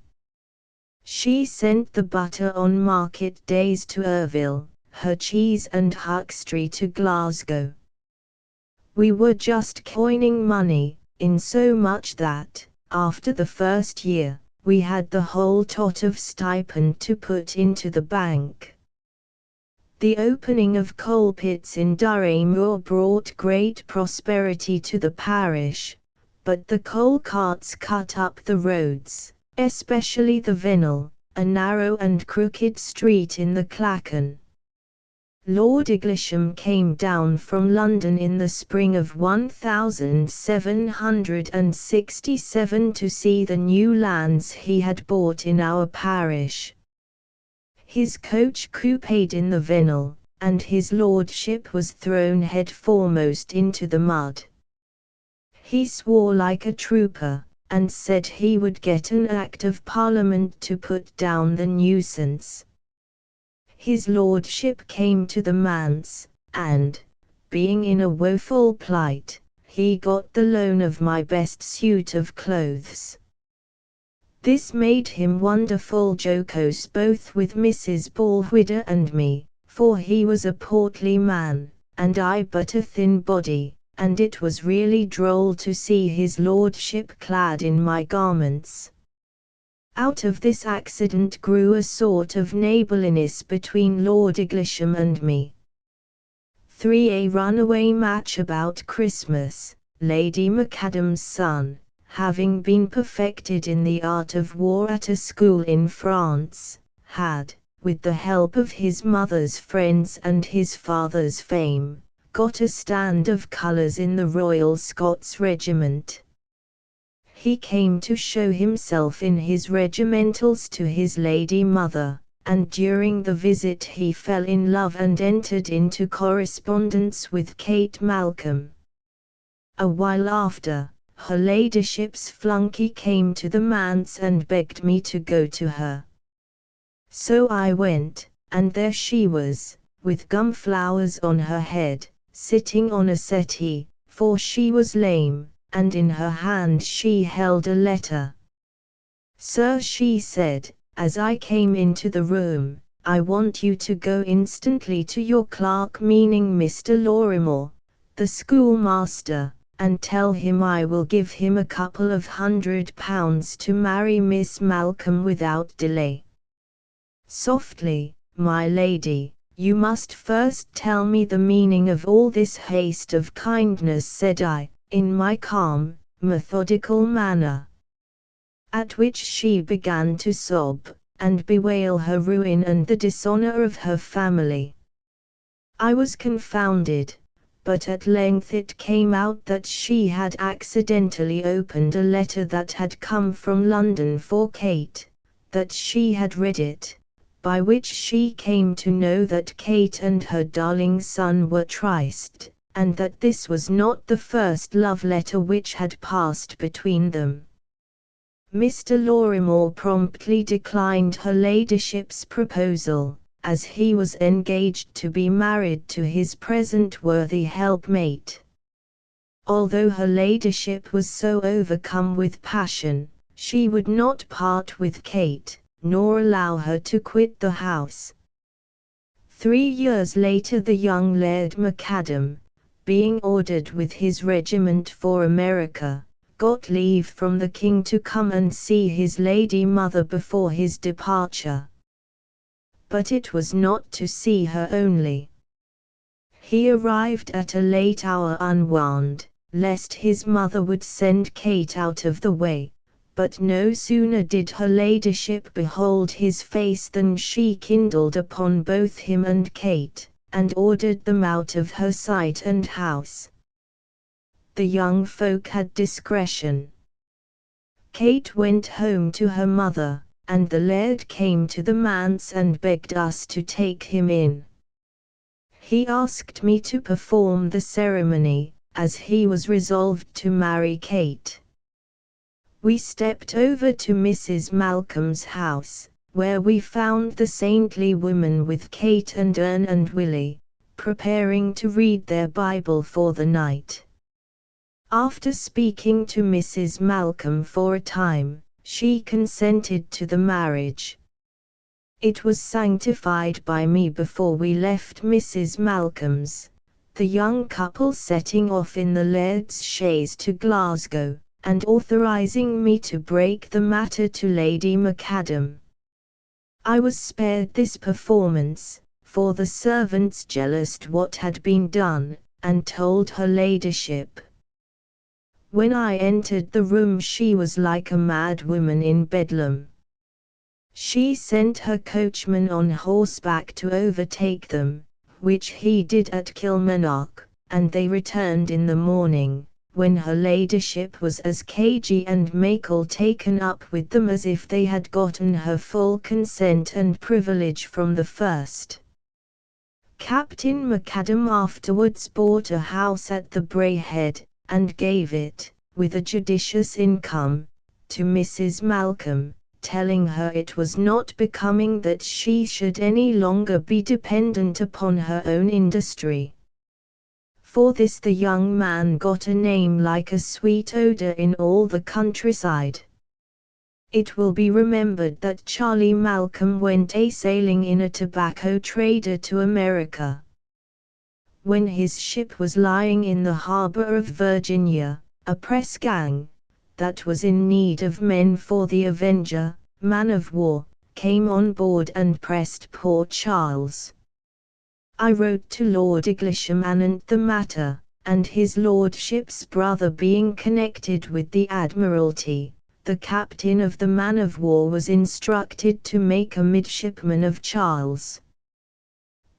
She sent the butter on market days to Irville, her cheese and huckstry to Glasgow. We were just coining money, insomuch that, after the first year, we had the whole tot of stipend to put into the bank. The opening of coal pits in Durham brought great prosperity to the parish, but the coal carts cut up the roads, especially the Vennel, a narrow and crooked street in the Clachan. Lord Eglisham came down from London in the spring of 1767 to see the new lands he had bought in our parish. His coach coupéd in the Vennel, and his lordship was thrown head foremost into the mud. He swore like a trooper, and said he would get an Act of Parliament to put down the nuisance. His lordship came to the manse, and, being in a woeful plight, he got the loan of my best suit of clothes. This made him wonderful jocose both with Mrs. Ballwhidder and me, for he was a portly man, and I but a thin body, and it was really droll to see his lordship clad in my garments. Out of this accident grew a sort of neighbourliness between Lord Eglisham and me. 3. A runaway match about Christmas, Lady Macadam's son, having been perfected in the art of war at a school in France, had, with the help of his mother's friends and his father's fame, got a stand of colours in the Royal Scots Regiment. He came to show himself in his regimentals to his lady mother, and during the visit he fell in love and entered into correspondence with Kate Malcolm. A while after, her ladyship's flunkey came to the manse and begged me to go to her. So I went, and there she was, with gum-flowers on her head, sitting on a settee, for she was lame, and in her hand she held a letter. "Sir," she said, as I came into the room, "I want you to go instantly to your clerk," meaning Mr. Lorimer, the schoolmaster, and tell him I will give him a couple of £100 to marry Miss Malcolm without delay." "Softly, my lady, you must first tell me the meaning of all this haste of kindness," said I, in my calm, methodical manner. At which she began to sob, and bewail her ruin and the dishonor of her family. I was confounded, but at length it came out that she had accidentally opened a letter that had come from London for Kate, that she had read it, by which she came to know that Kate and her darling son were tryst, and that this was not the first love letter which had passed between them. Mr. Lorimore promptly declined her ladyship's proposal, as he was engaged to be married to his present worthy helpmate. Although her ladyship was so overcome with passion, she would not part with Kate, nor allow her to quit the house. 3 years later the young Laird Macadam, being ordered with his regiment for America, got leave from the king to come and see his lady mother before his departure. But it was not to see her only. He arrived at a late hour unwarned, lest his mother would send Kate out of the way, but no sooner did her ladyship behold his face than she kindled upon both him and Kate, and ordered them out of her sight and house. The young folk had discretion. Kate went home to her mother, and the laird came to the manse and begged us to take him in. He asked me to perform the ceremony, as he was resolved to marry Kate. We stepped over to Mrs. Malcolm's house, where we found the saintly woman with Kate and Ern and Willie, preparing to read their Bible for the night. After speaking to Mrs. Malcolm for a time, she consented to the marriage. It was sanctified by me before we left Mrs. Malcolm's, the young couple setting off in the laird's chaise to Glasgow, and authorizing me to break the matter to Lady Macadam. I was spared this performance, for the servants jealoused what had been done, and told her ladyship. When I entered the room she was like a mad woman in Bedlam. She sent her coachman on horseback to overtake them, which he did at Kilmarnock, and they returned in the morning, when her ladyship was as cagey and meikle taken up with them as if they had gotten her full consent and privilege from the first. Captain Macadam afterwards bought a house at the Bray Head, and gave it, with a judicious income, to Mrs. Malcolm, telling her it was not becoming that she should any longer be dependent upon her own industry. For this the young man got a name like a sweet odor in all the countryside. It will be remembered that Charlie Malcolm went a-sailing in a tobacco trader to America. When his ship was lying in the harbor of Virginia, a press gang, that was in need of men for the Avenger, man of war, came on board and pressed poor Charles. I wrote to Lord Eglisham anent the matter, and his lordship's brother being connected with the Admiralty, the captain of the man of war was instructed to make a midshipman of Charles.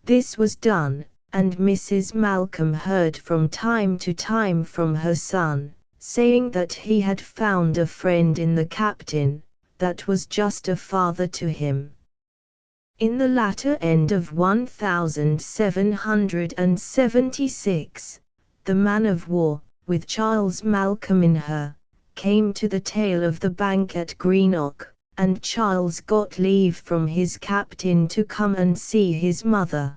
This was done, and Mrs. Malcolm heard from time to time from her son, saying that he had found a friend in the captain, that was just a father to him. In the latter end of 1776, the man of war, with Charles Malcolm in her, came to the tail of the bank at Greenock, and Charles got leave from his captain to come and see his mother.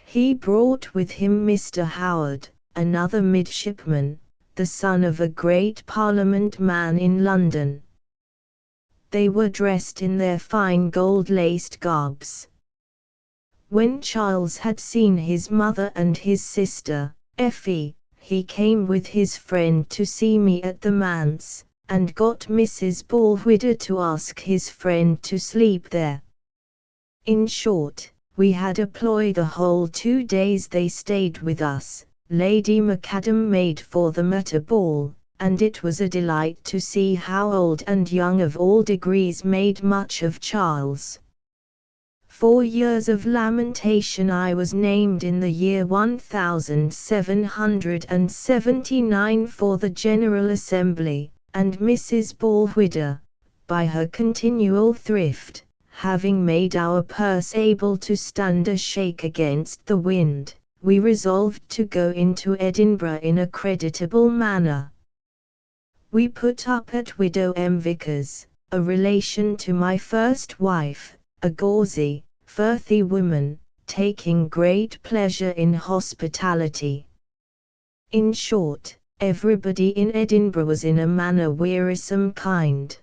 He brought with him Mr. Howard, another midshipman, the son of a great Parliament man in London. They were dressed in their fine gold-laced garbs. When Charles had seen his mother and his sister, Effie, he came with his friend to see me at the manse, and got Mrs. Ballwhidder to ask his friend to sleep there. In short, we had employed the whole 2 days they stayed with us. Lady Macadam made for them at a ball, and it was a delight to see how old and young of all degrees made much of Charles. 4 years of lamentation I was named in the year 1779 for the General Assembly, and Mrs. Ballwhidder, by her continual thrift, having made our purse able to stand a shake against the wind, we resolved to go into Edinburgh in a creditable manner. We put up at Widow M. Vickers, a relation to my first wife, a gauzy, earthy woman, taking great pleasure in hospitality. In short, everybody in Edinburgh was in a manner wearisome kind.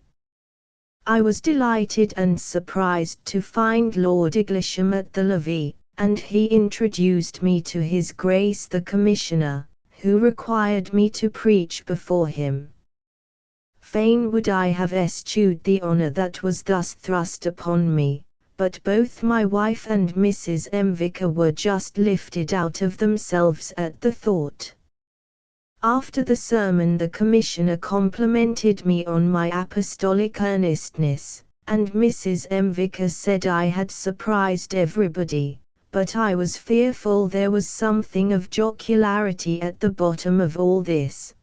I was delighted and surprised to find Lord Eglisham at the levee, and he introduced me to his Grace the Commissioner, who required me to preach before him. Fain would I have eschewed the honour that was thus thrust upon me, but both my wife and Mrs. M. Vicker were just lifted out of themselves at the thought. After the sermon the Commissioner complimented me on my apostolic earnestness, and Mrs. M. Vicker said I had surprised everybody, but I was fearful there was something of jocularity at the bottom of all this.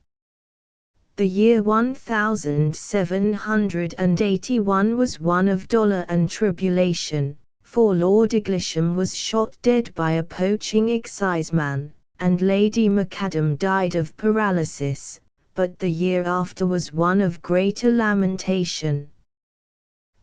The year 1781 was one of dolor and tribulation, for Lord Eglisham was shot dead by a poaching exciseman, and Lady Macadam died of paralysis, but the year after was one of greater lamentation.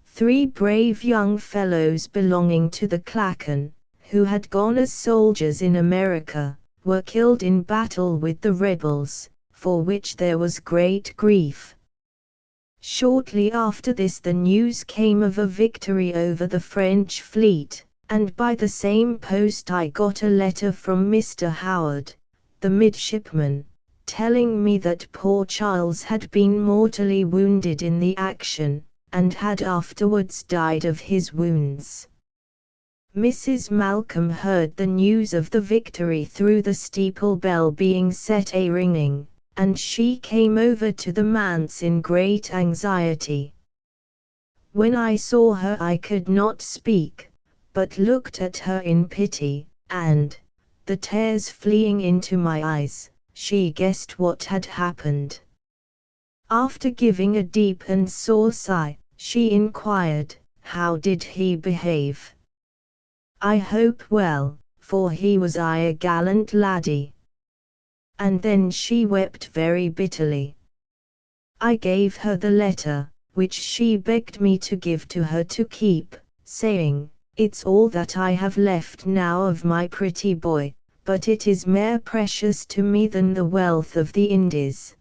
3 brave young fellows belonging to the Clachan, who had gone as soldiers in America, were killed in battle with the rebels, for which there was great grief. Shortly after this the news came of a victory over the French fleet, and by the same post I got a letter from Mr. Howard, the midshipman, telling me that poor Charles had been mortally wounded in the action, and had afterwards died of his wounds. Mrs. Malcolm heard the news of the victory through the steeple bell being set a-ringing, and she came over to the manse in great anxiety. When I saw her I could not speak, but looked at her in pity, and, the tears fleeing into my eyes, she guessed what had happened. After giving a deep and sore sigh, she inquired, how did he behave? I hope well, for he was a gallant laddie. And then she wept very bitterly. I gave her the letter, which she begged me to give to her to keep, saying, "It's all that I have left now of my pretty boy, but it is more precious to me than the wealth of the Indies."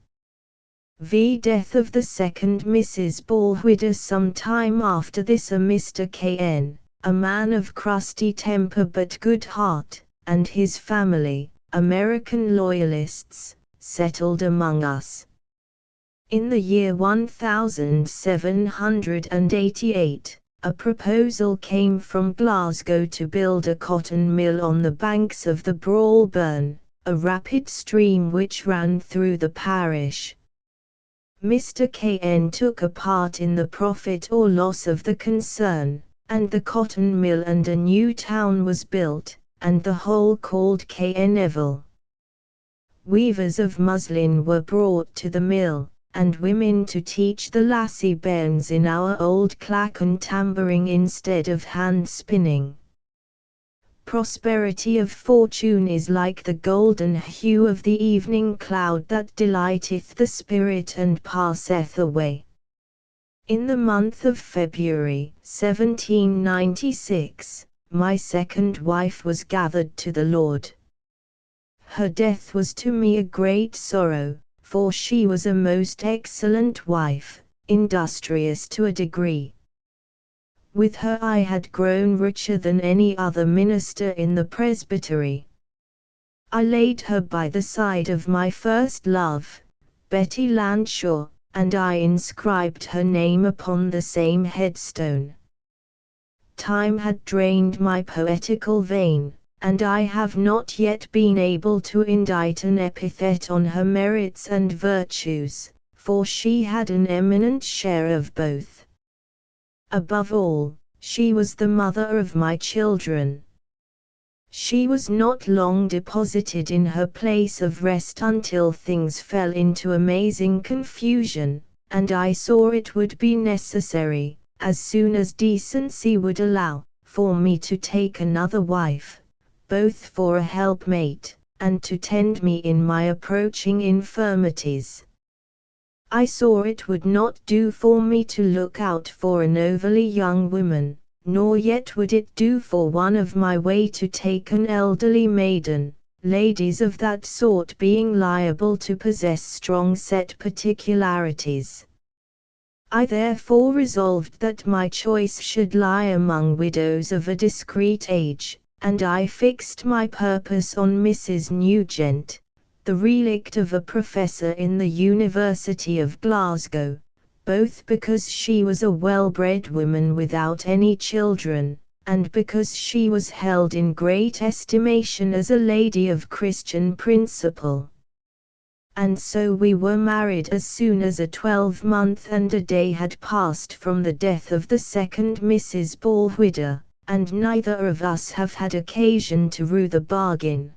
The death of the second Mrs. Ballwhidder some time after this a Mr. K.N., a man of crusty temper but good heart, and his family, American loyalists, settled among us. In the year 1788, a proposal came from Glasgow to build a cotton mill on the banks of the Brawlburn, a rapid stream which ran through the parish. Mr. K.N. took a part in the profit or loss of the concern, and the cotton mill and a new town was built, and the whole called K.N.ville. Weavers of muslin were brought to the mill, and women to teach the lassie bairns in our old Clachan tambouring instead of hand spinning. Prosperity of fortune is like the golden hue of the evening cloud that delighteth the spirit and passeth away. In the month of February, 1796, my second wife was gathered to the Lord. Her death was to me a great sorrow, for she was a most excellent wife, industrious to a degree. With her I had grown richer than any other minister in the presbytery. I laid her by the side of my first love, Betty Lanshaw, and I inscribed her name upon the same headstone. Time had drained my poetical vein, and I have not yet been able to indite an epithet on her merits and virtues, for she had an eminent share of both. Above all, she was the mother of my children. She was not long deposited in her place of rest until things fell into amazing confusion, and I saw it would be necessary, as soon as decency would allow, for me to take another wife, both for a helpmate, and to tend me in my approaching infirmities. I saw it would not do for me to look out for an overly young woman, nor yet would it do for one of my way to take an elderly maiden, ladies of that sort being liable to possess strong set particularities. I therefore resolved that my choice should lie among widows of a discreet age, and I fixed my purpose on Mrs. Nugent, the relict of a professor in the University of Glasgow, both because she was a well-bred woman without any children, and because she was held in great estimation as a lady of Christian principle. And so we were married as soon as a 12-month and a day had passed from the death of the second Mrs. Balwhidder, and neither of us have had occasion to rue the bargain.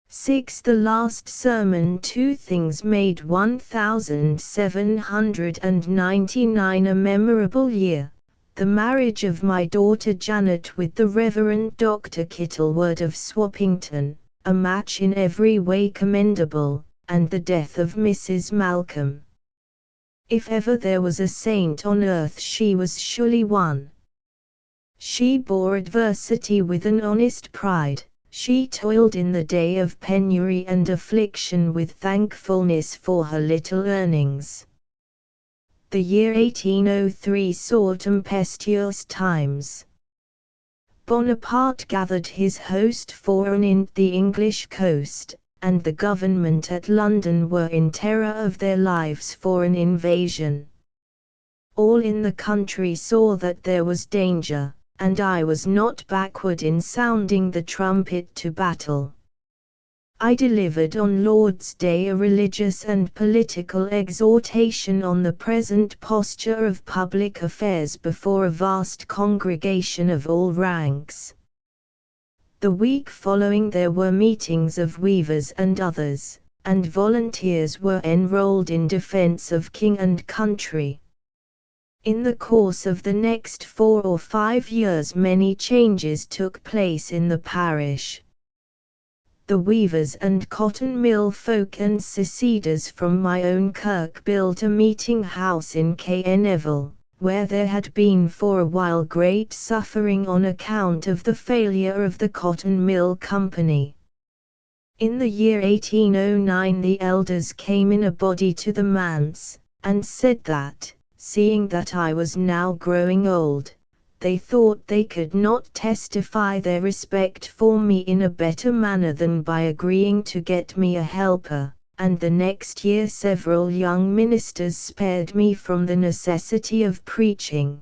6. The last sermon. Two things made 1799 a memorable year: the marriage of my daughter Janet with the Reverend Dr. Kittlewood of Swappington, a match in every way commendable, and the death of Mrs. Malcolm. If ever there was a saint on earth, she was surely one. She bore adversity with an honest pride. She toiled in the day of penury and affliction with thankfulness for her little earnings. The year 1803 saw tempestuous times. Bonaparte gathered his host for an in the English coast, and the government at London were in terror of their lives for an invasion. All in the country saw that there was danger, and I was not backward in sounding the trumpet to battle. I delivered on Lord's Day a religious and political exhortation on the present posture of public affairs before a vast congregation of all ranks. The week following there were meetings of weavers and others, and volunteers were enrolled in defense of king and country. In the course of the next 4 or 5 years many changes took place in the parish. The weavers and cotton mill folk and seceders from my own kirk built a meeting house in Neville, where there had been for a while great suffering on account of the failure of the cotton mill company. In the year 1809 the elders came in a body to the manse, and said that, seeing that I was now growing old, they thought they could not testify their respect for me in a better manner than by agreeing to get me a helper, and the next year several young ministers spared me from the necessity of preaching.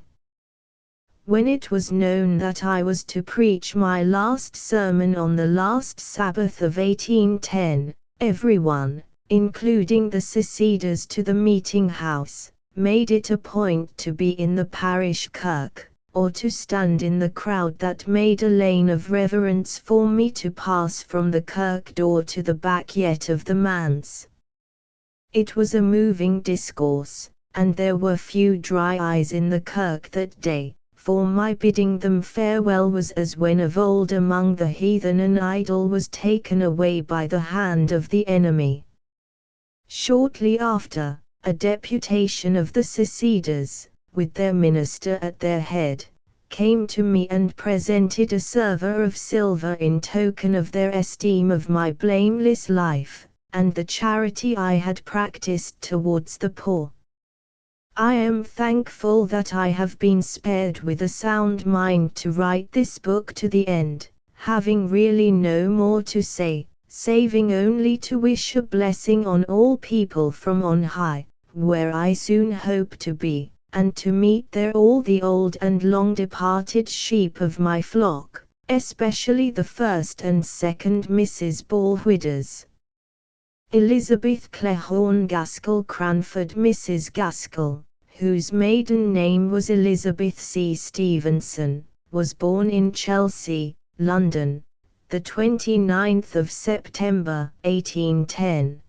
When it was known that I was to preach my last sermon on the last Sabbath of 1810, everyone, including the seceders to the meeting house, made it a point to be in the parish kirk, or to stand in the crowd that made a lane of reverence for me to pass from the kirk door to the back yet of the manse. It was a moving discourse, and there were few dry eyes in the kirk that day, for my bidding them farewell was as when of old among the heathen an idol was taken away by the hand of the enemy. Shortly after, a deputation of the seceders, with their minister at their head, came to me and presented a salver of silver in token of their esteem of my blameless life, and the charity I had practiced towards the poor. I am thankful that I have been spared with a sound mind to write this book to the end, having really no more to say, saving only to wish a blessing on all people from on high, where I soon hope to be, and to meet there all the old and long departed sheep of my flock, especially the first and second Mrs. Ballwhidders. Elizabeth Clehorn Gaskell Cranford, Mrs. Gaskell, whose maiden name was Elizabeth C. Stevenson, was born in Chelsea, London, the 29th of September, 1810.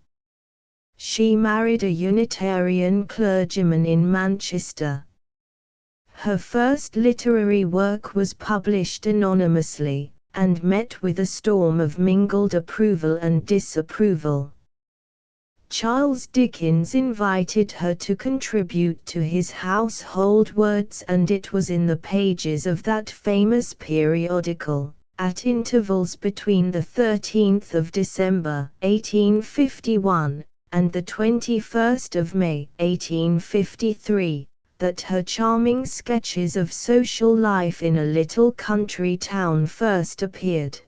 She married a Unitarian clergyman in Manchester. Her first literary work was published anonymously, and met with a storm of mingled approval and disapproval. Charles Dickens invited her to contribute to his household words, and it was in the pages of that famous periodical, at intervals between the 13th of December, 1851, and the 21st of May, 1853, that her charming sketches of social life in a little country town first appeared.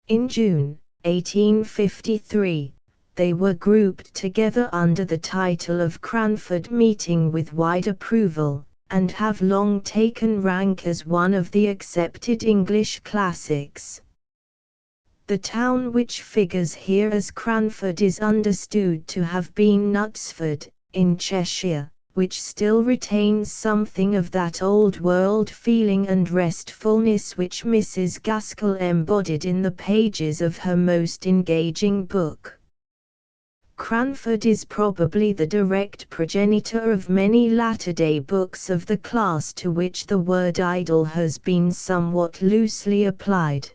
In June, 1853, they were grouped together under the title of Cranford, meeting with wide approval, and have long taken rank as one of the accepted English classics. The town which figures here as Cranford is understood to have been Knutsford, in Cheshire, which still retains something of that old-world feeling and restfulness which Mrs. Gaskell embodied in the pages of her most engaging book. Cranford is probably the direct progenitor of many latter-day books of the class to which the word idle has been somewhat loosely applied.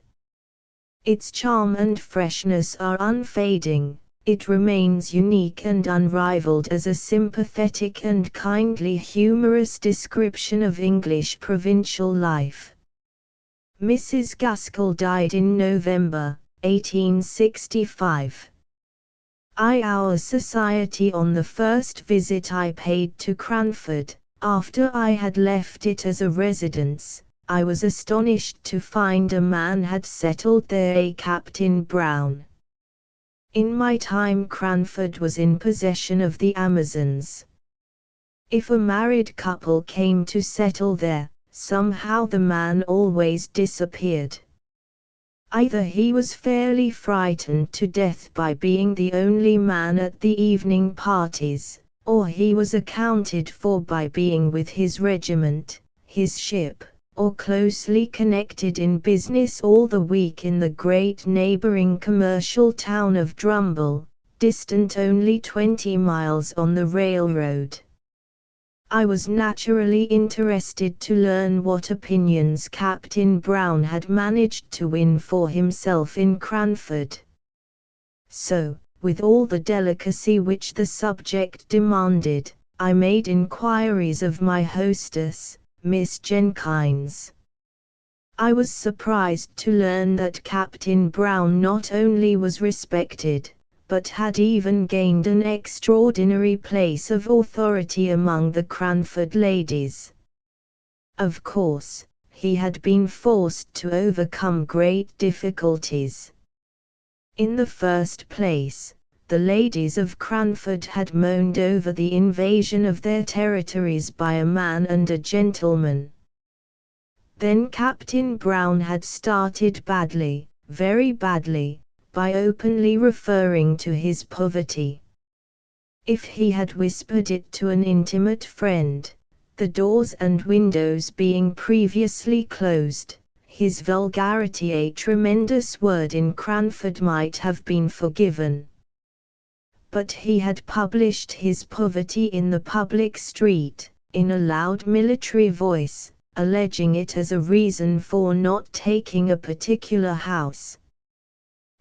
Its charm and freshness are unfading. It remains unique and unrivaled as a sympathetic and kindly humorous description of English provincial life. Mrs. Gaskell died in November, 1865. Our society on the first visit I paid to Cranford, after I had left it as a residence, I was astonished to find a man had settled there, a Captain Brown. In my time Cranford was in possession of the Amazons. If a married couple came to settle there, somehow the man always disappeared. Either he was fairly frightened to death by being the only man at the evening parties, or he was accounted for by being with his regiment, his ship, or closely connected in business all the week in the great neighboring commercial town of Drumble, distant only 20 miles on the railroad. I was naturally interested to learn what opinions Captain Brown had managed to win for himself in Cranford. So, with all the delicacy which the subject demanded, I made inquiries of my hostess, Miss Jenkins. I was surprised to learn that Captain Brown not only was respected, but had even gained an extraordinary place of authority among the Cranford ladies. Of course, he had been forced to overcome great difficulties. In the first place, the ladies of Cranford had moaned over the invasion of their territories by a man and a gentleman. Then Captain Brown had started badly, very badly, by openly referring to his poverty. If he had whispered it to an intimate friend, the doors and windows being previously closed, his vulgarity, a tremendous word in Cranford, might have been forgiven. But he had published his poverty in the public street, in a loud military voice, alleging it as a reason for not taking a particular house.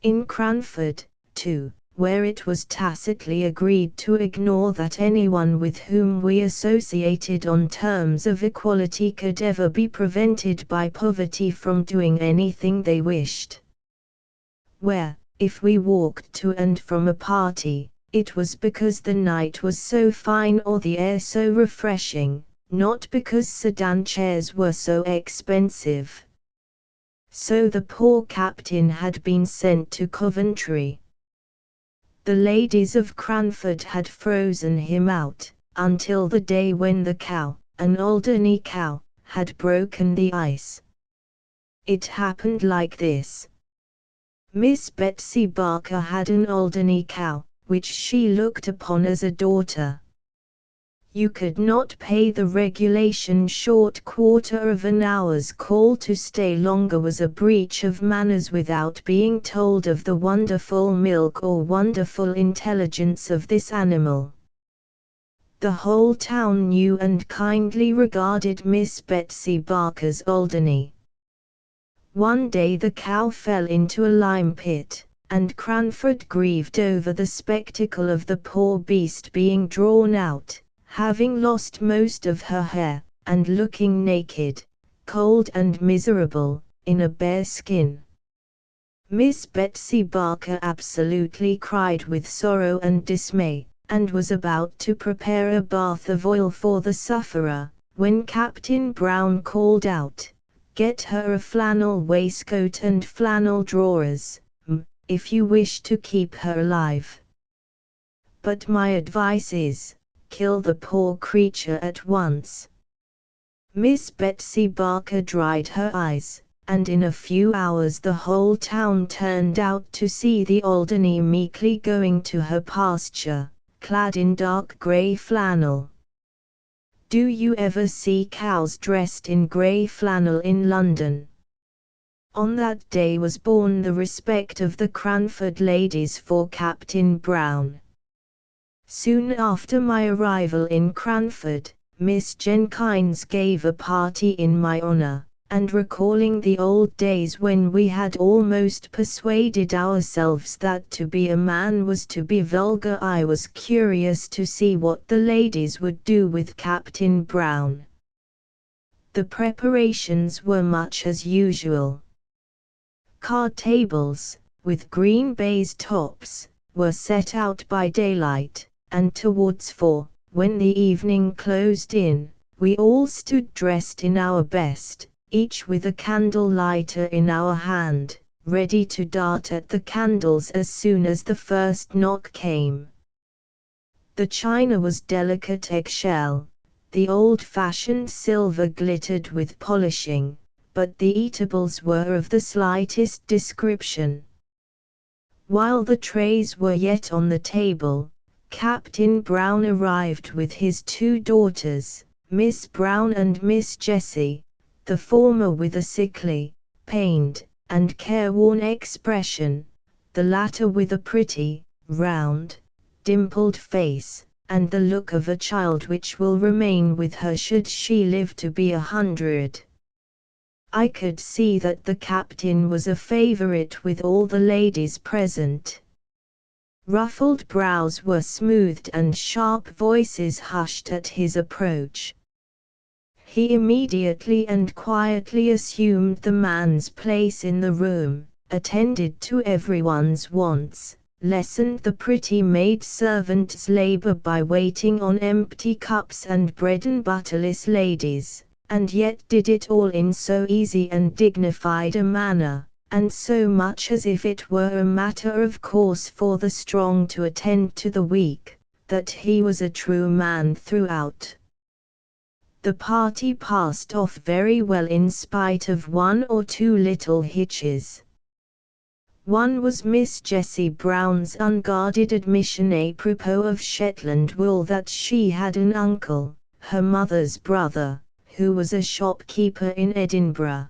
In Cranford, too, where it was tacitly agreed to ignore that anyone with whom we associated on terms of equality could ever be prevented by poverty from doing anything they wished. Where, if we walked to and from a party, it was because the night was so fine or the air so refreshing, not because sedan chairs were so expensive. So the poor captain had been sent to Coventry. The ladies of Cranford had frozen him out, until the day when the cow, an Alderney cow, had broken the ice. It happened like this. Miss Betsy Barker had an Alderney cow, which she looked upon as a daughter. You could not pay the regulation short quarter of an hour's call to stay longer was a breach of manners without being told of the wonderful milk or wonderful intelligence of this animal. The whole town knew and kindly regarded Miss Betsy Barker's Alderney. One day the cow fell into a lime pit, and Cranford grieved over the spectacle of the poor beast being drawn out, having lost most of her hair, and looking naked, cold and miserable, in a bare skin. Miss Betsy Barker absolutely cried with sorrow and dismay, and was about to prepare a bath of oil for the sufferer, when Captain Brown called out, "Get her a flannel waistcoat and flannel drawers, if you wish to keep her alive. But my advice is, kill the poor creature at once." Miss Betsy Barker dried her eyes, and in a few hours the whole town turned out to see the Alderney meekly going to her pasture, clad in dark grey flannel. Do you ever see cows dressed in grey flannel in London? On that day was born the respect of the Cranford ladies for Captain Brown. Soon after my arrival in Cranford, Miss Jenkins gave a party in my honor, and recalling the old days when we had almost persuaded ourselves that to be a man was to be vulgar, I was curious to see what the ladies would do with Captain Brown. The preparations were much as usual. Card tables, with green baize tops, were set out by daylight, and towards 4, when the evening closed in, we all stood dressed in our best, each with a candle lighter in our hand, ready to dart at the candles as soon as the first knock came. The china was delicate eggshell, the old-fashioned silver glittered with polishing, but the eatables were of the slightest description. While the trays were yet on the table, Captain Brown arrived with his 2 daughters, Miss Brown and Miss Jessie, the former with a sickly, pained, and careworn expression, the latter with a pretty, round, dimpled face, and the look of a child which will remain with her should she live to be 100. I could see that the captain was a favorite with all the ladies present. Ruffled brows were smoothed and sharp voices hushed at his approach. He immediately and quietly assumed the man's place in the room, attended to everyone's wants, lessened the pretty maid servant's labor by waiting on empty cups and bread and butterless ladies, and yet did it all in so easy and dignified a manner, and so much as if it were a matter of course for the strong to attend to the weak, that he was a true man throughout. The party passed off very well in spite of 1 or 2 little hitches. One was Miss Jessie Brown's unguarded admission apropos of Shetland wool that she had an uncle, her mother's brother, who was a shopkeeper in Edinburgh.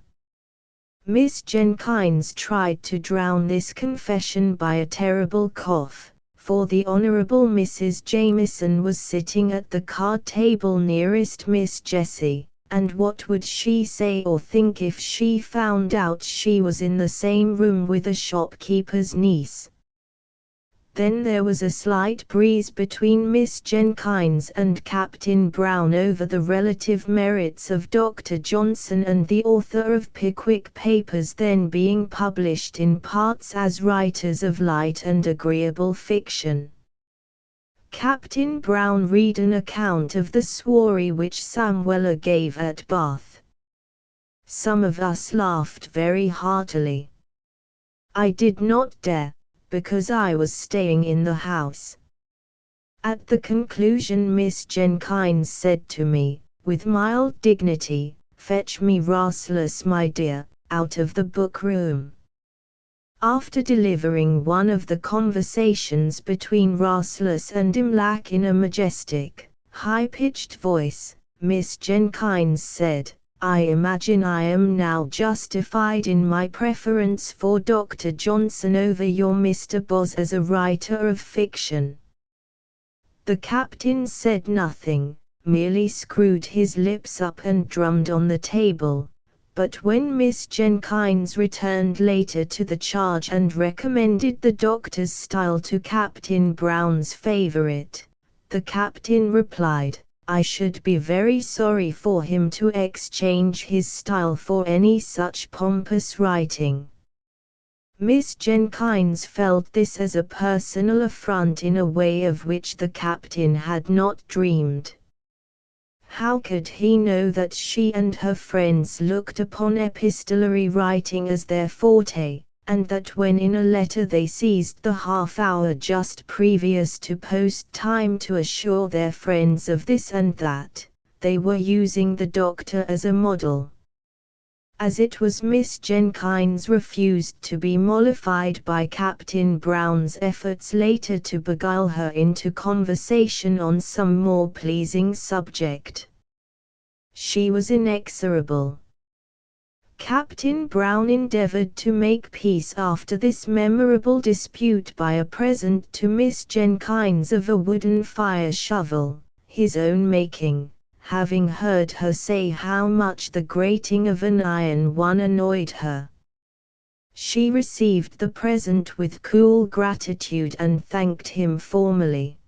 Miss Jenkins tried to drown this confession by a terrible cough, for the Honourable Mrs. Jameson was sitting at the card table nearest Miss Jessie, and what would she say or think if she found out she was in the same room with a shopkeeper's niece? Then there was a slight breeze between Miss Jenkins and Captain Brown over the relative merits of Dr. Johnson and the author of Pickwick Papers then being published in parts as writers of light and agreeable fiction. Captain Brown read an account of the soirée which Samuela gave at Bath. Some of us laughed very heartily. I did not dare, because I was staying in the house. At the conclusion Miss Jenkyns said to me, with mild dignity, "Fetch me Rasselas, my dear, out of the book room." After delivering one of the conversations between Rasselas and Imlac in a majestic, high-pitched voice, Miss Jenkyns said, "I imagine I am now justified in my preference for Dr. Johnson over your Mr. Boz as a writer of fiction." The captain said nothing, merely screwed his lips up and drummed on the table. But when Miss Jenkyns returned later to the charge and recommended the doctor's style to Captain Brown's favorite, the captain replied, "I should be very sorry for him to exchange his style for any such pompous writing." Miss Jenkyns felt this as a personal affront in a way of which the captain had not dreamed. How could he know that she and her friends looked upon epistolary writing as their forte, and that when in a letter they seized the half-hour just previous to post time to assure their friends of this and that, they were using the doctor as a model? As it was, Miss Jenkyns refused to be mollified by Captain Brown's efforts later to beguile her into conversation on some more pleasing subject. She was inexorable. Captain Brown endeavored to make peace after this memorable dispute by a present to Miss Jenkyns of a wooden fire shovel, his own making, having heard her say how much the grating of an iron one annoyed her. She received the present with cool gratitude and thanked him formally.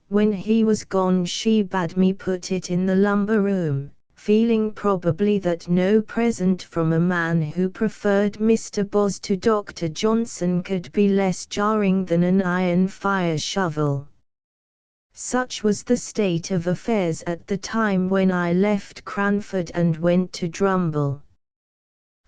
When he was gone she bade me put it in the lumber room, feeling probably that no present from a man who preferred Mr. Boz to Dr. Johnson could be less jarring than an iron fire shovel. Such was the state of affairs at the time when I left Cranford and went to Drumble.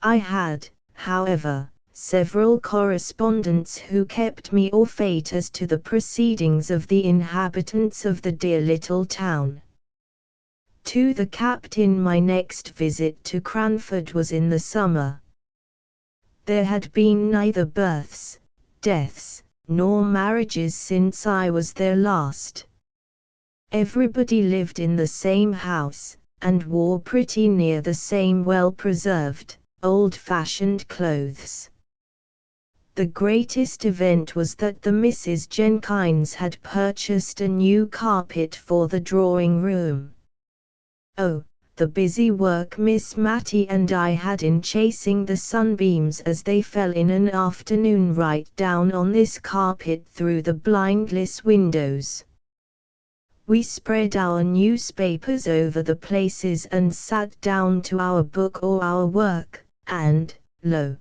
I had, however, several correspondents who kept me au fait as to the proceedings of the inhabitants of the dear little town. To the captain my next visit to Cranford was in the summer. There had been neither births, deaths, nor marriages since I was there last. Everybody lived in the same house, and wore pretty near the same well-preserved, old-fashioned clothes. The greatest event was that the Misses Jenkyns had purchased a new carpet for the drawing-room. Oh, the busy work Miss Mattie and I had in chasing the sunbeams as they fell in an afternoon right down on this carpet through the blindless windows. We spread our newspapers over the places and sat down to our book or our work, and, lo!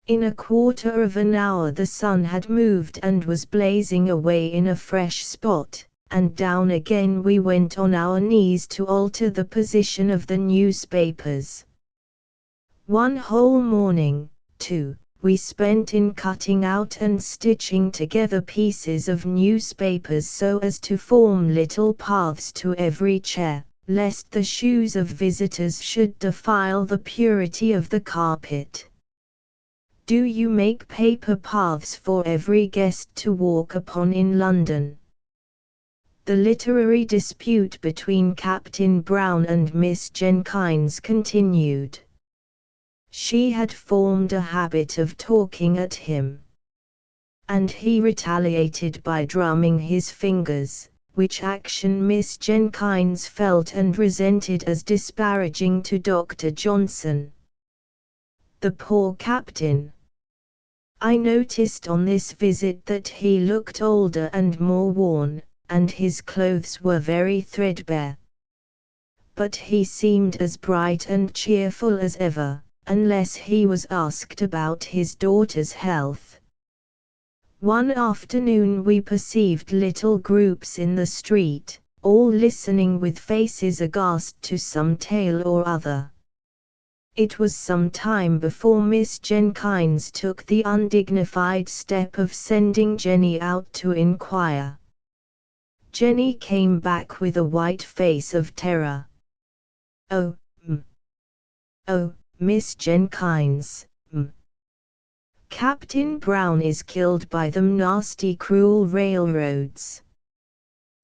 in a quarter of an hour the sun had moved and was blazing away in a fresh spot, and down again we went on our knees to alter the position of the newspapers. One whole morning, too, we spent in cutting out and stitching together pieces of newspapers so as to form little paths to every chair, lest the shoes of visitors should defile the purity of the carpet. Do you make paper paths for every guest to walk upon in London? The literary dispute between Captain Brown and Miss Jenkyns continued. She had formed a habit of talking at him, and he retaliated by drumming his fingers, which action Miss Jenkyns felt and resented as disparaging to Dr. Johnson. The poor captain! I noticed on this visit that he looked older and more worn, and his clothes were very threadbare. But he seemed as bright and cheerful as ever, unless he was asked about his daughter's health. One afternoon we perceived little groups in the street, all listening with faces aghast to some tale or other. It was some time before Miss Jenkins took the undignified step of sending Jenny out to inquire. Jenny came back with a white face of terror. "Oh, oh, Miss Jenkins, Captain Brown is killed by them nasty cruel railroads."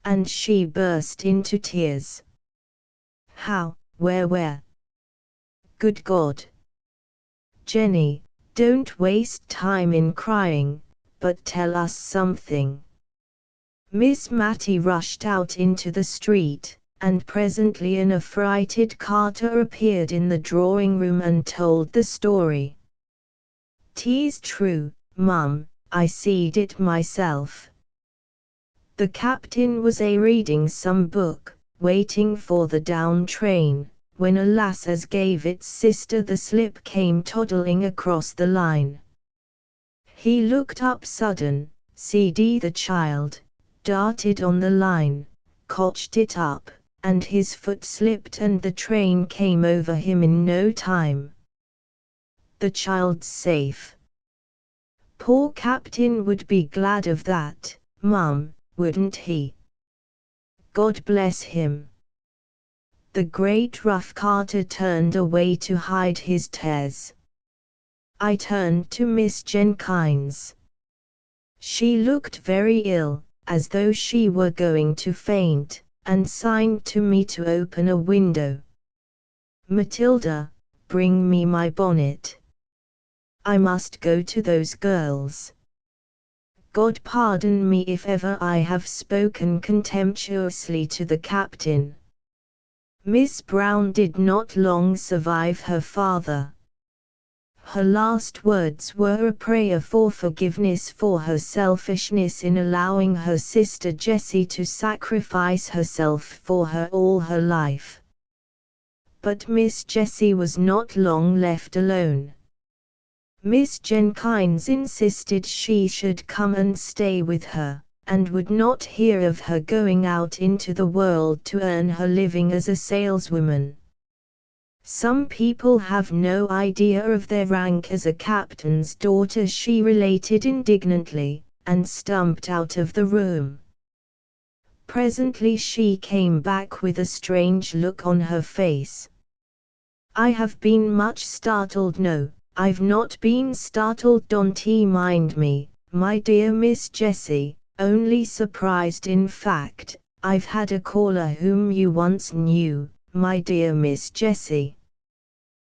And she burst into tears. "How, where? Good God! Jenny, don't waste time in crying, but tell us something." Miss Mattie rushed out into the street, and presently an affrighted Carter appeared in the drawing-room and told the story. "'Tis true, Mum, I seed it myself. The captain was a-reading some book, waiting for the down train, when a lass as gave its sister the slip came toddling across the line. He looked up sudden, seed the child, darted on the line, cotched it up, and his foot slipped and the train came over him in no time. The child's safe. Poor captain would be glad of that, Mum, wouldn't he? God bless him." The great rough Carter turned away to hide his tears. I turned to Miss Jenkins. She looked very ill, as though she were going to faint, and signed to me to open a window. "Matilda, bring me my bonnet. I must go to those girls. God pardon me if ever I have spoken contemptuously to the captain." Miss Brown did not long survive her father. Her last words were a prayer for forgiveness for her selfishness in allowing her sister Jessie to sacrifice herself for her all her life. But Miss Jessie was not long left alone. Miss Jenkins insisted she should come and stay with her, and would not hear of her going out into the world to earn her living as a saleswoman. "Some people have no idea of their rank as a captain's daughter," she related indignantly, and stumped out of the room. Presently she came back with a strange look on her face. "I have been much startled." "No, I've not been startled, don't mind me, my dear Miss Jessie, only surprised. In fact, I've had a caller whom you once knew, my dear Miss Jessie."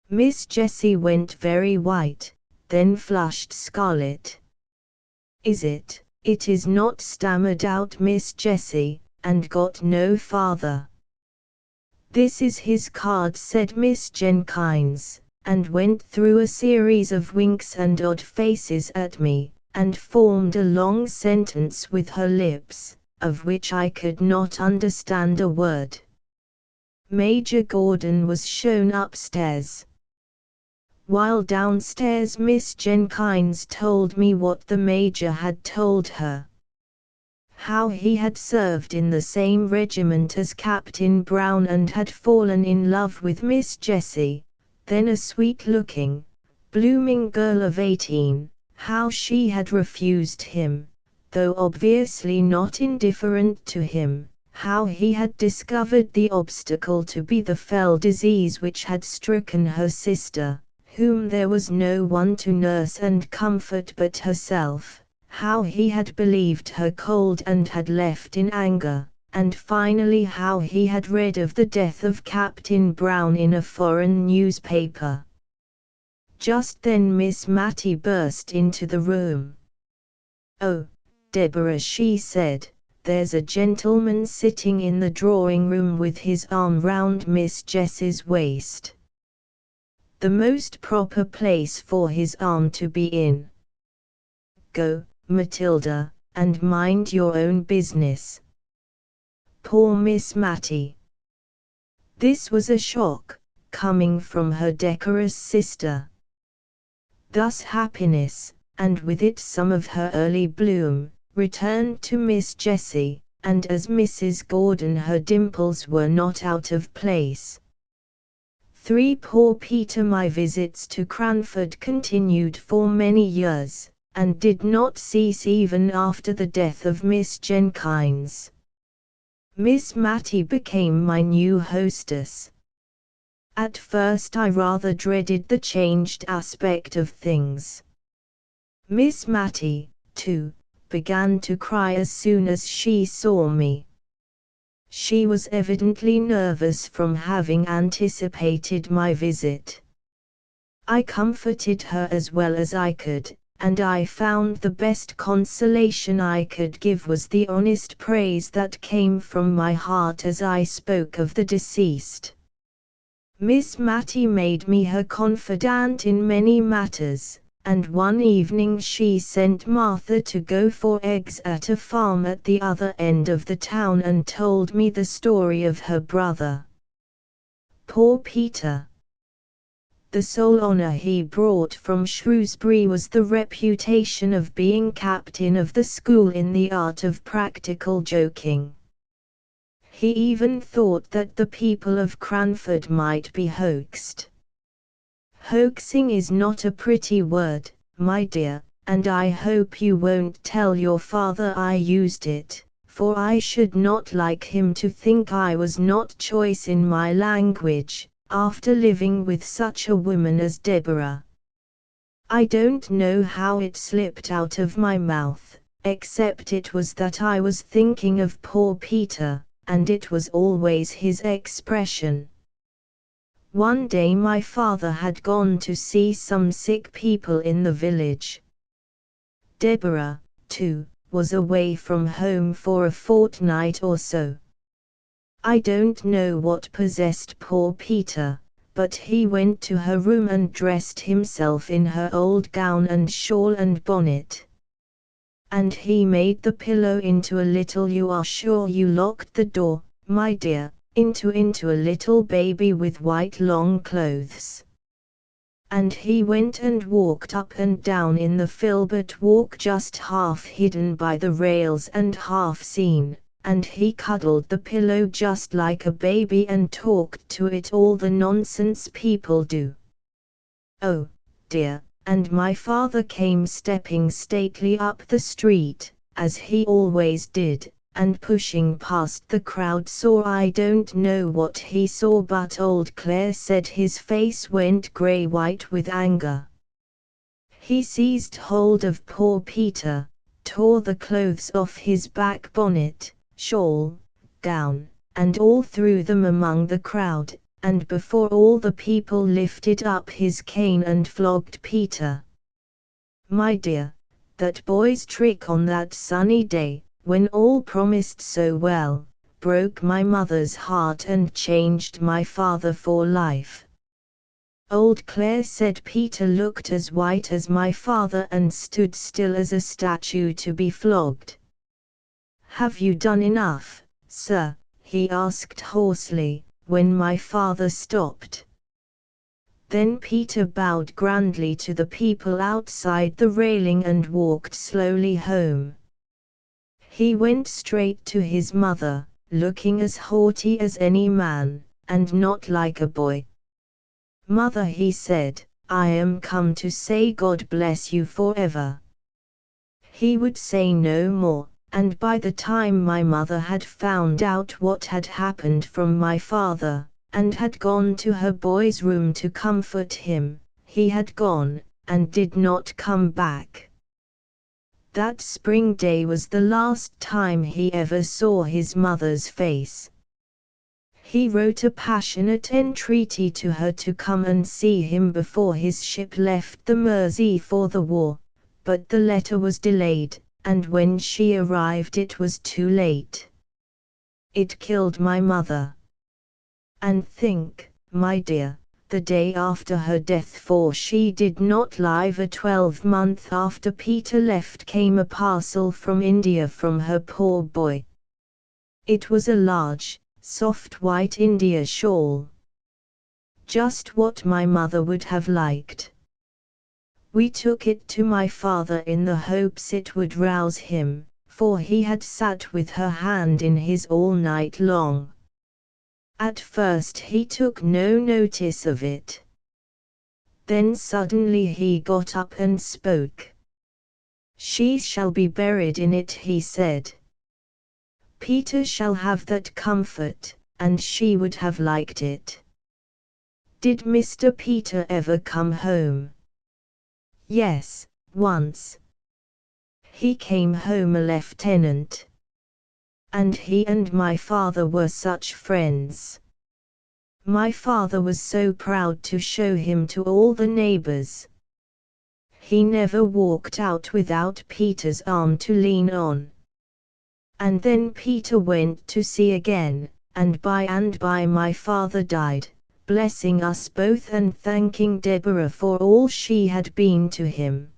Miss Jessie went very white, then flushed scarlet. It is not," stammered out Miss Jessie, and got no farther. "This is his card," said Miss Jenkins, and went through a series of winks and odd faces at me, and formed a long sentence with her lips, of which I could not understand a word. Major Gordon was shown upstairs. While downstairs Miss Jenkins told me what the Major had told her. How he had served in the same regiment as Captain Brown and had fallen in love with Miss Jessie, then a sweet-looking, blooming girl of 18, how she had refused him, though obviously not indifferent to him, how he had discovered the obstacle to be the fell disease which had stricken her sister, whom there was no one to nurse and comfort but herself, how he had believed her cold and had left in anger, and finally how he had read of the death of Captain Brown in a foreign newspaper. Just then Miss Mattie burst into the room. "Oh, Deborah," she said, "there's a gentleman sitting in the drawing-room with his arm round Miss Jessie's waist. The most proper place for his arm to be in. Go, Matilda, and mind your own business." Poor Miss Mattie. This was a shock, coming from her decorous sister. Thus happiness, and with it some of her early bloom, returned to Miss Jessie, and as Mrs. Gordon her dimples were not out of place. 3. Poor Peter. My visits to Cranford continued for many years, and did not cease even after the death of Miss Jenkins. Miss Matty became my new hostess. At first I rather dreaded the changed aspect of things. Miss Matty, too, began to cry as soon as she saw me. She was evidently nervous from having anticipated my visit. I comforted her as well as I could, and I found the best consolation I could give was the honest praise that came from my heart as I spoke of the deceased. Miss Matty made me her confidant in many matters, and one evening she sent Martha to go for eggs at a farm at the other end of the town and told me the story of her brother. Poor Peter. The sole honor he brought from Shrewsbury was the reputation of being captain of the school in the art of practical joking. He even thought that the people of Cranford might be hoaxed. Hoaxing is not a pretty word, my dear, and I hope you won't tell your father I used it, for I should not like him to think I was not choice in my language, after living with such a woman as Deborah. I don't know how it slipped out of my mouth, except it was that I was thinking of poor Peter, and it was always his expression. One day my father had gone to see some sick people in the village. Deborah, too, was away from home for a fortnight or so. I don't know what possessed poor Peter, but he went to her room and dressed himself in her old gown and shawl and bonnet. And he made the pillow into a little— you are sure you locked the door, my dear, into a little baby with white long clothes. And he went and walked up and down in the Filbert walk just half hidden by the rails and half seen, and he cuddled the pillow just like a baby and talked to it all the nonsense people do. Oh, dear, and my father came stepping stately up the street, as he always did, and pushing past the crowd saw— I don't know what he saw, but old Claire said his face went grey-white with anger. He seized hold of poor Peter, tore the clothes off his back, bonnet, shawl, gown, and all threw them among the crowd, and before all the people lifted up his cane and flogged Peter. My dear, that boy's trick on that sunny day, when all promised so well, broke my mother's heart and changed my father for life. Old Claire said Peter looked as white as my father and stood still as a statue to be flogged. Have you done enough, sir? He asked hoarsely, when my father stopped. Then Peter bowed grandly to the people outside the railing and walked slowly home. He went straight to his mother, looking as haughty as any man, and not like a boy. Mother, he said, I am come to say God bless you forever. He would say no more, and by the time my mother had found out what had happened from my father, and had gone to her boy's room to comfort him, he had gone, and did not come back. That spring day was the last time he ever saw his mother's face. He wrote a passionate entreaty to her to come and see him before his ship left the Mersey for the war, but the letter was delayed, and when she arrived it was too late. It killed my mother. And think, my dear, the day after her death, for she did not live a 12-month after Peter left, came a parcel from India from her poor boy. It was a large, soft white India shawl. Just what my mother would have liked. We took it to my father in the hopes it would rouse him, for he had sat with her hand in his all night long. At first he took no notice of it. Then suddenly he got up and spoke. "She shall be buried in it," he said. "Peter shall have that comfort," and she would have liked it. Did Mr. Peter ever come home? Yes, once. He came home a lieutenant. And he and my father were such friends. My father was so proud to show him to all the neighbors. He never walked out without Peter's arm to lean on. And then Peter went to sea again, and by my father died, blessing us both and thanking Deborah for all she had been to him.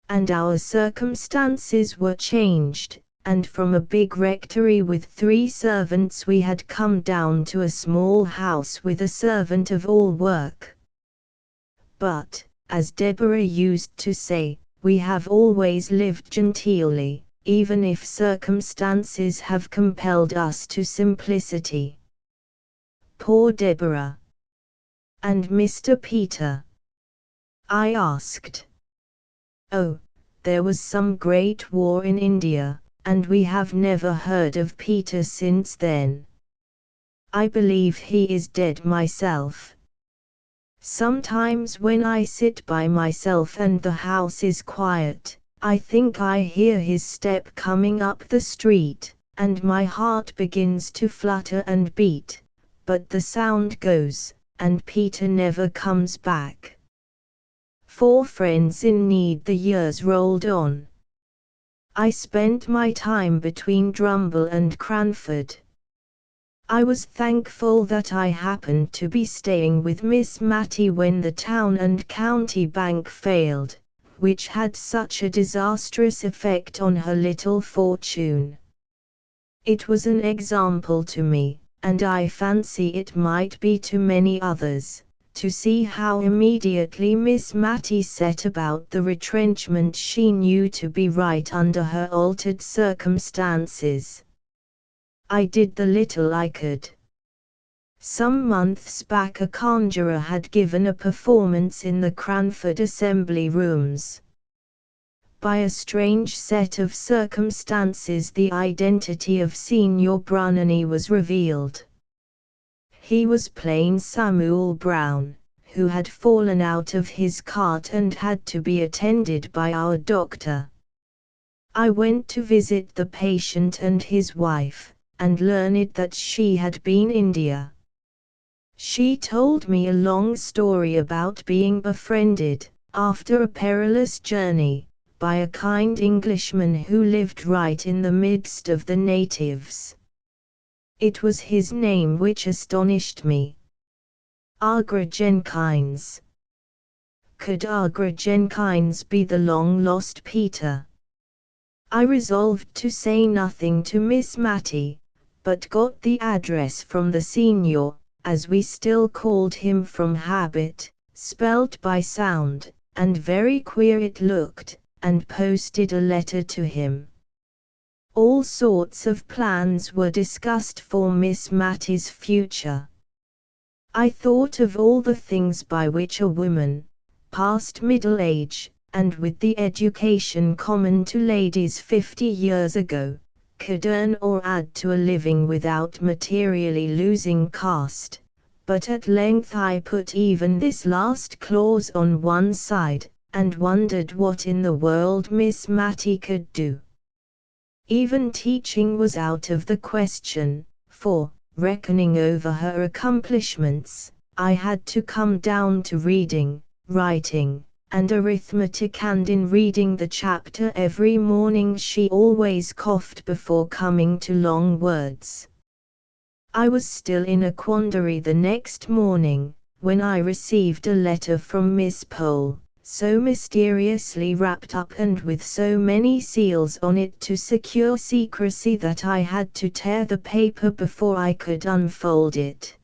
And our circumstances were changed, and from a big rectory with 3 servants we had come down to a small house with a servant of all work. But, as Deborah used to say, we have always lived genteelly, even if circumstances have compelled us to simplicity. Poor Deborah! And Mr. Peter? I asked. Oh, there was some great war in India, and we have never heard of Peter since then. I believe he is dead myself. Sometimes when I sit by myself and the house is quiet, I think I hear his step coming up the street, and my heart begins to flutter and beat, but the sound goes, and Peter never comes back. 4 friends in need. The years rolled on. I spent my time between Drumble and Cranford. I was thankful that I happened to be staying with Miss Mattie when the town and county bank failed, which had such a disastrous effect on her little fortune. It was an example to me, and I fancy it might be to many others, to see how immediately Miss Mattie set about the retrenchment she knew to be right under her altered circumstances. I did the little I could. Some months back a conjurer had given a performance in the Cranford Assembly Rooms. By a strange set of circumstances the identity of Senior Brunany was revealed. He was plain Samuel Brown, who had fallen out of his cart and had to be attended by our doctor. I went to visit the patient and his wife, and learned that she had been in India. She told me a long story about being befriended, after a perilous journey, by a kind Englishman who lived right in the midst of the natives. It was his name which astonished me. Agra Jenkins. Could Agra Jenkins be the long-lost Peter? I resolved to say nothing to Miss Mattie, but got the address from the senior, as we still called him from habit, spelt by sound, and very queer it looked, and posted a letter to him. All sorts of plans were discussed for Miss Mattie's future. I thought of all the things by which a woman, past middle age, and with the education common to ladies 50 years ago, could earn or add to a living without materially losing caste, but at length I put even this last clause on one side, and wondered what in the world Miss Mattie could do. Even teaching was out of the question, for, reckoning over her accomplishments, I had to come down to reading, writing, and arithmetic, and in reading the chapter every morning she always coughed before coming to long words. I was still in a quandary the next morning, when I received a letter from Miss Pole, so mysteriously wrapped up and with so many seals on it to secure secrecy that I had to tear the paper before I could unfold it.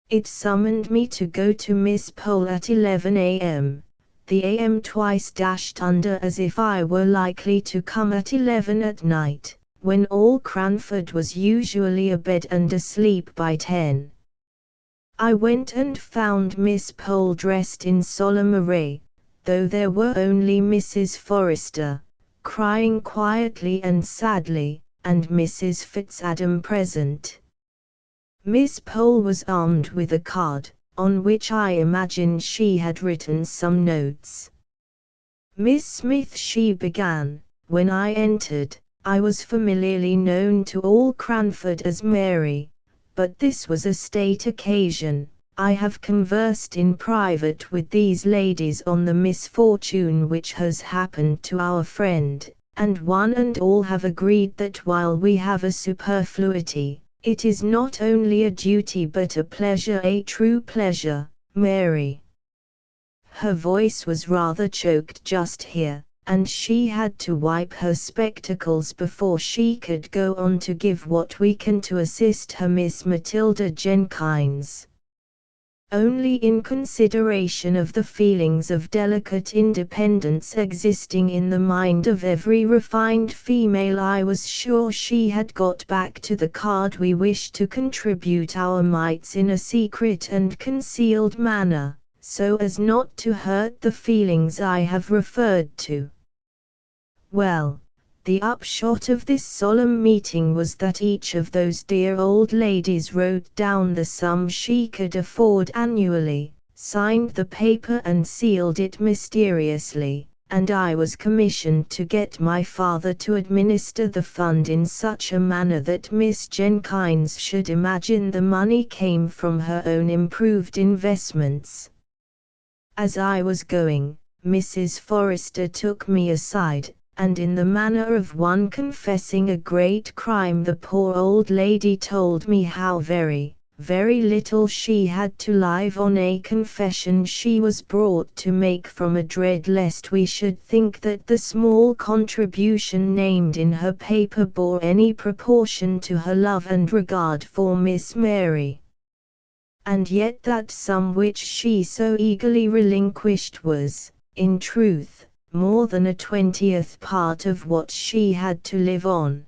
It summoned me to go to Miss Pole at 11 a.m., the a.m. twice dashed under as if I were likely to come at 11 at night, when all Cranford was usually abed and asleep by 10. I went and found Miss Pole dressed in solemn array, though there were only Mrs. Forrester, crying quietly and sadly, and Mrs. Fitzadam present. Miss Pole was armed with a card, on which I imagined she had written some notes. "Miss Smith," she began, "when I entered, I was familiarly known to all Cranford as Mary, but this was a state occasion. I have conversed in private with these ladies on the misfortune which has happened to our friend, and one and all have agreed that while we have a superfluity, it is not only a duty but a pleasure, a true pleasure, Mary." Her voice was rather choked just here, and she had to wipe her spectacles before she could go on to give what we can to assist her. "Miss Matilda Jenkins. Only in consideration of the feelings of delicate independence existing in the mind of every refined female, I was sure she had got back to the card we wished to contribute our mites in a secret and concealed manner, so as not to hurt the feelings I have referred to. Well, the upshot of this solemn meeting was that each of those dear old ladies wrote down the sum she could afford annually, signed the paper and sealed it mysteriously, and I was commissioned to get my father to administer the fund in such a manner that Miss Jenkins should imagine the money came from her own improved investments. As I was going, Mrs. Forrester took me aside, and in the manner of one confessing a great crime, the poor old lady told me how very, very little she had to live on, a confession she was brought to make from a dread lest we should think that the small contribution named in her paper bore any proportion to her love and regard for Miss Mary. And yet that sum which she so eagerly relinquished was, in truth, more than a 20th part of what she had to live on.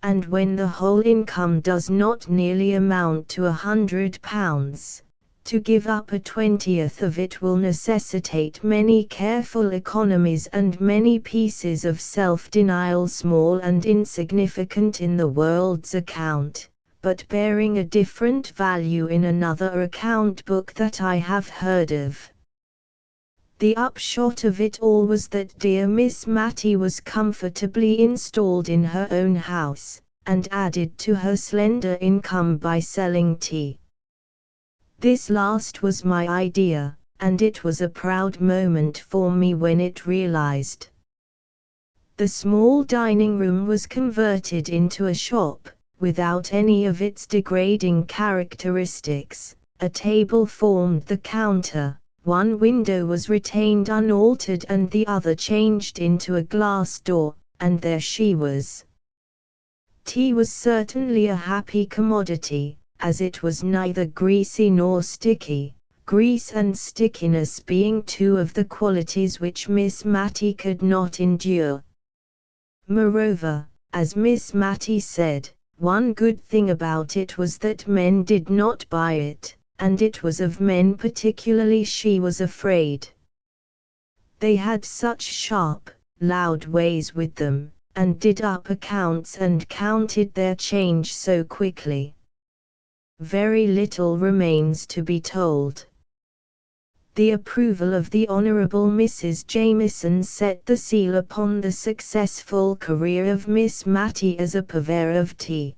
And when the whole income does not nearly amount to £100, to give up a 20th of it will necessitate many careful economies and many pieces of self-denial, small and insignificant in the world's account, but bearing a different value in another account book that I have heard of. The upshot of it all was that dear Miss Matty was comfortably installed in her own house, and added to her slender income by selling tea. This last was my idea, and it was a proud moment for me when it realized. The small dining room was converted into a shop, without any of its degrading characteristics. A table formed the counter. One window was retained unaltered and the other changed into a glass door, and there she was. Tea was certainly a happy commodity, as it was neither greasy nor sticky, grease and stickiness being two of the qualities which Miss Matty could not endure. Moreover, as Miss Matty said, one good thing about it was that men did not buy it, and it was of men particularly she was afraid. They had such sharp, loud ways with them, and did up accounts and counted their change so quickly. Very little remains to be told. The approval of the Honourable Mrs. Jameson set the seal upon the successful career of Miss Matty as a purveyor of tea.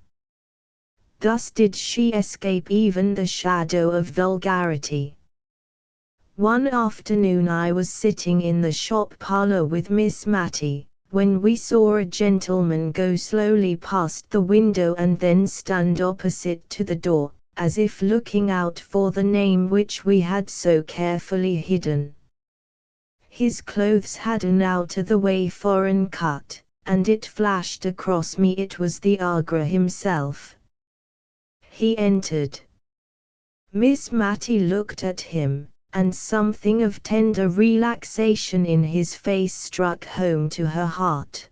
Thus did she escape even the shadow of vulgarity. One afternoon I was sitting in the shop parlour with Miss Matty, when we saw a gentleman go slowly past the window and then stand opposite to the door, as if looking out for the name which we had so carefully hidden. His clothes had an out-of-the-way foreign cut, and it flashed across me it was the Agra himself. He entered. Miss Matty looked at him, and something of tender relaxation in his face struck home to her heart.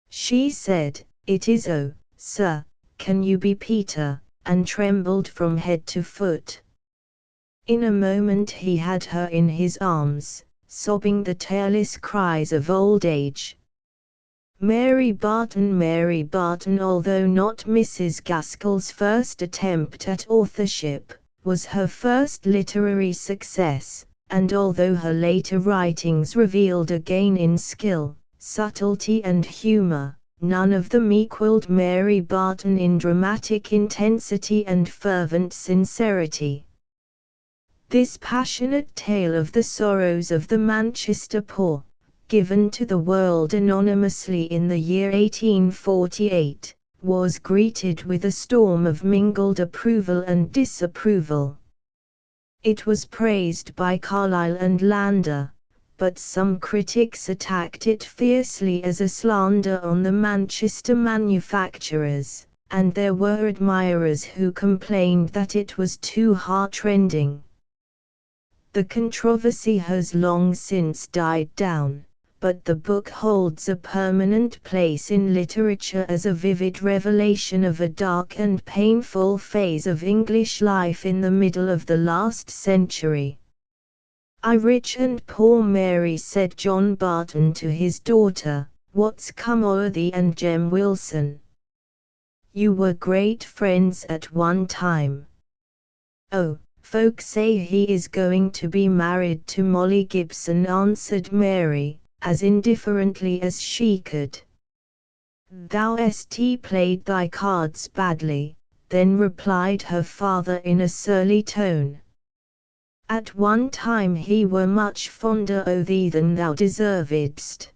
She said, "It is, oh, sir, can you be Peter?" and trembled from head to foot. In a moment he had her in his arms, sobbing the tearless cries of old age. Mary Barton, although not Mrs. Gaskell's first attempt at authorship, was her first literary success, and although her later writings revealed a gain in skill, subtlety and humor, none of them equaled Mary Barton in dramatic intensity and fervent sincerity. This passionate tale of the sorrows of the Manchester poor, given to the world anonymously in the year 1848, was greeted with a storm of mingled approval and disapproval. It was praised by Carlyle and Landor, but some critics attacked it fiercely as a slander on the Manchester manufacturers, and there were admirers who complained that it was too heartrending. The controversy has long since died down, but the book holds a permanent place in literature as a vivid revelation of a dark and painful phase of English life in the middle of the last century. "I rich and poor Mary," said John Barton to his daughter, "what's come o'er thee and Jem Wilson? You were great friends at one time." "Oh, folk say he is going to be married to Molly Gibson," answered Mary, as indifferently as she could. "Thou st played thy cards badly," then replied her father in a surly tone. "At one time he were much fonder o' thee than thou deservedst."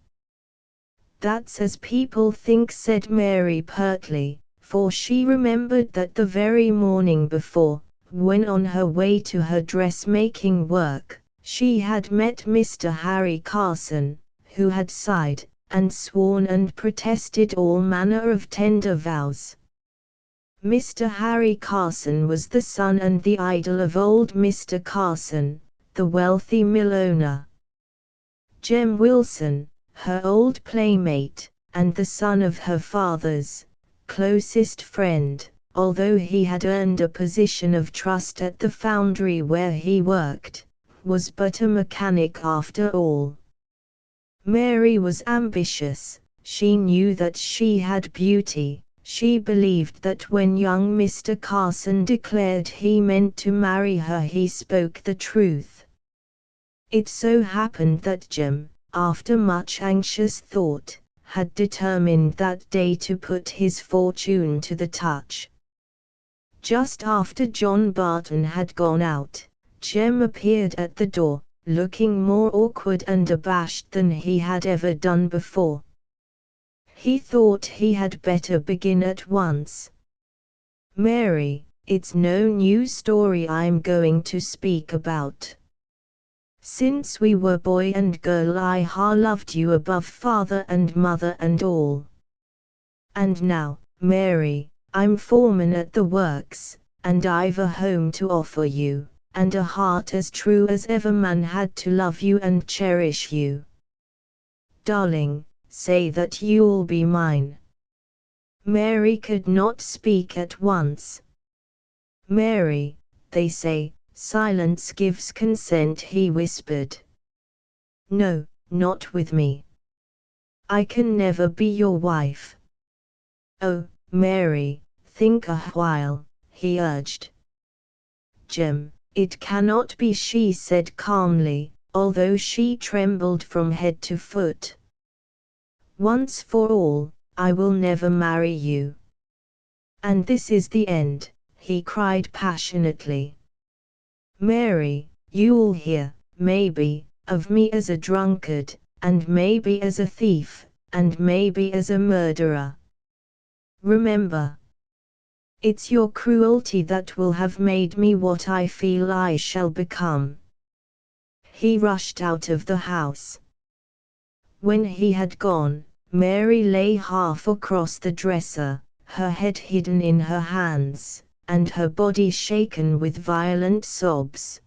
"That's as people think," said Mary pertly, for she remembered that the very morning before, when on her way to her dressmaking work, she had met Mr. Harry Carson, who had sighed, and sworn and protested all manner of tender vows. Mr. Harry Carson was the son and the idol of old Mr. Carson, the wealthy mill owner. Jem Wilson, her old playmate, and the son of her father's closest friend, although he had earned a position of trust at the foundry where he worked, was but a mechanic after all. Mary was ambitious, she knew that she had beauty, she believed that when young Mr. Carson declared he meant to marry her he spoke the truth. It so happened that Jem, after much anxious thought, had determined that day to put his fortune to the touch. Just after John Barton had gone out, Jem appeared at the door, looking more awkward and abashed than he had ever done before. He thought he had better begin at once. "Mary, it's no new story I'm going to speak about. Since we were boy and girl I ha loved you above father and mother and all. And now, Mary, I'm foreman at the works, and I've a home to offer you, and a heart as true as ever man had to love you and cherish you. Darling, say that you'll be mine." Mary could not speak at once. "Mary, they say, silence gives consent," he whispered. "No, not with me. I can never be your wife." "Oh, Mary, think a while," he urged. "Jem, it cannot be," she said calmly, although she trembled from head to foot. "Once for all, I will never marry you. And this is the end," he cried passionately. "Mary, you'll hear, maybe, of me as a drunkard, and maybe as a thief, and maybe as a murderer. Remember, it's your cruelty that will have made me what I feel I shall become." He rushed out of the house. When he had gone, Mary lay half across the dresser, her head hidden in her hands, and her body shaken with violent sobs.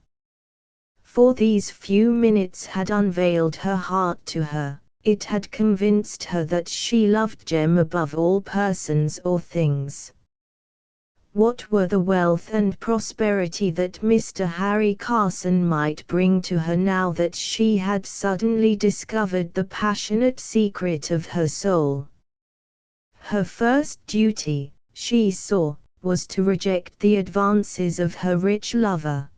For these few minutes had unveiled her heart to her, It had convinced her that she loved Jem above all persons or things. What were the wealth and prosperity that Mr. Harry Carson might bring to her now that she had suddenly discovered the passionate secret of her soul? Her first duty, she saw, was to reject the advances of her rich lover.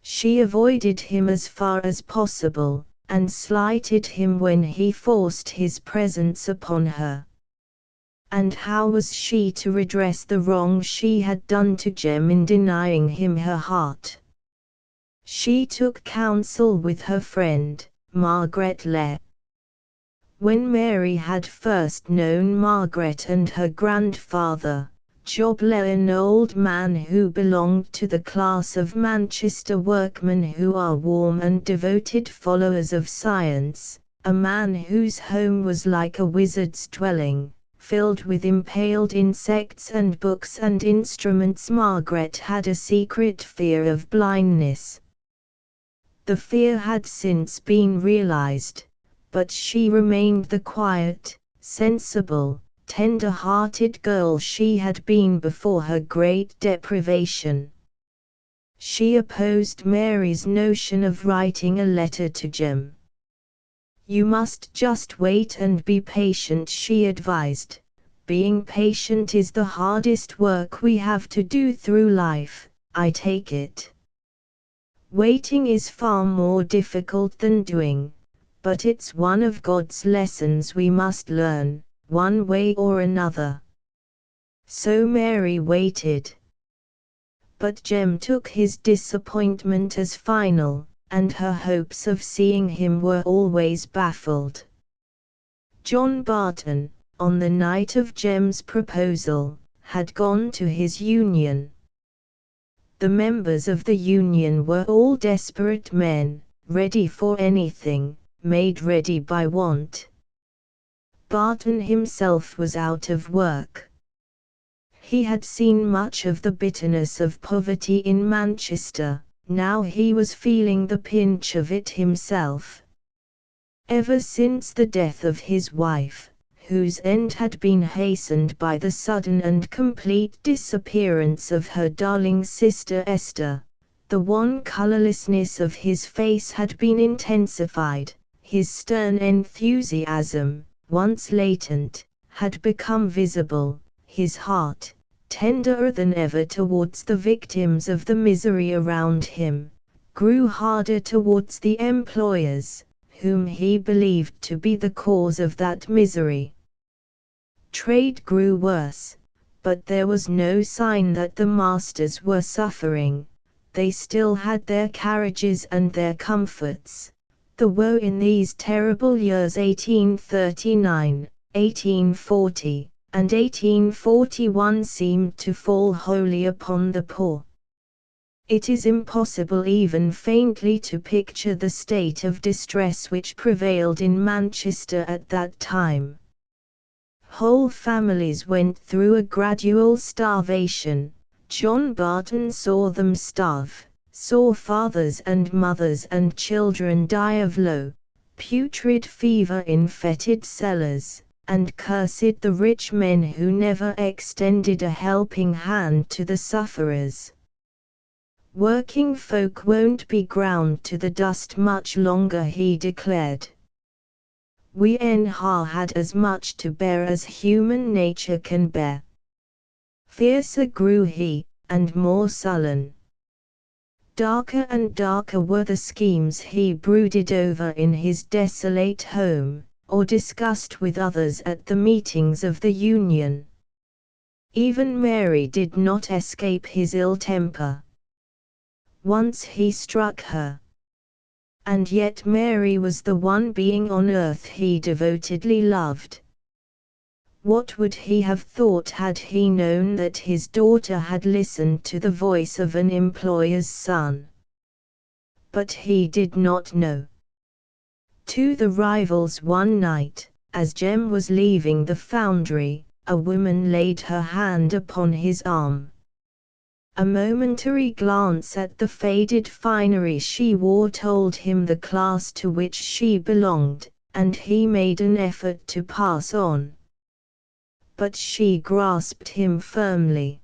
She avoided him as far as possible, and slighted him when he forced his presence upon her. And how was she to redress the wrong she had done to Jem in denying him her heart? She took counsel with her friend, Margaret Lay. When Mary had first known Margaret and her grandfather, Job Lay, an old man who belonged to the class of Manchester workmen who are warm and devoted followers of science, a man whose home was like a wizard's dwelling, filled with impaled insects and books and instruments. Margaret had a secret fear of blindness. The fear had since been realized, but she remained the quiet, sensible, tender-hearted girl she had been before her great deprivation. She opposed Mary's notion of writing a letter to Jem. "You must just wait and be patient," she advised. "Being patient is the hardest work we have to do through life, I take it. Waiting is far more difficult than doing, but it's one of God's lessons we must learn, one way or another." So Mary waited. But Jem took his disappointment as final, and her hopes of seeing him were always baffled. John Barton, on the night of Jem's proposal, had gone to his union. The members of the union were all desperate men, ready for anything, made ready by want. Barton himself was out of work. He had seen much of the bitterness of poverty in Manchester. Now he was feeling the pinch of it himself. Ever since the death of his wife, whose end had been hastened by the sudden and complete disappearance of her darling sister Esther, the wan colorlessness of his face had been intensified. His stern enthusiasm, once latent, had become visible. His heart, tenderer than ever towards the victims of the misery around him, grew harder towards the employers, whom he believed to be the cause of that misery. Trade grew worse, but there was no sign that the masters were suffering. They still had their carriages and their comforts. The woe in these terrible years 1839, 1840, and 1841 seemed to fall wholly upon the poor. It is impossible even faintly to picture the state of distress which prevailed in Manchester at that time. Whole families went through a gradual starvation. John Barton saw them starve, saw fathers and mothers and children die of low, putrid fever in fetid cellars, and cursed the rich men who never extended a helping hand to the sufferers. Working folk won't be ground to the dust much longer, he declared. We had as much to bear as human nature can bear. Fiercer grew he, and more sullen. Darker and darker were the schemes he brooded over in his desolate home, or discussed with others at the meetings of the Union. Even Mary did not escape his ill temper. Once he struck her. And yet Mary was the one being on earth he devotedly loved. What would he have thought had he known that his daughter had listened to the voice of an employer's son? But he did not know. To the rivals one night, as Jem was leaving the foundry, a woman laid her hand upon his arm. A momentary glance at the faded finery she wore told him the class to which she belonged, and he made an effort to pass on. But she grasped him firmly.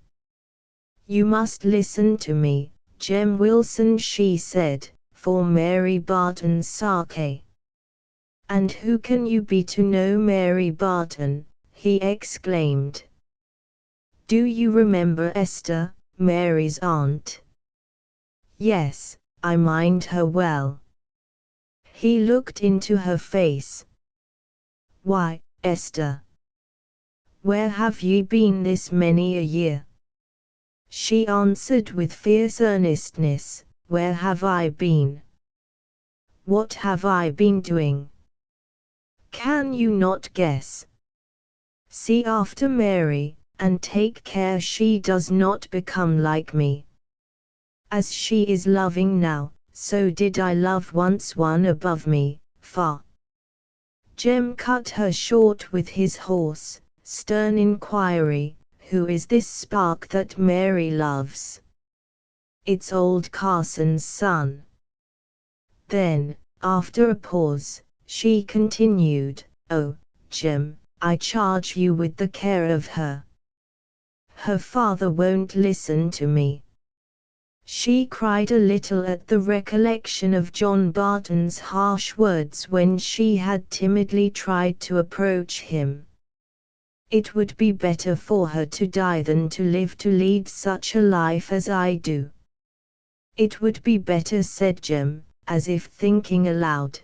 "You must listen to me, Jem Wilson," she said, "for Mary Barton's sake." "And who can you be to know Mary Barton?" he exclaimed. "Do you remember Esther, Mary's aunt?" "Yes, I mind her well." He looked into her face. "Why, Esther, where have ye been this many a year?" She answered with fierce earnestness, "Where have I been? What have I been doing? Can you not guess? See after Mary, and take care she does not become like me. As she is loving now, so did I love once one above me, far." Jem cut her short with his hoarse, stern inquiry, "Who is this spark that Mary loves?" "It's old Carson's son." Then, after a pause, she continued, "Oh, Jem, I charge you with the care of her. Her father won't listen to me." She cried a little at the recollection of John Barton's harsh words when she had timidly tried to approach him. "It would be better for her to die than to live to lead such a life as I do." "It would be better," said Jem, as if thinking aloud.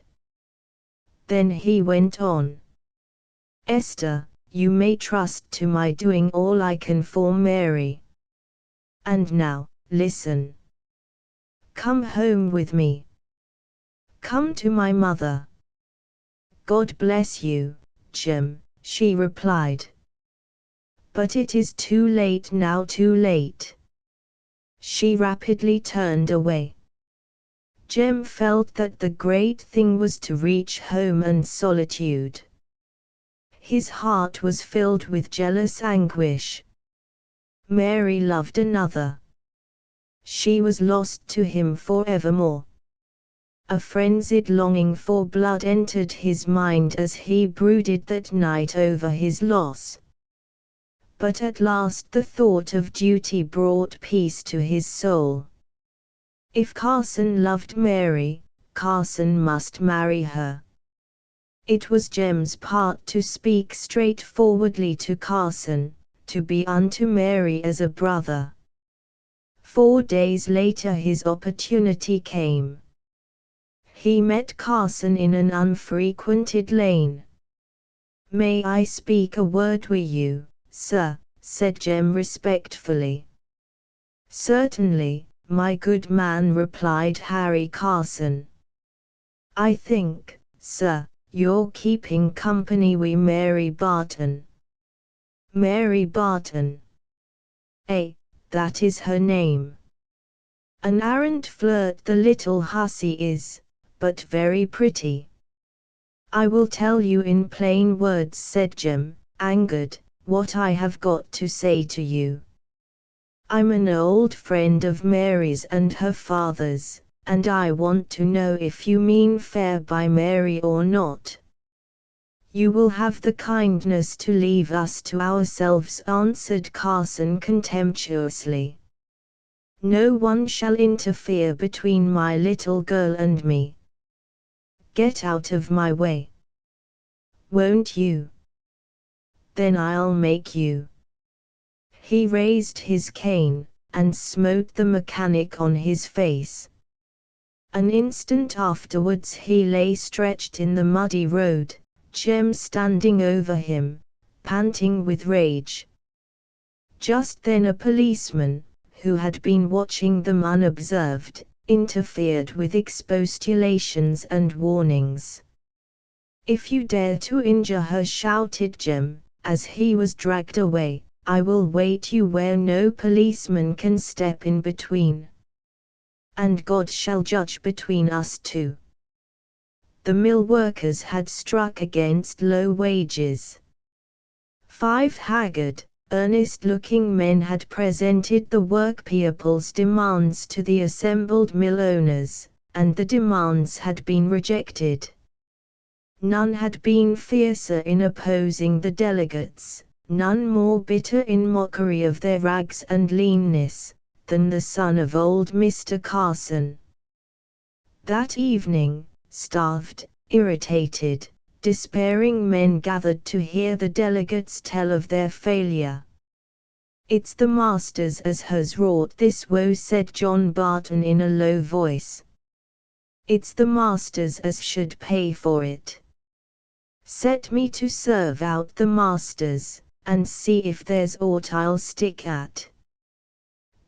Then he went on. "Esther, you may trust to my doing all I can for Mary. And now, listen. Come home with me. Come to my mother." "God bless you, Jem," she replied. "But it is too late now, too late." She rapidly turned away. Jem felt that the great thing was to reach home and solitude. His heart was filled with jealous anguish. Mary loved another. She was lost to him forevermore. A frenzied longing for blood entered his mind as he brooded that night over his loss. But at last the thought of duty brought peace to his soul. If Carson loved Mary, Carson must marry her. It was Jem's part to speak straightforwardly to Carson, to be unto Mary as a brother. 4 days later his opportunity came. He met Carson in an unfrequented lane. "May I speak a word with you, sir?" said Jem respectfully. "Certainly, my good man," replied Harry Carson. "I think, sir, you're keeping company with Mary Barton." "Mary Barton? Eh, that is her name. An arrant flirt the little hussy is, but very pretty." "I will tell you in plain words," said Jem, angered, "what I have got to say to you. I'm an old friend of Mary's and her father's, and I want to know if you mean fair by Mary or not." "You will have the kindness to leave us to ourselves," answered Carson contemptuously. "No one shall interfere between my little girl and me. Get out of my way." "Won't you? Then I'll make you." He raised his cane, and smote the mechanic on his face. An instant afterwards he lay stretched in the muddy road, Jem standing over him, panting with rage. Just then a policeman, who had been watching them unobserved, interfered with expostulations and warnings. "If you dare to injure her," shouted Jem, as he was dragged away, "I will wait you where no policeman can step in between. And God shall judge between us two." The mill workers had struck against low wages. 5 haggard, earnest-looking men had presented the workpeople's demands to the assembled mill owners, and the demands had been rejected. None had been fiercer in opposing the delegates, none more bitter in mockery of their rags and leanness, than the son of old Mr. Carson. That evening, starved, irritated, despairing men gathered to hear the delegates tell of their failure. "It's the masters as has wrought this woe," said John Barton in a low voice. "It's the masters as should pay for it. Set me to serve out the masters, and see if there's aught I'll stick at."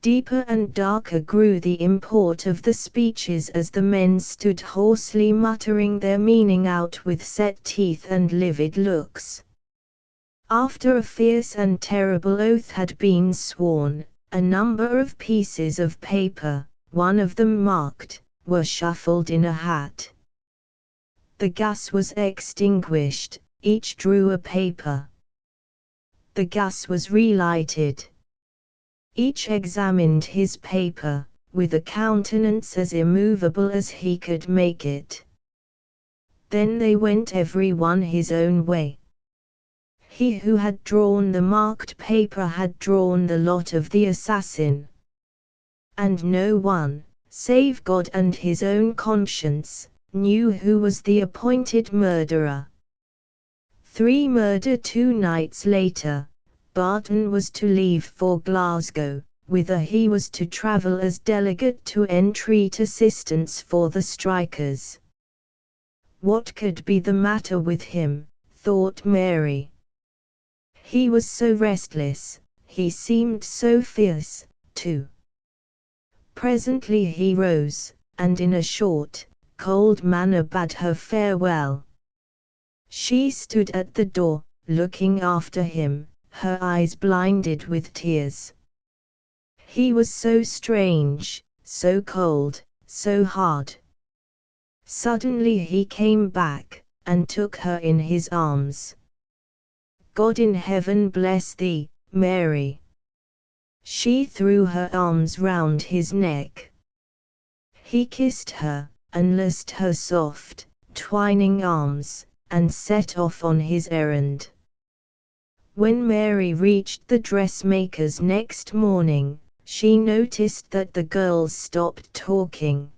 Deeper and darker grew the import of the speeches as the men stood hoarsely muttering their meaning out with set teeth and livid looks. After a fierce and terrible oath had been sworn, a number of pieces of paper, one of them marked, were shuffled in a hat. The gas was extinguished, each drew a paper. The gas was relighted. Each examined his paper, with a countenance as immovable as he could make it. Then they went every one his own way. He who had drawn the marked paper had drawn the lot of the assassin. And no one, save God and his own conscience, knew who was the appointed murderer. 3 murder 2 nights later, Barton was to leave for Glasgow, whither he was to travel as delegate to entreat assistance for the strikers. What could be the matter with him, thought Mary. He was so restless, he seemed so fierce, too. Presently he rose, and in a short, cold manner bade her farewell. She stood at the door, looking after him, her eyes blinded with tears. He was so strange, so cold, so hard. Suddenly he came back, and took her in his arms. "God in heaven bless thee, Mary." She threw her arms round his neck. He kissed her, unloosed her soft, twining arms, and set off on his errand. When Mary reached the dressmaker's next morning, she noticed that the girls stopped talking.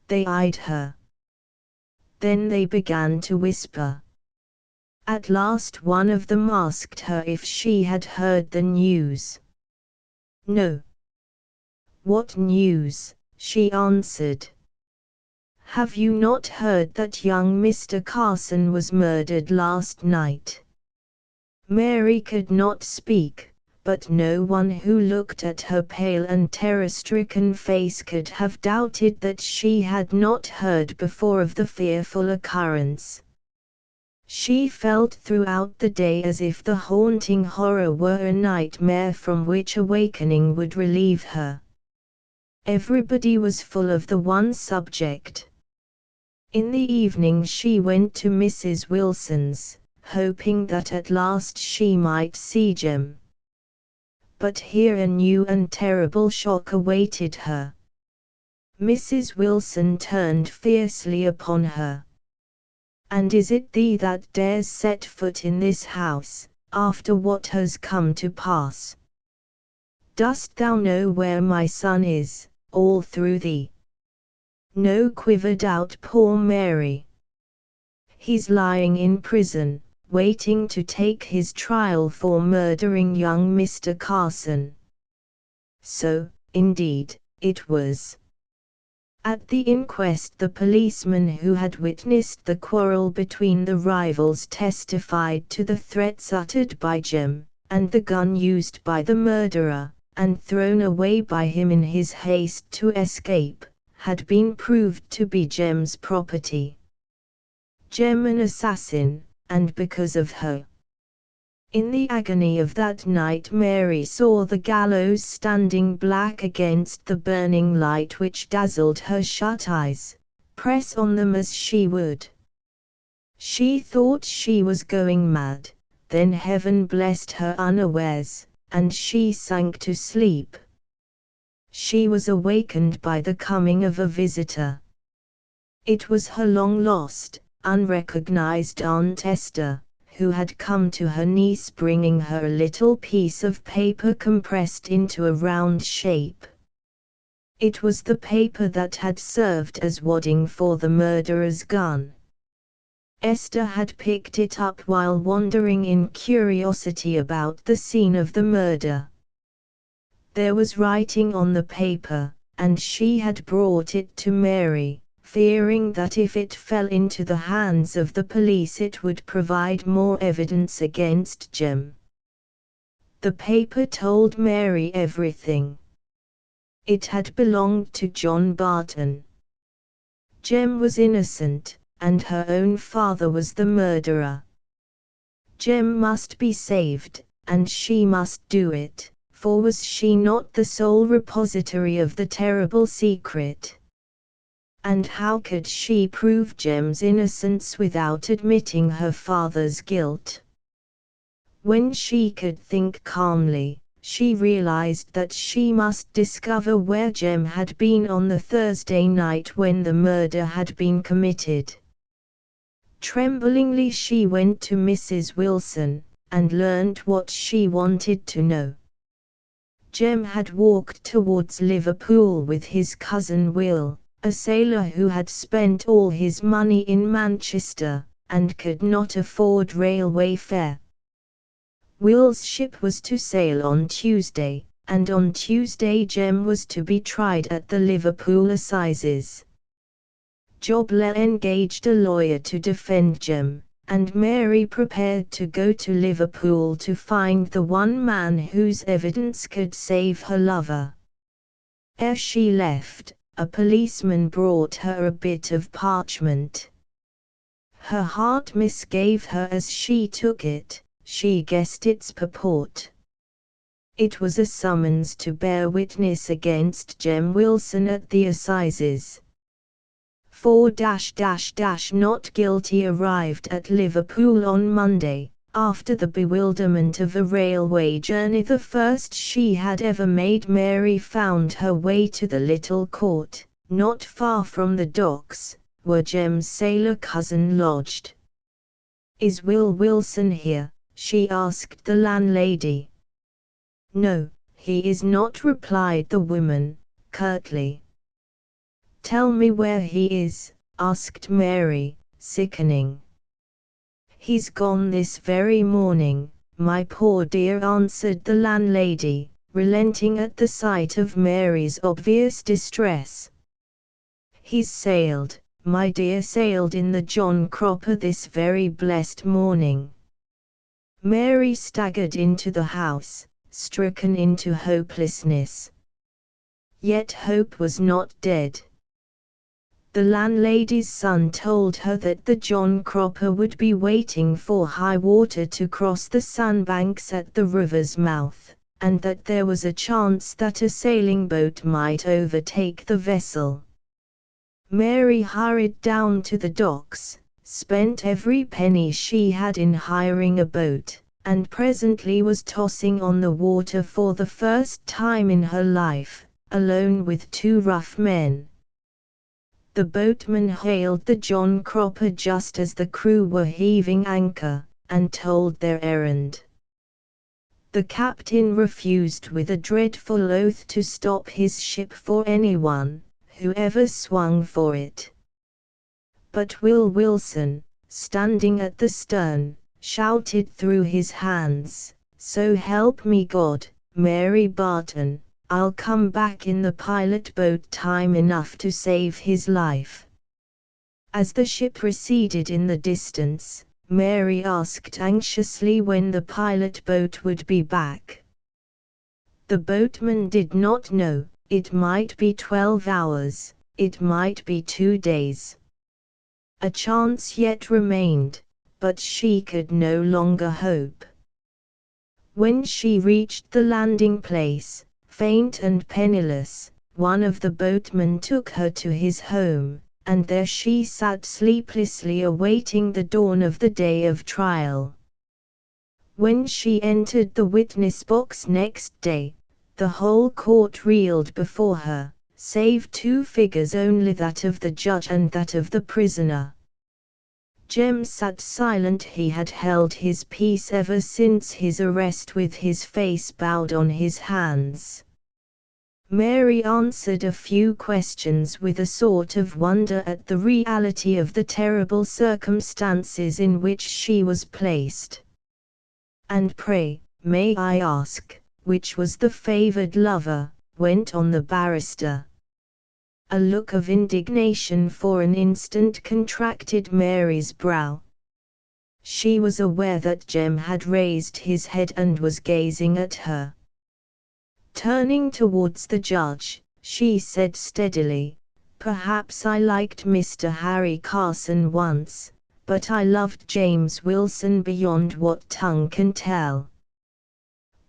They eyed her. Then they began to whisper. At last one of them asked her if she had heard the news. "No." "What news?" she answered. "Have you not heard that young Mr. Carson was murdered last night?" Mary could not speak, but no one who looked at her pale and terror-stricken face could have doubted that she had not heard before of the fearful occurrence. She felt throughout the day as if the haunting horror were a nightmare from which awakening would relieve her. Everybody was full of the one subject. In the evening she went to Mrs. Wilson's, hoping that at last she might see Jem. But here a new and terrible shock awaited her. Mrs. Wilson turned fiercely upon her. "And is it thee that dares set foot in this house, after what has come to pass? Dost thou know where my son is, all through thee?" "No," quivered out poor Mary. "He's lying in prison, waiting to take his trial for murdering young Mr. Carson." So, indeed, it was. At the inquest the policeman who had witnessed the quarrel between the rivals testified to the threats uttered by Jem, and the gun used by the murderer, and thrown away by him in his haste to escape, had been proved to be Jem's property. Jem an assassin, and because of her. In the agony of that night Mary saw the gallows standing black against the burning light which dazzled her shut eyes, press on them as she would. She thought she was going mad, then heaven blessed her unawares, and she sank to sleep. She was awakened by the coming of a visitor. It was her long-lost, unrecognized Aunt Esther, who had come to her niece bringing her a little piece of paper compressed into a round shape. It was the paper that had served as wadding for the murderer's gun. Esther had picked it up while wandering in curiosity about the scene of the murder. There was writing on the paper, and she had brought it to Mary, fearing that if it fell into the hands of the police it would provide more evidence against Jem. The paper told Mary everything. It had belonged to John Barton. Jem was innocent, and her own father was the murderer. Jem must be saved, and she must do it, for was she not the sole repository of the terrible secret? And how could she prove Jem's innocence without admitting her father's guilt? When she could think calmly, she realized that she must discover where Jem had been on the Thursday night when the murder had been committed. Tremblingly she went to Mrs. Wilson, and learned what she wanted to know. Jem had walked towards Liverpool with his cousin Will, a sailor who had spent all his money in Manchester, and could not afford railway fare. Will's ship was to sail on Tuesday, and on Tuesday Jem was to be tried at the Liverpool Assizes. Joble engaged a lawyer to defend Jem, and Mary prepared to go to Liverpool to find the one man whose evidence could save her lover. Ere she left, a policeman brought her a bit of parchment. Her heart misgave her as she took it. She guessed its purport. It was a summons to bear witness against Jem Wilson at the Assizes. 4 not guilty arrived at Liverpool on Monday, after the bewilderment of a railway journey, the first she had ever made. Mary found her way to the little court, not far from the docks, where Jem's sailor cousin lodged. "Is Will Wilson here?" she asked the landlady. "No, he is not," replied the woman, curtly. "Tell me where he is," asked Mary, sickening. "He's gone this very morning, my poor dear," answered the landlady, relenting at the sight of Mary's obvious distress. "He's sailed, my dear, sailed in the John Cropper this very blessed morning." Mary staggered into the house, stricken into hopelessness. Yet hope was not dead. The landlady's son told her that the John Cropper would be waiting for high water to cross the sandbanks at the river's mouth, and that there was a chance that a sailing boat might overtake the vessel. Mary hurried down to the docks, spent every penny she had in hiring a boat, and presently was tossing on the water for the first time in her life, alone with two rough men. The boatman hailed the John Cropper just as the crew were heaving anchor, and told their errand. The captain refused with a dreadful oath to stop his ship for anyone, whoever swung for it. But Will Wilson, standing at the stern, shouted through his hands, "So help me God, Mary Barton, I'll come back in the pilot boat time enough to save his life." As the ship receded in the distance, Mary asked anxiously when the pilot boat would be back. The boatman did not know. It might be 12 hours, it might be 2 days. A chance yet remained, but she could no longer hope. When she reached the landing place, faint and penniless, one of the boatmen took her to his home, and there she sat sleeplessly awaiting the dawn of the day of trial. When she entered the witness box next day, the whole court reeled before her, save two figures only, that of the judge and that of the prisoner. Jem sat silent. He had held his peace ever since his arrest, with his face bowed on his hands. Mary answered a few questions with a sort of wonder at the reality of the terrible circumstances in which she was placed. "And pray, may I ask, which was the favoured lover?" went on the barrister. A look of indignation for an instant contracted Mary's brow. She was aware that Jem had raised his head and was gazing at her. Turning towards the judge, she said steadily, "Perhaps I liked Mr. Harry Carson once, but I loved James Wilson beyond what tongue can tell.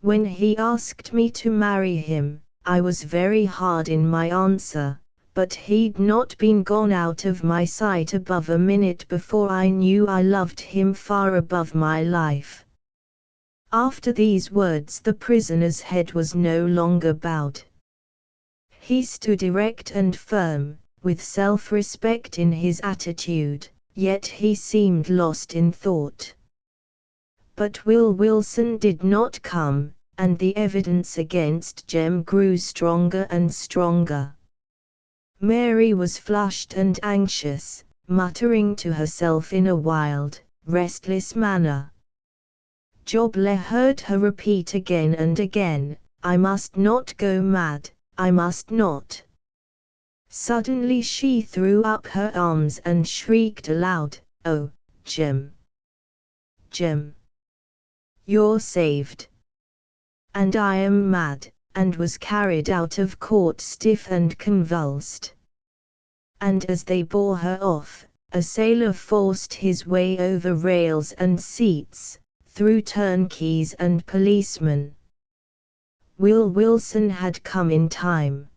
When he asked me to marry him, I was very hard in my answer, but he'd not been gone out of my sight above a minute before I knew I loved him far above my life." After these words the prisoner's head was no longer bowed. He stood erect and firm, with self-respect in his attitude, yet he seemed lost in thought. But Will Wilson did not come, and the evidence against Jem grew stronger and stronger. Mary was flushed and anxious, muttering to herself in a wild, restless manner. Joble heard her repeat again and again, "I must not go mad, I must not." Suddenly she threw up her arms and shrieked aloud, "Oh, Jem! Jem! You're saved! And I am mad," and was carried out of court stiff and convulsed. And as they bore her off, a sailor forced his way over rails and seats, through turnkeys and policemen. Will Wilson had come in time.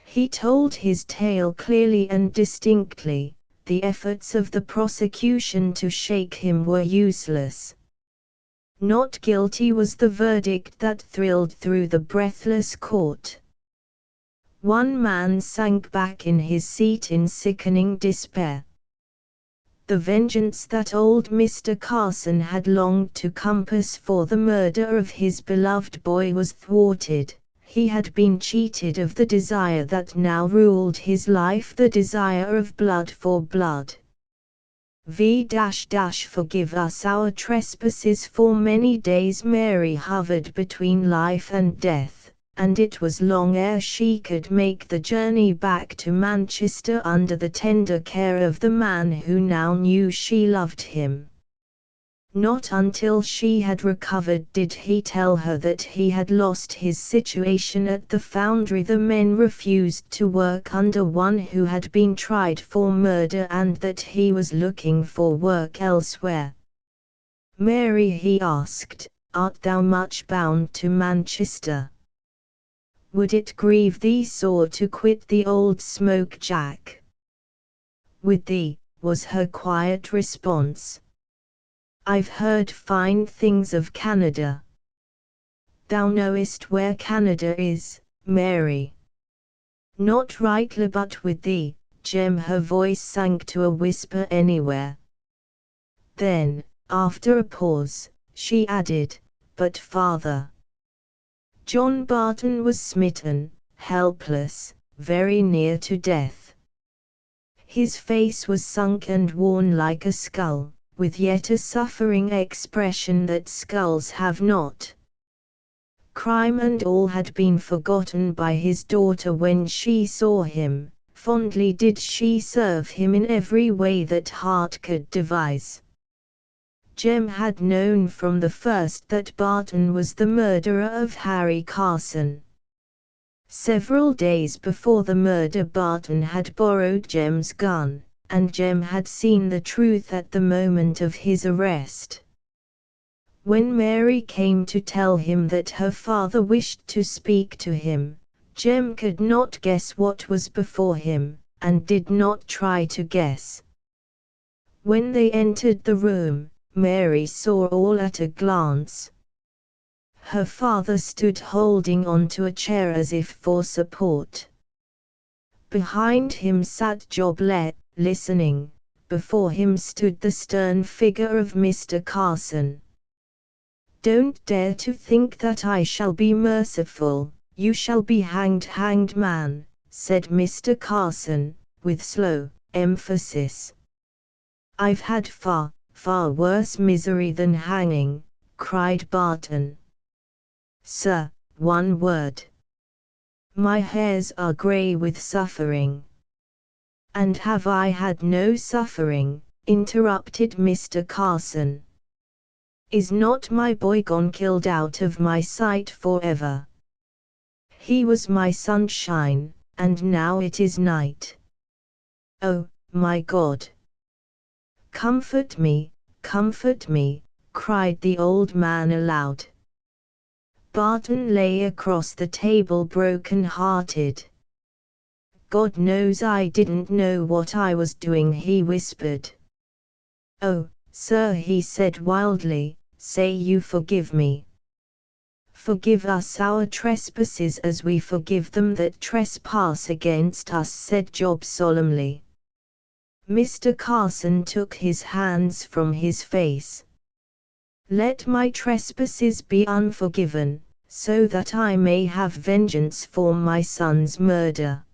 He told his tale clearly and distinctly. The efforts of the prosecution to shake him were useless. Not guilty was the verdict that thrilled through the breathless court. One man sank back in his seat in sickening despair. The vengeance that old Mr. Carson had longed to compass for the murder of his beloved boy was thwarted. He had been cheated of the desire that now ruled his life, the desire of blood for blood. Forgive us our trespasses. For many days Mary hovered between life and death, and it was long ere she could make the journey back to Manchester under the tender care of the man who now knew she loved him. Not until she had recovered did he tell her that he had lost his situation at the foundry. The men refused to work under one who had been tried for murder, and that he was looking for work elsewhere. "Mary," he asked, "art thou much bound to Manchester? Would it grieve thee sore to quit the old smoke jack?" "With thee," was her quiet response. "I've heard fine things of Canada." "Thou knowest where Canada is, Mary?" "Not rightly, but with thee, Jem." Her voice sank to a whisper. "Anywhere." Then, after a pause, she added, "But father." John Barton was smitten, helpless, very near to death. His face was sunk and worn like a skull, with yet a suffering expression that skulls have not. Crime and all had been forgotten by his daughter when she saw him. Fondly did she serve him in every way that heart could devise. Jem had known from the first that Barton was the murderer of Harry Carson. Several days before the murder Barton had borrowed Jem's gun, and Jem had seen the truth at the moment of his arrest. When Mary came to tell him that her father wished to speak to him, Jem could not guess what was before him, and did not try to guess. When they entered the room, Mary saw all at a glance. Her father stood holding on to a chair as if for support. Behind him sat Joble, listening, Before him stood the stern figure of Mr. Carson. "Don't dare to think that I shall be merciful, you shall be hanged, hanged man," said Mr. Carson, with slow emphasis. "I've had far, far worse misery than hanging," cried Barton. "Sir, one word." "My hairs are grey with suffering." "And have I had no suffering?" interrupted Mr. Carson. "Is not my boy gone, killed out of my sight forever? He was my sunshine, and now it is night. Oh, my God! Comfort me, cried the old man aloud. Barton lay across the table broken-hearted. "God knows I didn't know what I was doing," he whispered. "Oh, sir," he said wildly, "say you forgive me." "Forgive us our trespasses as we forgive them that trespass against us," said Job solemnly. Mr. Carson took his hands from his face. "Let my trespasses be unforgiven, so that I may have vengeance for my son's murder."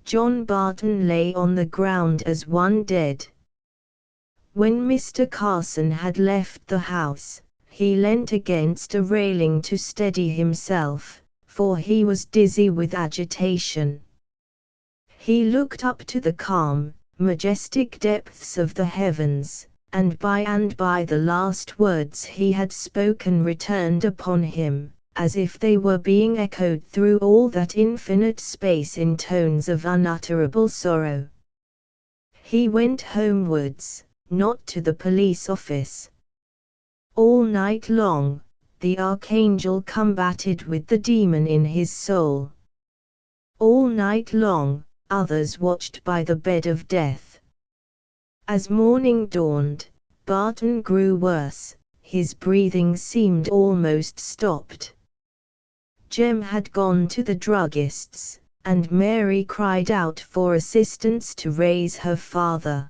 John Barton lay on the ground as one dead. When Mr. Carson had left the house, he leant against a railing to steady himself, for he was dizzy with agitation. He looked up to the calm, majestic depths of the heavens, and by the last words he had spoken returned upon him, as if they were being echoed through all that infinite space in tones of unutterable sorrow. He went homewards, not to the police office. All night long, the archangel combated with the demon in his soul. All night long, others watched by the bed of death. As morning dawned, Barton grew worse, his breathing seemed almost stopped. Jem had gone to the druggist's, and Mary cried out for assistance to raise her father.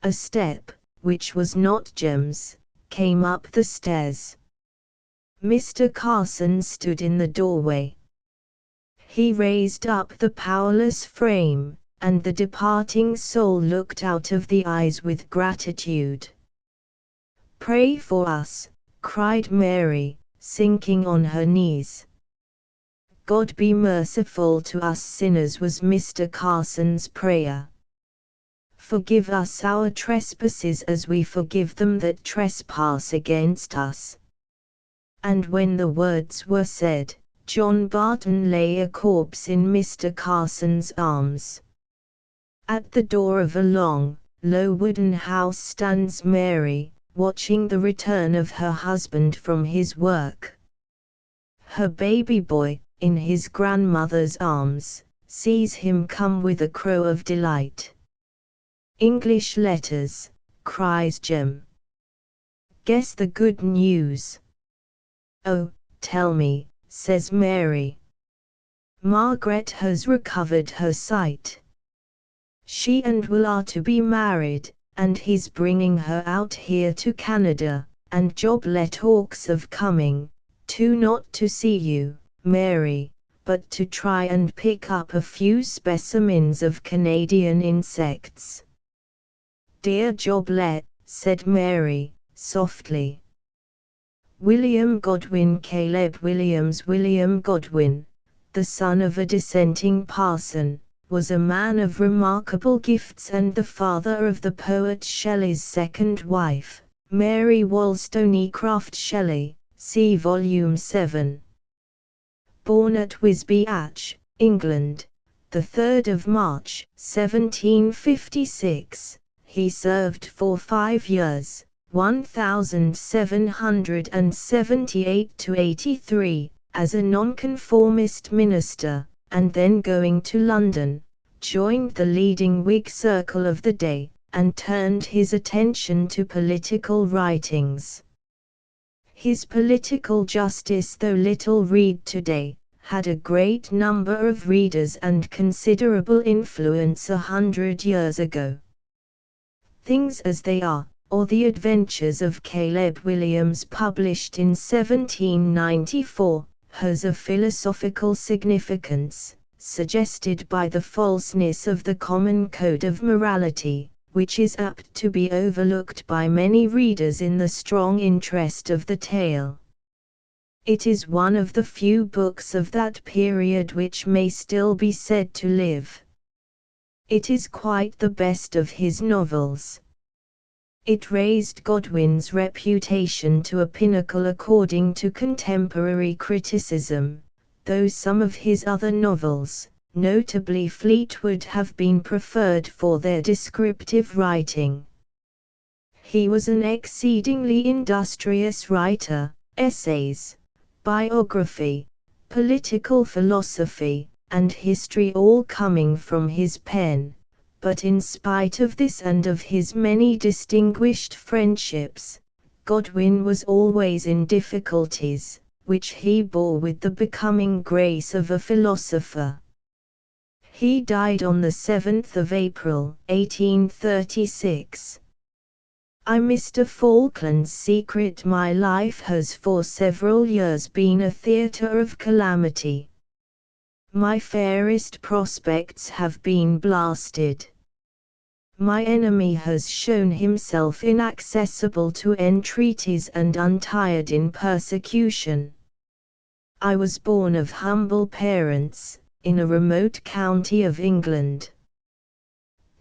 A step, which was not Jem's, came up the stairs. Mr. Carson stood in the doorway. He raised up the powerless frame, and the departing soul looked out of the eyes with gratitude. "Pray for us," cried Mary, sinking on her knees. "God be merciful to us sinners," was Mr. Carson's prayer. "Forgive us our trespasses as we forgive them that trespass against us." And when the words were said, John Barton lay a corpse in Mr. Carson's arms. At the door of a long, low wooden house stands Mary, watching the return of her husband from his work. Her baby boy, in his grandmother's arms, sees him come with a crow of delight. "English letters," cries Jem. "Guess the good news." "Oh, tell me," says Mary. "Margaret has recovered her sight. She and Will are to be married, and he's bringing her out here to Canada, and Job let talks of coming, not to see you, Mary, but to try and pick up a few specimens of Canadian insects." "Dear Joblet," said Mary, softly. William Godwin Caleb William Godwin, the son of a dissenting parson, was a man of remarkable gifts and the father of the poet Shelley's second wife, Mary Wollstonecraft Shelley, see Volume 7. Born at Wisby Atch, England, the 3rd of March, 1756, he served for 5 years, 1778 to 83, as a nonconformist minister, and then going to London, joined the leading Whig circle of the day, and turned his attention to political writings. His Political Justice, though little read today, had a great number of readers and considerable influence 100 years ago. Things as They Are, or The Adventures of Caleb Williams, published in 1794, has a philosophical significance, suggested by the falseness of the common code of morality, which is apt to be overlooked by many readers in the strong interest of the tale. It is one of the few books of that period which may still be said to live. It is quite the best of his novels. It raised Godwin's reputation to a pinnacle according to contemporary criticism, though some of his other novels, notably Fleetwood, have been preferred for their descriptive writing. He was an exceedingly industrious writer, essays, biography, political philosophy, and history all coming from his pen, but in spite of this and of his many distinguished friendships, Godwin was always in difficulties, which he bore with the becoming grace of a philosopher. He died on the 7th of April, 1836. Mr. Falkland's secret. My life has for several years been a theatre of calamity. My fairest prospects have been blasted. My enemy has shown himself inaccessible to entreaties and untired in persecution. I was born of humble parents, in a remote county of England.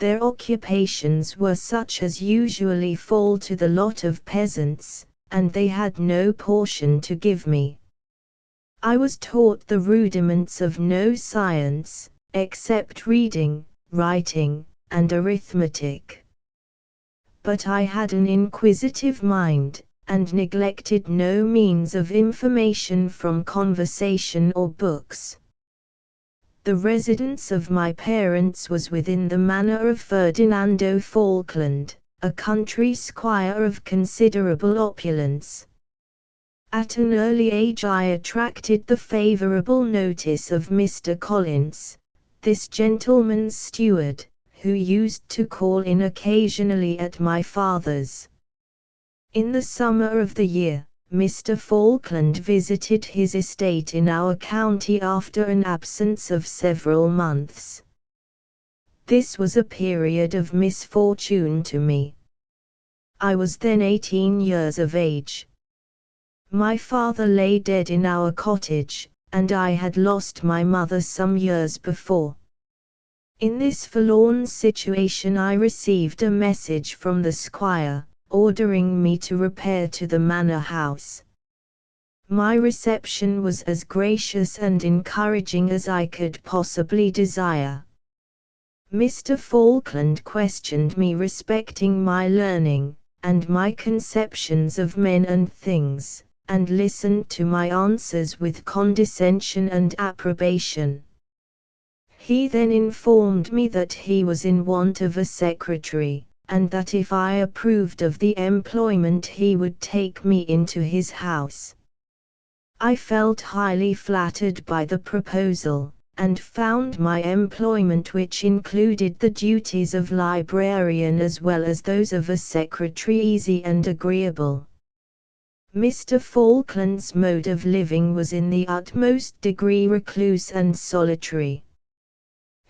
Their occupations were such as usually fall to the lot of peasants, and they had no portion to give me. I was taught the rudiments of no science, except reading, writing, and arithmetic. But I had an inquisitive mind, and neglected no means of information from conversation or books. The residence of my parents was within the manor of Ferdinando Falkland, a country squire of considerable opulence. At an early age I attracted the favourable notice of Mr. Collins, this gentleman's steward, who used to call in occasionally at my father's. In the summer of the year, Mr. Falkland visited his estate in our county after an absence of several months. This was a period of misfortune to me. I was then 18 years of age. My father lay dead in our cottage, and I had lost my mother some years before. In this forlorn situation I received a message from the squire, ordering me to repair to the manor house. My reception was as gracious and encouraging as I could possibly desire. Mr. Falkland questioned me respecting my learning, and my conceptions of men and things, and listened to my answers with condescension and approbation. He then informed me that he was in want of a secretary, and that if I approved of the employment he would take me into his house. I felt highly flattered by the proposal, and found my employment, which included the duties of librarian as well as those of a secretary, easy and agreeable. Mr. Falkland's mode of living was in the utmost degree recluse and solitary.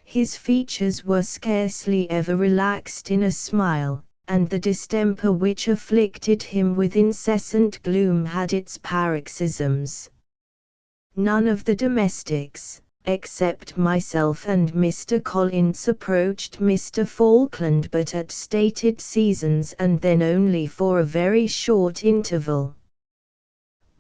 His features were scarcely ever relaxed in a smile, and the distemper which afflicted him with incessant gloom had its paroxysms. None of the domestics, except myself and Mr. Collins, approached Mr. Falkland but at stated seasons, and then only for a very short interval.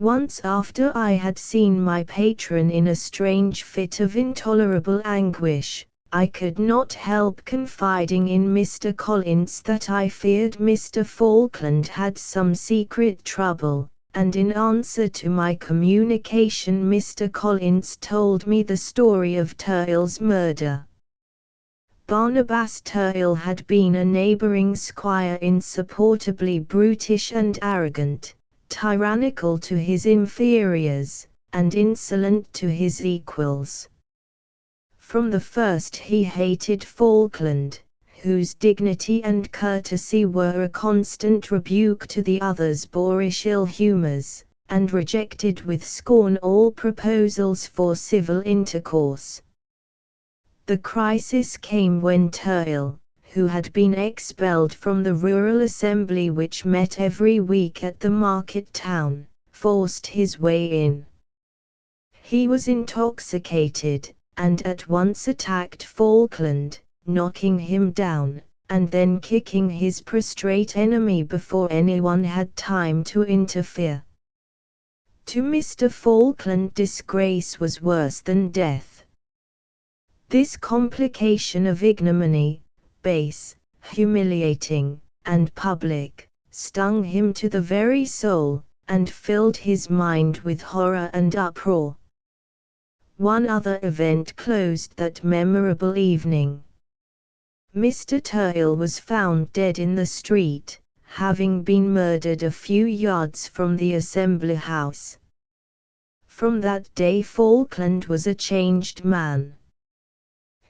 Once after I had seen my patron in a strange fit of intolerable anguish, I could not help confiding in Mr. Collins that I feared Mr. Falkland had some secret trouble, and in answer to my communication Mr. Collins told me the story of Turl's murder. Barnabas Turl had been a neighbouring squire, insupportably brutish and arrogant, tyrannical to his inferiors, and insolent to his equals. From the first he hated Falkland, whose dignity and courtesy were a constant rebuke to the other's boorish ill humours, and rejected with scorn all proposals for civil intercourse. The crisis came when Turtle, who had been expelled from the rural assembly which met every week at the market town, forced his way in. He was intoxicated, and at once attacked Falkland, knocking him down, and then kicking his prostrate enemy before anyone had time to interfere. To Mr. Falkland, disgrace was worse than death. This complication of ignominy, base, humiliating, and public, stung him to the very soul, and filled his mind with horror and uproar. One other event closed that memorable evening. Mr. Turtle was found dead in the street, having been murdered a few yards from the assembly house. From that day Falkland was a changed man.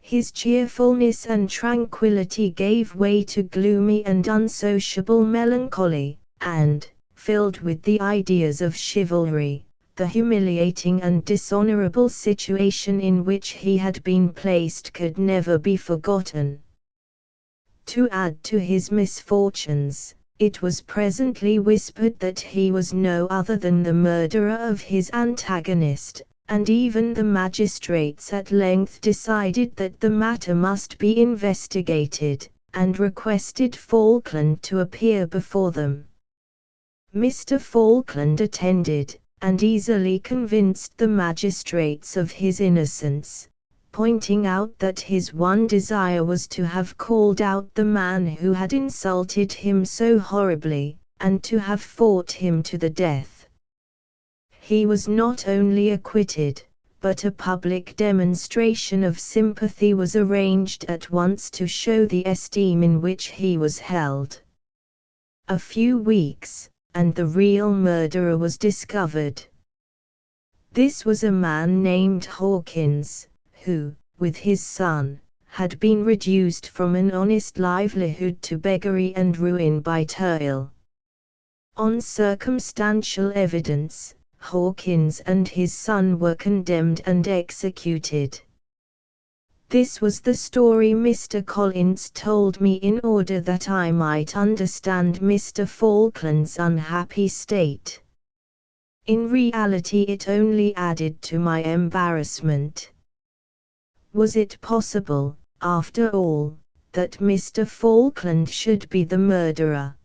His cheerfulness and tranquillity gave way to gloomy and unsociable melancholy, and, filled with the ideas of chivalry, the humiliating and dishonorable situation in which he had been placed could never be forgotten. To add to his misfortunes, it was presently whispered that he was no other than the murderer of his antagonist, and even the magistrates at length decided that the matter must be investigated, and requested Falkland to appear before them. Mr. Falkland attended, and easily convinced the magistrates of his innocence, pointing out that his one desire was to have called out the man who had insulted him so horribly, and to have fought him to the death. He was not only acquitted, but a public demonstration of sympathy was arranged at once to show the esteem in which he was held. A few weeks, and the real murderer was discovered. This was a man named Hawkins, who, with his son, had been reduced from an honest livelihood to beggary and ruin by Turtle. On circumstantial evidence, Hawkins and his son were condemned and executed. This was the story Mr. Collins told me in order that I might understand Mr. Falkland's unhappy state. In reality it only added to my embarrassment. Was it possible, after all, that Mr. Falkland should be the murderer?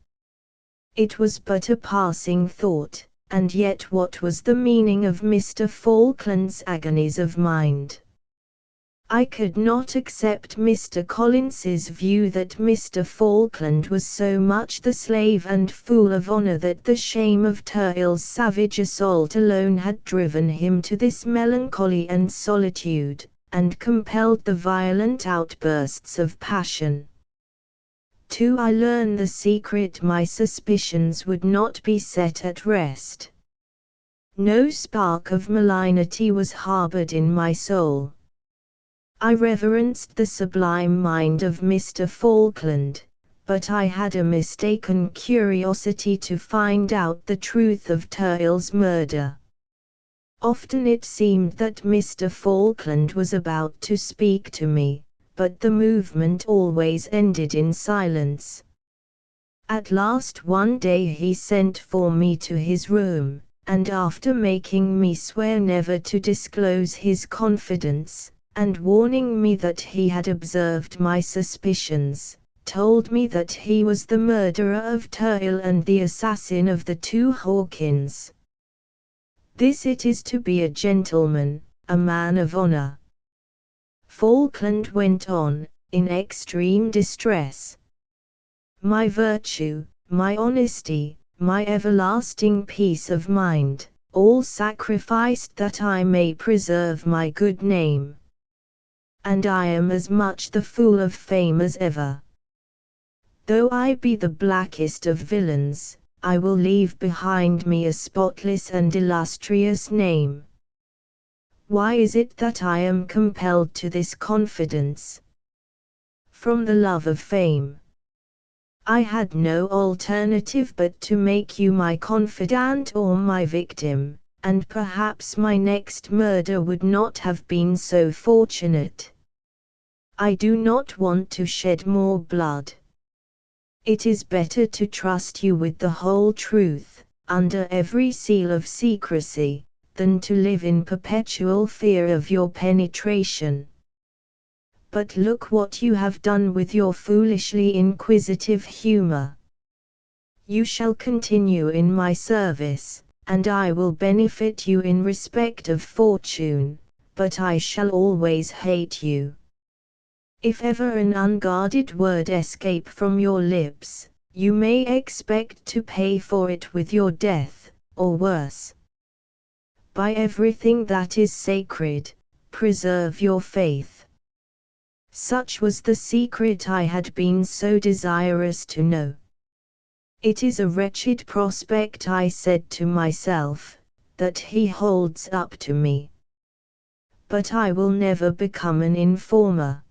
It was but a passing thought, and yet what was the meaning of Mr. Falkland's agonies of mind? I could not accept Mr. Collins's view that Mr. Falkland was so much the slave and fool of honor that the shame of Turtle's savage assault alone had driven him to this melancholy and solitude, and compelled the violent outbursts of passion. Till I learn the secret, my suspicions would not be set at rest. No spark of malignity was harbored in my soul. I reverenced the sublime mind of Mr. Falkland, but I had a mistaken curiosity to find out the truth of Turtle's murder. Often it seemed that Mr. Falkland was about to speak to me, but the movement always ended in silence. At last one day he sent for me to his room, and after making me swear never to disclose his confidence, and warning me that he had observed my suspicions, told me that he was the murderer of Turtle and the assassin of the two Hawkins. This it is to be a gentleman, a man of honor. Falkland went on, in extreme distress. My virtue, my honesty, my everlasting peace of mind, all sacrificed that I may preserve my good name. And I am as much the fool of fame as ever. Though I be the blackest of villains, I will leave behind me a spotless and illustrious name. Why is it that I am compelled to this confidence? from the love of fame. I had no alternative but to make you my confidant or my victim, and perhaps my next murder would not have been so fortunate. I do not want to shed more blood. It is better to trust you with the whole truth, under every seal of secrecy, than to live in perpetual fear of your penetration. But look what you have done with your foolishly inquisitive humor. You shall continue in my service, and I will benefit you in respect of fortune, but I shall always hate you. If ever an unguarded word escape from your lips, you may expect to pay for it with your death, or worse. By everything that is sacred, preserve your faith. Such was the secret I had been so desirous to know. It is a wretched prospect, I said to myself, that he holds up to me. But I will never become an informer.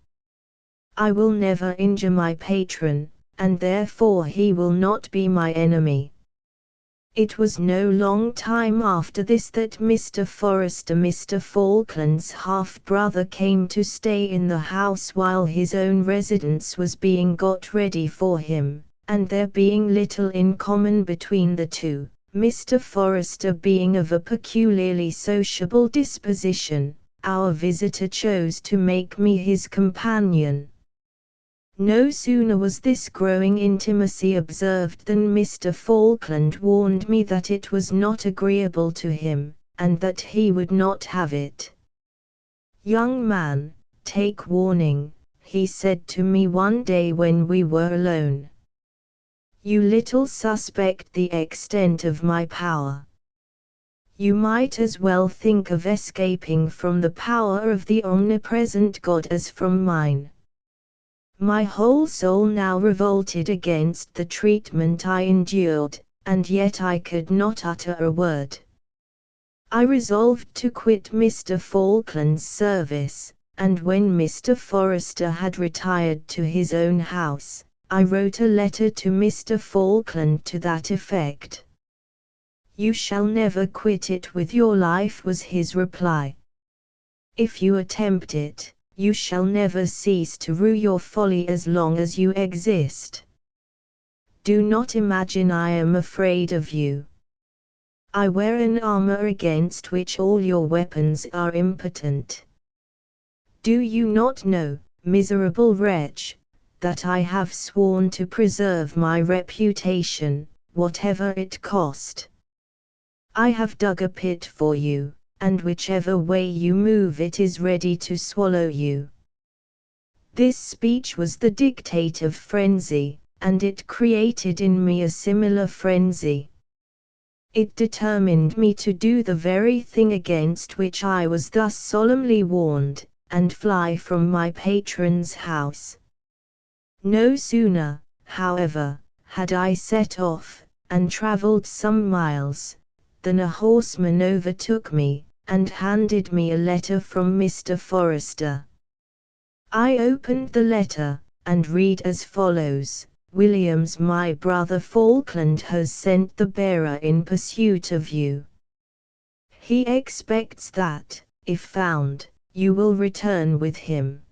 I will never injure my patron, and therefore he will not be my enemy. It was no long time after this that Mr. Forrester, Mr. Falkland's half-brother, came to stay in the house while his own residence was being got ready for him, and there being little in common between the two, Mr. Forrester being of a peculiarly sociable disposition, our visitor chose to make me his companion. No sooner was this growing intimacy observed than Mr. Falkland warned me that it was not agreeable to him, and that he would not have it. "Young man, take warning," he said to me one day when we were alone. "You little suspect the extent of my power. You might as well think of escaping from the power of the omnipresent God as from mine." My whole soul now revolted against the treatment I endured, and yet I could not utter a word. I resolved to quit Mr. Falkland's service, and when Mr. Forrester had retired to his own house, I wrote a letter to Mr. Falkland to that effect. "You shall never quit it with your life," was his reply. "If you attempt it, you shall never cease to rue your folly as long as you exist. Do not imagine I am afraid of you. I wear an armor against which all your weapons are impotent. Do you not know, miserable wretch, that I have sworn to preserve my reputation, whatever it cost? I have dug a pit for you, and whichever way you move it is ready to swallow you." This speech was the dictate of frenzy, and it created in me a similar frenzy. It determined me to do the very thing against which I was thus solemnly warned, and fly from my patron's house. No sooner, however, had I set off, and travelled some miles, than a horseman overtook me, and handed me a letter from Mr. Forrester. I opened the letter, and read as follows: "Williams, my brother Falkland has sent the bearer in pursuit of you. He expects that, if found, you will return with him.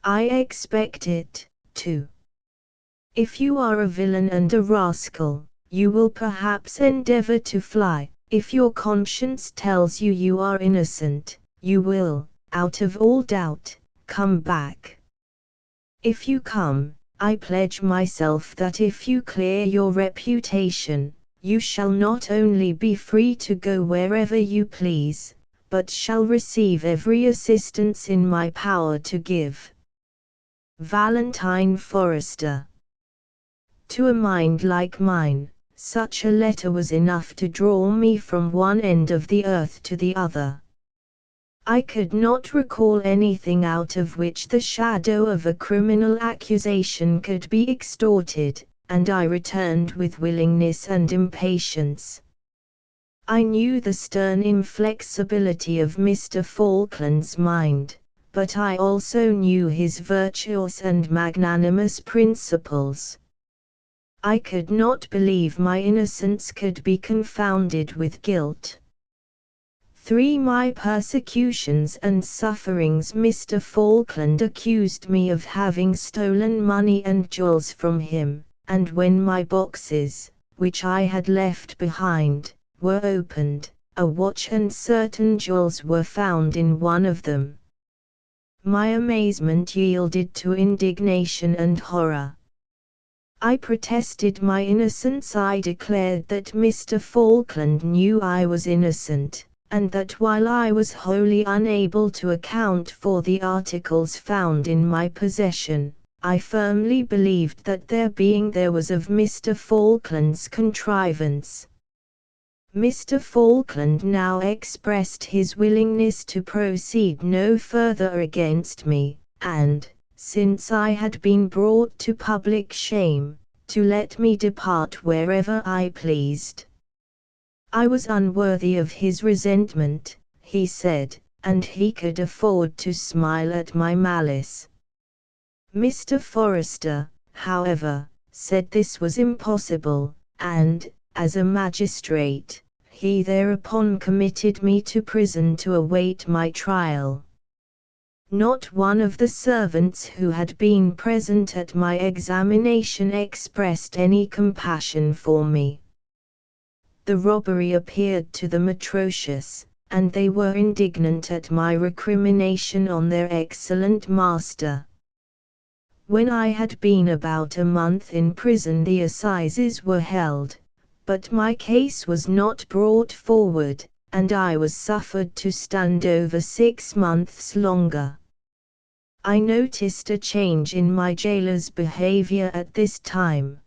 I expect it, too. If you are a villain and a rascal, you will perhaps endeavor to fly. If your conscience tells you you are innocent, you will, out of all doubt, come back. If you come, I pledge myself that if you clear your reputation, you shall not only be free to go wherever you please, but shall receive every assistance in my power to give. Valentine Forrester." To a mind like mine, such a letter was enough to draw me from one end of the earth to the other. I could not recall anything out of which the shadow of a criminal accusation could be extorted, and I returned with willingness and impatience. I knew the stern inflexibility of Mr. Falkland's mind, but I also knew his virtuous and magnanimous principles. I could not believe my innocence could be confounded with guilt. Through my persecutions and sufferings, Mr. Falkland accused me of having stolen money and jewels from him, and when my boxes, which I had left behind, were opened, a watch and certain jewels were found in one of them. My amazement yielded to indignation and horror. I protested my innocence. I declared that Mr. Falkland knew I was innocent, and that while I was wholly unable to account for the articles found in my possession, I firmly believed that their being there was of Mr. Falkland's contrivance. Mr. Falkland now expressed his willingness to proceed no further against me, and, since I had been brought to public shame, to let me depart wherever I pleased. I was unworthy of his resentment, he said, and he could afford to smile at my malice. Mr. Forrester, however, said this was impossible, and, as a magistrate, he thereupon committed me to prison to await my trial. Not one of the servants who had been present at my examination expressed any compassion for me. The robbery appeared to them atrocious, and they were indignant at my recrimination on their excellent master. When I had been about a month in prison, the assizes were held, but my case was not brought forward, and I was suffered to stand over 6 months longer. I noticed a change in my jailer's behavior at this time.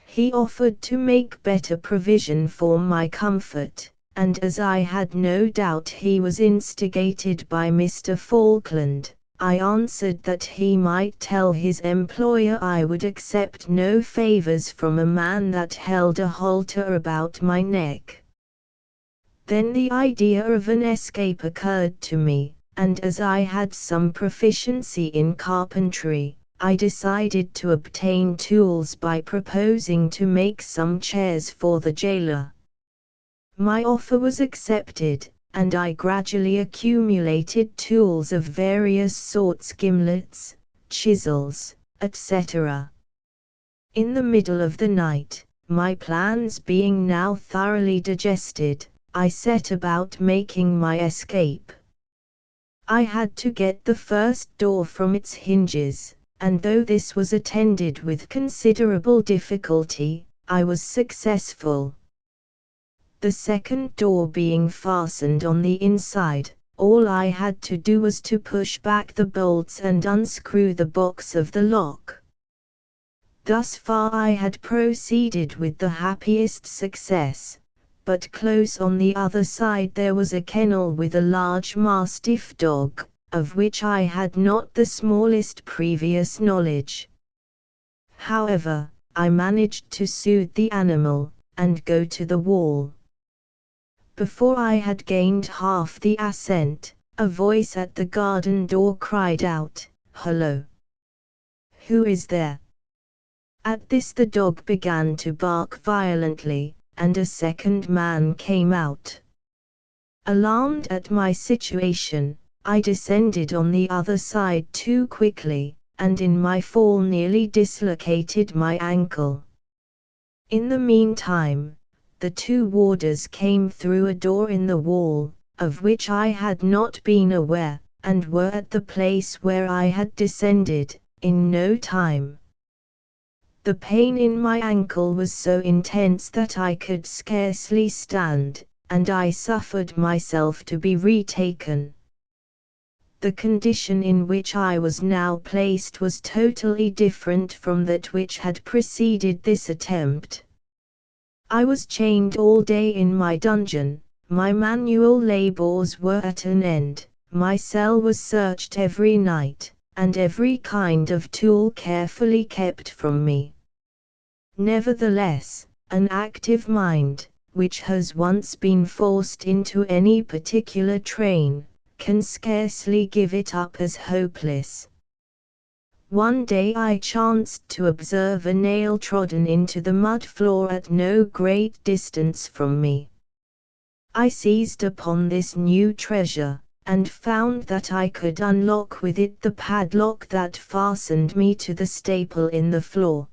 He offered to make better provision for my comfort, and as I had no doubt he was instigated by Mr. Falkland, I answered that he might tell his employer I would accept no favors from a man that held a halter about my neck. Then the idea of an escape occurred to me, and as I had some proficiency in carpentry, I decided to obtain tools by proposing to make some chairs for the jailer. My offer was accepted, and I gradually accumulated tools of various sorts, gimlets, chisels, etc. In the middle of the night, my plans being now thoroughly digested, I set about making my escape. I had to get the first door from its hinges, and though this was attended with considerable difficulty, I was successful. The second door being fastened on the inside, all I had to do was to push back the bolts and unscrew the box of the lock. Thus far I had proceeded with the happiest success, but close on the other side there was a kennel with a large mastiff dog, of which I had not the smallest previous knowledge. However, I managed to soothe the animal, and go to the wall. Before I had gained half the ascent, a voice at the garden door cried out, "Hello! Who is there?" At this the dog began to bark violently, and a second man came out. Alarmed at my situation, I descended on the other side too quickly, and in my fall nearly dislocated my ankle. In the meantime, the 2 warders came through a door in the wall, of which I had not been aware, and were at the place where I had descended, in no time. The pain in my ankle was so intense that I could scarcely stand, and I suffered myself to be retaken. The condition in which I was now placed was totally different from that which had preceded this attempt. I was chained all day in my dungeon, my manual labors were at an end, my cell was searched every night, and every kind of tool carefully kept from me. Nevertheless, an active mind, which has once been forced into any particular train, can scarcely give it up as hopeless. One day I chanced to observe a nail trodden into the mud floor at no great distance from me. I seized upon this new treasure, and found that I could unlock with it the padlock that fastened me to the staple in the floor.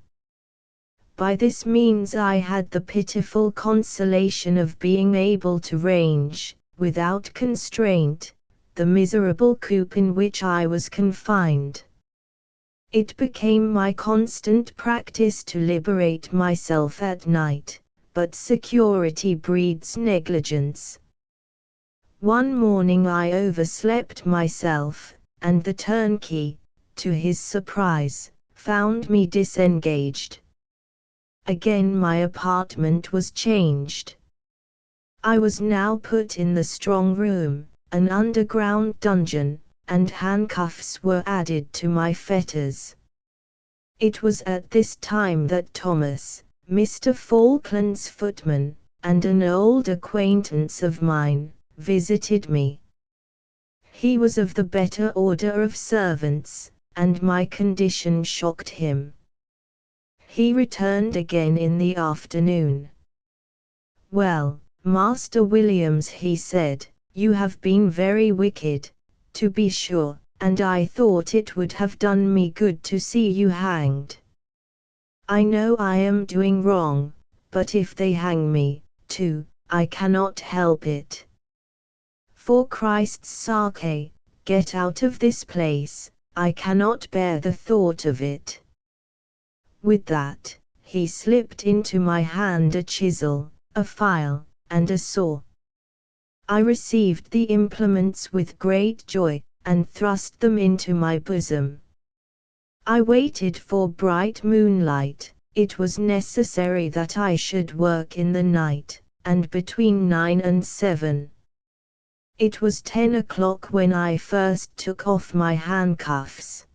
By this means I had the pitiful consolation of being able to range, without constraint, the miserable coop in which I was confined. It became my constant practice to liberate myself at night, but security breeds negligence. One morning I overslept myself, and the turnkey, to his surprise, found me disengaged. Again my apartment was changed. I was now put in the strong room, an underground dungeon, and handcuffs were added to my fetters. It was at this time that Thomas, Mr. Falkland's footman, and an old acquaintance of mine, visited me. He was of the better order of servants, and my condition shocked him. He returned again in the afternoon. "Well, Master Williams," he said, "you have been very wicked, to be sure, and I thought it would have done me good to see you hanged. I know I am doing wrong, but if they hang me, too, I cannot help it. For Christ's sake, get out of this place, I cannot bear the thought of it." With that, he slipped into my hand a chisel, a file, and a saw. I received the implements with great joy, and thrust them into my bosom. I waited for bright moonlight. It was necessary that I should work in the night, and between 9 and 7. It was 10 o'clock when I first took off my handcuffs.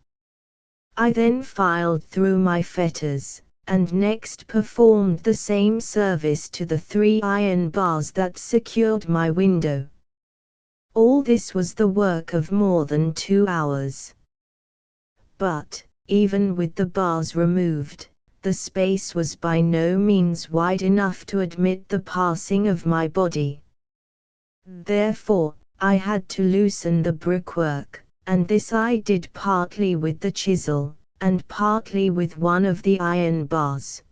I then filed through my fetters, and next performed the same service to the 3 iron bars that secured my window. All this was the work of more than 2 hours. But, even with the bars removed, the space was by no means wide enough to admit the passing of my body. Therefore, I had to loosen the brickwork, and this I did partly with the chisel, and partly with one of the iron bars.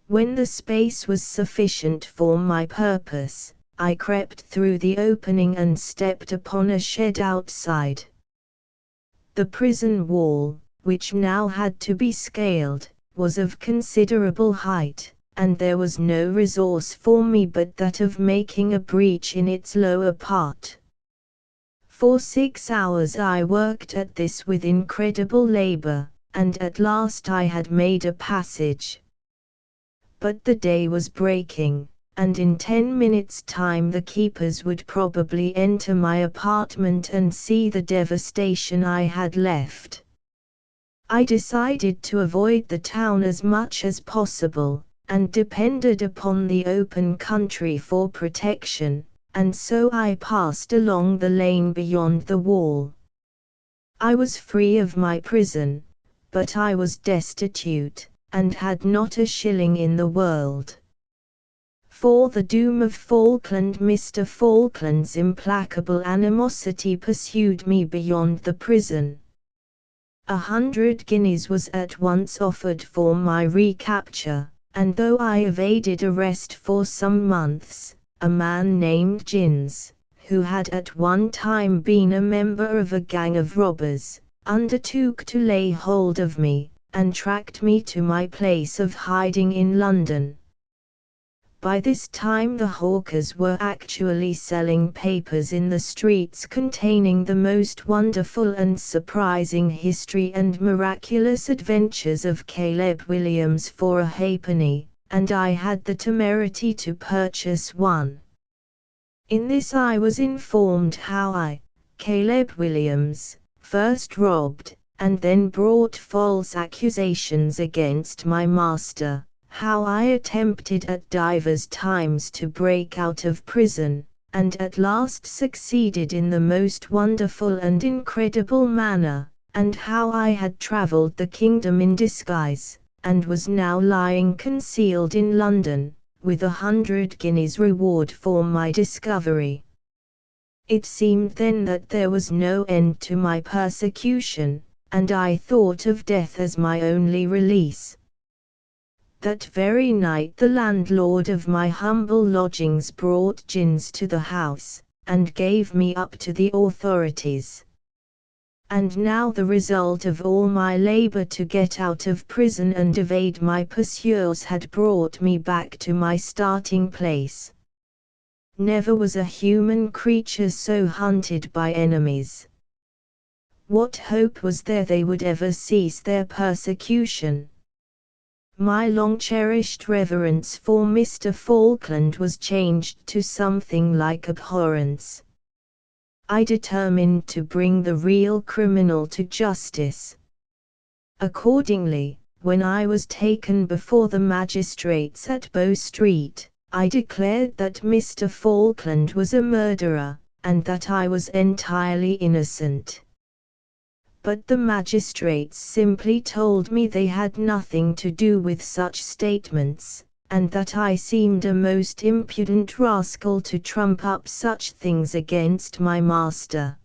When the space was sufficient for my purpose, I crept through the opening and stepped upon a shed outside. The prison wall, which now had to be scaled, was of considerable height, and there was no resource for me but that of making a breach in its lower part. For 6 hours I worked at this with incredible labor, and at last I had made a passage. But the day was breaking, and in 10 minutes' time the keepers would probably enter my apartment and see the devastation I had left. I decided to avoid the town as much as possible, and depended upon the open country for protection, and so I passed along the lane beyond the wall. I was free of my prison, but I was destitute, and had not a shilling in the world. For the doom of Falkland, Mr. Falkland's implacable animosity pursued me beyond the prison. 100 guineas was at once offered for my recapture, and though I evaded arrest for some months, a man named Gins, who had at one time been a member of a gang of robbers, undertook to lay hold of me, and tracked me to my place of hiding in London. By this time the hawkers were actually selling papers in the streets containing the most wonderful and surprising history and miraculous adventures of Caleb Williams for a halfpenny, and I had the temerity to purchase one. In this I was informed how I, Caleb Williams, first robbed, and then brought false accusations against my master, how I attempted at divers times to break out of prison, and at last succeeded in the most wonderful and incredible manner, and how I had travelled the kingdom in disguise, and was now lying concealed in London, with 100 guineas reward for my discovery. It seemed then that there was no end to my persecution, and I thought of death as my only release. That very night the landlord of my humble lodgings brought gins to the house, and gave me up to the authorities. And now the result of all my labor to get out of prison and evade my pursuers had brought me back to my starting place. Never was a human creature so hunted by enemies. What hope was there they would ever cease their persecution? My long-cherished reverence for Mr. Falkland was changed to something like abhorrence. I determined to bring the real criminal to justice. Accordingly, when I was taken before the magistrates at Bow Street, I declared that Mr. Falkland was a murderer, and that I was entirely innocent. But the magistrates simply told me they had nothing to do with such statements, and that I seemed a most impudent rascal to trump up such things against my master.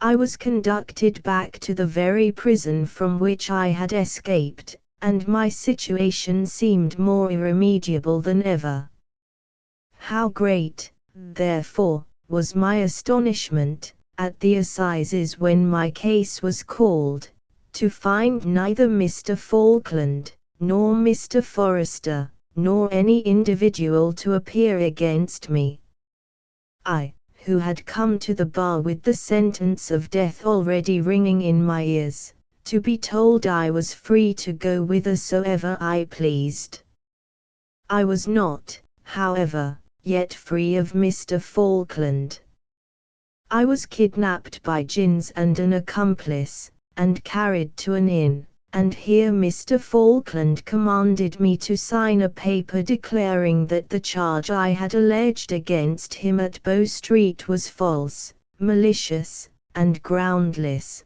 I was conducted back to the very prison from which I had escaped, and my situation seemed more irremediable than ever. How great, therefore, was my astonishment, at the assizes when my case was called, to find neither Mr. Falkland, nor Mr. Forrester, nor any individual to appear against me. I, who had come to the bar with the sentence of death already ringing in my ears, to be told I was free to go whithersoever I pleased. I was not, however, yet free of Mr. Falkland. I was kidnapped by gins and an accomplice, and carried to an inn, and here Mr. Falkland commanded me to sign a paper declaring that the charge I had alleged against him at Bow Street was false, malicious, and groundless.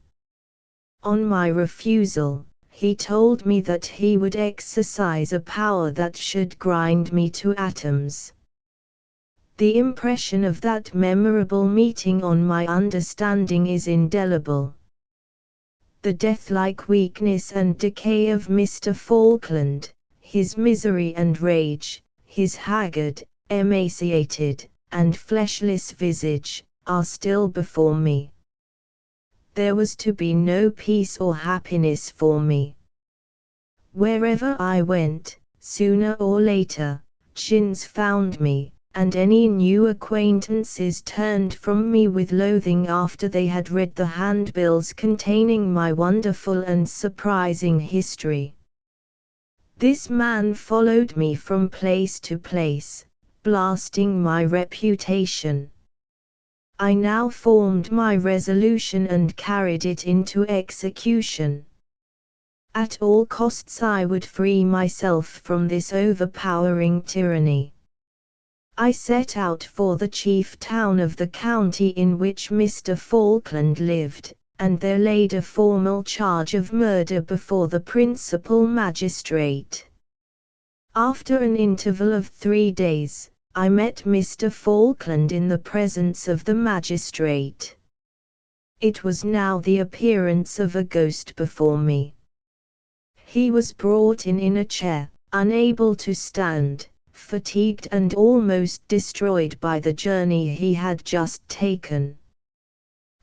On my refusal, he told me that he would exercise a power that should grind me to atoms. The impression of that memorable meeting on my understanding is indelible. The death-like weakness and decay of Mr. Falkland, his misery and rage, his haggard, emaciated, and fleshless visage, are still before me. There was to be no peace or happiness for me. Wherever I went, sooner or later, gins found me, and any new acquaintances turned from me with loathing after they had read the handbills containing my wonderful and surprising history. This man followed me from place to place, blasting my reputation. I now formed my resolution and carried it into execution. At all costs I would free myself from this overpowering tyranny. I set out for the chief town of the county in which Mr. Falkland lived, and there laid a formal charge of murder before the principal magistrate. After an interval of 3 days, I met Mr. Falkland in the presence of the magistrate. It was now the appearance of a ghost before me. He was brought in a chair, unable to stand, fatigued and almost destroyed by the journey he had just taken.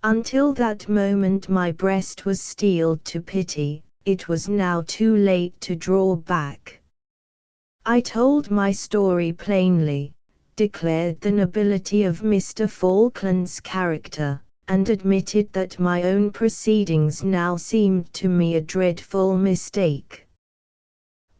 Until that moment my breast was steeled to pity, it was now too late to draw back. I told my story plainly, declared the nobility of Mr. Falkland's character, and admitted that my own proceedings now seemed to me a dreadful mistake.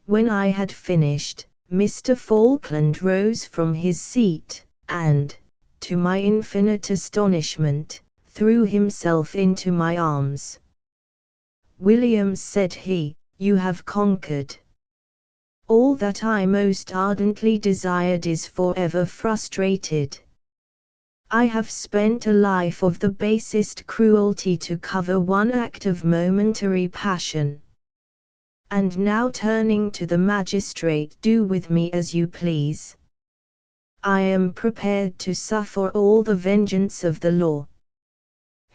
When I had finished, Mr. Falkland rose from his seat, and, to my infinite astonishment, threw himself into my arms. "William," said he, "you have conquered. All that I most ardently desired is forever frustrated. I have spent a life of the basest cruelty to cover one act of momentary passion. And now turning to the magistrate, do with me as you please. I am prepared to suffer all the vengeance of the law.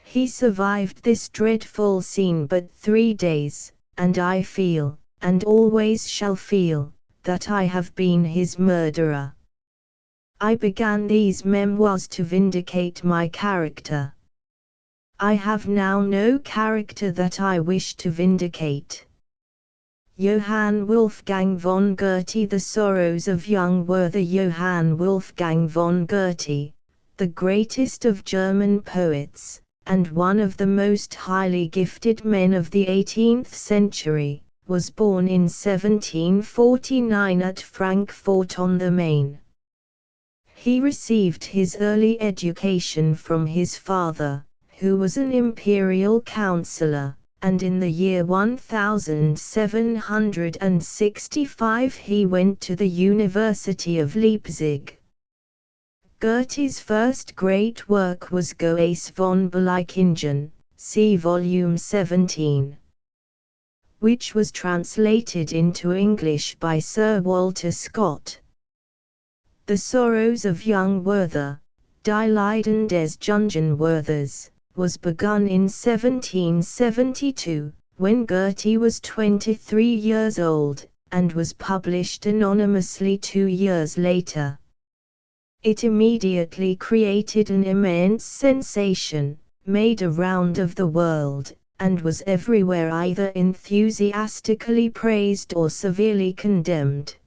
He survived this dreadful scene but 3 days, and I feel, and always shall feel, that I have been his murderer. I began these memoirs to vindicate my character. I have now no character that I wish to vindicate. Johann Wolfgang von Goethe. The Sorrows of Young Werther. Johann Wolfgang von Goethe, the greatest of German poets, and one of the most highly gifted men of the 18th century, was born in 1749 at Frankfurt on the Main. He received his early education from his father, who was an imperial counselor, and in the year 1765 he went to the University of Leipzig. Goethe's first great work was Goethes von Berlichingen, see volume 17, which was translated into English by Sir Walter Scott. The Sorrows of Young Werther, Die Leiden des jungen Werthers, was begun in 1772, when Goethe was 23 years old, and was published anonymously 2 years later. It immediately created an immense sensation, made a round of the world, and was everywhere either enthusiastically praised or severely condemned.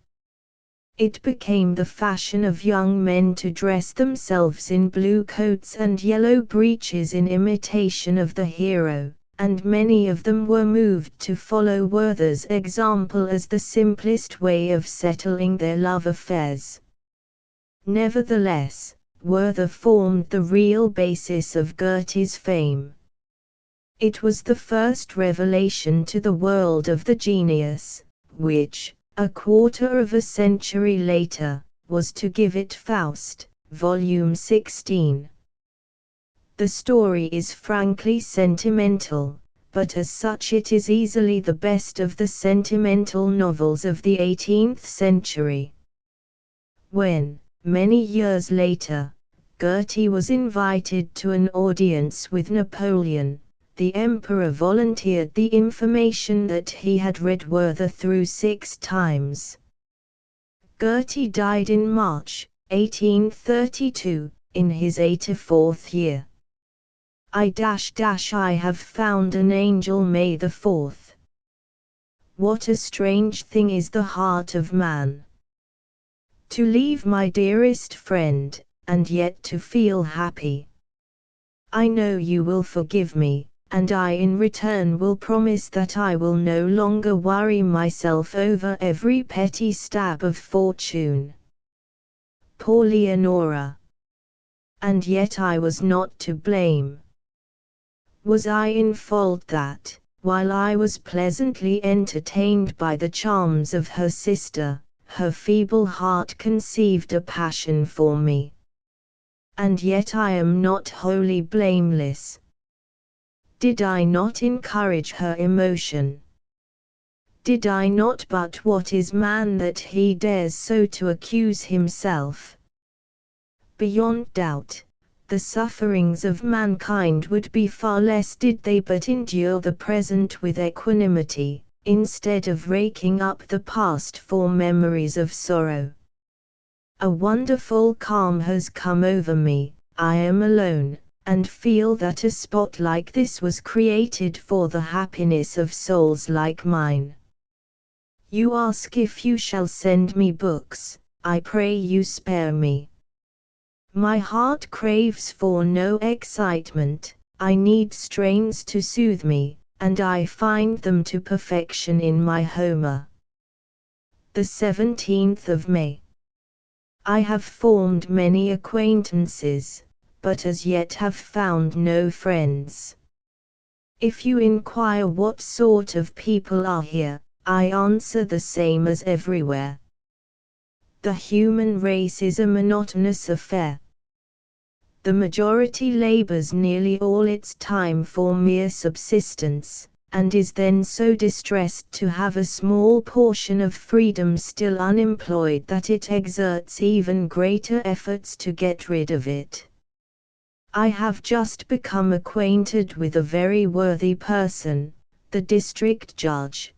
It became the fashion of young men to dress themselves in blue coats and yellow breeches in imitation of the hero, and many of them were moved to follow Werther's example as the simplest way of settling their love affairs. Nevertheless, Werther formed the real basis of Goethe's fame. It was the first revelation to the world of the genius, which, a quarter of a century later, was to give it Faust, volume 16. The story is frankly sentimental, but as such it is easily the best of the sentimental novels of the 18th century. When, many years later, Goethe was invited to an audience with Napoleon, the emperor volunteered the information that he had read Werther through 6 times. Goethe died in March, 1832, in his 84th year. I have found an angel May the 4th. What a strange thing is the heart of man. To leave my dearest friend, and yet to feel happy. I know you will forgive me, and I in return will promise that I will no longer worry myself over every petty stab of fortune. Poor Leonora. And yet I was not to blame. Was I in fault that, while I was pleasantly entertained by the charms of her sister, her feeble heart conceived a passion for me? And yet I am not wholly blameless. Did I not encourage her emotion? Did I not? But what is man that he dares so to accuse himself? Beyond doubt, the sufferings of mankind would be far less did they but endure the present with equanimity, instead of raking up the past for memories of sorrow. A wonderful calm has come over me. I am alone, and feel that a spot like this was created for the happiness of souls like mine. You ask if you shall send me books. I pray you spare me. My heart craves for no excitement. I need strains to soothe me, and I find them to perfection in my Homer. The 17th of May. I have formed many acquaintances, but as yet have found no friends. If you inquire what sort of people are here, I answer the same as everywhere. The human race is a monotonous affair. The majority labors nearly all its time for mere subsistence, and is then so distressed to have a small portion of freedom still unemployed that it exerts even greater efforts to get rid of it. I have just become acquainted with a very worthy person, the district judge.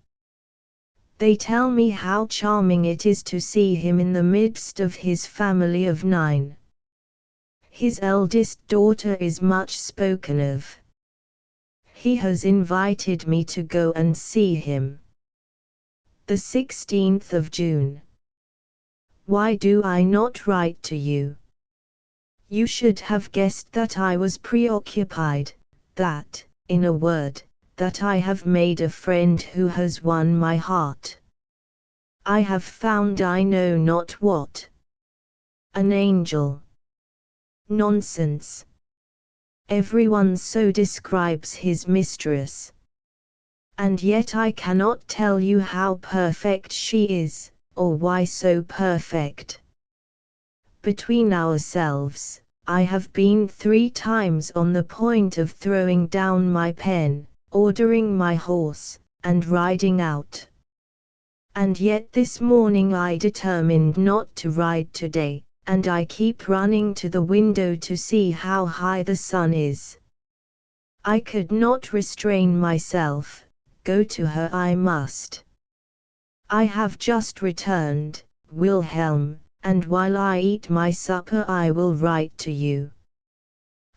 They tell me how charming it is to see him in the midst of his family of 9. His eldest daughter is much spoken of. He has invited me to go and see him. The 16th of June. Why do I not write to you? You should have guessed that I was preoccupied, that, in a word, that I have made a friend who has won my heart. I have found I know not what. An angel. Nonsense. Everyone so describes his mistress. And yet I cannot tell you how perfect she is, or why so perfect. Between ourselves, I have been 3 times on the point of throwing down my pen, ordering my horse, and riding out. And yet this morning I determined not to ride today, and I keep running to the window to see how high the sun is. I could not restrain myself, go to her I must. I have just returned, Wilhelm, and while I eat my supper I will write to you.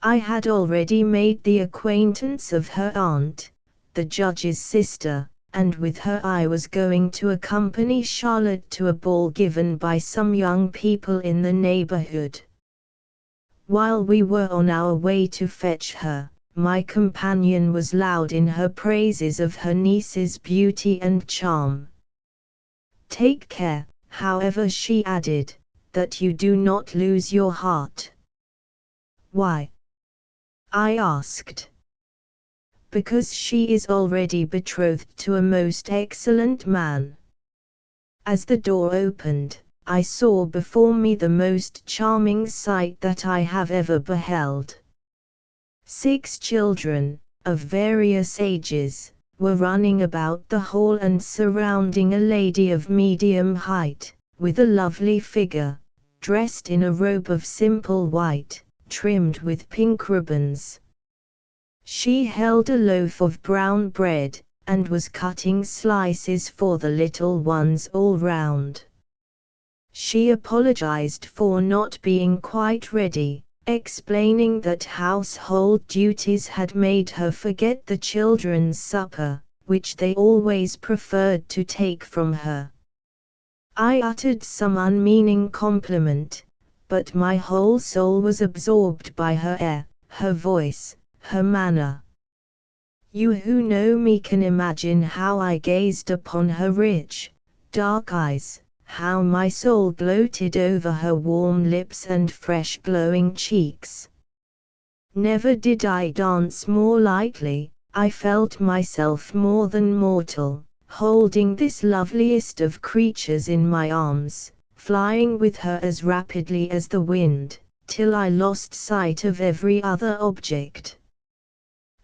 I had already made the acquaintance of her aunt, the judge's sister, and with her I was going to accompany Charlotte to a ball given by some young people in the neighborhood. While we were on our way to fetch her, my companion was loud in her praises of her niece's beauty and charm. Take care, however, she added, that you do not lose your heart. Why? I asked. Because she is already betrothed to a most excellent man. As the door opened, I saw before me the most charming sight that I have ever beheld. 6 children, of various ages, were running about the hall and surrounding a lady of medium height, with a lovely figure, dressed in a robe of simple white, trimmed with pink ribbons. She held a loaf of brown bread, and was cutting slices for the little ones all round. She apologized for not being quite ready, explaining that household duties had made her forget the children's supper, which they always preferred to take from her. I uttered some unmeaning compliment, but my whole soul was absorbed by her air, her voice, her manner. You who know me can imagine how I gazed upon her rich, dark eyes, how my soul gloated over her warm lips and fresh glowing cheeks. Never did I dance more lightly, I felt myself more than mortal, holding this loveliest of creatures in my arms, flying with her as rapidly as the wind, till I lost sight of every other object.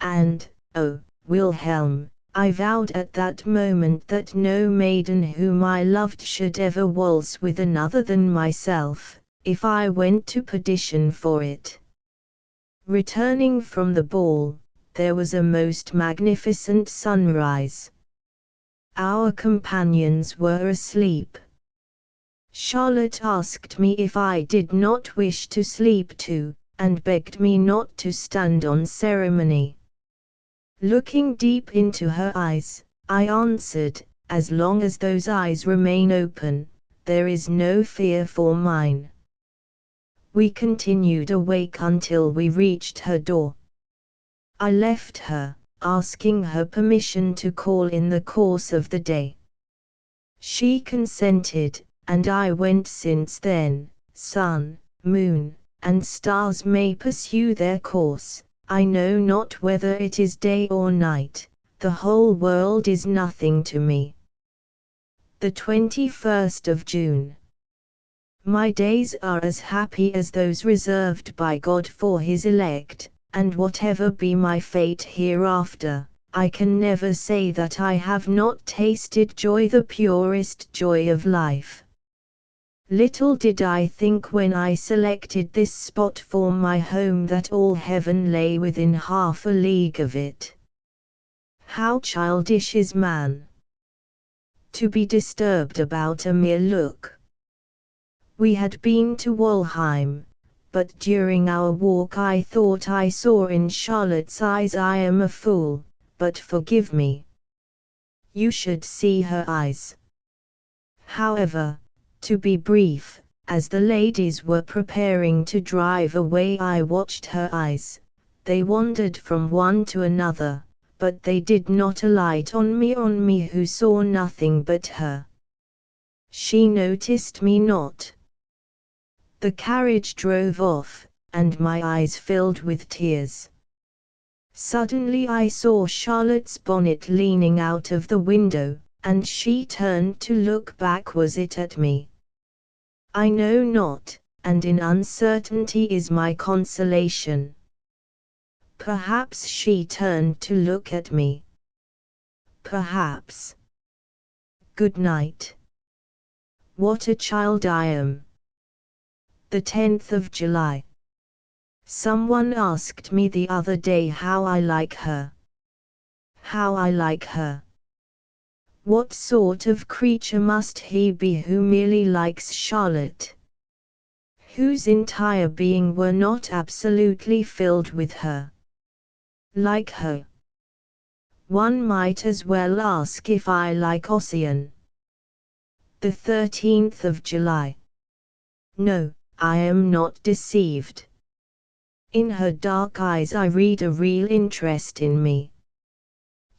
And, oh, Wilhelm, I vowed at that moment that no maiden whom I loved should ever waltz with another than myself, if I went to perdition for it. Returning from the ball, there was a most magnificent sunrise. Our companions were asleep. Charlotte asked me if I did not wish to sleep too, and begged me not to stand on ceremony. Looking deep into her eyes, I answered, as long as those eyes remain open, there is no fear for mine. We continued awake until we reached her door. I left her, asking her permission to call in the course of the day. She consented, and I went. Since then, sun, moon, and stars may pursue their course, I know not whether it is day or night, the whole world is nothing to me. The 21st of June. My days are as happy as those reserved by God for his elect, and whatever be my fate hereafter, I can never say that I have not tasted joy, the purest joy of life. Little did I think when I selected this spot for my home that all heaven lay within half a league of it. How childish is man, to be disturbed about a mere look. We had been to Walheim, but during our walk I thought I saw in Charlotte's eyes. I am a fool, but forgive me. You should see her eyes. However, to be brief, as the ladies were preparing to drive away I watched her eyes. They wandered from one to another, but they did not alight on me who saw nothing but her. She noticed me not. The carriage drove off, and my eyes filled with tears. Suddenly I saw Charlotte's bonnet leaning out of the window, and she turned to look back. Was it at me? I know not, and in uncertainty is my consolation. Perhaps she turned to look at me. Perhaps. Good night. What a child I am. The 10th of July. Someone asked me the other day how I like her. How I like her. What sort of creature must he be who merely likes Charlotte? Whose entire being were not absolutely filled with her. Like her. One might as well ask if I like Ossian. The 13th of July. No, I am not deceived. In her dark eyes I read a real interest in me.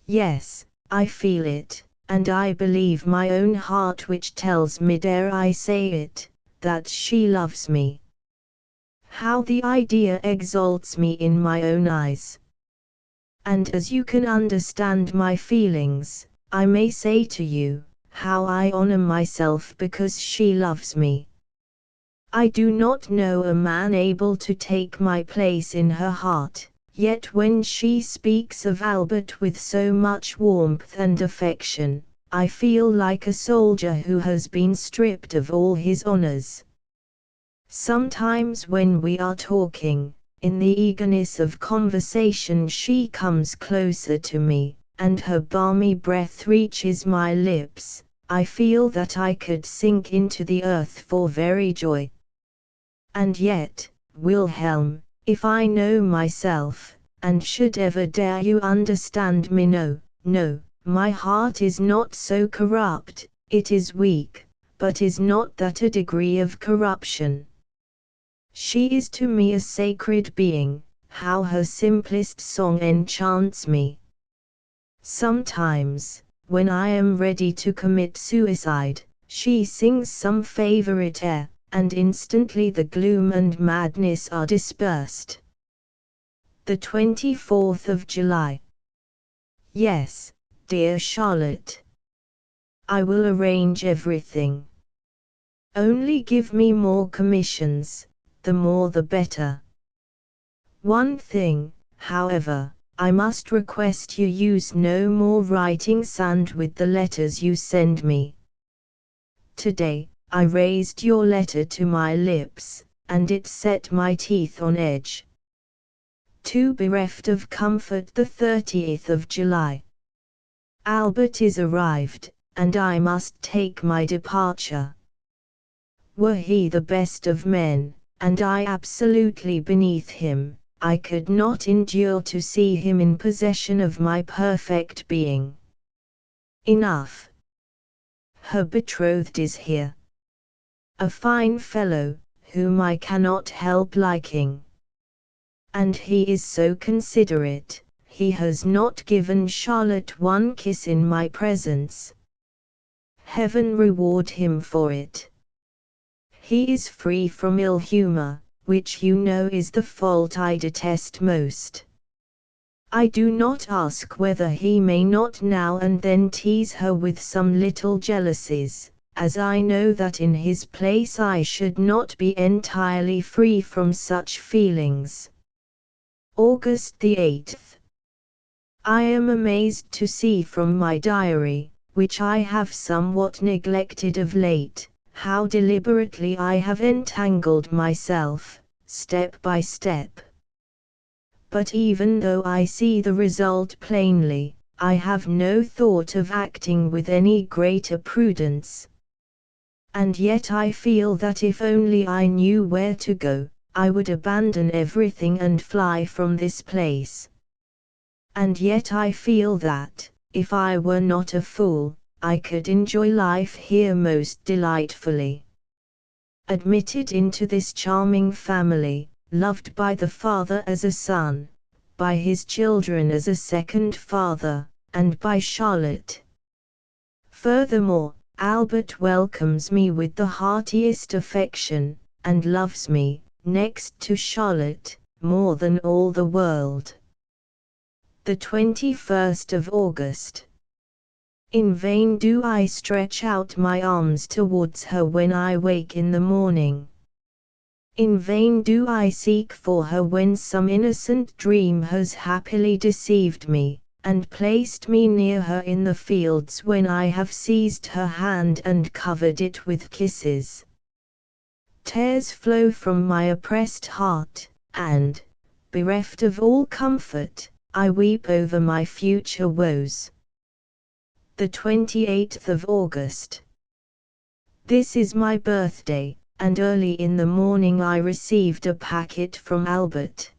Yes, I feel it, and I believe my own heart which tells me, dare I say it, that she loves me. How the idea exalts me in my own eyes. And as you can understand my feelings, I may say to you, how I honor myself because she loves me. I do not know a man able to take my place in her heart, yet when she speaks of Albert with so much warmth and affection, I feel like a soldier who has been stripped of all his honors. Sometimes when we are talking, in the eagerness of conversation she comes closer to me, and her balmy breath reaches my lips. I feel that I could sink into the earth for very joy. And yet, Wilhelm, if I know myself, and should ever dare you understand me, no, my heart is not so corrupt, it is weak, but is not that a degree of corruption. She is to me a sacred being, how her simplest song enchants me. Sometimes, when I am ready to commit suicide, she sings some favorite air, and instantly the gloom and madness are dispersed. The 24th of July. Yes, dear Charlotte. I will arrange everything. Only give me more commissions, the more the better. One thing, however, I must request you use no more writing sand with the letters you send me. Today, I raised your letter to my lips, and it set my teeth on edge. Too bereft of comfort. The 30th of July. Albert is arrived, and I must take my departure. Were he the best of men, and I absolutely beneath him, I could not endure to see him in possession of my perfect being. Enough. Her betrothed is here. A fine fellow, whom I cannot help liking. And he is so considerate, he has not given Charlotte one kiss in my presence. Heaven reward him for it. He is free from ill humor, which you know is the fault I detest most. I do not ask whether he may not now and then tease her with some little jealousies, as I know that in his place I should not be entirely free from such feelings. August the 8th. I am amazed to see from my diary, which I have somewhat neglected of late, how deliberately I have entangled myself, step by step. But even though I see the result plainly, I have no thought of acting with any greater prudence. And yet I feel that if only I knew where to go, I would abandon everything and fly from this place. And yet I feel that, if I were not a fool, I could enjoy life here most delightfully. Admitted into this charming family, loved by the father as a son, by his children as a second father, and by Charlotte. Furthermore, Albert welcomes me with the heartiest affection, and loves me, next to Charlotte, more than all the world. The 21st of August. In vain do I stretch out my arms towards her when I wake in the morning. In vain do I seek for her when some innocent dream has happily deceived me, and placed me near her in the fields when I have seized her hand and covered it with kisses. Tears flow from my oppressed heart, and, bereft of all comfort, I weep over my future woes. The 28th of August. This is my birthday, and early in the morning I received a packet from Albert.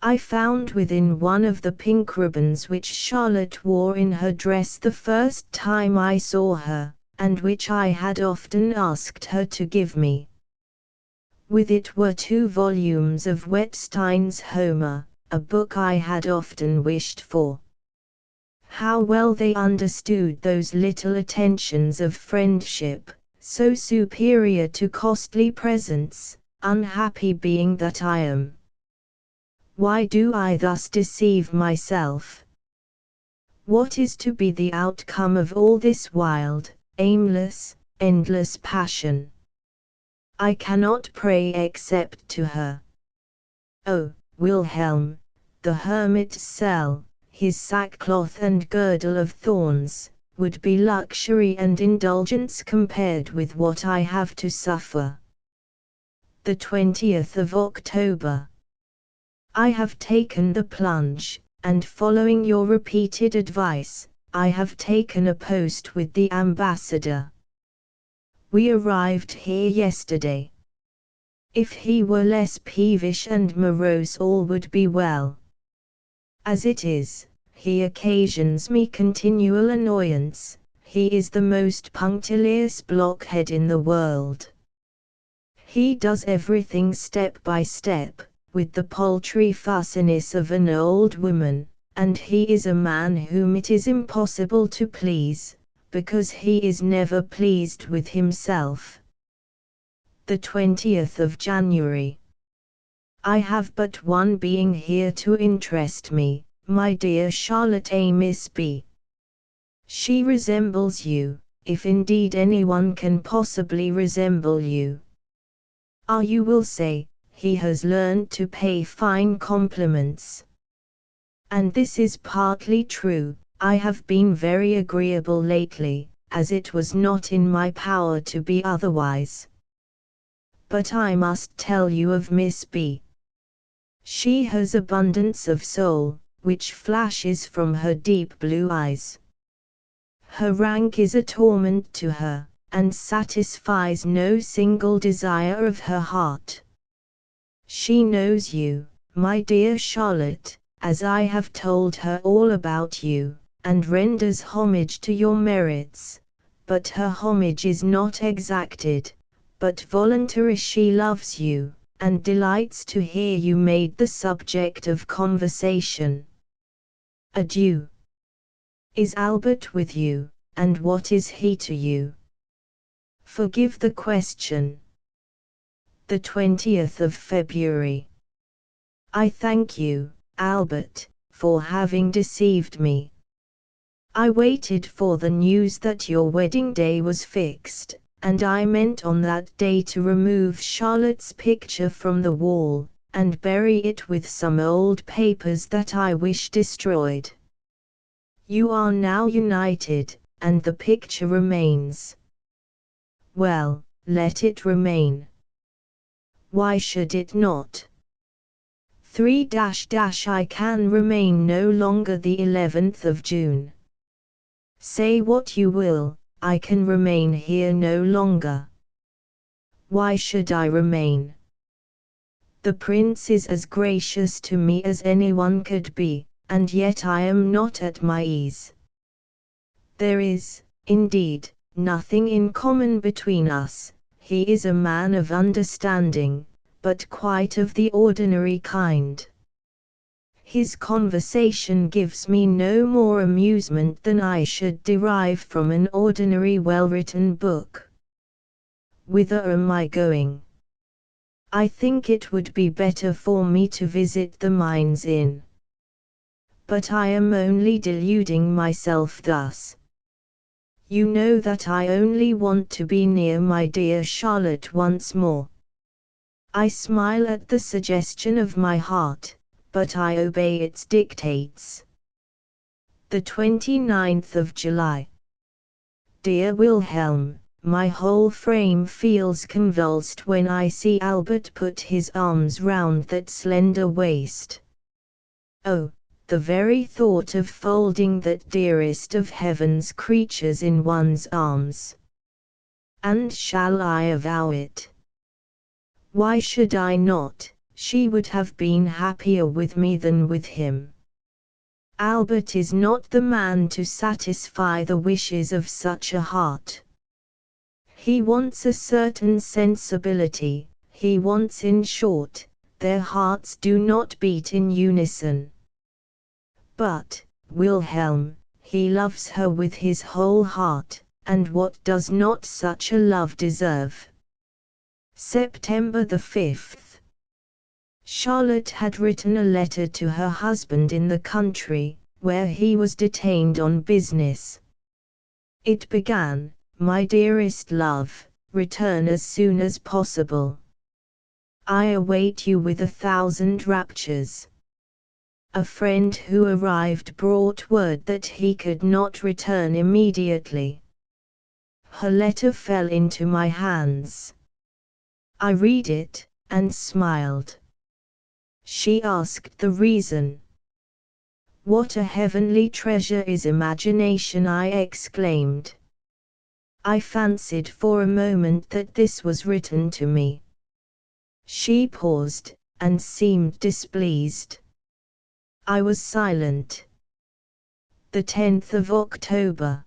I found within one of the pink ribbons which Charlotte wore in her dress the first time I saw her, and which I had often asked her to give me. With it were 2 volumes of Wetstein's Homer, a book I had often wished for. How well they understood those little attentions of friendship, so superior to costly presents, unhappy being that I am. Why do I thus deceive myself? What is to be the outcome of all this wild, aimless, endless passion? I cannot pray except to her. Oh, Wilhelm, the hermit's cell, his sackcloth and girdle of thorns, would be luxury and indulgence compared with what I have to suffer. The 20th of October. I have taken the plunge, and following your repeated advice, I have taken a post with the ambassador. We arrived here yesterday. If he were less peevish and morose all would be well. As it is, he occasions me continual annoyance. He is the most punctilious blockhead in the world. He does everything step by step, with the paltry fussiness of an old woman, and he is a man whom it is impossible to please, because he is never pleased with himself. The 20th of January. I have but one being here to interest me, my dear Charlotte A. Miss B. She resembles you, if indeed anyone can possibly resemble you. You will say, he has learned to pay fine compliments. And this is partly true. I have been very agreeable lately, as it was not in my power to be otherwise. But I must tell you of Miss B. She has abundance of soul, which flashes from her deep blue eyes. Her rank is a torment to her, and satisfies no single desire of her heart. She knows you, my dear Charlotte, as I have told her all about you, and renders homage to your merits, but her homage is not exacted, but voluntary. She loves you, and delights to hear you made the subject of conversation. Adieu. Is Albert with you, and what is he to you? Forgive the question. The 20th of February. I thank you, Albert, for having deceived me. I waited for the news that your wedding day was fixed, and I meant on that day to remove Charlotte's picture from the wall, and bury it with some old papers that I wish destroyed. You are now united, and the picture remains. Well, let it remain. Why should it not? I can remain no longer the 11th of June. Say what you will, I can remain here no longer. Why should I remain? The prince is as gracious to me as anyone could be, and yet I am not at my ease. There is, indeed, nothing in common between us. He is a man of understanding, but quite of the ordinary kind. His conversation gives me no more amusement than I should derive from an ordinary well-written book. Whither am I going? I think it would be better for me to visit the Mines Inn. But I am only deluding myself thus. You know that I only want to be near my dear Charlotte once more. I smile at the suggestion of my heart, but I obey its dictates. The 29th of July. Dear Wilhelm, my whole frame feels convulsed when I see Albert put his arms round that slender waist. Oh, the very thought of folding that dearest of heaven's creatures in one's arms! And shall I avow it? Why should I not? She would have been happier with me than with him. Albert is not the man to satisfy the wishes of such a heart. He wants a certain sensibility, he wants, in short, their hearts do not beat in unison. But, Wilhelm, he loves her with his whole heart, and what does not such a love deserve? September the 5th. Charlotte had written a letter to her husband in the country, where he was detained on business. It began, "My dearest love, return as soon as possible. I await you with 1,000 raptures." A friend who arrived brought word that he could not return immediately. Her letter fell into my hands. I read it, and smiled. She asked the reason. "What a heavenly treasure is imagination!" I exclaimed. I fancied for a moment that this was written to me. She paused, and seemed displeased. I was silent. The 10th of October.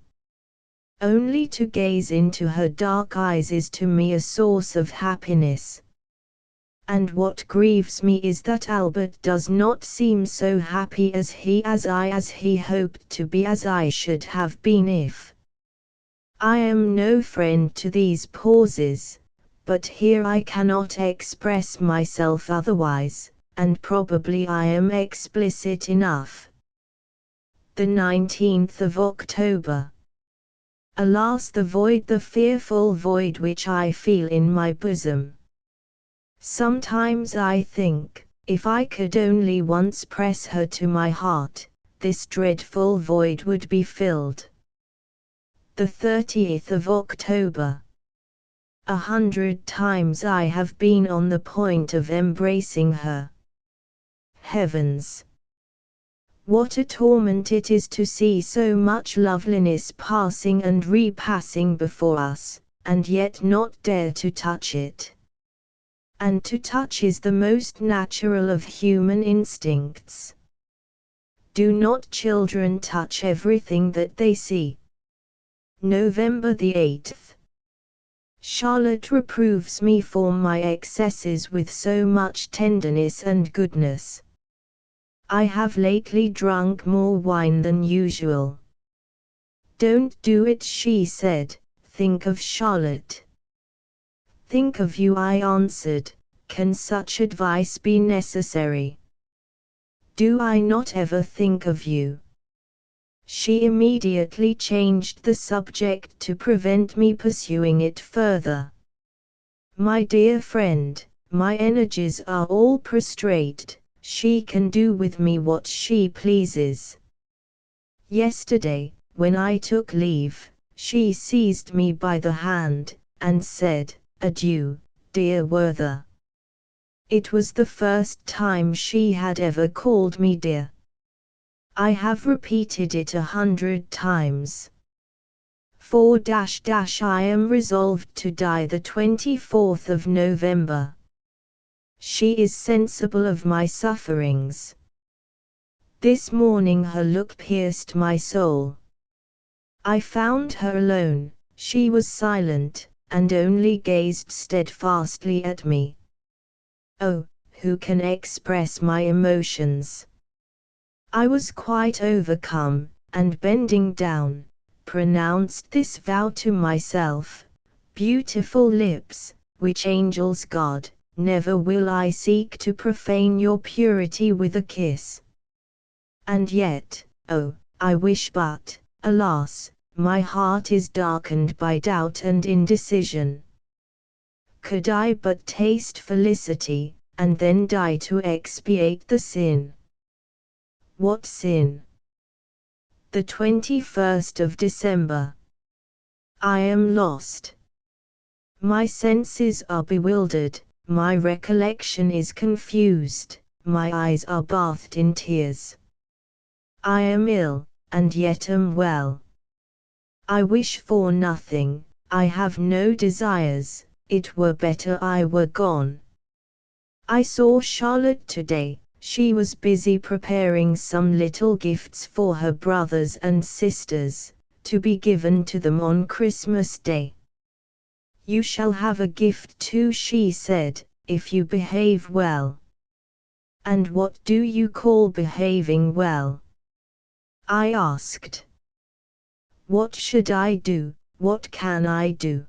Only to gaze into her dark eyes is to me a source of happiness. And what grieves me is that Albert does not seem so happy as he hoped to be, as I should have been if. I am no friend to these pauses, but here I cannot express myself otherwise, and probably I am explicit enough. The 19th of October. Alas, the void, the fearful void which I feel in my bosom. Sometimes I think, if I could only once press her to my heart, this dreadful void would be filled. The 30th of October. 100 times I have been on the point of embracing her. Heavens! What a torment it is to see so much loveliness passing and repassing before us, and yet not dare to touch it. And to touch is the most natural of human instincts. Do not children touch everything that they see? November the 8th. Charlotte reproves me for my excesses with so much tenderness and goodness. I have lately drunk more wine than usual. "Don't do it," she said, "think of Charlotte." "Think of you," I answered. "Can such advice be necessary? Do I not ever think of you?" She immediately changed the subject to prevent me pursuing it further. My dear friend, my energies are all prostrate, she can do with me what she pleases. Yesterday, when I took leave, she seized me by the hand, and said, "Adieu, dear Werther." It was the first time she had ever called me dear. I have repeated it 100 times. I am resolved to die the 24th of November. She is sensible of my sufferings. This morning her look pierced my soul. I found her alone, she was silent, and only gazed steadfastly at me. Oh, who can express my emotions? I was quite overcome, and bending down, pronounced this vow to myself: "Beautiful lips, which angels guard, never will I seek to profane your purity with a kiss. And yet, oh, I wish, but, alas, my heart is darkened by doubt and indecision. Could I but taste felicity, and then die to expiate the sin." What sin? The 21st of December. I am lost. My senses are bewildered, my recollection is confused, my eyes are bathed in tears. I am ill, and yet am well. I wish for nothing, I have no desires, it were better I were gone. I saw Charlotte today. She was busy preparing some little gifts for her brothers and sisters, to be given to them on Christmas Day. "You shall have a gift too," she said, "if you behave well." "And what do you call behaving well?" I asked. "What should I do, what can I do?"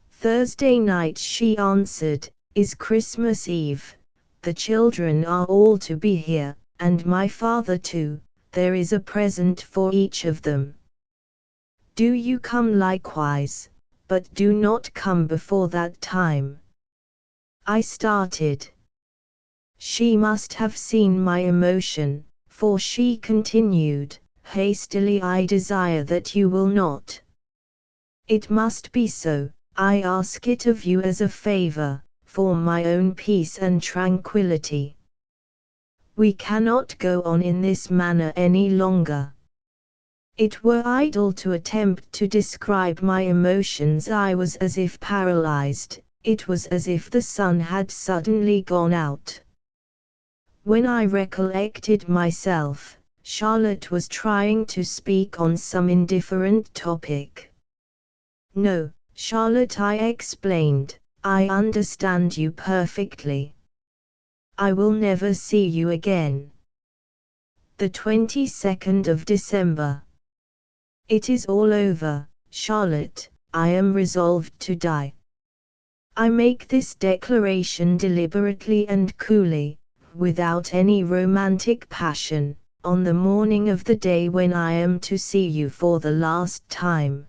"Thursday night," she answered, "is Christmas Eve. The children are all to be here, and my father too. There is a present for each of them. Do you come likewise, but do not come before that time." I started. She must have seen my emotion, for she continued, hastily, "I desire that you will not. It must be so. I ask it of you as a favor, for my own peace and tranquility. We cannot go on in this manner any longer." It were idle to attempt to describe my emotions. I was as if paralyzed, it was as if the sun had suddenly gone out. When I recollected myself, Charlotte was trying to speak on some indifferent topic. "No, Charlotte," I explained, "I understand you perfectly. I will never see you again." The 22nd of December. It is all over, Charlotte, I am resolved to die. I make this declaration deliberately and coolly, without any romantic passion, on the morning of the day when I am to see you for the last time.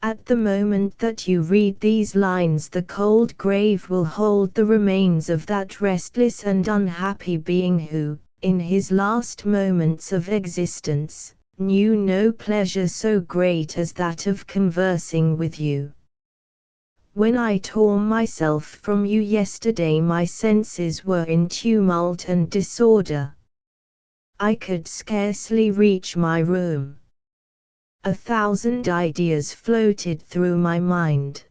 At the moment that you read these lines, the cold grave will hold the remains of that restless and unhappy being who, in his last moments of existence, knew no pleasure so great as that of conversing with you. When I tore myself from you yesterday, my senses were in tumult and disorder. I could scarcely reach my room. 1,000 ideas floated through my mind.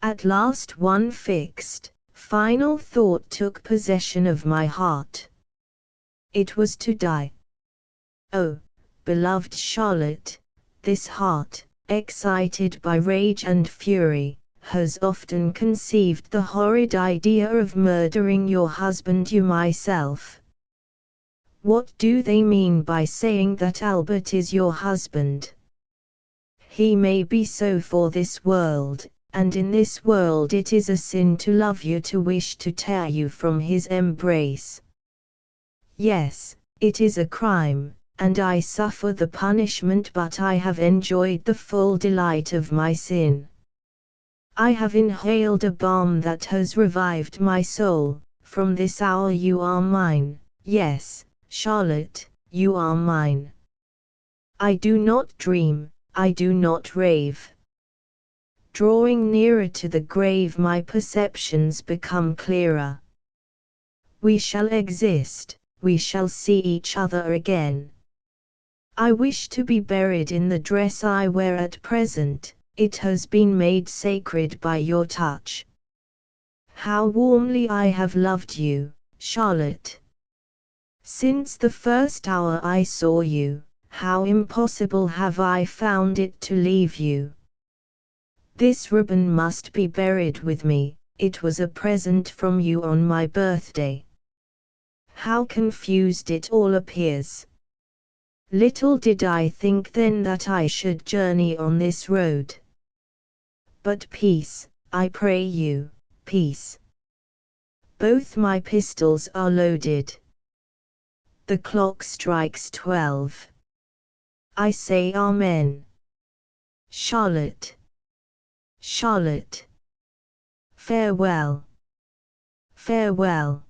At last one fixed, final thought took possession of my heart. It was to die. Oh, beloved Charlotte, this heart, excited by rage and fury, has often conceived the horrid idea of murdering your husband, you myself. What do they mean by saying that Albert is your husband? He may be so for this world, and in this world it is a sin to love you, to wish to tear you from his embrace. Yes, it is a crime, and I suffer the punishment, but I have enjoyed the full delight of my sin. I have inhaled a balm that has revived my soul. From this hour you are mine, yes, Charlotte, you are mine. I do not dream, I do not rave. Drawing nearer to the grave, my perceptions become clearer. We shall exist, we shall see each other again. I wish to be buried in the dress I wear at present. It has been made sacred by your touch. How warmly I have loved you, Charlotte. Since the first hour I saw you, how impossible have I found it to leave you. This ribbon must be buried with me, it was a present from you on my birthday. How confused it all appears. Little did I think then that I should journey on this road. But peace, I pray you, peace. Both my pistols are loaded. The clock strikes 12. I say Amen. Charlotte. Charlotte. Farewell. Farewell.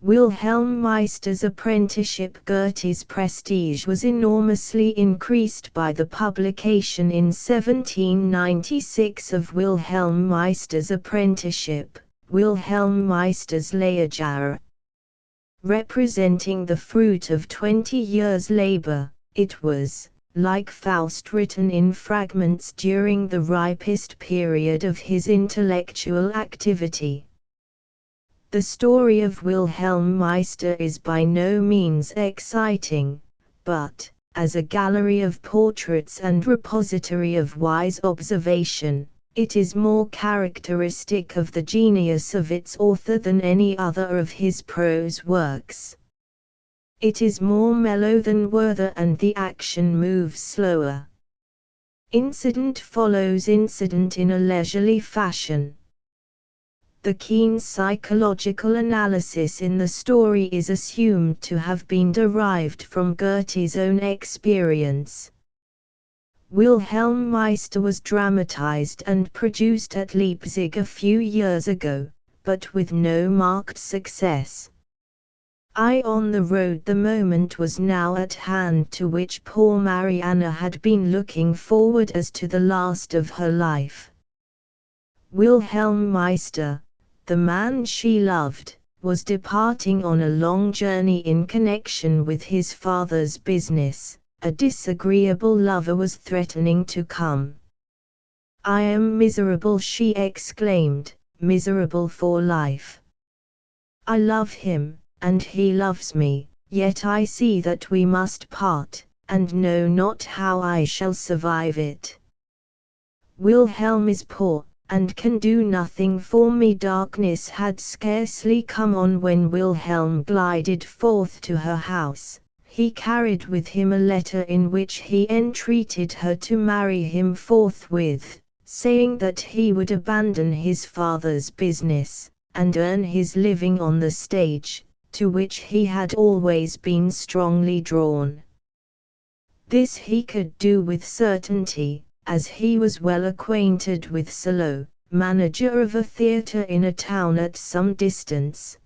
Wilhelm Meister's apprenticeship. Goethe's prestige was enormously increased by the publication in 1796 of Wilhelm Meister's apprenticeship, Wilhelm Meister's Lehrjahre. Representing the fruit of 20 years' labor, it was, like Faust, written in fragments during the ripest period of his intellectual activity. The story of Wilhelm Meister is by no means exciting, but, as a gallery of portraits and repository of wise observation, it is more characteristic of the genius of its author than any other of his prose works. It is more mellow than Werther, and the action moves slower. Incident follows incident in a leisurely fashion. The keen psychological analysis in the story is assumed to have been derived from Goethe's own experience. Wilhelm Meister was dramatized and produced at Leipzig a few years ago, but with no marked success. On the road, the moment was now at hand to which poor Marianna had been looking forward as to the last of her life. Wilhelm Meister, the man she loved, was departing on a long journey in connection with his father's business. A disagreeable lover was threatening to come. "I am miserable," she exclaimed, "miserable for life. I love him, and he loves me, yet I see that we must part, and know not how I shall survive it. Wilhelm is poor, and can do nothing for me." Darkness had scarcely come on when Wilhelm glided forth to her house. He carried with him a letter in which he entreated her to marry him forthwith, saying that he would abandon his father's business, and earn his living on the stage, to which he had always been strongly drawn. This he could do with certainty, as he was well acquainted with Salo, manager of a theatre in a town at some distance.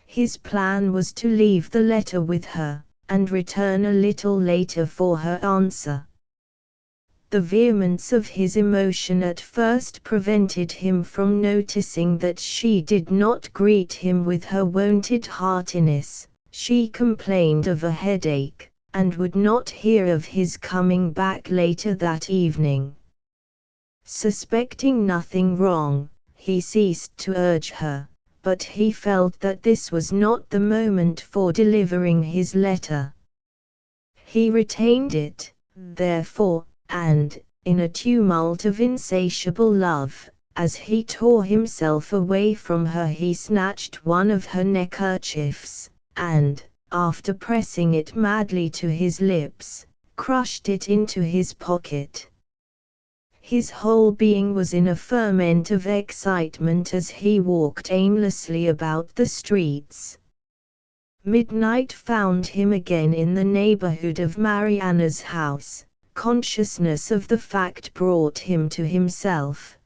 His plan was to leave the letter with her, and return a little later for her answer. The vehemence of his emotion at first prevented him from noticing that she did not greet him with her wonted heartiness. She complained of a headache, and would not hear of his coming back later that evening. Suspecting nothing wrong, he ceased to urge her, but he felt that this was not the moment for delivering his letter. He retained it, therefore, and, in a tumult of insatiable love, as he tore himself away from her, he snatched one of her neckerchiefs, and, after pressing it madly to his lips, crushed it into his pocket. His whole being was in a ferment of excitement as he walked aimlessly about the streets. Midnight found him again in the neighborhood of Mariana's house. Consciousness of the fact brought him to himself.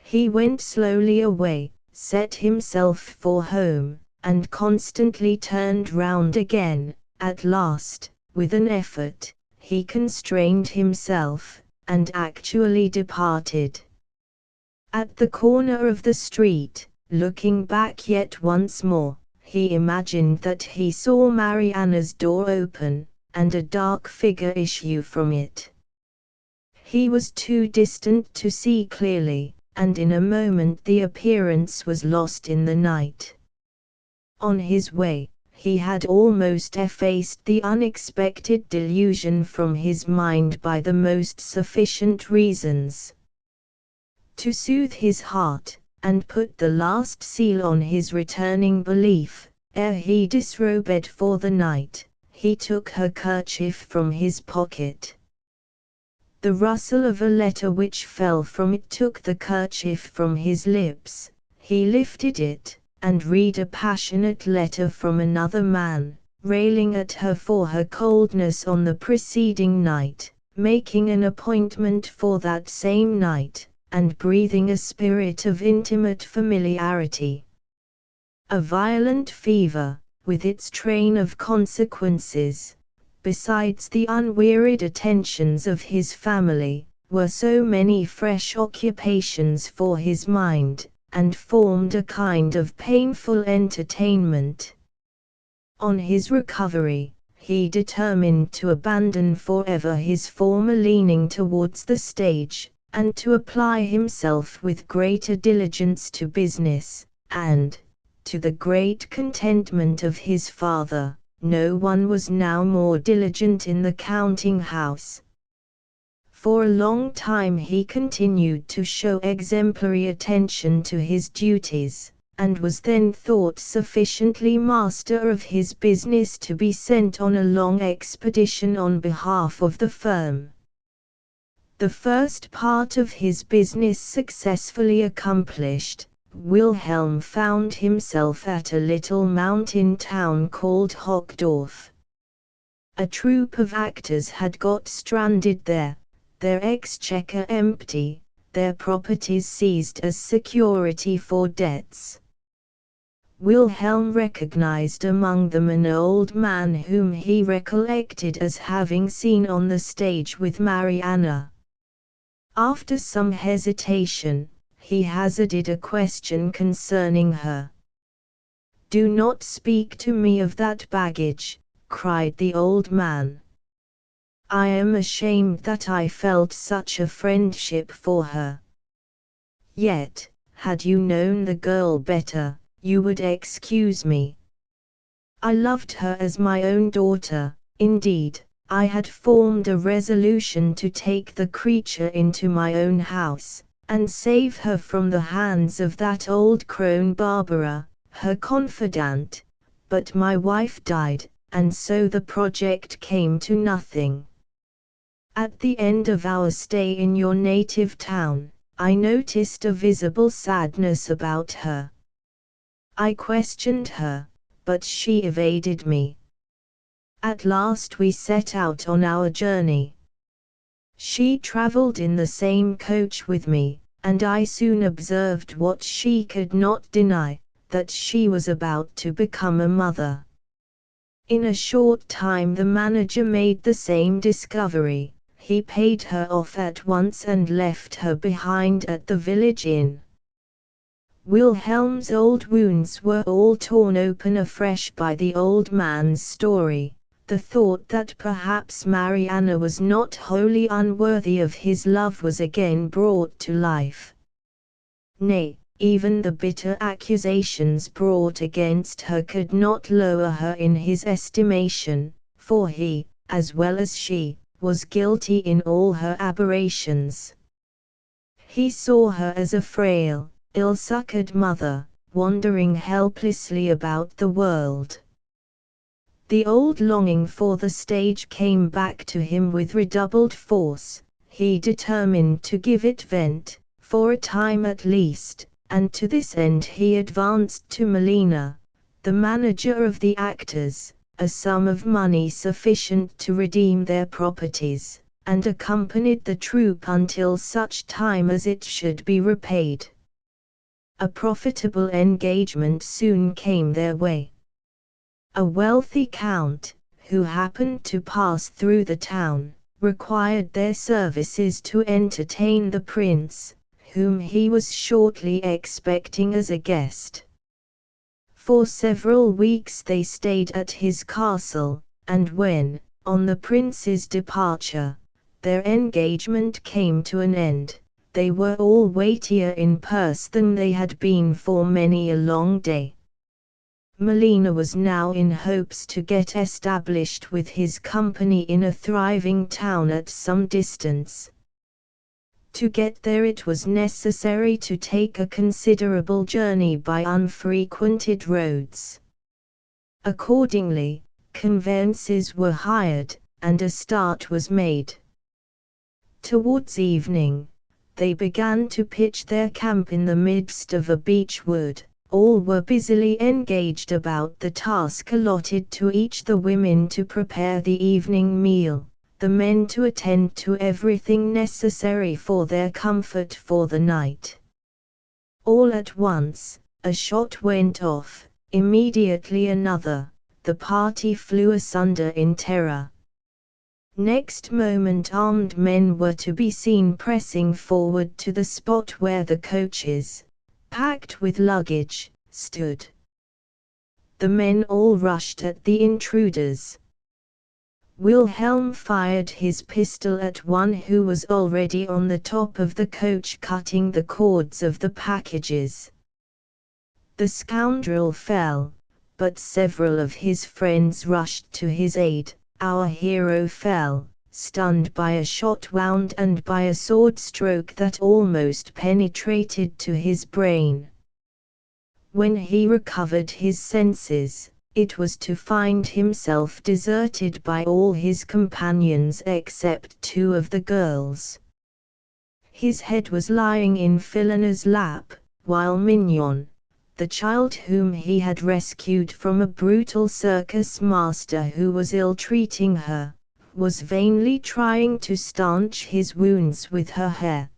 He went slowly away, set himself for home, and constantly turned round again. At last, with an effort, he constrained himself, and actually departed. At the corner of the street, looking back yet once more, he imagined that he saw Mariana's door open, and a dark figure issue from it. He was too distant to see clearly, and in a moment the appearance was lost in the night. On his way, he had almost effaced the unexpected delusion from his mind by the most sufficient reasons. To soothe his heart, and put the last seal on his returning belief, ere he disrobed for the night, he took her kerchief from his pocket. The rustle of a letter which fell from it took the kerchief from his lips. He lifted it, and read a passionate letter from another man, railing at her for her coldness on the preceding night, making an appointment for that same night, and breathing a spirit of intimate familiarity. A violent fever, with its train of consequences, besides the unwearied attentions of his family, were so many fresh occupations for his mind, and formed a kind of painful entertainment. On his recovery, he determined to abandon forever his former leaning towards the stage, and to apply himself with greater diligence to business, and, to the great contentment of his father, no one was now more diligent in the counting-house. For a long time he continued to show exemplary attention to his duties, and was then thought sufficiently master of his business to be sent on a long expedition on behalf of the firm. The first part of his business successfully accomplished, Wilhelm found himself at a little mountain town called Hockdorf. A troupe of actors had got stranded there, their exchequer empty, their properties seized as security for debts. Wilhelm recognized among them an old man whom he recollected as having seen on the stage with Mariana. After some hesitation, he hazarded a question concerning her. "Do not speak to me of that baggage," cried the old man. "I am ashamed that I felt such a friendship for her. Yet, had you known the girl better, you would excuse me. I loved her as my own daughter. Indeed, I had formed a resolution to take the creature into my own house, and save her from the hands of that old crone Barbara, her confidante, but my wife died, and so the project came to nothing. At the end of our stay in your native town, I noticed a visible sadness about her. I questioned her, but she evaded me. At last we set out on our journey. She traveled in the same coach with me, and I soon observed what she could not deny, that she was about to become a mother. In a short time the manager made the same discovery. He paid her off at once and left her behind at the village inn. Wilhelm's old wounds were all torn open afresh by the old man's story. The thought that perhaps Mariana was not wholly unworthy of his love was again brought to life. Nay, even the bitter accusations brought against her could not lower her in his estimation, for he, as well as she, was guilty in all her aberrations. He saw her as a frail, ill-succored mother, wandering helplessly about the world. The old longing for the stage came back to him with redoubled force. He determined to give it vent, for a time at least, and to this end he advanced to Melina, the manager of the actors, a sum of money sufficient to redeem their properties, and accompanied the troupe until such time as it should be repaid. A profitable engagement soon came their way. A wealthy count, who happened to pass through the town, required their services to entertain the prince, whom he was shortly expecting as a guest. For several weeks they stayed at his castle, and when, on the prince's departure, their engagement came to an end, they were all weightier in purse than they had been for many a long day. Melina was now in hopes to get established with his company in a thriving town at some distance. To get there it was necessary to take a considerable journey by unfrequented roads. Accordingly, conveyances were hired, and a start was made. Towards evening, they began to pitch their camp in the midst of a beech wood. All were busily engaged about the task allotted to each, the women to prepare the evening meal, the men to attend to everything necessary for their comfort for the night. All at once, a shot went off, immediately another, the party flew asunder in terror. Next moment armed men were to be seen pressing forward to the spot where the coaches, packed with luggage, stood. The men all rushed at the intruders. Wilhelm fired his pistol at one who was already on the top of the coach cutting the cords of the packages. The scoundrel fell, but several of his friends rushed to his aid. Our hero fell, stunned by a shot wound and by a sword stroke that almost penetrated to his brain. When he recovered his senses, it was to find himself deserted by all his companions except two of the girls. His head was lying in Philona's lap, while Mignon, the child whom he had rescued from a brutal circus master who was ill-treating her, was vainly trying to stanch his wounds with her hair.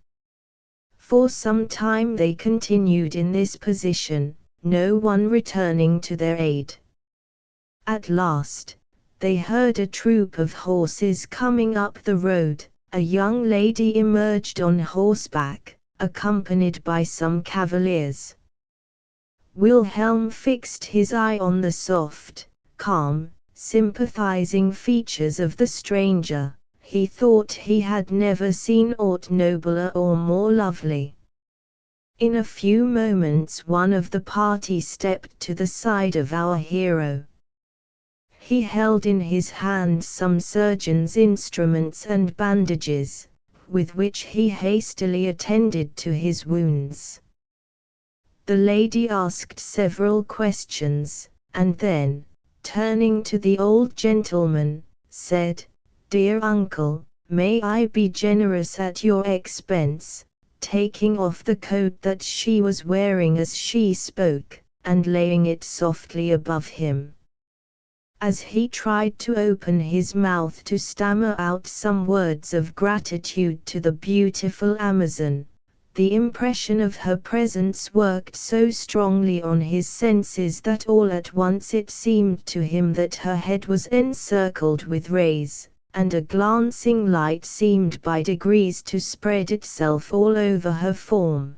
For some time they continued in this position, no one returning to their aid. At last, they heard a troop of horses coming up the road. A young lady emerged on horseback, accompanied by some cavaliers. Wilhelm fixed his eye on the soft, calm, sympathizing features of the stranger. He thought he had never seen aught nobler or more lovely. In a few moments one of the party stepped to the side of our hero. He held in his hand some surgeon's instruments and bandages, with which he hastily attended to his wounds. The lady asked several questions, and then, turning to the old gentleman, said, "Dear uncle, may I be generous at your expense," taking off the coat that she was wearing as she spoke, and laying it softly above him. As he tried to open his mouth to stammer out some words of gratitude to the beautiful Amazon, the impression of her presence worked so strongly on his senses that all at once it seemed to him that her head was encircled with rays, and a glancing light seemed by degrees to spread itself all over her form.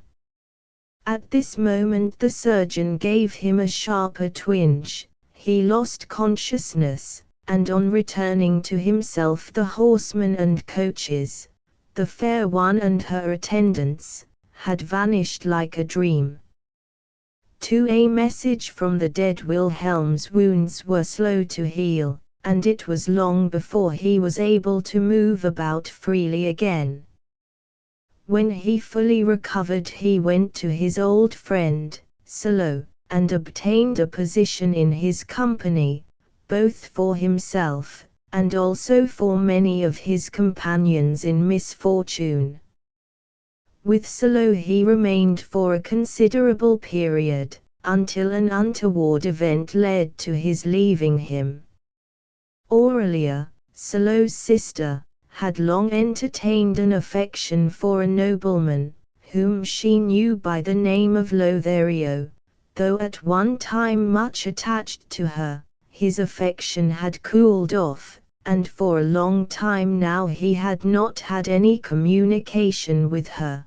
At this moment the surgeon gave him a sharper twinge. He lost consciousness, and on returning to himself the horsemen and coaches, the fair one and her attendants, had vanished like a dream. To a message from the dead Wilhelm's wounds were slow to heal, and it was long before he was able to move about freely again. When he fully recovered he went to his old friend, Salo, and obtained a position in his company, both for himself, and also for many of his companions in misfortune. With Salo he remained for a considerable period, until an untoward event led to his leaving him. Aurelia, Solo's sister, had long entertained an affection for a nobleman, whom she knew by the name of Lothario. Though at one time much attached to her, his affection had cooled off, and for a long time now he had not had any communication with her.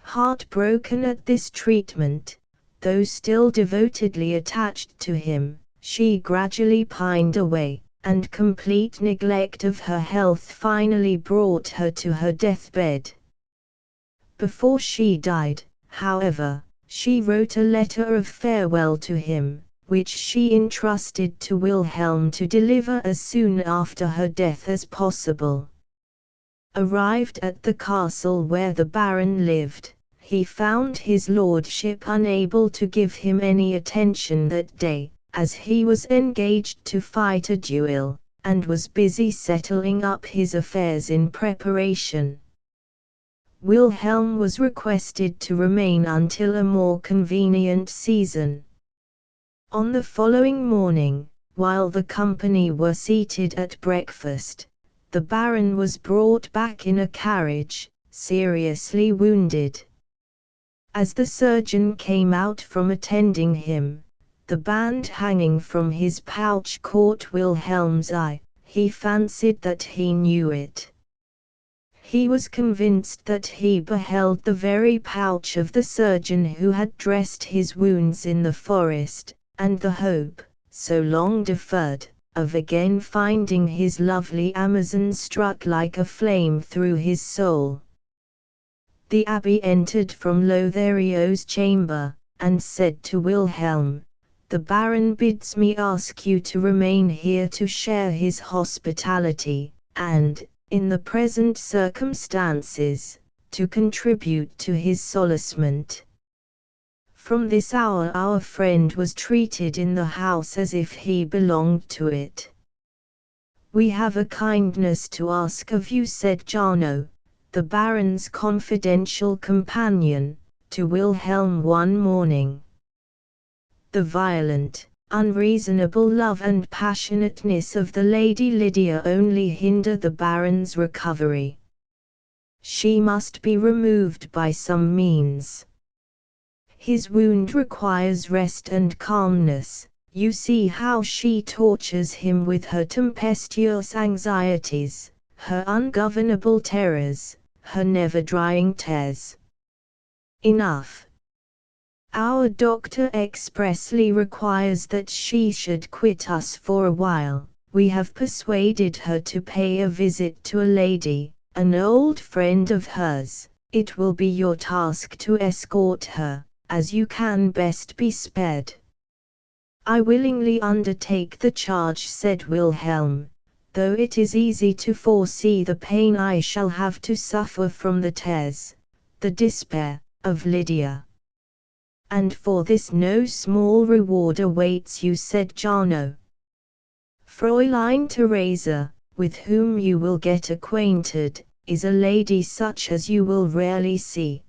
Heartbroken at this treatment, though still devotedly attached to him, she gradually pined away, and complete neglect of her health finally brought her to her deathbed. Before she died, however, she wrote a letter of farewell to him, which she entrusted to Wilhelm to deliver as soon after her death as possible. Arrived at the castle where the Baron lived, he found his lordship unable to give him any attention that day, as he was engaged to fight a duel, and was busy settling up his affairs in preparation. Wilhelm was requested to remain until a more convenient season. On the following morning, while the company were seated at breakfast, the Baron was brought back in a carriage, seriously wounded. As the surgeon came out from attending him, the band hanging from his pouch caught Wilhelm's eye. He fancied that he knew it. He was convinced that he beheld the very pouch of the surgeon who had dressed his wounds in the forest, and the hope, so long deferred, of again finding his lovely Amazon struck like a flame through his soul. The abbé entered from Lothario's chamber, and said to Wilhelm, "The Baron bids me ask you to remain here to share his hospitality, and, in the present circumstances, to contribute to his solacement." From this hour our friend was treated in the house as if he belonged to it. "We have a kindness to ask of you," said Jarno, the Baron's confidential companion, to Wilhelm one morning. The violent, unreasonable love and passionateness of the Lady Lydia only hinder the Baron's recovery. She must be removed by some means. His wound requires rest and calmness. You see how she tortures him with her tempestuous anxieties, her ungovernable terrors, her never-drying tears. Enough. Our doctor expressly requires that she should quit us for a while. We have persuaded her to pay a visit to a lady, an old friend of hers. It will be your task to escort her, as you can best be spared. "I willingly undertake the charge," said Wilhelm, "though it is easy to foresee the pain I shall have to suffer from the tears, the despair, of Lydia." "And for this no small reward awaits you," said Jarno. "Fräulein Theresa, with whom you will get acquainted, is a lady such as you will rarely see.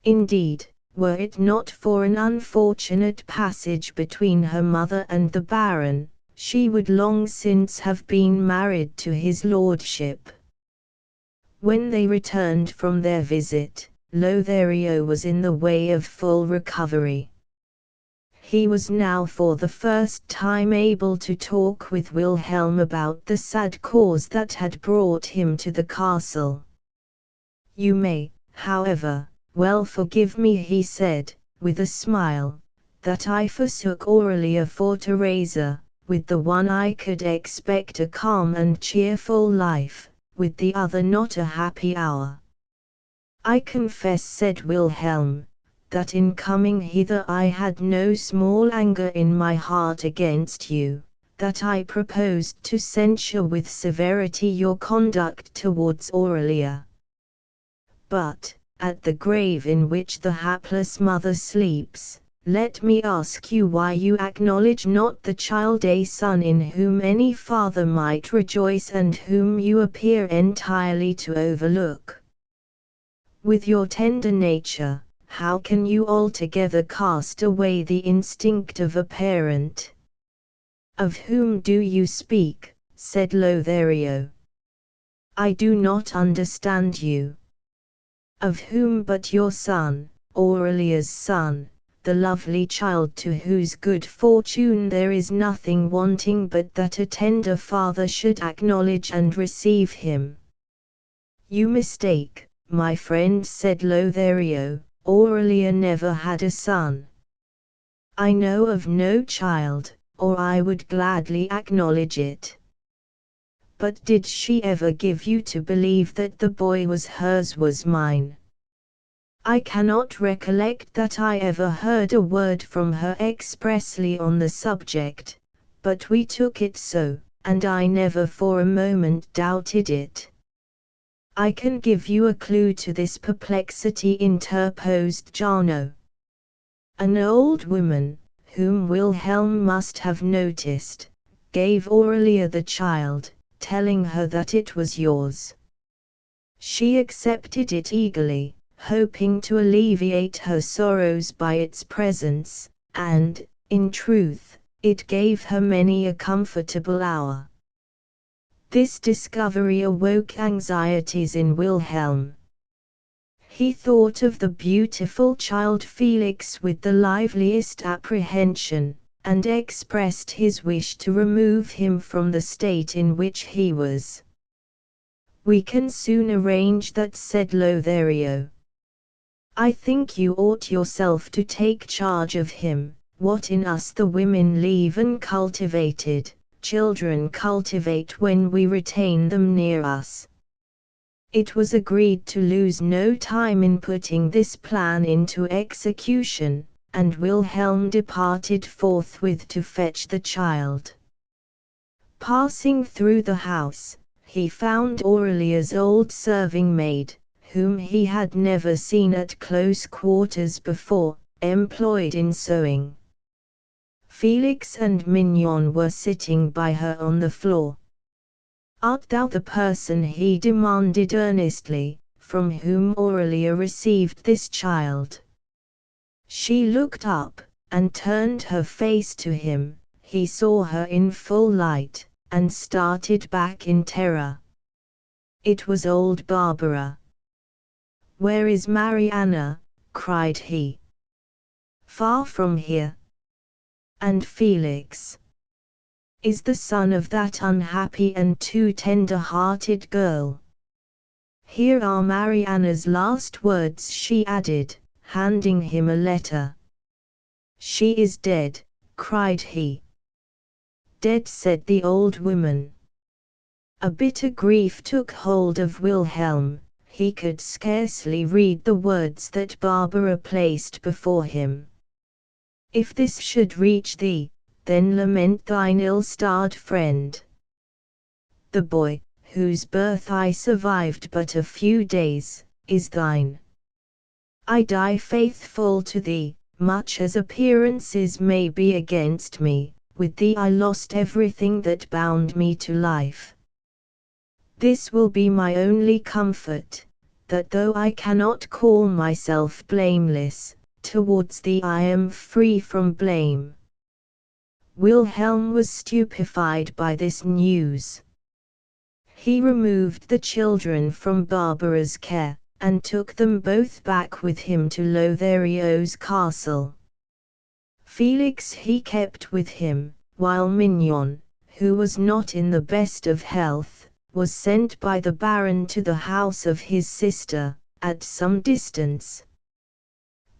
Indeed, were it not for an unfortunate passage between her mother and the Baron, she would long since have been married to his lordship." When they returned from their visit, Lothario was in the way of full recovery. He was now for the first time able to talk with Wilhelm about the sad cause that had brought him to the castle. "You may, however, well forgive me," he said, with a smile, "that I forsook Aurelia for Theresa. With the one I could expect a calm and cheerful life, with the other not a happy hour." "I confess," said Wilhelm, "that in coming hither I had no small anger in my heart against you, that I proposed to censure with severity your conduct towards Aurelia. But, at the grave in which the hapless mother sleeps, let me ask you why you acknowledge not the child a son in whom any father might rejoice and whom you appear entirely to overlook. With your tender nature, how can you altogether cast away the instinct of a parent? Of whom do you speak? Said Lothario. I do not understand you. Of whom but your son, Aurelia's son, the lovely child to whose good fortune there is nothing wanting but that a tender father should acknowledge and receive him. You mistake, my friend, said Lothario. Aurelia never had a son. I know of no child, or I would gladly acknowledge it. But did she ever give you to believe that the boy was hers, was mine? I cannot recollect that I ever heard a word from her expressly on the subject, but we took it so, and I never for a moment doubted it. I can give you a clue to this perplexity, interposed Jarno. An old woman, whom Wilhelm must have noticed, gave Aurelia the child, telling her that it was yours. She accepted it eagerly, hoping to alleviate her sorrows by its presence, and, in truth, it gave her many a comfortable hour. This discovery awoke anxieties in Wilhelm. He thought of the beautiful child Felix with the liveliest apprehension, and expressed his wish to remove him from the state in which he was. We can soon arrange that, said Lothario. I think you ought yourself to take charge of him. What in us the women leave uncultivated, children cultivate when we retain them near us. It was agreed to lose no time in putting this plan into execution, and Wilhelm departed forthwith to fetch the child. Passing through the house, he found Aurelia's old serving maid, whom he had never seen at close quarters before, employed in sewing. Felix and Mignon were sitting by her on the floor. Art thou the person, he demanded earnestly, from whom Aurelia received this child? She looked up, and turned her face to him. He saw her in full light, and started back in terror. It was old Barbara. Where is Mariana? Cried he. Far from here. And Felix is the son of that unhappy and too tender-hearted girl. Here are Mariana's last words, she added, handing him a letter. She is dead, cried he. Dead, said the old woman. A bitter grief took hold of Wilhelm. He could scarcely read the words that Barbara placed before him. If this should reach thee, then lament thine ill-starred friend. The boy, whose birth I survived but a few days, is thine. I die faithful to thee, much as appearances may be against me. With thee I lost everything that bound me to life. This will be my only comfort, that though I cannot call myself blameless, towards thee I am free from blame. Wilhelm was stupefied by this news. He removed the children from Barbara's care, and took them both back with him to Lothario's castle. Felix he kept with him, while Mignon, who was not in the best of health, was sent by the Baron to the house of his sister, at some distance.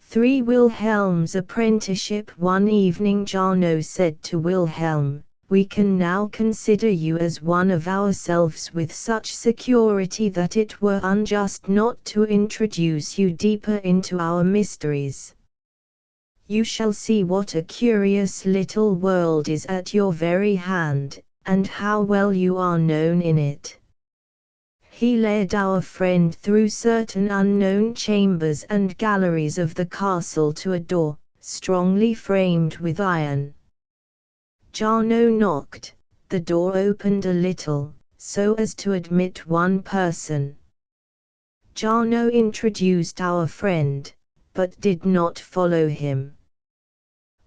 3 Wilhelm's apprenticeship. One evening Jarno said to Wilhelm, we can now consider you as one of ourselves with such security that it were unjust not to introduce you deeper into our mysteries. You shall see what a curious little world is at your very hand, and how well you are known in it. He led our friend through certain unknown chambers and galleries of the castle to a door, strongly framed with iron. Jarno knocked, the door opened a little, so as to admit one person. Jarno introduced our friend. but did not follow him.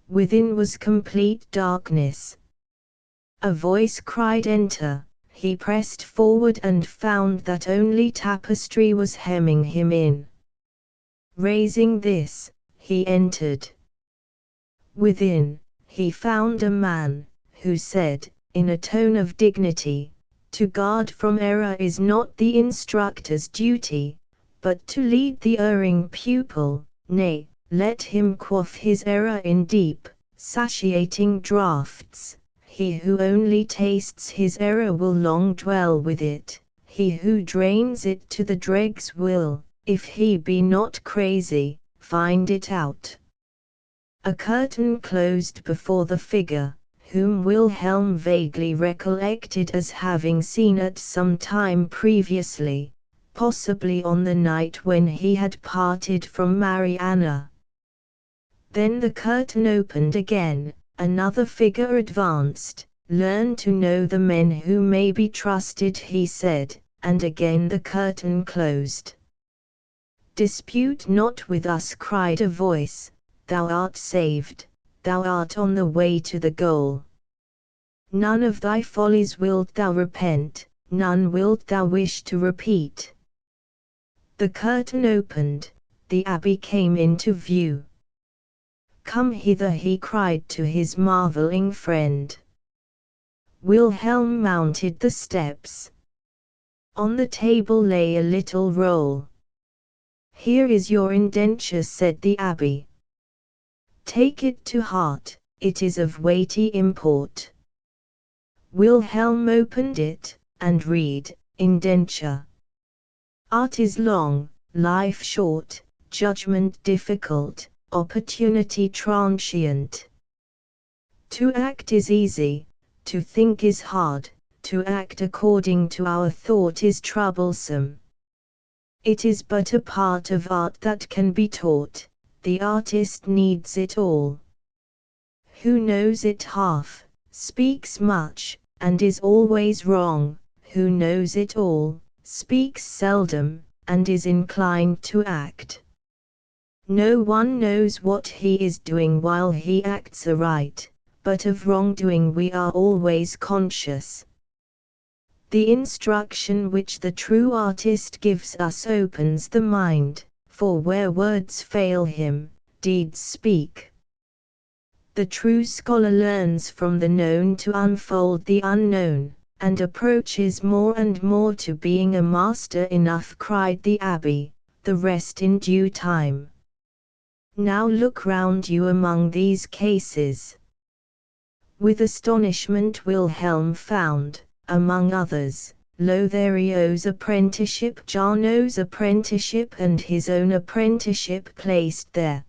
Within was complete darkness. A voice cried, "Enter." He pressed forward and found that only tapestry was hemming him in. Raising this, he entered. Within, he found a man, who said, in a tone of dignity, "To guard from error is not the instructor's duty, but to lead the erring pupil, nay, let him quaff his error in deep, satiating draughts. He who only tastes his error will long dwell with it, he who drains it to the dregs will, if he be not crazy, find it out." A curtain closed before the figure, whom Wilhelm vaguely recollected as having seen at some time previously, possibly on the night when he had parted from Marianna. Then the curtain opened again, another figure advanced. "Learn to know the men who may be trusted," he said, and again the curtain closed. "Dispute not with us," cried a voice. "Thou art saved, thou art on the way to the goal. None of thy follies wilt thou repent, none wilt thou wish to repeat." The curtain opened, the abbey came into view. "Come hither," he cried to his marveling friend. Wilhelm mounted the steps. On the table lay a little roll. "Here is your indenture," said the abbé. "Take it to heart, it is of weighty import." Wilhelm opened it, and read, "Indenture. Art is long, life short, judgment difficult, opportunity transient. To act is easy, to think is hard, to act according to our thought is troublesome. It is but a part of art that can be taught, the artist needs it all. Who knows it half, speaks much, and is always wrong. Who knows it all, speaks seldom, and is inclined to act. No one knows what he is doing while he acts aright, but of wrongdoing we are always conscious. The instruction which the true artist gives us opens the mind, for where words fail him, deeds speak. The true scholar learns from the known to unfold the unknown, and approaches more and more to being a master." "Enough," cried the abbé, "the rest in due time. Now look round you among these cases." With astonishment Wilhelm found, among others, Lothario's apprenticeship, Jarno's apprenticeship, and his own apprenticeship placed there.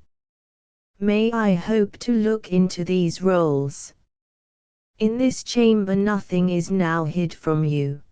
"May I hope to look into these rolls? In this chamber nothing is now hid from you.